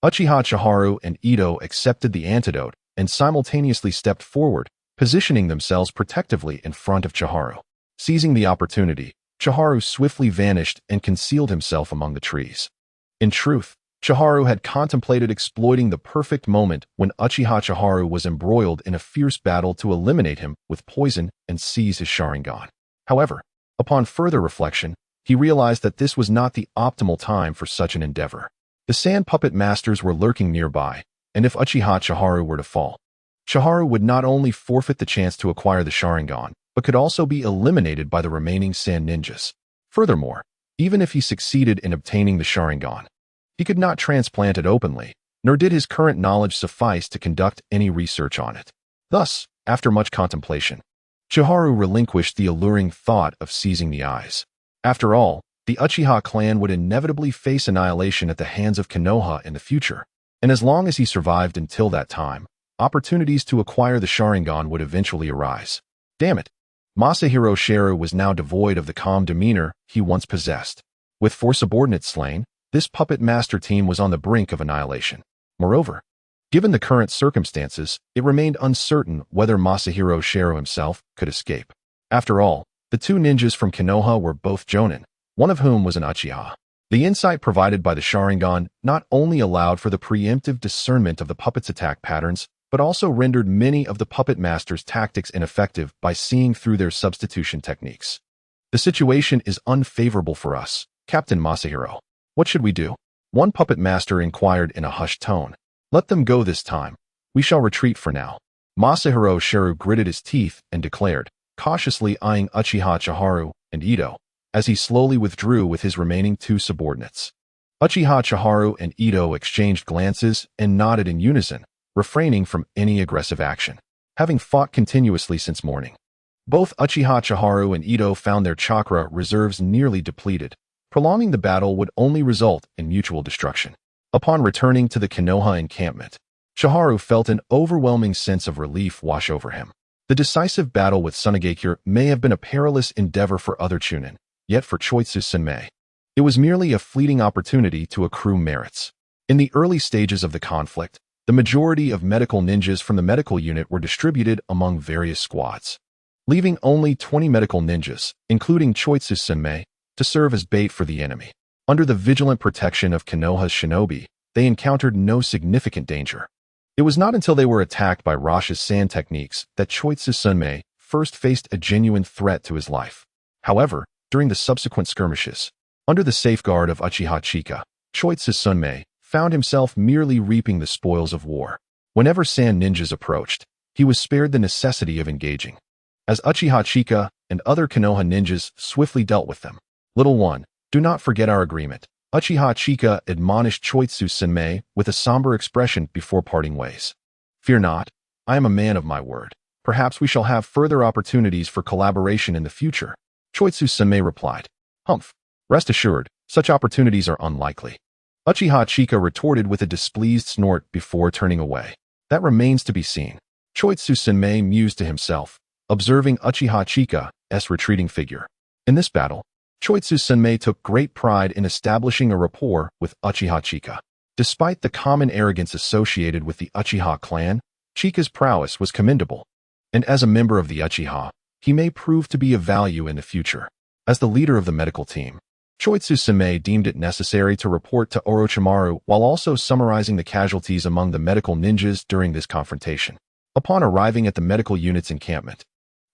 Uchiha Chiharu and Ito accepted the antidote and simultaneously stepped forward, positioning themselves protectively in front of Chiharu. Seizing the opportunity, Chiharu swiftly vanished and concealed himself among the trees. In truth, Chiharu had contemplated exploiting the perfect moment when Uchiha Chiharu was embroiled in a fierce battle to eliminate him with poison and seize his Sharingan. However, upon further reflection, he realized that this was not the optimal time for such an endeavor. The sand puppet masters were lurking nearby, and if Uchiha Chiharu were to fall, Chiharu would not only forfeit the chance to acquire the Sharingan, but could also be eliminated by the remaining sand ninjas. Furthermore, even if he succeeded in obtaining the Sharingan, he could not transplant it openly, nor did his current knowledge suffice to conduct any research on it. Thus, after much contemplation, Chiharu relinquished the alluring thought of seizing the eyes. After all, the Uchiha clan would inevitably face annihilation at the hands of Konoha in the future, and as long as he survived until that time, opportunities to acquire the Sharingan would eventually arise. Damn it! Masahiro Shiru was now devoid of the calm demeanor he once possessed. With 4 subordinates slain, this puppet master team was on the brink of annihilation. Moreover, given the current circumstances, it remained uncertain whether Masahiro Shiru himself could escape. After all, the 2 ninjas from Konoha were both Jonin, one of whom was an Uchiha. The insight provided by the Sharingan not only allowed for the preemptive discernment of the puppet's attack patterns, but also rendered many of the puppet master's tactics ineffective by seeing through their substitution techniques. The situation is unfavorable for us, Captain Masahiro. What should we do? One puppet master inquired in a hushed tone. Let them go this time. We shall retreat for now. Masahiro Shiru gritted his teeth and declared, cautiously eyeing Uchiha Chiharu and Ito, as he slowly withdrew with his remaining 2 subordinates. Uchiha Chiharu and Ito exchanged glances and nodded in unison, refraining from any aggressive action, having fought continuously since morning. Both Uchiha Chiharu and Ito found their chakra reserves nearly depleted. Prolonging the battle would only result in mutual destruction. Upon returning to the Konoha encampment, Chiharu felt an overwhelming sense of relief wash over him. The decisive battle with Sunagakure may have been a perilous endeavor for other Chunin, yet for Choitsu Senmei, it was merely a fleeting opportunity to accrue merits. In the early stages of the conflict, the majority of medical ninjas from the medical unit were distributed among various squads, leaving only 20 medical ninjas, including Choitsu Senmei, to serve as bait for the enemy. Under the vigilant protection of Konoha's shinobi, they encountered no significant danger. It was not until they were attacked by Rosh's sand techniques that Choitsu Senmei first faced a genuine threat to his life. However, during the subsequent skirmishes, under the safeguard of Uchiha Chika, Choitsu Senmei found himself merely reaping the spoils of war. Whenever sand ninjas approached, he was spared the necessity of engaging, as Uchiha Chika and other Konoha ninjas swiftly dealt with them. Little one, do not forget our agreement. Uchiha Chika admonished Choitsu Senmei with a somber expression before parting ways. Fear not, I am a man of my word. Perhaps we shall have further opportunities for collaboration in the future. Choitsu Senmei replied. Humph. Rest assured, such opportunities are unlikely. Uchiha Chika retorted with a displeased snort before turning away. That remains to be seen. Choitsu Senmei mused to himself, observing Uchiha Chika's retreating figure. In this battle, Choitsu Senmei took great pride in establishing a rapport with Uchiha Chika. Despite the common arrogance associated with the Uchiha clan, Chika's prowess was commendable, and as a member of the Uchiha, he may prove to be of value in the future. As the leader of the medical team, Choitsu Senmei deemed it necessary to report to Orochimaru while also summarizing the casualties among the medical ninjas during this confrontation. Upon arriving at the medical unit's encampment,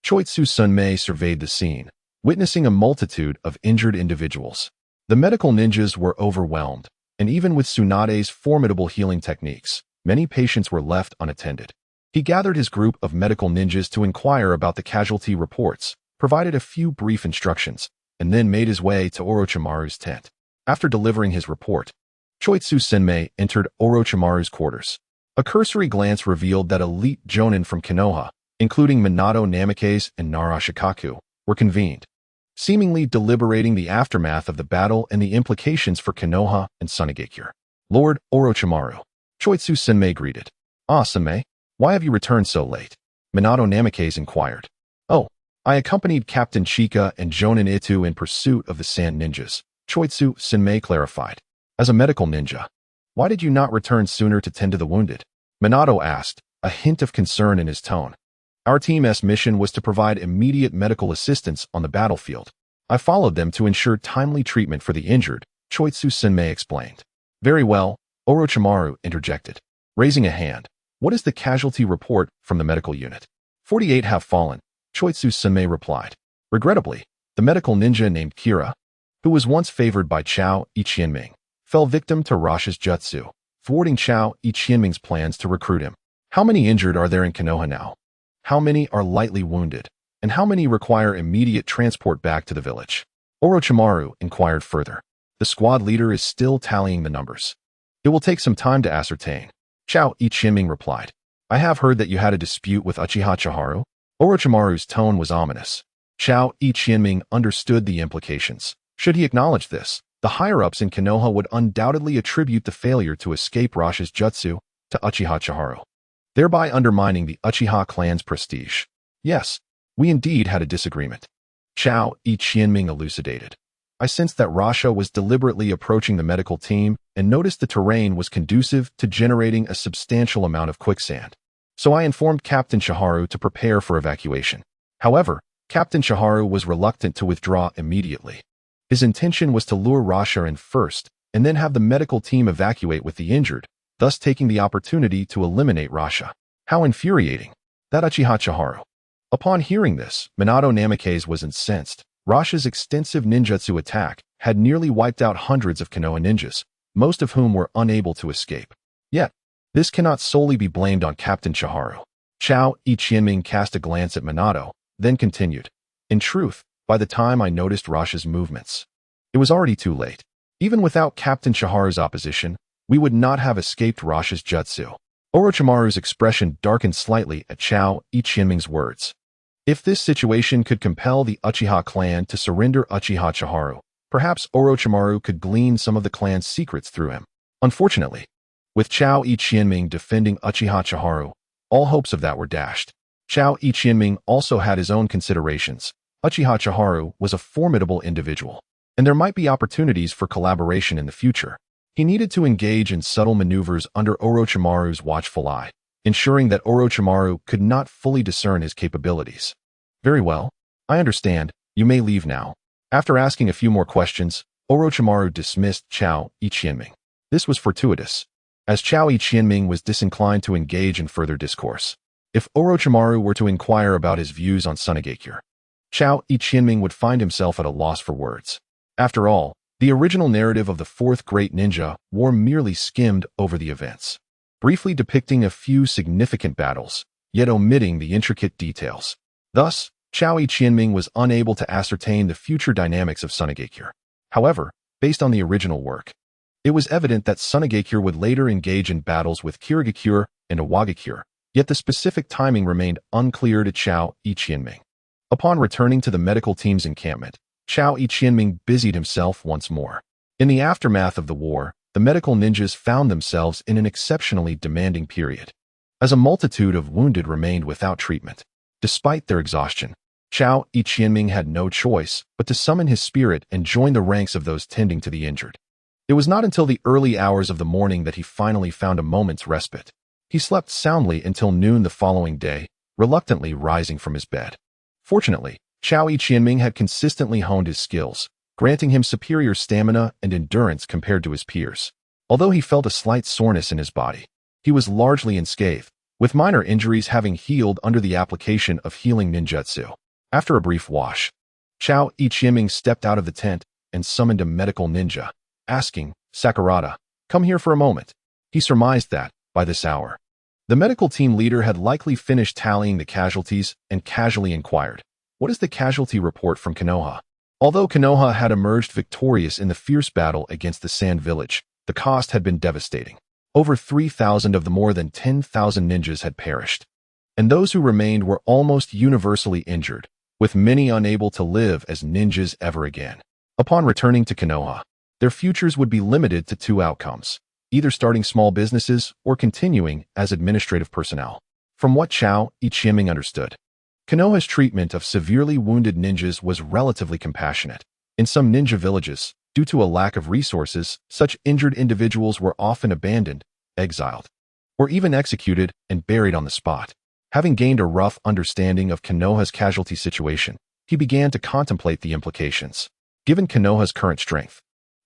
Choitsu Senmei surveyed the scene, witnessing a multitude of injured individuals. The medical ninjas were overwhelmed, and even with Tsunade's formidable healing techniques, many patients were left unattended. He gathered his group of medical ninjas to inquire about the casualty reports, provided a few brief instructions, and then made his way to Orochimaru's tent. After delivering his report, Choitsu Senmei entered Orochimaru's quarters. A cursory glance revealed that elite jonin from Konoha, including Minato Namikaze and Narashikaku, were convened, seemingly deliberating the aftermath of the battle and the implications for Konoha and Sunagakure. Lord Orochimaru, Choitsu Senmei greeted. Ah, Senmei, why have you returned so late? Minato Namikaze inquired. Oh, I accompanied Captain Chika and Jonin Itu in pursuit of the sand ninjas, Choitsu Senmei clarified. As a medical ninja, Why did you not return sooner to tend to the wounded? Minato asked, a hint of concern in his tone. Our team's mission was to provide immediate medical assistance on the battlefield. I followed them to ensure timely treatment for the injured, Choitsu-senmei explained. Very well, Orochimaru interjected, raising a hand. What is the casualty report from the medical unit? 48 have fallen, Choitsu-senmei replied. Regrettably, the medical ninja named Kira, who was once favored by Chao Ichienming, fell victim to Rasha's jutsu, thwarting Chao Ichienming's plans to recruit him. How many injured are there in Konoha now? How many are lightly wounded? And how many require immediate transport back to the village? Orochimaru inquired further. The squad leader is still tallying the numbers. It will take some time to ascertain. Chao Ichienming replied. I have heard that you had a dispute with Uchiha Chiharu. Orochimaru's tone was ominous. Chao Ichienming understood the implications. Should he acknowledge this, the higher-ups in Konoha would undoubtedly attribute the failure to escape Rasha's jutsu to Uchiha Chiharu, thereby undermining the Uchiha clan's prestige. Yes, we indeed had a disagreement. Chao Ichienming elucidated. I sensed that Rasha was deliberately approaching the medical team and noticed the terrain was conducive to generating a substantial amount of quicksand. So I informed Captain Chiharu to prepare for evacuation. However, Captain Chiharu was reluctant to withdraw immediately. His intention was to lure Rasha in first and then have the medical team evacuate with the injured, thus taking the opportunity to eliminate Rasha. How infuriating. That Uchiha Chiharu. Upon hearing this, Minato Namikaze was incensed. Rasha's extensive ninjutsu attack had nearly wiped out hundreds of Konoha ninjas, most of whom were unable to escape. Yet, this cannot solely be blamed on Captain Chiharu. Chao Ichienming cast a glance at Minato, then continued. In truth, by the time I noticed Rasha's movements, it was already too late. Even without Captain Chiharu's opposition, we would not have escaped Rasha's jutsu. Orochimaru's expression darkened slightly at Chao Ichienming's words. If this situation could compel the Uchiha clan to surrender Uchiha Chiharu, perhaps Orochimaru could glean some of the clan's secrets through him. Unfortunately, with Chao Ichienming defending Uchiha Chiharu, all hopes of that were dashed. Chao Ichienming also had his own considerations. Uchiha Chiharu was a formidable individual, and there might be opportunities for collaboration in the future. He needed to engage in subtle maneuvers under Orochimaru's watchful eye, ensuring that Orochimaru could not fully discern his capabilities. Very well, I understand, you may leave now. After asking a few more questions, Orochimaru dismissed Chao Ichienming. This was fortuitous, as Chao Ichienming was disinclined to engage in further discourse. If Orochimaru were to inquire about his views on Sunagakure, Chao Ichienming would find himself at a loss for words. After all, the original narrative of the Fourth Great Ninja War merely skimmed over the events, briefly depicting a few significant battles, yet omitting the intricate details. Thus, Chao Ichienming was unable to ascertain the future dynamics of Sunagakure. However, based on the original work, it was evident that Sunagakure would later engage in battles with Kirigakure and Iwagakure, yet the specific timing remained unclear to Chao Ichienming. Upon returning to the medical team's encampment, Chao Ichienming busied himself once more. In the aftermath of the war, the medical ninjas found themselves in an exceptionally demanding period, as a multitude of wounded remained without treatment. Despite their exhaustion, Chao Ichienming had no choice but to summon his spirit and join the ranks of those tending to the injured. It was not until the early hours of the morning that he finally found a moment's respite. He slept soundly until noon the following day, reluctantly rising from his bed. Fortunately, Chao Ichienming had consistently honed his skills, granting him superior stamina and endurance compared to his peers. Although he felt a slight soreness in his body, he was largely unscathed, with minor injuries having healed under the application of healing ninjutsu. After a brief wash, Chao Ichienming stepped out of the tent and summoned a medical ninja, asking, Sakurada, come here for a moment. He surmised that, by this hour, the medical team leader had likely finished tallying the casualties and casually inquired, what is the casualty report from Konoha? Although Konoha had emerged victorious in the fierce battle against the Sand Village, the cost had been devastating. Over 3,000 of the more than 10,000 ninjas had perished, and those who remained were almost universally injured, with many unable to live as ninjas ever again. Upon returning to Konoha, their futures would be limited to two outcomes, either starting small businesses or continuing as administrative personnel. From what Chao Ichienming understood, Konoha's treatment of severely wounded ninjas was relatively compassionate. In some ninja villages, Due to a lack of resources, such injured individuals were often abandoned, exiled, or even executed and buried on the spot. Having gained a rough understanding of Konoha's casualty situation, he began to contemplate the implications. Given Konoha's current strength,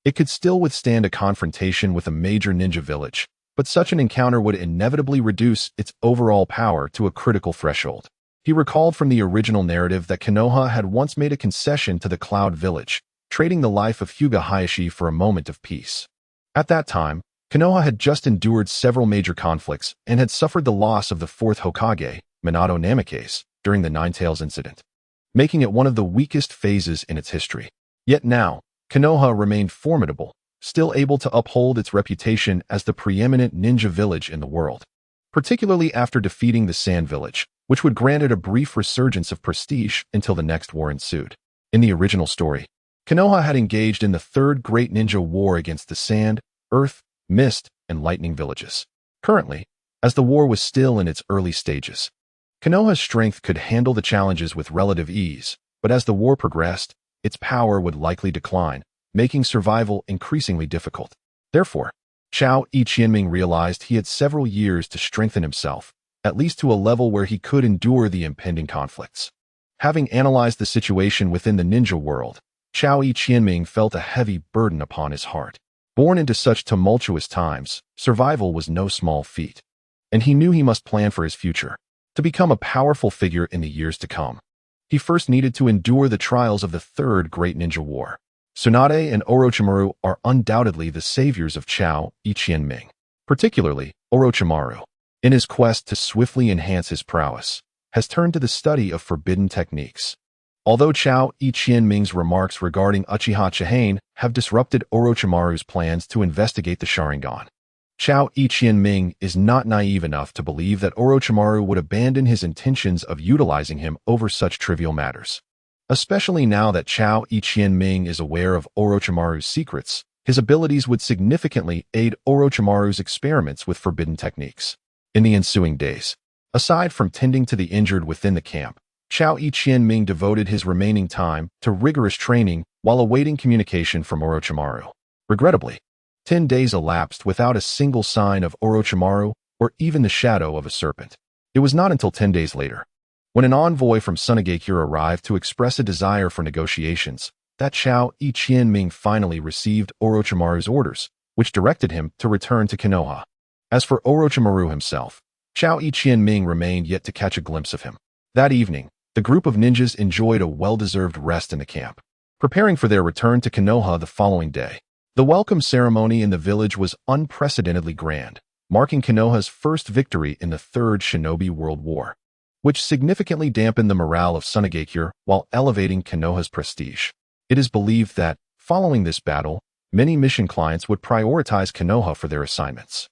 it could still withstand a confrontation with a major ninja village, but such an encounter would inevitably reduce its overall power to a critical threshold. He recalled from the original narrative that Konoha had once made a concession to the Cloud Village, trading the life of Hyuga Hayashi for a moment of peace. At that time, Konoha had just endured several major conflicts and had suffered the loss of the fourth Hokage, Minato Namikaze, during the Nine Tails incident, making it one of the weakest phases in its history. Yet now, Konoha remained formidable, still able to uphold its reputation as the preeminent ninja village in the world, particularly after defeating the Sand Village, which would grant it a brief resurgence of prestige until the next war ensued. In the original story, Konoha had engaged in the Third Great Ninja War against the Sand, Earth, Mist, and Lightning villages. Currently, as the war was still in its early stages, Konoha's strength could handle the challenges with relative ease, but as the war progressed, its power would likely decline, making survival increasingly difficult. Therefore, Chao Iqianming realized he had several years to strengthen himself, at least to a level where he could endure the impending conflicts. Having analyzed the situation within the ninja world, Chao Iqianming felt a heavy burden upon his heart. Born into such tumultuous times, survival was no small feat, and he knew he must plan for his future. To become a powerful figure in the years to come, he first needed to endure the trials of the Third Great Ninja War. Tsunade and Orochimaru are undoubtedly the saviors of Chao Iqianming, particularly Orochimaru, in his quest to swiftly enhance his prowess, has turned to the study of forbidden techniques. Although Chao Iqianming's remarks regarding Uchiha Chihane have disrupted Orochimaru's plans to investigate the Sharingan, Chao Iqianming is not naive enough to believe that Orochimaru would abandon his intentions of utilizing him over such trivial matters. Especially now that Chao Iqianming is aware of Orochimaru's secrets, his abilities would significantly aid Orochimaru's experiments with forbidden techniques. In the ensuing days, aside from tending to the injured within the camp, Chao Iqianming devoted his remaining time to rigorous training while awaiting communication from Orochimaru. Regrettably, 10 days elapsed without a single sign of Orochimaru or even the shadow of a serpent. It was not until 10 days later, when an envoy from Sunagakure arrived to express a desire for negotiations, that Chao Iqianming finally received Orochimaru's orders, which directed him to return to Konoha. As for Orochimaru himself, Chao Iqianming remained yet to catch a glimpse of him. That evening, the group of ninjas enjoyed a well-deserved rest in the camp, preparing for their return to Konoha the following day. The welcome ceremony in the village was unprecedentedly grand, marking Konoha's first victory in the Third Shinobi World War, which significantly dampened the morale of Sunagakure while elevating Konoha's prestige. It is believed that, following this battle, many mission clients would prioritize Konoha for their assignments.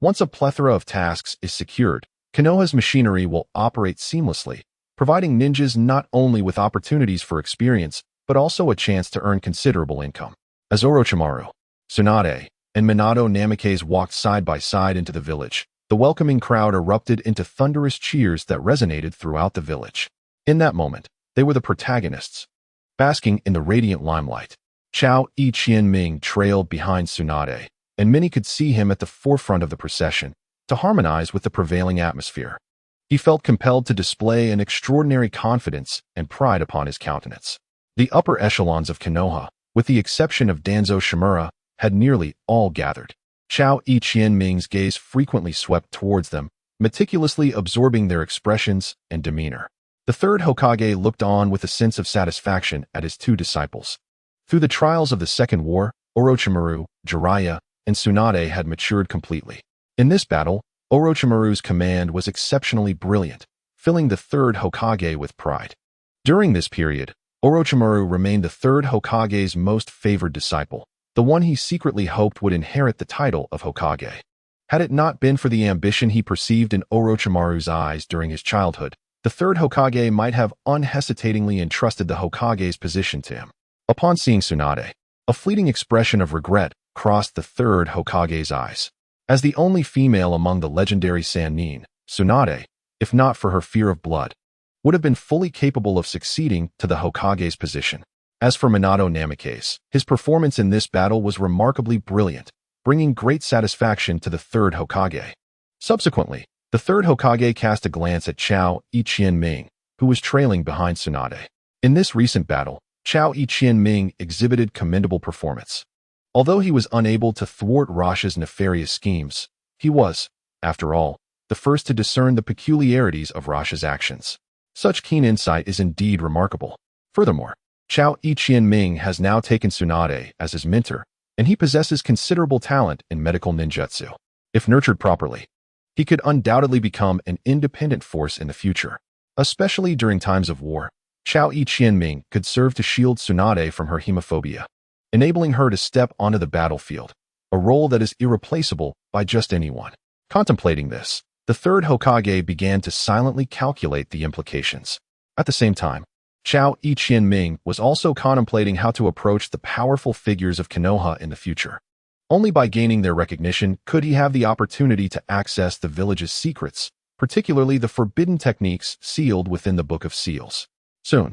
Once a plethora of tasks is secured, Konoha's machinery will operate seamlessly, providing ninjas not only with opportunities for experience, but also a chance to earn considerable income. As Orochimaru, Tsunade, and Minato Namikaze walked side by side into the village, the welcoming crowd erupted into thunderous cheers that resonated throughout the village. In that moment, they were the protagonists, basking in the radiant limelight. Chao Iqianming trailed behind Tsunade, and many could see him at the forefront of the procession, to harmonize with the prevailing atmosphere. He felt compelled to display an extraordinary confidence and pride upon his countenance. The upper echelons of Konoha, with the exception of Danzo Shimura, had nearly all gathered. Chao Iqianming's gaze frequently swept towards them, meticulously absorbing their expressions and demeanor. The third Hokage looked on with a sense of satisfaction at his two disciples. Through the trials of the Second War, Orochimaru, Jiraiya, and Tsunade had matured completely. In this battle, Orochimaru's command was exceptionally brilliant, filling the third Hokage with pride. During this period, Orochimaru remained the third Hokage's most favored disciple, the one he secretly hoped would inherit the title of Hokage. Had it not been for the ambition he perceived in Orochimaru's eyes during his childhood, the third Hokage might have unhesitatingly entrusted the Hokage's position to him. Upon seeing Tsunade, a fleeting expression of regret crossed the third Hokage's eyes. As the only female among the legendary Sannin, Tsunade, if not for her fear of blood, would have been fully capable of succeeding to the Hokage's position. As for Minato Namikaze, his performance in this battle was remarkably brilliant, bringing great satisfaction to the third Hokage. Subsequently, the third Hokage cast a glance at Chao Ichien-ming, who was trailing behind Tsunade. In this recent battle, Chao Ichien-ming exhibited commendable performance. Although he was unable to thwart Rosh's nefarious schemes, he was, after all, the first to discern the peculiarities of Rosh's actions. Such keen insight is indeed remarkable. Furthermore, Chao Ichien-ming has now taken Tsunade as his mentor, and he possesses considerable talent in medical ninjutsu. If nurtured properly, he could undoubtedly become an independent force in the future. Especially during times of war, Chao Ichien-ming could serve to shield Tsunade from her hemophobia, enabling her to step onto the battlefield, a role that is irreplaceable by just anyone. Contemplating this, the third Hokage began to silently calculate the implications. At the same time, Chao Ichien-ming was also contemplating how to approach the powerful figures of Konoha in the future. Only by gaining their recognition could he have the opportunity to access the village's secrets, particularly the forbidden techniques sealed within the Book of Seals. Soon,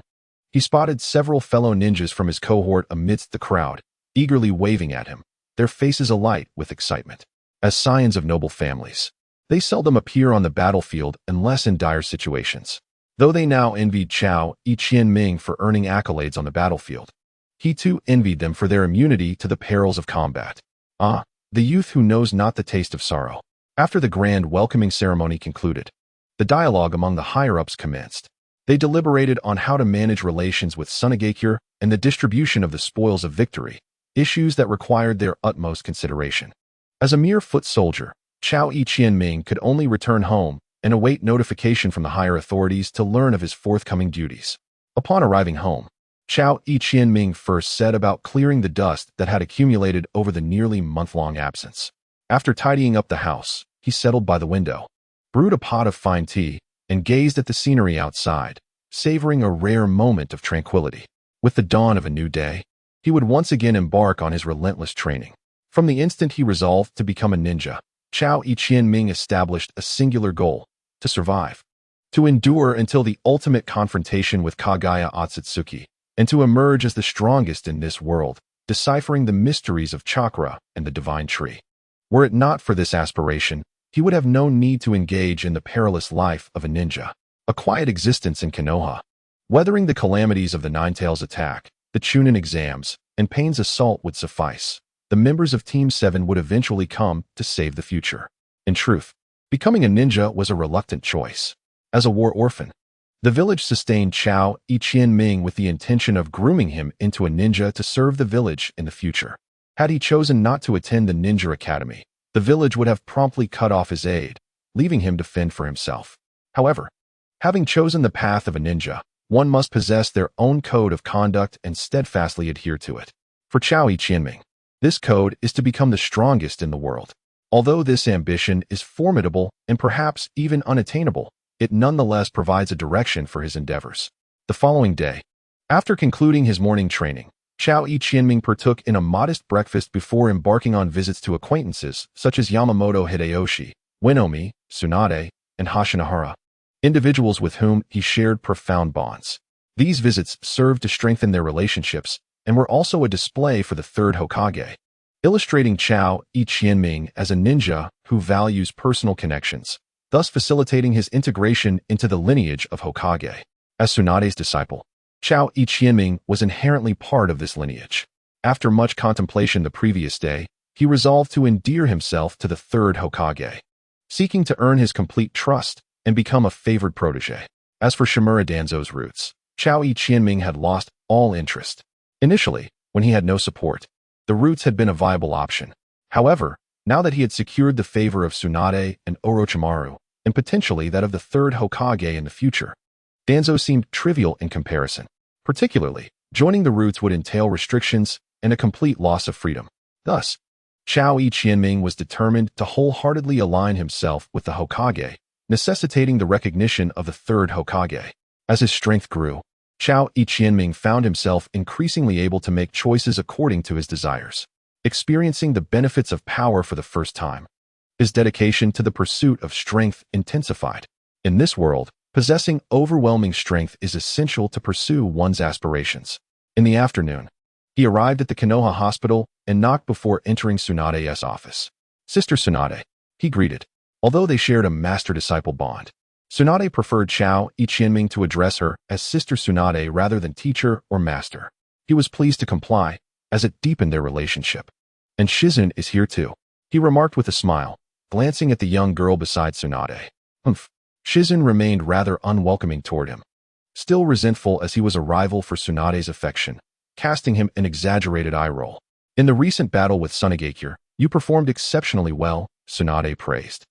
he spotted several fellow ninjas from his cohort amidst the crowd, eagerly waving at him, their faces alight with excitement. As scions of noble families, they seldom appear on the battlefield unless in dire situations. Though they now envied Chao Ichien-ming for earning accolades on the battlefield, he too envied them for their immunity to the perils of combat. Ah, the youth who knows not the taste of sorrow. After the grand welcoming ceremony concluded, the dialogue among the higher-ups commenced. They deliberated on how to manage relations with Sunagakure and the distribution of the spoils of victory, issues that required their utmost consideration. As a mere foot soldier, Chao Ichien-ming could only return home and await notification from the higher authorities to learn of his forthcoming duties. Upon arriving home, Chao Ichien-ming first set about clearing the dust that had accumulated over the nearly month-long absence. After tidying up the house, he settled by the window, brewed a pot of fine tea, and gazed at the scenery outside, savoring a rare moment of tranquility. With the dawn of a new day, he would once again embark on his relentless training. From the instant he resolved to become a ninja, Chao Ichien-ming established a singular goal: to survive, to endure until the ultimate confrontation with Kaguya Otsutsuki, and to emerge as the strongest in this world, deciphering the mysteries of chakra and the divine tree. Were it not for this aspiration, he would have no need to engage in the perilous life of a ninja. A quiet existence in Konoha, weathering the calamities of the Ninetales attack, the Chunin exams, and Pain's assault would suffice. The members of Team 7 would eventually come to save the future. In truth, becoming a ninja was a reluctant choice. As a war orphan, the village sustained Chao Ichien-ming with the intention of grooming him into a ninja to serve the village in the future. Had he chosen not to attend the ninja academy, the village would have promptly cut off his aid, leaving him to fend for himself. However, having chosen the path of a ninja, one must possess their own code of conduct and steadfastly adhere to it. For Chao Ichien-ming, this code is to become the strongest in the world. Although this ambition is formidable and perhaps even unattainable, it nonetheless provides a direction for his endeavors. The following day, after concluding his morning training, Chao Ichien-ming partook in a modest breakfast before embarking on visits to acquaintances such as Yamamoto Hideyoshi, Uenomi, Tsunade, and Hashinahara, individuals with whom he shared profound bonds. These visits served to strengthen their relationships and were also a display for the third Hokage, illustrating Chao Ichien-ming as a ninja who values personal connections, thus facilitating his integration into the lineage of Hokage. As Tsunade's disciple, Chao Ichien-ming was inherently part of this lineage. After much contemplation the previous day, he resolved to endear himself to the third Hokage, seeking to earn his complete trust and become a favored protege. As for Shimura Danzo's roots, Chao Ichien-ming had lost all interest. Initially, when he had no support, the roots had been a viable option. However, now that he had secured the favor of Tsunade and Orochimaru, and potentially that of the third Hokage in the future, Danzo seemed trivial in comparison. Particularly, joining the roots would entail restrictions and a complete loss of freedom. Thus, Chao Ichien-ming was determined to wholeheartedly align himself with the Hokage, necessitating the recognition of the third Hokage. As his strength grew, Chao Ichien-ming found himself increasingly able to make choices according to his desires, experiencing the benefits of power for the first time. His dedication to the pursuit of strength intensified. In this world, possessing overwhelming strength is essential to pursue one's aspirations. In the afternoon, he arrived at the Konoha hospital and knocked before entering Tsunade's office. "Sister Tsunade," he greeted. Although they shared a master-disciple bond, Tsunade preferred Chao Ichienming to address her as Sister Tsunade rather than teacher or master. He was pleased to comply, as it deepened their relationship. "And Shizun is here too," he remarked with a smile, glancing at the young girl beside Tsunade. Humph. Shizun remained rather unwelcoming toward him, still resentful as he was a rival for Tsunade's affection, casting him an exaggerated eye roll. "In the recent battle with Sunagakure, you performed exceptionally well," Tsunade praised,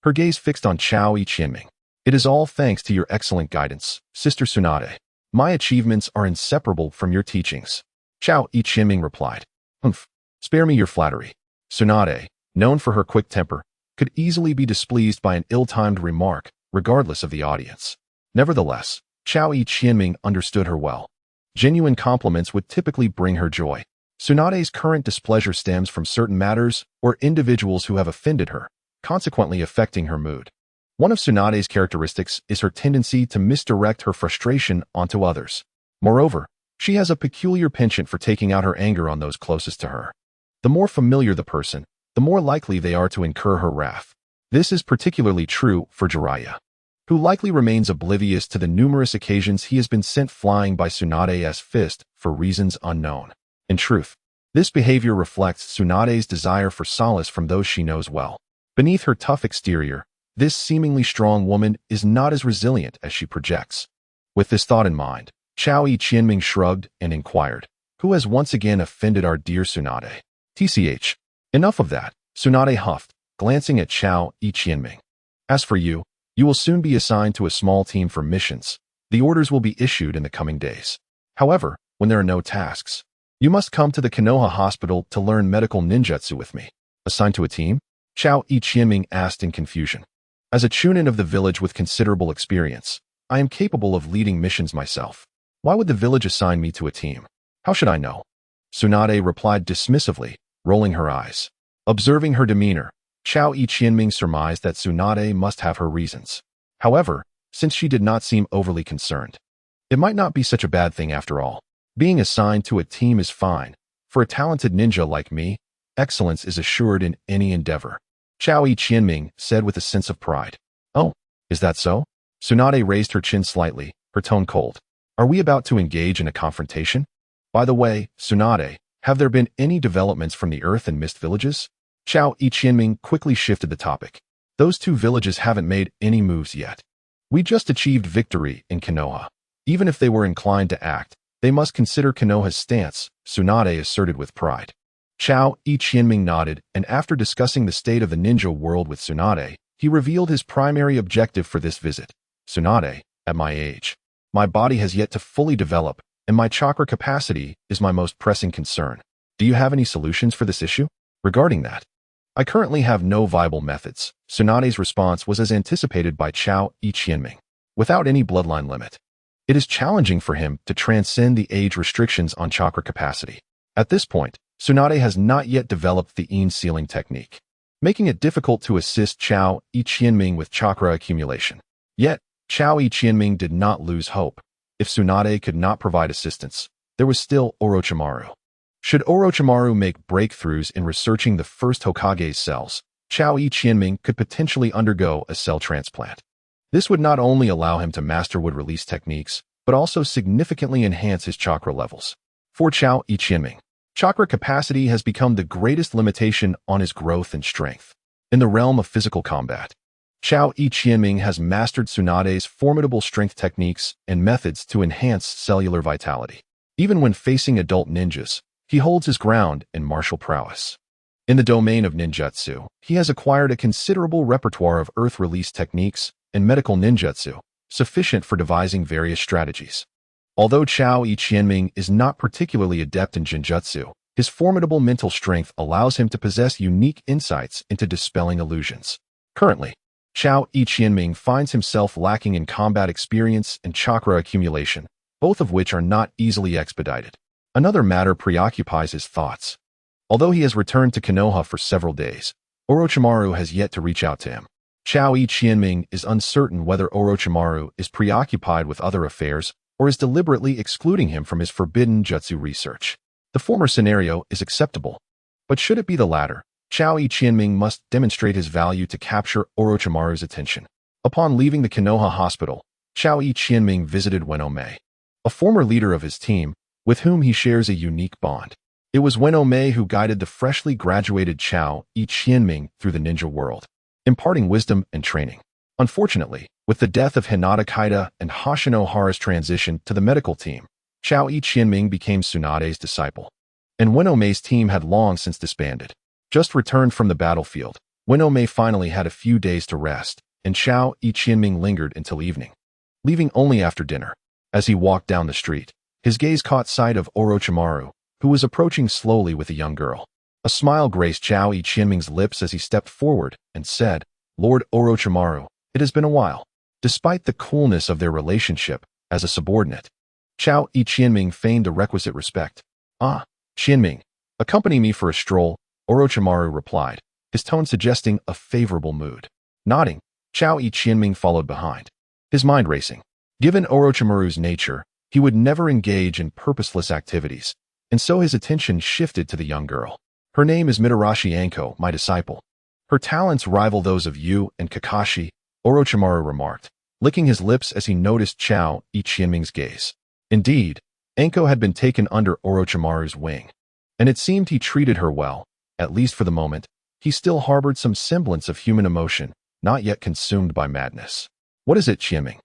her gaze fixed on Chao Ichienming. "It is all thanks to your excellent guidance, Sister Tsunade. My achievements are inseparable from your teachings." Chao Ichienming replied. "Humph. Spare me your flattery." Tsunade, known for her quick temper, could easily be displeased by an ill-timed remark, regardless of the audience. Nevertheless, Chao Ichienming understood her well. Genuine compliments would typically bring her joy. Tsunade's current displeasure stems from certain matters or individuals who have offended her, consequently affecting her mood. One of Tsunade's characteristics is her tendency to misdirect her frustration onto others. Moreover, she has a peculiar penchant for taking out her anger on those closest to her. The more familiar the person, the more likely they are to incur her wrath. This is particularly true for Jiraiya, who likely remains oblivious to the numerous occasions he has been sent flying by Tsunade's fist for reasons unknown. In truth, this behavior reflects Tsunade's desire for solace from those she knows well. Beneath her tough exterior, this seemingly strong woman is not as resilient as she projects. With this thought in mind, Chao Ichienming shrugged and inquired, "Who has once again offended our dear Tsunade?" "TCH. Enough of that," Tsunade huffed, glancing at Chao Ichienming. "As for you, you will soon be assigned to a small team for missions. The orders will be issued in the coming days. However, when there are no tasks, you must come to the Konoha hospital to learn medical ninjutsu with me." "Assigned to a team?" Chao Ichienming asked in confusion. "As a chunin of the village with considerable experience, I am capable of leading missions myself. Why would the village assign me to a team? How should I know?" Tsunade replied dismissively, rolling her eyes. Observing her demeanor, Chao Ichienming surmised that Tsunade must have her reasons. However, since she did not seem overly concerned, it might not be such a bad thing after all. Being assigned to a team is fine. For a talented ninja like me, excellence is assured in any endeavor, Chao Ichienming said with a sense of pride. "Oh, is that so?" Tsunade raised her chin slightly, her tone cold. "Are we about to engage in a confrontation? By the way, Tsunade, have there been any developments from the Earth and Mist villages?" Chao Ichienming quickly shifted the topic. "Those two villages haven't made any moves yet. We just achieved victory in Konoha. Even if they were inclined to act, they must consider Konoha's stance," Tsunade asserted with pride. Chao Ichienming nodded, and after discussing the state of the ninja world with Tsunade, he revealed his primary objective for this visit. "Tsunade, at my age, my body has yet to fully develop, and my chakra capacity is my most pressing concern. Do you have any solutions for this issue?" "Regarding that, I currently have no viable methods." Tsunade's response was as anticipated by Chao Ichienming. Without any bloodline limit, it is challenging for him to transcend the age restrictions on chakra capacity. At this point, Tsunade has not yet developed the Yin sealing technique, making it difficult to assist Chao Ichienming with chakra accumulation. Yet, Chao Ichienming did not lose hope. If Tsunade could not provide assistance, there was still Orochimaru. Should Orochimaru make breakthroughs in researching the first Hokage's cells, Chao Ichienming could potentially undergo a cell transplant. This would not only allow him to master wood release techniques, but also significantly enhance his chakra levels. For Chao Ichienming, chakra capacity has become the greatest limitation on his growth and strength. In the realm of physical combat, Chao Ichienming has mastered Tsunade's formidable strength techniques and methods to enhance cellular vitality. Even when facing adult ninjas, he holds his ground in martial prowess. In the domain of ninjutsu, he has acquired a considerable repertoire of earth release techniques and medical ninjutsu, sufficient for devising various strategies. Although Chao Ichienming is not particularly adept in genjutsu, his formidable mental strength allows him to possess unique insights into dispelling illusions. Currently, Chao Ichienming finds himself lacking in combat experience and chakra accumulation, both of which are not easily expedited. Another matter preoccupies his thoughts. Although he has returned to Konoha for several days, Orochimaru has yet to reach out to him. Chao Ichienming is uncertain whether Orochimaru is preoccupied with other affairs or is deliberately excluding him from his forbidden jutsu research. The former scenario is acceptable. But should it be the latter, Chao Qianming must demonstrate his value to capture Orochimaru's attention. Upon leaving the Konoha hospital, Chao Qianming visited Wenome, a former leader of his team, with whom he shares a unique bond. It was Wenome who guided the freshly graduated Chao Qianming through the ninja world, imparting wisdom and training. Unfortunately, with the death of Hinata Kaida and Hoshino Hara's transition to the medical team, Chao Qianming became Tsunade's disciple. And Wenome's team had long since disbanded. Just returned from the battlefield, Wenome finally had a few days to rest, and Chao Qianming lingered until evening, leaving only after dinner. As he walked down the street, his gaze caught sight of Orochimaru, who was approaching slowly with a young girl. A smile graced Chao Qianming's lips as he stepped forward and said, "Lord Orochimaru, it has been a while." Despite the coolness of their relationship, as a subordinate, Chao Qianming feigned the requisite respect. "Ah, Qianming, accompany me for a stroll," Orochimaru replied, his tone suggesting a favorable mood. Nodding, Chao Qianming followed behind, his mind racing. Given Orochimaru's nature, he would never engage in purposeless activities, and so his attention shifted to the young girl. "Her name is Mitarashi Anko, my disciple. Her talents rival those of you and Kakashi," Orochimaru remarked, licking his lips as he noticed Chao Qianming's gaze. Indeed, Anko had been taken under Orochimaru's wing, and it seemed he treated her well. At least for the moment, he still harbored some semblance of human emotion, not yet consumed by madness. "What is it, Qianming?"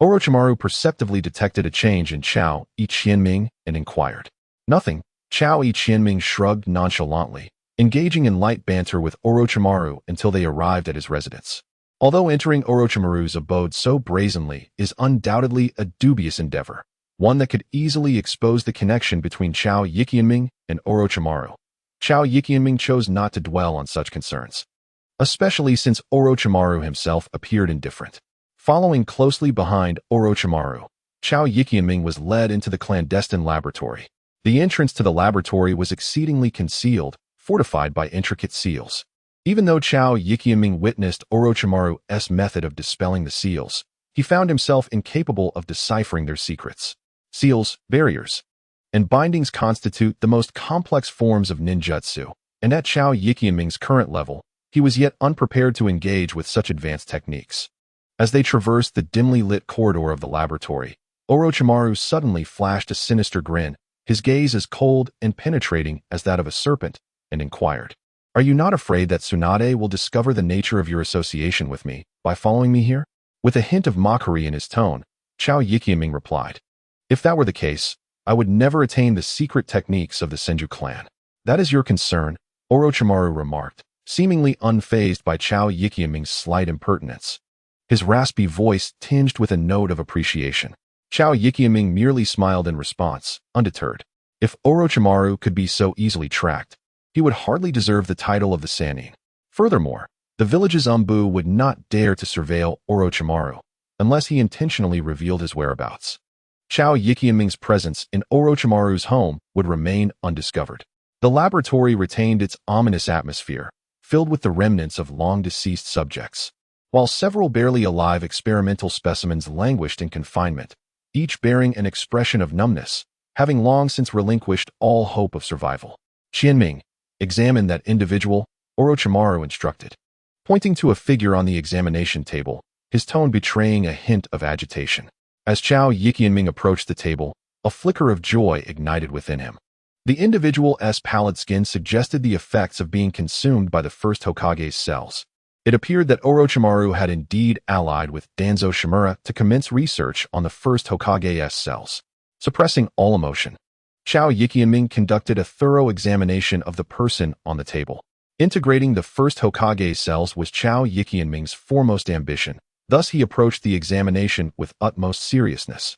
Orochimaru perceptively detected a change in Chao Qianming and inquired. "Nothing," Chao Qianming shrugged nonchalantly, engaging in light banter with Orochimaru until they arrived at his residence. Although entering Orochimaru's abode so brazenly is undoubtedly a dubious endeavor, one that could easily expose the connection between Chao Qianming and Orochimaru, Chao Qianming chose not to dwell on such concerns, especially since Orochimaru himself appeared indifferent. Following closely behind Orochimaru, Chao Qianming was led into the clandestine laboratory. The entrance to the laboratory was exceedingly concealed, fortified by intricate seals. Even though Chao Qianming witnessed Orochimaru's method of dispelling the seals, he found himself incapable of deciphering their secrets. Seals, barriers, and bindings constitute the most complex forms of ninjutsu, and at Chao Qianming's current level, he was yet unprepared to engage with such advanced techniques. As they traversed the dimly lit corridor of the laboratory, Orochimaru suddenly flashed a sinister grin, his gaze as cold and penetrating as that of a serpent, and inquired, "Are you not afraid that Tsunade will discover the nature of your association with me by following me here?" With a hint of mockery in his tone, Chao Qianming replied, "If that were the case, I would never attain the secret techniques of the Senju clan." "That is your concern," Orochimaru remarked, seemingly unfazed by Chao Qianming's slight impertinence, his raspy voice tinged with a note of appreciation. Chao Qianming merely smiled in response, undeterred. If Orochimaru could be so easily tracked, he would hardly deserve the title of the Sannin. Furthermore, the village's Umbu would not dare to surveil Orochimaru unless he intentionally revealed his whereabouts. Chao Qianming's presence in Orochimaru's home would remain undiscovered. The laboratory retained its ominous atmosphere, filled with the remnants of long-deceased subjects. While several barely alive experimental specimens languished in confinement, each bearing an expression of numbness, having long since relinquished all hope of survival. "Qianming, examine that individual," Orochimaru instructed, pointing to a figure on the examination table, his tone betraying a hint of agitation. As Chao Qianming approached the table, a flicker of joy ignited within him. The individual's pallid skin suggested the effects of being consumed by the first Hokage's cells. It appeared that Orochimaru had indeed allied with Danzo Shimura to commence research on the first Hokage's cells. Suppressing all emotion, Chao Qianming conducted a thorough examination of the person on the table. Integrating the first Hokage's cells was Chao Qianming's foremost ambition, thus he approached the examination with utmost seriousness,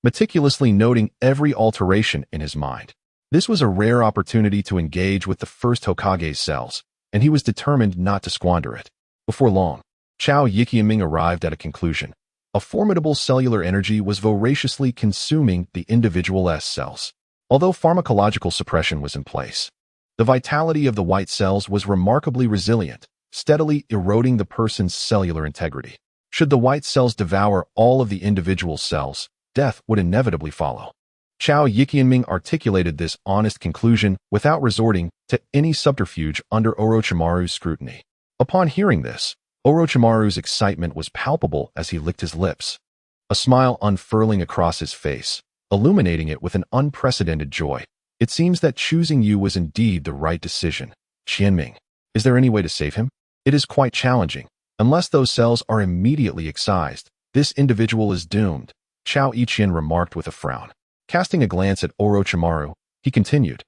meticulously noting every alteration in his mind. This was a rare opportunity to engage with the first Hokage's cells, and he was determined not to squander it. Before long, Chao Qianming arrived at a conclusion. A formidable cellular energy was voraciously consuming the individual's cells. Although pharmacological suppression was in place, the vitality of the white cells was remarkably resilient, steadily eroding the person's cellular integrity. Should the white cells devour all of the individual cells, death would inevitably follow. Chao Yiqianming articulated this honest conclusion without resorting to any subterfuge under Orochimaru's scrutiny. Upon hearing this, Orochimaru's excitement was palpable as he licked his lips, a smile unfurling across his face, illuminating it with an unprecedented joy. It seems that choosing you was indeed the right decision, Qianming. Is there any way to save him? It is quite challenging. Unless those cells are immediately excised, this individual is doomed, Chao Yiqian remarked with a frown. Casting a glance at Orochimaru, he continued,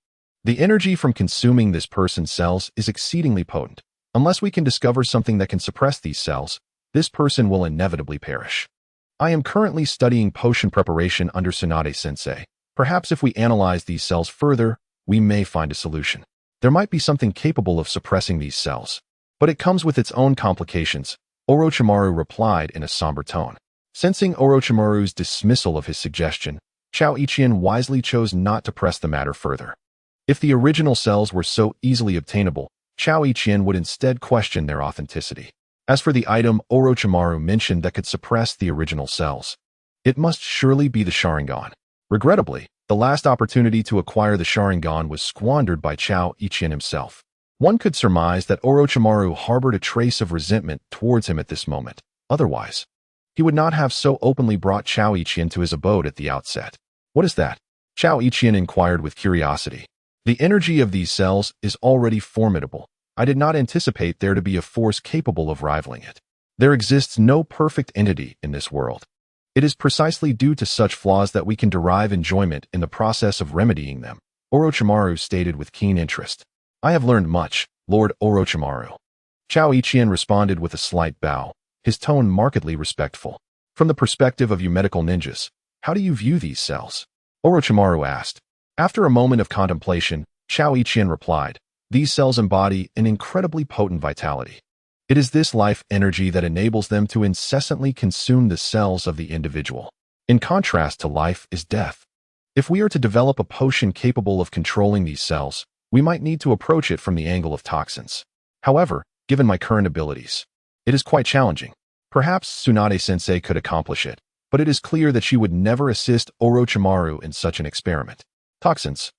the energy from consuming this person's cells is exceedingly potent. Unless we can discover something that can suppress these cells, this person will inevitably perish. I am currently studying potion preparation under Tsunade-sensei. Perhaps if we analyze these cells further, we may find a solution. There might be something capable of suppressing these cells. But it comes with its own complications, Orochimaru replied in a somber tone. Sensing Orochimaru's dismissal of his suggestion, Chao Yiqian wisely chose not to press the matter further. If the original cells were so easily obtainable, Chao Yiqian would instead question their authenticity. As for the item Orochimaru mentioned that could suppress the original cells, it must surely be the Sharingan. Regrettably, the last opportunity to acquire the Sharingan was squandered by Chao Yiqian himself. One could surmise that Orochimaru harbored a trace of resentment towards him at this moment. Otherwise, he would not have so openly brought Chao Yiqian to his abode at the outset. What is that? Chao Yiqian inquired with curiosity. The energy of these cells is already formidable. I did not anticipate there to be a force capable of rivaling it. There exists no perfect entity in this world. It is precisely due to such flaws that we can derive enjoyment in the process of remedying them, Orochimaru stated with keen interest. I have learned much, Lord Orochimaru. Chao Yiqian responded with a slight bow, his tone markedly respectful. From the perspective of you medical ninjas, how do you view these cells? Orochimaru asked. After a moment of contemplation, Chao Yiqian replied, these cells embody an incredibly potent vitality. It is this life energy that enables them to incessantly consume the cells of the individual. In contrast to life is death. If we are to develop a potion capable of controlling these cells, we might need to approach it from the angle of toxins. However, given my current abilities, it is quite challenging. Perhaps Tsunade-sensei could accomplish it, but it is clear that she would never assist Orochimaru in such an experiment. Toxins.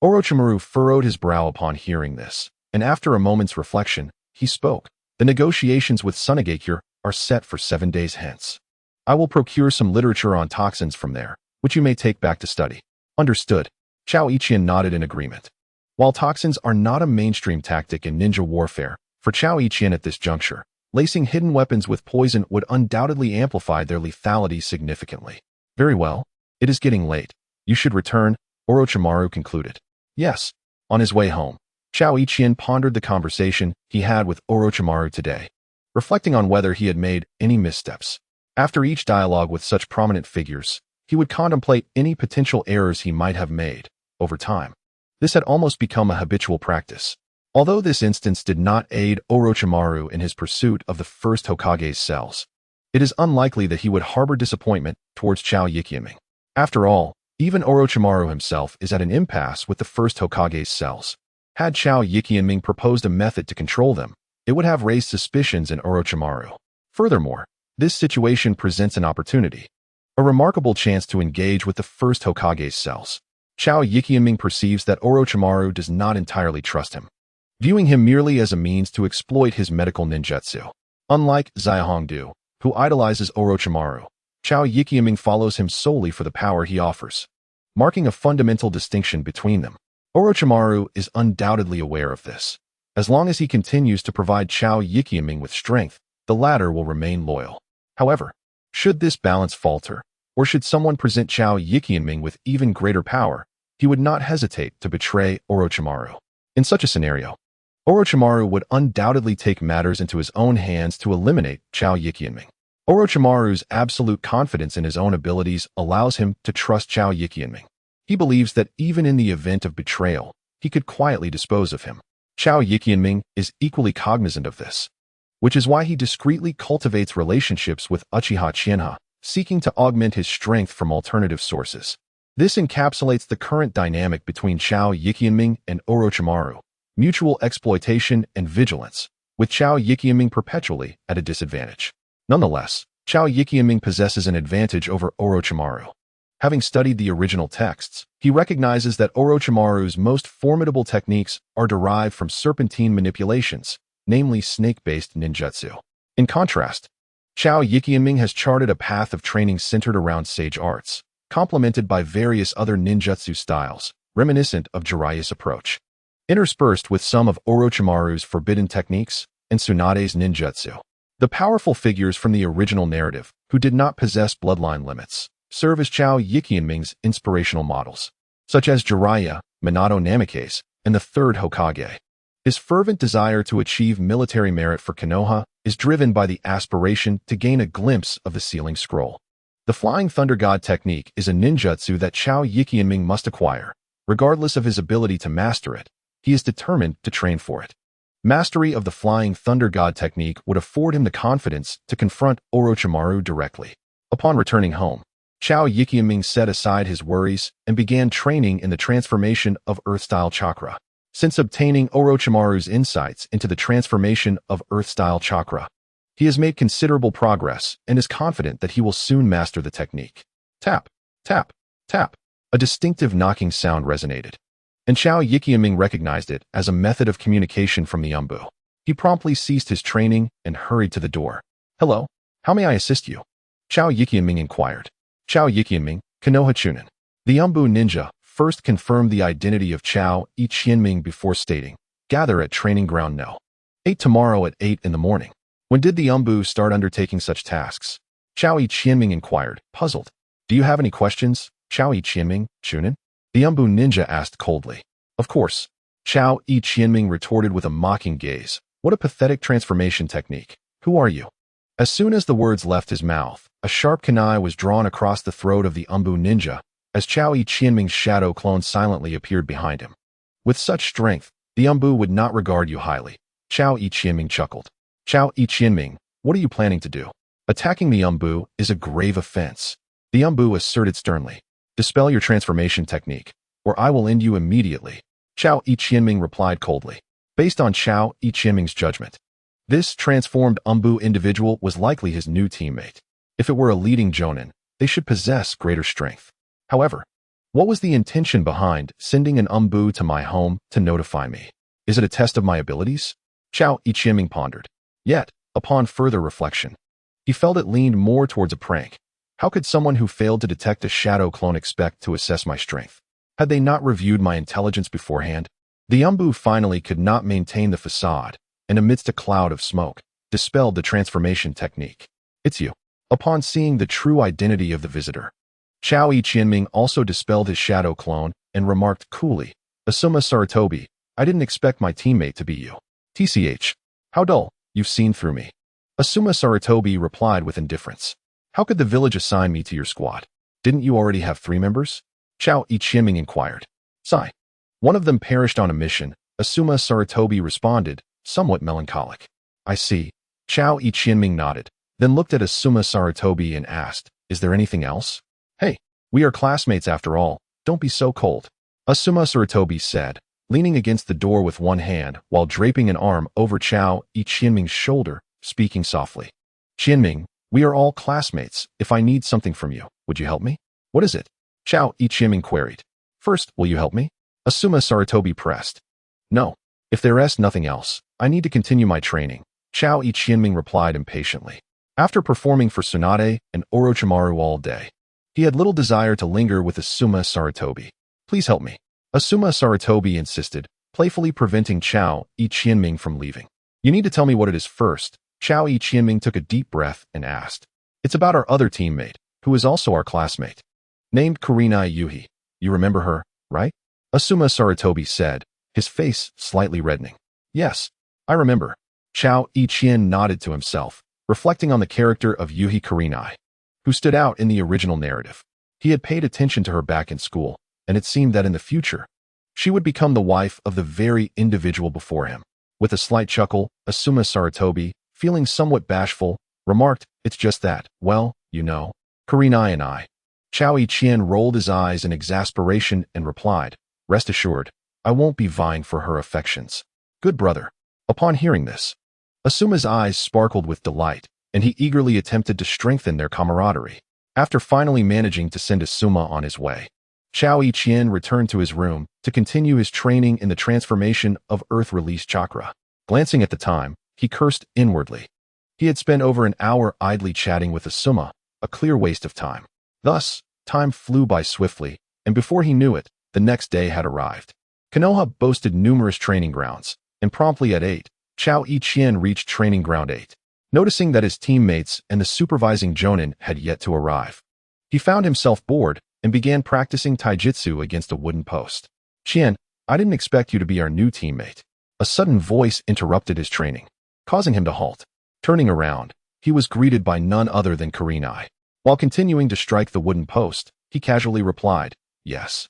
Orochimaru furrowed his brow upon hearing this, and after a moment's reflection, he spoke. The negotiations with Sunagakure are set for 7 days hence. I will procure some literature on toxins from there, which you may take back to study. Understood. Chao Yiqian nodded in agreement. While toxins are not a mainstream tactic in ninja warfare, for Chao Yiqian at this juncture, lacing hidden weapons with poison would undoubtedly amplify their lethality significantly. Very well. It is getting late. You should return, Orochimaru concluded. Yes. On his way home, Chao Yiqian pondered the conversation he had with Orochimaru today, reflecting on whether he had made any missteps. After each dialogue with such prominent figures, he would contemplate any potential errors he might have made. Over time, this had almost become a habitual practice. Although this instance did not aid Orochimaru in his pursuit of the first Hokage's cells, it is unlikely that he would harbor disappointment towards Chao Yiqianming. After all, even Orochimaru himself is at an impasse with the first Hokage's cells. Had Chao Yiqianming proposed a method to control them, it would have raised suspicions in Orochimaru. Furthermore, this situation presents an opportunity, a remarkable chance to engage with the first Hokage's cells. Chao Yiqianming perceives that Orochimaru does not entirely trust him, viewing him merely as a means to exploit his medical ninjutsu. Unlike Xiahongdu, who idolizes Orochimaru, Chao Yiqianming follows him solely for the power he offers, marking a fundamental distinction between them. Orochimaru is undoubtedly aware of this. As long as he continues to provide Chao Yiqianming with strength, the latter will remain loyal. However, should this balance falter, or should someone present Chao Yiqianming with even greater power, he would not hesitate to betray Orochimaru. In such a scenario, Orochimaru would undoubtedly take matters into his own hands to eliminate Chao Yiqianming. Orochimaru's absolute confidence in his own abilities allows him to trust Chao Yiqianming. He believes that even in the event of betrayal, he could quietly dispose of him. Chao Yiqianming is equally cognizant of this, which is why he discreetly cultivates relationships with Uchiha Chienha, seeking to augment his strength from alternative sources. This encapsulates the current dynamic between Chao Yiqianming and Orochimaru, mutual exploitation and vigilance, with Chao Yiqianming perpetually at a disadvantage. Nonetheless, Chao Yiqianming possesses an advantage over Orochimaru. Having studied the original texts, he recognizes that Orochimaru's most formidable techniques are derived from serpentine manipulations, namely snake-based ninjutsu. In contrast, Chao Yiqianming has charted a path of training centered around sage arts, complemented by various other ninjutsu styles, reminiscent of Jiraiya's approach. Interspersed with some of Orochimaru's forbidden techniques and Tsunade's ninjutsu. The powerful figures from the original narrative, who did not possess bloodline limits, serve as Chao Yiqianming's inspirational models, such as Jiraiya, Minato Namikaze, and the third Hokage. His fervent desire to achieve military merit for Konoha is driven by the aspiration to gain a glimpse of the Sealing Scroll. The Flying Thunder God technique is a ninjutsu that Chao Yiqianming must acquire. Regardless of his ability to master it, he is determined to train for it. Mastery of the Flying Thunder God technique would afford him the confidence to confront Orochimaru directly. Upon returning home, Chao Yiqianming set aside his worries and began training in the transformation of Earth-style chakra. Since obtaining Orochimaru's insights into the transformation of Earth-style chakra, he has made considerable progress and is confident that he will soon master the technique. Tap, tap, tap. A distinctive knocking sound resonated, and Chao Yiqianming recognized it as a method of communication from the Umbu. He promptly ceased his training and hurried to the door. "Hello, how may I assist you?" Chao Yiqianming inquired. Chao Yiqianming, Konoha Chunin. The Umbu ninja first confirmed the identity of Chao Yiqianming before stating, "Gather at Training Ground No. 8 tomorrow at 8 in the morning." When did the Umbu start undertaking such tasks? Chao Yiqianming inquired, puzzled. "Do you have any questions, Chao Yiqianming, Chunin?" The Umbu ninja asked coldly. "Of course." Chao Yiqianming retorted with a mocking gaze. "What a pathetic transformation technique. Who are you?" As soon as the words left his mouth, a sharp kunai was drawn across the throat of the Umbu ninja as Chao Yiqianming's shadow clone silently appeared behind him. "With such strength, the Umbu would not regard you highly." Chao Yiqianming chuckled. "Chao Yiqianming, what are you planning to do?" "Attacking the Umbu is a grave offense." The Umbu asserted sternly. "Dispel your transformation technique, or I will end you immediately." Chao Yiqianming replied coldly. Based on Chao Yiqianming's judgment, this transformed Umbu individual was likely his new teammate. If it were a leading jonin, they should possess greater strength. However, what was the intention behind sending an Umbu to my home to notify me? Is it a test of my abilities? Chao Yiqianming pondered. Yet, upon further reflection, he felt it leaned more towards a prank. How could someone who failed to detect a shadow clone expect to assess my strength? Had they not reviewed my intelligence beforehand? The Umbu finally could not maintain the facade, and amidst a cloud of smoke, dispelled the transformation technique. "It's you." Upon seeing the true identity of the visitor, Chao Yiqianming also dispelled his shadow clone and remarked coolly, "Asuma Sarutobi, I didn't expect my teammate to be you." "TCH. How dull, you've seen through me." Asuma Sarutobi replied with indifference. "How could the village assign me to your squad? Didn't you already have 3 members?" Chao Yiqianming inquired. "Sigh. One of them perished on a mission," Asuma Sarutobi responded, somewhat melancholic. "I see." Chao Yiqianming nodded, then looked at Asuma Sarutobi and asked, "Is there anything else?" "Hey, we are classmates after all, don't be so cold," Asuma Sarutobi said, leaning against the door with one hand while draping an arm over Chao Yiqianming's shoulder, speaking softly. "Qianming, we are all classmates. If I need something from you, would you help me?" "What is it?" Chao Yiqianming queried. "First, will you help me?" Asuma Sarutobi pressed. "No. If there is nothing else, I need to continue my training," Chao Yiqianming replied impatiently. After performing for Tsunade and Orochimaru all day, he had little desire to linger with Asuma Sarutobi. "Please help me," Asuma Sarutobi insisted, playfully preventing Chao Yiqianming from leaving. "You need to tell me what it is first." Chao Yiqianming took a deep breath and asked. "It's about our other teammate, who is also our classmate. Named Kurenai Yuhi. You remember her, right?" Asuma Sarutobi said, his face slightly reddening. "Yes, I remember." Chao Yiqian nodded to himself, reflecting on the character of Yuhi Kurenai, who stood out in the original narrative. He had paid attention to her back in school, and it seemed that in the future, she would become the wife of the very individual before him. With a slight chuckle, Asuma Sarutobi, feeling somewhat bashful, remarked, "It's just that, well, you know, Kurenai and I." Chao Yiqian rolled his eyes in exasperation and replied, "Rest assured, I won't be vying for her affections." "Good brother." Upon hearing this, Asuma's eyes sparkled with delight, and he eagerly attempted to strengthen their camaraderie. After finally managing to send Asuma on his way, Chao Ichien returned to his room to continue his training in the transformation of Earth Release Chakra. Glancing at the time, he cursed inwardly. He had spent over an hour idly chatting with Asuma, a clear waste of time. Thus, time flew by swiftly, and before he knew it, the next day had arrived. Konoha boasted numerous training grounds, and promptly at 8, Chao Ichien reached Training Ground 8. Noticing that his teammates and the supervising jonin had yet to arrive, he found himself bored and began practicing taijutsu against a wooden post. "Chien, I didn't expect you to be our new teammate." A sudden voice interrupted his training, causing him to halt. Turning around, he was greeted by none other than Kurenai. While continuing to strike the wooden post, he casually replied, "Yes.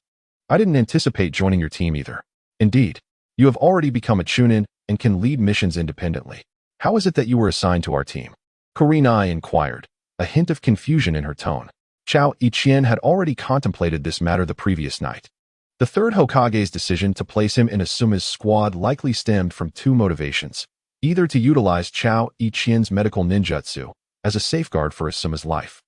I didn't anticipate joining your team either. Indeed, you have already become a chunin and can lead missions independently. How is it that you were assigned to our team?" Kurenai inquired, a hint of confusion in her tone. Chao Ichien had already contemplated this matter the previous night. The third Hokage's decision to place him in Asuma's squad likely stemmed from two motivations, either to utilize Chao Ichien's medical ninjutsu as a safeguard for Asuma's life,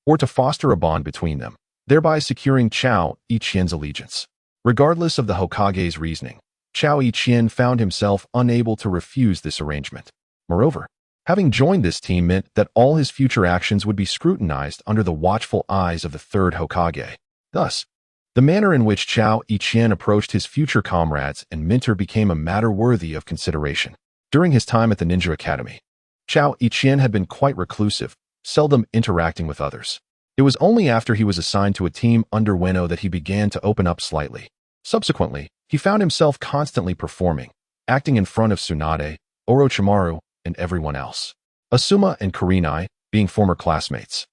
or to foster a bond between them, thereby securing Chao Ichien's allegiance. Regardless of the Hokage's reasoning, Chao Ichien found himself unable to refuse this arrangement. Moreover, having joined this team meant that all his future actions would be scrutinized under the watchful eyes of the third Hokage. Thus, the manner in which Chao Ichien approached his future comrades and mentor became a matter worthy of consideration. During his time at the Ninja Academy, Chao Ichien had been quite reclusive, seldom interacting with others. It was only after he was assigned to a team under Ueno that he began to open up slightly. Subsequently, he found himself constantly performing, acting in front of Tsunade, Orochimaru, and everyone else. Asuma and Kurenai, being former classmates,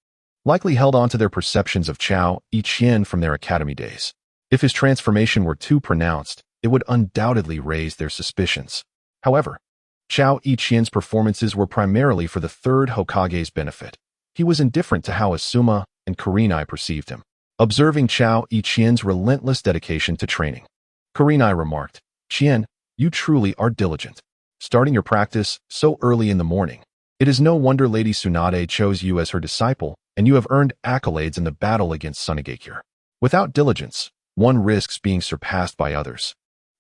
likely held on to their perceptions of Chao Ichien from their academy days. If his transformation were too pronounced, it would undoubtedly raise their suspicions. However, Chao Ichien's performances were primarily for the third Hokage's benefit. He was indifferent to how Asuma and Kurenai perceived him. Observing Chao Ichien's relentless dedication to training, Kurenai remarked, "Chien, you truly are diligent. Starting your practice so early in the morning. It is no wonder Lady Tsunade chose you as her disciple, and you have earned accolades in the battle against Sunagakure. Without diligence, one risks being surpassed by others.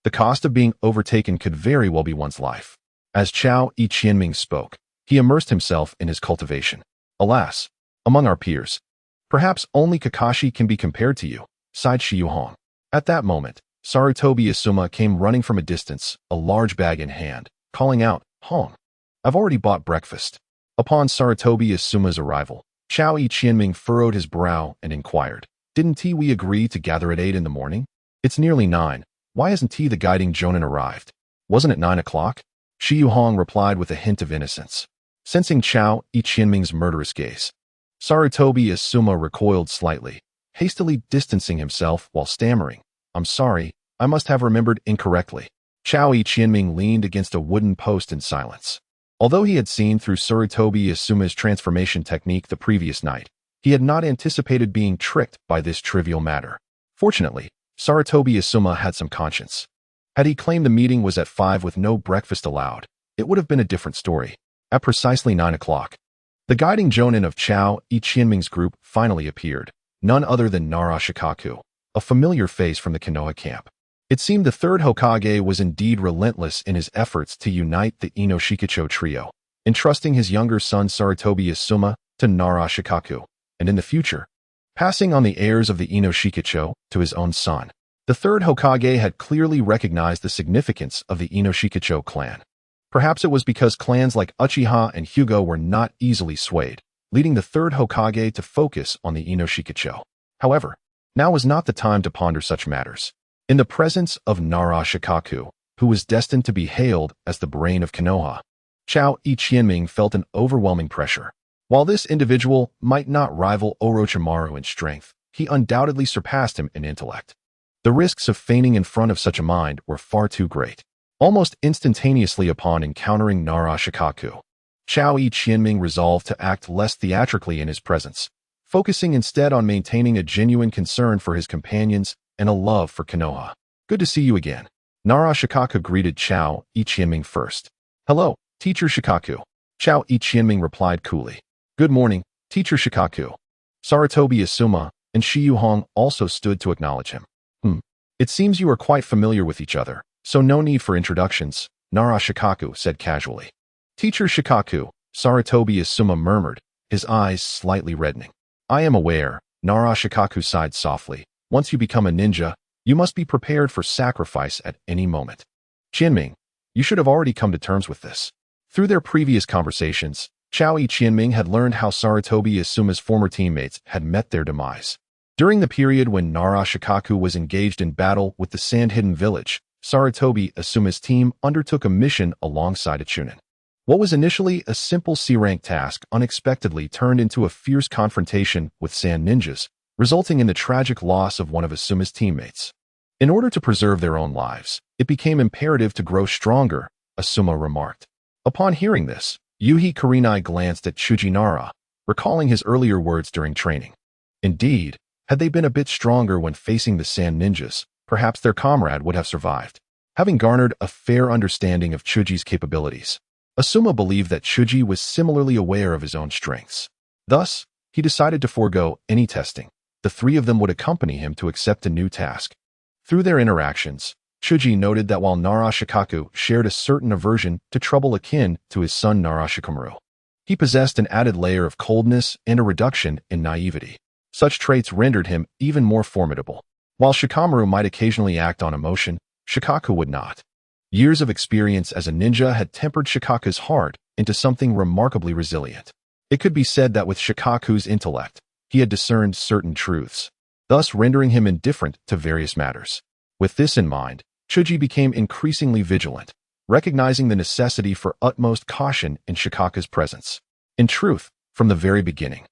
The cost of being overtaken could very well be one's life." As Chao Ichien spoke, he immersed himself in his cultivation. "Alas, among our peers, perhaps only Kakashi can be compared to you," sighed Shiyuhong. At that moment, Sarutobi Asuma came running from a distance, a large bag in hand, calling out, "Hong, I've already bought breakfast." Upon Sarutobi Asuma's arrival, Chao Ichien furrowed his brow and inquired, "Didn't we agree to gather at 8 in the morning? It's nearly 9. Why hasn't the guiding jonin arrived? Wasn't it 9 o'clock?" Shiyuhong replied with a hint of innocence. Sensing Chao Ichien murderous gaze, Sarutobi Asuma recoiled slightly, hastily distancing himself while stammering, "I'm sorry, I must have remembered incorrectly." Chao Ichien leaned against a wooden post in silence. Although he had seen through Sarutobi Asuma's transformation technique the previous night, he had not anticipated being tricked by this trivial matter. Fortunately, Sarutobi Asuma had some conscience. Had he claimed the meeting was at 5 with no breakfast allowed, it would have been a different story. At precisely 9 o'clock, the guiding jonin of Chao Ichien group finally appeared, none other than Nara Shikaku, a familiar face from the Konoha camp. It seemed the third Hokage was indeed relentless in his efforts to unite the Inoshikacho trio, entrusting his younger son Sarutobi Asuma to Nara Shikaku, and in the future, passing on the heirs of the Inoshikacho to his own son. The third Hokage had clearly recognized the significance of the Inoshikacho clan. Perhaps it was because clans like Uchiha and Hyuga were not easily swayed, leading the third Hokage to focus on the Inoshikacho. However, now was not the time to ponder such matters. In the presence of Nara Shikaku, who was destined to be hailed as the brain of Konoha, Chao Ichien felt an overwhelming pressure. While this individual might not rival Orochimaru in strength, he undoubtedly surpassed him in intellect. The risks of feigning in front of such a mind were far too great. Almost instantaneously upon encountering Nara Shikaku, Chao Ichien resolved to act less theatrically in his presence, focusing instead on maintaining a genuine concern for his companions and a love for Konoha. "Good to see you again." Nara Shikaku greeted Chao Ichien first. "Hello, Teacher Shikaku." Chao Ichien replied coolly. "Good morning, Teacher Shikaku." Sarutobi Asuma and Shiyu Hong also stood to acknowledge him. It seems you are quite familiar with each other, so no need for introductions, Nara Shikaku said casually. Teacher Shikaku, Sarutobi Asuma murmured, his eyes slightly reddening. I am aware, Nara Shikaku sighed softly. Once you become a ninja, you must be prepared for sacrifice at any moment. Qianming, you should have already come to terms with this. Through their previous conversations, Choui Qianming had learned how Sarutobi Asuma's former teammates had met their demise. During the period when Nara Shikaku was engaged in battle with the Sand-Hidden Village, Sarutobi Asuma's team undertook a mission alongside a Chunin. What was initially a simple C-rank task unexpectedly turned into a fierce confrontation with sand ninjas, resulting in the tragic loss of one of Asuma's teammates. In order to preserve their own lives, it became imperative to grow stronger, Asuma remarked. Upon hearing this, Yuhi Kurenai glanced at Chuji Nara, recalling his earlier words during training. Indeed, had they been a bit stronger when facing the sand ninjas, perhaps their comrade would have survived. Having garnered a fair understanding of Chuji's capabilities, Asuma believed that Chuji was similarly aware of his own strengths. Thus, he decided to forego any testing. The three of them would accompany him to accept a new task. Through their interactions, Chuji noted that while Nara Shikaku shared a certain aversion to trouble akin to his son Nara Shikamaru, he possessed an added layer of coldness and a reduction in naivety. Such traits rendered him even more formidable. While Shikamaru might occasionally act on emotion, Shikaku would not. Years of experience as a ninja had tempered Shikaku's heart into something remarkably resilient. It could be said that with Shikaku's intellect, he had discerned certain truths, thus rendering him indifferent to various matters. With this in mind, Chuji became increasingly vigilant, recognizing the necessity for utmost caution in Shikaku's presence. In truth, from the very beginning,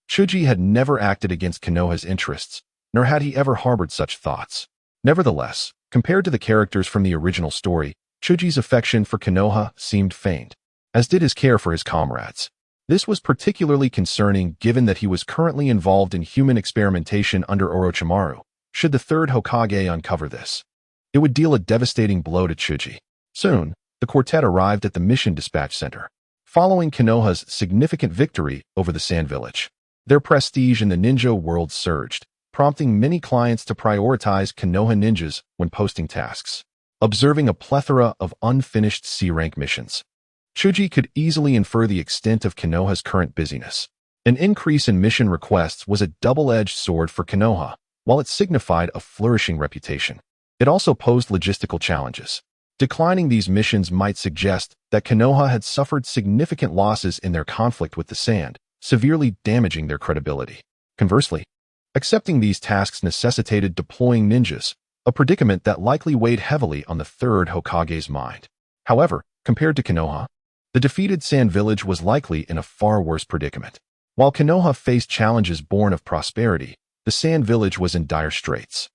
Chuji had never acted against Konoha's interests, nor had he ever harbored such thoughts. Nevertheless, compared to the characters from the original story, Chuji's affection for Konoha seemed faint, as did his care for his comrades. This was particularly concerning given that he was currently involved in human experimentation under Orochimaru. Should the third Hokage uncover this, it would deal a devastating blow to Chuji. Soon, the quartet arrived at the Mission Dispatch Center. Following Konoha's significant victory over the Sand Village, their prestige in the ninja world surged, prompting many clients to prioritize Konoha ninjas when posting tasks. Observing a plethora of unfinished C-rank missions, Chuji could easily infer the extent of Konoha's current busyness. An increase in mission requests was a double-edged sword for Konoha. While it signified a flourishing reputation, it also posed logistical challenges. Declining these missions might suggest that Konoha had suffered significant losses in their conflict with the Sand, severely damaging their credibility. Conversely, accepting these tasks necessitated deploying ninjas, a predicament that likely weighed heavily on the third Hokage's mind. However, compared to Konoha, the defeated Sand Village was likely in a far worse predicament. While Konoha faced challenges born of prosperity, the Sand Village was in dire straits.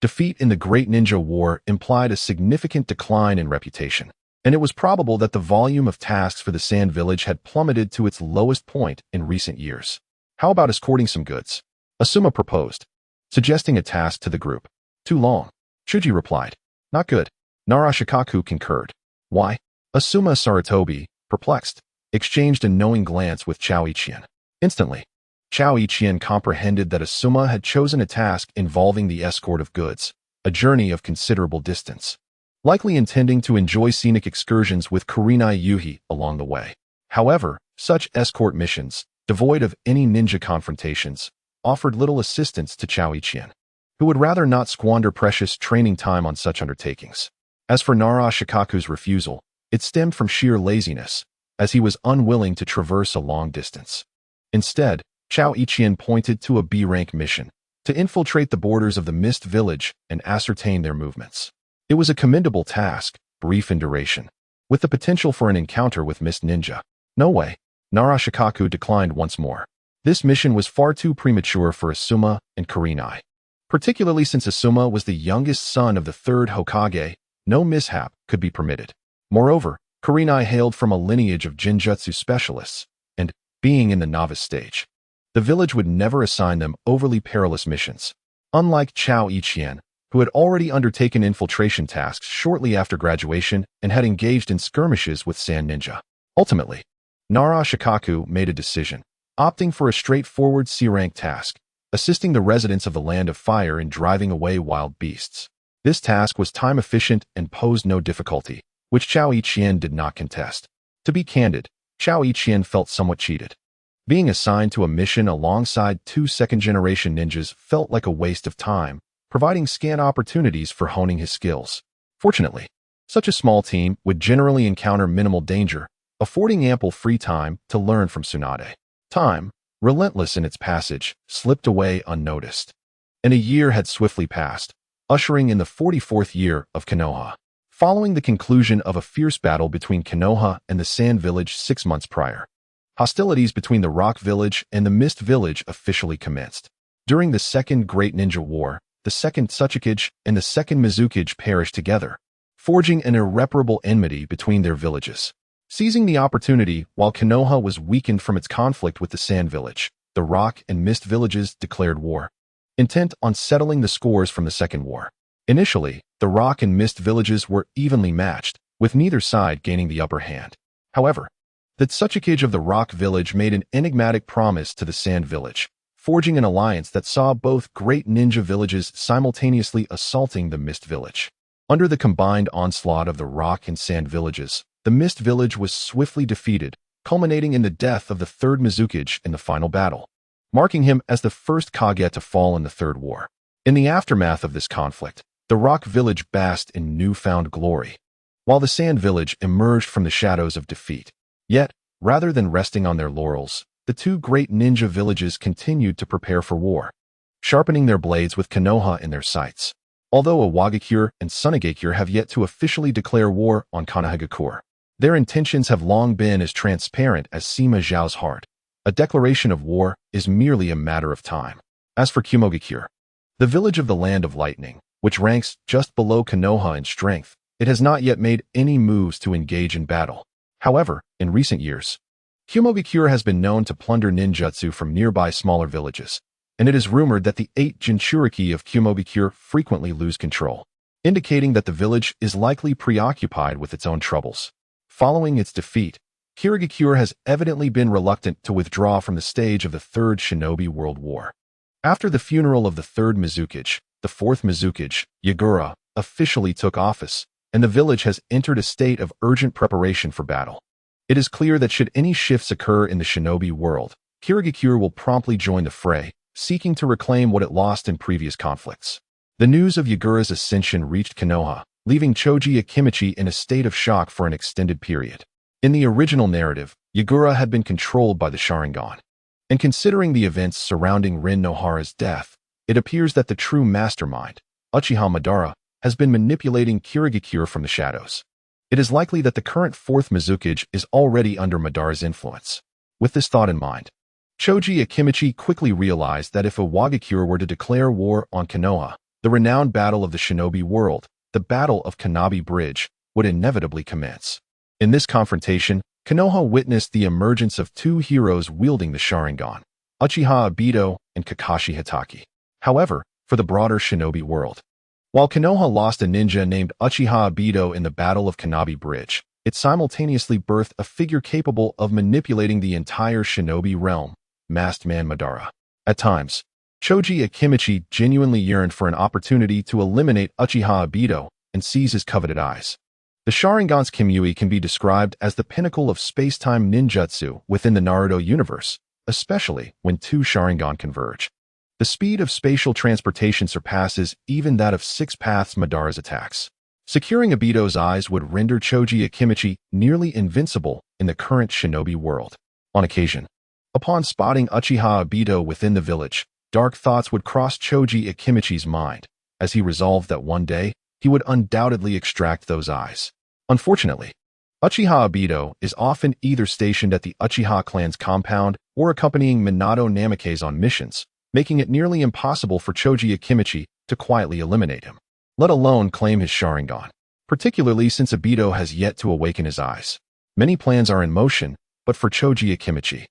Defeat in the Great Ninja War implied a significant decline in reputation, and it was probable that the volume of tasks for the Sand Village had plummeted to its lowest point in recent years. How about escorting some goods? Asuma proposed, suggesting a task to the group. Too long, Chuji replied. Not good. Nara Shikaku concurred. Why? Asuma Sarutobi, perplexed, exchanged a knowing glance with Choui Qian. Instantly, Choui Qian comprehended that Asuma had chosen a task involving the escort of goods, a journey of considerable distance, likely intending to enjoy scenic excursions with Kurenai Yuhi along the way. However, such escort missions, devoid of any ninja confrontations, offered little assistance to Choui Qian, who would rather not squander precious training time on such undertakings. As for Nara Shikaku's refusal, it stemmed from sheer laziness, as he was unwilling to traverse a long distance. Instead, Choui Qian pointed to a B-rank mission, to infiltrate the borders of the Mist Village and ascertain their movements. It was a commendable task, brief in duration, with the potential for an encounter with Mist Ninja. No way. Nara Shikaku declined once more. This mission was far too premature for Asuma and Kurenai. Particularly since Asuma was the youngest son of the third Hokage, no mishap could be permitted. Moreover, Kurenai hailed from a lineage of Jinjutsu specialists, and, being in the novice stage, the village would never assign them overly perilous missions. Unlike Choui Qian, who had already undertaken infiltration tasks shortly after graduation and had engaged in skirmishes with Sand Ninja. Ultimately, Nara Shikaku made a decision. opting for a straightforward C-rank task, assisting the residents of the Land of Fire in driving away wild beasts. This task was time-efficient and posed no difficulty, which Chao Yiqian did not contest. To be candid, Chao Yiqian felt somewhat cheated. Being assigned to a mission alongside two second-generation ninjas felt like a waste of time, providing scant opportunities for honing his skills. Fortunately, such a small team would generally encounter minimal danger, affording ample free time to learn from Tsunade. Time, relentless in its passage, slipped away unnoticed. And a year had swiftly passed, ushering in the 44th year of Konoha. Following the conclusion of a fierce battle between Konoha and the Sand Village 6 months prior, hostilities between the Rock Village and the Mist Village officially commenced. During the Second Great Ninja War, the Second Tsuchikage and the Second Mizukage perished together, forging an irreparable enmity between their villages. Seizing the opportunity while Konoha was weakened from its conflict with the Sand Village, the Rock and Mist Villages declared war, intent on settling the scores from the Second War. Initially, the Rock and Mist Villages were evenly matched, with neither side gaining the upper hand. However, the Tsuchikage of the Rock Village made an enigmatic promise to the Sand Village, forging an alliance that saw both great ninja villages simultaneously assaulting the Mist Village. Under the combined onslaught of the Rock and Sand Villages, the Mist Village was swiftly defeated, culminating in the death of the Third Mizukage in the final battle, marking him as the first Kage to fall in the Third War. In the aftermath of this conflict, the Rock Village basked in newfound glory, while the Sand Village emerged from the shadows of defeat. Yet, rather than resting on their laurels, the two great ninja villages continued to prepare for war, sharpening their blades with Konoha in their sights. Although Amegakure and Sunagakure have yet to officially declare war on Konoha, their intentions have long been as transparent as Sima Zhao's heart. A declaration of war is merely a matter of time. As for Amegakure, the village of the Land of Lightning, which ranks just below Konoha in strength, it has not yet made any moves to engage in battle. However, in recent years, Amegakure has been known to plunder ninjutsu from nearby smaller villages, and it is rumored that the 8 Jinchuriki of Amegakure frequently lose control, indicating that the village is likely preoccupied with its own troubles. Following its defeat, Amegakure has evidently been reluctant to withdraw from the stage of the Third Shinobi World War. After the funeral of the Third Mizukage, the Fourth Mizukage, Yagura, officially took office, and the village has entered a state of urgent preparation for battle. It is clear that should any shifts occur in the shinobi world, Amegakure will promptly join the fray, seeking to reclaim what it lost in previous conflicts. The news of Yagura's ascension reached Konoha, leaving Choji Akimichi in a state of shock for an extended period. In the original narrative, Yagura had been controlled by the Sharingan. And considering the events surrounding Rin Nohara's death, it appears that the true mastermind, Uchiha Madara, has been manipulating Amegakure from the shadows. It is likely that the current Fourth Mizukage is already under Madara's influence. With this thought in mind, Choji Akimichi quickly realized that if Amegakure were to declare war on Konoha, the renowned battle of the shinobi world, the Battle of Kanabi Bridge, would inevitably commence. In this confrontation, Konoha witnessed the emergence of two heroes wielding the Sharingan, Uchiha Obito and Kakashi Hitaki. However, for the broader shinobi world, while Konoha lost a ninja named Uchiha Obito in the Battle of Kanabi Bridge, it simultaneously birthed a figure capable of manipulating the entire shinobi realm, Masked Man Madara. At times, Choji Akimichi genuinely yearned for an opportunity to eliminate Uchiha Obito and seize his coveted eyes. The Sharingan's Kimui can be described as the pinnacle of space-time ninjutsu within the Naruto universe, especially when two Sharingan converge. The speed of spatial transportation surpasses even that of Six Paths Madara's attacks. Securing Obito's eyes would render Choji Akimichi nearly invincible in the current shinobi world. On occasion, upon spotting Uchiha Obito within the village, dark thoughts would cross Choji Akimichi's mind, as he resolved that one day, he would undoubtedly extract those eyes. Unfortunately, Uchiha Obito is often either stationed at the Uchiha clan's compound or accompanying Minato Namikaze on missions, making it nearly impossible for Choji Akimichi to quietly eliminate him, let alone claim his Sharingan, particularly since Obito has yet to awaken his eyes. Many plans are in motion, but for Choji Akimichi,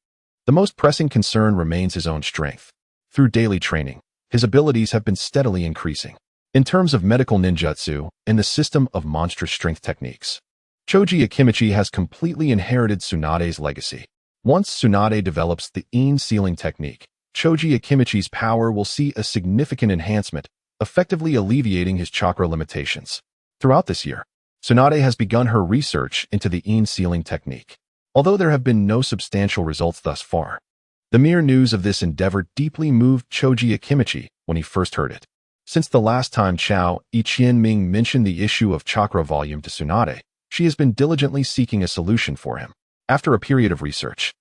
the most pressing concern remains his own strength. Through daily training, his abilities have been steadily increasing. In terms of medical ninjutsu and the system of monstrous strength techniques, Choji Akimichi has completely inherited Tsunade's legacy. Once Tsunade develops the sealing technique, Choji Akimichi's power will see a significant enhancement, effectively alleviating his chakra limitations. Throughout this year, Tsunade has begun her research into the sealing technique. Although there have been no substantial results thus far, the mere news of this endeavor deeply moved Choji Akimichi when he first heard it. Since the last time Chao Ichien-ming mentioned the issue of chakra volume to Tsunade, she has been diligently seeking a solution for him. After a period of research,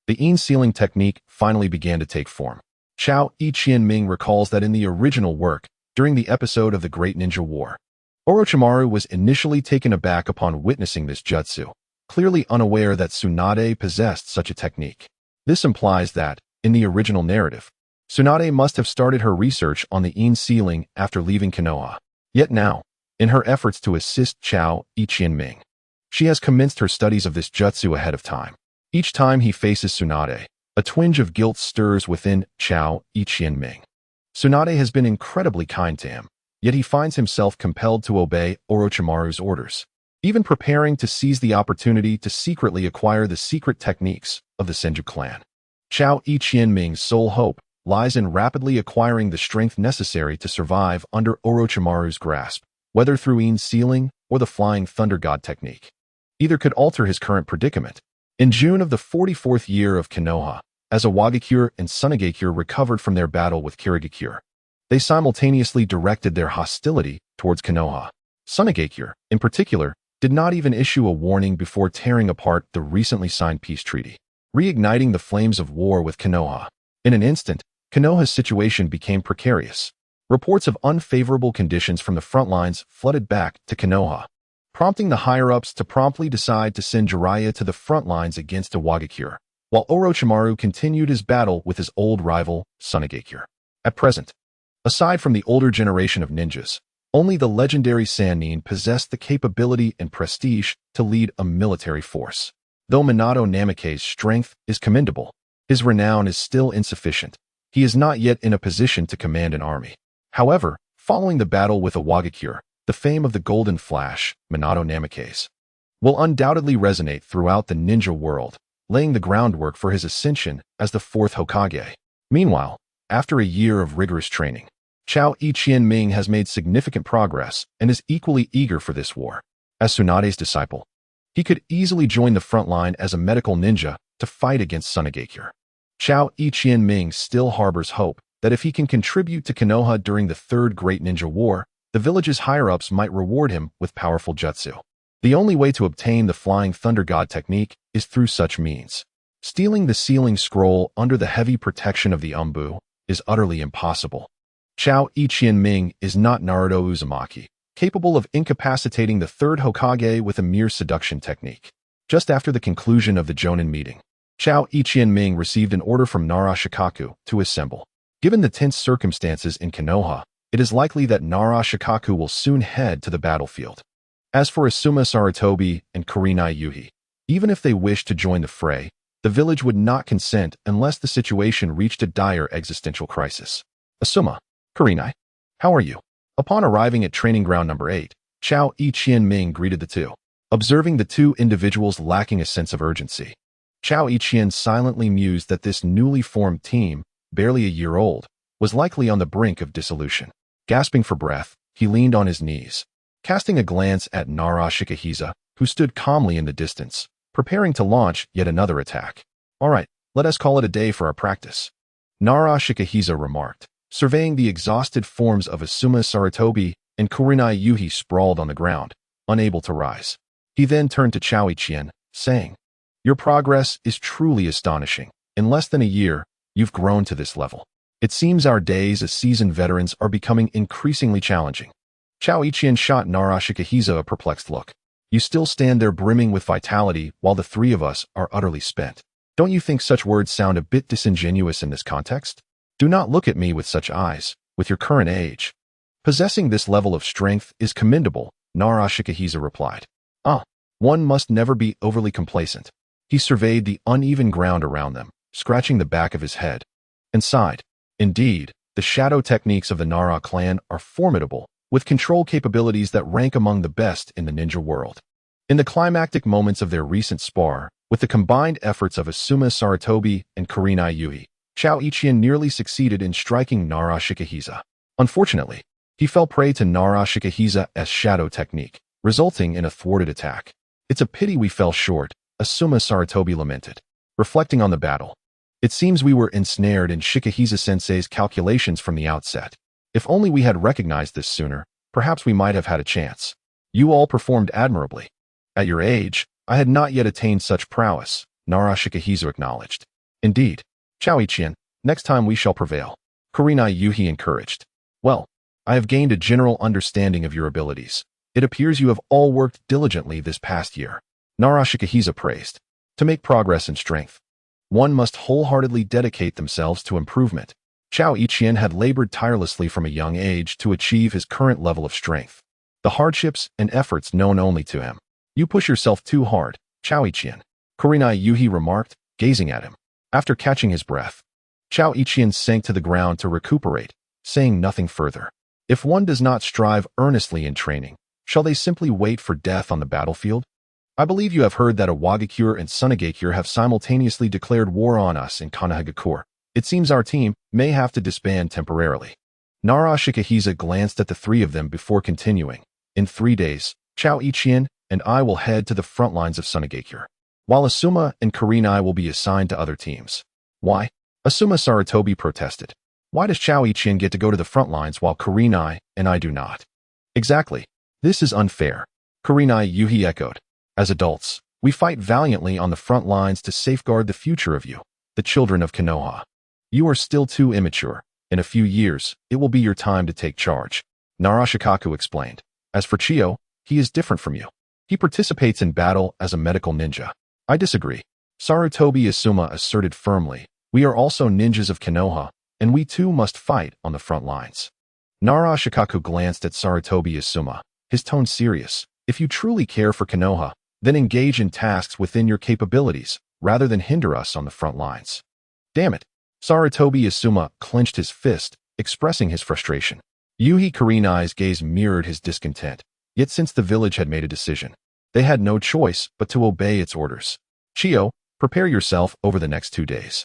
the sealing technique finally began to take form. Chao Ichien-ming recalls that in the original work, during the episode of the Great Ninja War, Orochimaru was initially taken aback upon witnessing this jutsu, clearly unaware that Tsunade possessed such a technique. This implies that, in the original narrative, Tsunade must have started her research on the sealing after leaving Konoha. Yet now, in her efforts to assist Chao Ichien-ming, she has commenced her studies of this jutsu ahead of time. Each time he faces Tsunade, a twinge of guilt stirs within Chao Ichien-ming. Tsunade has been incredibly kind to him, yet he finds himself compelled to obey Orochimaru's orders, even preparing to seize the opportunity to secretly acquire the secret techniques of the Senju clan. Chao Ichien-ming's sole hope lies in rapidly acquiring the strength necessary to survive under Orochimaru's grasp, whether through sealing or the Flying Thunder God technique. Either could alter his current predicament. In June of the 44th year of Konoha, as Amegakure and Sunagakure recovered from their battle with Kirigakure, they simultaneously directed their hostility towards Konoha. Sunagakure, in particular, did not even issue a warning before tearing apart the recently signed peace treaty, reigniting the flames of war with Konoha. In an instant, Konoha's situation became precarious. Reports of unfavorable conditions from the front lines flooded back to Konoha, prompting the higher-ups to promptly decide to send Jiraiya to the front lines against Amegakure, while Orochimaru continued his battle with his old rival, Sunagakure. At present, aside from the older generation of ninjas, only the legendary Sannin possessed the capability and prestige to lead a military force. Though Minato Namake's strength is commendable, his renown is still insufficient. He is not yet in a position to command an army. However, following the battle with Amegakure, the fame of the Golden Flash, Minato Namake's, will undoubtedly resonate throughout the ninja world, laying the groundwork for his ascension as the fourth Hokage. Meanwhile, after a year of rigorous training, Chao Ichien-ming has made significant progress and is equally eager for this war. As Tsunade's disciple, he could easily join the front line as a medical ninja to fight against Sunagakure. Chao Ichien-ming still harbors hope that if he can contribute to Konoha during the Third Great Ninja War, the village's higher-ups might reward him with powerful jutsu. The only way to obtain the Flying Thunder God technique is through such means. Stealing the sealing scroll under the heavy protection of the Umbu is utterly impossible. Chao Ichien-ming is not Naruto Uzumaki, capable of incapacitating the third Hokage with a mere seduction technique. Just after the conclusion of the Jonin meeting, Chao Ichien-ming received an order from Nara Shikaku to assemble. Given the tense circumstances in Konoha, it is likely that Nara Shikaku will soon head to the battlefield. As for Asuma Sarutobi and Kurenai Yuhi, even if they wished to join the fray, the village would not consent unless the situation reached a dire existential crisis. Asuma, Kurenai, how are you? Upon arriving at training ground number 8, Chao Ichien-ming greeted the two. Observing the two individuals lacking a sense of urgency, Chao Ichien silently mused that this newly formed team, barely a year old, was likely on the brink of dissolution. Gasping for breath, he leaned on his knees, casting a glance at Nara Shikahisa, who stood calmly in the distance, preparing to launch yet another attack. All right, let us call it a day for our practice, Nara Shikahisa remarked, surveying the exhausted forms of Asuma Sarutobi and Kurenai Yuhi sprawled on the ground, unable to rise. He then turned to Chao Ichien, saying, "Your progress is truly astonishing. In less than a year, you've grown to this level. It seems our days as seasoned veterans are becoming increasingly challenging." Chao Ichien shot Nara Shikahisa a perplexed look. "You still stand there brimming with vitality while the three of us are utterly spent. Don't you think such words sound a bit disingenuous in this context? Do not look at me with such eyes, with your current age." "Possessing this level of strength is commendable," Nara Shikahisa replied. One must never be overly complacent." He surveyed the uneven ground around them, scratching the back of his head, and sighed. Indeed, the shadow techniques of the Nara clan are formidable, with control capabilities that rank among the best in the ninja world. In the climactic moments of their recent spar, With the combined efforts of Asuma Sarutobi and Kurenai Yui, Chao Ichian nearly succeeded in striking Nara Shikahisa. Unfortunately, he fell prey to Nara Shikahisa's shadow technique, resulting in a thwarted attack. "It's a pity we fell short," Asuma Sarutobi lamented. Reflecting on the battle, "It seems we were ensnared in Shikahisa-sensei's calculations from the outset. If only we had recognized this sooner, perhaps we might have had a chance. You all performed admirably. At your age, I had not yet attained such prowess," Nara Shikahisa acknowledged. "Indeed, Chao Ichian, next time we shall prevail," Kurenai Yui encouraged. "Well, I have gained a general understanding of your abilities. It appears you have all worked diligently this past year," Nara Shikahisa praised. "To make progress in strength, one must wholeheartedly dedicate themselves to improvement." Chao Ichian had labored tirelessly from a young age to achieve his current level of strength. The hardships and efforts known only to him. "You push yourself too hard, Chao Ichian," Kurenai Yui remarked, gazing at him. After catching his breath, Chao Ichian sank to the ground to recuperate, saying nothing further. "If one does not strive earnestly in training, shall they simply wait for death on the battlefield? I believe you have heard that Amegakure and Sunagakure have simultaneously declared war on us in Konoha. It seems our team may have to disband temporarily." Nara Shikahisa glanced at the three of them before continuing. "In 3 days, Chao Ichian and I will head to the front lines of Sunagakure, while Asuma and Kurenai will be assigned to other teams." "Why?" Asuma Sarutobi protested. "Why does Chao Ichian get to go to the front lines while Kurenai and I do not?" "Exactly. This is unfair," Kurenai Yui echoed. "As adults, we fight valiantly on the front lines to safeguard the future of you, the children of Konoha. You are still too immature. In a few years, it will be your time to take charge," Nara Shikaku explained. "As for Chio, he is different from you. He participates in battle as a medical ninja." "I disagree," Sarutobi Asuma asserted firmly. "We are also ninjas of Konoha, and we too must fight on the front lines." Nara Shikaku glanced at Sarutobi Asuma, his tone serious. "If you truly care for Konoha, then engage in tasks within your capabilities, rather than hinder us on the front lines." "Damn it." Sarutobi Asuma clenched his fist, expressing his frustration. Yui Kurenai's gaze mirrored his discontent. Yet since the village had made a decision, they had no choice but to obey its orders. "Chio, prepare yourself over the next 2 days.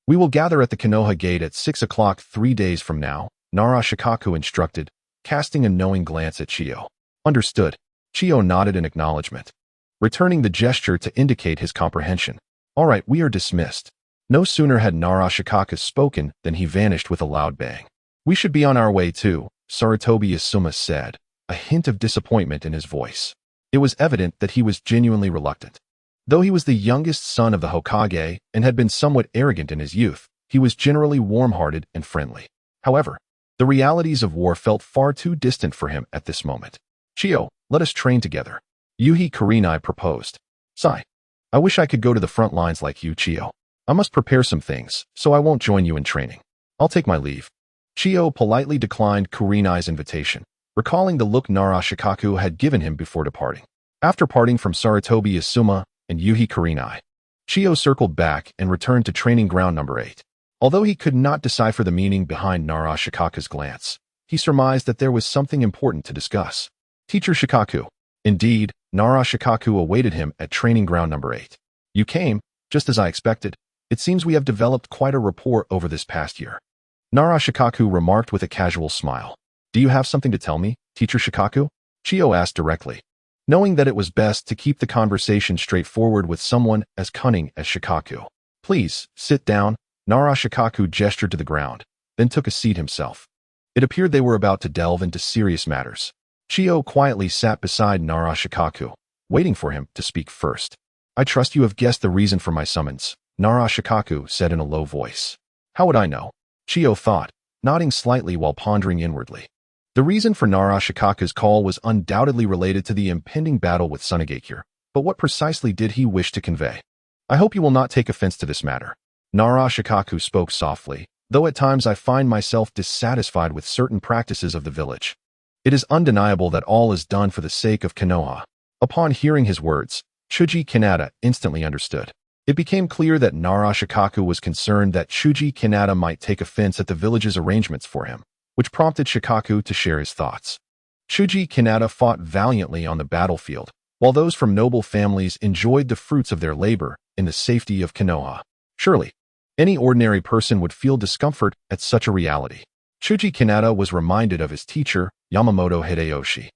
We will gather at the Konoha Gate at 6 o'clock 3 days from now," Nara Shikaku instructed, casting a knowing glance at Chio. "Understood." Chio nodded in acknowledgement, returning the gesture to indicate his comprehension. "All right, we are dismissed." No sooner had Nara Shikaku spoken than he vanished with a loud bang. "We should be on our way too," Sarutobi Asuma said, a hint of disappointment in his voice. It was evident that he was genuinely reluctant. Though he was the youngest son of the Hokage and had been somewhat arrogant in his youth, he was generally warm-hearted and friendly. However, the realities of war felt far too distant for him at this moment. "Chio, let us train together," Yui Kurenai proposed. "Sigh. I wish I could go to the front lines like you, Chio. I must prepare some things, so I won't join you in training. I'll take my leave." Chio politely declined Kurenai's invitation, recalling the look Nara Shikaku had given him before departing. After parting from Sarutobi Asuma and Yui Kurenai, Chio circled back and returned to training ground number 8. Although he could not decipher the meaning behind Nara Shikaku's glance, he surmised that there was something important to discuss. "Teacher Shikaku." Indeed, Nara Shikaku awaited him at training ground number 8. "You came, just as I expected. It seems we have developed quite a rapport over this past year," Nara Shikaku remarked with a casual smile. "Do you have something to tell me, Teacher Shikaku?" Chio asked directly, knowing that it was best to keep the conversation straightforward with someone as cunning as Shikaku. "Please, sit down." Nara Shikaku gestured to the ground, then took a seat himself. It appeared they were about to delve into serious matters. Chio quietly sat beside Nara Shikaku, waiting for him to speak first. "I trust you have guessed the reason for my summons," Nara Shikaku said in a low voice. "How would I know?" Chio thought, nodding slightly while pondering inwardly. The reason for Nara Shikaku's call was undoubtedly related to the impending battle with Sunagakure, but what precisely did he wish to convey? "I hope you will not take offense to this matter." Nara Shikaku spoke softly, "though at times I find myself dissatisfied with certain practices of the village. It is undeniable that all is done for the sake of Konoha." Upon hearing his words, Shuji Kanata instantly understood. It became clear that Nara Shikaku was concerned that Shuji Kanata might take offense at the village's arrangements for him, which prompted Shikaku to share his thoughts. Shuji Kanata fought valiantly on the battlefield, while those from noble families enjoyed the fruits of their labor in the safety of Konoha. Surely, any ordinary person would feel discomfort at such a reality. Chuji Kanata was reminded of his teacher, Yamamoto Hideyoshi.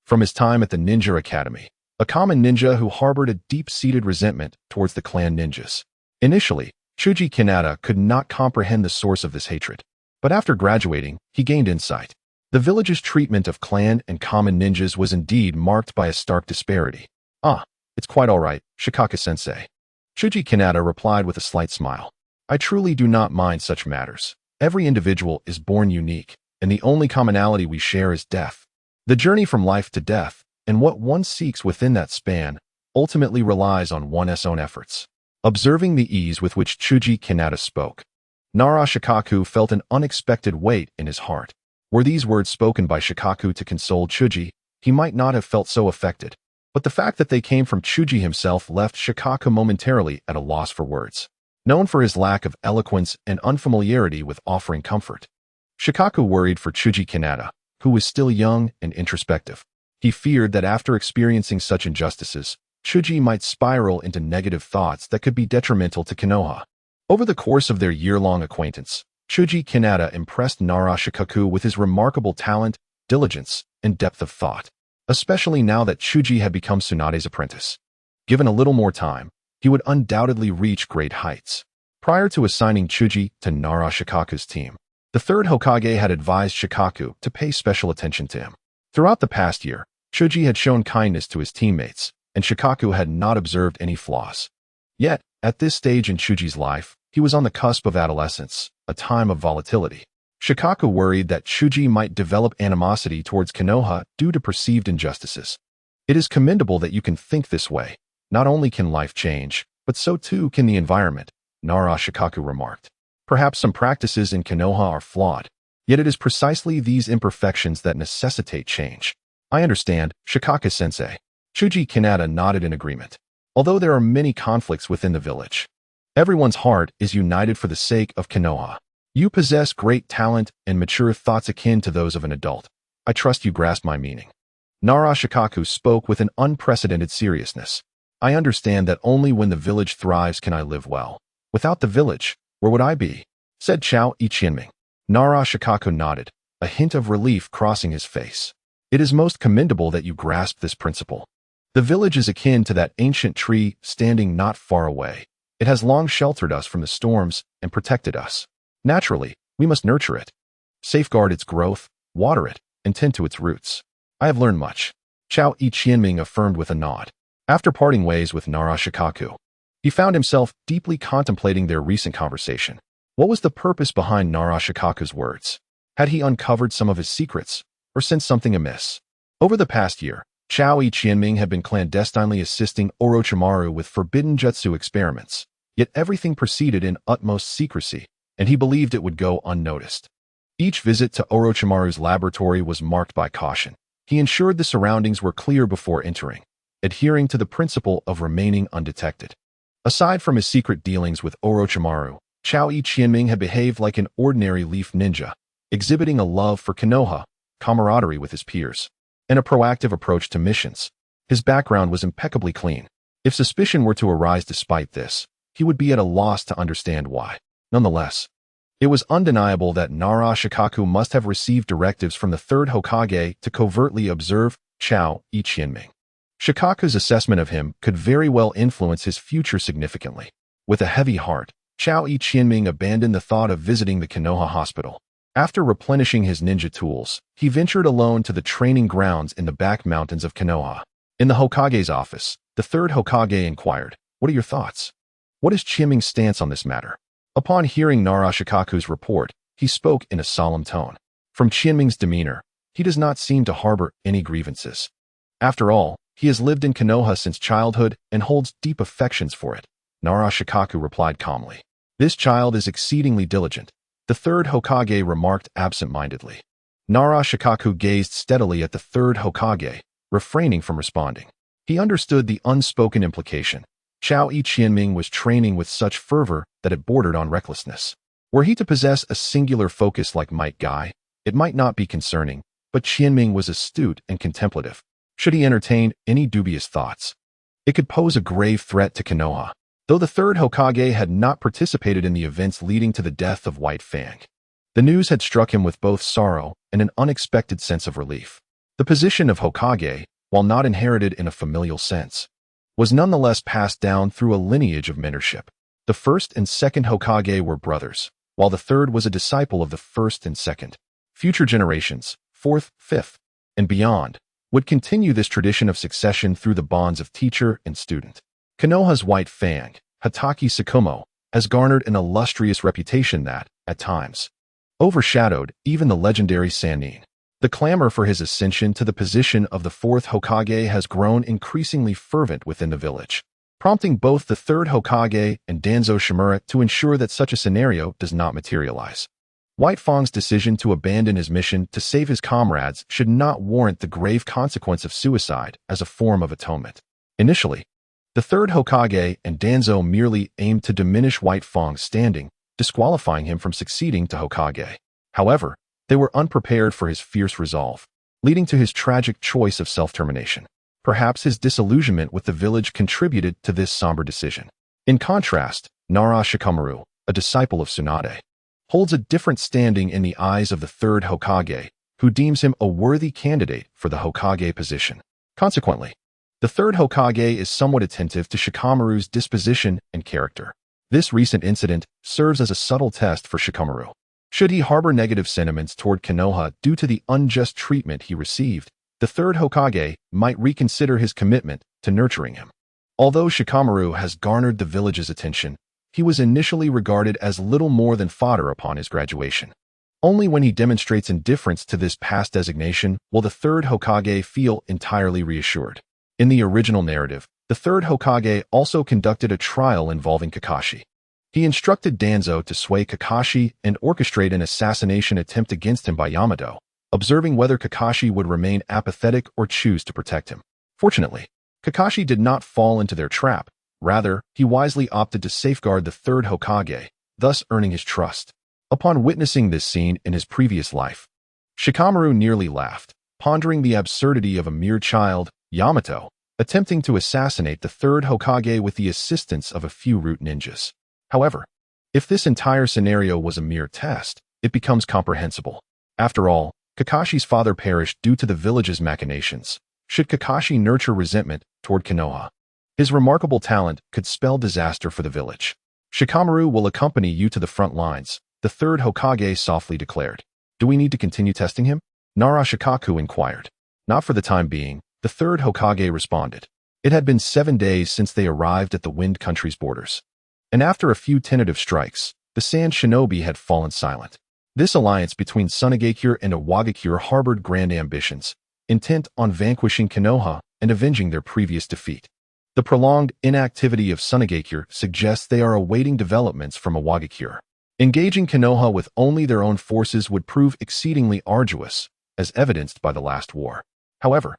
From his time at the Ninja Academy, a common ninja who harbored a deep-seated resentment towards the clan ninjas. Initially, Chuji Kanata could not comprehend the source of this hatred. But after graduating, he gained insight. The village's treatment of clan and common ninjas was indeed marked by a stark disparity. "Ah, it's quite all right, Shikaka-sensei." Chuji Kanata replied with a slight smile. "I truly do not mind such matters. Every individual is born unique, and the only commonality we share is death. The journey from life to death, and what one seeks within that span, ultimately relies on one's own efforts." Observing the ease with which Chuji Kanata spoke, Nara Shikaku felt an unexpected weight in his heart. Were these words spoken by Shikaku to console Chuji, he might not have felt so affected. But the fact that they came from Chuji himself left Shikaku momentarily at a loss for words. Known for his lack of eloquence and unfamiliarity with offering comfort, Shikaku worried for Chuji Kanata, who was still young and introspective. He feared that after experiencing such injustices, Chuji might spiral into negative thoughts that could be detrimental to Konoha. Over the course of their year-long acquaintance, Chuji Kanata impressed Nara Shikaku with his remarkable talent, diligence, and depth of thought, especially now that Chuji had become Tsunade's apprentice. Given a little more time, he would undoubtedly reach great heights. Prior to assigning Chuji to Nara Shikaku's team, the third Hokage had advised Shikaku to pay special attention to him. Throughout the past year, Chuji had shown kindness to his teammates, and Shikaku had not observed any flaws. Yet, at this stage in Chuji's life, he was on the cusp of adolescence, a time of volatility. Shikaku worried that Chuji might develop animosity towards Konoha due to perceived injustices. "It is commendable that you can think this way. Not only can life change, but so too can the environment," Nara Shikaku remarked. "Perhaps some practices in Konoha are flawed, yet it is precisely these imperfections that necessitate change." "I understand, Shikaka-sensei." Chuji Kanata nodded in agreement. Although there are many conflicts within the village, everyone's heart is united for the sake of Konoha. You possess great talent and mature thoughts akin to those of an adult. I trust you grasp my meaning. Nara Shikaku spoke with an unprecedented seriousness. "I understand that only when the village thrives can I live well. Without the village, where would I be?" said Chao Ichienming. Nara Shikaku nodded, a hint of relief crossing his face. "It is most commendable that you grasp this principle. The village is akin to that ancient tree standing not far away. It has long sheltered us from the storms and protected us. Naturally, we must nurture it, safeguard its growth, water it, and tend to its roots." "I have learned much," Chao Ichienming affirmed with a nod. After parting ways with Nara Shikaku, he found himself deeply contemplating their recent conversation. What was the purpose behind Nara Shikaku's words? Had he uncovered some of his secrets, or sensed something amiss? Over the past year, Chao Ichienming had been clandestinely assisting Orochimaru with forbidden jutsu experiments, yet everything proceeded in utmost secrecy, and he believed it would go unnoticed. Each visit to Orochimaru's laboratory was marked by caution. He ensured the surroundings were clear before entering, adhering to the principle of remaining undetected. Aside from his secret dealings with Orochimaru, Chao Ichienming had behaved like an ordinary leaf ninja, exhibiting a love for Konoha, camaraderie with his peers, and a proactive approach to missions. His background was impeccably clean. If suspicion were to arise despite this, he would be at a loss to understand why. Nonetheless, it was undeniable that Nara Shikaku must have received directives from the third Hokage to covertly observe Chao Ichienming. Shikaku's assessment of him could very well influence his future significantly. With a heavy heart, Chao Ichienming abandoned the thought of visiting the Konoha hospital. After replenishing his ninja tools, he ventured alone to the training grounds in the back mountains of Konoha. In the Hokage's office, the third Hokage inquired, "What are your thoughts? What is Chienming's stance on this matter?" Upon hearing Nara Shikaku's report, he spoke in a solemn tone. From Chienming's demeanor, he does not seem to harbor any grievances. After all, he has lived in Konoha since childhood and holds deep affections for it, Nara Shikaku replied calmly. "This child is exceedingly diligent," the third Hokage remarked absent-mindedly. Nara Shikaku gazed steadily at the third Hokage, refraining from responding. He understood the unspoken implication. Chao Ichienming was training with such fervor that it bordered on recklessness. Were he to possess a singular focus like Might Guy, it might not be concerning, but Chienming was astute and contemplative. should he entertain any dubious thoughts. It could pose a grave threat to Konoha, though the third Hokage had not participated in the events leading to the death of White Fang. The news had struck him with both sorrow and an unexpected sense of relief. The position of Hokage, while not inherited in a familial sense, was nonetheless passed down through a lineage of mentorship. The first and second Hokage were brothers, while the third was a disciple of the first and second. Future generations, fourth, fifth, and beyond, would continue this tradition of succession through the bonds of teacher and student. Konoha's White Fang, Hatake Tsukumo, has garnered an illustrious reputation that, at times, overshadowed even the legendary Sannin. The clamor for his ascension to the position of the fourth Hokage has grown increasingly fervent within the village, prompting both the third Hokage and Danzo Shimura to ensure that such a scenario does not materialize. White Fang's decision to abandon his mission to save his comrades should not warrant the grave consequence of suicide as a form of atonement. Initially, the third Hokage and Danzo merely aimed to diminish White Fang's standing, disqualifying him from succeeding to Hokage. However, they were unprepared for his fierce resolve, leading to his tragic choice of self-termination. Perhaps his disillusionment with the village contributed to this somber decision. In contrast, Nara Shikamaru, a disciple of Tsunade, holds a different standing in the eyes of the third Hokage, who deems him a worthy candidate for the Hokage position. Consequently, the third Hokage is somewhat attentive to Shikamaru's disposition and character. This recent incident serves as a subtle test for Shikamaru. Should he harbor negative sentiments toward Konoha due to the unjust treatment he received, the third Hokage might reconsider his commitment to nurturing him. Although Shikamaru has garnered the village's attention, he was initially regarded as little more than fodder upon his graduation. Only when he demonstrates indifference to this past designation will the third Hokage feel entirely reassured. In the original narrative, the third Hokage also conducted a trial involving Kakashi. He instructed Danzo to sway Kakashi and orchestrate an assassination attempt against him by Yamato, observing whether Kakashi would remain apathetic or choose to protect him. Fortunately, Kakashi did not fall into their trap. Rather, he wisely opted to safeguard the third Hokage, thus earning his trust. Upon witnessing this scene in his previous life, Shikamaru nearly laughed, pondering the absurdity of a mere child, Yamato, attempting to assassinate the third Hokage with the assistance of a few root ninjas. However, if this entire scenario was a mere test, it becomes comprehensible. After all, Kakashi's father perished due to the village's machinations. Should Kakashi nurture resentment toward Konoha, his remarkable talent could spell disaster for the village. Shikamaru will accompany you to the front lines, the third Hokage softly declared. Do we need to continue testing him? Nara Shikaku inquired. Not for the time being, the third Hokage responded. It had been 7 days since they arrived at the Wind Country's borders. And after a few tentative strikes, the Sand Shinobi had fallen silent. This alliance between Sunagakure and Amegakure harbored grand ambitions, intent on vanquishing Konoha and avenging their previous defeat. The prolonged inactivity of Sunagakure suggests they are awaiting developments from Amegakure. Engaging Konoha with only their own forces would prove exceedingly arduous, as evidenced by the last war. However,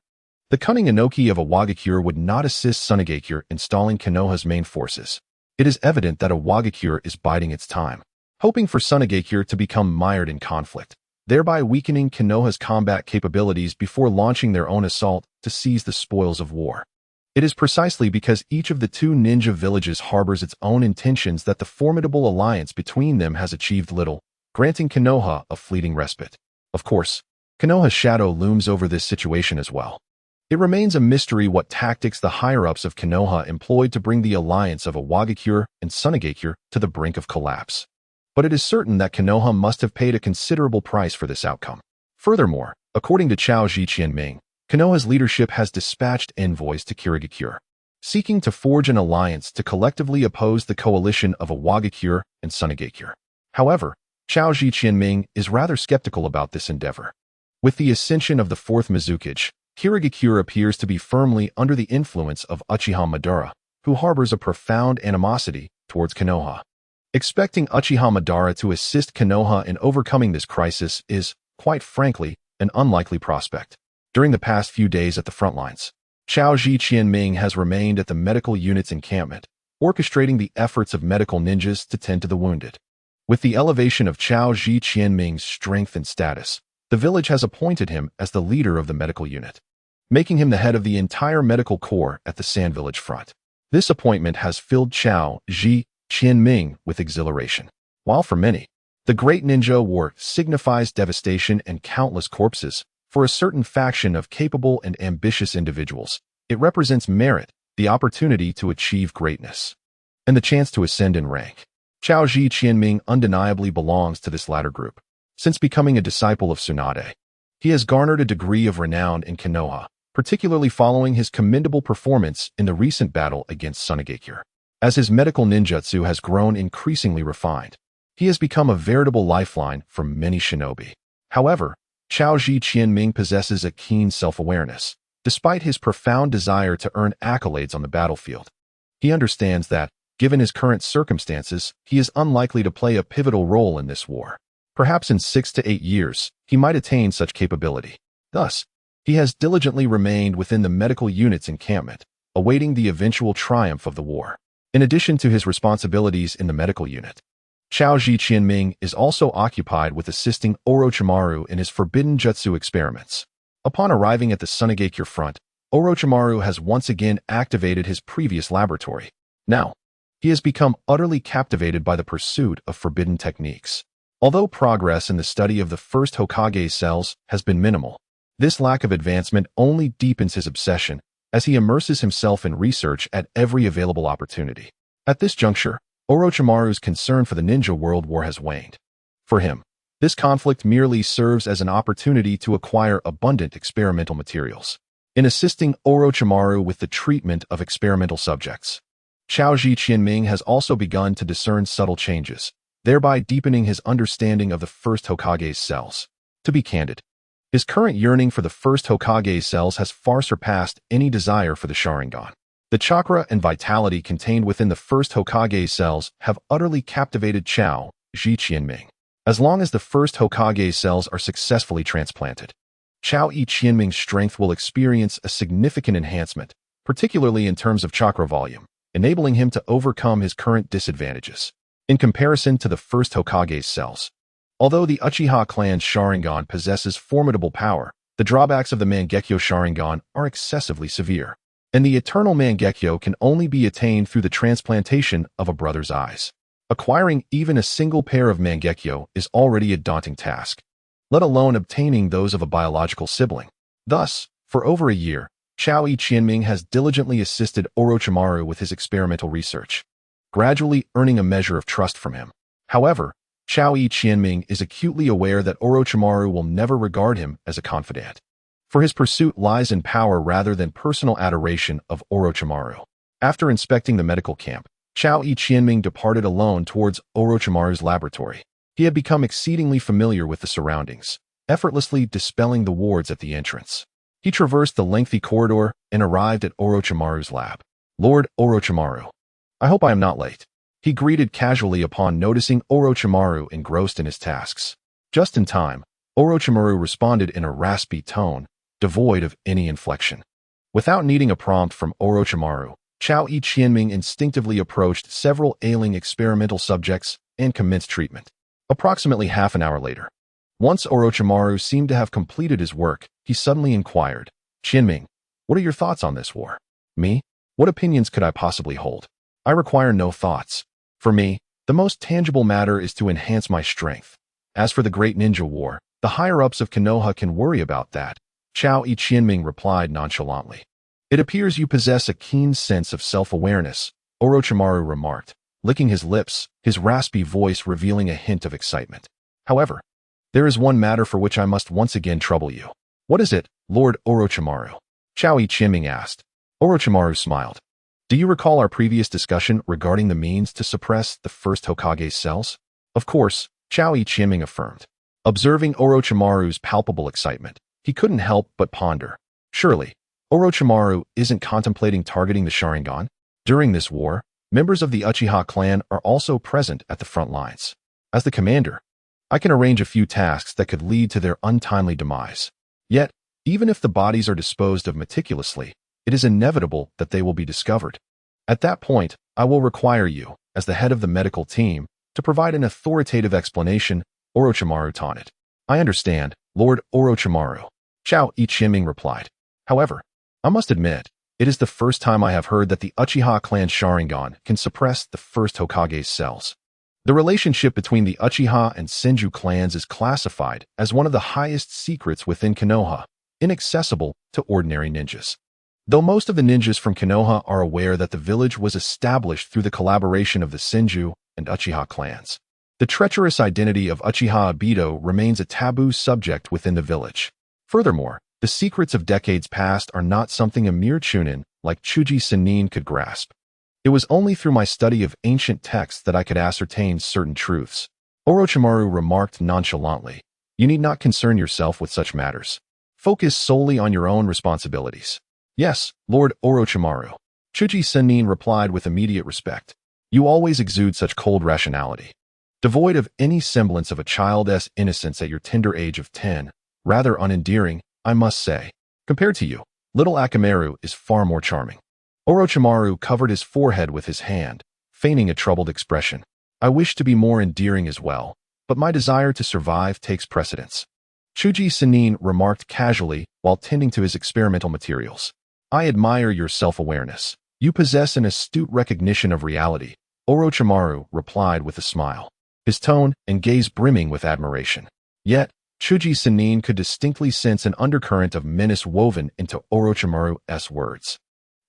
the cunning Inoki of Amegakure would not assist Sunagakure in stalling Konoha's main forces. It is evident that Amegakure is biding its time, hoping for Sunagakure to become mired in conflict, thereby weakening Konoha's combat capabilities before launching their own assault to seize the spoils of war. It is precisely because each of the two ninja villages harbors its own intentions that the formidable alliance between them has achieved little, granting Konoha a fleeting respite. Of course, Konoha's shadow looms over this situation as well. It remains a mystery what tactics the higher-ups of Konoha employed to bring the alliance of Amegakure and Sunagakure to the brink of collapse. But it is certain that Konoha must have paid a considerable price for this outcome. Furthermore, according to Chaoji Qianming, Konoha's leadership has dispatched envoys to Kirigakure, seeking to forge an alliance to collectively oppose the coalition of Amegakure and Sunagakure. However, Chaoji Qianming is rather skeptical about this endeavor. With the ascension of the fourth Mizukage, Kirigakure appears to be firmly under the influence of Uchiha Madara, who harbors a profound animosity towards Konoha. Expecting Uchiha Madara to assist Konoha in overcoming this crisis is, quite frankly, an unlikely prospect. During the past few days at the front lines, Chaoji Qianming has remained at the medical unit's encampment, orchestrating the efforts of medical ninjas to tend to the wounded. With the elevation of Chaoji Qianming's strength and status, the village has appointed him as the leader of the medical unit. making him the head of the entire medical corps at the Sand Village front. This appointment has filled Chao Ji Qianming with exhilaration. While for many, the Great Ninja War signifies devastation and countless corpses, for a certain faction of capable and ambitious individuals, it represents merit, the opportunity to achieve greatness, and the chance to ascend in rank. Chao Ji Qianming undeniably belongs to this latter group. Since becoming a disciple of Tsunade, he has garnered a degree of renown in Konoha, particularly following his commendable performance in the recent battle against Sunagakure. As his medical ninjutsu has grown increasingly refined, he has become a veritable lifeline for many shinobi. However, Chao Ji Qianming possesses a keen self-awareness. Despite his profound desire to earn accolades on the battlefield, he understands that, given his current circumstances, he is unlikely to play a pivotal role in this war. Perhaps in 6 to 8 years, he might attain such capability. Thus, he has diligently remained within the medical unit's encampment, awaiting the eventual triumph of the war. In addition to his responsibilities in the medical unit, Chao Ji Qianming is also occupied with assisting Orochimaru in his forbidden jutsu experiments. Upon arriving at the Sunagakure front, Orochimaru has once again activated his previous laboratory. Now, he has become utterly captivated by the pursuit of forbidden techniques. Although progress in the study of the first Hokage cells has been minimal, this lack of advancement only deepens his obsession as he immerses himself in research at every available opportunity. At this juncture, Orochimaru's concern for the Ninja World War has waned. For him, this conflict merely serves as an opportunity to acquire abundant experimental materials. In assisting Orochimaru with the treatment of experimental subjects, Chao Ji Qianming has also begun to discern subtle changes, thereby deepening his understanding of the first Hokage's cells. To be candid, his current yearning for the first Hokage cells has far surpassed any desire for the Sharingan. The chakra and vitality contained within the first Hokage cells have utterly captivated Chao Ji Qianming. As long as the first Hokage cells are successfully transplanted, Chao Ji Qianming's strength will experience a significant enhancement, particularly in terms of chakra volume, enabling him to overcome his current disadvantages. In comparison to the first Hokage's cells, although the Uchiha clan's Sharingan possesses formidable power, the drawbacks of the Mangekyo Sharingan are excessively severe, and the eternal Mangekyo can only be attained through the transplantation of a brother's eyes. Acquiring even a single pair of Mangekyo is already a daunting task, let alone obtaining those of a biological sibling. Thus, for over a year, Chao Ji Qianming has diligently assisted Orochimaru with his experimental research, gradually earning a measure of trust from him. However, Chao Ji Qianming is acutely aware that Orochimaru will never regard him as a confidant, for his pursuit lies in power rather than personal adoration of Orochimaru. After inspecting the medical camp, Chao Ji Qianming departed alone towards Orochimaru's laboratory. He had become exceedingly familiar with the surroundings, effortlessly dispelling the wards at the entrance. He traversed the lengthy corridor and arrived at Orochimaru's lab. "Lord Orochimaru, I hope I am not late," he greeted casually upon noticing Orochimaru engrossed in his tasks. Just in time, Orochimaru responded in a raspy tone, devoid of any inflection. Without needing a prompt from Orochimaru, Chao Ji Qianming instinctively approached several ailing experimental subjects and commenced treatment. Approximately half an hour later, once Orochimaru seemed to have completed his work, he suddenly inquired, "Qianming, what are your thoughts on this war?" "Me? What opinions could I possibly hold? I require no thoughts. For me, the most tangible matter is to enhance my strength. As for the Great Ninja War, the higher-ups of Konoha can worry about that," Chao Ji Qianming replied nonchalantly. "It appears you possess a keen sense of self-awareness," Orochimaru remarked, licking his lips, his raspy voice revealing a hint of excitement. "However, there is one matter for which I must once again trouble you." "What is it, Lord Orochimaru?" Chao Ji Qianming asked. Orochimaru smiled. "Do you recall our previous discussion regarding the means to suppress the first Hokage's cells?" "Of course," Chao Ji Qianming affirmed. Observing Orochimaru's palpable excitement, he couldn't help but ponder. Surely, Orochimaru isn't contemplating targeting the Sharingan? During this war, members of the Uchiha clan are also present at the front lines. As the commander, I can arrange a few tasks that could lead to their untimely demise. Yet, even if the bodies are disposed of meticulously, it is inevitable that they will be discovered. At that point, I will require you, as the head of the medical team, to provide an authoritative explanation, Orochimaru taunted. "I understand, Lord Orochimaru," Chao Ji Qianming replied. However, I must admit, it is the first time I have heard that the Uchiha clan Sharingan can suppress the first Hokage's cells. The relationship between the Uchiha and Senju clans is classified as one of the highest secrets within Konoha, inaccessible to ordinary ninjas. Though most of the ninjas from Konoha are aware that the village was established through the collaboration of the Senju and Uchiha clans, the treacherous identity of Uchiha Obito remains a taboo subject within the village. Furthermore, the secrets of decades past are not something a mere chunin like Chuji Sennin could grasp. It was only through my study of ancient texts that I could ascertain certain truths. Orochimaru remarked nonchalantly, "You need not concern yourself with such matters. Focus solely on your own responsibilities." "Yes, Lord Orochimaru," Chuji Sennin replied with immediate respect. "You always exude such cold rationality, devoid of any semblance of a child's innocence at your tender age of 10, rather unendearing, I must say. Compared to you, little Akamaru is far more charming." Orochimaru covered his forehead with his hand, feigning a troubled expression. "I wish to be more endearing as well, but my desire to survive takes precedence," Chuji Sennin remarked casually while tending to his experimental materials. "I admire your self-awareness. You possess an astute recognition of reality," Orochimaru replied with a smile, his tone and gaze brimming with admiration. Yet, Chuji Sennin could distinctly sense an undercurrent of menace woven into Orochimaru's words.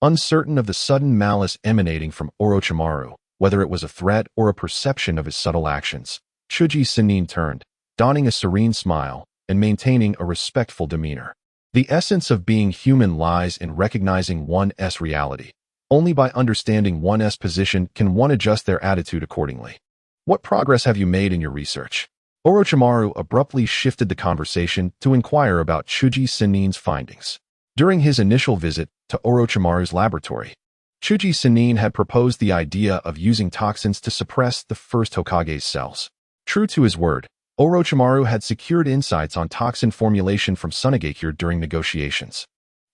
Uncertain of the sudden malice emanating from Orochimaru, whether it was a threat or a perception of his subtle actions, Chuji Sennin turned, donning a serene smile and maintaining a respectful demeanor. The essence of being human lies in recognizing one's reality. Only by understanding one's position can one adjust their attitude accordingly. "What progress have you made in your research?" Orochimaru abruptly shifted the conversation to inquire about Chuji Sennin's findings. During his initial visit to Orochimaru's laboratory, Chuji Sennin had proposed the idea of using toxins to suppress the first Hokage's cells. True to his word, Orochimaru had secured insights on toxin formulation from Sunagakure during negotiations.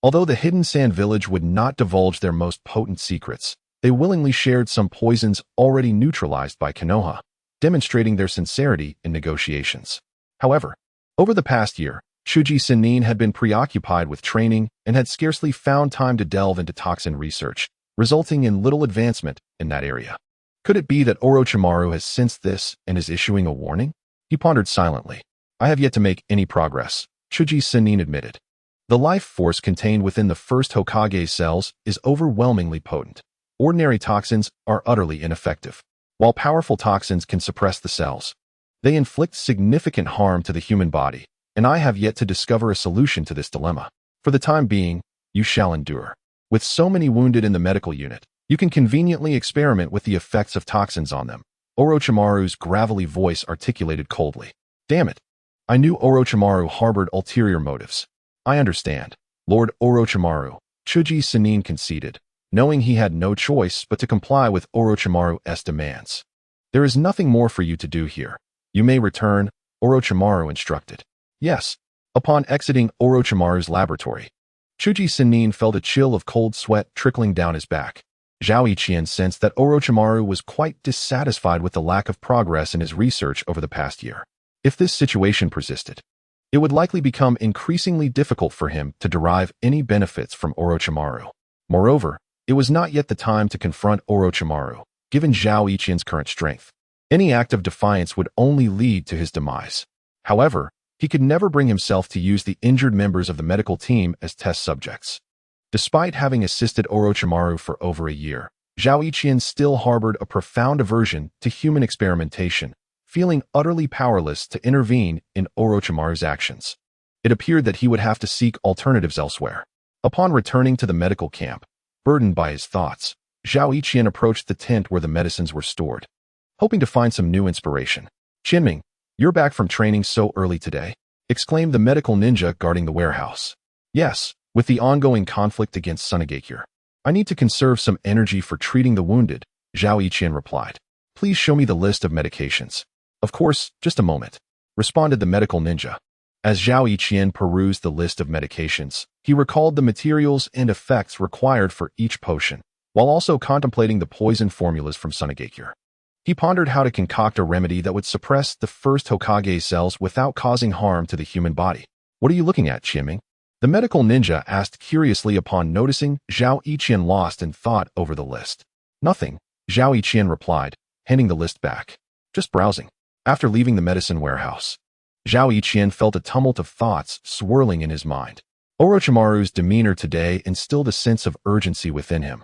Although the Hidden Sand Village would not divulge their most potent secrets, they willingly shared some poisons already neutralized by Konoha, demonstrating their sincerity in negotiations. However, over the past year, Chuji Sennin had been preoccupied with training and had scarcely found time to delve into toxin research, resulting in little advancement in that area. Could it be that Orochimaru has sensed this and is issuing a warning? He pondered silently. "I have yet to make any progress," Chuji Sennin admitted. "The life force contained within the first Hokage cells is overwhelmingly potent. Ordinary toxins are utterly ineffective. While powerful toxins can suppress the cells, they inflict significant harm to the human body, and I have yet to discover a solution to this dilemma. For the time being, you shall endure. With so many wounded in the medical unit, you can conveniently experiment with the effects of toxins on them," Orochimaru's gravelly voice articulated coldly. "Damn it. I knew Orochimaru harbored ulterior motives." "I understand, Lord Orochimaru," Chuji Sennin conceded, knowing he had no choice but to comply with Orochimaru's demands. "There is nothing more for you to do here. You may return," Orochimaru instructed. "Yes." Upon exiting Orochimaru's laboratory, Chuji Sennin felt a chill of cold sweat trickling down his back. Zhao Yiqian sensed that Orochimaru was quite dissatisfied with the lack of progress in his research over the past year. If this situation persisted, it would likely become increasingly difficult for him to derive any benefits from Orochimaru. Moreover, it was not yet the time to confront Orochimaru, given Zhao Yiqian's current strength. Any act of defiance would only lead to his demise. However, he could never bring himself to use the injured members of the medical team as test subjects. Despite having assisted Orochimaru for over a year, Zhao Yiqian still harbored a profound aversion to human experimentation, feeling utterly powerless to intervene in Orochimaru's actions. It appeared that he would have to seek alternatives elsewhere. Upon returning to the medical camp, burdened by his thoughts, Zhao Yiqian approached the tent where the medicines were stored, hoping to find some new inspiration. "Qinming, you're back from training so early today?" exclaimed the medical ninja guarding the warehouse. "Yes, with the ongoing conflict against Sunagakure. I need to conserve some energy for treating the wounded," Zhao Yiqian replied. "Please show me the list of medications." "Of course, just a moment," responded the medical ninja. As Zhao Yiqian perused the list of medications, he recalled the materials and effects required for each potion, while also contemplating the poison formulas from Sunagakure. He pondered how to concoct a remedy that would suppress the first Hokage cells without causing harm to the human body. "What are you looking at, Qinming?" The The medical ninja asked curiously upon noticing Zhao Yiqian lost in thought over the list. Nothing, Zhao Yiqian replied, handing the list back. Just browsing. After leaving the medicine warehouse, Zhao Yiqian felt a tumult of thoughts swirling in his mind. Orochimaru's demeanor today instilled a sense of urgency within him,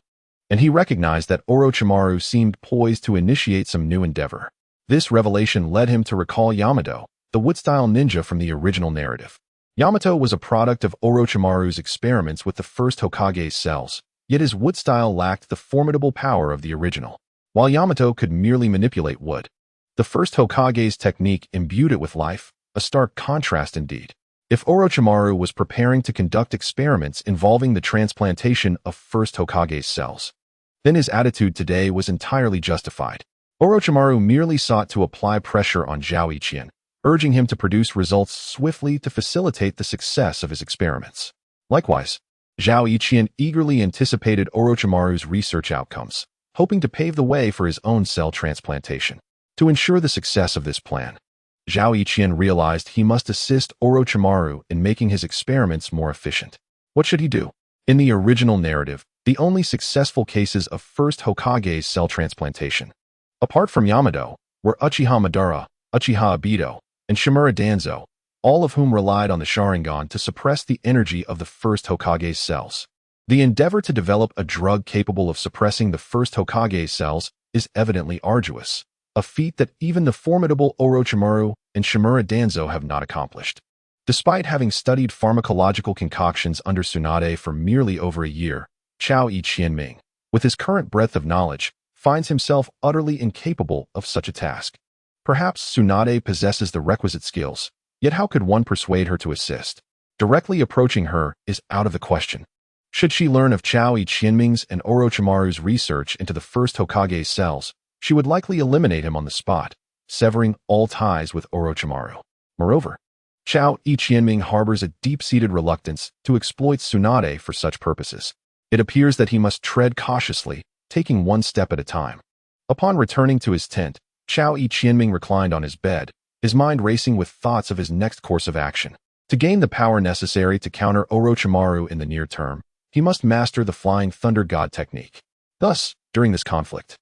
and he recognized that Orochimaru seemed poised to initiate some new endeavor. This revelation led him to recall Yamato, the wood-style ninja from the original narrative. Yamato was a product of Orochimaru's experiments with the first Hokage's cells, yet his wood style lacked the formidable power of the original. While Yamato could merely manipulate wood, the first Hokage's technique imbued it with life, a stark contrast indeed. If Orochimaru was preparing to conduct experiments involving the transplantation of first Hokage's cells, then his attitude today was entirely justified. Orochimaru merely sought to apply pressure on Zhao Yiqian, urging him to produce results swiftly to facilitate the success of his experiments. Likewise, Zhao Yiqian eagerly anticipated Orochimaru's research outcomes, hoping to pave the way for his own cell transplantation. To ensure the success of this plan, Zhao Yiqian realized he must assist Orochimaru in making his experiments more efficient. What should he do? In the original narrative, the only successful cases of first Hokage's cell transplantation, apart from Yamato, were Uchiha Madara, Uchiha Obito, and Shimura Danzo, all of whom relied on the Sharingan to suppress the energy of the first Hokage's cells. The endeavor to develop a drug capable of suppressing the first Hokage's cells is evidently arduous, a feat that even the formidable Orochimaru and Shimura Danzo have not accomplished. Despite having studied pharmacological concoctions under Tsunade for merely over a year, Chao Yiqianming, with his current breadth of knowledge, finds himself utterly incapable of such a task. Perhaps Tsunade possesses the requisite skills, yet how could one persuade her to assist? Directly approaching her is out of the question. Should she learn of Chao Yiqianming's and Orochimaru's research into the first Hokage's cells, she would likely eliminate him on the spot, severing all ties with Orochimaru. Moreover, Chao Yiqianming harbors a deep-seated reluctance to exploit Tsunade for such purposes. It appears that he must tread cautiously, taking one step at a time. Upon returning to his tent, Chao Yiqianming reclined on his bed, his mind racing with thoughts of his next course of action. To gain the power necessary to counter Orochimaru in the near term, he must master the Flying Thunder God technique. Thus, during this conflict,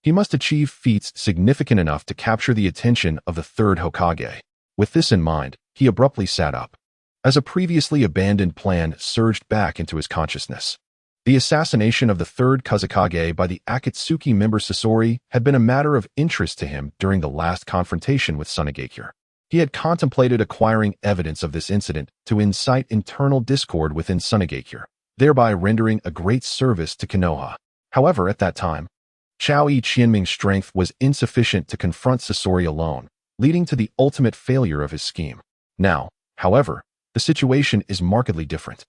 he must achieve feats significant enough to capture the attention of the third Hokage. With this in mind, he abruptly sat up, as a previously abandoned plan surged back into his consciousness. The assassination of the third Kazekage by the Akatsuki member Sasori had been a matter of interest to him during the last confrontation with Sunagakure. He had contemplated acquiring evidence of this incident to incite internal discord within Sunagakure, thereby rendering a great service to Konoha. However, at that time, Chao Yiqianming's strength was insufficient to confront Sasori alone, leading to the ultimate failure of his scheme. Now, however, the situation is markedly different.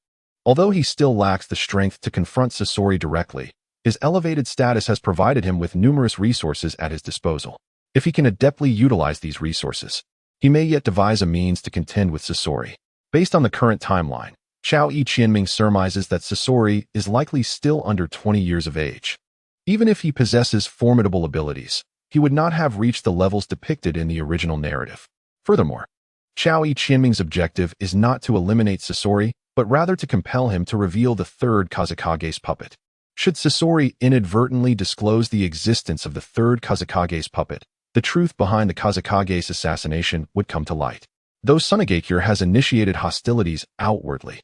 Although he still lacks the strength to confront Sasori directly, his elevated status has provided him with numerous resources at his disposal. If he can adeptly utilize these resources, he may yet devise a means to contend with Sasori. Based on the current timeline, Chao Yiqianming surmises that Sasori is likely still under 20 years of age. Even if he possesses formidable abilities, he would not have reached the levels depicted in the original narrative. Furthermore, Chao Yiqianming's objective is not to eliminate Sasori, but rather to compel him to reveal the third Kazekage's puppet. Should Sasori inadvertently disclose the existence of the third Kazekage's puppet, the truth behind the Kazekage's assassination would come to light. Though Sunagakure has initiated hostilities outwardly,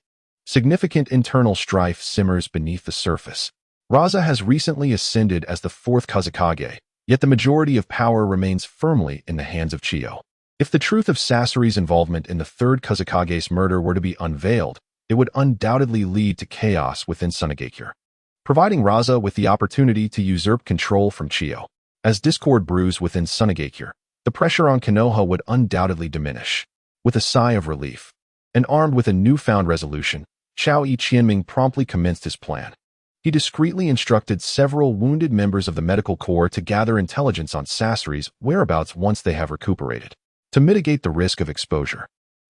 significant internal strife simmers beneath the surface. Raza has recently ascended as the fourth Kazekage, yet the majority of power remains firmly in the hands of Chiyo. If the truth of Sasori's involvement in the third Kazekage's murder were to be unveiled, it would undoubtedly lead to chaos within Sunagakure, providing Raza with the opportunity to usurp control from Chiyo. As discord brews within Sunagakure, the pressure on Konoha would undoubtedly diminish. With a sigh of relief, and armed with a newfound resolution, Chao Yiqianming promptly commenced his plan. He discreetly instructed several wounded members of the medical corps to gather intelligence on Sasori's whereabouts once they have recuperated. To mitigate the risk of exposure,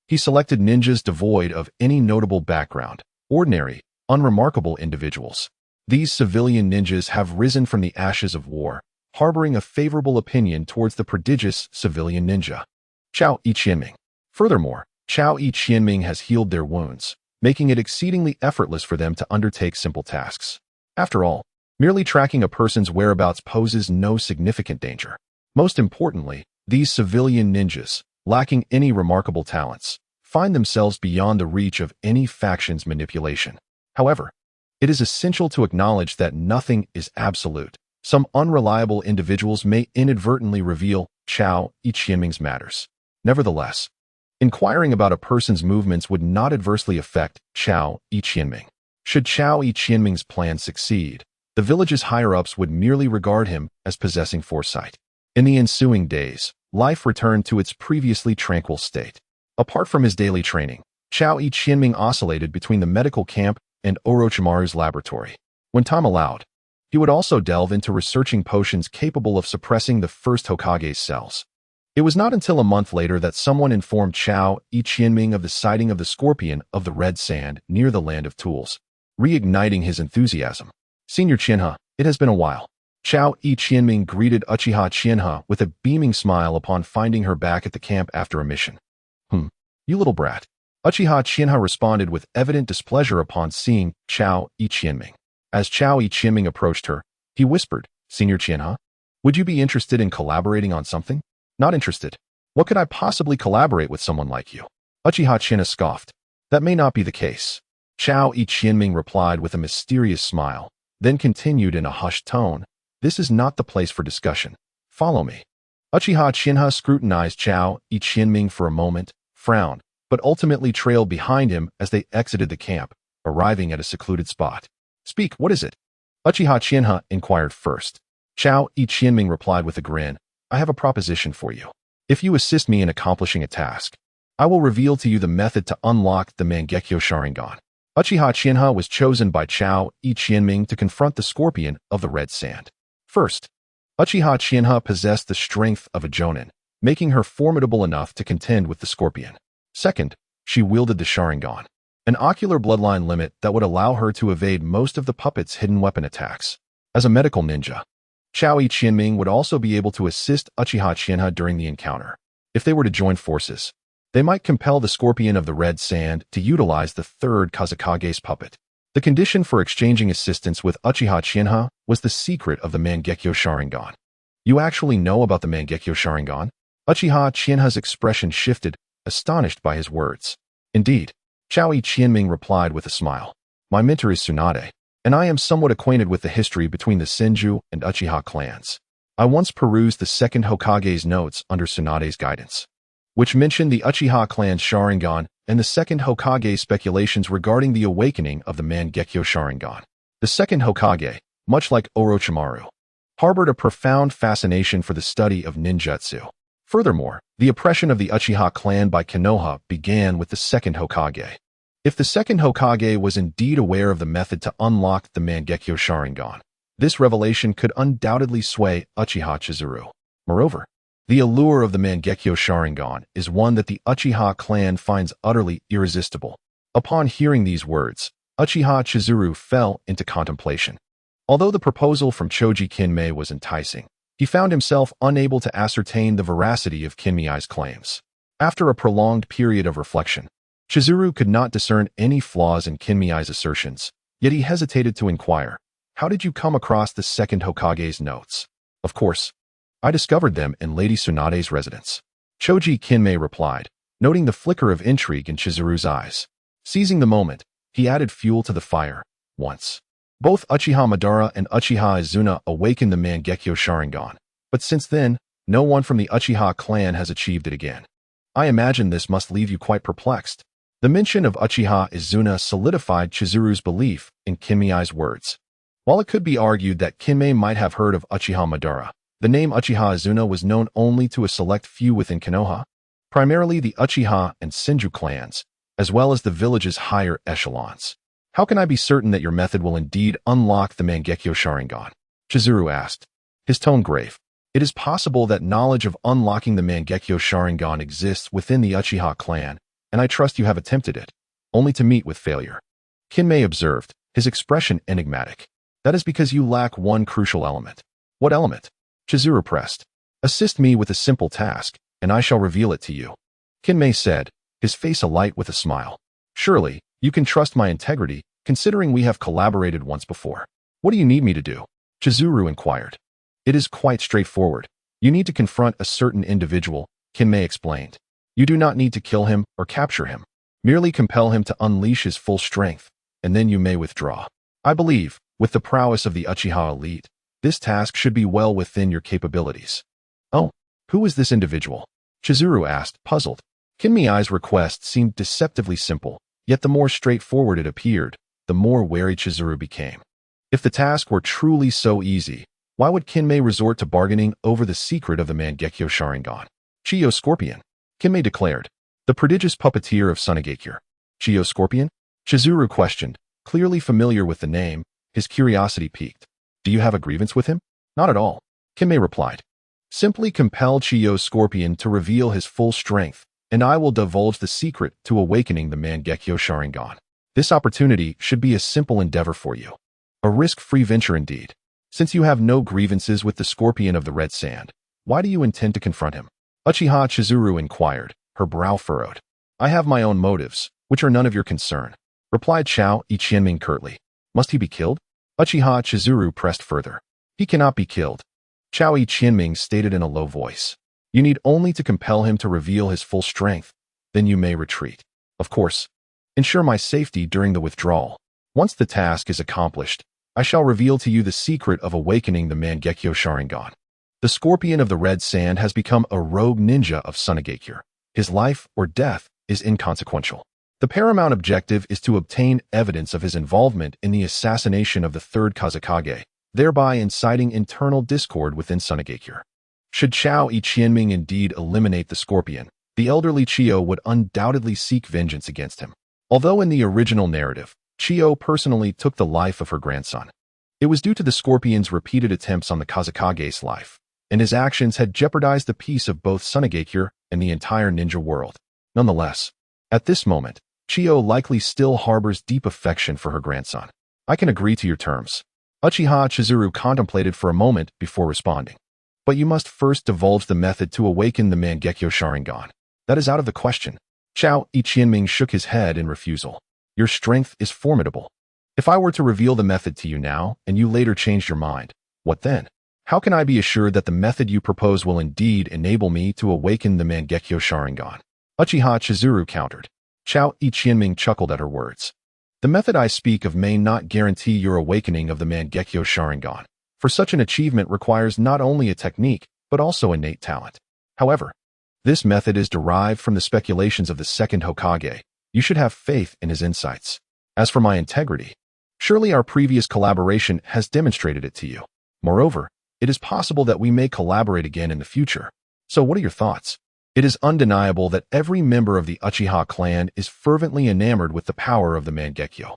he selected ninjas devoid of any notable background, ordinary, unremarkable individuals. These civilian ninjas have risen from the ashes of war, harboring a favorable opinion towards the prodigious civilian ninja, Chao Yiqianming. Furthermore, Chao Yiqianming has healed their wounds, making it exceedingly effortless for them to undertake simple tasks. After all, merely tracking a person's whereabouts poses no significant danger. Most importantly, these civilian ninjas, lacking any remarkable talents, find themselves beyond the reach of any faction's manipulation. However, it is essential to acknowledge that nothing is absolute. Some unreliable individuals may inadvertently reveal Chao Iqianming's matters. Nevertheless, inquiring about a person's movements would not adversely affect Chao Iqianming. Should Chao Iqianming's plan succeed, the village's higher-ups would merely regard him as possessing foresight. In the ensuing days, life returned to its previously tranquil state. Apart from his daily training, Chao Iqianming oscillated between the medical camp and Orochimaru's laboratory. When time allowed, he would also delve into researching potions capable of suppressing the first Hokage's cells. It was not until a month later that someone informed Chao Iqianming of the sighting of the scorpion of the red sand near the Land of Tools, reigniting his enthusiasm. "Senior Qianhe, it has been a while." Chao Iqianming greeted Uchiha Qianhe with a beaming smile upon finding her back at the camp after a mission. You little brat." Uchiha Qianhe responded with evident displeasure upon seeing Chao Iqianming. As Chao Iqianming approached her, he whispered, "Senior Qianhe, would you be interested in collaborating on something?" "Not interested. What could I possibly collaborate with someone like you?" Uchiha Qianhe scoffed. "That may not be the case." Chao Iqianming replied with a mysterious smile, then continued in a hushed tone, "This is not the place for discussion. Follow me." Uchiha Qianhe scrutinized Chao Iqianming for a moment, frowned, but ultimately trailed behind him as they exited the camp, arriving at a secluded spot. "Speak, what is it?" Uchiha Qianhe inquired first. Chao Iqianming replied with a grin, "I have a proposition for you. If you assist me in accomplishing a task, I will reveal to you the method to unlock the Mangekyo Sharingan." Uchiha Qianhe was chosen by Chao Iqianming to confront the scorpion of the red sand. First, Uchiha Qianhe possessed the strength of a Jonin, making her formidable enough to contend with the scorpion. Second, she wielded the Sharingan, an ocular bloodline limit that would allow her to evade most of the puppet's hidden weapon attacks. As a medical ninja, Chao Iqianming would also be able to assist Uchiha Qianhe during the encounter. If they were to join forces, they might compel the scorpion of the red sand to utilize the third Kazakage's puppet. The condition for exchanging assistance with Uchiha Qianhe was the secret of the Mangekyo Sharingan. "You actually know about the Mangekyo Sharingan?" Uchiha Qianhe's expression shifted, astonished by his words. "Indeed," Chao Iqianming replied with a smile. "My mentor is Tsunade, and I am somewhat acquainted with the history between the Senju and Uchiha clans. I once perused the second Hokage's notes under Tsunade's guidance, which mentioned the Uchiha clan's Sharingan and the second Hokage's speculations regarding the awakening of the Mangekyo Sharingan. The second Hokage, much like Orochimaru, harbored a profound fascination for the study of ninjutsu. Furthermore, the oppression of the Uchiha clan by Konoha began with the second Hokage. If the second Hokage was indeed aware of the method to unlock the Mangekyo Sharingan, this revelation could undoubtedly sway Uchiha Chizuru. Moreover, the allure of the Mangekyo Sharingan is one that the Uchiha clan finds utterly irresistible. Upon hearing these words, Uchiha Chizuru fell into contemplation. Although the proposal from Choji Kinmei was enticing, he found himself unable to ascertain the veracity of Kinmei's claims. After a prolonged period of reflection, Chizuru could not discern any flaws in Kinmei's assertions, yet he hesitated to inquire, "How did you come across the second Hokage's notes?" "Of course, I discovered them in Lady Tsunade's residence," Choji Kinmei replied, noting the flicker of intrigue in Chizuru's eyes. Seizing the moment, he added fuel to the fire. "Once, both Uchiha Madara and Uchiha Izuna awakened the Mangekyo Sharingan, but since then, no one from the Uchiha clan has achieved it again. I imagine this must leave you quite perplexed." The mention of Uchiha Izuna solidified Chizuru's belief in Kinmei's words. While it could be argued that Kinmei might have heard of Uchiha Madara, the name Uchiha Izuna was known only to a select few within Konoha, primarily the Uchiha and Senju clans, as well as the village's higher echelons. "How can I be certain that your method will indeed unlock the Mangekyo Sharingan?" Chizuru asked, his tone grave. "It is possible that knowledge of unlocking the Mangekyo Sharingan exists within the Uchiha clan, and I trust you have attempted it, only to meet with failure." Kinmei observed, his expression enigmatic. "That is because you lack one crucial element." "What element?" Chizuru pressed. "Assist me with a simple task, and I shall reveal it to you," Kinmei said, his face alight with a smile. "Surely, You can trust my integrity, considering we have collaborated once before. What do you need me to do? Chizuru inquired. It is quite straightforward. You need to confront a certain individual, Kinmei explained. You do not need to kill him or capture him. Merely compel him to unleash his full strength, and then you may withdraw. I believe, with the prowess of the Uchiha elite, this task should be well within your capabilities. Oh, who is this individual? Chizuru asked, puzzled. Kinmei's request seemed deceptively simple, yet the more straightforward it appeared, the more wary Chizuru became. If the task were truly so easy, why would Kinmei resort to bargaining over the secret of the Mangekyo Sharingan? Chiyo Scorpion, Kinmei declared. The prodigious puppeteer of Sunagakure. Chiyo Scorpion? Chizuru questioned, clearly familiar with the name, his curiosity piqued. Do you have a grievance with him? Not at all, Kinmei replied. Simply compel Chiyo Scorpion to reveal his full strength, and I will divulge the secret to awakening the Mangekyo Sharingan. This opportunity should be a simple endeavor for you. A risk-free venture indeed. Since you have no grievances with the Scorpion of the Red Sand, why do you intend to confront him? Uchiha Chizuru inquired, her brow furrowed. I have my own motives, which are none of your concern, replied Chao Ichienming curtly. Must he be killed? Uchiha Chizuru pressed further. He cannot be killed, Chao Ichienming stated in a low voice. You need only to compel him to reveal his full strength, then you may retreat. Of course, ensure my safety during the withdrawal. Once the task is accomplished, I shall reveal to you the secret of awakening the Mangekyo Sharingan. The Scorpion of the Red Sand has become a rogue ninja of Sunagakure. His life or death is inconsequential. The paramount objective is to obtain evidence of his involvement in the assassination of the third Kazekage, thereby inciting internal discord within Sunagakure. Should Chao Ichienming indeed eliminate the Scorpion, the elderly Chiyo would undoubtedly seek vengeance against him. Although in the original narrative, Chiyo personally took the life of her grandson, it was due to the Scorpion's repeated attempts on the Kazekage's life, and his actions had jeopardized the peace of both Sunagakure and the entire ninja world. Nonetheless, at this moment, Chiyo likely still harbors deep affection for her grandson. I can agree to your terms. Uchiha Chizuru contemplated for a moment before responding. But you must first divulge the method to awaken the Mangekyo Sharingan. That is out of the question. Chao Ichienming shook his head in refusal. Your strength is formidable. If I were to reveal the method to you now, and you later changed your mind, what then? How can I be assured that the method you propose will indeed enable me to awaken the Mangekyo Sharingan? Uchiha Chizuru countered. Chao Ichienming chuckled at her words. The method I speak of may not guarantee your awakening of the Mangekyo Sharingan, for such an achievement requires not only a technique, but also innate talent. However, this method is derived from the speculations of the second Hokage. You should have faith in his insights. As for my integrity, surely our previous collaboration has demonstrated it to you. Moreover, it is possible that we may collaborate again in the future. So what are your thoughts? It is undeniable that every member of the Uchiha clan is fervently enamored with the power of the Mangekyo.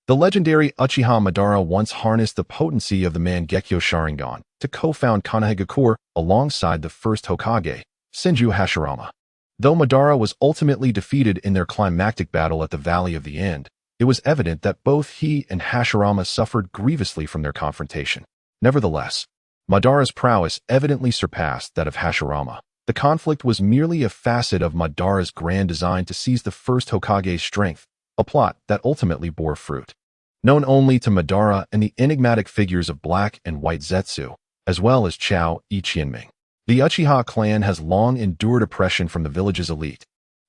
The legendary Uchiha Madara once harnessed the potency of the Mangekyo Sharingan to co-found Konoha alongside the first Hokage, Senju Hashirama. Though Madara was ultimately defeated in their climactic battle at the Valley of the End, it was evident that both he and Hashirama suffered grievously from their confrontation. Nevertheless, Madara's prowess evidently surpassed that of Hashirama. The conflict was merely a facet of Madara's grand design to seize the first Hokage's strength, a plot that ultimately bore fruit. Known only to Madara and the enigmatic figures of Black and White Zetsu, as well as Chao Ichienming, the Uchiha clan has long endured oppression from the village's elite.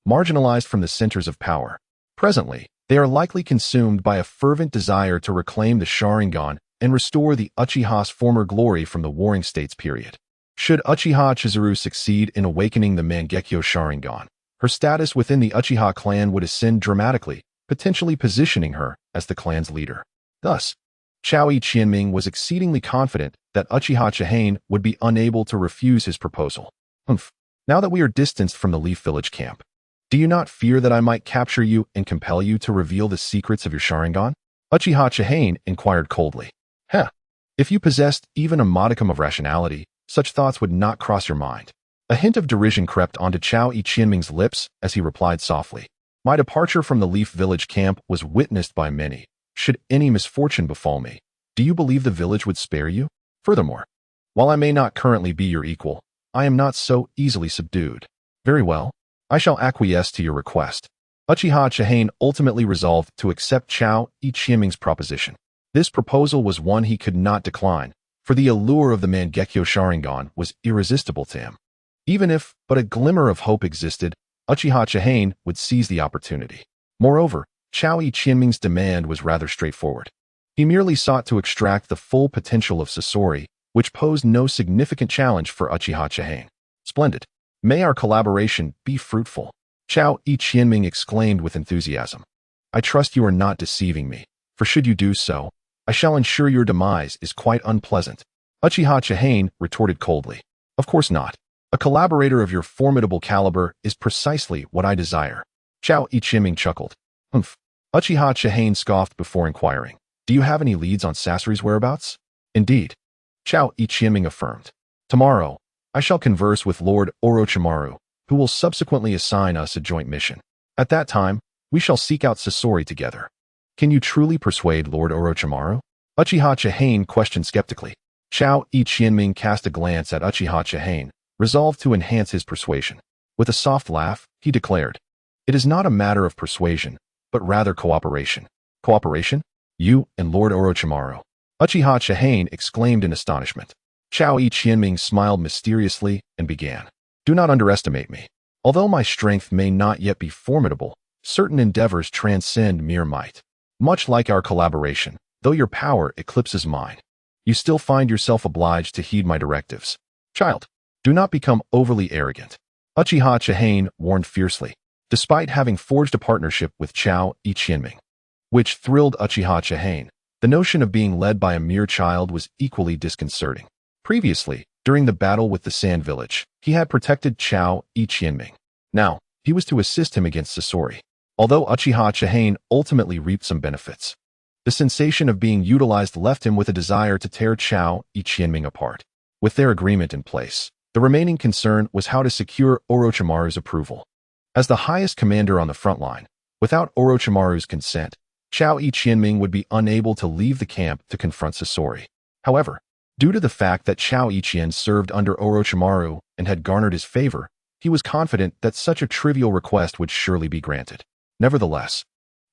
Marginalized from the centers of power, presently, they are likely consumed by a fervent desire to reclaim the Sharingan and restore the Uchiha's former glory from the Warring States period. Should Uchiha Chizuru succeed in awakening the Mangekyo Sharingan, her status within the Uchiha clan would ascend dramatically, potentially positioning her as the clan's leader. Thus, Chao Ichienming was exceedingly confident that Uchiha Chihane would be unable to refuse his proposal. Now that we are distanced from the Leaf Village camp, do you not fear that I might capture you and compel you to reveal the secrets of your Sharingan? Uchiha Chihane inquired coldly. If you possessed even a modicum of rationality, such thoughts would not cross your mind. A hint of derision crept onto Chao Ichienming's lips as he replied softly. My departure from the Leaf Village camp was witnessed by many. Should any misfortune befall me, do you believe the village would spare you? Furthermore, while I may not currently be your equal, I am not so easily subdued. Very well, I shall acquiesce to your request. Uchiha Chihane ultimately resolved to accept Chao Ichiming's proposition. This proposal was one he could not decline, for the allure of the Mangekyo Sharingan was irresistible to him. Even if but a glimmer of hope existed, Uchiha Chihane would seize the opportunity. Moreover, Chao Ichiming's demand was rather straightforward. He merely sought to extract the full potential of Sasori, which posed no significant challenge for Uchiha Chihane. Splendid. May our collaboration be fruitful. Chao Ichiming exclaimed with enthusiasm. I trust you are not deceiving me, for should you do so, I shall ensure your demise is quite unpleasant. Uchiha Chihane retorted coldly. Of course not. A collaborator of your formidable caliber is precisely what I desire. Chao Ichiming chuckled. Humph. Uchiha Chihane scoffed before inquiring. Do you have any leads on Sasori's whereabouts? Indeed. Chao Ichiming affirmed. Tomorrow, I shall converse with Lord Orochimaru, who will subsequently assign us a joint mission. At that time, we shall seek out Sasori together. Can you truly persuade Lord Orochimaru? Uchiha Chihane questioned skeptically. Chao Ichiming cast a glance at Uchiha Chihane, resolved to enhance his persuasion. With a soft laugh, he declared, It is not a matter of persuasion, but rather cooperation. Cooperation? You and Lord Orochimaru. Uchiha Chihane exclaimed in astonishment. Chao Ichiming smiled mysteriously and began. Do not underestimate me. Although my strength may not yet be formidable, certain endeavors transcend mere might. Much like our collaboration, though your power eclipses mine, you still find yourself obliged to heed my directives. Child, do not become overly arrogant. Uchiha Chihane warned fiercely, despite having forged a partnership with Chao Ichiming, which thrilled Uchiha Chihane. The notion of being led by a mere child was equally disconcerting. Previously, during the battle with the Sand Village, he had protected Chao Ichiming. Now, he was to assist him against Sasori. Although Uchiha Chihane ultimately reaped some benefits, the sensation of being utilized left him with a desire to tear Chao Ichiming apart. With their agreement in place, the remaining concern was how to secure Orochimaru's approval. As the highest commander on the front line, without Orochimaru's consent, Chao Ichiming would be unable to leave the camp to confront Sasori. However, due to the fact that Chao Ichiming served under Orochimaru and had garnered his favor, he was confident that such a trivial request would surely be granted. Nevertheless,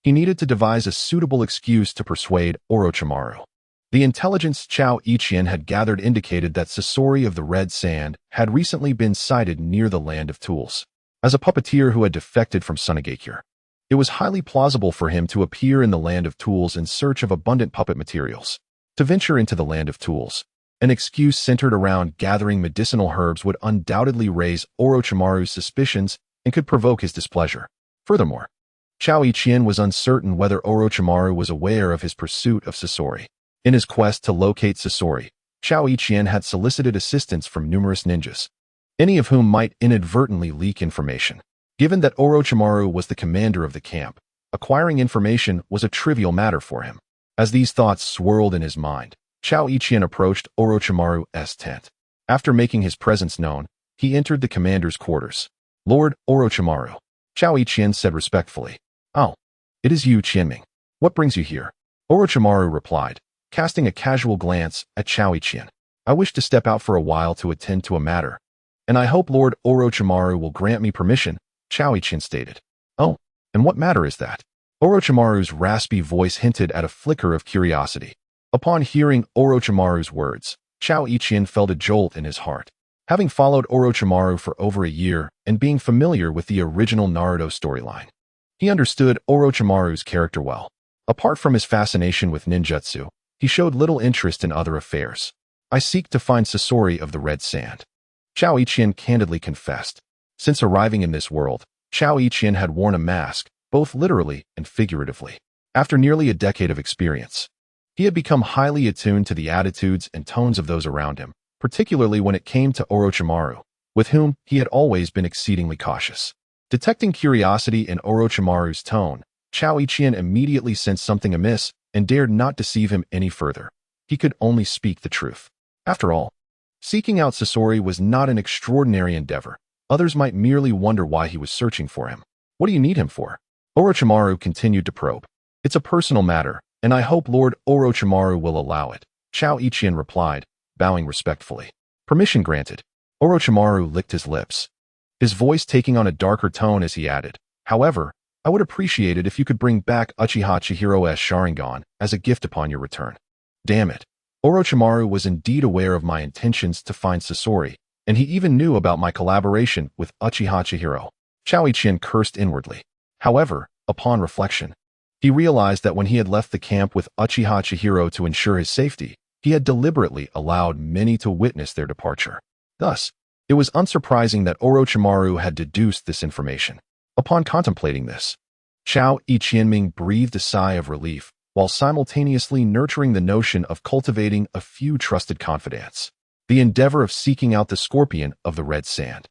he needed to devise a suitable excuse to persuade Orochimaru. The intelligence Chao Ichiming had gathered indicated that Sasori of the Red Sand had recently been sighted near the Land of Tools. As a puppeteer who had defected from Sunagakure, it was highly plausible for him to appear in the Land of Tools in search of abundant puppet materials. To venture into the Land of Tools, an excuse centered around gathering medicinal herbs would undoubtedly raise Orochimaru's suspicions and could provoke his displeasure. Furthermore, Chao Ichiming was uncertain whether Orochimaru was aware of his pursuit of Sasori. In his quest to locate Sasori, Chao Ichiming had solicited assistance from numerous ninjas, any of whom might inadvertently leak information. Given that Orochimaru was the commander of the camp, acquiring information was a trivial matter for him. As these thoughts swirled in his mind, Chao Ichiming approached Orochimaru's tent. After making his presence known, he entered the commander's quarters. Lord Orochimaru, Chao Ichiming said respectfully. Oh, it is you, Ichiming. What brings you here? Orochimaru replied, casting a casual glance at Chao Ichiming. I wish to step out for a while to attend to a matter, and I hope Lord Orochimaru will grant me permission, Chao Ichiming stated. Oh, and what matter is that? Orochimaru's raspy voice hinted at a flicker of curiosity. Upon hearing Orochimaru's words, Chao Ichiming felt a jolt in his heart. Having followed Orochimaru for over a year and being familiar with the original Naruto storyline, he understood Orochimaru's character well. Apart from his fascination with ninjutsu, he showed little interest in other affairs. I seek to find Sasori of the Red Sand, Chao Ichiming candidly confessed. Since arriving in this world, Chao Ichiming had worn a mask, both literally and figuratively. After nearly a decade of experience, he had become highly attuned to the attitudes and tones of those around him, particularly when it came to Orochimaru, with whom he had always been exceedingly cautious. Detecting curiosity in Orochimaru's tone, Chao Ichiming immediately sensed something amiss and dared not deceive him any further. He could only speak the truth. After all, seeking out Sasori was not an extraordinary endeavor. Others might merely wonder why he was searching for him. What do you need him for? Orochimaru continued to probe. It's a personal matter, and I hope Lord Orochimaru will allow it, Chao Ichiming replied, bowing respectfully. Permission granted. Orochimaru licked his lips, his voice taking on a darker tone as he added, however, I would appreciate it if you could bring back Uchiha Chihiro's Sharingan as a gift upon your return. Damn it. Orochimaru was indeed aware of my intentions to find Sasori, and he even knew about my collaboration with Uchiha Chihiro. Chao Ichien cursed inwardly. However, upon reflection, he realized that when he had left the camp with Uchiha Chihiro to ensure his safety, he had deliberately allowed many to witness their departure. Thus, it was unsurprising that Orochimaru had deduced this information. Upon contemplating this, Chao Ichienming breathed a sigh of relief while simultaneously nurturing the notion of cultivating a few trusted confidants. The endeavor of seeking out the scorpion of the red sand,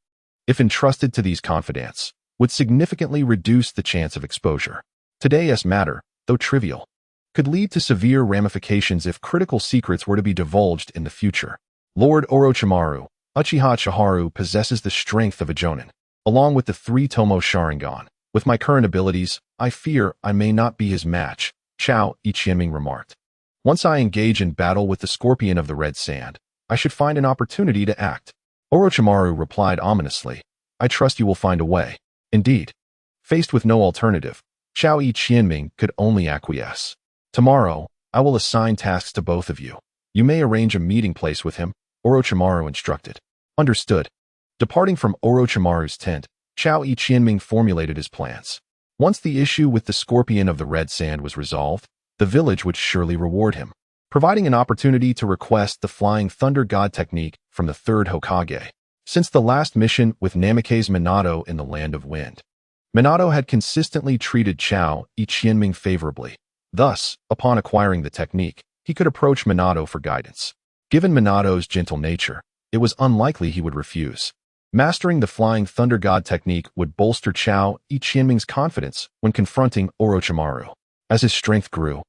if entrusted to these confidants, would significantly reduce the chance of exposure. Today's matter, though trivial, could lead to severe ramifications if critical secrets were to be divulged in the future. Lord Orochimaru, Uchiha Chiharu possesses the strength of a Jonin, along with the 3 Tomo Sharingan. With my current abilities, I fear I may not be his match, Chao Ichienming remarked. Once I engage in battle with the scorpion of the red sand, I should find an opportunity to act. Orochimaru replied ominously, I trust you will find a way. Indeed. Faced with no alternative, Chao Ichienming could only acquiesce. Tomorrow, I will assign tasks to both of you. You may arrange a meeting place with him, Orochimaru instructed. Understood. Departing from Orochimaru's tent, Chao Ichienming formulated his plans. Once the issue with the scorpion of the red sand was resolved, the village would surely reward him, providing an opportunity to request the Flying Thunder God technique from the third Hokage. Since the last mission with Namake's Minato in the Land of Wind, Minato had consistently treated Chao Ichienming favorably. Thus, upon acquiring the technique, he could approach Minato for guidance. Given Minato's gentle nature, it was unlikely he would refuse. Mastering the Flying Thunder God technique would bolster Chao Ichienming's confidence when confronting Orochimaru. As his strength grew,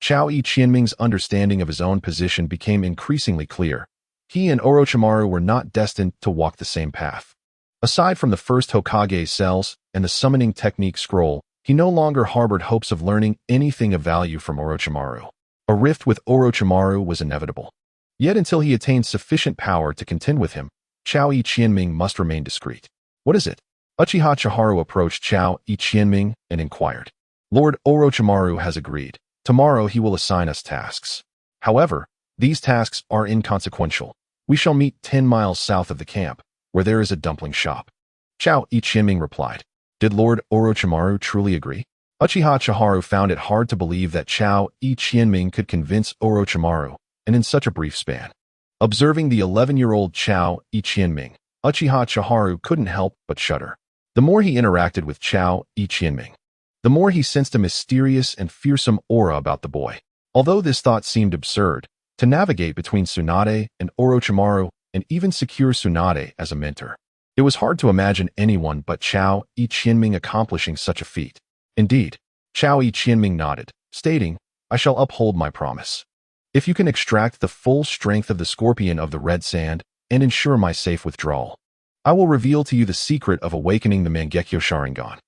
Chao Ichienming's understanding of his own position became increasingly clear. He and Orochimaru were not destined to walk the same path. Aside from the first Hokage's cells and the summoning technique scroll, he no longer harbored hopes of learning anything of value from Orochimaru. A rift with Orochimaru was inevitable. Yet until he attained sufficient power to contend with him, Chao Ichienming must remain discreet. What is it? Uchiha Chiharu approached Chao Ichienming and inquired. Lord Orochimaru has agreed. Tomorrow he will assign us tasks. However, these tasks are inconsequential. We shall meet 10 miles south of the camp, where there is a dumpling shop. Chao Ichienming replied. Did Lord Orochimaru truly agree? Uchiha Chiharu found it hard to believe that Chao Ichienming could convince Orochimaru, and in such a brief span. Observing the 11-year-old Chao Ichienming, Uchiha Chiharu couldn't help but shudder. The more he interacted with Chao Ichienming, the more he sensed a mysterious and fearsome aura about the boy. Although this thought seemed absurd, to navigate between Tsunade and Orochimaru and even secure Tsunade as a mentor, it was hard to imagine anyone but Chao Ichienming accomplishing such a feat. Indeed, Chao Ichienming nodded, stating, I shall uphold my promise. If you can extract the full strength of the scorpion of the red sand and ensure my safe withdrawal, I will reveal to you the secret of awakening the Mangekyo Sharingan.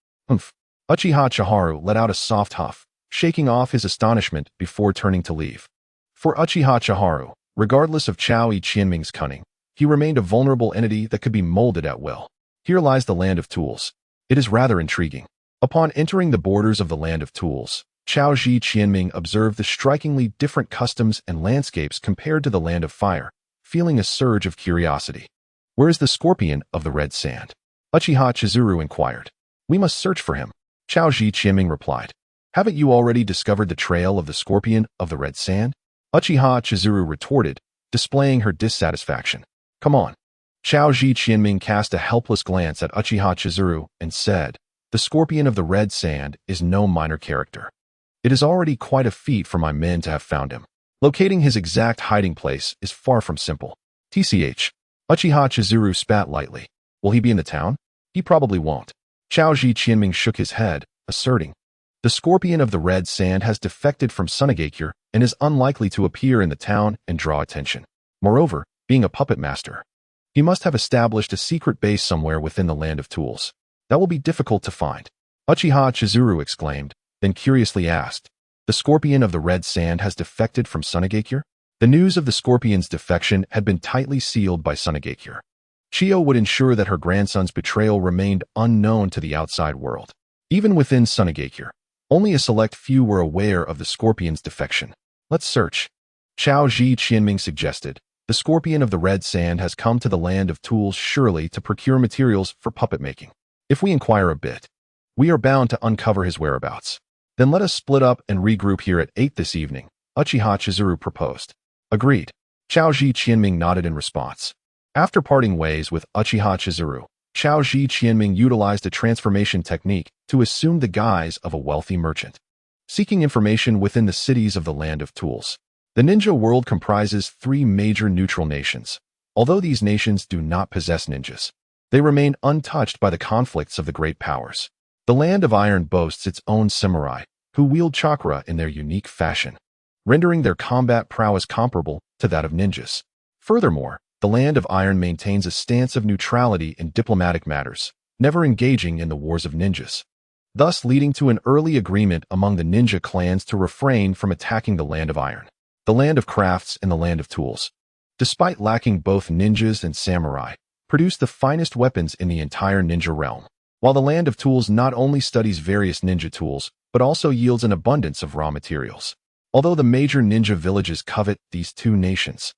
Uchiha Chiharu let out a soft huff, shaking off his astonishment before turning to leave. For Uchiha Chiharu, regardless of Chao Ichienming's cunning, he remained a vulnerable entity that could be molded at will. Here lies the Land of Tools. It is rather intriguing. Upon entering the borders of the Land of Tools, Chao Ichienming observed the strikingly different customs and landscapes compared to the Land of Fire, feeling a surge of curiosity. Where is the scorpion of the red sand? Uchiha Chizuru inquired. We must search for him. Chao Ichienming replied. Haven't you already discovered the trail of the scorpion of the red sand? Uchiha Chizuru retorted, displaying her dissatisfaction. Come on. Chao Ichienming cast a helpless glance at Uchiha Chizuru and said, The scorpion of the red sand is no minor character. It is already quite a feat for my men to have found him. Locating his exact hiding place is far from simple. TCH. Uchiha Chizuru spat lightly. Will he be in the town? He probably won't. Chao Ichienming shook his head, asserting, The scorpion of the red sand has defected from Sunagakure and is unlikely to appear in the town and draw attention. Moreover, being a puppet master, he must have established a secret base somewhere within the Land of Tools. That will be difficult to find. Uchiha Chizuru exclaimed, then curiously asked, The scorpion of the red sand has defected from Sunagakure? The news of the scorpion's defection had been tightly sealed by Sunagakure. Chiyo would ensure that her grandson's betrayal remained unknown to the outside world. Even within Sunagakure, only a select few were aware of the Scorpion's defection. Let's search. Chao Ji Qianming suggested. The Scorpion of the Red Sand has come to the land of tools surely to procure materials for puppet making. If we inquire a bit, we are bound to uncover his whereabouts. Then let us split up and regroup here at 8 this evening, Uchiha Chizuru proposed. Agreed. Chao Ji Qianming nodded in response. After parting ways with Uchiha Chizuru, Chao Ji Qianming utilized a transformation technique to assume the guise of a wealthy merchant. Seeking information within the cities of the Land of Tools. The ninja world comprises 3 major neutral nations. Although these nations do not possess ninjas, they remain untouched by the conflicts of the great powers. The Land of Iron boasts its own samurai, who wield chakra in their unique fashion, rendering their combat prowess comparable to that of ninjas. Furthermore, the Land of Iron maintains a stance of neutrality in diplomatic matters, never engaging in the wars of ninjas, thus leading to an early agreement among the ninja clans to refrain from attacking the Land of Iron, the Land of Crafts and the Land of Tools. Despite lacking both ninjas and samurai, produce the finest weapons in the entire ninja realm, while the Land of Tools not only studies various ninja tools, but also yields an abundance of raw materials. Although the major ninja villages covet these 2 nations,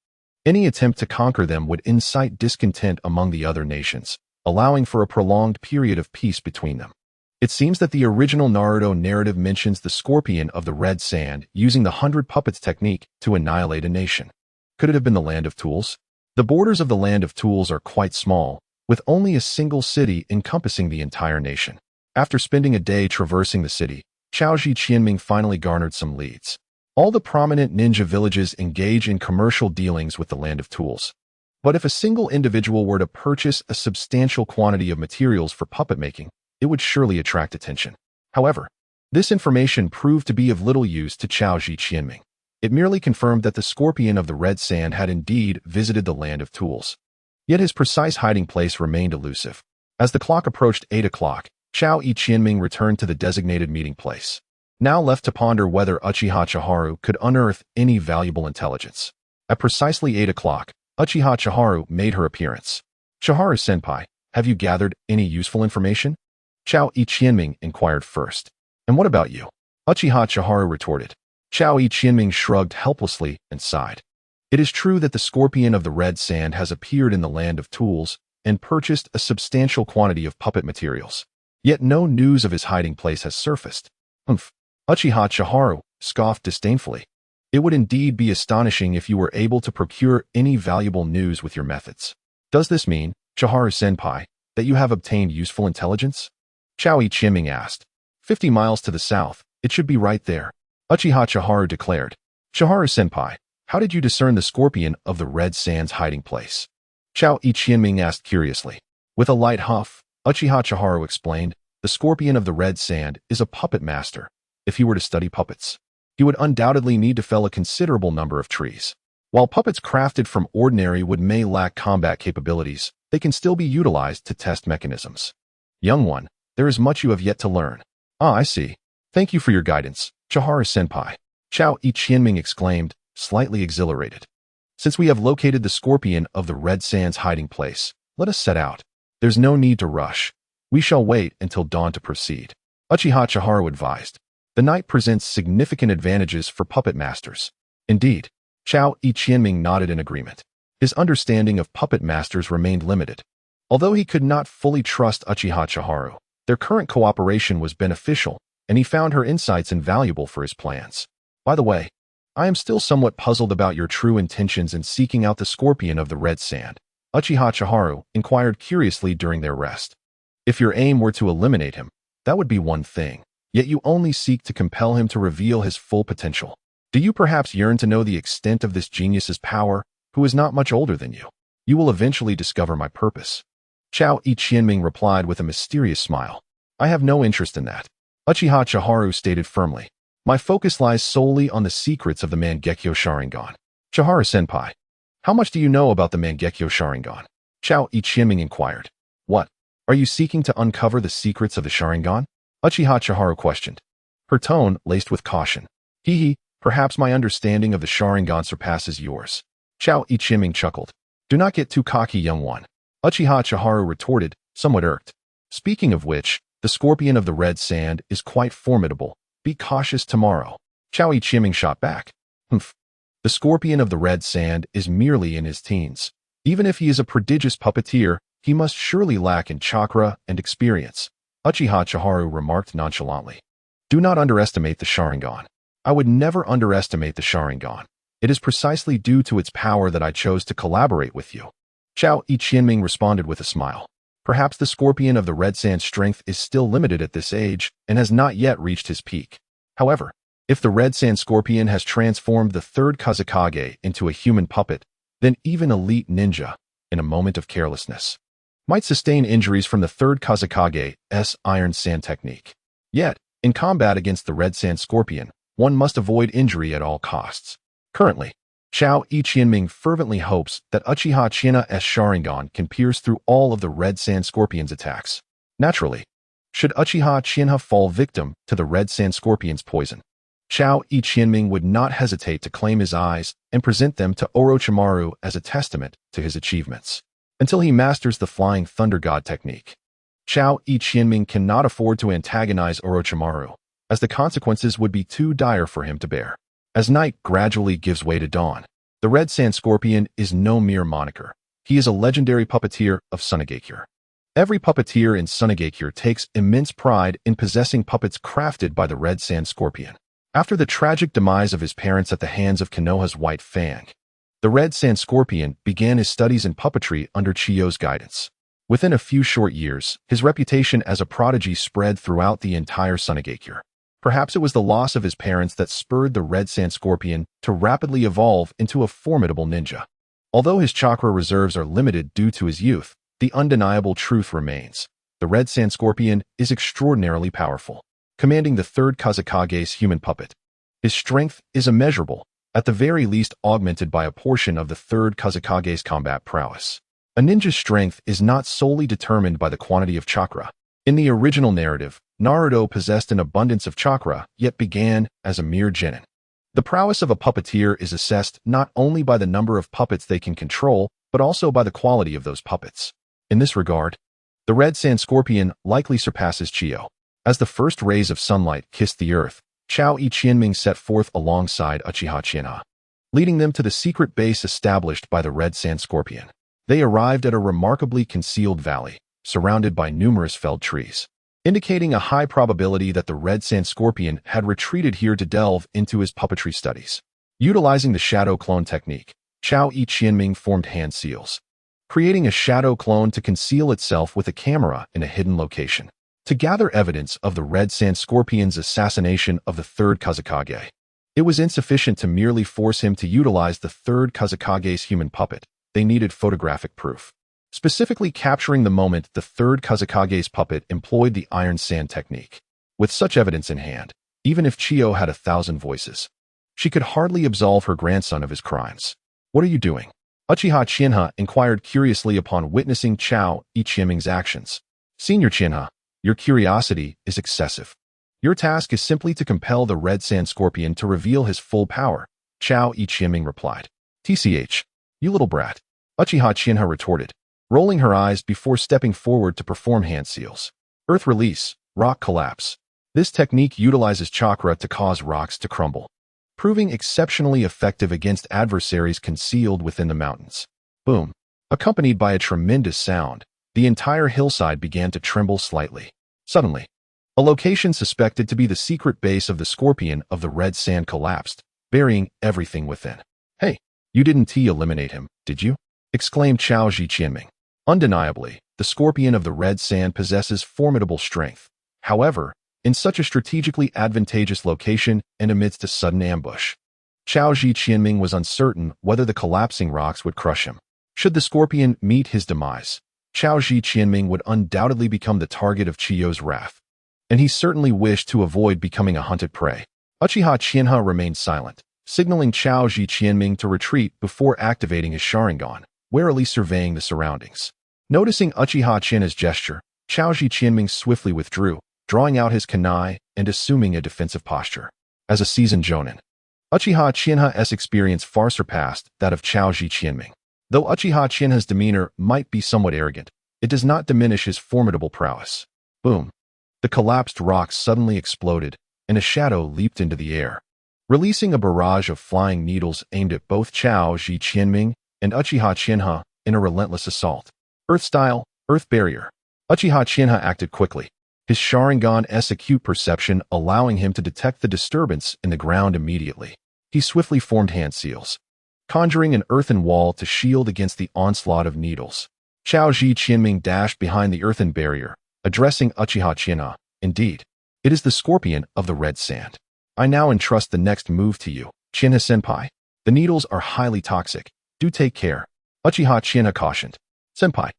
any attempt to conquer them would incite discontent among the other nations, allowing for a prolonged period of peace between them. It seems that the original Naruto narrative mentions the Scorpion of the Red Sand using the 100 Puppets technique to annihilate a nation. Could it have been the Land of Tools? The borders of the Land of Tools are quite small, with only a single city encompassing the entire nation. After spending a day traversing the city, Chao Ji Qianming finally garnered some leads. All the prominent ninja villages engage in commercial dealings with the Land of Tools. But if a single individual were to purchase a substantial quantity of materials for puppet making, it would surely attract attention. However, this information proved to be of little use to Chao Ji Qianming. It merely confirmed that the Scorpion of the Red Sand had indeed visited the Land of Tools. Yet his precise hiding place remained elusive. As the clock approached 8 o'clock, Chao Ji Qianming returned to the designated meeting place, now left to ponder whether Uchiha Chiharu could unearth any valuable intelligence. At precisely 8 o'clock, Uchiha Chiharu made her appearance. Chiharu-senpai, have you gathered any useful information? Chao Ji Qianming inquired first. And what about you? Uchiha Chiharu retorted. Chao Ji Qianming shrugged helplessly and sighed. It is true that the Scorpion of the Red Sand has appeared in the Land of Tools and purchased a substantial quantity of puppet materials. Yet no news of his hiding place has surfaced. Humph. Uchiha Chiharu scoffed disdainfully. It would indeed be astonishing if you were able to procure any valuable news with your methods. Does this mean, Chiharu-senpai, that you have obtained useful intelligence? Chao Ji Qianming asked. 50 miles to the south, it should be right there, Uchiha Chiharu declared. Chiharu-senpai, how did you discern the Scorpion of the Red Sand's hiding place? Chao Ji Qianming asked curiously. With a light huff, Uchiha Chiharu explained, the Scorpion of the Red Sand is a puppet master. If he were to study puppets, he would undoubtedly need to fell a considerable number of trees. While puppets crafted from ordinary wood may lack combat capabilities, they can still be utilized to test mechanisms. Young one, there is much you have yet to learn. Ah, I see. Thank you for your guidance, Chiharu-senpai. Chao Ji Qianming exclaimed, slightly exhilarated. Since we have located the Scorpion of the Red Sand's hiding place, let us set out. There's no need to rush. We shall wait until dawn to proceed, Uchiha Chiharu advised. The night presents significant advantages for puppet masters. Indeed, Chao Ji Qianming nodded in agreement. His understanding of puppet masters remained limited. Although he could not fully trust Uchiha Chiharu, their current cooperation was beneficial, and he found her insights invaluable for his plans. By the way, I am still somewhat puzzled about your true intentions in seeking out the Scorpion of the Red Sand, Uchiha Chiharu inquired curiously during their rest. If your aim were to eliminate him, that would be one thing. Yet you only seek to compel him to reveal his full potential. Do you perhaps yearn to know the extent of this genius's power, who is not much older than you? You will eventually discover my purpose. Chao Ji Qianming replied with a mysterious smile. I have no interest in that, Uchiha Chiharu stated firmly. My focus lies solely on the secrets of the Mangekyo Sharingan. Chiharu-senpai, how much do you know about the Mangekyo Sharingan? Chao Ji Qianming inquired. What? Are you seeking to uncover the secrets of the Sharingan? Uchiha Chiharu questioned, her tone laced with caution. Perhaps my understanding of the Sharingan surpasses yours. Chao Ji Qianming chuckled. Do not get too cocky, young one, Uchiha Chiharu retorted, somewhat irked. Speaking of which, The scorpion of the red sand is quite formidable. Be cautious tomorrow. Chao Ichiming shot back. Humph. The scorpion of the red sand is merely in his teens. Even if he is a prodigious puppeteer, he must surely lack in chakra and experience. Uchiha Chiharu remarked nonchalantly. Do not underestimate the Sharingan. I would never underestimate the Sharingan. It is precisely due to its power that I chose to collaborate with you. Chao Ichiming responded with a smile. Perhaps the scorpion of the red sand's strength is still limited at this age and has not yet reached his peak. However, if the red sand scorpion has transformed the third Kazekage into a human puppet, then even elite ninja, in a moment of carelessness, might sustain injuries from the third Kazekage's iron sand technique. Yet, in combat against the red sand scorpion, one must avoid injury at all costs. Currently, Chao Ichiming fervently hopes that Uchiha China's Sharingan can pierce through all of the red sand scorpion's attacks. Naturally, should Uchiha China fall victim to the red sand scorpion's poison, Chao Ichiming would not hesitate to claim his eyes and present them to Orochimaru as a testament to his achievements. Until he masters the Flying Thunder God technique, Chao Ichiming cannot afford to antagonize Orochimaru, as the consequences would be too dire for him to bear. As night gradually gives way to dawn, the Red Sand Scorpion is no mere moniker. He is a legendary puppeteer of Sunagakure. Every puppeteer in Sunagakure takes immense pride in possessing puppets crafted by the Red Sand Scorpion. After the tragic demise of his parents at the hands of Konoha's White Fang, the Red Sand Scorpion began his studies in puppetry under Chiyo's guidance. Within a few short years, his reputation as a prodigy spread throughout the entire Sunagakure. Perhaps it was the loss of his parents that spurred the Red Sand Scorpion to rapidly evolve into a formidable ninja. Although his chakra reserves are limited due to his youth, the undeniable truth remains. The Red Sand Scorpion is extraordinarily powerful, commanding the third Kazekage's human puppet. His strength is immeasurable, at the very least augmented by a portion of the third Kazekage's combat prowess. A ninja's strength is not solely determined by the quantity of chakra. In the original narrative, Naruto possessed an abundance of chakra, yet began as a mere genin. The prowess of a puppeteer is assessed not only by the number of puppets they can control, but also by the quality of those puppets. In this regard, the Red Sand Scorpion likely surpasses Chiyo. As the first rays of sunlight kissed the earth, Chao Ichiming set forth alongside Uchiha China, leading them to the secret base established by the Red Sand Scorpion. They arrived at a remarkably concealed valley, surrounded by numerous felled trees, indicating a high probability that the Red Sand Scorpion had retreated here to delve into his puppetry studies. Utilizing the shadow clone technique, Chao Ichiming formed hand seals, creating a shadow clone to conceal itself with a camera in a hidden location, to gather evidence of the Red Sand Scorpion's assassination of the third Kazekage. It was insufficient to merely force him to utilize the third Kazekage's human puppet. They needed photographic proof, specifically capturing the moment the third Kazekage's puppet employed the iron sand technique. With such evidence in hand, even if Chiyo had 1,000 voices, she could hardly absolve her grandson of his crimes. What are you doing? Uchiha Chinha inquired curiously upon witnessing Chao Ichiming's actions. Senior Chinha, your curiosity is excessive. Your task is simply to compel the Red Sand Scorpion to reveal his full power, Chao Ichiming replied. TCH, you little brat, Uchiha Chinha retorted, rolling her eyes before stepping forward to perform hand seals. Earth release, rock collapse. This technique utilizes chakra to cause rocks to crumble, proving exceptionally effective against adversaries concealed within the mountains. Boom. Accompanied by a tremendous sound, the entire hillside began to tremble slightly. Suddenly, a location suspected to be the secret base of the Scorpion of the Red Sand collapsed, burying everything within. Hey, you didn't eliminate him, did you? Exclaimed Chao Ichiming. Undeniably, the Scorpion of the Red Sand possesses formidable strength. However, in such a strategically advantageous location and amidst a sudden ambush, Chao Ichiming was uncertain whether the collapsing rocks would crush him. Should the Scorpion meet his demise, Chao Ichiming would undoubtedly become the target of Chiyo's wrath, and he certainly wished to avoid becoming a hunted prey. Uchiha Chinha remained silent, signaling Chao Ichiming to retreat before activating his Sharingan, warily surveying the surroundings. Noticing Uchiha Chinha's gesture, Chao Ichiming swiftly withdrew, drawing out his kunai and assuming a defensive posture. As a seasoned jonin, Uchiha Chinha's experience far surpassed that of Chao Ichiming. Though Uchiha Chinha's demeanor might be somewhat arrogant, it does not diminish his formidable prowess. Boom. The collapsed rock suddenly exploded, and a shadow leaped into the air, releasing a barrage of flying needles aimed at both Chao Ji Qianming and Uchiha Qianhe in a relentless assault. Earth style, Earth barrier. Uchiha Qianhe acted quickly, his Sharingan's acute perception allowing him to detect the disturbance in the ground immediately. He swiftly formed hand seals, conjuring an earthen wall to shield against the onslaught of needles. Chao Ji Qianming dashed behind the earthen barrier, addressing Uchiha Qianhe. Indeed, it is the scorpion of the red sand. I now entrust the next move to you, Qianhe-senpai. The needles are highly toxic. Do take care. Uchiha Qianhe cautioned. Senpai,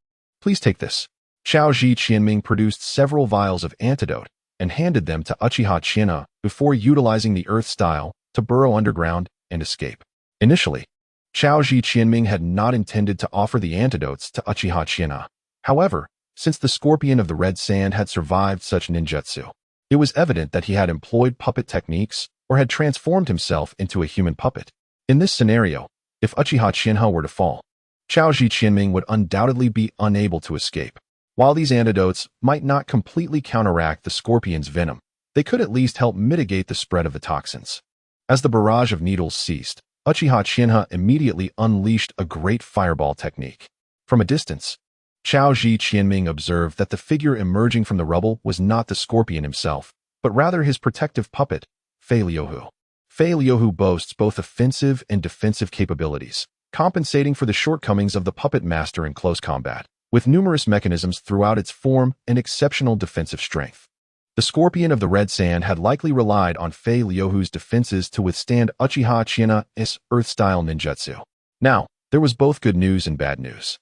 please take this. Chao Ji Qianming produced several vials of antidote and handed them to Uchiha Qianhe before utilizing the earth style to burrow underground and escape. Initially, Chao Ji Qianming had not intended to offer the antidotes to Uchiha Qianhe. However, since the scorpion of the red sand had survived such ninjutsu, it was evident that he had employed puppet techniques or had transformed himself into a human puppet. In this scenario, if Uchiha Qianhe were to fall, Chao Ji Qianming would undoubtedly be unable to escape. While these antidotes might not completely counteract the scorpion's venom, they could at least help mitigate the spread of the toxins. As the barrage of needles ceased, Uchiha Qianhe immediately unleashed a great fireball technique. From a distance, Chao Ji Qianming observed that the figure emerging from the rubble was not the scorpion himself, but rather his protective puppet, Fei Liuhu. Fei Liuhu boasts both offensive and defensive capabilities, compensating for the shortcomings of the puppet master in close combat, with numerous mechanisms throughout its form and exceptional defensive strength. The scorpion of the red sand had likely relied on Fei Liuhu's defenses to withstand Uchiha Qianhe's earth-style ninjutsu. Now, there was both good news and bad news.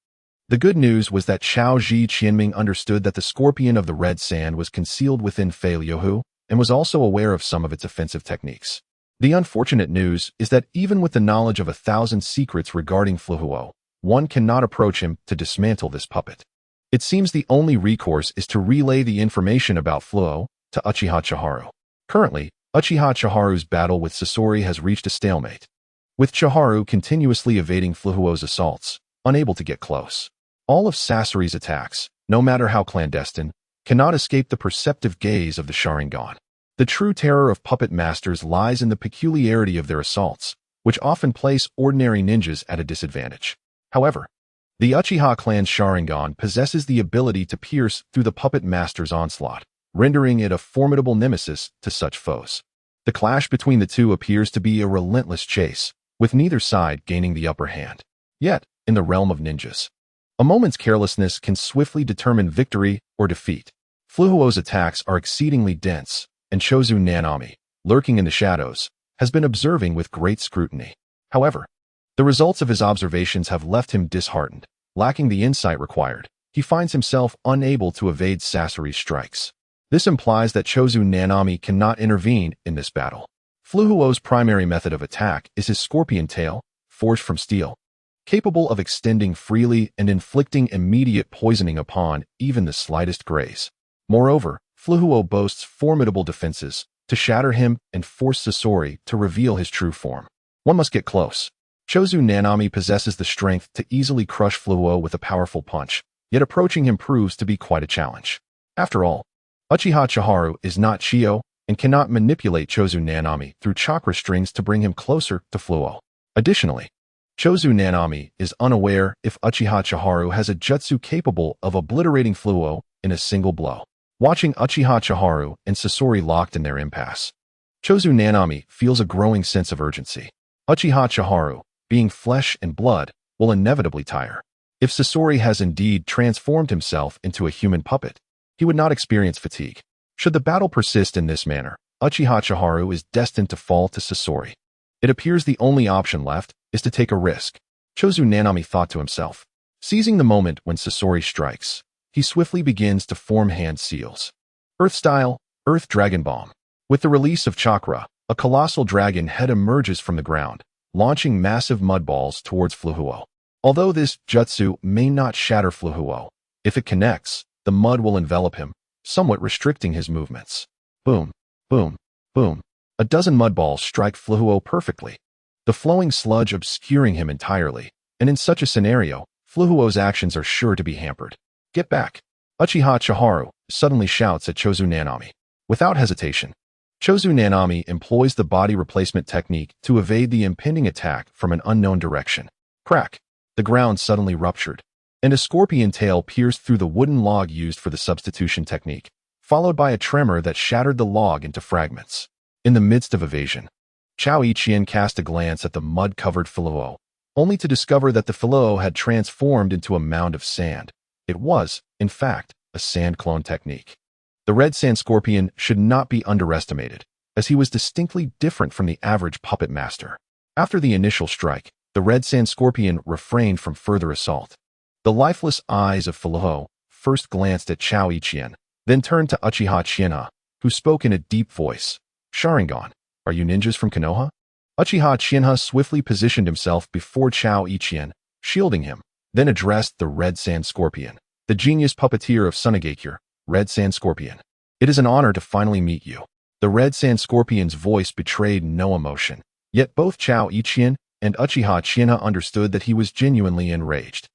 The good news was that Chao Ji Qianming understood that the scorpion of the red sand was concealed within Fei Liuhu and was also aware of some of its offensive techniques. The unfortunate news is that even with the knowledge of 1,000 secrets regarding Fluhuo, one cannot approach him to dismantle this puppet. It seems the only recourse is to relay the information about Fluo to Uchiha Chiharu. Currently, Uchiha Chiharu's battle with Sasori has reached a stalemate, with Chiharu continuously evading Fluhuo's assaults, unable to get close. All of Sasori's attacks, no matter how clandestine, cannot escape the perceptive gaze of the Sharingan. The true terror of puppet masters lies in the peculiarity of their assaults, which often place ordinary ninjas at a disadvantage. However, the Uchiha clan's Sharingan possesses the ability to pierce through the puppet master's onslaught, rendering it a formidable nemesis to such foes. The clash between the two appears to be a relentless chase, with neither side gaining the upper hand. Yet, in the realm of ninjas, a moment's carelessness can swiftly determine victory or defeat. Fluhuo's attacks are exceedingly dense, and Chozu Nanami, lurking in the shadows, has been observing with great scrutiny. However, the results of his observations have left him disheartened. Lacking the insight required, he finds himself unable to evade Sasori's strikes. This implies that Chozu Nanami cannot intervene in this battle. Fluhuo's primary method of attack is his scorpion tail, forged from steel, capable of extending freely and inflicting immediate poisoning upon even the slightest graze. Moreover, Fluhuo boasts formidable defenses to shatter him and force Sasori to reveal his true form. One must get close. Chozu Nanami possesses the strength to easily crush Fluhuo with a powerful punch, yet approaching him proves to be quite a challenge. After all, Uchiha Chiharu is not Chio and cannot manipulate Chozu Nanami through chakra strings to bring him closer to Fluhuo. Additionally, Chozu Nanami is unaware if Uchiha Chiharu has a jutsu capable of obliterating Fluhuo in a single blow. Watching Uchiha Chiharu and Sasori locked in their impasse, Chozu Nanami feels a growing sense of urgency. Uchiha Chiharu, being flesh and blood, will inevitably tire. If Sasori has indeed transformed himself into a human puppet, he would not experience fatigue. Should the battle persist in this manner, Uchiha Chiharu is destined to fall to Sasori. It appears the only option left is to take a risk, Chozu Nanami thought to himself. Seizing the moment when Sasori strikes, he swiftly begins to form hand seals. Earth style, Earth Dragon Bomb. With the release of chakra, a colossal dragon head emerges from the ground, launching massive mud balls towards Fluhuo. Although this jutsu may not shatter Fluhuo, if it connects, the mud will envelop him, somewhat restricting his movements. Boom, boom, boom. A dozen mud balls strike Fluhuo perfectly, the flowing sludge obscuring him entirely, and in such a scenario, Fluhuo's actions are sure to be hampered. Get back! Uchiha Chiharu, suddenly shouts at Chozu Nanami. Without hesitation, Chozu Nanami employs the body replacement technique to evade the impending attack from an unknown direction. Crack! The ground suddenly ruptured, and a scorpion tail pierced through the wooden log used for the substitution technique, followed by a tremor that shattered the log into fragments. In the midst of evasion, Chao Ichien cast a glance at the mud-covered Filoo, only to discover that the Filoo had transformed into a mound of sand. It was, in fact, a sand clone technique. The red sand scorpion should not be underestimated, as he was distinctly different from the average puppet master. After the initial strike, the red sand scorpion refrained from further assault. The lifeless eyes of Filoo first glanced at Chao Ichien, then turned to Uchiha Chienha, who spoke in a deep voice. Sharingan, are you ninjas from Konoha? Uchiha Chienha swiftly positioned himself before Chao Ichien, shielding him, then addressed the red sand scorpion, the genius puppeteer of Sunagakure, Red Sand Scorpion. It is an honor to finally meet you. The Red Sand Scorpion's voice betrayed no emotion, yet both Chao Ichien and Uchiha Chienha understood that he was genuinely enraged.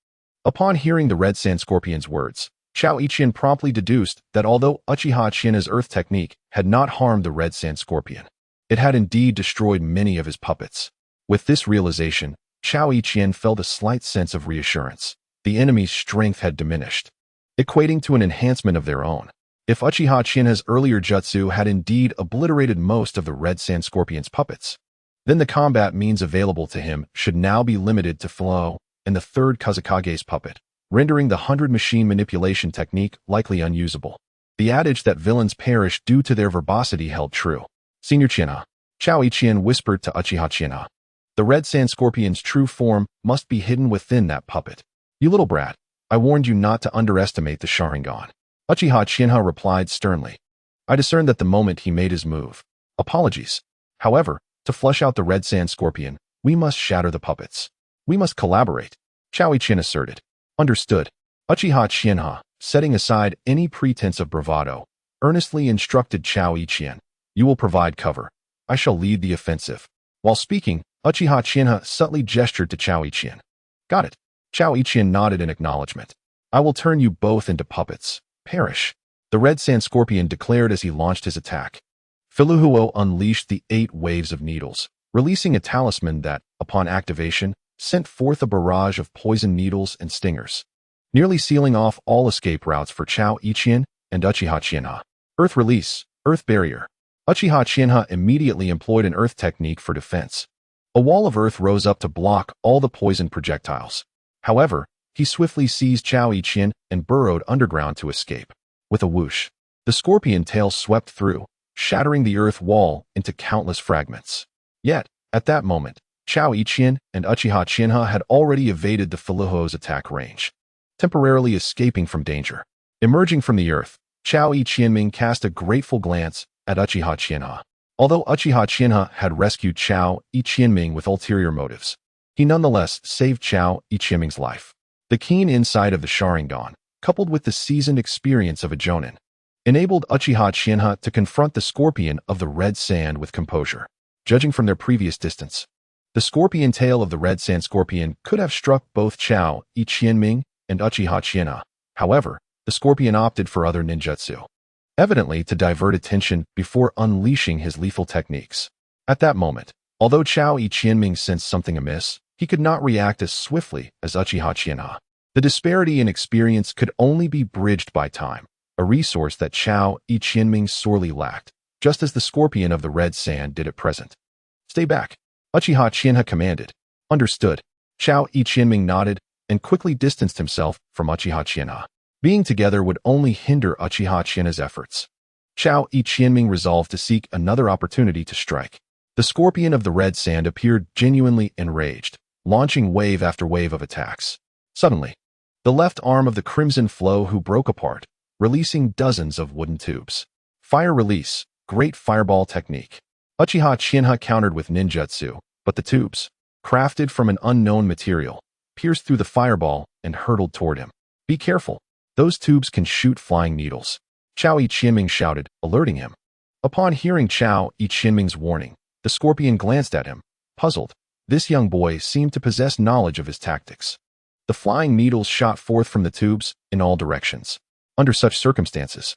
Upon hearing the Red Sand Scorpion's words, Chao Ichien promptly deduced that although Uchiha Chienha's earth technique had not harmed the Red Sand Scorpion, it had indeed destroyed many of his puppets. With this realization, Chao Ichien felt a slight sense of reassurance. The enemy's strength had diminished, equating to an enhancement of their own. If Uchiha Chienha's earlier jutsu had indeed obliterated most of the Red Sand Scorpion's puppets, then the combat means available to him should now be limited to Filoo and the third Kazekage's puppet, rendering the 100 machine manipulation technique likely unusable. The adage that villains perish due to their verbosity held true. Senior Chienha, Chao Ichien whispered to Uchiha Chienha. The Red Sand Scorpion's true form must be hidden within that puppet. You little brat, I warned you not to underestimate the Sharingan. Uchiha Chienha replied sternly. I discerned that the moment he made his move. Apologies. However, to flush out the Red Sand Scorpion, we must shatter the puppets. We must collaborate, Chao Ichien asserted. Understood. Uchiha Chienha, setting aside any pretense of bravado, earnestly instructed Chao Ichien. You will provide cover. I shall lead the offensive. While speaking, Uchiha Chienha subtly gestured to Chao Ichien. Got it. Chao Ichien nodded in acknowledgement. I will turn you both into puppets. Perish. The Red Sand Scorpion declared as he launched his attack. Filoo unleashed the 8 waves of needles, releasing a talisman that, upon activation, sent forth a barrage of poison needles and stingers, nearly sealing off all escape routes for Chao Ichien and Uchiha Chienha. Earth Release, Earth Barrier. Uchiha Chienha immediately employed an earth technique for defense. A wall of earth rose up to block all the poison projectiles. However, he swiftly seized Chao Ichien and burrowed underground to escape. With a whoosh, the scorpion tail swept through, shattering the earth wall into countless fragments. Yet, at that moment, Chao Ichien and Uchiha Chienha had already evaded the Filoo's attack range, temporarily escaping from danger. Emerging from the earth, Chao Ichien cast a grateful glance at Uchiha Chienha. Although Uchiha Chienha had rescued Chao Ichien with ulterior motives, he nonetheless saved Chao Ichien life. The keen insight of the Sharingan, coupled with the seasoned experience of a Jonin, enabled Uchiha Chienha to confront the scorpion of the red sand with composure. Judging from their previous distance, the scorpion tail of the Red Sand Scorpion could have struck both Chao Ichien and Uchiha Chienha. However, the scorpion opted for other ninjutsu, evidently to divert attention before unleashing his lethal techniques. At that moment, although Chao Ichien sensed something amiss, he could not react as swiftly as Uchiha Chienha. The disparity in experience could only be bridged by time, a resource that Chao Ichien sorely lacked, just as the scorpion of the red sand did at present. Stay back, Uchiha Chienha commanded. Understood. Chao Ichien nodded and quickly distanced himself from Uchiha Chienha. Being together would only hinder Uchiha Chienha's efforts. Chao Ichien resolved to seek another opportunity to strike. The scorpion of the red sand appeared genuinely enraged, launching wave after wave of attacks. Suddenly, the left arm of the Crimson Flow broke apart, releasing dozens of wooden tubes. Fire release, great fireball technique. Uchiha Chienha countered with ninjutsu, but the tubes, crafted from an unknown material, pierced through the fireball and hurtled toward him. Be careful, those tubes can shoot flying needles. Chao Ichien shouted, alerting him. Upon hearing Chao Ichien warning, the scorpion glanced at him, puzzled. This young boy seemed to possess knowledge of his tactics. The flying needles shot forth from the tubes in all directions. Under such circumstances,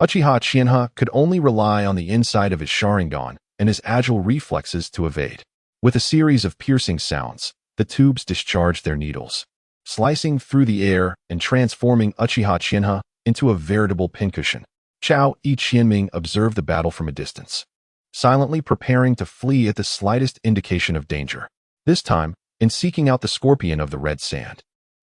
Uchiha Chienha could only rely on the inside of his Sharingan and his agile reflexes to evade. With a series of piercing sounds, the tubes discharged their needles, slicing through the air and transforming Uchiha Chienha into a veritable pincushion. Chao Qianming observed the battle from a distance, silently preparing to flee at the slightest indication of danger. This time, in seeking out the scorpion of the red sand,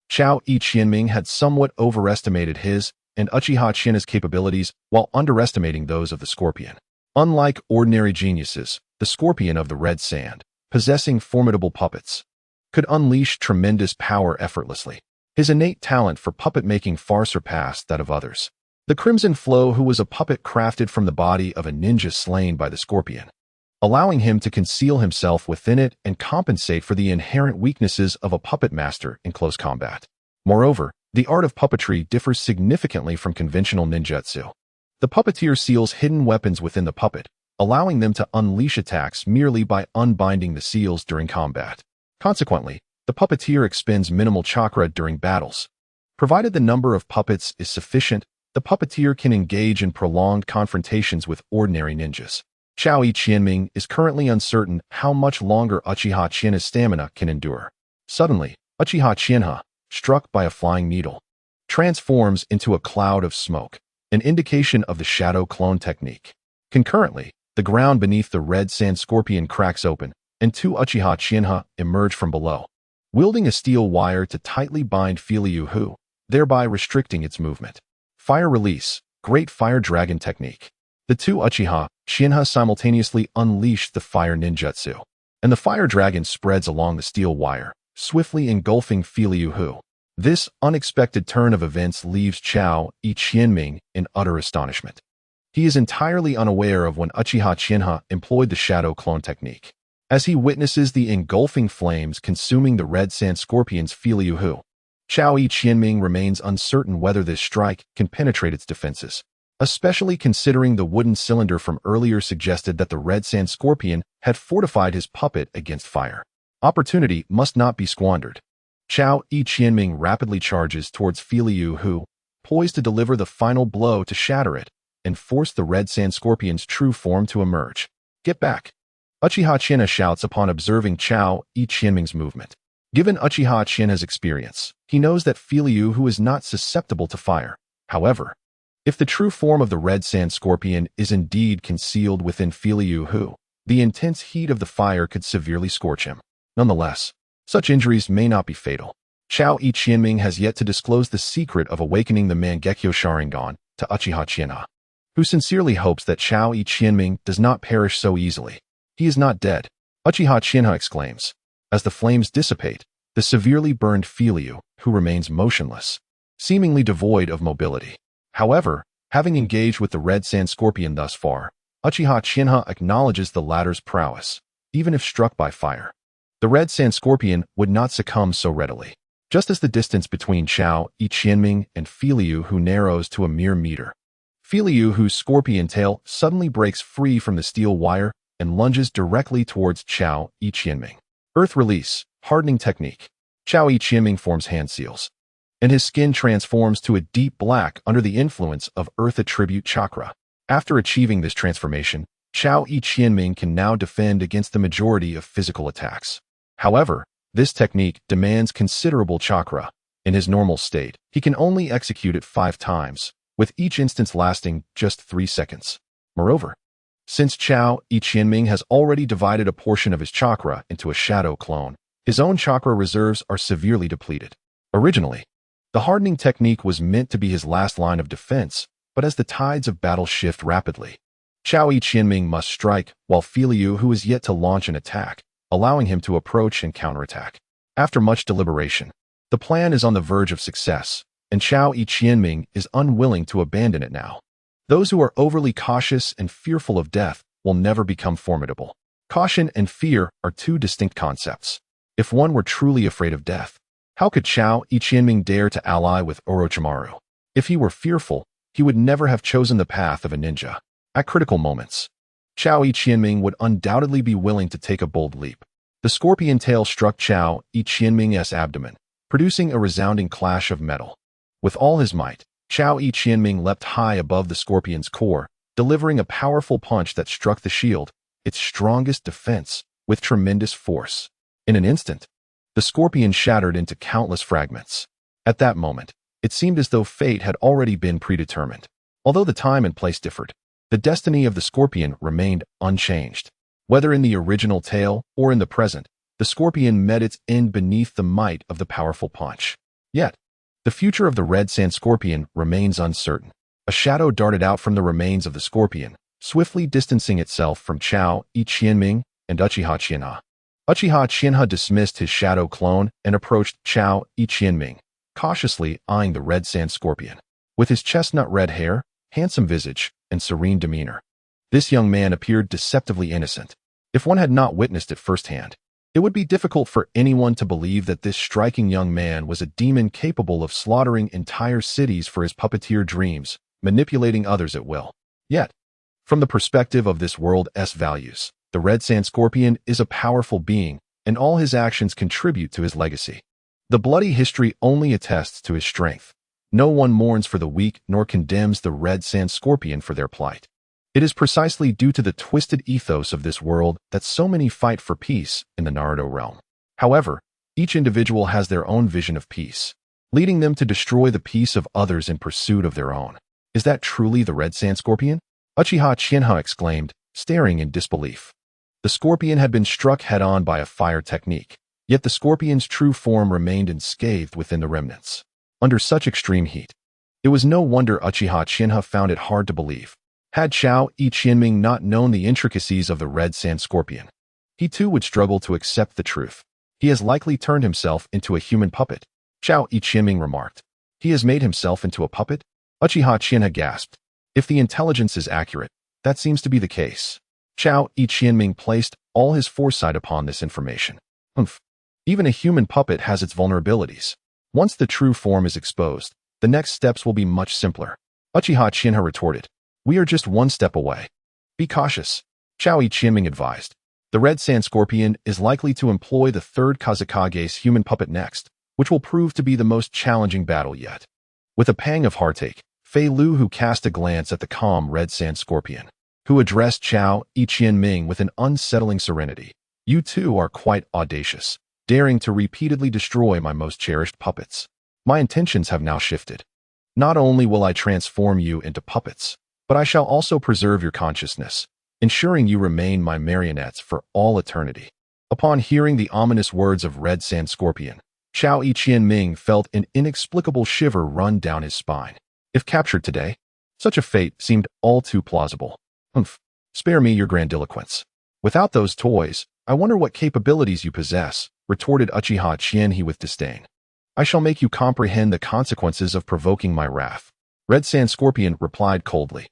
Chao Qianming had somewhat overestimated his and Uchiha Chienha's capabilities while underestimating those of the scorpion. Unlike ordinary geniuses, the scorpion of the red sand, possessing formidable puppets, could unleash tremendous power effortlessly. His innate talent for puppet making far surpassed that of others. The Crimson Flow, who was a puppet crafted from the body of a ninja slain by the scorpion, allowing him to conceal himself within it and compensate for the inherent weaknesses of a puppet master in close combat. Moreover, the art of puppetry differs significantly from conventional ninjutsu. The puppeteer seals hidden weapons within the puppet, allowing them to unleash attacks merely by unbinding the seals during combat. Consequently, the puppeteer expends minimal chakra during battles. Provided the number of puppets is sufficient, the puppeteer can engage in prolonged confrontations with ordinary ninjas. Chao Qianming is currently uncertain how much longer Uchiha Chienha's stamina can endure. Suddenly, Uchiha Chienha, struck by a flying needle, transforms into a cloud of smoke, an indication of the shadow clone technique. Concurrently, the ground beneath the red sand scorpion cracks open, and two Uchiha Chienha emerge from below, wielding a steel wire to tightly bind Filiu Hu, thereby restricting its movement. Fire release, Great Fire Dragon technique. The two Uchiha Chienha simultaneously unleash the fire ninjutsu, and the fire dragon spreads along the steel wire, swiftly engulfing Filiu Hu. This unexpected turn of events leaves Chao Qianming in utter astonishment. He is entirely unaware of when Uchiha Chienha employed the shadow clone technique. As he witnesses the engulfing flames consuming the red sand scorpion's Filiu Hu, Chao Qianming remains uncertain whether this strike can penetrate its defenses, especially considering the wooden cylinder from earlier suggested that the red sand scorpion had fortified his puppet against fire. Opportunity must not be squandered. Chao Qianming rapidly charges towards Filiu Hu, poised to deliver the final blow to shatter it and force the red sand scorpion's true form to emerge. Get back! Uchiha Chienha shouts upon observing Chao Qianming's movement. Given Uchiha Chienha's experience, he knows that Filiu Hu is not susceptible to fire. However, if the true form of the red sand scorpion is indeed concealed within Filiu Hu, the intense heat of the fire could severely scorch him. Nonetheless, such injuries may not be fatal. Chao Qianming has yet to disclose the secret of awakening the Mangekyo Sharingan to Uchiha Chienha, who sincerely hopes that Chao Qianming does not perish so easily. He is not dead, Uchiha Chienha exclaims. As the flames dissipate, the severely burned Filiu Hu remains motionless, seemingly devoid of mobility. However, having engaged with the red sand scorpion thus far, Uchiha Chienha acknowledges the latter's prowess, even if struck by fire. The red sand scorpion would not succumb so readily. Just as the distance between Chao Qianming and Filiu Hu narrows to a mere meter, Filiu Hu's scorpion tail suddenly breaks free from the steel wire and lunges directly towards Chao Qianming. Earth release, hardening technique. Chao Qianming forms hand seals, and his skin transforms to a deep black under the influence of earth attribute chakra. After achieving this transformation, Chao Qianming can now defend against the majority of physical attacks. However, this technique demands considerable chakra. In his normal state, he can only execute it 5 times, with each instance lasting just 3 seconds. Moreover, since Chao Qianming has already divided a portion of his chakra into a shadow clone, his own chakra reserves are severely depleted. Originally, the hardening technique was meant to be his last line of defense, but as the tides of battle shift rapidly, Chao Qianming must strike while Filiu Hu is yet to launch an attack, allowing him to approach and counterattack. After much deliberation, the plan is on the verge of success, and Chao Qianming is unwilling to abandon it now. Those who are overly cautious and fearful of death will never become formidable. Caution and fear are 2 distinct concepts. If one were truly afraid of death, how could Chao Qianming dare to ally with Orochimaru? If he were fearful, he would never have chosen the path of a ninja. At critical moments, Chao Qianming would undoubtedly be willing to take a bold leap. The scorpion tail struck Chao Qianming's abdomen, producing a resounding clash of metal. With all his might, Chao Qianming leapt high above the scorpion's core, delivering a powerful punch that struck the shield, its strongest defense, with tremendous force. In an instant, the scorpion shattered into countless fragments. At that moment, it seemed as though fate had already been predetermined. Although the time and place differed, the destiny of the scorpion remained unchanged. Whether in the original tale or in the present, the scorpion met its end beneath the might of the powerful punch. Yet, the future of the red sand scorpion remains uncertain. A shadow darted out from the remains of the scorpion, swiftly distancing itself from Chao Qianming and Uchiha Qianha. Uchiha Qianha dismissed his shadow clone and approached Chao Qianming, cautiously eyeing the red sand scorpion. With his chestnut red hair, handsome visage, and serene demeanor, this young man appeared deceptively innocent. If one had not witnessed it firsthand, it would be difficult for anyone to believe that this striking young man was a demon capable of slaughtering entire cities for his puppeteer dreams, manipulating others at will. Yet, from the perspective of this world's values, the red sand scorpion is a powerful being, and all his actions contribute to his legacy. The bloody history only attests to his strength. No one mourns for the weak nor condemns the red sand scorpion for their plight. It is precisely due to the twisted ethos of this world that so many fight for peace in the Naruto realm. However, each individual has their own vision of peace, leading them to destroy the peace of others in pursuit of their own. Is that truly the red sand scorpion? Uchiha Qianha exclaimed, staring in disbelief. The scorpion had been struck head-on by a fire technique, yet the scorpion's true form remained unscathed within the remnants. Under such extreme heat, it was no wonder Uchiha Qianha found it hard to believe. Had Chao Qianming not known the intricacies of the red sand scorpion, he too would struggle to accept the truth. He has likely turned himself into a human puppet, Chao Qianming remarked. He has made himself into a puppet? Uchiha Qianha gasped. If the intelligence is accurate, that seems to be the case. Chao Qianming placed all his foresight upon this information. Even a human puppet has its vulnerabilities. Once the true form is exposed, the next steps will be much simpler. Uchiha Qianha retorted. We are just one step away. Be cautious, Chao Qianming advised. The red sand scorpion is likely to employ the third Kazekage's human puppet next, which will prove to be the most challenging battle yet. With a pang of heartache, Fei Lu who cast a glance at the calm red sand scorpion, who addressed Chao Qianming with an unsettling serenity. You too are quite audacious, daring to repeatedly destroy my most cherished puppets. My intentions have now shifted. Not only will I transform you into puppets, but I shall also preserve your consciousness, ensuring you remain my marionettes for all eternity. Upon hearing the ominous words of Red Sand Scorpion, Chao Qianming felt an inexplicable shiver run down his spine. If captured today, such a fate seemed all too plausible. Spare me your grandiloquence. Without those toys, I wonder what capabilities you possess, retorted Uchiha Qianhe with disdain. I shall make you comprehend the consequences of provoking my wrath. Red Sand Scorpion replied coldly.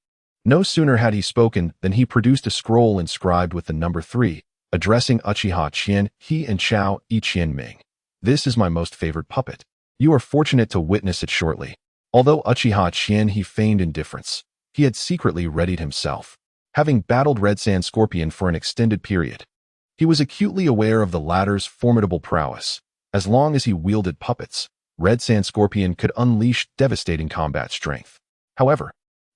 No sooner had he spoken than he produced a scroll inscribed with the number 3, addressing Uchiha Qianhe and Chao Qianming. This is my most favored puppet. You are fortunate to witness it shortly. Although Uchiha Qianhe feigned indifference, he had secretly readied himself. Having battled Red Sand Scorpion for an extended period, he was acutely aware of the latter's formidable prowess. As long as he wielded puppets, Red Sand Scorpion could unleash devastating combat strength. However,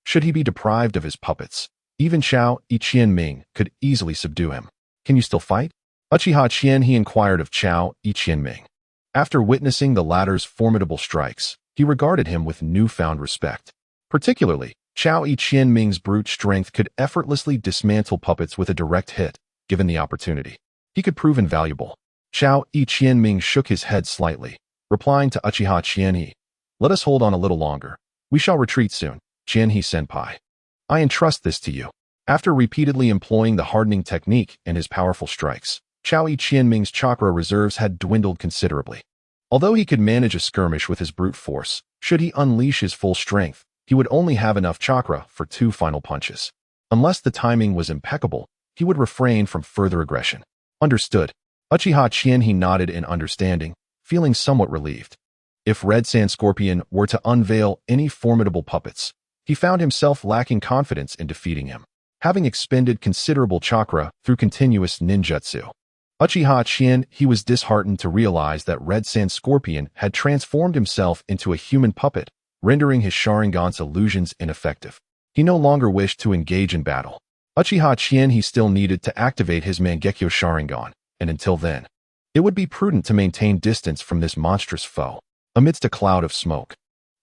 should he be deprived of his puppets, even Chao Qianming could easily subdue him. Can you still fight? Uchiha Qianhe inquired of Chao Qianming. After witnessing the latter's formidable strikes, he regarded him with newfound respect. Particularly, Chao Qianming's brute strength could effortlessly dismantle puppets with a direct hit, given the opportunity. He could prove invaluable. Chao Qianming shook his head slightly, replying to Uchiha Qianhe. Let us hold on a little longer. We shall retreat soon, Qianhe-senpai. I entrust this to you. After repeatedly employing the hardening technique and his powerful strikes, Chao Qianming's chakra reserves had dwindled considerably. Although he could manage a skirmish with his brute force, should he unleash his full strength, he would only have enough chakra for 2 final punches. Unless the timing was impeccable, he would refrain from further aggression. Understood. Uchiha Qianhe nodded in understanding, feeling somewhat relieved. If Red Sand Scorpion were to unveil any formidable puppets, he found himself lacking confidence in defeating him, having expended considerable chakra through continuous ninjutsu. Uchiha Qianhe was disheartened to realize that Red Sand Scorpion had transformed himself into a human puppet rendering his Sharingan's illusions ineffective. He no longer wished to engage in battle. Uchiha Chien still needed to activate his Mangekyo Sharingan, and until then, it would be prudent to maintain distance from this monstrous foe. Amidst a cloud of smoke,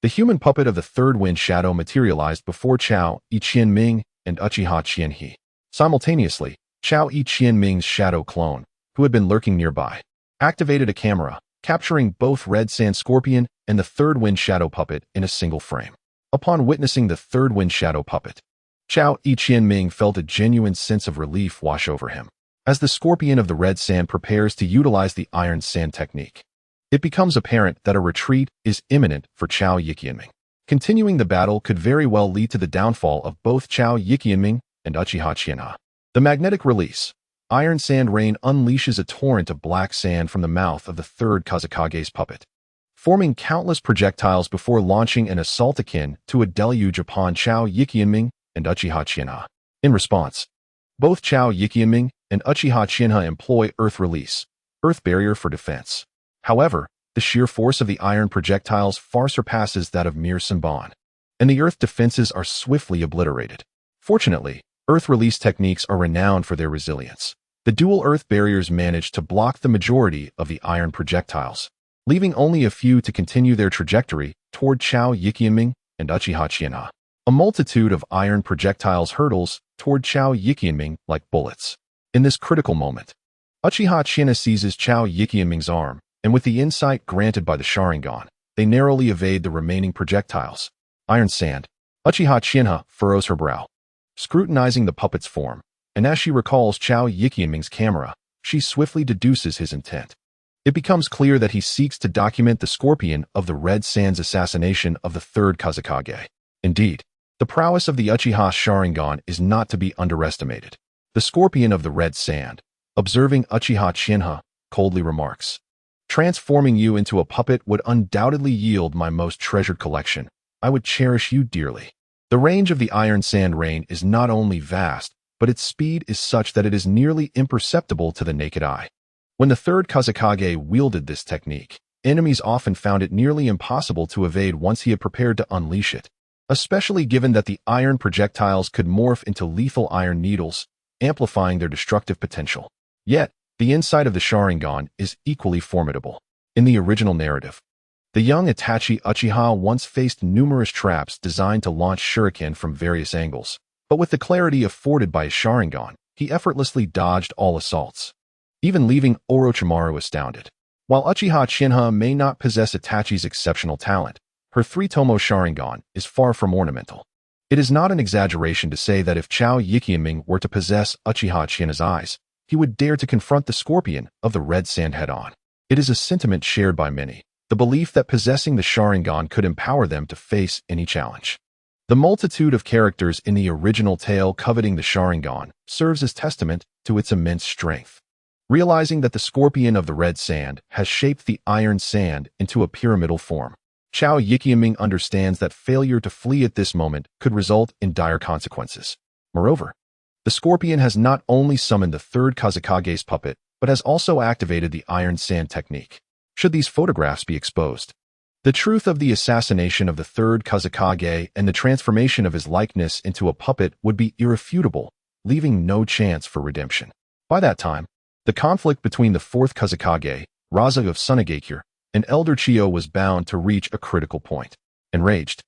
the human puppet of the third wind shadow materialized before Chao Yi-Chien-Ming and Uchiha Chien-He. Simultaneously, Chao Yi-Chien-Ming's shadow clone, who had been lurking nearby, activated a camera, capturing both Red Sand Scorpion and the third wind shadow puppet in a single frame. Upon witnessing the third wind shadow puppet, Chao Yi-Chien-Ming felt a genuine sense of relief wash over him. As the Scorpion of the Red Sand prepares to utilize the Iron Sand technique, it becomes apparent that a retreat is imminent for Chao Yi-Chien-Ming. Continuing the battle could very well lead to the downfall of both Chao Yi-Chien-Ming and Uchiha Chien-Ha. The magnetic release, Iron Sand Rain, unleashes a torrent of black sand from the mouth of the third Kazekage's puppet, forming countless projectiles before launching an assault akin to a deluge upon Chao Yi-Chien-Ming and Uchiha Chien-Ha. In response, both Chao Yi-Chien-Ming and Uchiha Chien-Ha employ Earth Release, Earth Barrier, for defense. However, the sheer force of the iron projectiles far surpasses that of mere Senbon, and the Earth defenses are swiftly obliterated. Fortunately, Earth Release techniques are renowned for their resilience. The dual Earth barriers manage to block the majority of the iron projectiles, leaving only a few to continue their trajectory toward Chao Yi-Chien-Ming and Uchiha Chien-Ha. A multitude of iron projectiles hurtles toward Chao Yi-Chien-Ming like bullets. In this critical moment, Uchiha Chien-Ha seizes Chao Yi-Chien-Ming's arm, and with the insight granted by the Sharingan, they narrowly evade the remaining projectiles. Iron Sand. Uchiha Chien-Ha furrows her brow, scrutinizing the puppet's form, and as she recalls Chao Yi-Chien-Ming's camera, she swiftly deduces his intent. It becomes clear that he seeks to document the Scorpion of the Red Sand's assassination of the third Kazekage. Indeed, the prowess of the Uchiha Sharingan is not to be underestimated. The Scorpion of the Red Sand, observing Uchiha Chien-Ha, coldly remarks, "Transforming you into a puppet would undoubtedly yield my most treasured collection. I would cherish you dearly." The range of the Iron Sand Rain is not only vast, but its speed is such that it is nearly imperceptible to the naked eye. When the third Kazekage wielded this technique, enemies often found it nearly impossible to evade once he had prepared to unleash it, especially given that the iron projectiles could morph into lethal iron needles, amplifying their destructive potential. Yet, the insight of the Sharingan is equally formidable. In the original narrative, the young Itachi Uchiha once faced numerous traps designed to launch shuriken from various angles, but with the clarity afforded by his Sharingan, he effortlessly dodged all assaults, even leaving Orochimaru astounded. While Uchiha Chien-Ha may not possess Itachi's exceptional talent, her three-tomo Sharingan is far from ornamental. It is not an exaggeration to say that if Chao Yi-Chien-Ming were to possess Uchiha Chien-Ha's eyes, he would dare to confront the Scorpion of the Red Sand head-on. It is a sentiment shared by many, the belief that possessing the Sharingan could empower them to face any challenge. The multitude of characters in the original tale coveting the Sharingan serves as testament to its immense strength. Realizing that the Scorpion of the Red Sand has shaped the Iron Sand into a pyramidal form, Chao Yi-Chien-Ming understands that failure to flee at this moment could result in dire consequences. Moreover, the Scorpion has not only summoned the third Kazekage's puppet, but has also activated the Iron Sand technique. Should these photographs be exposed, the truth of the assassination of the third Kazekage and the transformation of his likeness into a puppet would be irrefutable, leaving no chance for redemption. By that time, the conflict between the fourth Kazekage, Raza of Sunagakure, and Elder Chiyo was bound to reach a critical point. Enraged,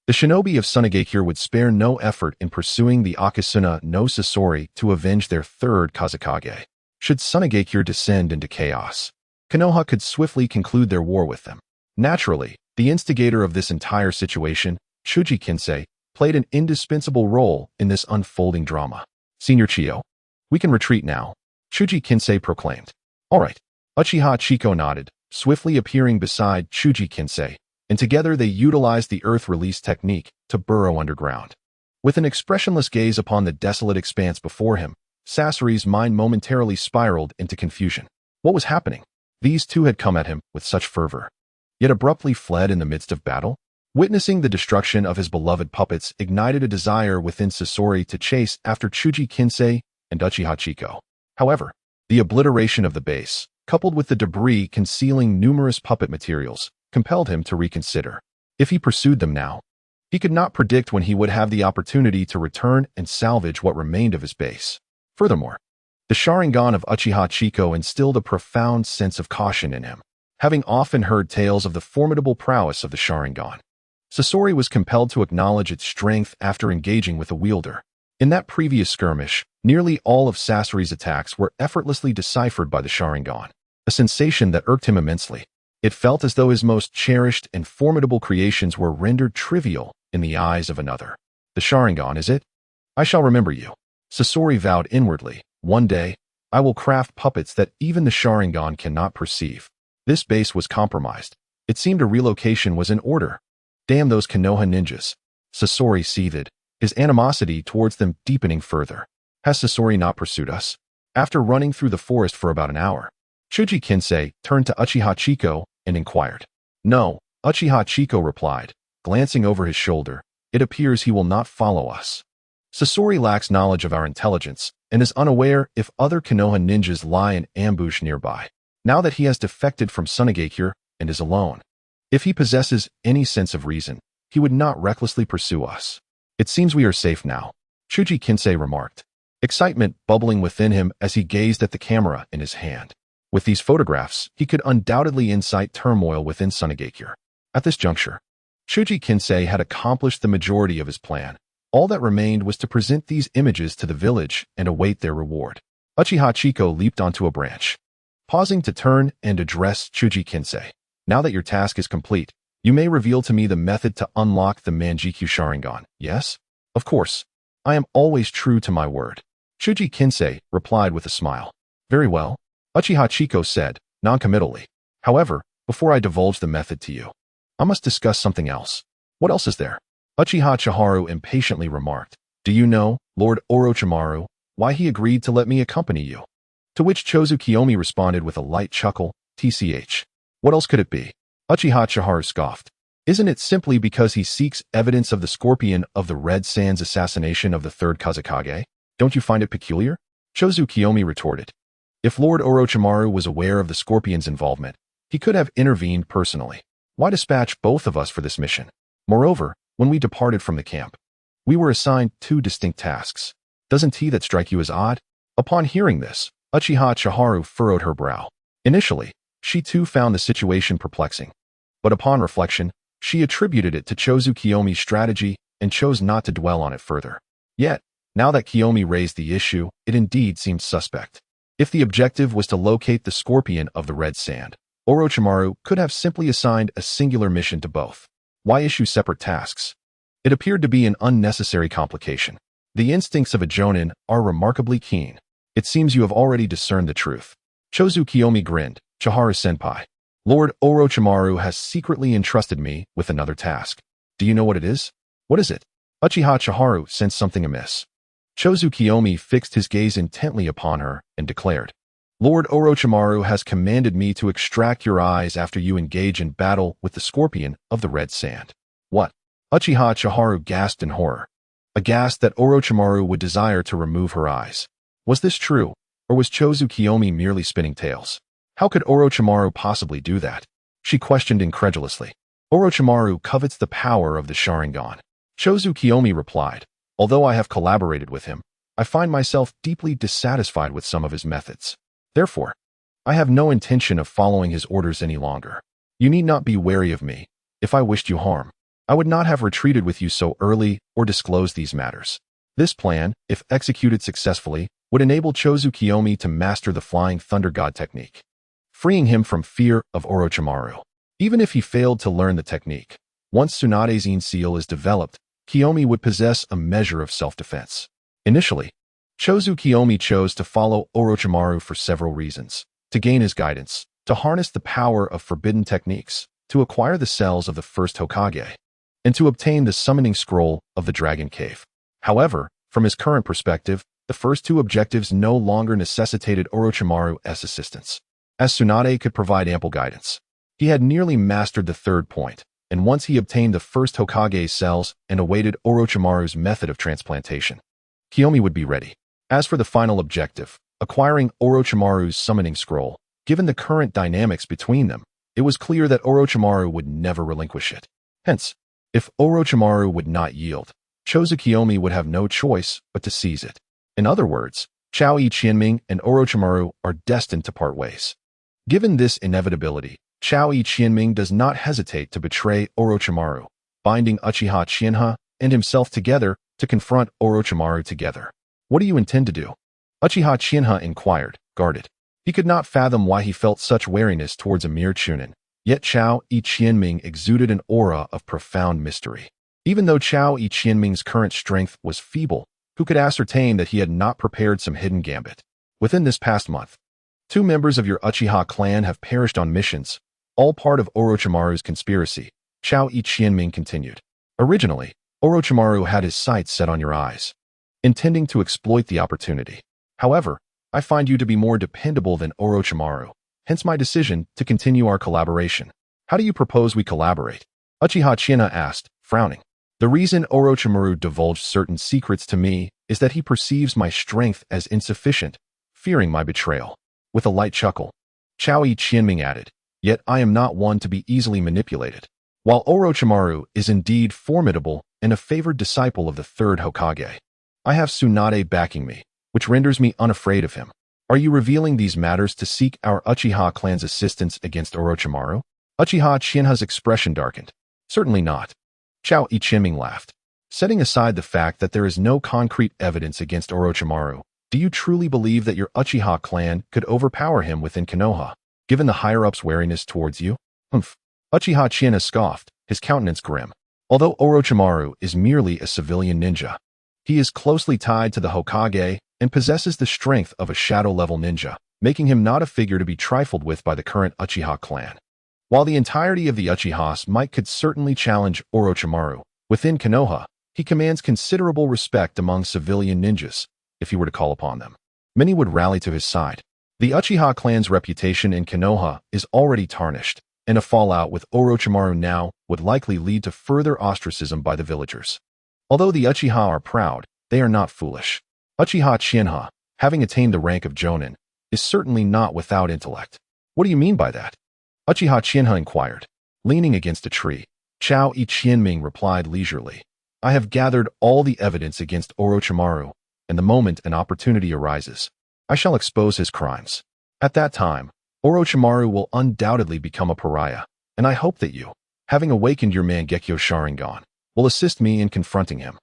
the shinobi of Sunagakure would spare no effort in pursuing the Akasuna no Sasori to avenge their third Kazekage. Should Sunagakure descend into chaos, Konoha could swiftly conclude their war with them. Naturally, the instigator of this entire situation, Chuji Kinsei, played an indispensable role in this unfolding drama. "Senior Chiyo, we can retreat now," Chuji Kinsei proclaimed. "All right." Uchiha Chiko nodded, swiftly appearing beside Chuji Kinsei, and together they utilized the Earth Release technique to burrow underground. With an expressionless gaze upon the desolate expanse before him, Sasori's mind momentarily spiraled into confusion. What was happening? These two had come at him with such fervor, yet abruptly fled in the midst of battle? Witnessing the destruction of his beloved puppets ignited a desire within Sasori to chase after Chuji Kinsei and Uchiha Chiko. However, the obliteration of the base, coupled with the debris concealing numerous puppet materials, compelled him to reconsider. If he pursued them now, he could not predict when he would have the opportunity to return and salvage what remained of his base. Furthermore, the Sharingan of Uchiha Chiko instilled a profound sense of caution in him. Having often heard tales of the formidable prowess of the Sharingan, Sasori was compelled to acknowledge its strength after engaging with a wielder. In that previous skirmish, nearly all of Sasori's attacks were effortlessly deciphered by the Sharingan, a sensation that irked him immensely. It felt as though his most cherished and formidable creations were rendered trivial in the eyes of another. The Sharingan, is it? I shall remember you. Sasori vowed inwardly, one day, I will craft puppets that even the Sharingan cannot perceive. This base was compromised. It seemed a relocation was in order. Damn those Konoha ninjas. Sasori seethed, his animosity towards them deepening further. Has Sasori not pursued us? After running through the forest for about an hour, Chuji Kinsei turned to Uchiha Chiko and inquired. No, Uchiha Chiko replied, glancing over his shoulder. It appears he will not follow us. Sasori lacks knowledge of our intelligence and is unaware if other Konoha ninjas lie in ambush nearby, now that he has defected from Sunagakure and is alone. If he possesses any sense of reason, he would not recklessly pursue us. It seems we are safe now, Chuji Kinsei remarked, excitement bubbling within him as he gazed at the camera in his hand. With these photographs, he could undoubtedly incite turmoil within Sunagakure. At this juncture, Chuji Kinsei had accomplished the majority of his plan. All that remained was to present these images to the village and await their reward. Uchiha Chiko leaped onto a branch, pausing to turn and address Chuji Kinsei. Now that your task is complete, you may reveal to me the method to unlock the Manjikyu Sharingan, yes? Of course. I am always true to my word. Chuji Kinsei replied with a smile. Very well, Uchiha Chiko said, noncommittally. However, before I divulge the method to you, I must discuss something else. What else is there? Uchiha Chiharu impatiently remarked. Do you know, Lord Orochimaru, why he agreed to let me accompany you? To which Chozu Kiyomi responded with a light chuckle, TCH. What else could it be? Uchiha Chiharu scoffed. Isn't it simply because he seeks evidence of the scorpion of the Red Sands assassination of the third Kazekage? Don't you find it peculiar? Chozu Kiyomi retorted. If Lord Orochimaru was aware of the scorpion's involvement, he could have intervened personally. Why dispatch both of us for this mission? Moreover, when we departed from the camp, we were assigned two distinct tasks. Doesn't that strike you as odd? Upon hearing this, Uchiha Chiharu furrowed her brow. Initially, she too found the situation perplexing. But upon reflection, she attributed it to Chozu Kiyomi's strategy and chose not to dwell on it further. Yet, now that Kiyomi raised the issue, it indeed seemed suspect. If the objective was to locate the scorpion of the Red Sand, Orochimaru could have simply assigned a singular mission to both. Why issue separate tasks? It appeared to be an unnecessary complication. The instincts of a jonin are remarkably keen. It seems you have already discerned the truth. Chozu Kiyomi grinned. Chiharu-senpai, Lord Orochimaru has secretly entrusted me with another task. Do you know what it is? What is it? Uchiha Chiharu sensed something amiss. Chozu Kiyomi fixed his gaze intently upon her and declared, Lord Orochimaru has commanded me to extract your eyes after you engage in battle with the scorpion of the Red Sand. What? Uchiha Chiharu gasped in horror, aghast that Orochimaru would desire to remove her eyes. Was this true, or was Chozu Kiyomi merely spinning tales? How could Orochimaru possibly do that? She questioned incredulously. Orochimaru covets the power of the Sharingan. Chozu Kiyomi replied, although I have collaborated with him, I find myself deeply dissatisfied with some of his methods. Therefore, I have no intention of following his orders any longer. You need not be wary of me. If I wished you harm, I would not have retreated with you so early or disclosed these matters. This plan, if executed successfully, would enable Chozu Kiyomi to master the Flying Thunder God technique, freeing him from fear of Orochimaru. Even if he failed to learn the technique, once Tsunade's seal is developed, Kiyomi would possess a measure of self-defense. Initially, Chozu Kiyomi chose to follow Orochimaru for several reasons: to gain his guidance, to harness the power of forbidden techniques, to acquire the cells of the first Hokage, and to obtain the summoning scroll of the Dragon Cave. However, from his current perspective, the first two objectives no longer necessitated Orochimaru's assistance, as Tsunade could provide ample guidance. He had nearly mastered the third point, and once he obtained the first Hokage's cells and awaited Orochimaru's method of transplantation, Kiyomi would be ready. As for the final objective, acquiring Orochimaru's summoning scroll, given the current dynamics between them, it was clear that Orochimaru would never relinquish it. Hence, if Orochimaru would not yield, Chozukiyomi would have no choice but to seize it. In other words, Chao Qianming and Orochimaru are destined to part ways. Given this inevitability, Chao Qianming does not hesitate to betray Orochimaru, binding Uchiha Shinha and himself together to confront Orochimaru together. What do you intend to do? Uchiha Shinha inquired, guarded. He could not fathom why he felt such wariness towards a mere Chunin, yet Chao Qianming exuded an aura of profound mystery. Even though Chao Qianming's current strength was feeble, who could ascertain that he had not prepared some hidden gambit? Within this past month, 2 members of your Uchiha clan have perished on missions, all part of Orochimaru's conspiracy, Chao Qianming continued. Originally, Orochimaru had his sights set on your eyes, intending to exploit the opportunity. However, I find you to be more dependable than Orochimaru, hence my decision to continue our collaboration. How do you propose we collaborate? Uchiha Shinha asked, frowning. The reason Orochimaru divulged certain secrets to me is that he perceives my strength as insufficient, fearing my betrayal. With a light chuckle, Chao Qianming added, yet I am not one to be easily manipulated. While Orochimaru is indeed formidable and a favored disciple of the third Hokage, I have Tsunade backing me, which renders me unafraid of him. Are you revealing these matters to seek our Uchiha clan's assistance against Orochimaru? Uchiha Shinha's expression darkened. Certainly not. Chao Qianming laughed. Setting aside the fact that there is no concrete evidence against Orochimaru, do you truly believe that your Uchiha clan could overpower him within Konoha, given the higher-ups' wariness towards you? Humph. Uchiha Shinha scoffed, his countenance grim. Although Orochimaru is merely a civilian ninja, he is closely tied to the Hokage and possesses the strength of a shadow-level ninja, making him not a figure to be trifled with by the current Uchiha clan. While the entirety of the Uchihas might could certainly challenge Orochimaru, within Konoha, he commands considerable respect among civilian ninjas, if he were to call upon them. Many would rally to his side. The Uchiha clan's reputation in Konoha is already tarnished, and a fallout with Orochimaru now would likely lead to further ostracism by the villagers. Although the Uchiha are proud, they are not foolish. Uchiha Shinha, having attained the rank of Jonin, is certainly not without intellect. What do you mean by that? Uchiha Shinha inquired. Leaning against a tree, Chao Qianming replied leisurely. I have gathered all the evidence against Orochimaru, and the moment an opportunity arises, I shall expose his crimes. At that time, Orochimaru will undoubtedly become a pariah, and I hope that you, having awakened your Mangekyo Sharingan, will assist me in confronting him.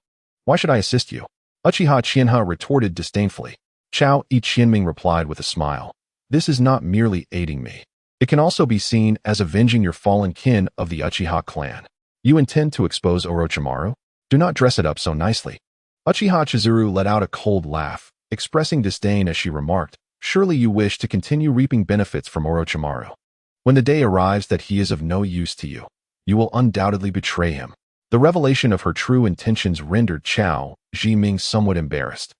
Why should I assist you? Uchiha Shinha retorted disdainfully. Chao Qianming replied with a smile. This is not merely aiding me. It can also be seen as avenging your fallen kin of the Uchiha clan. You intend to expose Orochimaru? Do not dress it up so nicely. Uchiha Chizuru let out a cold laugh, expressing disdain as she remarked, surely you wish to continue reaping benefits from Orochimaru. When the day arrives that he is of no use to you, you will undoubtedly betray him. The revelation of her true intentions rendered Chao Qianming somewhat embarrassed,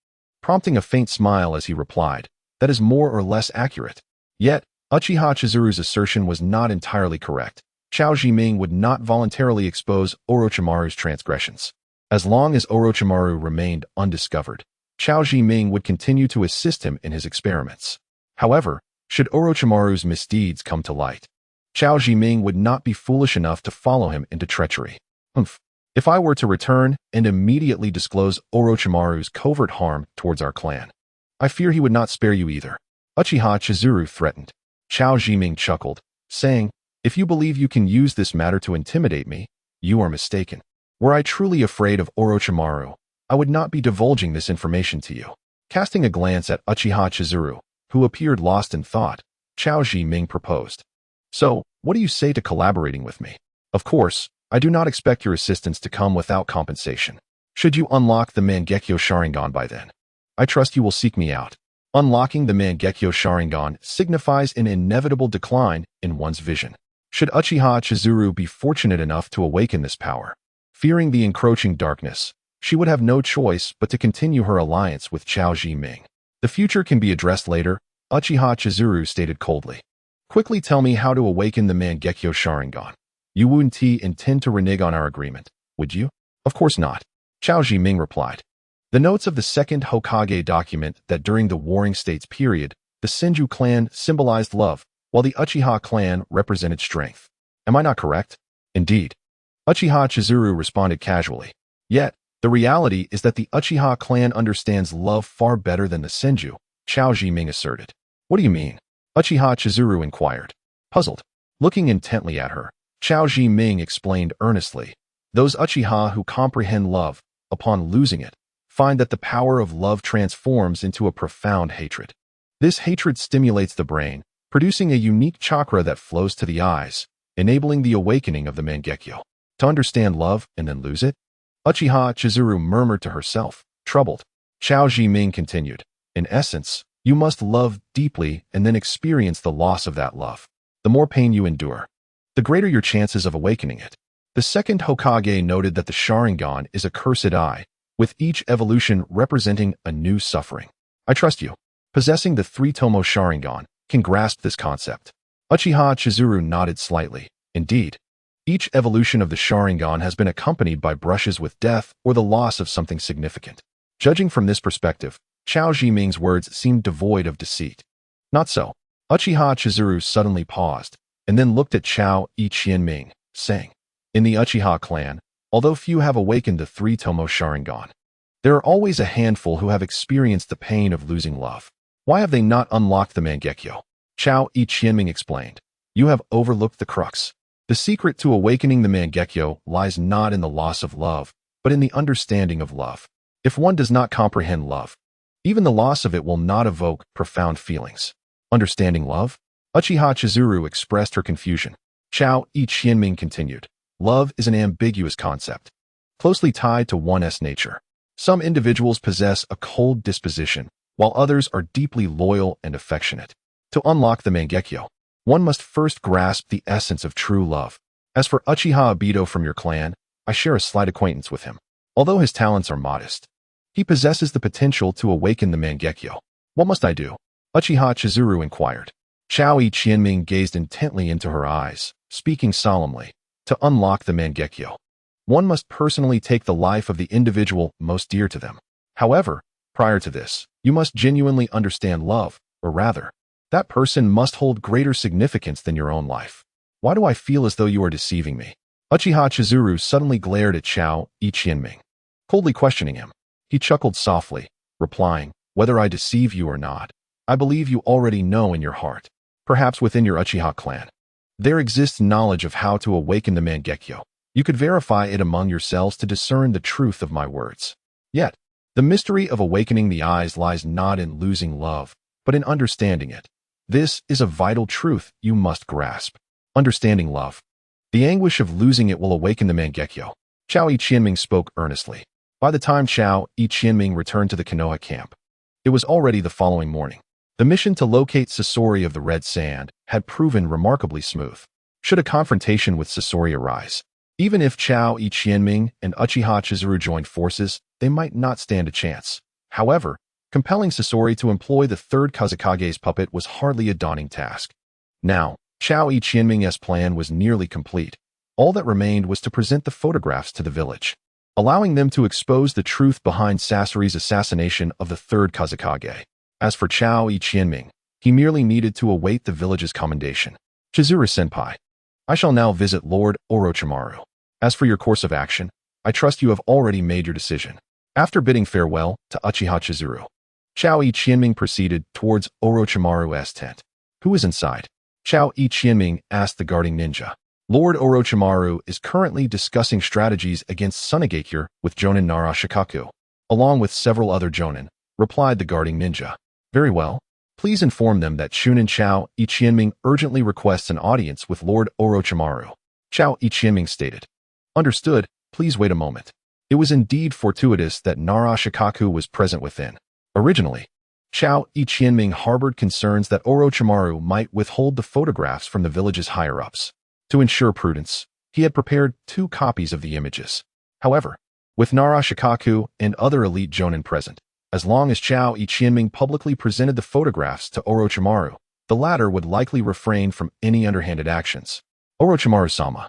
prompting a faint smile as he replied, that is more or less accurate. Yet, Uchiha Chizuru's assertion was not entirely correct. Chao Qianming would not voluntarily expose Orochimaru's transgressions. As long as Orochimaru remained undiscovered, Chao Qianming would continue to assist him in his experiments. However, should Orochimaru's misdeeds come to light, Chao Qianming would not be foolish enough to follow him into treachery. Humph. If I were to return and immediately disclose Orochimaru's covert harm towards our clan, I fear he would not spare you either. Uchiha Chizuru threatened. Chao Qianming chuckled, saying, if you believe you can use this matter to intimidate me, you are mistaken. Were I truly afraid of Orochimaru, I would not be divulging this information to you. Casting a glance at Uchiha Chizuru, who appeared lost in thought, Chao Qianming proposed. So, what do you say to collaborating with me? Of course, I do not expect your assistance to come without compensation. Should you unlock the Mangekyo Sharingan by then, I trust you will seek me out. Unlocking the Mangekyo Sharingan signifies an inevitable decline in one's vision. Should Uchiha Chizuru be fortunate enough to awaken this power, fearing the encroaching darkness, she would have no choice but to continue her alliance with Chao Qianming. The future can be addressed later, Uchiha Chizuru stated coldly. Quickly tell me how to awaken the Mangekyo Sharingan. You wouldn't intend to renege on our agreement, would you? Of course not. Chao Qianming replied. The notes of the second Hokage document that during the Warring States period, the Senju clan symbolized love, while the Uchiha clan represented strength. Am I not correct? Indeed. Uchiha Chizuru responded casually. Yet, the reality is that the Uchiha clan understands love far better than the Senju, Chao Jiming asserted. What do you mean? Uchiha Chizuru inquired. Puzzled. Looking intently at her, Chao Jiming explained earnestly. Those Uchiha who comprehend love, upon losing it, find that the power of love transforms into a profound hatred. This hatred stimulates the brain, producing a unique chakra that flows to the eyes, enabling the awakening of the Mangekyo. To understand love and then lose it? Uchiha Chizuru murmured to herself, troubled. Chao Jiming continued. In essence, you must love deeply and then experience the loss of that love. The more pain you endure, the greater your chances of awakening it. The second Hokage noted that the Sharingan is a cursed eye, with each evolution representing a new suffering. I trust you. Possessing the three-tomo Sharingan can grasp this concept. Uchiha Chizuru nodded slightly. Indeed, each evolution of the Sharingan has been accompanied by brushes with death or the loss of something significant. Judging from this perspective, Chao Jiming's words seemed devoid of deceit. Not so. Uchiha Chizuru suddenly paused, and then looked at Chao Ichienming, saying, in the Uchiha clan, although few have awakened the three-tomo Sharingan, there are always a handful who have experienced the pain of losing love. Why have they not unlocked the Mangekyo? Chao Ichienming explained. You have overlooked the crux. The secret to awakening the Mangekyo lies not in the loss of love, but in the understanding of love. If one does not comprehend love, even the loss of it will not evoke profound feelings. Understanding love? Uchiha Chizuru expressed her confusion. Chao Ichienming continued. Love is an ambiguous concept, closely tied to one's nature. Some individuals possess a cold disposition, while others are deeply loyal and affectionate. To unlock the Mangekyo, one must first grasp the essence of true love. As for Uchiha Obito from your clan, I share a slight acquaintance with him. Although his talents are modest, he possesses the potential to awaken the Mangekyo. What must I do? Uchiha Chizuru inquired. Chao Ichienming gazed intently into her eyes, speaking solemnly. To unlock the Mangekyo, one must personally take the life of the individual most dear to them. However, prior to this, you must genuinely understand love, or rather, that person must hold greater significance than your own life. Why do I feel as though you are deceiving me? Uchiha Chizuru suddenly glared at Chao Ichienming, coldly questioning him. He chuckled softly, replying, whether I deceive you or not, I believe you already know in your heart, perhaps within your Uchiha clan, there exists knowledge of how to awaken the Mangekyo. You could verify it among yourselves to discern the truth of my words. Yet, the mystery of awakening the eyes lies not in losing love, but in understanding it. This is a vital truth you must grasp. Understanding love. The anguish of losing it will awaken the Mangekyo. Chao Ichienming spoke earnestly. By the time Chao Ichienming returned to the Konoha camp, it was already the following morning. The mission to locate Sasori of the Red Sand had proven remarkably smooth. Should a confrontation with Sasori arise, even if Chao Ichienming and Uchiha Chizuru joined forces, they might not stand a chance. However, compelling Sasori to employ the third Kazekage's puppet was hardly a daunting task. Now, Chao Ichienming's plan was nearly complete. All that remained was to present the photographs to the village, allowing them to expose the truth behind Sasori's assassination of the third Kazekage. As for Chao Ichienming, he merely needed to await the village's commendation. Chizuru-senpai, I shall now visit Lord Orochimaru. As for your course of action, I trust you have already made your decision. After bidding farewell to Uchiha Chizuru, Chao Ichienming proceeded towards Orochimaru's tent. Who is inside? Chao Ichienming asked the guarding ninja. Lord Orochimaru is currently discussing strategies against Sunagakure with Jonin Narashikaku, along with several other Jonin, replied the guarding ninja. Very well. Please inform them that Shunin Chao Ichienming urgently requests an audience with Lord Orochimaru. Chao Ichienming stated. Understood, please wait a moment. It was indeed fortuitous that Narashikaku was present within. Originally, Chao Ichienming harbored concerns that Orochimaru might withhold the photographs from the village's higher-ups. To ensure prudence, he had prepared 2 copies of the images. However, with Narashikaku and other elite Jonin present, as long as Chao Ichienming publicly presented the photographs to Orochimaru, the latter would likely refrain from any underhanded actions. Orochimaru-sama.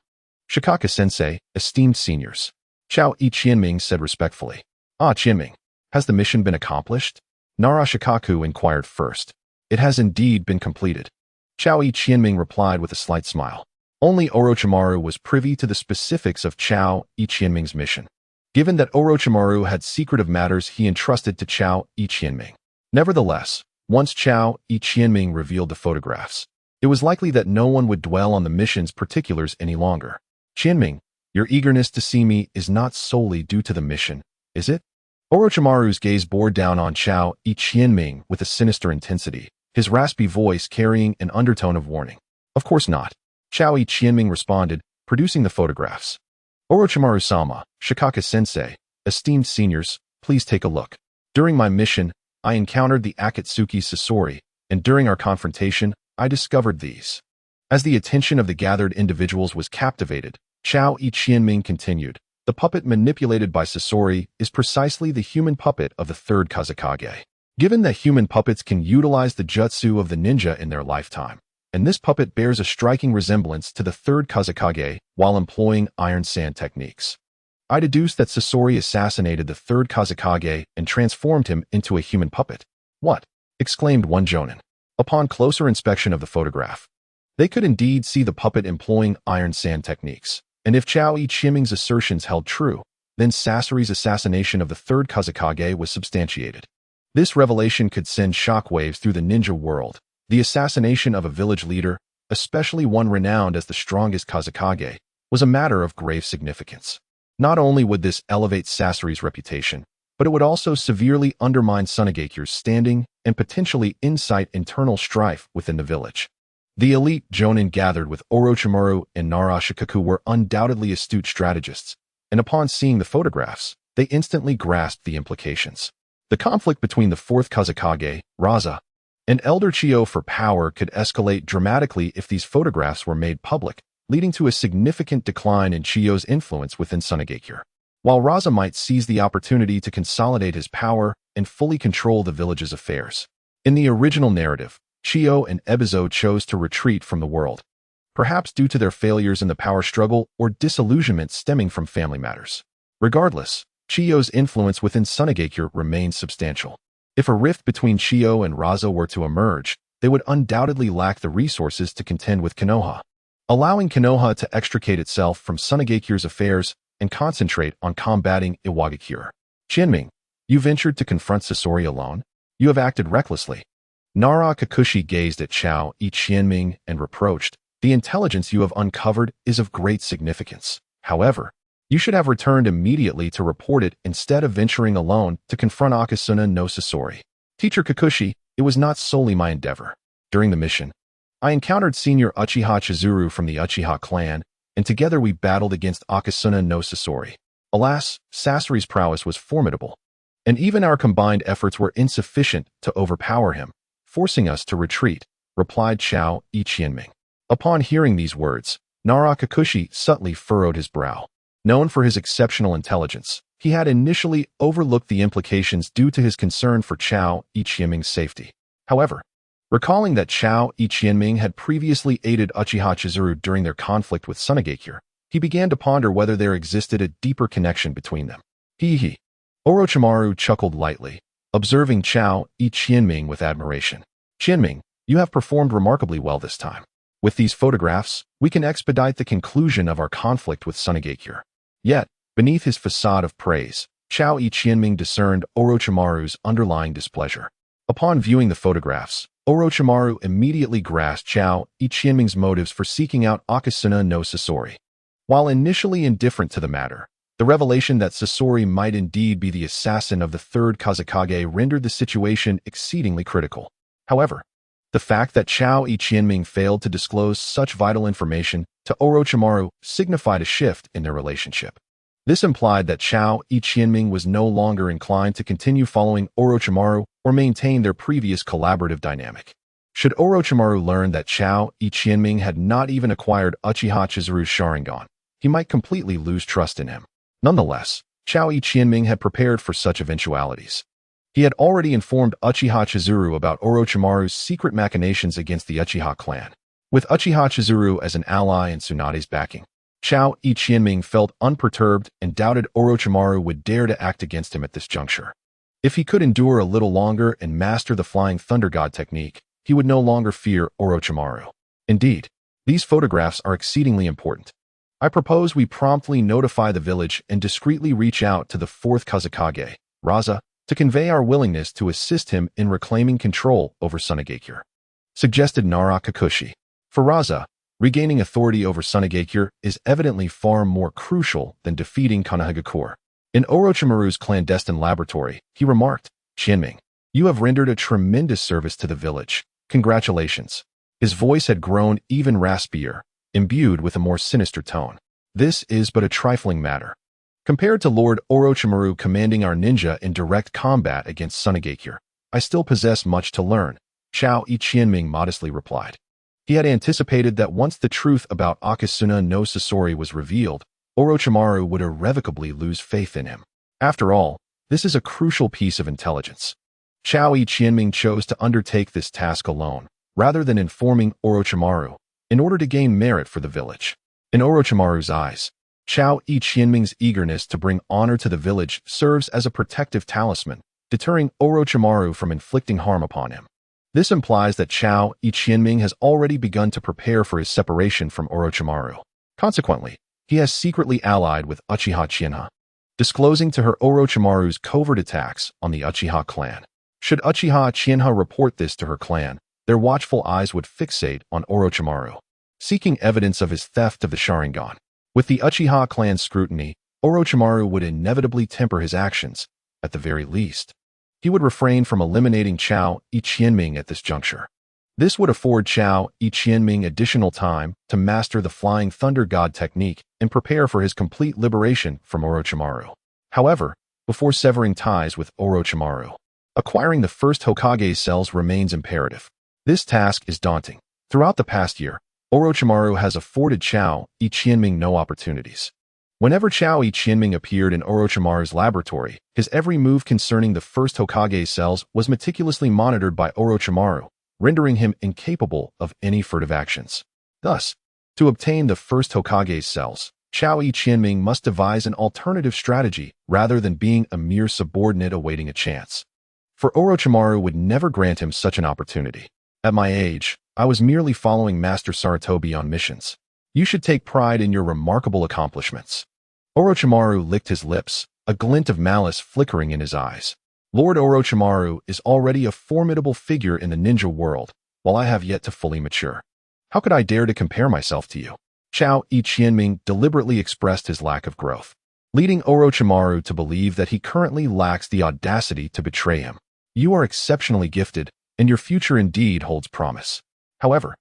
Shikaka-sensei, esteemed seniors. Chao Ichienming said respectfully. Ah, Chienming, has the mission been accomplished? Narashikaku inquired first. It has indeed been completed. Chao Ichienming replied with a slight smile. Only Orochimaru was privy to the specifics of Chao Iqianming's mission, given that Orochimaru had secretive matters he entrusted to Chao Iqianming. Nevertheless, once Chao Iqianming revealed the photographs, it was likely that no one would dwell on the mission's particulars any longer. Qianming, your eagerness to see me is not solely due to the mission, is it? Orochimaru's gaze bore down on Chao Iqianming with a sinister intensity, his raspy voice carrying an undertone of warning. Of course not. Chao Iqianming responded, producing the photographs. Orochimaru-sama, Shikaka-sensei, esteemed seniors, please take a look. During my mission, I encountered the Akatsuki Sasori, and during our confrontation, I discovered these. As the attention of the gathered individuals was captivated, Chao Iqianming continued, the puppet manipulated by Sasori is precisely the human puppet of the third Kazekage. Given that human puppets can utilize the jutsu of the ninja in their lifetime, and this puppet bears a striking resemblance to the third Kazekage while employing iron sand techniques, I deduced that Sasori assassinated the third Kazekage and transformed him into a human puppet. What? Exclaimed one jonin. Upon closer inspection of the photograph, they could indeed see the puppet employing iron sand techniques, and if Chao Iqianming's assertions held true, then Sasori's assassination of the third Kazekage was substantiated. This revelation could send shockwaves through the ninja world. The assassination of a village leader, especially one renowned as the strongest Kazekage, was a matter of grave significance. Not only would this elevate Sasori's reputation, but it would also severely undermine Sunagakure's standing and potentially incite internal strife within the village. The elite jonin gathered with Orochimaru and Narashikaku were undoubtedly astute strategists, and upon seeing the photographs, they instantly grasped the implications. The conflict between the fourth Kazekage, Raza, and Elder Chiyo for power could escalate dramatically if these photographs were made public, leading to a significant decline in Chiyo's influence within Sunagakure. While Raza might seize the opportunity to consolidate his power and fully control the village's affairs. In the original narrative, Chiyo and Ebizo chose to retreat from the world, perhaps due to their failures in the power struggle or disillusionment stemming from family matters. Regardless, Chiyo's influence within Sunagakure remains substantial. If a rift between Chiyo and Raza were to emerge, they would undoubtedly lack the resources to contend with Konoha, allowing Konoha to extricate itself from Sunagakure's affairs and concentrate on combating Iwagakure. Qianming, you ventured to confront Sasori alone? You have acted recklessly. Nara Kikuchi gazed at Chao Iqianming and reproached, the intelligence you have uncovered is of great significance. However, you should have returned immediately to report it instead of venturing alone to confront Akasuna no Sasori. Teacher Kikuchi, it was not solely my endeavor. During the mission, I encountered Senior Uchiha Chizuru from the Uchiha clan, and together we battled against Akasuna no Sasori. Alas, Sasori's prowess was formidable, and even our combined efforts were insufficient to overpower him, forcing us to retreat, replied Chao Iqianming. Upon hearing these words, Nara Kikuchi subtly furrowed his brow. Known for his exceptional intelligence, he had initially overlooked the implications due to his concern for Chao Iqianming's safety. However, recalling that Chao Iqianming had previously aided Uchiha Chizuru during their conflict with Sunagakure, he began to ponder whether there existed a deeper connection between them. Hee. Orochimaru chuckled lightly, observing Chao Iqianming with admiration. Qianming, you have performed remarkably well this time. With these photographs, we can expedite the conclusion of our conflict with Sunagakure. Yet, beneath his facade of praise, Chao Iqianming discerned Orochimaru's underlying displeasure. Upon viewing the photographs, Orochimaru immediately grasped Chao Iqianming's motives for seeking out Akasuna no Sasori. While initially indifferent to the matter, the revelation that Sasori might indeed be the assassin of the third Kazekage rendered the situation exceedingly critical. However, the fact that Chao Iqianming failed to disclose such vital information to Orochimaru signified a shift in their relationship. This implied that Chao Iqianming was no longer inclined to continue following Orochimaru or maintain their previous collaborative dynamic. Should Orochimaru learn that Chao Iqianming had not even acquired Uchiha Chizuru's Sharingan, he might completely lose trust in him. Nonetheless, Chao Iqianming had prepared for such eventualities. He had already informed Uchiha Chizuru about Orochimaru's secret machinations against the Uchiha clan. With Uchiha Chizuru as an ally and Tsunade's backing, Chao Iqianming felt unperturbed and doubted Orochimaru would dare to act against him at this juncture. If he could endure a little longer and master the Flying Thunder God technique, he would no longer fear Orochimaru. Indeed, These photographs are exceedingly important. I propose we promptly notify the village and discreetly reach out to the fourth Kazekage, Raza, to convey our willingness to assist him in reclaiming control over Sunagakure," suggested Nara Kikuchi. For Raza, regaining authority over Sunagakure is evidently far more crucial than defeating Konoha. In Orochimaru's clandestine laboratory, he remarked, "Qianming, you have rendered a tremendous service to the village. Congratulations." His voice had grown even raspier, imbued with a more sinister tone. "This is but a trifling matter. Compared to Lord Orochimaru commanding our ninja in direct combat against Sunagakure, I still possess much to learn," Chao Qianming modestly replied. He had anticipated that once the truth about Akasuna no Sasori was revealed, Orochimaru would irrevocably lose faith in him. After all, this is a crucial piece of intelligence. Chao Qianming chose to undertake this task alone, rather than informing Orochimaru, in order to gain merit for the village. In Orochimaru's eyes, Chao Qianming's eagerness to bring honor to the village serves as a protective talisman, deterring Orochimaru from inflicting harm upon him. This implies that Chao Qianming has already begun to prepare for his separation from Orochimaru. Consequently, he has secretly allied with Uchiha Chinha, disclosing to her Orochimaru's covert attacks on the Uchiha clan. Should Uchiha Chinha report this to her clan, their watchful eyes would fixate on Orochimaru, seeking evidence of his theft of the Sharingan. With the Uchiha clan's scrutiny, Orochimaru would inevitably temper his actions. At the very least, he would refrain from eliminating Chao Qianming at this juncture. This would afford Chao Qianming additional time to master the Flying Thunder God technique and prepare for his complete liberation from Orochimaru. However, before severing ties with Orochimaru, acquiring the first Hokage cells remains imperative. This task is daunting. Throughout the past year, Orochimaru has afforded Chao Qianming no opportunities. Whenever Chao Qianming appeared in Orochimaru's laboratory, his every move concerning the first Hokage cells was meticulously monitored by Orochimaru, rendering him incapable of any furtive actions. Thus, to obtain the first Hokage cells, Chao Qianming must devise an alternative strategy rather than being a mere subordinate awaiting a chance. For Orochimaru would never grant him such an opportunity. "At my age, I was merely following Master Sarutobi on missions. You should take pride in your remarkable accomplishments." Orochimaru licked his lips, a glint of malice flickering in his eyes. Lord Orochimaru is already a formidable figure in the ninja world, while I have yet to fully mature. How could I dare to compare myself to you? Chao Qianming deliberately expressed his lack of growth, leading Orochimaru to believe that he currently lacks the audacity to betray him. "You are exceptionally gifted, and your future indeed holds promise. However,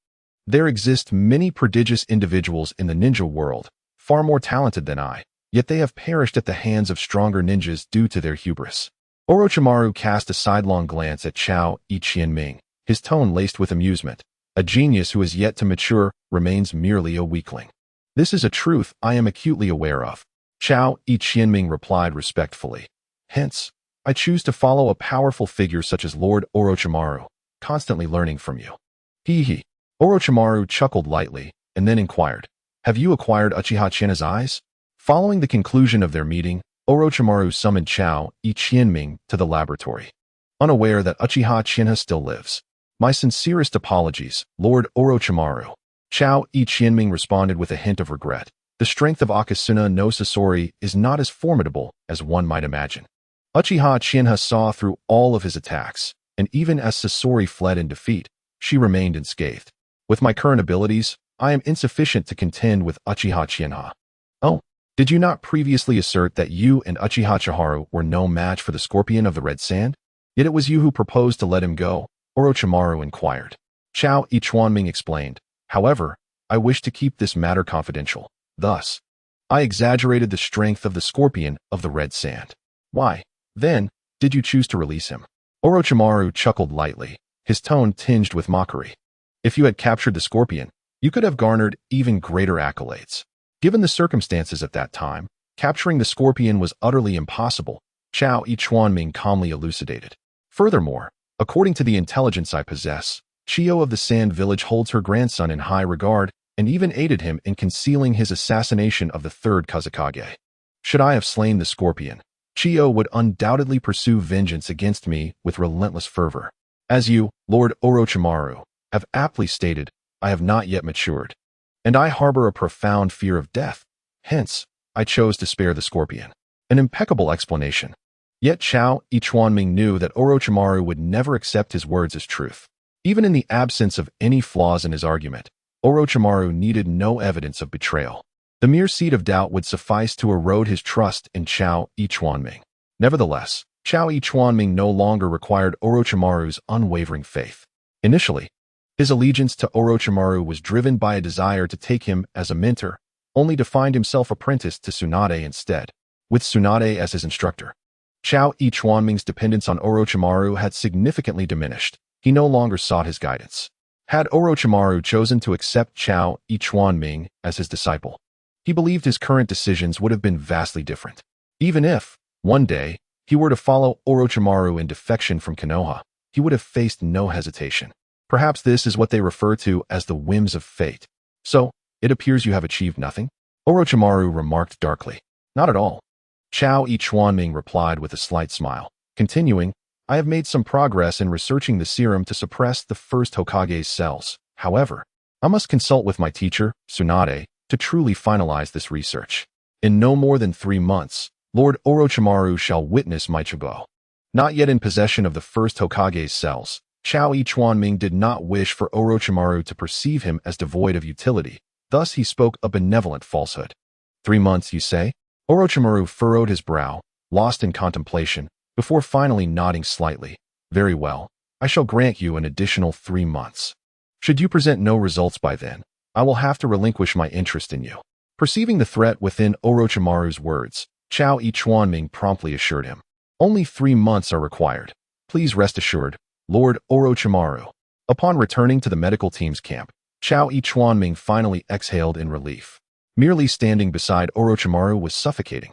there exist many prodigious individuals in the ninja world, far more talented than I, yet they have perished at the hands of stronger ninjas due to their hubris." Orochimaru cast a sidelong glance at Chao Qianming, his tone laced with amusement. "A genius who is yet to mature remains merely a weakling. This is a truth I am acutely aware of," Chao Qianming replied respectfully. "Hence, I choose to follow a powerful figure such as Lord Orochimaru, constantly learning from you." Hee. Orochimaru chuckled lightly, and then inquired, "Have you acquired Uchiha Chinha's eyes?" Following the conclusion of their meeting, Orochimaru summoned Chao Qianming to the laboratory, unaware that Uchiha Chinha still lives. "My sincerest apologies, Lord Orochimaru." Chao Qianming responded with a hint of regret. "The strength of Akasuna no Sasori is not as formidable as one might imagine. Uchiha Chinha saw through all of his attacks, and even as Sasori fled in defeat, she remained unscathed. With my current abilities, I am insufficient to contend with Uchiha Chinha." "Oh, did you not previously assert that you and Uchiha Chiharu were no match for the Scorpion of the Red Sand? Yet it was you who proposed to let him go," Orochimaru inquired. Chao Qianming explained, "However, I wish to keep this matter confidential. Thus, I exaggerated the strength of the Scorpion of the Red Sand. Why, then, did you choose to release him?" Orochimaru chuckled lightly, his tone tinged with mockery. "If you had captured the Scorpion, you could have garnered even greater accolades. Given the circumstances at that time, capturing the Scorpion was utterly impossible," Chao Qianming calmly elucidated. "Furthermore, according to the intelligence I possess, Chiyo of the Sand Village holds her grandson in high regard and even aided him in concealing his assassination of the third Kazekage. Should I have slain the Scorpion, Chiyo would undoubtedly pursue vengeance against me with relentless fervor. As you, Lord Orochimaru, have aptly stated, I have not yet matured. and I harbor a profound fear of death. Hence, I chose to spare the scorpion. An impeccable explanation. Yet Chao Ichuanming knew that Orochimaru would never accept his words as truth. Even in the absence of any flaws in his argument, Orochimaru needed no evidence of betrayal. The mere seed of doubt would suffice to erode his trust in Chao Ichuanming. Nevertheless, Chao Ichuanming no longer required Orochimaru's unwavering faith. Initially, his allegiance to Orochimaru was driven by a desire to take him as a mentor, only to find himself apprenticed to Tsunade instead, with Tsunade as his instructor. Chao Ichuanming's dependence on Orochimaru had significantly diminished. He no longer sought his guidance. Had Orochimaru chosen to accept Chao Ichuanming as his disciple, he believed his current decisions would have been vastly different. Even if, one day, he were to follow Orochimaru in defection from Konoha, he would have faced no hesitation. Perhaps this is what they refer to as the whims of fate. So, it appears you have achieved nothing? Orochimaru remarked darkly. Not at all. Chao Ichuanming replied with a slight smile. Continuing, I have made some progress in researching the serum to suppress the first Hokage's cells. However, I must consult with my teacher, Tsunade, to truly finalize this research. In no more than 3 months, Lord Orochimaru shall witness my Chigo. Not yet in possession of the first Hokage's cells, Chao Ichuanming did not wish for Orochimaru to perceive him as devoid of utility. Thus he spoke a benevolent falsehood. 3 months, you say? Orochimaru furrowed his brow, lost in contemplation, before finally nodding slightly. Very well, I shall grant you an additional 3 months. Should you present no results by then, I will have to relinquish my interest in you. Perceiving the threat within Orochimaru's words, Chao Ichuanming promptly assured him. Only 3 months are required. Please rest assured, Lord Orochimaru. Upon returning to the medical team's camp, Chao Ichuanming finally exhaled in relief. Merely standing beside Orochimaru was suffocating,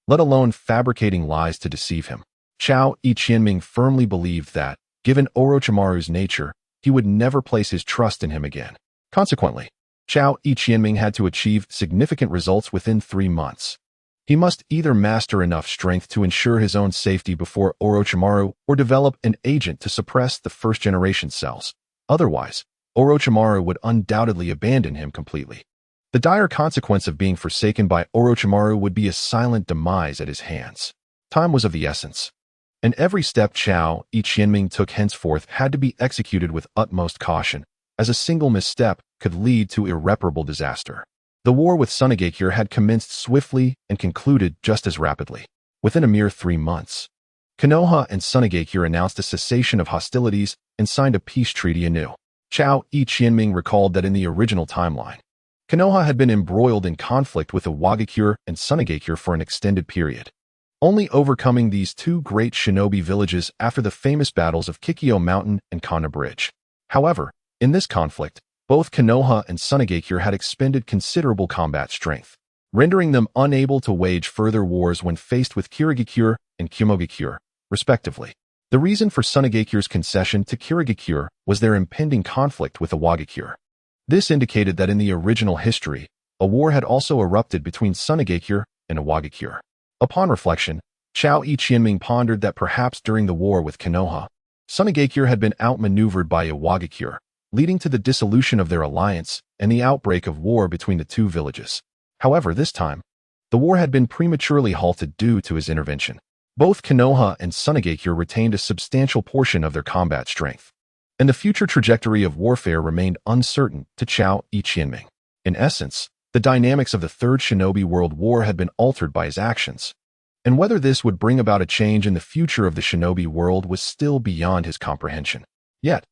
let alone fabricating lies to deceive him. Chao Ichuanming firmly believed that, given Orochimaru's nature, he would never place his trust in him again. Consequently, Chao Ichuanming had to achieve significant results within 3 months. He must either master enough strength to ensure his own safety before Orochimaru or develop an agent to suppress the first-generation cells. Otherwise, Orochimaru would undoubtedly abandon him completely. The dire consequence of being forsaken by Orochimaru would be a silent demise at his hands. Time was of the essence, and every step Chao Ichuanming took henceforth had to be executed with utmost caution, as a single misstep could lead to irreparable disaster. The war with Sunagakure had commenced swiftly and concluded just as rapidly. Within a mere 3 months, Konoha and Sunagakure announced a cessation of hostilities and signed a peace treaty anew. Chao Ichuanming recalled that in the original timeline, Konoha had been embroiled in conflict with Amegakure and Sunagakure for an extended period, only overcoming these two great shinobi villages after the famous battles of Kikyo Mountain and Kana Bridge. However, in this conflict, both Konoha and Sunagakure had expended considerable combat strength, rendering them unable to wage further wars when faced with Kirigakure and Kyomogakure, respectively. The reason for Sunagakure's concession to Kirigakure was their impending conflict with Amegakure. This indicated that in the original history, a war had also erupted between Sunagakure and Amegakure. Upon reflection, Chao Ichuanming pondered that perhaps during the war with Konoha, Sunagakure had been outmaneuvered by Amegakure, leading to the dissolution of their alliance and the outbreak of war between the two villages. However, this time, the war had been prematurely halted due to his intervention. Both Konoha and Sunagakure retained a substantial portion of their combat strength, and the future trajectory of warfare remained uncertain to Chao Ichuanming. In essence, the dynamics of the Third Shinobi World War had been altered by his actions, and whether this would bring about a change in the future of the shinobi world was still beyond his comprehension. Yet,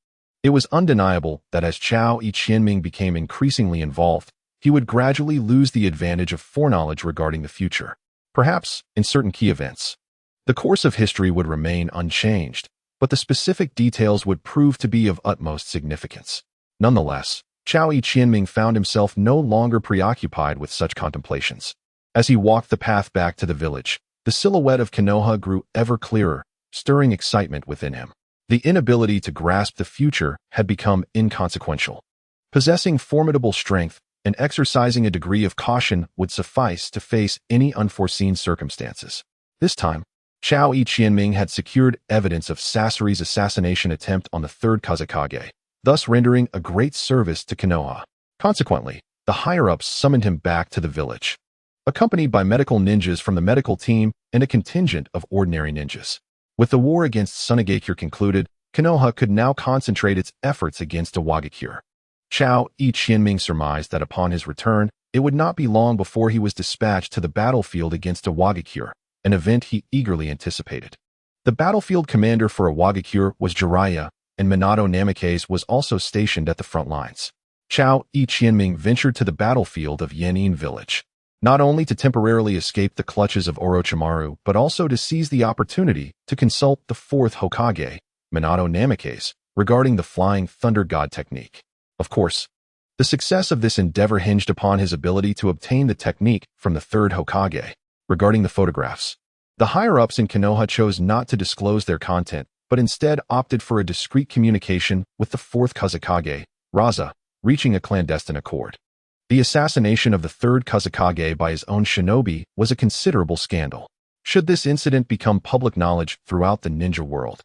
it was undeniable that as Chao Ichuanming became increasingly involved, he would gradually lose the advantage of foreknowledge regarding the future. Perhaps, in certain key events, the course of history would remain unchanged, but the specific details would prove to be of utmost significance. Nonetheless, Chao Ichuanming found himself no longer preoccupied with such contemplations. As he walked the path back to the village, the silhouette of Konoha grew ever clearer, stirring excitement within him. The inability to grasp the future had become inconsequential. Possessing formidable strength and exercising a degree of caution would suffice to face any unforeseen circumstances. This time, Chao Ichuanming had secured evidence of Sasori's assassination attempt on the third Kazekage, thus rendering a great service to Konoha. Consequently, the higher-ups summoned him back to the village, accompanied by medical ninjas from the medical team and a contingent of ordinary ninjas. With the war against Sunagakure concluded, Konoha could now concentrate its efforts against Awagakure. Chao Qianming surmised that upon his return, it would not be long before he was dispatched to the battlefield against Awagakure, an event he eagerly anticipated. The battlefield commander for Awagakure was Jiraiya, and Minato Namikaze was also stationed at the front lines. Chao Qianming ventured to the battlefield of Yanin village, not only to temporarily escape the clutches of Orochimaru, but also to seize the opportunity to consult the fourth Hokage, Minato Namikaze, regarding the Flying Thunder God technique. Of course, the success of this endeavor hinged upon his ability to obtain the technique from the third Hokage. Regarding the photographs, the higher-ups in Konoha chose not to disclose their content, but instead opted for a discreet communication with the fourth Kazekage, Raza, reaching a clandestine accord. The assassination of the third Kazekage by his own shinobi was a considerable scandal. Should this incident become public knowledge throughout the ninja world,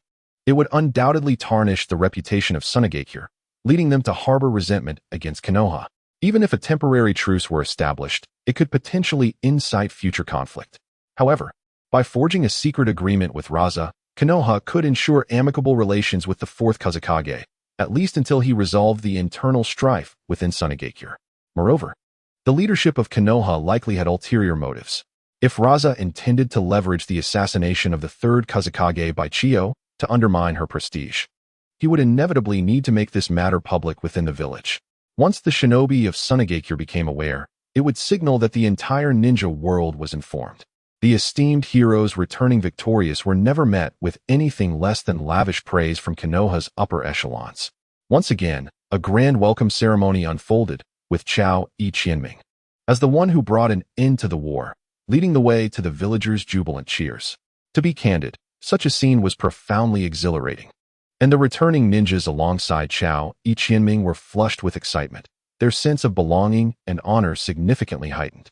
it would undoubtedly tarnish the reputation of Sunagakure, leading them to harbor resentment against Konoha. Even if a temporary truce were established, it could potentially incite future conflict. However, by forging a secret agreement with Raza, Konoha could ensure amicable relations with the fourth Kazekage, at least until he resolved the internal strife within Sunagakure. Moreover, the leadership of Konoha likely had ulterior motives. If Raza intended to leverage the assassination of the third Kazekage by Chiyo to undermine her prestige, he would inevitably need to make this matter public within the village. Once the shinobi of Sunagakure became aware, it would signal that the entire ninja world was informed. The esteemed heroes returning victorious were never met with anything less than lavish praise from Konoha's upper echelons. Once again, a grand welcome ceremony unfolded, with Chao Qianming as the one who brought an end to the war, leading the way to the villagers' jubilant cheers. To be candid, such a scene was profoundly exhilarating, and the returning ninjas alongside Chao Qianming were flushed with excitement, their sense of belonging and honor significantly heightened.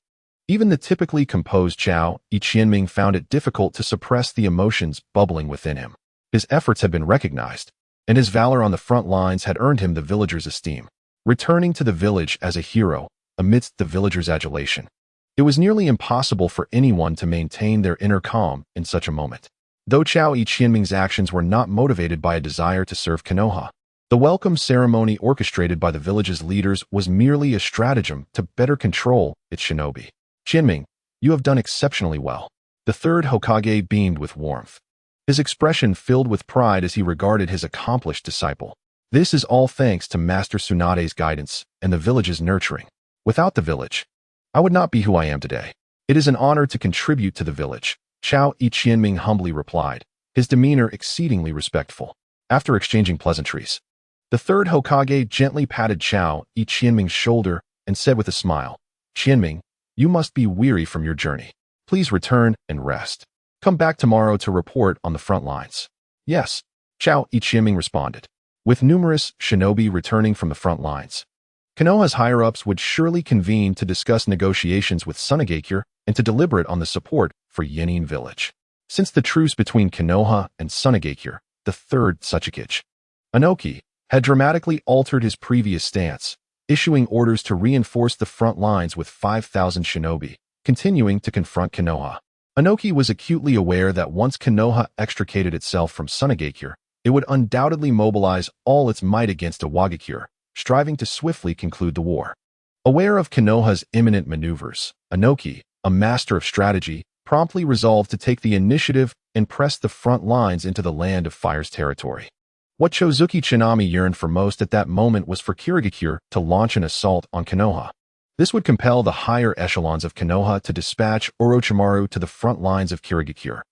Even the typically composed Chao Qianming found it difficult to suppress the emotions bubbling within him. His efforts had been recognized, and his valor on the front lines had earned him the villagers' esteem. Returning to the village as a hero, amidst the villagers' adulation, it was nearly impossible for anyone to maintain their inner calm in such a moment. Though Chao Qianming's actions were not motivated by a desire to serve Konoha, the welcome ceremony orchestrated by the village's leaders was merely a stratagem to better control its shinobi. Qianming, you have done exceptionally well. The third Hokage beamed with warmth, his expression filled with pride as he regarded his accomplished disciple. This is all thanks to Master Tsunade's guidance and the village's nurturing. Without the village, I would not be who I am today. It is an honor to contribute to the village, Chao Qianming humbly replied, his demeanor exceedingly respectful. After exchanging pleasantries, the third Hokage gently patted Chao Qianming's shoulder and said with a smile, Qianming, you must be weary from your journey. Please return and rest. Come back tomorrow to report on the front lines. Yes, Chao Qianming responded. With numerous shinobi returning from the front lines, Konoha's higher-ups would surely convene to discuss negotiations with Sunagakure and to deliberate on the support for Yanin village. Since the truce between Konoha and Sunagakure, the third Tsuchikage, Inoki, had dramatically altered his previous stance, issuing orders to reinforce the front lines with 5,000 shinobi, continuing to confront Konoha. Inoki was acutely aware that once Konoha extricated itself from Sunagakure, it would undoubtedly mobilize all its might against Awagakure, striving to swiftly conclude the war. Aware of Konoha's imminent maneuvers, Inoki, a master of strategy, promptly resolved to take the initiative and press the front lines into the Land of Fire's territory. What Chozuki Tsunami yearned for most at that moment was for Kirigakure to launch an assault on Konoha. This would compel the higher echelons of Konoha to dispatch Orochimaru to the front lines of Kirigakure,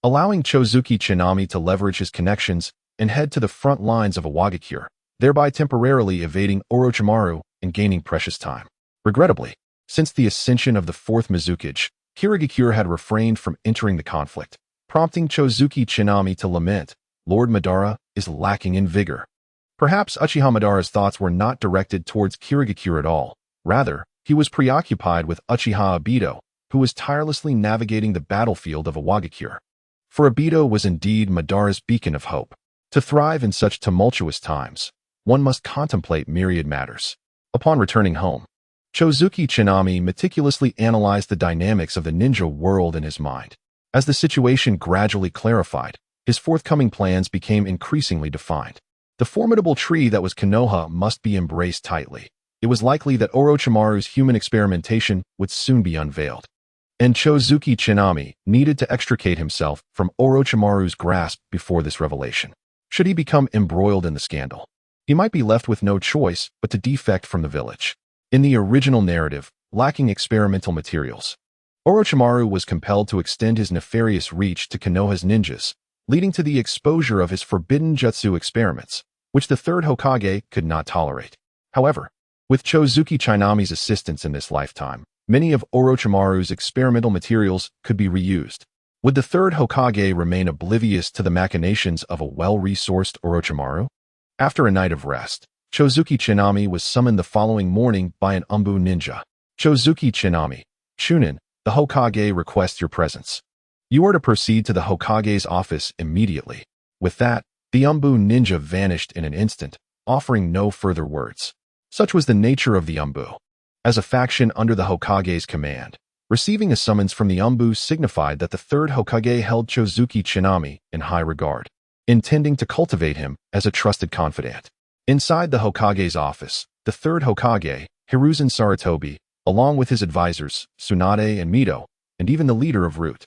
allowing Chozuki Tsunami to leverage his connections and head to the front lines of Awagakure, thereby temporarily evading Orochimaru and gaining precious time. Regrettably, since the ascension of the fourth Mizukage, Kirigakure had refrained from entering the conflict, prompting Chozuki Tsunami to lament, Lord Madara is lacking in vigor. Perhaps Uchiha Madara's thoughts were not directed towards Kirigakure at all. Rather, he was preoccupied with Uchiha Obito, who was tirelessly navigating the battlefield of Awagakure. For Obito was indeed Madara's beacon of hope. To thrive in such tumultuous times, one must contemplate myriad matters. Upon returning home, Chozuki Chinami meticulously analyzed the dynamics of the ninja world in his mind. As the situation gradually clarified, his forthcoming plans became increasingly defined. The formidable tree that was Konoha must be embraced tightly. It was likely that Orochimaru's human experimentation would soon be unveiled. And Chozuki Chinami needed to extricate himself from Orochimaru's grasp before this revelation. Should he become embroiled in the scandal, he might be left with no choice but to defect from the village. In the original narrative, lacking experimental materials, Orochimaru was compelled to extend his nefarious reach to Konoha's ninjas, leading to the exposure of his forbidden jutsu experiments, which the third Hokage could not tolerate. However, with Chozuki Chinami's assistance in this lifetime, many of Orochimaru's experimental materials could be reused. Would the third Hokage remain oblivious to the machinations of a well-resourced Orochimaru? After a night of rest, Chozuki Chinami was summoned the following morning by an Umbu ninja. Chozuki Chinami, Chunin, the Hokage requests your presence. You are to proceed to the Hokage's office immediately. With that, the Umbu ninja vanished in an instant, offering no further words. Such was the nature of the Umbu. As a faction under the Hokage's command, receiving a summons from the Umbu signified that the third Hokage held Chozuki Chinami in high regard, intending to cultivate him as a trusted confidant. Inside the Hokage's office, the third Hokage, Hiruzen Sarutobi, along with his advisors, Tsunade and Mito, and even the leader of Root,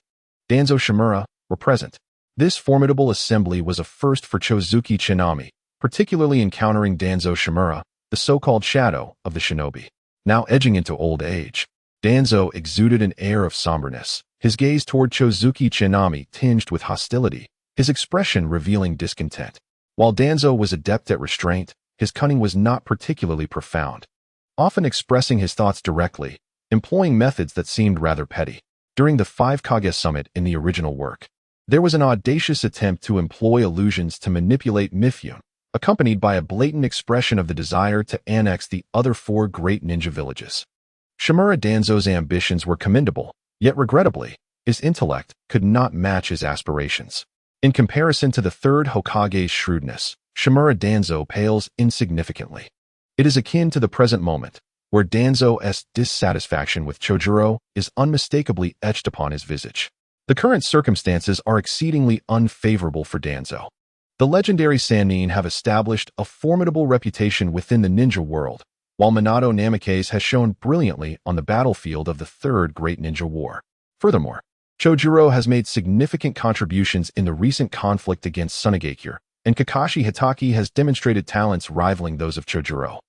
Danzo Shimura, were present. This formidable assembly was a first for Chozuki Chinami, particularly encountering Danzo Shimura, the so-called shadow of the shinobi. Now edging into old age, Danzo exuded an air of somberness, his gaze toward Chozuki Chinami tinged with hostility, his expression revealing discontent. While Danzo was adept at restraint, his cunning was not particularly profound, often expressing his thoughts directly, employing methods that seemed rather petty. During the Five Kage Summit in the original work, there was an audacious attempt to employ illusions to manipulate Mifune, accompanied by a blatant expression of the desire to annex the other four great ninja villages. Shimura Danzo's ambitions were commendable, yet regrettably, his intellect could not match his aspirations. In comparison to the third Hokage's shrewdness, Shimura Danzo pales insignificantly. It is akin to the present moment, where Danzo's dissatisfaction with Chojuro is unmistakably etched upon his visage. The current circumstances are exceedingly unfavorable for Danzo. The legendary Sannin have established a formidable reputation within the ninja world, while Minato Namikaze has shown brilliantly on the battlefield of the Third Great Ninja War. Furthermore, Chojuro has made significant contributions in the recent conflict against Sunagakure, and Kakashi Hitaki has demonstrated talents rivaling those of Chojuro,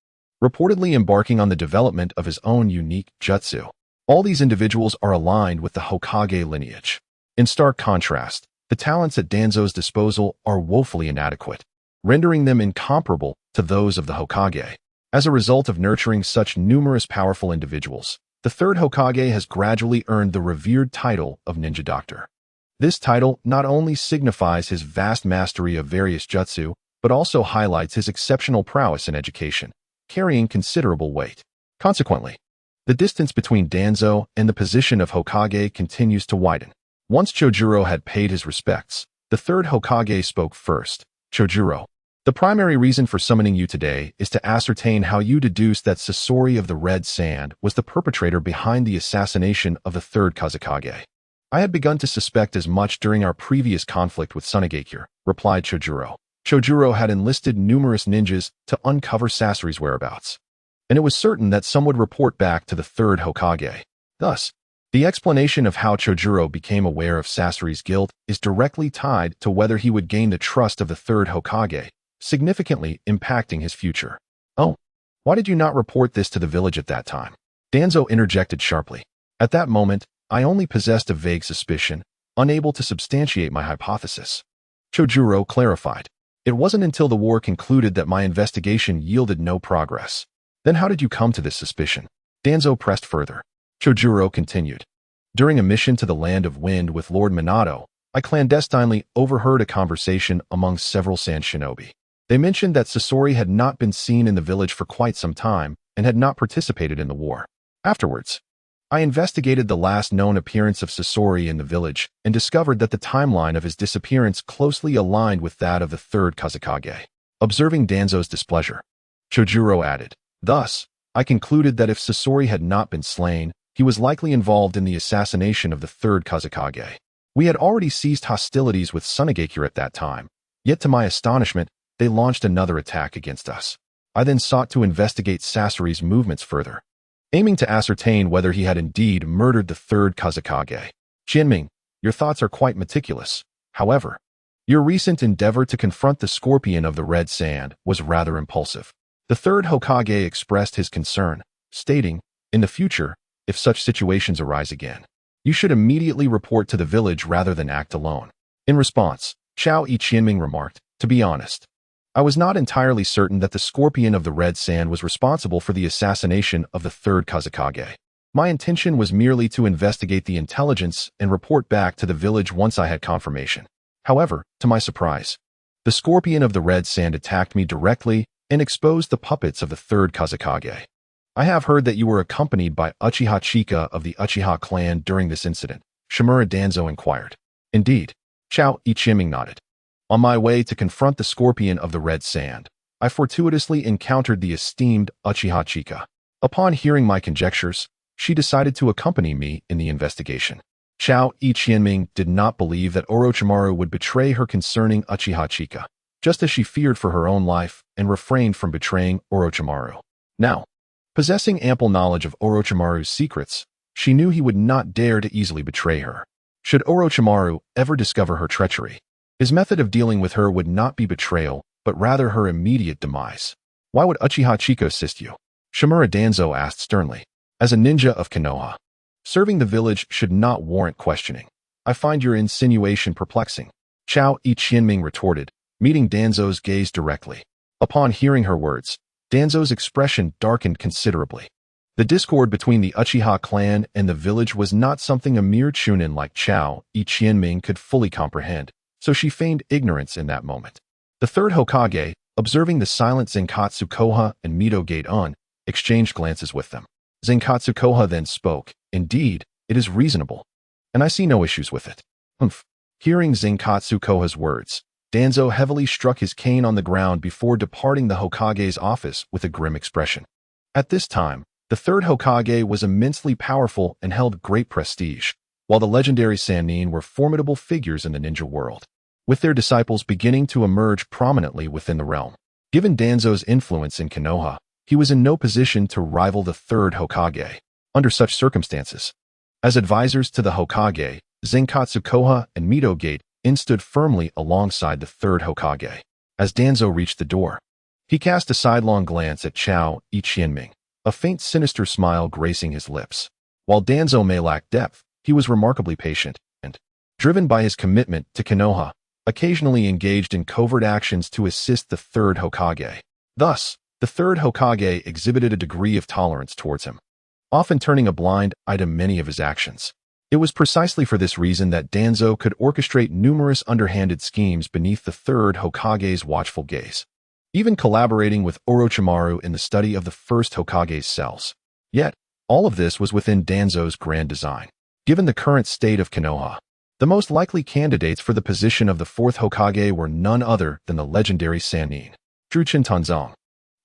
reportedly embarking on the development of his own unique jutsu. All these individuals are aligned with the Hokage lineage. In stark contrast, the talents at Danzo's disposal are woefully inadequate, rendering them incomparable to those of the Hokage. As a result of nurturing such numerous powerful individuals, the third Hokage has gradually earned the revered title of Ninja Doctor. This title not only signifies his vast mastery of various jutsu, but also highlights his exceptional prowess in education, carrying considerable weight. Consequently, the distance between Danzo and the position of Hokage continues to widen. Once Chojuro had paid his respects, the third Hokage spoke first. Chojuro, the primary reason for summoning you today is to ascertain how you deduced that Sasori of the Red Sand was the perpetrator behind the assassination of the third Kazekage. I had begun to suspect as much during our previous conflict with Sunagakure, replied Chojuro. Chojuro had enlisted numerous ninjas to uncover Sasori's whereabouts, and it was certain that some would report back to the third Hokage. Thus, the explanation of how Chojuro became aware of Sasori's guilt is directly tied to whether he would gain the trust of the third Hokage, significantly impacting his future. Oh, why did you not report this to the village at that time? Danzo interjected sharply. At that moment, I only possessed a vague suspicion, unable to substantiate my hypothesis. Chojuro clarified. It wasn't until the war concluded that my investigation yielded no progress. Then how did you come to this suspicion? Danzo pressed further. Chojuro continued. During a mission to the Land of Wind with Lord Minato, I clandestinely overheard a conversation among several Sand Shinobi. They mentioned that Sasori had not been seen in the village for quite some time and had not participated in the war. Afterwards, I investigated the last known appearance of Sasori in the village and discovered that the timeline of his disappearance closely aligned with that of the third Kazekage. Observing Danzo's displeasure, Chojuro added, thus, I concluded that if Sasori had not been slain, he was likely involved in the assassination of the third Kazekage. We had already ceased hostilities with Sunagakure at that time, yet to my astonishment, they launched another attack against us. I then sought to investigate Sasori's movements further, aiming to ascertain whether he had indeed murdered the third Kazekage. Jinming, your thoughts are quite meticulous. However, your recent endeavor to confront the scorpion of the red sand was rather impulsive. The third Hokage expressed his concern, stating, in the future, if such situations arise again, you should immediately report to the village rather than act alone. In response, Chao Jinming remarked, to be honest, I was not entirely certain that the scorpion of the red sand was responsible for the assassination of the third Kazekage. My intention was merely to investigate the intelligence and report back to the village once I had confirmation. However, to my surprise, the scorpion of the red sand attacked me directly and exposed the puppets of the third Kazekage. I have heard that you were accompanied by Uchiha Chika of the Uchiha clan during this incident, Shimura Danzo inquired. Indeed, Chao Jinming nodded. On my way to confront the scorpion of the red sand, I fortuitously encountered the esteemed Uchiha Chika. Upon hearing my conjectures, she decided to accompany me in the investigation. Chao Jinming did not believe that Orochimaru would betray her concerning Uchiha Chika, just as she feared for her own life and refrained from betraying Orochimaru. Now, possessing ample knowledge of Orochimaru's secrets, she knew he would not dare to easily betray her. Should Orochimaru ever discover her treachery, his method of dealing with her would not be betrayal, but rather her immediate demise. Why would Uchiha Chika assist you? Shimura Danzo asked sternly. As a ninja of Konoha, serving the village should not warrant questioning. I find your insinuation perplexing. Chao Jinming retorted, meeting Danzo's gaze directly. Upon hearing her words, Danzo's expression darkened considerably. The discord between the Uchiha clan and the village was not something a mere chunin like Chao Jinming could fully comprehend, so she feigned ignorance in that moment. The third Hokage, observing the silent Zenkatsu Koha and Mito Gate-un, exchanged glances with them. Zenkatsu Koha then spoke, indeed, it is reasonable, and I see no issues with it. Hearing Zenkatsu Koha's words, Danzo heavily struck his cane on the ground before departing the Hokage's office with a grim expression. At this time, the third Hokage was immensely powerful and held great prestige, while the legendary Sannin were formidable figures in the ninja world, with their disciples beginning to emerge prominently within the realm. Given Danzo's influence in Konoha, he was in no position to rival the third Hokage. Under such circumstances, as advisors to the Hokage, Zenkatsu Koha and Mito Gate-un stood firmly alongside the third Hokage. As Danzo reached the door, he cast a sidelong glance at Chao Jinming, a faint sinister smile gracing his lips. While Danzo may lack depth, he was remarkably patient and, driven by his commitment to Konoha, occasionally engaged in covert actions to assist the third Hokage. Thus, the third Hokage exhibited a degree of tolerance towards him, often turning a blind eye to many of his actions. It was precisely for this reason that Danzo could orchestrate numerous underhanded schemes beneath the third Hokage's watchful gaze, even collaborating with Orochimaru in the study of the first Hokage's cells. Yet, all of this was within Danzo's grand design. Given the current state of Konoha, the most likely candidates for the position of the fourth Hokage were none other than the legendary Sannin, Druchin Tanzong.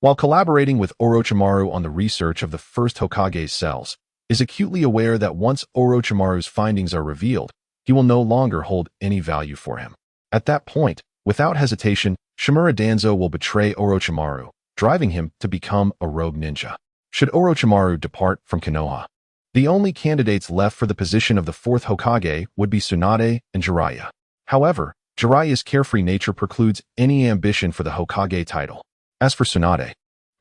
While collaborating with Orochimaru on the research of the first Hokage's cells, is acutely aware that once Orochimaru's findings are revealed, he will no longer hold any value for him. At that point, without hesitation, Shimura Danzo will betray Orochimaru, driving him to become a rogue ninja. Should Orochimaru depart from Konoha, the only candidates left for the position of the fourth Hokage would be Tsunade and Jiraiya. However, Jiraiya's carefree nature precludes any ambition for the Hokage title. As for Tsunade,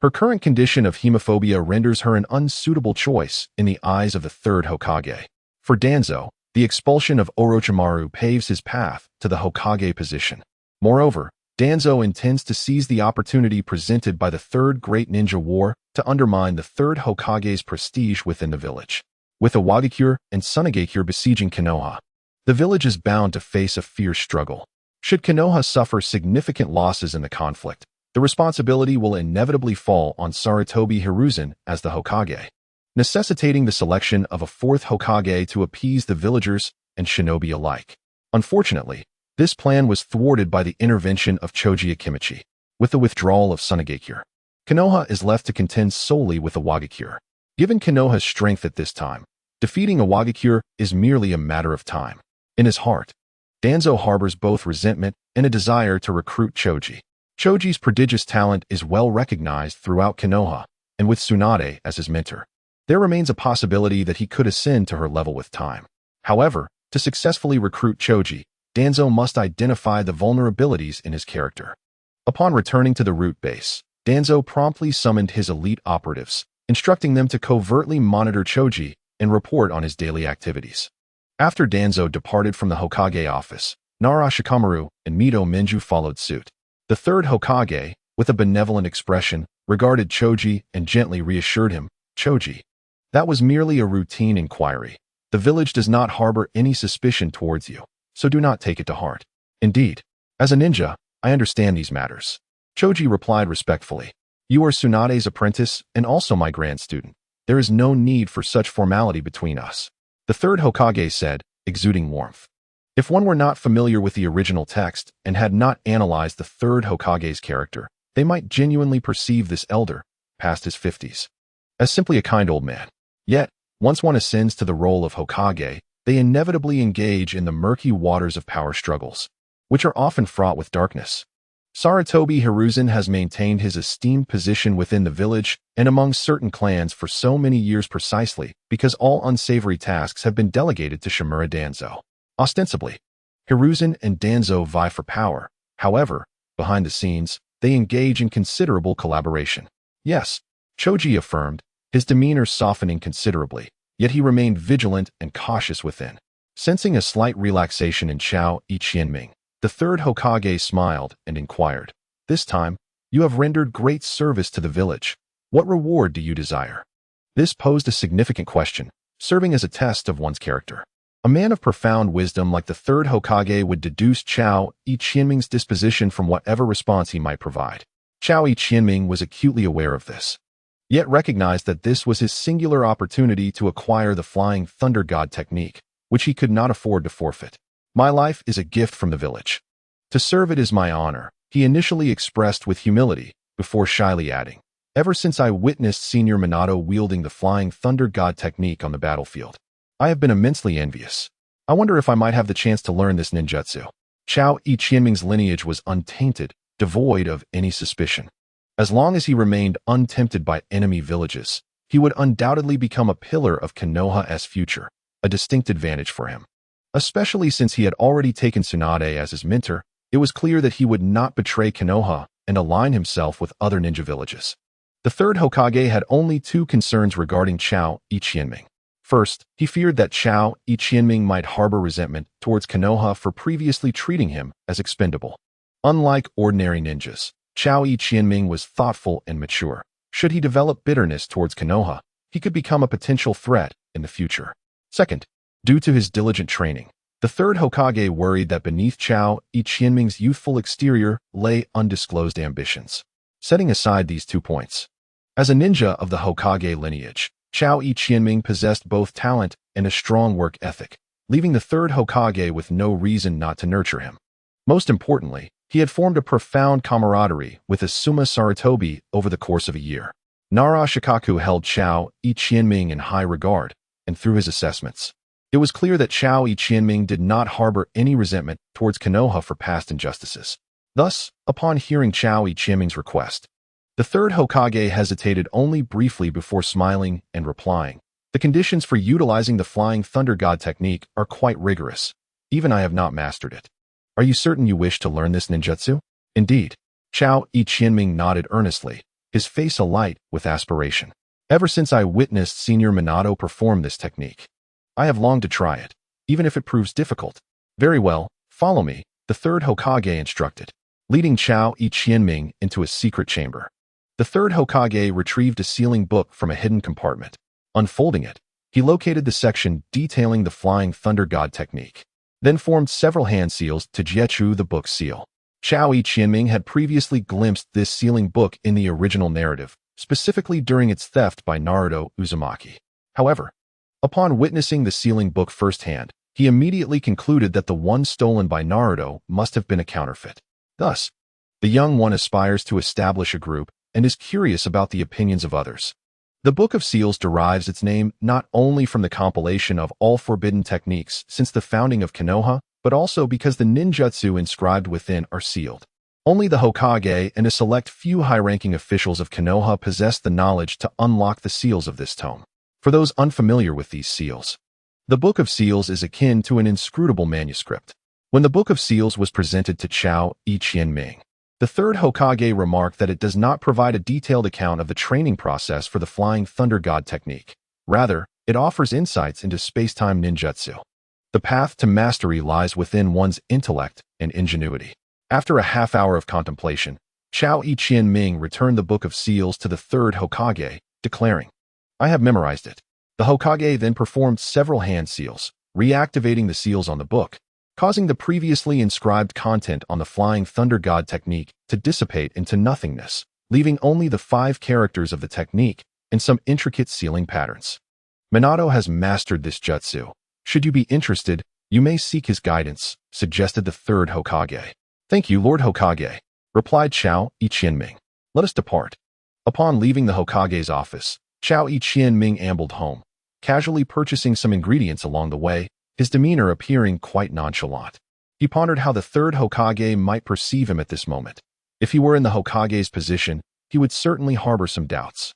her current condition of hemophobia renders her an unsuitable choice in the eyes of the third Hokage. For Danzo, the expulsion of Orochimaru paves his path to the Hokage position. Moreover, Danzo intends to seize the opportunity presented by the Third Great Ninja War to undermine the third Hokage's prestige within the village. With Amegakure and Sunagakure besieging Konoha, the village is bound to face a fierce struggle. Should Konoha suffer significant losses in the conflict, the responsibility will inevitably fall on Sarutobi Hiruzen as the Hokage, necessitating the selection of a fourth Hokage to appease the villagers and shinobi alike. Unfortunately, this plan was thwarted by the intervention of Choji Akimichi. With the withdrawal of Sunagakure, Konoha is left to contend solely with Amegakure. Given Konoha's strength at this time, defeating Amegakure is merely a matter of time. In his heart, Danzo harbors both resentment and a desire to recruit Choji. Choji's prodigious talent is well recognized throughout Konoha, and with Tsunade as his mentor, there remains a possibility that he could ascend to her level with time. However, to successfully recruit Choji, Danzo must identify the vulnerabilities in his character. Upon returning to the root base, Danzo promptly summoned his elite operatives, instructing them to covertly monitor Choji and report on his daily activities. After Danzo departed from the Hokage office, Nara Shikamaru and Mito Minju followed suit. The third Hokage, with a benevolent expression, regarded Choji and gently reassured him, "Choji, that was merely a routine inquiry. The village does not harbor any suspicion towards you, so do not take it to heart. Indeed, as a ninja, I understand these matters." Choji replied respectfully, "You are Tsunade's apprentice and also my grand student. There is no need for such formality between us." The third Hokage said, exuding warmth. If one were not familiar with the original text and had not analyzed the third Hokage's character, they might genuinely perceive this elder, past his 50s, as simply a kind old man. Yet, once one ascends to the role of Hokage, they inevitably engage in the murky waters of power struggles, which are often fraught with darkness. Sarutobi Hiruzen has maintained his esteemed position within the village and among certain clans for so many years precisely because all unsavory tasks have been delegated to Shimura Danzo. Ostensibly, Hiruzen and Danzo vie for power. However, behind the scenes, they engage in considerable collaboration. Yes, Choji affirmed, his demeanor softening considerably, yet he remained vigilant and cautious within. Sensing a slight relaxation in Chao Ichienming, the third Hokage smiled and inquired, "This time, you have rendered great service to the village. What reward do you desire?" This posed a significant question, serving as a test of one's character. A man of profound wisdom like the third Hokage would deduce Chao Ichienming's disposition from whatever response he might provide. Chao Ichienming was acutely aware of this, yet recognized that this was his singular opportunity to acquire the Flying Thunder God technique, which he could not afford to forfeit. "My life is a gift from the village. To serve it is my honor," he initially expressed with humility, before shyly adding, "Ever since I witnessed Senior Minato wielding the Flying Thunder God technique on the battlefield, I have been immensely envious. I wonder if I might have the chance to learn this ninjutsu." Chao Ichienming's lineage was untainted, devoid of any suspicion. As long as he remained untempted by enemy villages, he would undoubtedly become a pillar of Konoha's future, a distinct advantage for him. Especially since he had already taken Tsunade as his mentor, it was clear that he would not betray Konoha and align himself with other ninja villages. The third Hokage had only two concerns regarding Chao Ichienming. First, he feared that Chao Ichienming might harbor resentment towards Konoha for previously treating him as expendable. Unlike ordinary ninjas, Chao Ichienming was thoughtful and mature. Should he develop bitterness towards Konoha, he could become a potential threat in the future. Second, due to his diligent training, the third Hokage worried that beneath Chao Ichienming's youthful exterior lay undisclosed ambitions. Setting aside these 2 points, as a ninja of the Hokage lineage, Chao Ichienming possessed both talent and a strong work ethic, leaving the third Hokage with no reason not to nurture him. Most importantly, he had formed a profound camaraderie with Asuma Sarutobi over the course of a year. Nara Shikaku held Chao Ichienming in high regard, and through his assessments, it was clear that Chao Ichienming did not harbor any resentment towards Konoha for past injustices. Thus, upon hearing Chao Ichienming's request, the third Hokage hesitated only briefly before smiling and replying, "The conditions for utilizing the Flying Thunder God technique are quite rigorous. Even I have not mastered it. Are you certain you wish to learn this ninjutsu?" "Indeed." Chao Ichienming nodded earnestly, his face alight with aspiration. "Ever since I witnessed Senior Minato perform this technique, I have longed to try it, even if it proves difficult." "Very well, follow me," the third Hokage instructed, leading Chao Ichienming into a secret chamber. The third Hokage retrieved a sealing book from a hidden compartment. Unfolding it, he located the section detailing the Flying Thunder God technique, then formed several hand seals to Jietru the book's seal. Chao Ichienming had previously glimpsed this sealing book in the original narrative, specifically during its theft by Naruto Uzumaki. However, upon witnessing the sealing book firsthand, he immediately concluded that the one stolen by Naruto must have been a counterfeit. Thus, the young one aspires to establish a group and is curious about the opinions of others. The Book of Seals derives its name not only from the compilation of all forbidden techniques since the founding of Konoha, but also because the ninjutsu inscribed within are sealed. Only the Hokage and a select few high-ranking officials of Konoha possess the knowledge to unlock the seals of this tome. For those unfamiliar with these seals, the Book of Seals is akin to an inscrutable manuscript. When the Book of Seals was presented to Chao Qianming, the third Hokage remarked that it does not provide a detailed account of the training process for the Flying Thunder God technique. Rather, it offers insights into space-time ninjutsu. The path to mastery lies within one's intellect and ingenuity. After a half-hour of contemplation, Chao Qianming returned the Book of Seals to the third Hokage, declaring, "I have memorized it." The Hokage then performed several hand seals, reactivating the seals on the book, causing the previously inscribed content on the Flying Thunder God technique to dissipate into nothingness, leaving only the 5 characters of the technique and some intricate sealing patterns. Minato has mastered this jutsu. Should you be interested, you may seek his guidance, suggested the third Hokage. "Thank you, Lord Hokage," replied Chao Qianming. "Let us depart." Upon leaving the Hokage's office, Chao Qianming ambled home, casually purchasing some ingredients along the way, his demeanor appearing quite nonchalant. He pondered how the third Hokage might perceive him at this moment. If he were in the Hokage's position, he would certainly harbor some doubts.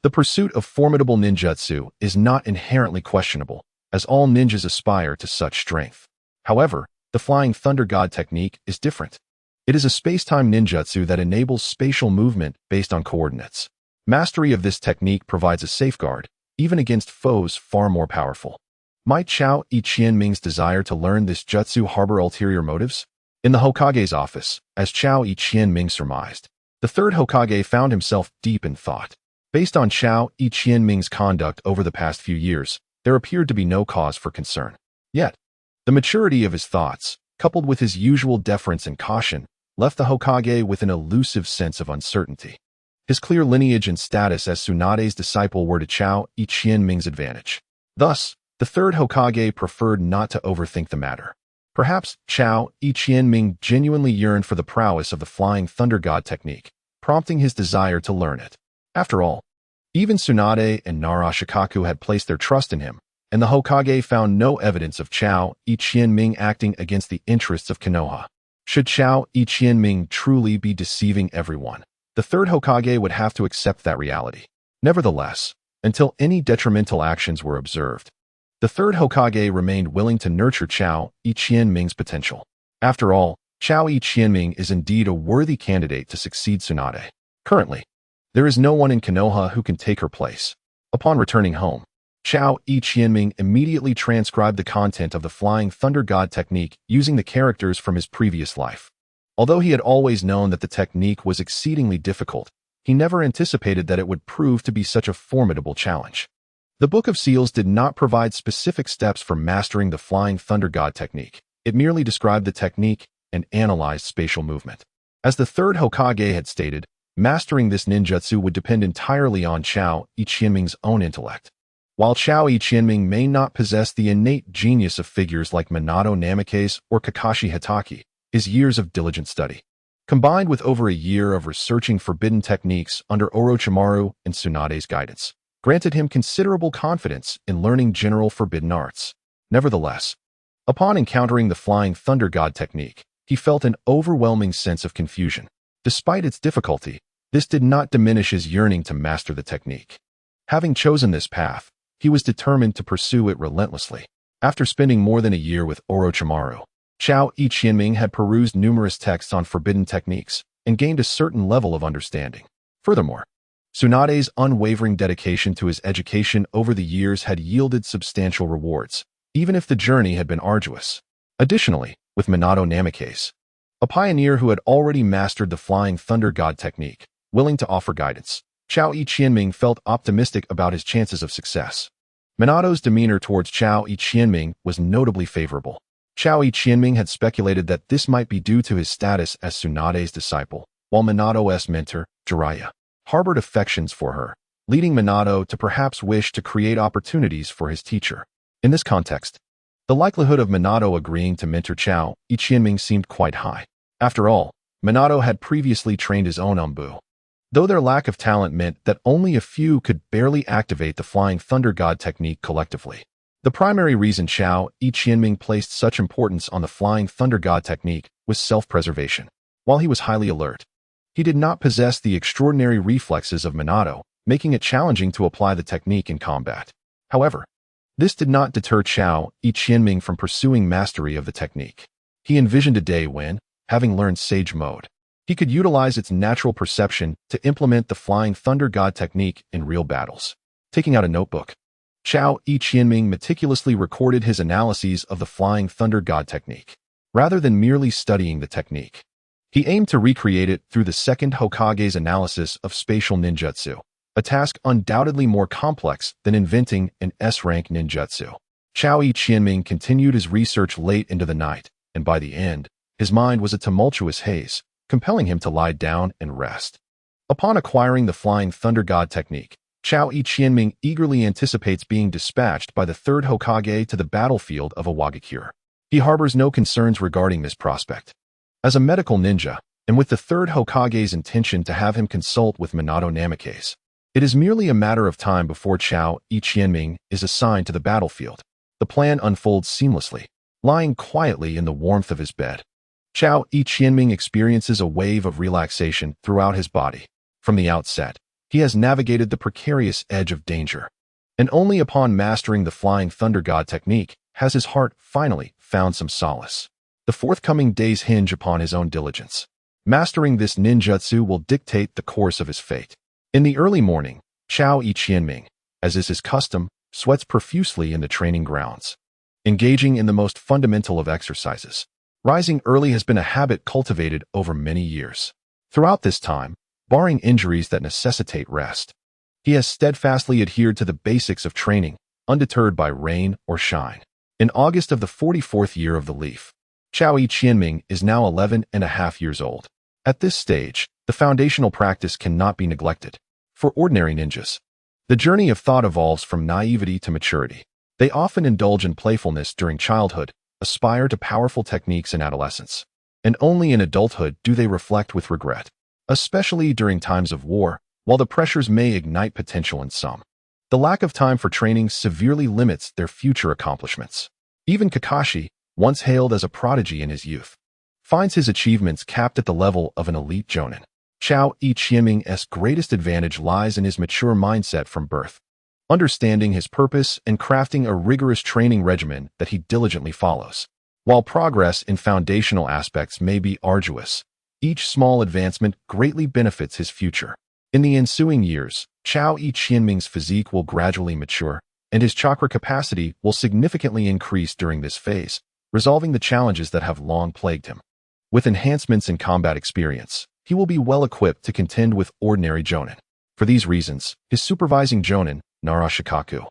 The pursuit of formidable ninjutsu is not inherently questionable, as all ninjas aspire to such strength. However, the Flying Thunder God technique is different. It is a space-time ninjutsu that enables spatial movement based on coordinates. Mastery of this technique provides a safeguard, even against foes far more powerful. Might Chao Qianming's desire to learn this jutsu harbor ulterior motives? In the Hokage's office, as Chao Qianming surmised, the third Hokage found himself deep in thought. Based on Chao Qianming's conduct over the past few years, there appeared to be no cause for concern. Yet, the maturity of his thoughts, coupled with his usual deference and caution, left the Hokage with an elusive sense of uncertainty. His clear lineage and status as Tsunade's disciple were to Chao Qianming's advantage. Thus, the third Hokage preferred not to overthink the matter. Perhaps Chao Qianming genuinely yearned for the prowess of the Flying Thunder God technique, prompting his desire to learn it. After all, even Tsunade and Narashikaku had placed their trust in him, and the Hokage found no evidence of Chao Qianming acting against the interests of Konoha. Should Chao Qianming truly be deceiving everyone, the third Hokage would have to accept that reality. Nevertheless, until any detrimental actions were observed, the third Hokage remained willing to nurture Chao Qianming's potential. After all, Chao Qianming is indeed a worthy candidate to succeed Tsunade. Currently, there is no one in Konoha who can take her place. Upon returning home, Chao Qianming immediately transcribed the content of the Flying Thunder God technique using the characters from his previous life. Although he had always known that the technique was exceedingly difficult, he never anticipated that it would prove to be such a formidable challenge. The Book of Seals did not provide specific steps for mastering the Flying Thunder God technique. It merely described the technique and analyzed spatial movement. As the third Hokage had stated, mastering this ninjutsu would depend entirely on Chao Qianming's own intellect. While Chao Qianming may not possess the innate genius of figures like Minato Namikaze or Kakashi Hatake, his years of diligent study, combined with over a year of researching forbidden techniques under Orochimaru and Tsunade's guidance, granted him considerable confidence in learning general forbidden arts. Nevertheless, upon encountering the Flying Thunder God technique, he felt an overwhelming sense of confusion. Despite its difficulty, this did not diminish his yearning to master the technique. Having chosen this path, he was determined to pursue it relentlessly. After spending more than a year with Orochimaru, Chao Qianming had perused numerous texts on forbidden techniques and gained a certain level of understanding. Furthermore, Tsunade's unwavering dedication to his education over the years had yielded substantial rewards, even if the journey had been arduous. Additionally, with Minato Namikaze, a pioneer who had already mastered the Flying Thunder God technique, willing to offer guidance, Chao Qianming felt optimistic about his chances of success. Minato's demeanor towards Chao Qianming was notably favorable. Chao Qianming had speculated that this might be due to his status as Tsunade's disciple, while Minato's mentor, Jiraiya, harbored affections for her, leading Minato to perhaps wish to create opportunities for his teacher. In this context, the likelihood of Minato agreeing to mentor Chao Qianming seemed quite high. After all, Minato had previously trained his own Umbu. though their lack of talent meant that only a few could barely activate the Flying Thunder God technique collectively. The primary reason Chao Qianming placed such importance on the Flying Thunder God technique was self-preservation. While he was highly alert, he did not possess the extraordinary reflexes of Minato, making it challenging to apply the technique in combat. However, this did not deter Chao Qianming from pursuing mastery of the technique. He envisioned a day when, having learned Sage Mode, he could utilize its natural perception to implement the Flying Thunder God technique in real battles. Taking out a notebook, Chao Qianming meticulously recorded his analyses of the Flying Thunder God technique. Rather than merely studying the technique, he aimed to recreate it through the second Hokage's analysis of spatial ninjutsu, a task undoubtedly more complex than inventing an S-rank ninjutsu. Chao Qianming continued his research late into the night, and by the end, his mind was a tumultuous haze, compelling him to lie down and rest. Upon acquiring the Flying Thunder God technique, Chao Qianming eagerly anticipates being dispatched by the third Hokage to the battlefield of Amegakure. He harbors no concerns regarding this prospect. As a medical ninja, and with the third Hokage's intention to have him consult with Minato Namikaze, it is merely a matter of time before Chao Qianming is assigned to the battlefield. The plan unfolds seamlessly, lying quietly in the warmth of his bed. Chao Qianming experiences a wave of relaxation throughout his body. From the outset, he has navigated the precarious edge of danger, and only upon mastering the Flying Thunder God technique has his heart finally found some solace. The forthcoming days hinge upon his own diligence. Mastering this ninjutsu will dictate the course of his fate. In the early morning, Chao Qianming, as is his custom, sweats profusely in the training grounds, engaging in the most fundamental of exercises. Rising early has been a habit cultivated over many years. Throughout this time, barring injuries that necessitate rest, he has steadfastly adhered to the basics of training, undeterred by rain or shine. In August of the 44th year of the leaf, Chao Qianming is now 11.5 years old. At this stage, the foundational practice cannot be neglected. For ordinary ninjas, the journey of thought evolves from naivety to maturity. They often indulge in playfulness during childhood, aspire to powerful techniques in adolescence, and only in adulthood do they reflect with regret, especially during times of war, while the pressures may ignite potential in some. The lack of time for training severely limits their future accomplishments. Even Kakashi, once hailed as a prodigy in his youth, finds his achievements capped at the level of an elite jonin. Chao Qianming's greatest advantage lies in his mature mindset from birth, understanding his purpose and crafting a rigorous training regimen that he diligently follows. While progress in foundational aspects may be arduous, each small advancement greatly benefits his future. In the ensuing years, Chao Qianming's physique will gradually mature, and his chakra capacity will significantly increase during this phase, resolving the challenges that have long plagued him. With enhancements in combat experience, he will be well equipped to contend with ordinary jonin. For these reasons, his supervising jonin, Naruto,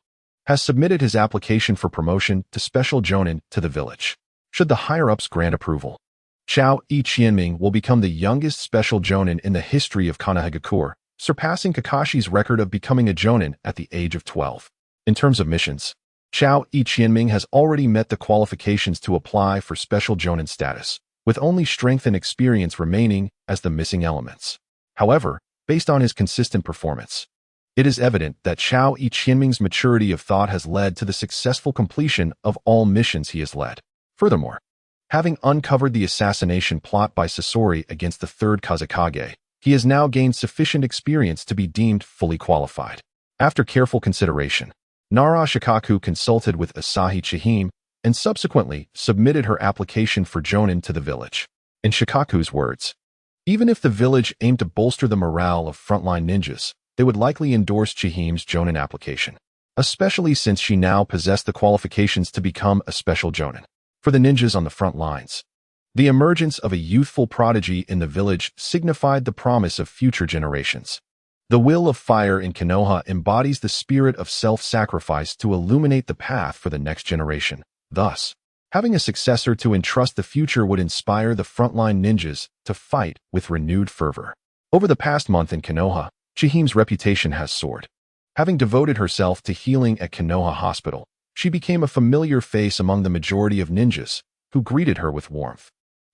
has submitted his application for promotion to special jonin to the village. Should the higher-ups grant approval, Chao Qianming will become the youngest special jonin in the history of Konoha, surpassing Kakashi's record of becoming a jonin at the age of 12. In terms of missions, Chao Qianming has already met the qualifications to apply for special jonin status, with only strength and experience remaining as the missing elements. However, based on his consistent performance, it is evident that Chao Qianming's maturity of thought has led to the successful completion of all missions he has led. Furthermore, having uncovered the assassination plot by Sasori against the third Kazekage, he has now gained sufficient experience to be deemed fully qualified. After careful consideration, Naruto consulted with Asahi Chidori and subsequently submitted her application for jonin to the village. In Shikaku's words, even if the village aimed to bolster the morale of frontline ninjas, they would likely endorse Chihim's jonin application, especially since she now possessed the qualifications to become a special jonin. For the ninjas on the front lines, the emergence of a youthful prodigy in the village signified the promise of future generations. The will of fire in Konoha embodies the spirit of self-sacrifice to illuminate the path for the next generation. Thus, having a successor to entrust the future would inspire the frontline ninjas to fight with renewed fervor. Over the past month in Konoha, Chihim's reputation has soared. Having devoted herself to healing at Konoha Hospital, she became a familiar face among the majority of ninjas, who greeted her with warmth.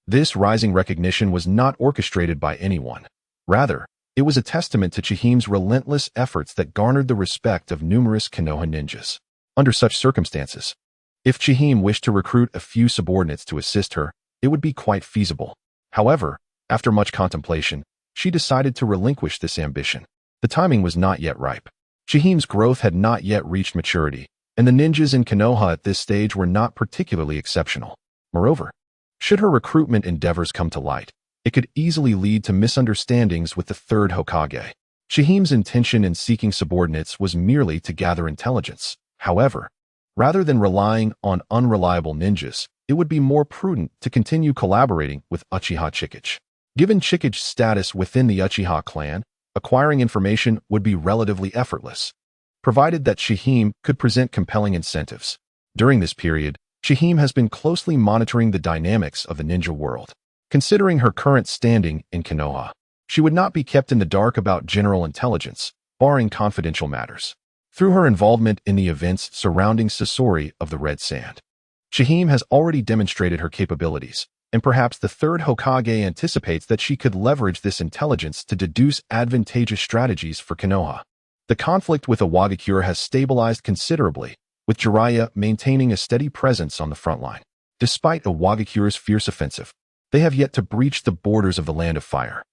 This rising recognition was not orchestrated by anyone. Rather, It was a testament to Chihime's relentless efforts that garnered the respect of numerous Konoha ninjas. Under such circumstances, if Chihime wished to recruit a few subordinates to assist her, it would be quite feasible. However, after much contemplation, she decided to relinquish this ambition. The timing was not yet ripe. Chihime's growth had not yet reached maturity, and the ninjas in Konoha at this stage were not particularly exceptional. Moreover, should her recruitment endeavors come to light, it could easily lead to misunderstandings with the third Hokage. Chihime's intention in seeking subordinates was merely to gather intelligence. However, rather than relying on unreliable ninjas, it would be more prudent to continue collaborating with Uchiha Chikage. Given Chikage's status within the Uchiha clan, acquiring information would be relatively effortless, provided that Chihime could present compelling incentives. During this period, Chihime has been closely monitoring the dynamics of the ninja world. Considering her current standing in Konoha, she would not be kept in the dark about general intelligence, barring confidential matters. Through her involvement in the events surrounding Sasori of the Red Sand, Chihime has already demonstrated her capabilities, and perhaps the third Hokage anticipates that she could leverage this intelligence to deduce advantageous strategies for Konoha. The conflict with Amegakure has stabilized considerably, with Jiraiya maintaining a steady presence on the front line. Despite Amagakure's fierce offensive, they have yet to breach the borders of the Land of Fire.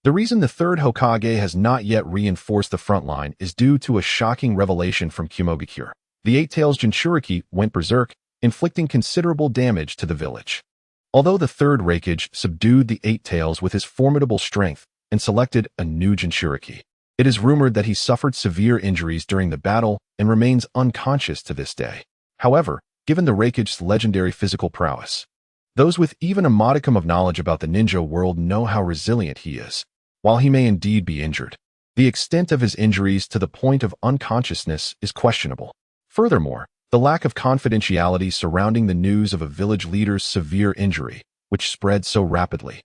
The reason the third Hokage has not yet reinforced the front line is due to a shocking revelation from Amegakure. The Eight-Tails Jinchuriki went berserk, inflicting considerable damage to the village. Although the third Raikage subdued the Eight-Tails with his formidable strength and selected a new Jinchuriki, it is rumored that he suffered severe injuries during the battle and remains unconscious to this day. However, given the Raikage's legendary physical prowess, those with even a modicum of knowledge about the ninja world know how resilient he is. While he may indeed be injured, the extent of his injuries to the point of unconsciousness is questionable. Furthermore, the lack of confidentiality surrounding the news of a village leader's severe injury, which spread so rapidly,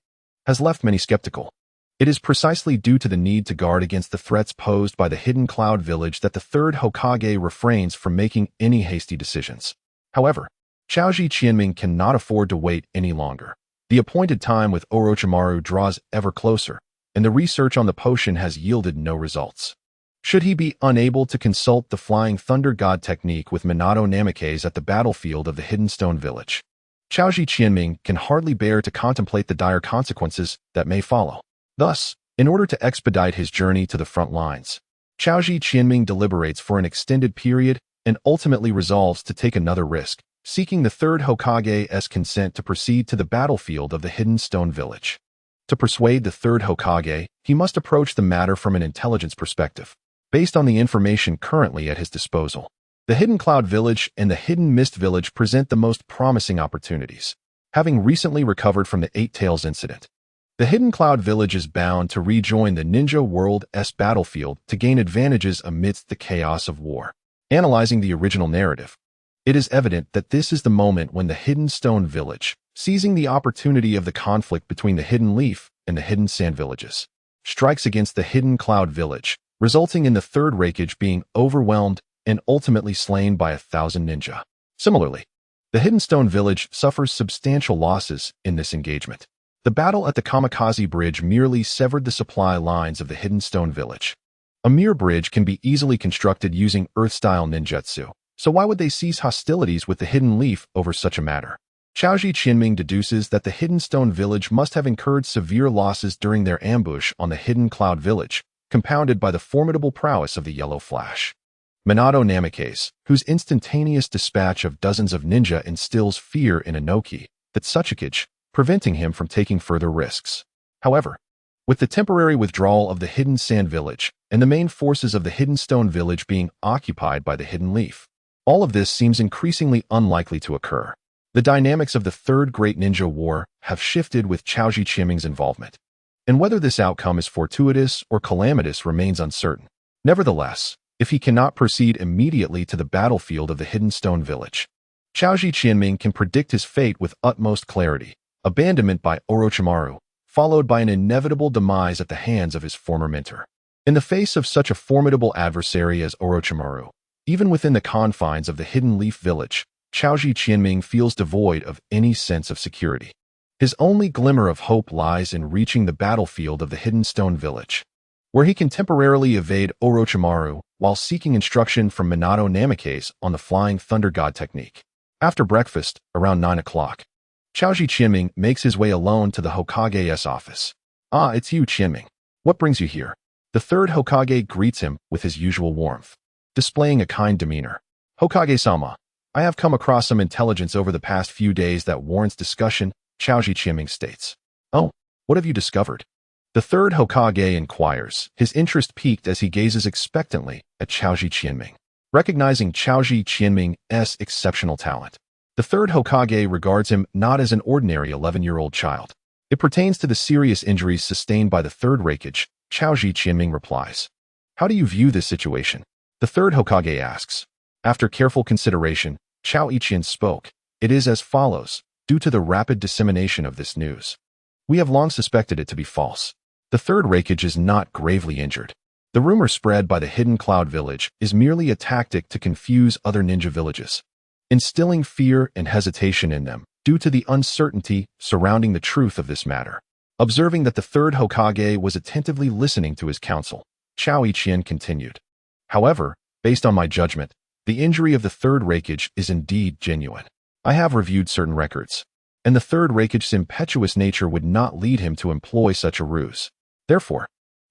has left many skeptical. It is precisely due to the need to guard against the threats posed by the Hidden Cloud Village that the third Hokage refrains from making any hasty decisions. However, Chaoji Qianming cannot afford to wait any longer. The appointed time with Orochimaru draws ever closer, and the research on the potion has yielded no results. Should he be unable to consult the Flying Thunder God technique with Minato Namikaze at the battlefield of the Hidden Stone Village, Chaoji Qianming can hardly bear to contemplate the dire consequences that may follow. Thus, in order to expedite his journey to the front lines, Chaoji Qianming deliberates for an extended period and ultimately resolves to take another risk, seeking the third Hokage's consent to proceed to the battlefield of the Hidden Stone Village. To persuade the third Hokage, he must approach the matter from an intelligence perspective, based on the information currently at his disposal. The Hidden Cloud Village and the Hidden Mist Village present the most promising opportunities. Having recently recovered from the Eight-Tails incident, the Hidden Cloud Village is bound to rejoin the Ninja World's battlefield to gain advantages amidst the chaos of war. Analyzing the original narrative, it is evident that this is the moment when the Hidden Stone Village, seizing the opportunity of the conflict between the Hidden Leaf and the Hidden Sand Villages, strikes against the Hidden Cloud Village, resulting in the third Raikage being overwhelmed and ultimately slain by 1,000 ninja. Similarly, the Hidden Stone Village suffers substantial losses in this engagement. The battle at the Kamikaze Bridge merely severed the supply lines of the Hidden Stone Village. A mere bridge can be easily constructed using Earth-style ninjutsu, so why would they cease hostilities with the Hidden Leaf over such a matter? Chaoji Qianming deduces that the Hidden Stone Village must have incurred severe losses during their ambush on the Hidden Cloud Village, compounded by the formidable prowess of the Yellow Flash. Minato Namikaze, whose instantaneous dispatch of dozens of ninja instills fear in Inoki, that Tsuchikage, preventing him from taking further risks. However, with the temporary withdrawal of the Hidden Sand Village and the main forces of the Hidden Stone Village being occupied by the Hidden Leaf, all of this seems increasingly unlikely to occur. The dynamics of the Third Great Ninja War have shifted with Chaoji Qianming's involvement, and whether this outcome is fortuitous or calamitous remains uncertain. Nevertheless, if he cannot proceed immediately to the battlefield of the Hidden Stone Village, Chaoji Qianming can predict his fate with utmost clarity: abandonment by Orochimaru, followed by an inevitable demise at the hands of his former mentor. In the face of such a formidable adversary as Orochimaru, even within the confines of the Hidden Leaf Village, Chaoji Qianming feels devoid of any sense of security. His only glimmer of hope lies in reaching the battlefield of the Hidden Stone Village. where he can temporarily evade Orochimaru while seeking instruction from Minato Namikaze on the Flying Thunder God technique. After breakfast, around 9 o'clock, Chaoji Qianming makes his way alone to the Hokage's office. "Ah, it's you, Qianming. What brings you here?" The third Hokage greets him with his usual warmth, displaying a kind demeanor. "Hokage-sama, I have come across some intelligence over the past few days that warrants discussion," Chaoji Qianming states. "Oh, what have you discovered?" The third Hokage inquires, his interest piqued as he gazes expectantly at Chaoji Qianming. Recognizing Chaoji Qianming's exceptional talent, the third Hokage regards him not as an ordinary 11-year-old child. It pertains to the serious injuries sustained by the third Raikage. Chaoji Qianming replies. "How do you view this situation?" the third Hokage asks. After careful consideration, Chao Ichian spoke. "It is as follows, due to the rapid dissemination of this news. We have long suspected it to be false. The third Raikage is not gravely injured. The rumor spread by the Hidden Cloud Village is merely a tactic to confuse other ninja villages, instilling fear and hesitation in them due to the uncertainty surrounding the truth of this matter." Observing that the third Hokage was attentively listening to his counsel, Chao Ichian continued. "However, based on my judgment, the injury of the third Raikage is indeed genuine. I have reviewed certain records, and the third Raikage's impetuous nature would not lead him to employ such a ruse. Therefore,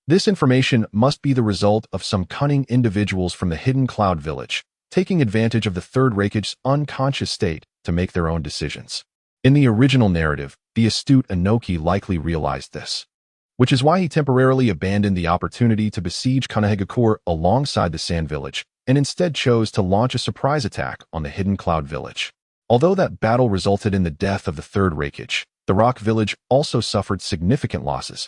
this information must be the result of some cunning individuals from the Hidden Cloud Village, taking advantage of the third Raikage's unconscious state to make their own decisions." In the original narrative, the astute Inoki likely realized this, which is why he temporarily abandoned the opportunity to besiege Konoha alongside the Sand Village, and instead chose to launch a surprise attack on the Hidden Cloud Village. Although that battle resulted in the death of the third Raikage, the Rock Village also suffered significant losses,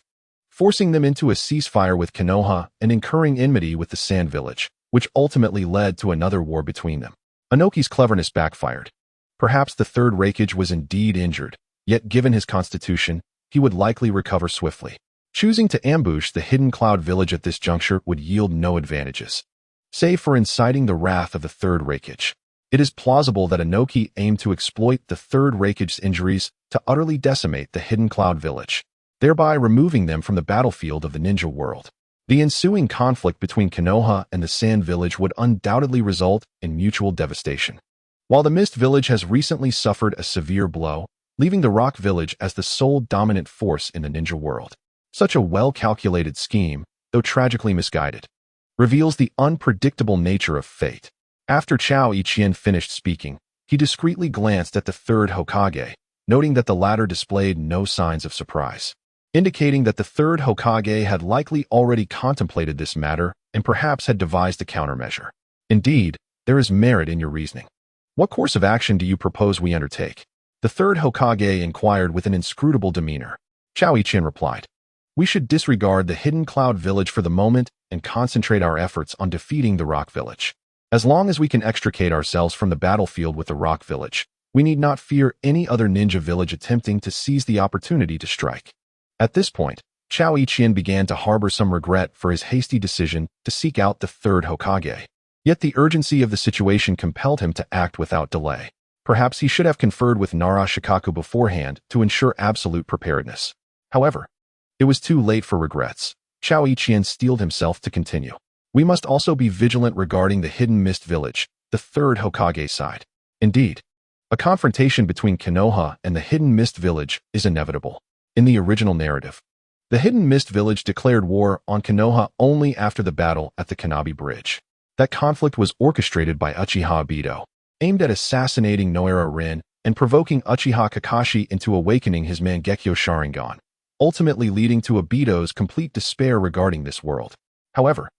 forcing them into a ceasefire with Konoha and incurring enmity with the Sand Village, which ultimately led to another war between them. Inoki's cleverness backfired. Perhaps the third Raikage was indeed injured, yet given his constitution, he would likely recover swiftly. Choosing to ambush the Hidden Cloud Village at this juncture would yield no advantages, save for inciting the wrath of the third Raikage. It is plausible that Inoki aimed to exploit the third Raikage's injuries to utterly decimate the Hidden Cloud Village, thereby removing them from the battlefield of the ninja world. The ensuing conflict between Konoha and the Sand Village would undoubtedly result in mutual devastation. While the Mist Village has recently suffered a severe blow, leaving the Rock Village as the sole dominant force in the ninja world. Such a well-calculated scheme, though tragically misguided, reveals the unpredictable nature of fate. After Chao Ichian finished speaking, he discreetly glanced at the third Hokage, noting that the latter displayed no signs of surprise, indicating that the third Hokage had likely already contemplated this matter and perhaps had devised a countermeasure. "Indeed, there is merit in your reasoning. What course of action do you propose we undertake?" the third Hokage inquired with an inscrutable demeanor. Chao Ichian replied. "We should disregard the Hidden Cloud Village for the moment and concentrate our efforts on defeating the Rock Village. As long as we can extricate ourselves from the battlefield with the Rock Village, we need not fear any other ninja village attempting to seize the opportunity to strike." At this point, Chao Ichian began to harbor some regret for his hasty decision to seek out the third Hokage. Yet the urgency of the situation compelled him to act without delay. Perhaps he should have conferred with Nara Shikaku beforehand to ensure absolute preparedness. However, it was too late for regrets. Chao Ichian steeled himself to continue. "We must also be vigilant regarding the Hidden Mist Village, the third Hokage side. Indeed, a confrontation between Konoha and the Hidden Mist Village is inevitable." In the original narrative, the Hidden Mist Village declared war on Konoha only after the battle at the Kanabi Bridge. That conflict was orchestrated by Uchiha Obito, aimed at assassinating Noara Rin and provoking Uchiha Kakashi into awakening his Mangekyo Sharingan, ultimately leading to Obito's complete despair regarding this world. However,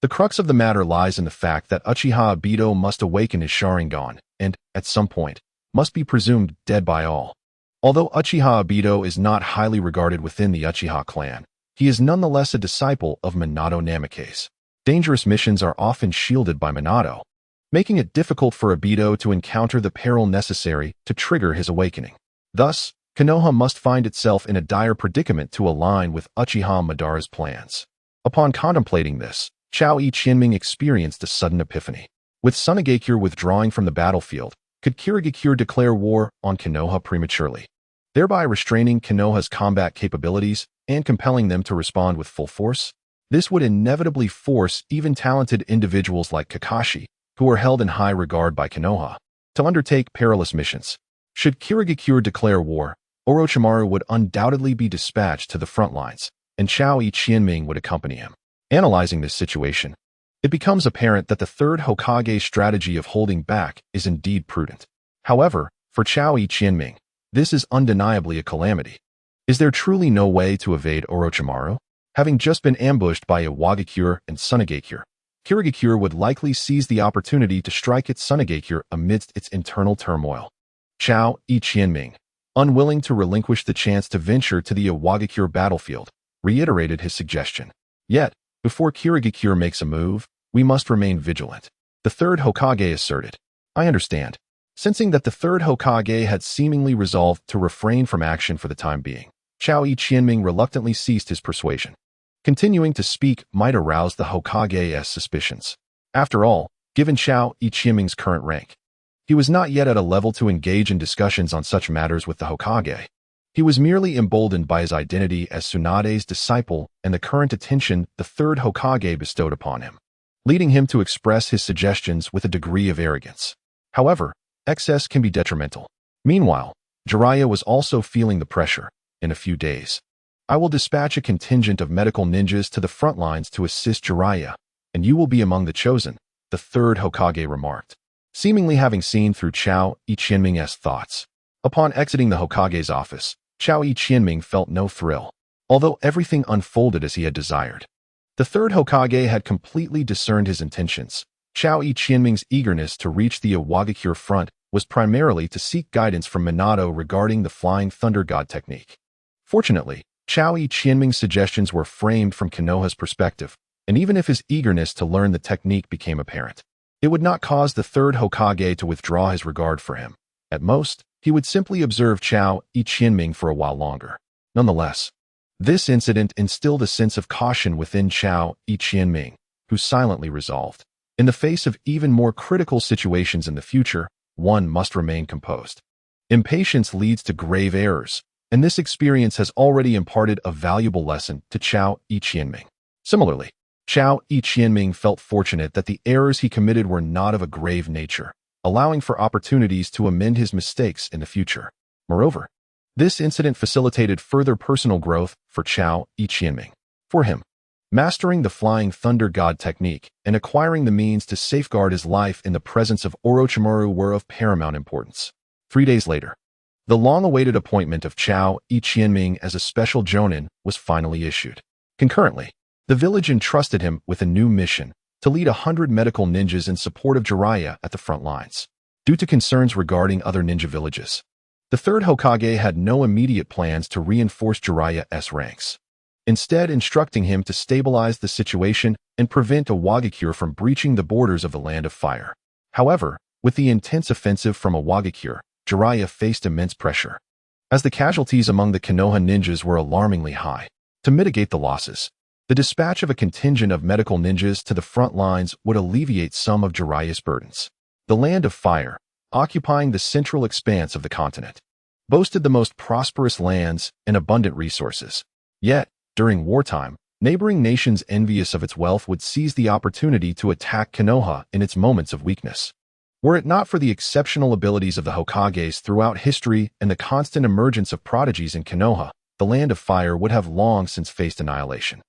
the crux of the matter lies in the fact that Uchiha Obito must awaken his Sharingan and, at some point, must be presumed dead by all. Although Uchiha Obito is not highly regarded within the Uchiha clan, he is nonetheless a disciple of Minato Namikaze. Dangerous missions are often shielded by Minato, making it difficult for Obito to encounter the peril necessary to trigger his awakening. Thus, Konoha must find itself in a dire predicament to align with Uchiha Madara's plans. Upon contemplating this, Chao Ichian experienced a sudden epiphany. With Sunagakure withdrawing from the battlefield, could Kirigakure declare war on Konoha prematurely, thereby restraining Konoha's combat capabilities and compelling them to respond with full force? This would inevitably force even talented individuals like Kakashi, who are held in high regard by Konoha, to undertake perilous missions. Should Kirigakure declare war, Orochimaru would undoubtedly be dispatched to the front lines, and Chao Qianming would accompany him. Analyzing this situation, it becomes apparent that the third Hokage's strategy of holding back is indeed prudent. However, for Chao Qianming, this is undeniably a calamity. Is there truly no way to evade Orochimaru? Having just been ambushed by Iwagakure and Sunagakure, Kirigakure would likely seize the opportunity to strike at Sunagakure amidst its internal turmoil. Chao Qianming, unwilling to relinquish the chance to venture to the Iwagakure battlefield, reiterated his suggestion. Yet, before Kirigakure makes a move, we must remain vigilant. The third Hokage asserted. I understand. Sensing that the third Hokage had seemingly resolved to refrain from action for the time being, Chao Qianming reluctantly ceased his persuasion. Continuing to speak might arouse the Hokage's suspicions. After all, given Chao Qianming's current rank, he was not yet at a level to engage in discussions on such matters with the Hokage. He was merely emboldened by his identity as Tsunade's disciple and the current attention the third Hokage bestowed upon him, leading him to express his suggestions with a degree of arrogance. However, excess can be detrimental. Meanwhile, Jiraiya was also feeling the pressure. In a few days, I will dispatch a contingent of medical ninjas to the front lines to assist Jiraiya, and you will be among the chosen, the third Hokage remarked, seemingly having seen through Chao Qianming's thoughts. Upon exiting the Hokage's office, Chao Qianming felt no thrill, although everything unfolded as he had desired. The third Hokage had completely discerned his intentions. Chao Qianming's eagerness to reach the Iwagakure front was primarily to seek guidance from Minato regarding the Flying Thunder God technique. Fortunately, Chao Qianming's suggestions were framed from Konoha's perspective, and even if his eagerness to learn the technique became apparent, it would not cause the third Hokage to withdraw his regard for him. At most, he would simply observe Chao Qianming for a while longer. Nonetheless, this incident instilled a sense of caution within Chao Qianming, who silently resolved, in the face of even more critical situations in the future, one must remain composed. Impatience leads to grave errors, and this experience has already imparted a valuable lesson to Chao Qianming. Similarly, Chao Qianming felt fortunate that the errors he committed were not of a grave nature, allowing for opportunities to amend his mistakes in the future. Moreover, this incident facilitated further personal growth for Chao Qianming. For him, mastering the Flying Thunder God technique and acquiring the means to safeguard his life in the presence of Orochimaru were of paramount importance. 3 days later, the long-awaited appointment of Chao Qianming as a special jonin was finally issued. Concurrently, the village entrusted him with a new mission to lead 100 medical ninjas in support of Jiraiya at the front lines. Due to concerns regarding other ninja villages, the third Hokage had no immediate plans to reinforce Jiraiya's ranks, instead instructing him to stabilize the situation and prevent Iwagakure from breaching the borders of the Land of Fire. However, with the intense offensive from Iwagakure, Jiraiya faced immense pressure, as the casualties among the Konoha ninjas were alarmingly high. To mitigate the losses, the dispatch of a contingent of medical ninjas to the front lines would alleviate some of Jiraiya's burdens. The Land of Fire, occupying the central expanse of the continent, boasted the most prosperous lands and abundant resources. Yet, during wartime, neighboring nations envious of its wealth would seize the opportunity to attack Konoha in its moments of weakness. Were it not for the exceptional abilities of the Hokages throughout history and the constant emergence of prodigies in Konoha, the Land of Fire would have long since faced annihilation.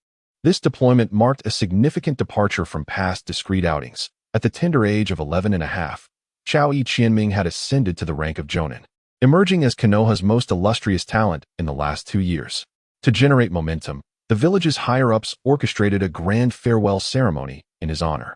This deployment marked a significant departure from past discrete outings. At the tender age of 11 and a half, Chao Qianming had ascended to the rank of jonin, emerging as Konoha's most illustrious talent in the last 2 years. To generate momentum, the village's higher-ups orchestrated a grand farewell ceremony in his honor.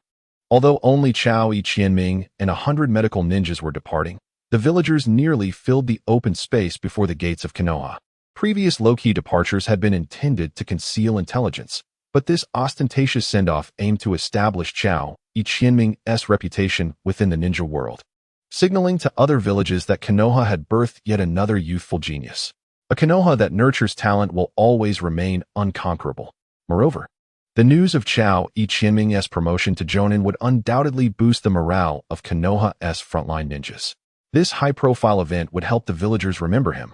Although only Chao Qianming and 100 medical ninjas were departing, the villagers nearly filled the open space before the gates of Konoha. Previous low-key departures had been intended to conceal intelligence, but this ostentatious send-off aimed to establish Chao Qianming's reputation within the ninja world, signaling to other villages that Konoha had birthed yet another youthful genius. A Konoha that nurtures talent will always remain unconquerable. Moreover, the news of Chao Qianming's promotion to jonin would undoubtedly boost the morale of Konoha's frontline ninjas. This high-profile event would help the villagers remember him,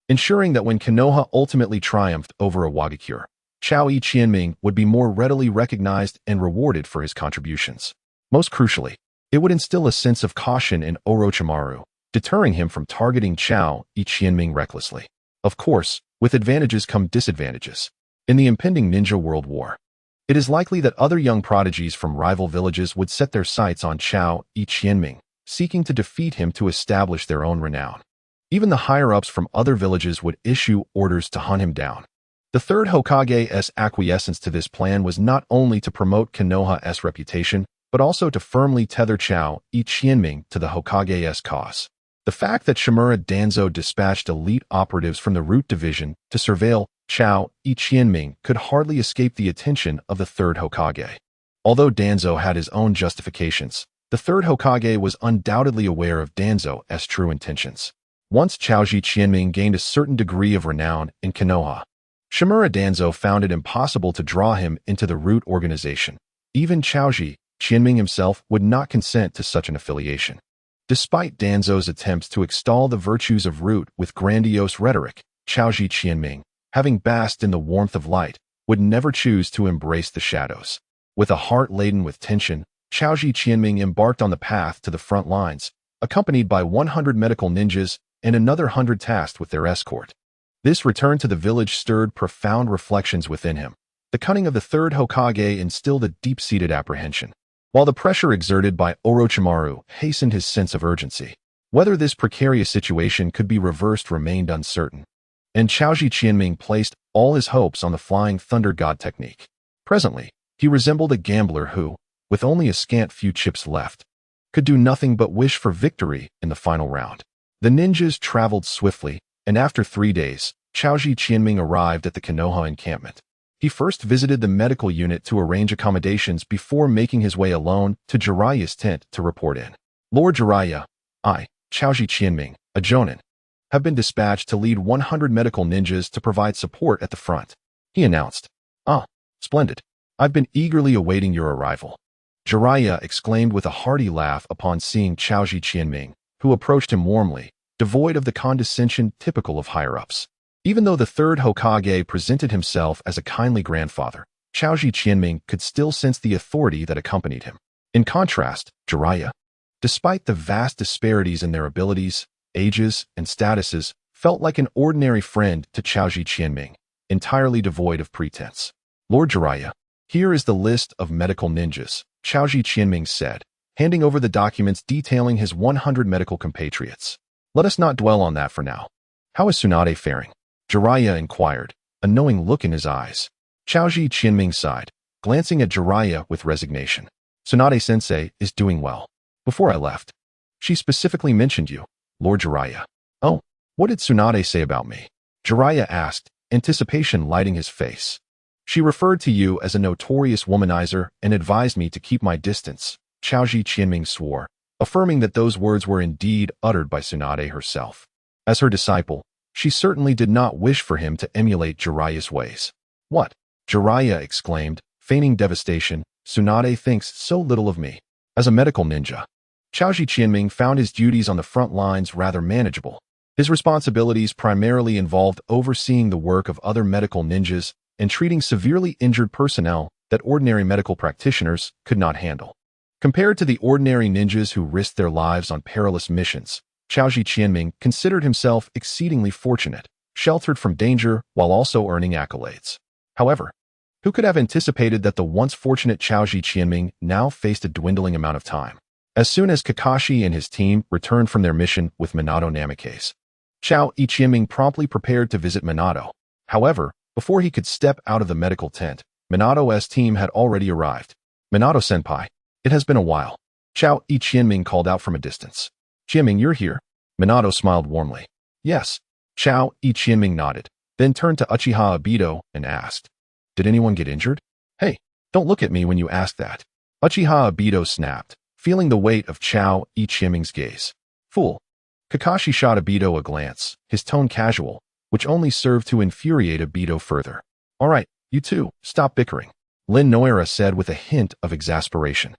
ensuring that when Konoha ultimately triumphed over Iwagakure, Chao Qianming would be more readily recognized and rewarded for his contributions. Most crucially, it would instill a sense of caution in Orochimaru, deterring him from targeting Chao Qianming recklessly. Of course, with advantages come disadvantages. In the impending Ninja World War, it is likely that other young prodigies from rival villages would set their sights on Chao Qianming, seeking to defeat him to establish their own renown. Even the higher-ups from other villages would issue orders to hunt him down. The third Hokage's acquiescence to this plan was not only to promote Konoha's reputation, but also to firmly tether Chao Qianming to the Hokage's cause. The fact that Shimura Danzo dispatched elite operatives from the Root Division to surveil Chao Qianming could hardly escape the attention of the third Hokage. Although Danzo had his own justifications, the third Hokage was undoubtedly aware of Danzo's true intentions. Once Chao Qianming gained a certain degree of renown in Konoha, Shimura Danzo found it impossible to draw him into the Root organization. Even Chao Qianming himself would not consent to such an affiliation. Despite Danzo's attempts to extol the virtues of Root with grandiose rhetoric, Chao Qianming, having basked in the warmth of light, would never choose to embrace the shadows. With a heart laden with tension, Chao Qianming embarked on the path to the front lines, accompanied by 100 medical ninjas and another 100 tasked with their escort. This return to the village stirred profound reflections within him. The cunning of the third Hokage instilled a deep-seated apprehension, while the pressure exerted by Orochimaru hastened his sense of urgency. Whether this precarious situation could be reversed remained uncertain, and Chao Qianming placed all his hopes on the Flying Thunder God technique. Presently, he resembled a gambler who, with only a scant few chips left, could do nothing but wish for victory in the final round. The ninjas traveled swiftly, and after 3 days, Chao Qianming arrived at the Konoha encampment. He first visited the medical unit to arrange accommodations before making his way alone to Jiraiya's tent to report in. Lord Jiraiya, I, Chao Qianming, a jonin, have been dispatched to lead 100 medical ninjas to provide support at the front, he announced. Ah, splendid. I've been eagerly awaiting your arrival. Jiraiya exclaimed with a hearty laugh upon seeing Chao Qianming, who approached him warmly, devoid of the condescension typical of higher-ups. Even though the third Hokage presented himself as a kindly grandfather, Chao Qianming could still sense the authority that accompanied him. In contrast, Jiraiya, despite the vast disparities in their abilities, ages, and statuses, felt like an ordinary friend to Chao Qianming, entirely devoid of pretense. Lord Jiraiya, here is the list of medical ninjas, Chao Qianming said, handing over the documents detailing his 100 medical compatriots. Let us not dwell on that for now. How is Tsunade faring? Jiraiya inquired, a knowing look in his eyes. Chao Qianming sighed, glancing at Jiraiya with resignation. Tsunade-sensei is doing well. Before I left, she specifically mentioned you, Lord Jiraiya. Oh, what did Tsunade say about me? Jiraiya asked, anticipation lighting his face. She referred to you as a notorious womanizer and advised me to keep my distance, Chao Qianming swore, affirming that those words were indeed uttered by Tsunade herself. As her disciple, she certainly did not wish for him to emulate Jiraiya's ways. What? Jiraiya exclaimed, feigning devastation. Tsunade thinks so little of me. As a medical ninja, Chao Qianming found his duties on the front lines rather manageable. His responsibilities primarily involved overseeing the work of other medical ninjas and treating severely injured personnel that ordinary medical practitioners could not handle. Compared to the ordinary ninjas who risked their lives on perilous missions, Chao Qianming considered himself exceedingly fortunate, sheltered from danger while also earning accolades. However, who could have anticipated that the once fortunate Chao Qianming now faced a dwindling amount of time? As soon as Kakashi and his team returned from their mission with Minato Namikaze, Chao Qianming promptly prepared to visit Minato. However, before he could step out of the medical tent, Minato's team had already arrived. Minato-senpai, it has been a while. Chao Qianming called out from a distance. Qianming, you're here. Minato smiled warmly. Yes. Chao Qianming nodded, then turned to Uchiha Obito and asked, did anyone get injured? Hey, don't look at me when you ask that. Uchiha Obito snapped, feeling the weight of Chao Qianming's gaze. Fool. Kakashi shot Obito a glance, his tone casual, which only served to infuriate Obito further. All right, you two, stop bickering, Lin Noira said with a hint of exasperation.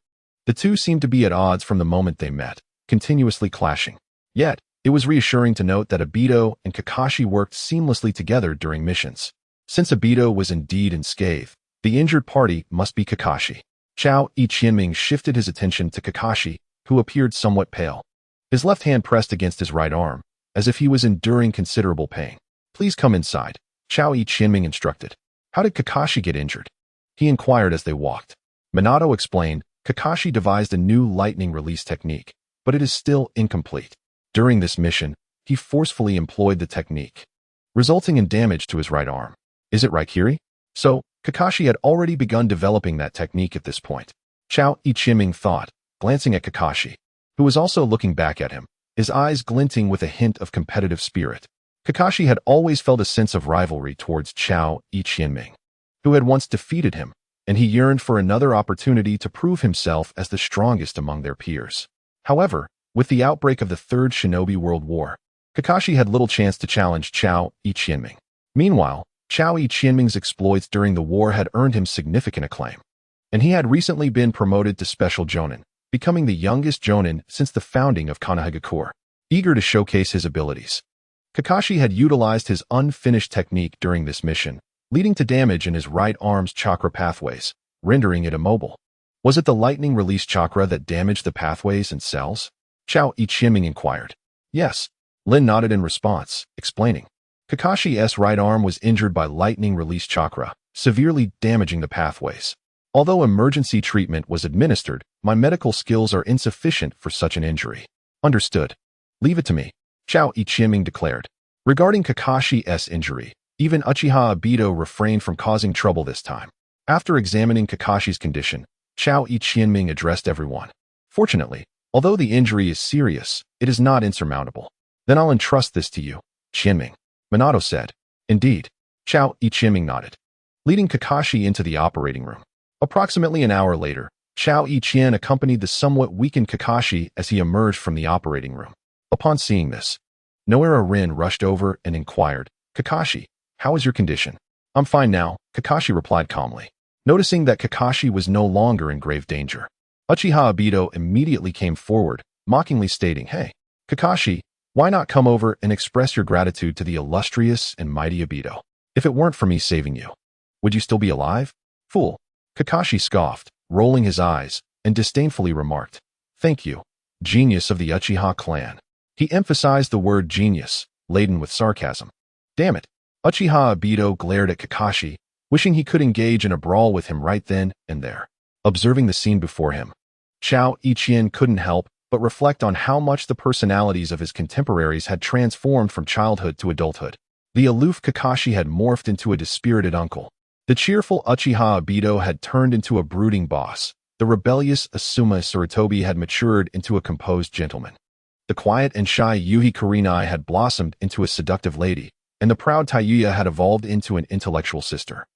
The two seemed to be at odds from the moment they met, continuously clashing. Yet, it was reassuring to note that Obito and Kakashi worked seamlessly together during missions. Since Obito was indeed unscathed, the injured party must be Kakashi. Chao Ichien shifted his attention to Kakashi, who appeared somewhat pale. His left hand pressed against his right arm, as if he was enduring considerable pain. Please come inside, Chao Ichien instructed. How did Kakashi get injured? He inquired as they walked. Minato explained, Kakashi devised a new lightning release technique, but it is still incomplete. During this mission, he forcefully employed the technique, resulting in damage to his right arm. Is it right, Kiri? So, Kakashi had already begun developing that technique at this point. Chao Ichien thought, glancing at Kakashi, who was also looking back at him, his eyes glinting with a hint of competitive spirit. Kakashi had always felt a sense of rivalry towards Chao Ichien, who had once defeated him, and he yearned for another opportunity to prove himself as the strongest among their peers. However, with the outbreak of the Third Shinobi World War, Kakashi had little chance to challenge Chao Ichien. Meanwhile, Chao Ichien exploits during the war had earned him significant acclaim, and he had recently been promoted to Special Jonin, becoming the youngest Jonin since the founding of Konoha. Eager to showcase his abilities, Kakashi had utilized his unfinished technique during this mission, leading to damage in his right arm's chakra pathways, rendering it immobile. Was it the lightning release chakra that damaged the pathways and cells? Chao Ichien inquired. Yes. Lin nodded in response, explaining. Kakashi's right arm was injured by lightning release chakra, severely damaging the pathways. Although emergency treatment was administered, my medical skills are insufficient for such an injury. Understood. Leave it to me, Chao Ichien declared. Regarding Kakashi's injury, even Uchiha Obito refrained from causing trouble this time. After examining Kakashi's condition, Chao Ichien addressed everyone. Fortunately, although the injury is serious, it is not insurmountable. Then I'll entrust this to you, Qianming. Minato said. Indeed. Chao Ichien nodded, leading Kakashi into the operating room. Approximately an hour later, Chao Ichien accompanied the somewhat weakened Kakashi as he emerged from the operating room. Upon seeing this, Noara Rin rushed over and inquired, Kakashi, how is your condition? I'm fine now, Kakashi replied calmly, noticing that Kakashi was no longer in grave danger. Uchiha Obito immediately came forward, mockingly stating, Hey, Kakashi, why not come over and express your gratitude to the illustrious and mighty Obito? If it weren't for me saving you, would you still be alive? Fool. Kakashi scoffed, rolling his eyes, and disdainfully remarked, Thank you, genius of the Uchiha clan. He emphasized the word genius, laden with sarcasm. Damn it. Uchiha Obito glared at Kakashi, wishing he could engage in a brawl with him right then and there. Observing the scene before him, Chao Ichien couldn't help but reflect on how much the personalities of his contemporaries had transformed from childhood to adulthood. The aloof Kakashi had morphed into a dispirited uncle. The cheerful Uchiha Obito had turned into a brooding boss. The rebellious Asuma Sarutobi had matured into a composed gentleman. The quiet and shy Yuhi Kurenai had blossomed into a seductive lady, and the proud Taiyuya had evolved into an intellectual sister.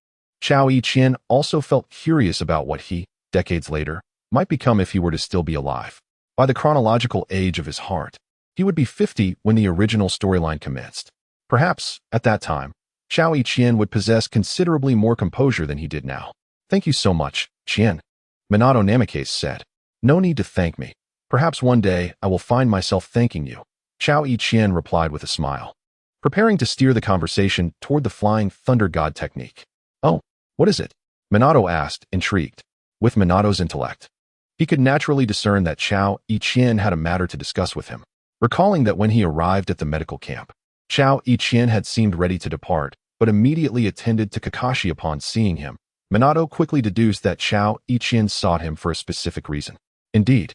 Chao Ichien also felt curious about what he, decades later, might become if he were to still be alive. By the chronological age of his heart, he would be 50 when the original storyline commenced. Perhaps, at that time, Chao Ichien would possess considerably more composure than he did now. Thank you so much, Chien. Minato Namikaze said. No need to thank me. Perhaps one day I will find myself thanking you, Chao Ichien replied with a smile, preparing to steer the conversation toward the flying thunder god technique. Oh, what is it? Minato asked, intrigued. With Minato's intellect, he could naturally discern that Chao Ichien had a matter to discuss with him. Recalling that when he arrived at the medical camp, Chao Ichien had seemed ready to depart, but immediately attended to Kakashi upon seeing him, Minato quickly deduced that Chao Ichien sought him for a specific reason. Indeed,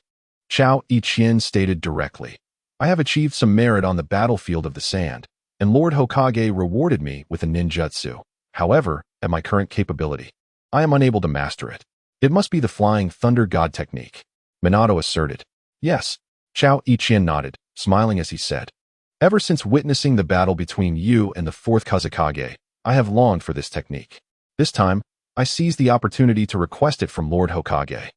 Chao Ichien stated directly, I have achieved some merit on the battlefield of the sand, and Lord Hokage rewarded me with a ninjutsu. However, at my current capability, I am unable to master it. It must be the flying thunder god technique, Minato asserted. Yes, Chao Ichien nodded, smiling as he said. Ever since witnessing the battle between you and the fourth Kazekage, I have longed for this technique. This time, I seized the opportunity to request it from Lord Hokage.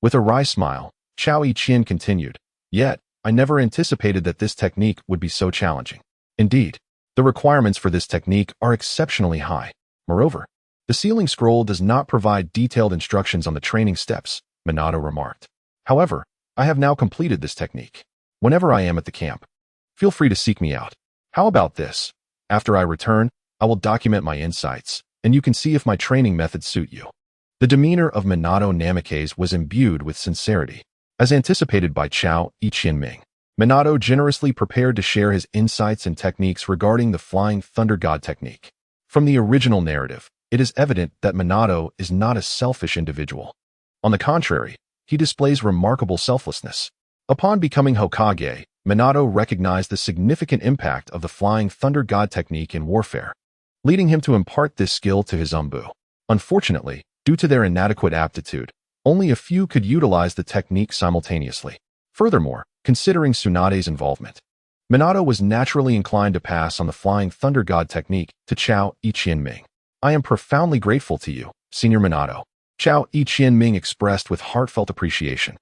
With a wry smile, Chao Ichien continued, Yet, I never anticipated that this technique would be so challenging. Indeed, the requirements for this technique are exceptionally high. Moreover, the sealing scroll does not provide detailed instructions on the training steps, Minato remarked. However, I have now completed this technique. Whenever I am at the camp, feel free to seek me out. How about this? After I return, I will document my insights, and you can see if my training methods suit you." The demeanor of Minato Namikaze was imbued with sincerity. As anticipated by Chao Ichien-ming, Minato generously prepared to share his insights and techniques regarding the Flying Thunder God technique. From the original narrative, it is evident that Minato is not a selfish individual. On the contrary, he displays remarkable selflessness. Upon becoming Hokage, Minato recognized the significant impact of the Flying Thunder God technique in warfare, leading him to impart this skill to his Umbu. Unfortunately, due to their inadequate aptitude, only a few could utilize the technique simultaneously. Furthermore, considering Tsunade's involvement, Minato was naturally inclined to pass on the Flying Thunder God technique to Chao Ichien-ming. "I am profoundly grateful to you, Senior Minato," Chao Ichien-ming expressed with heartfelt appreciation.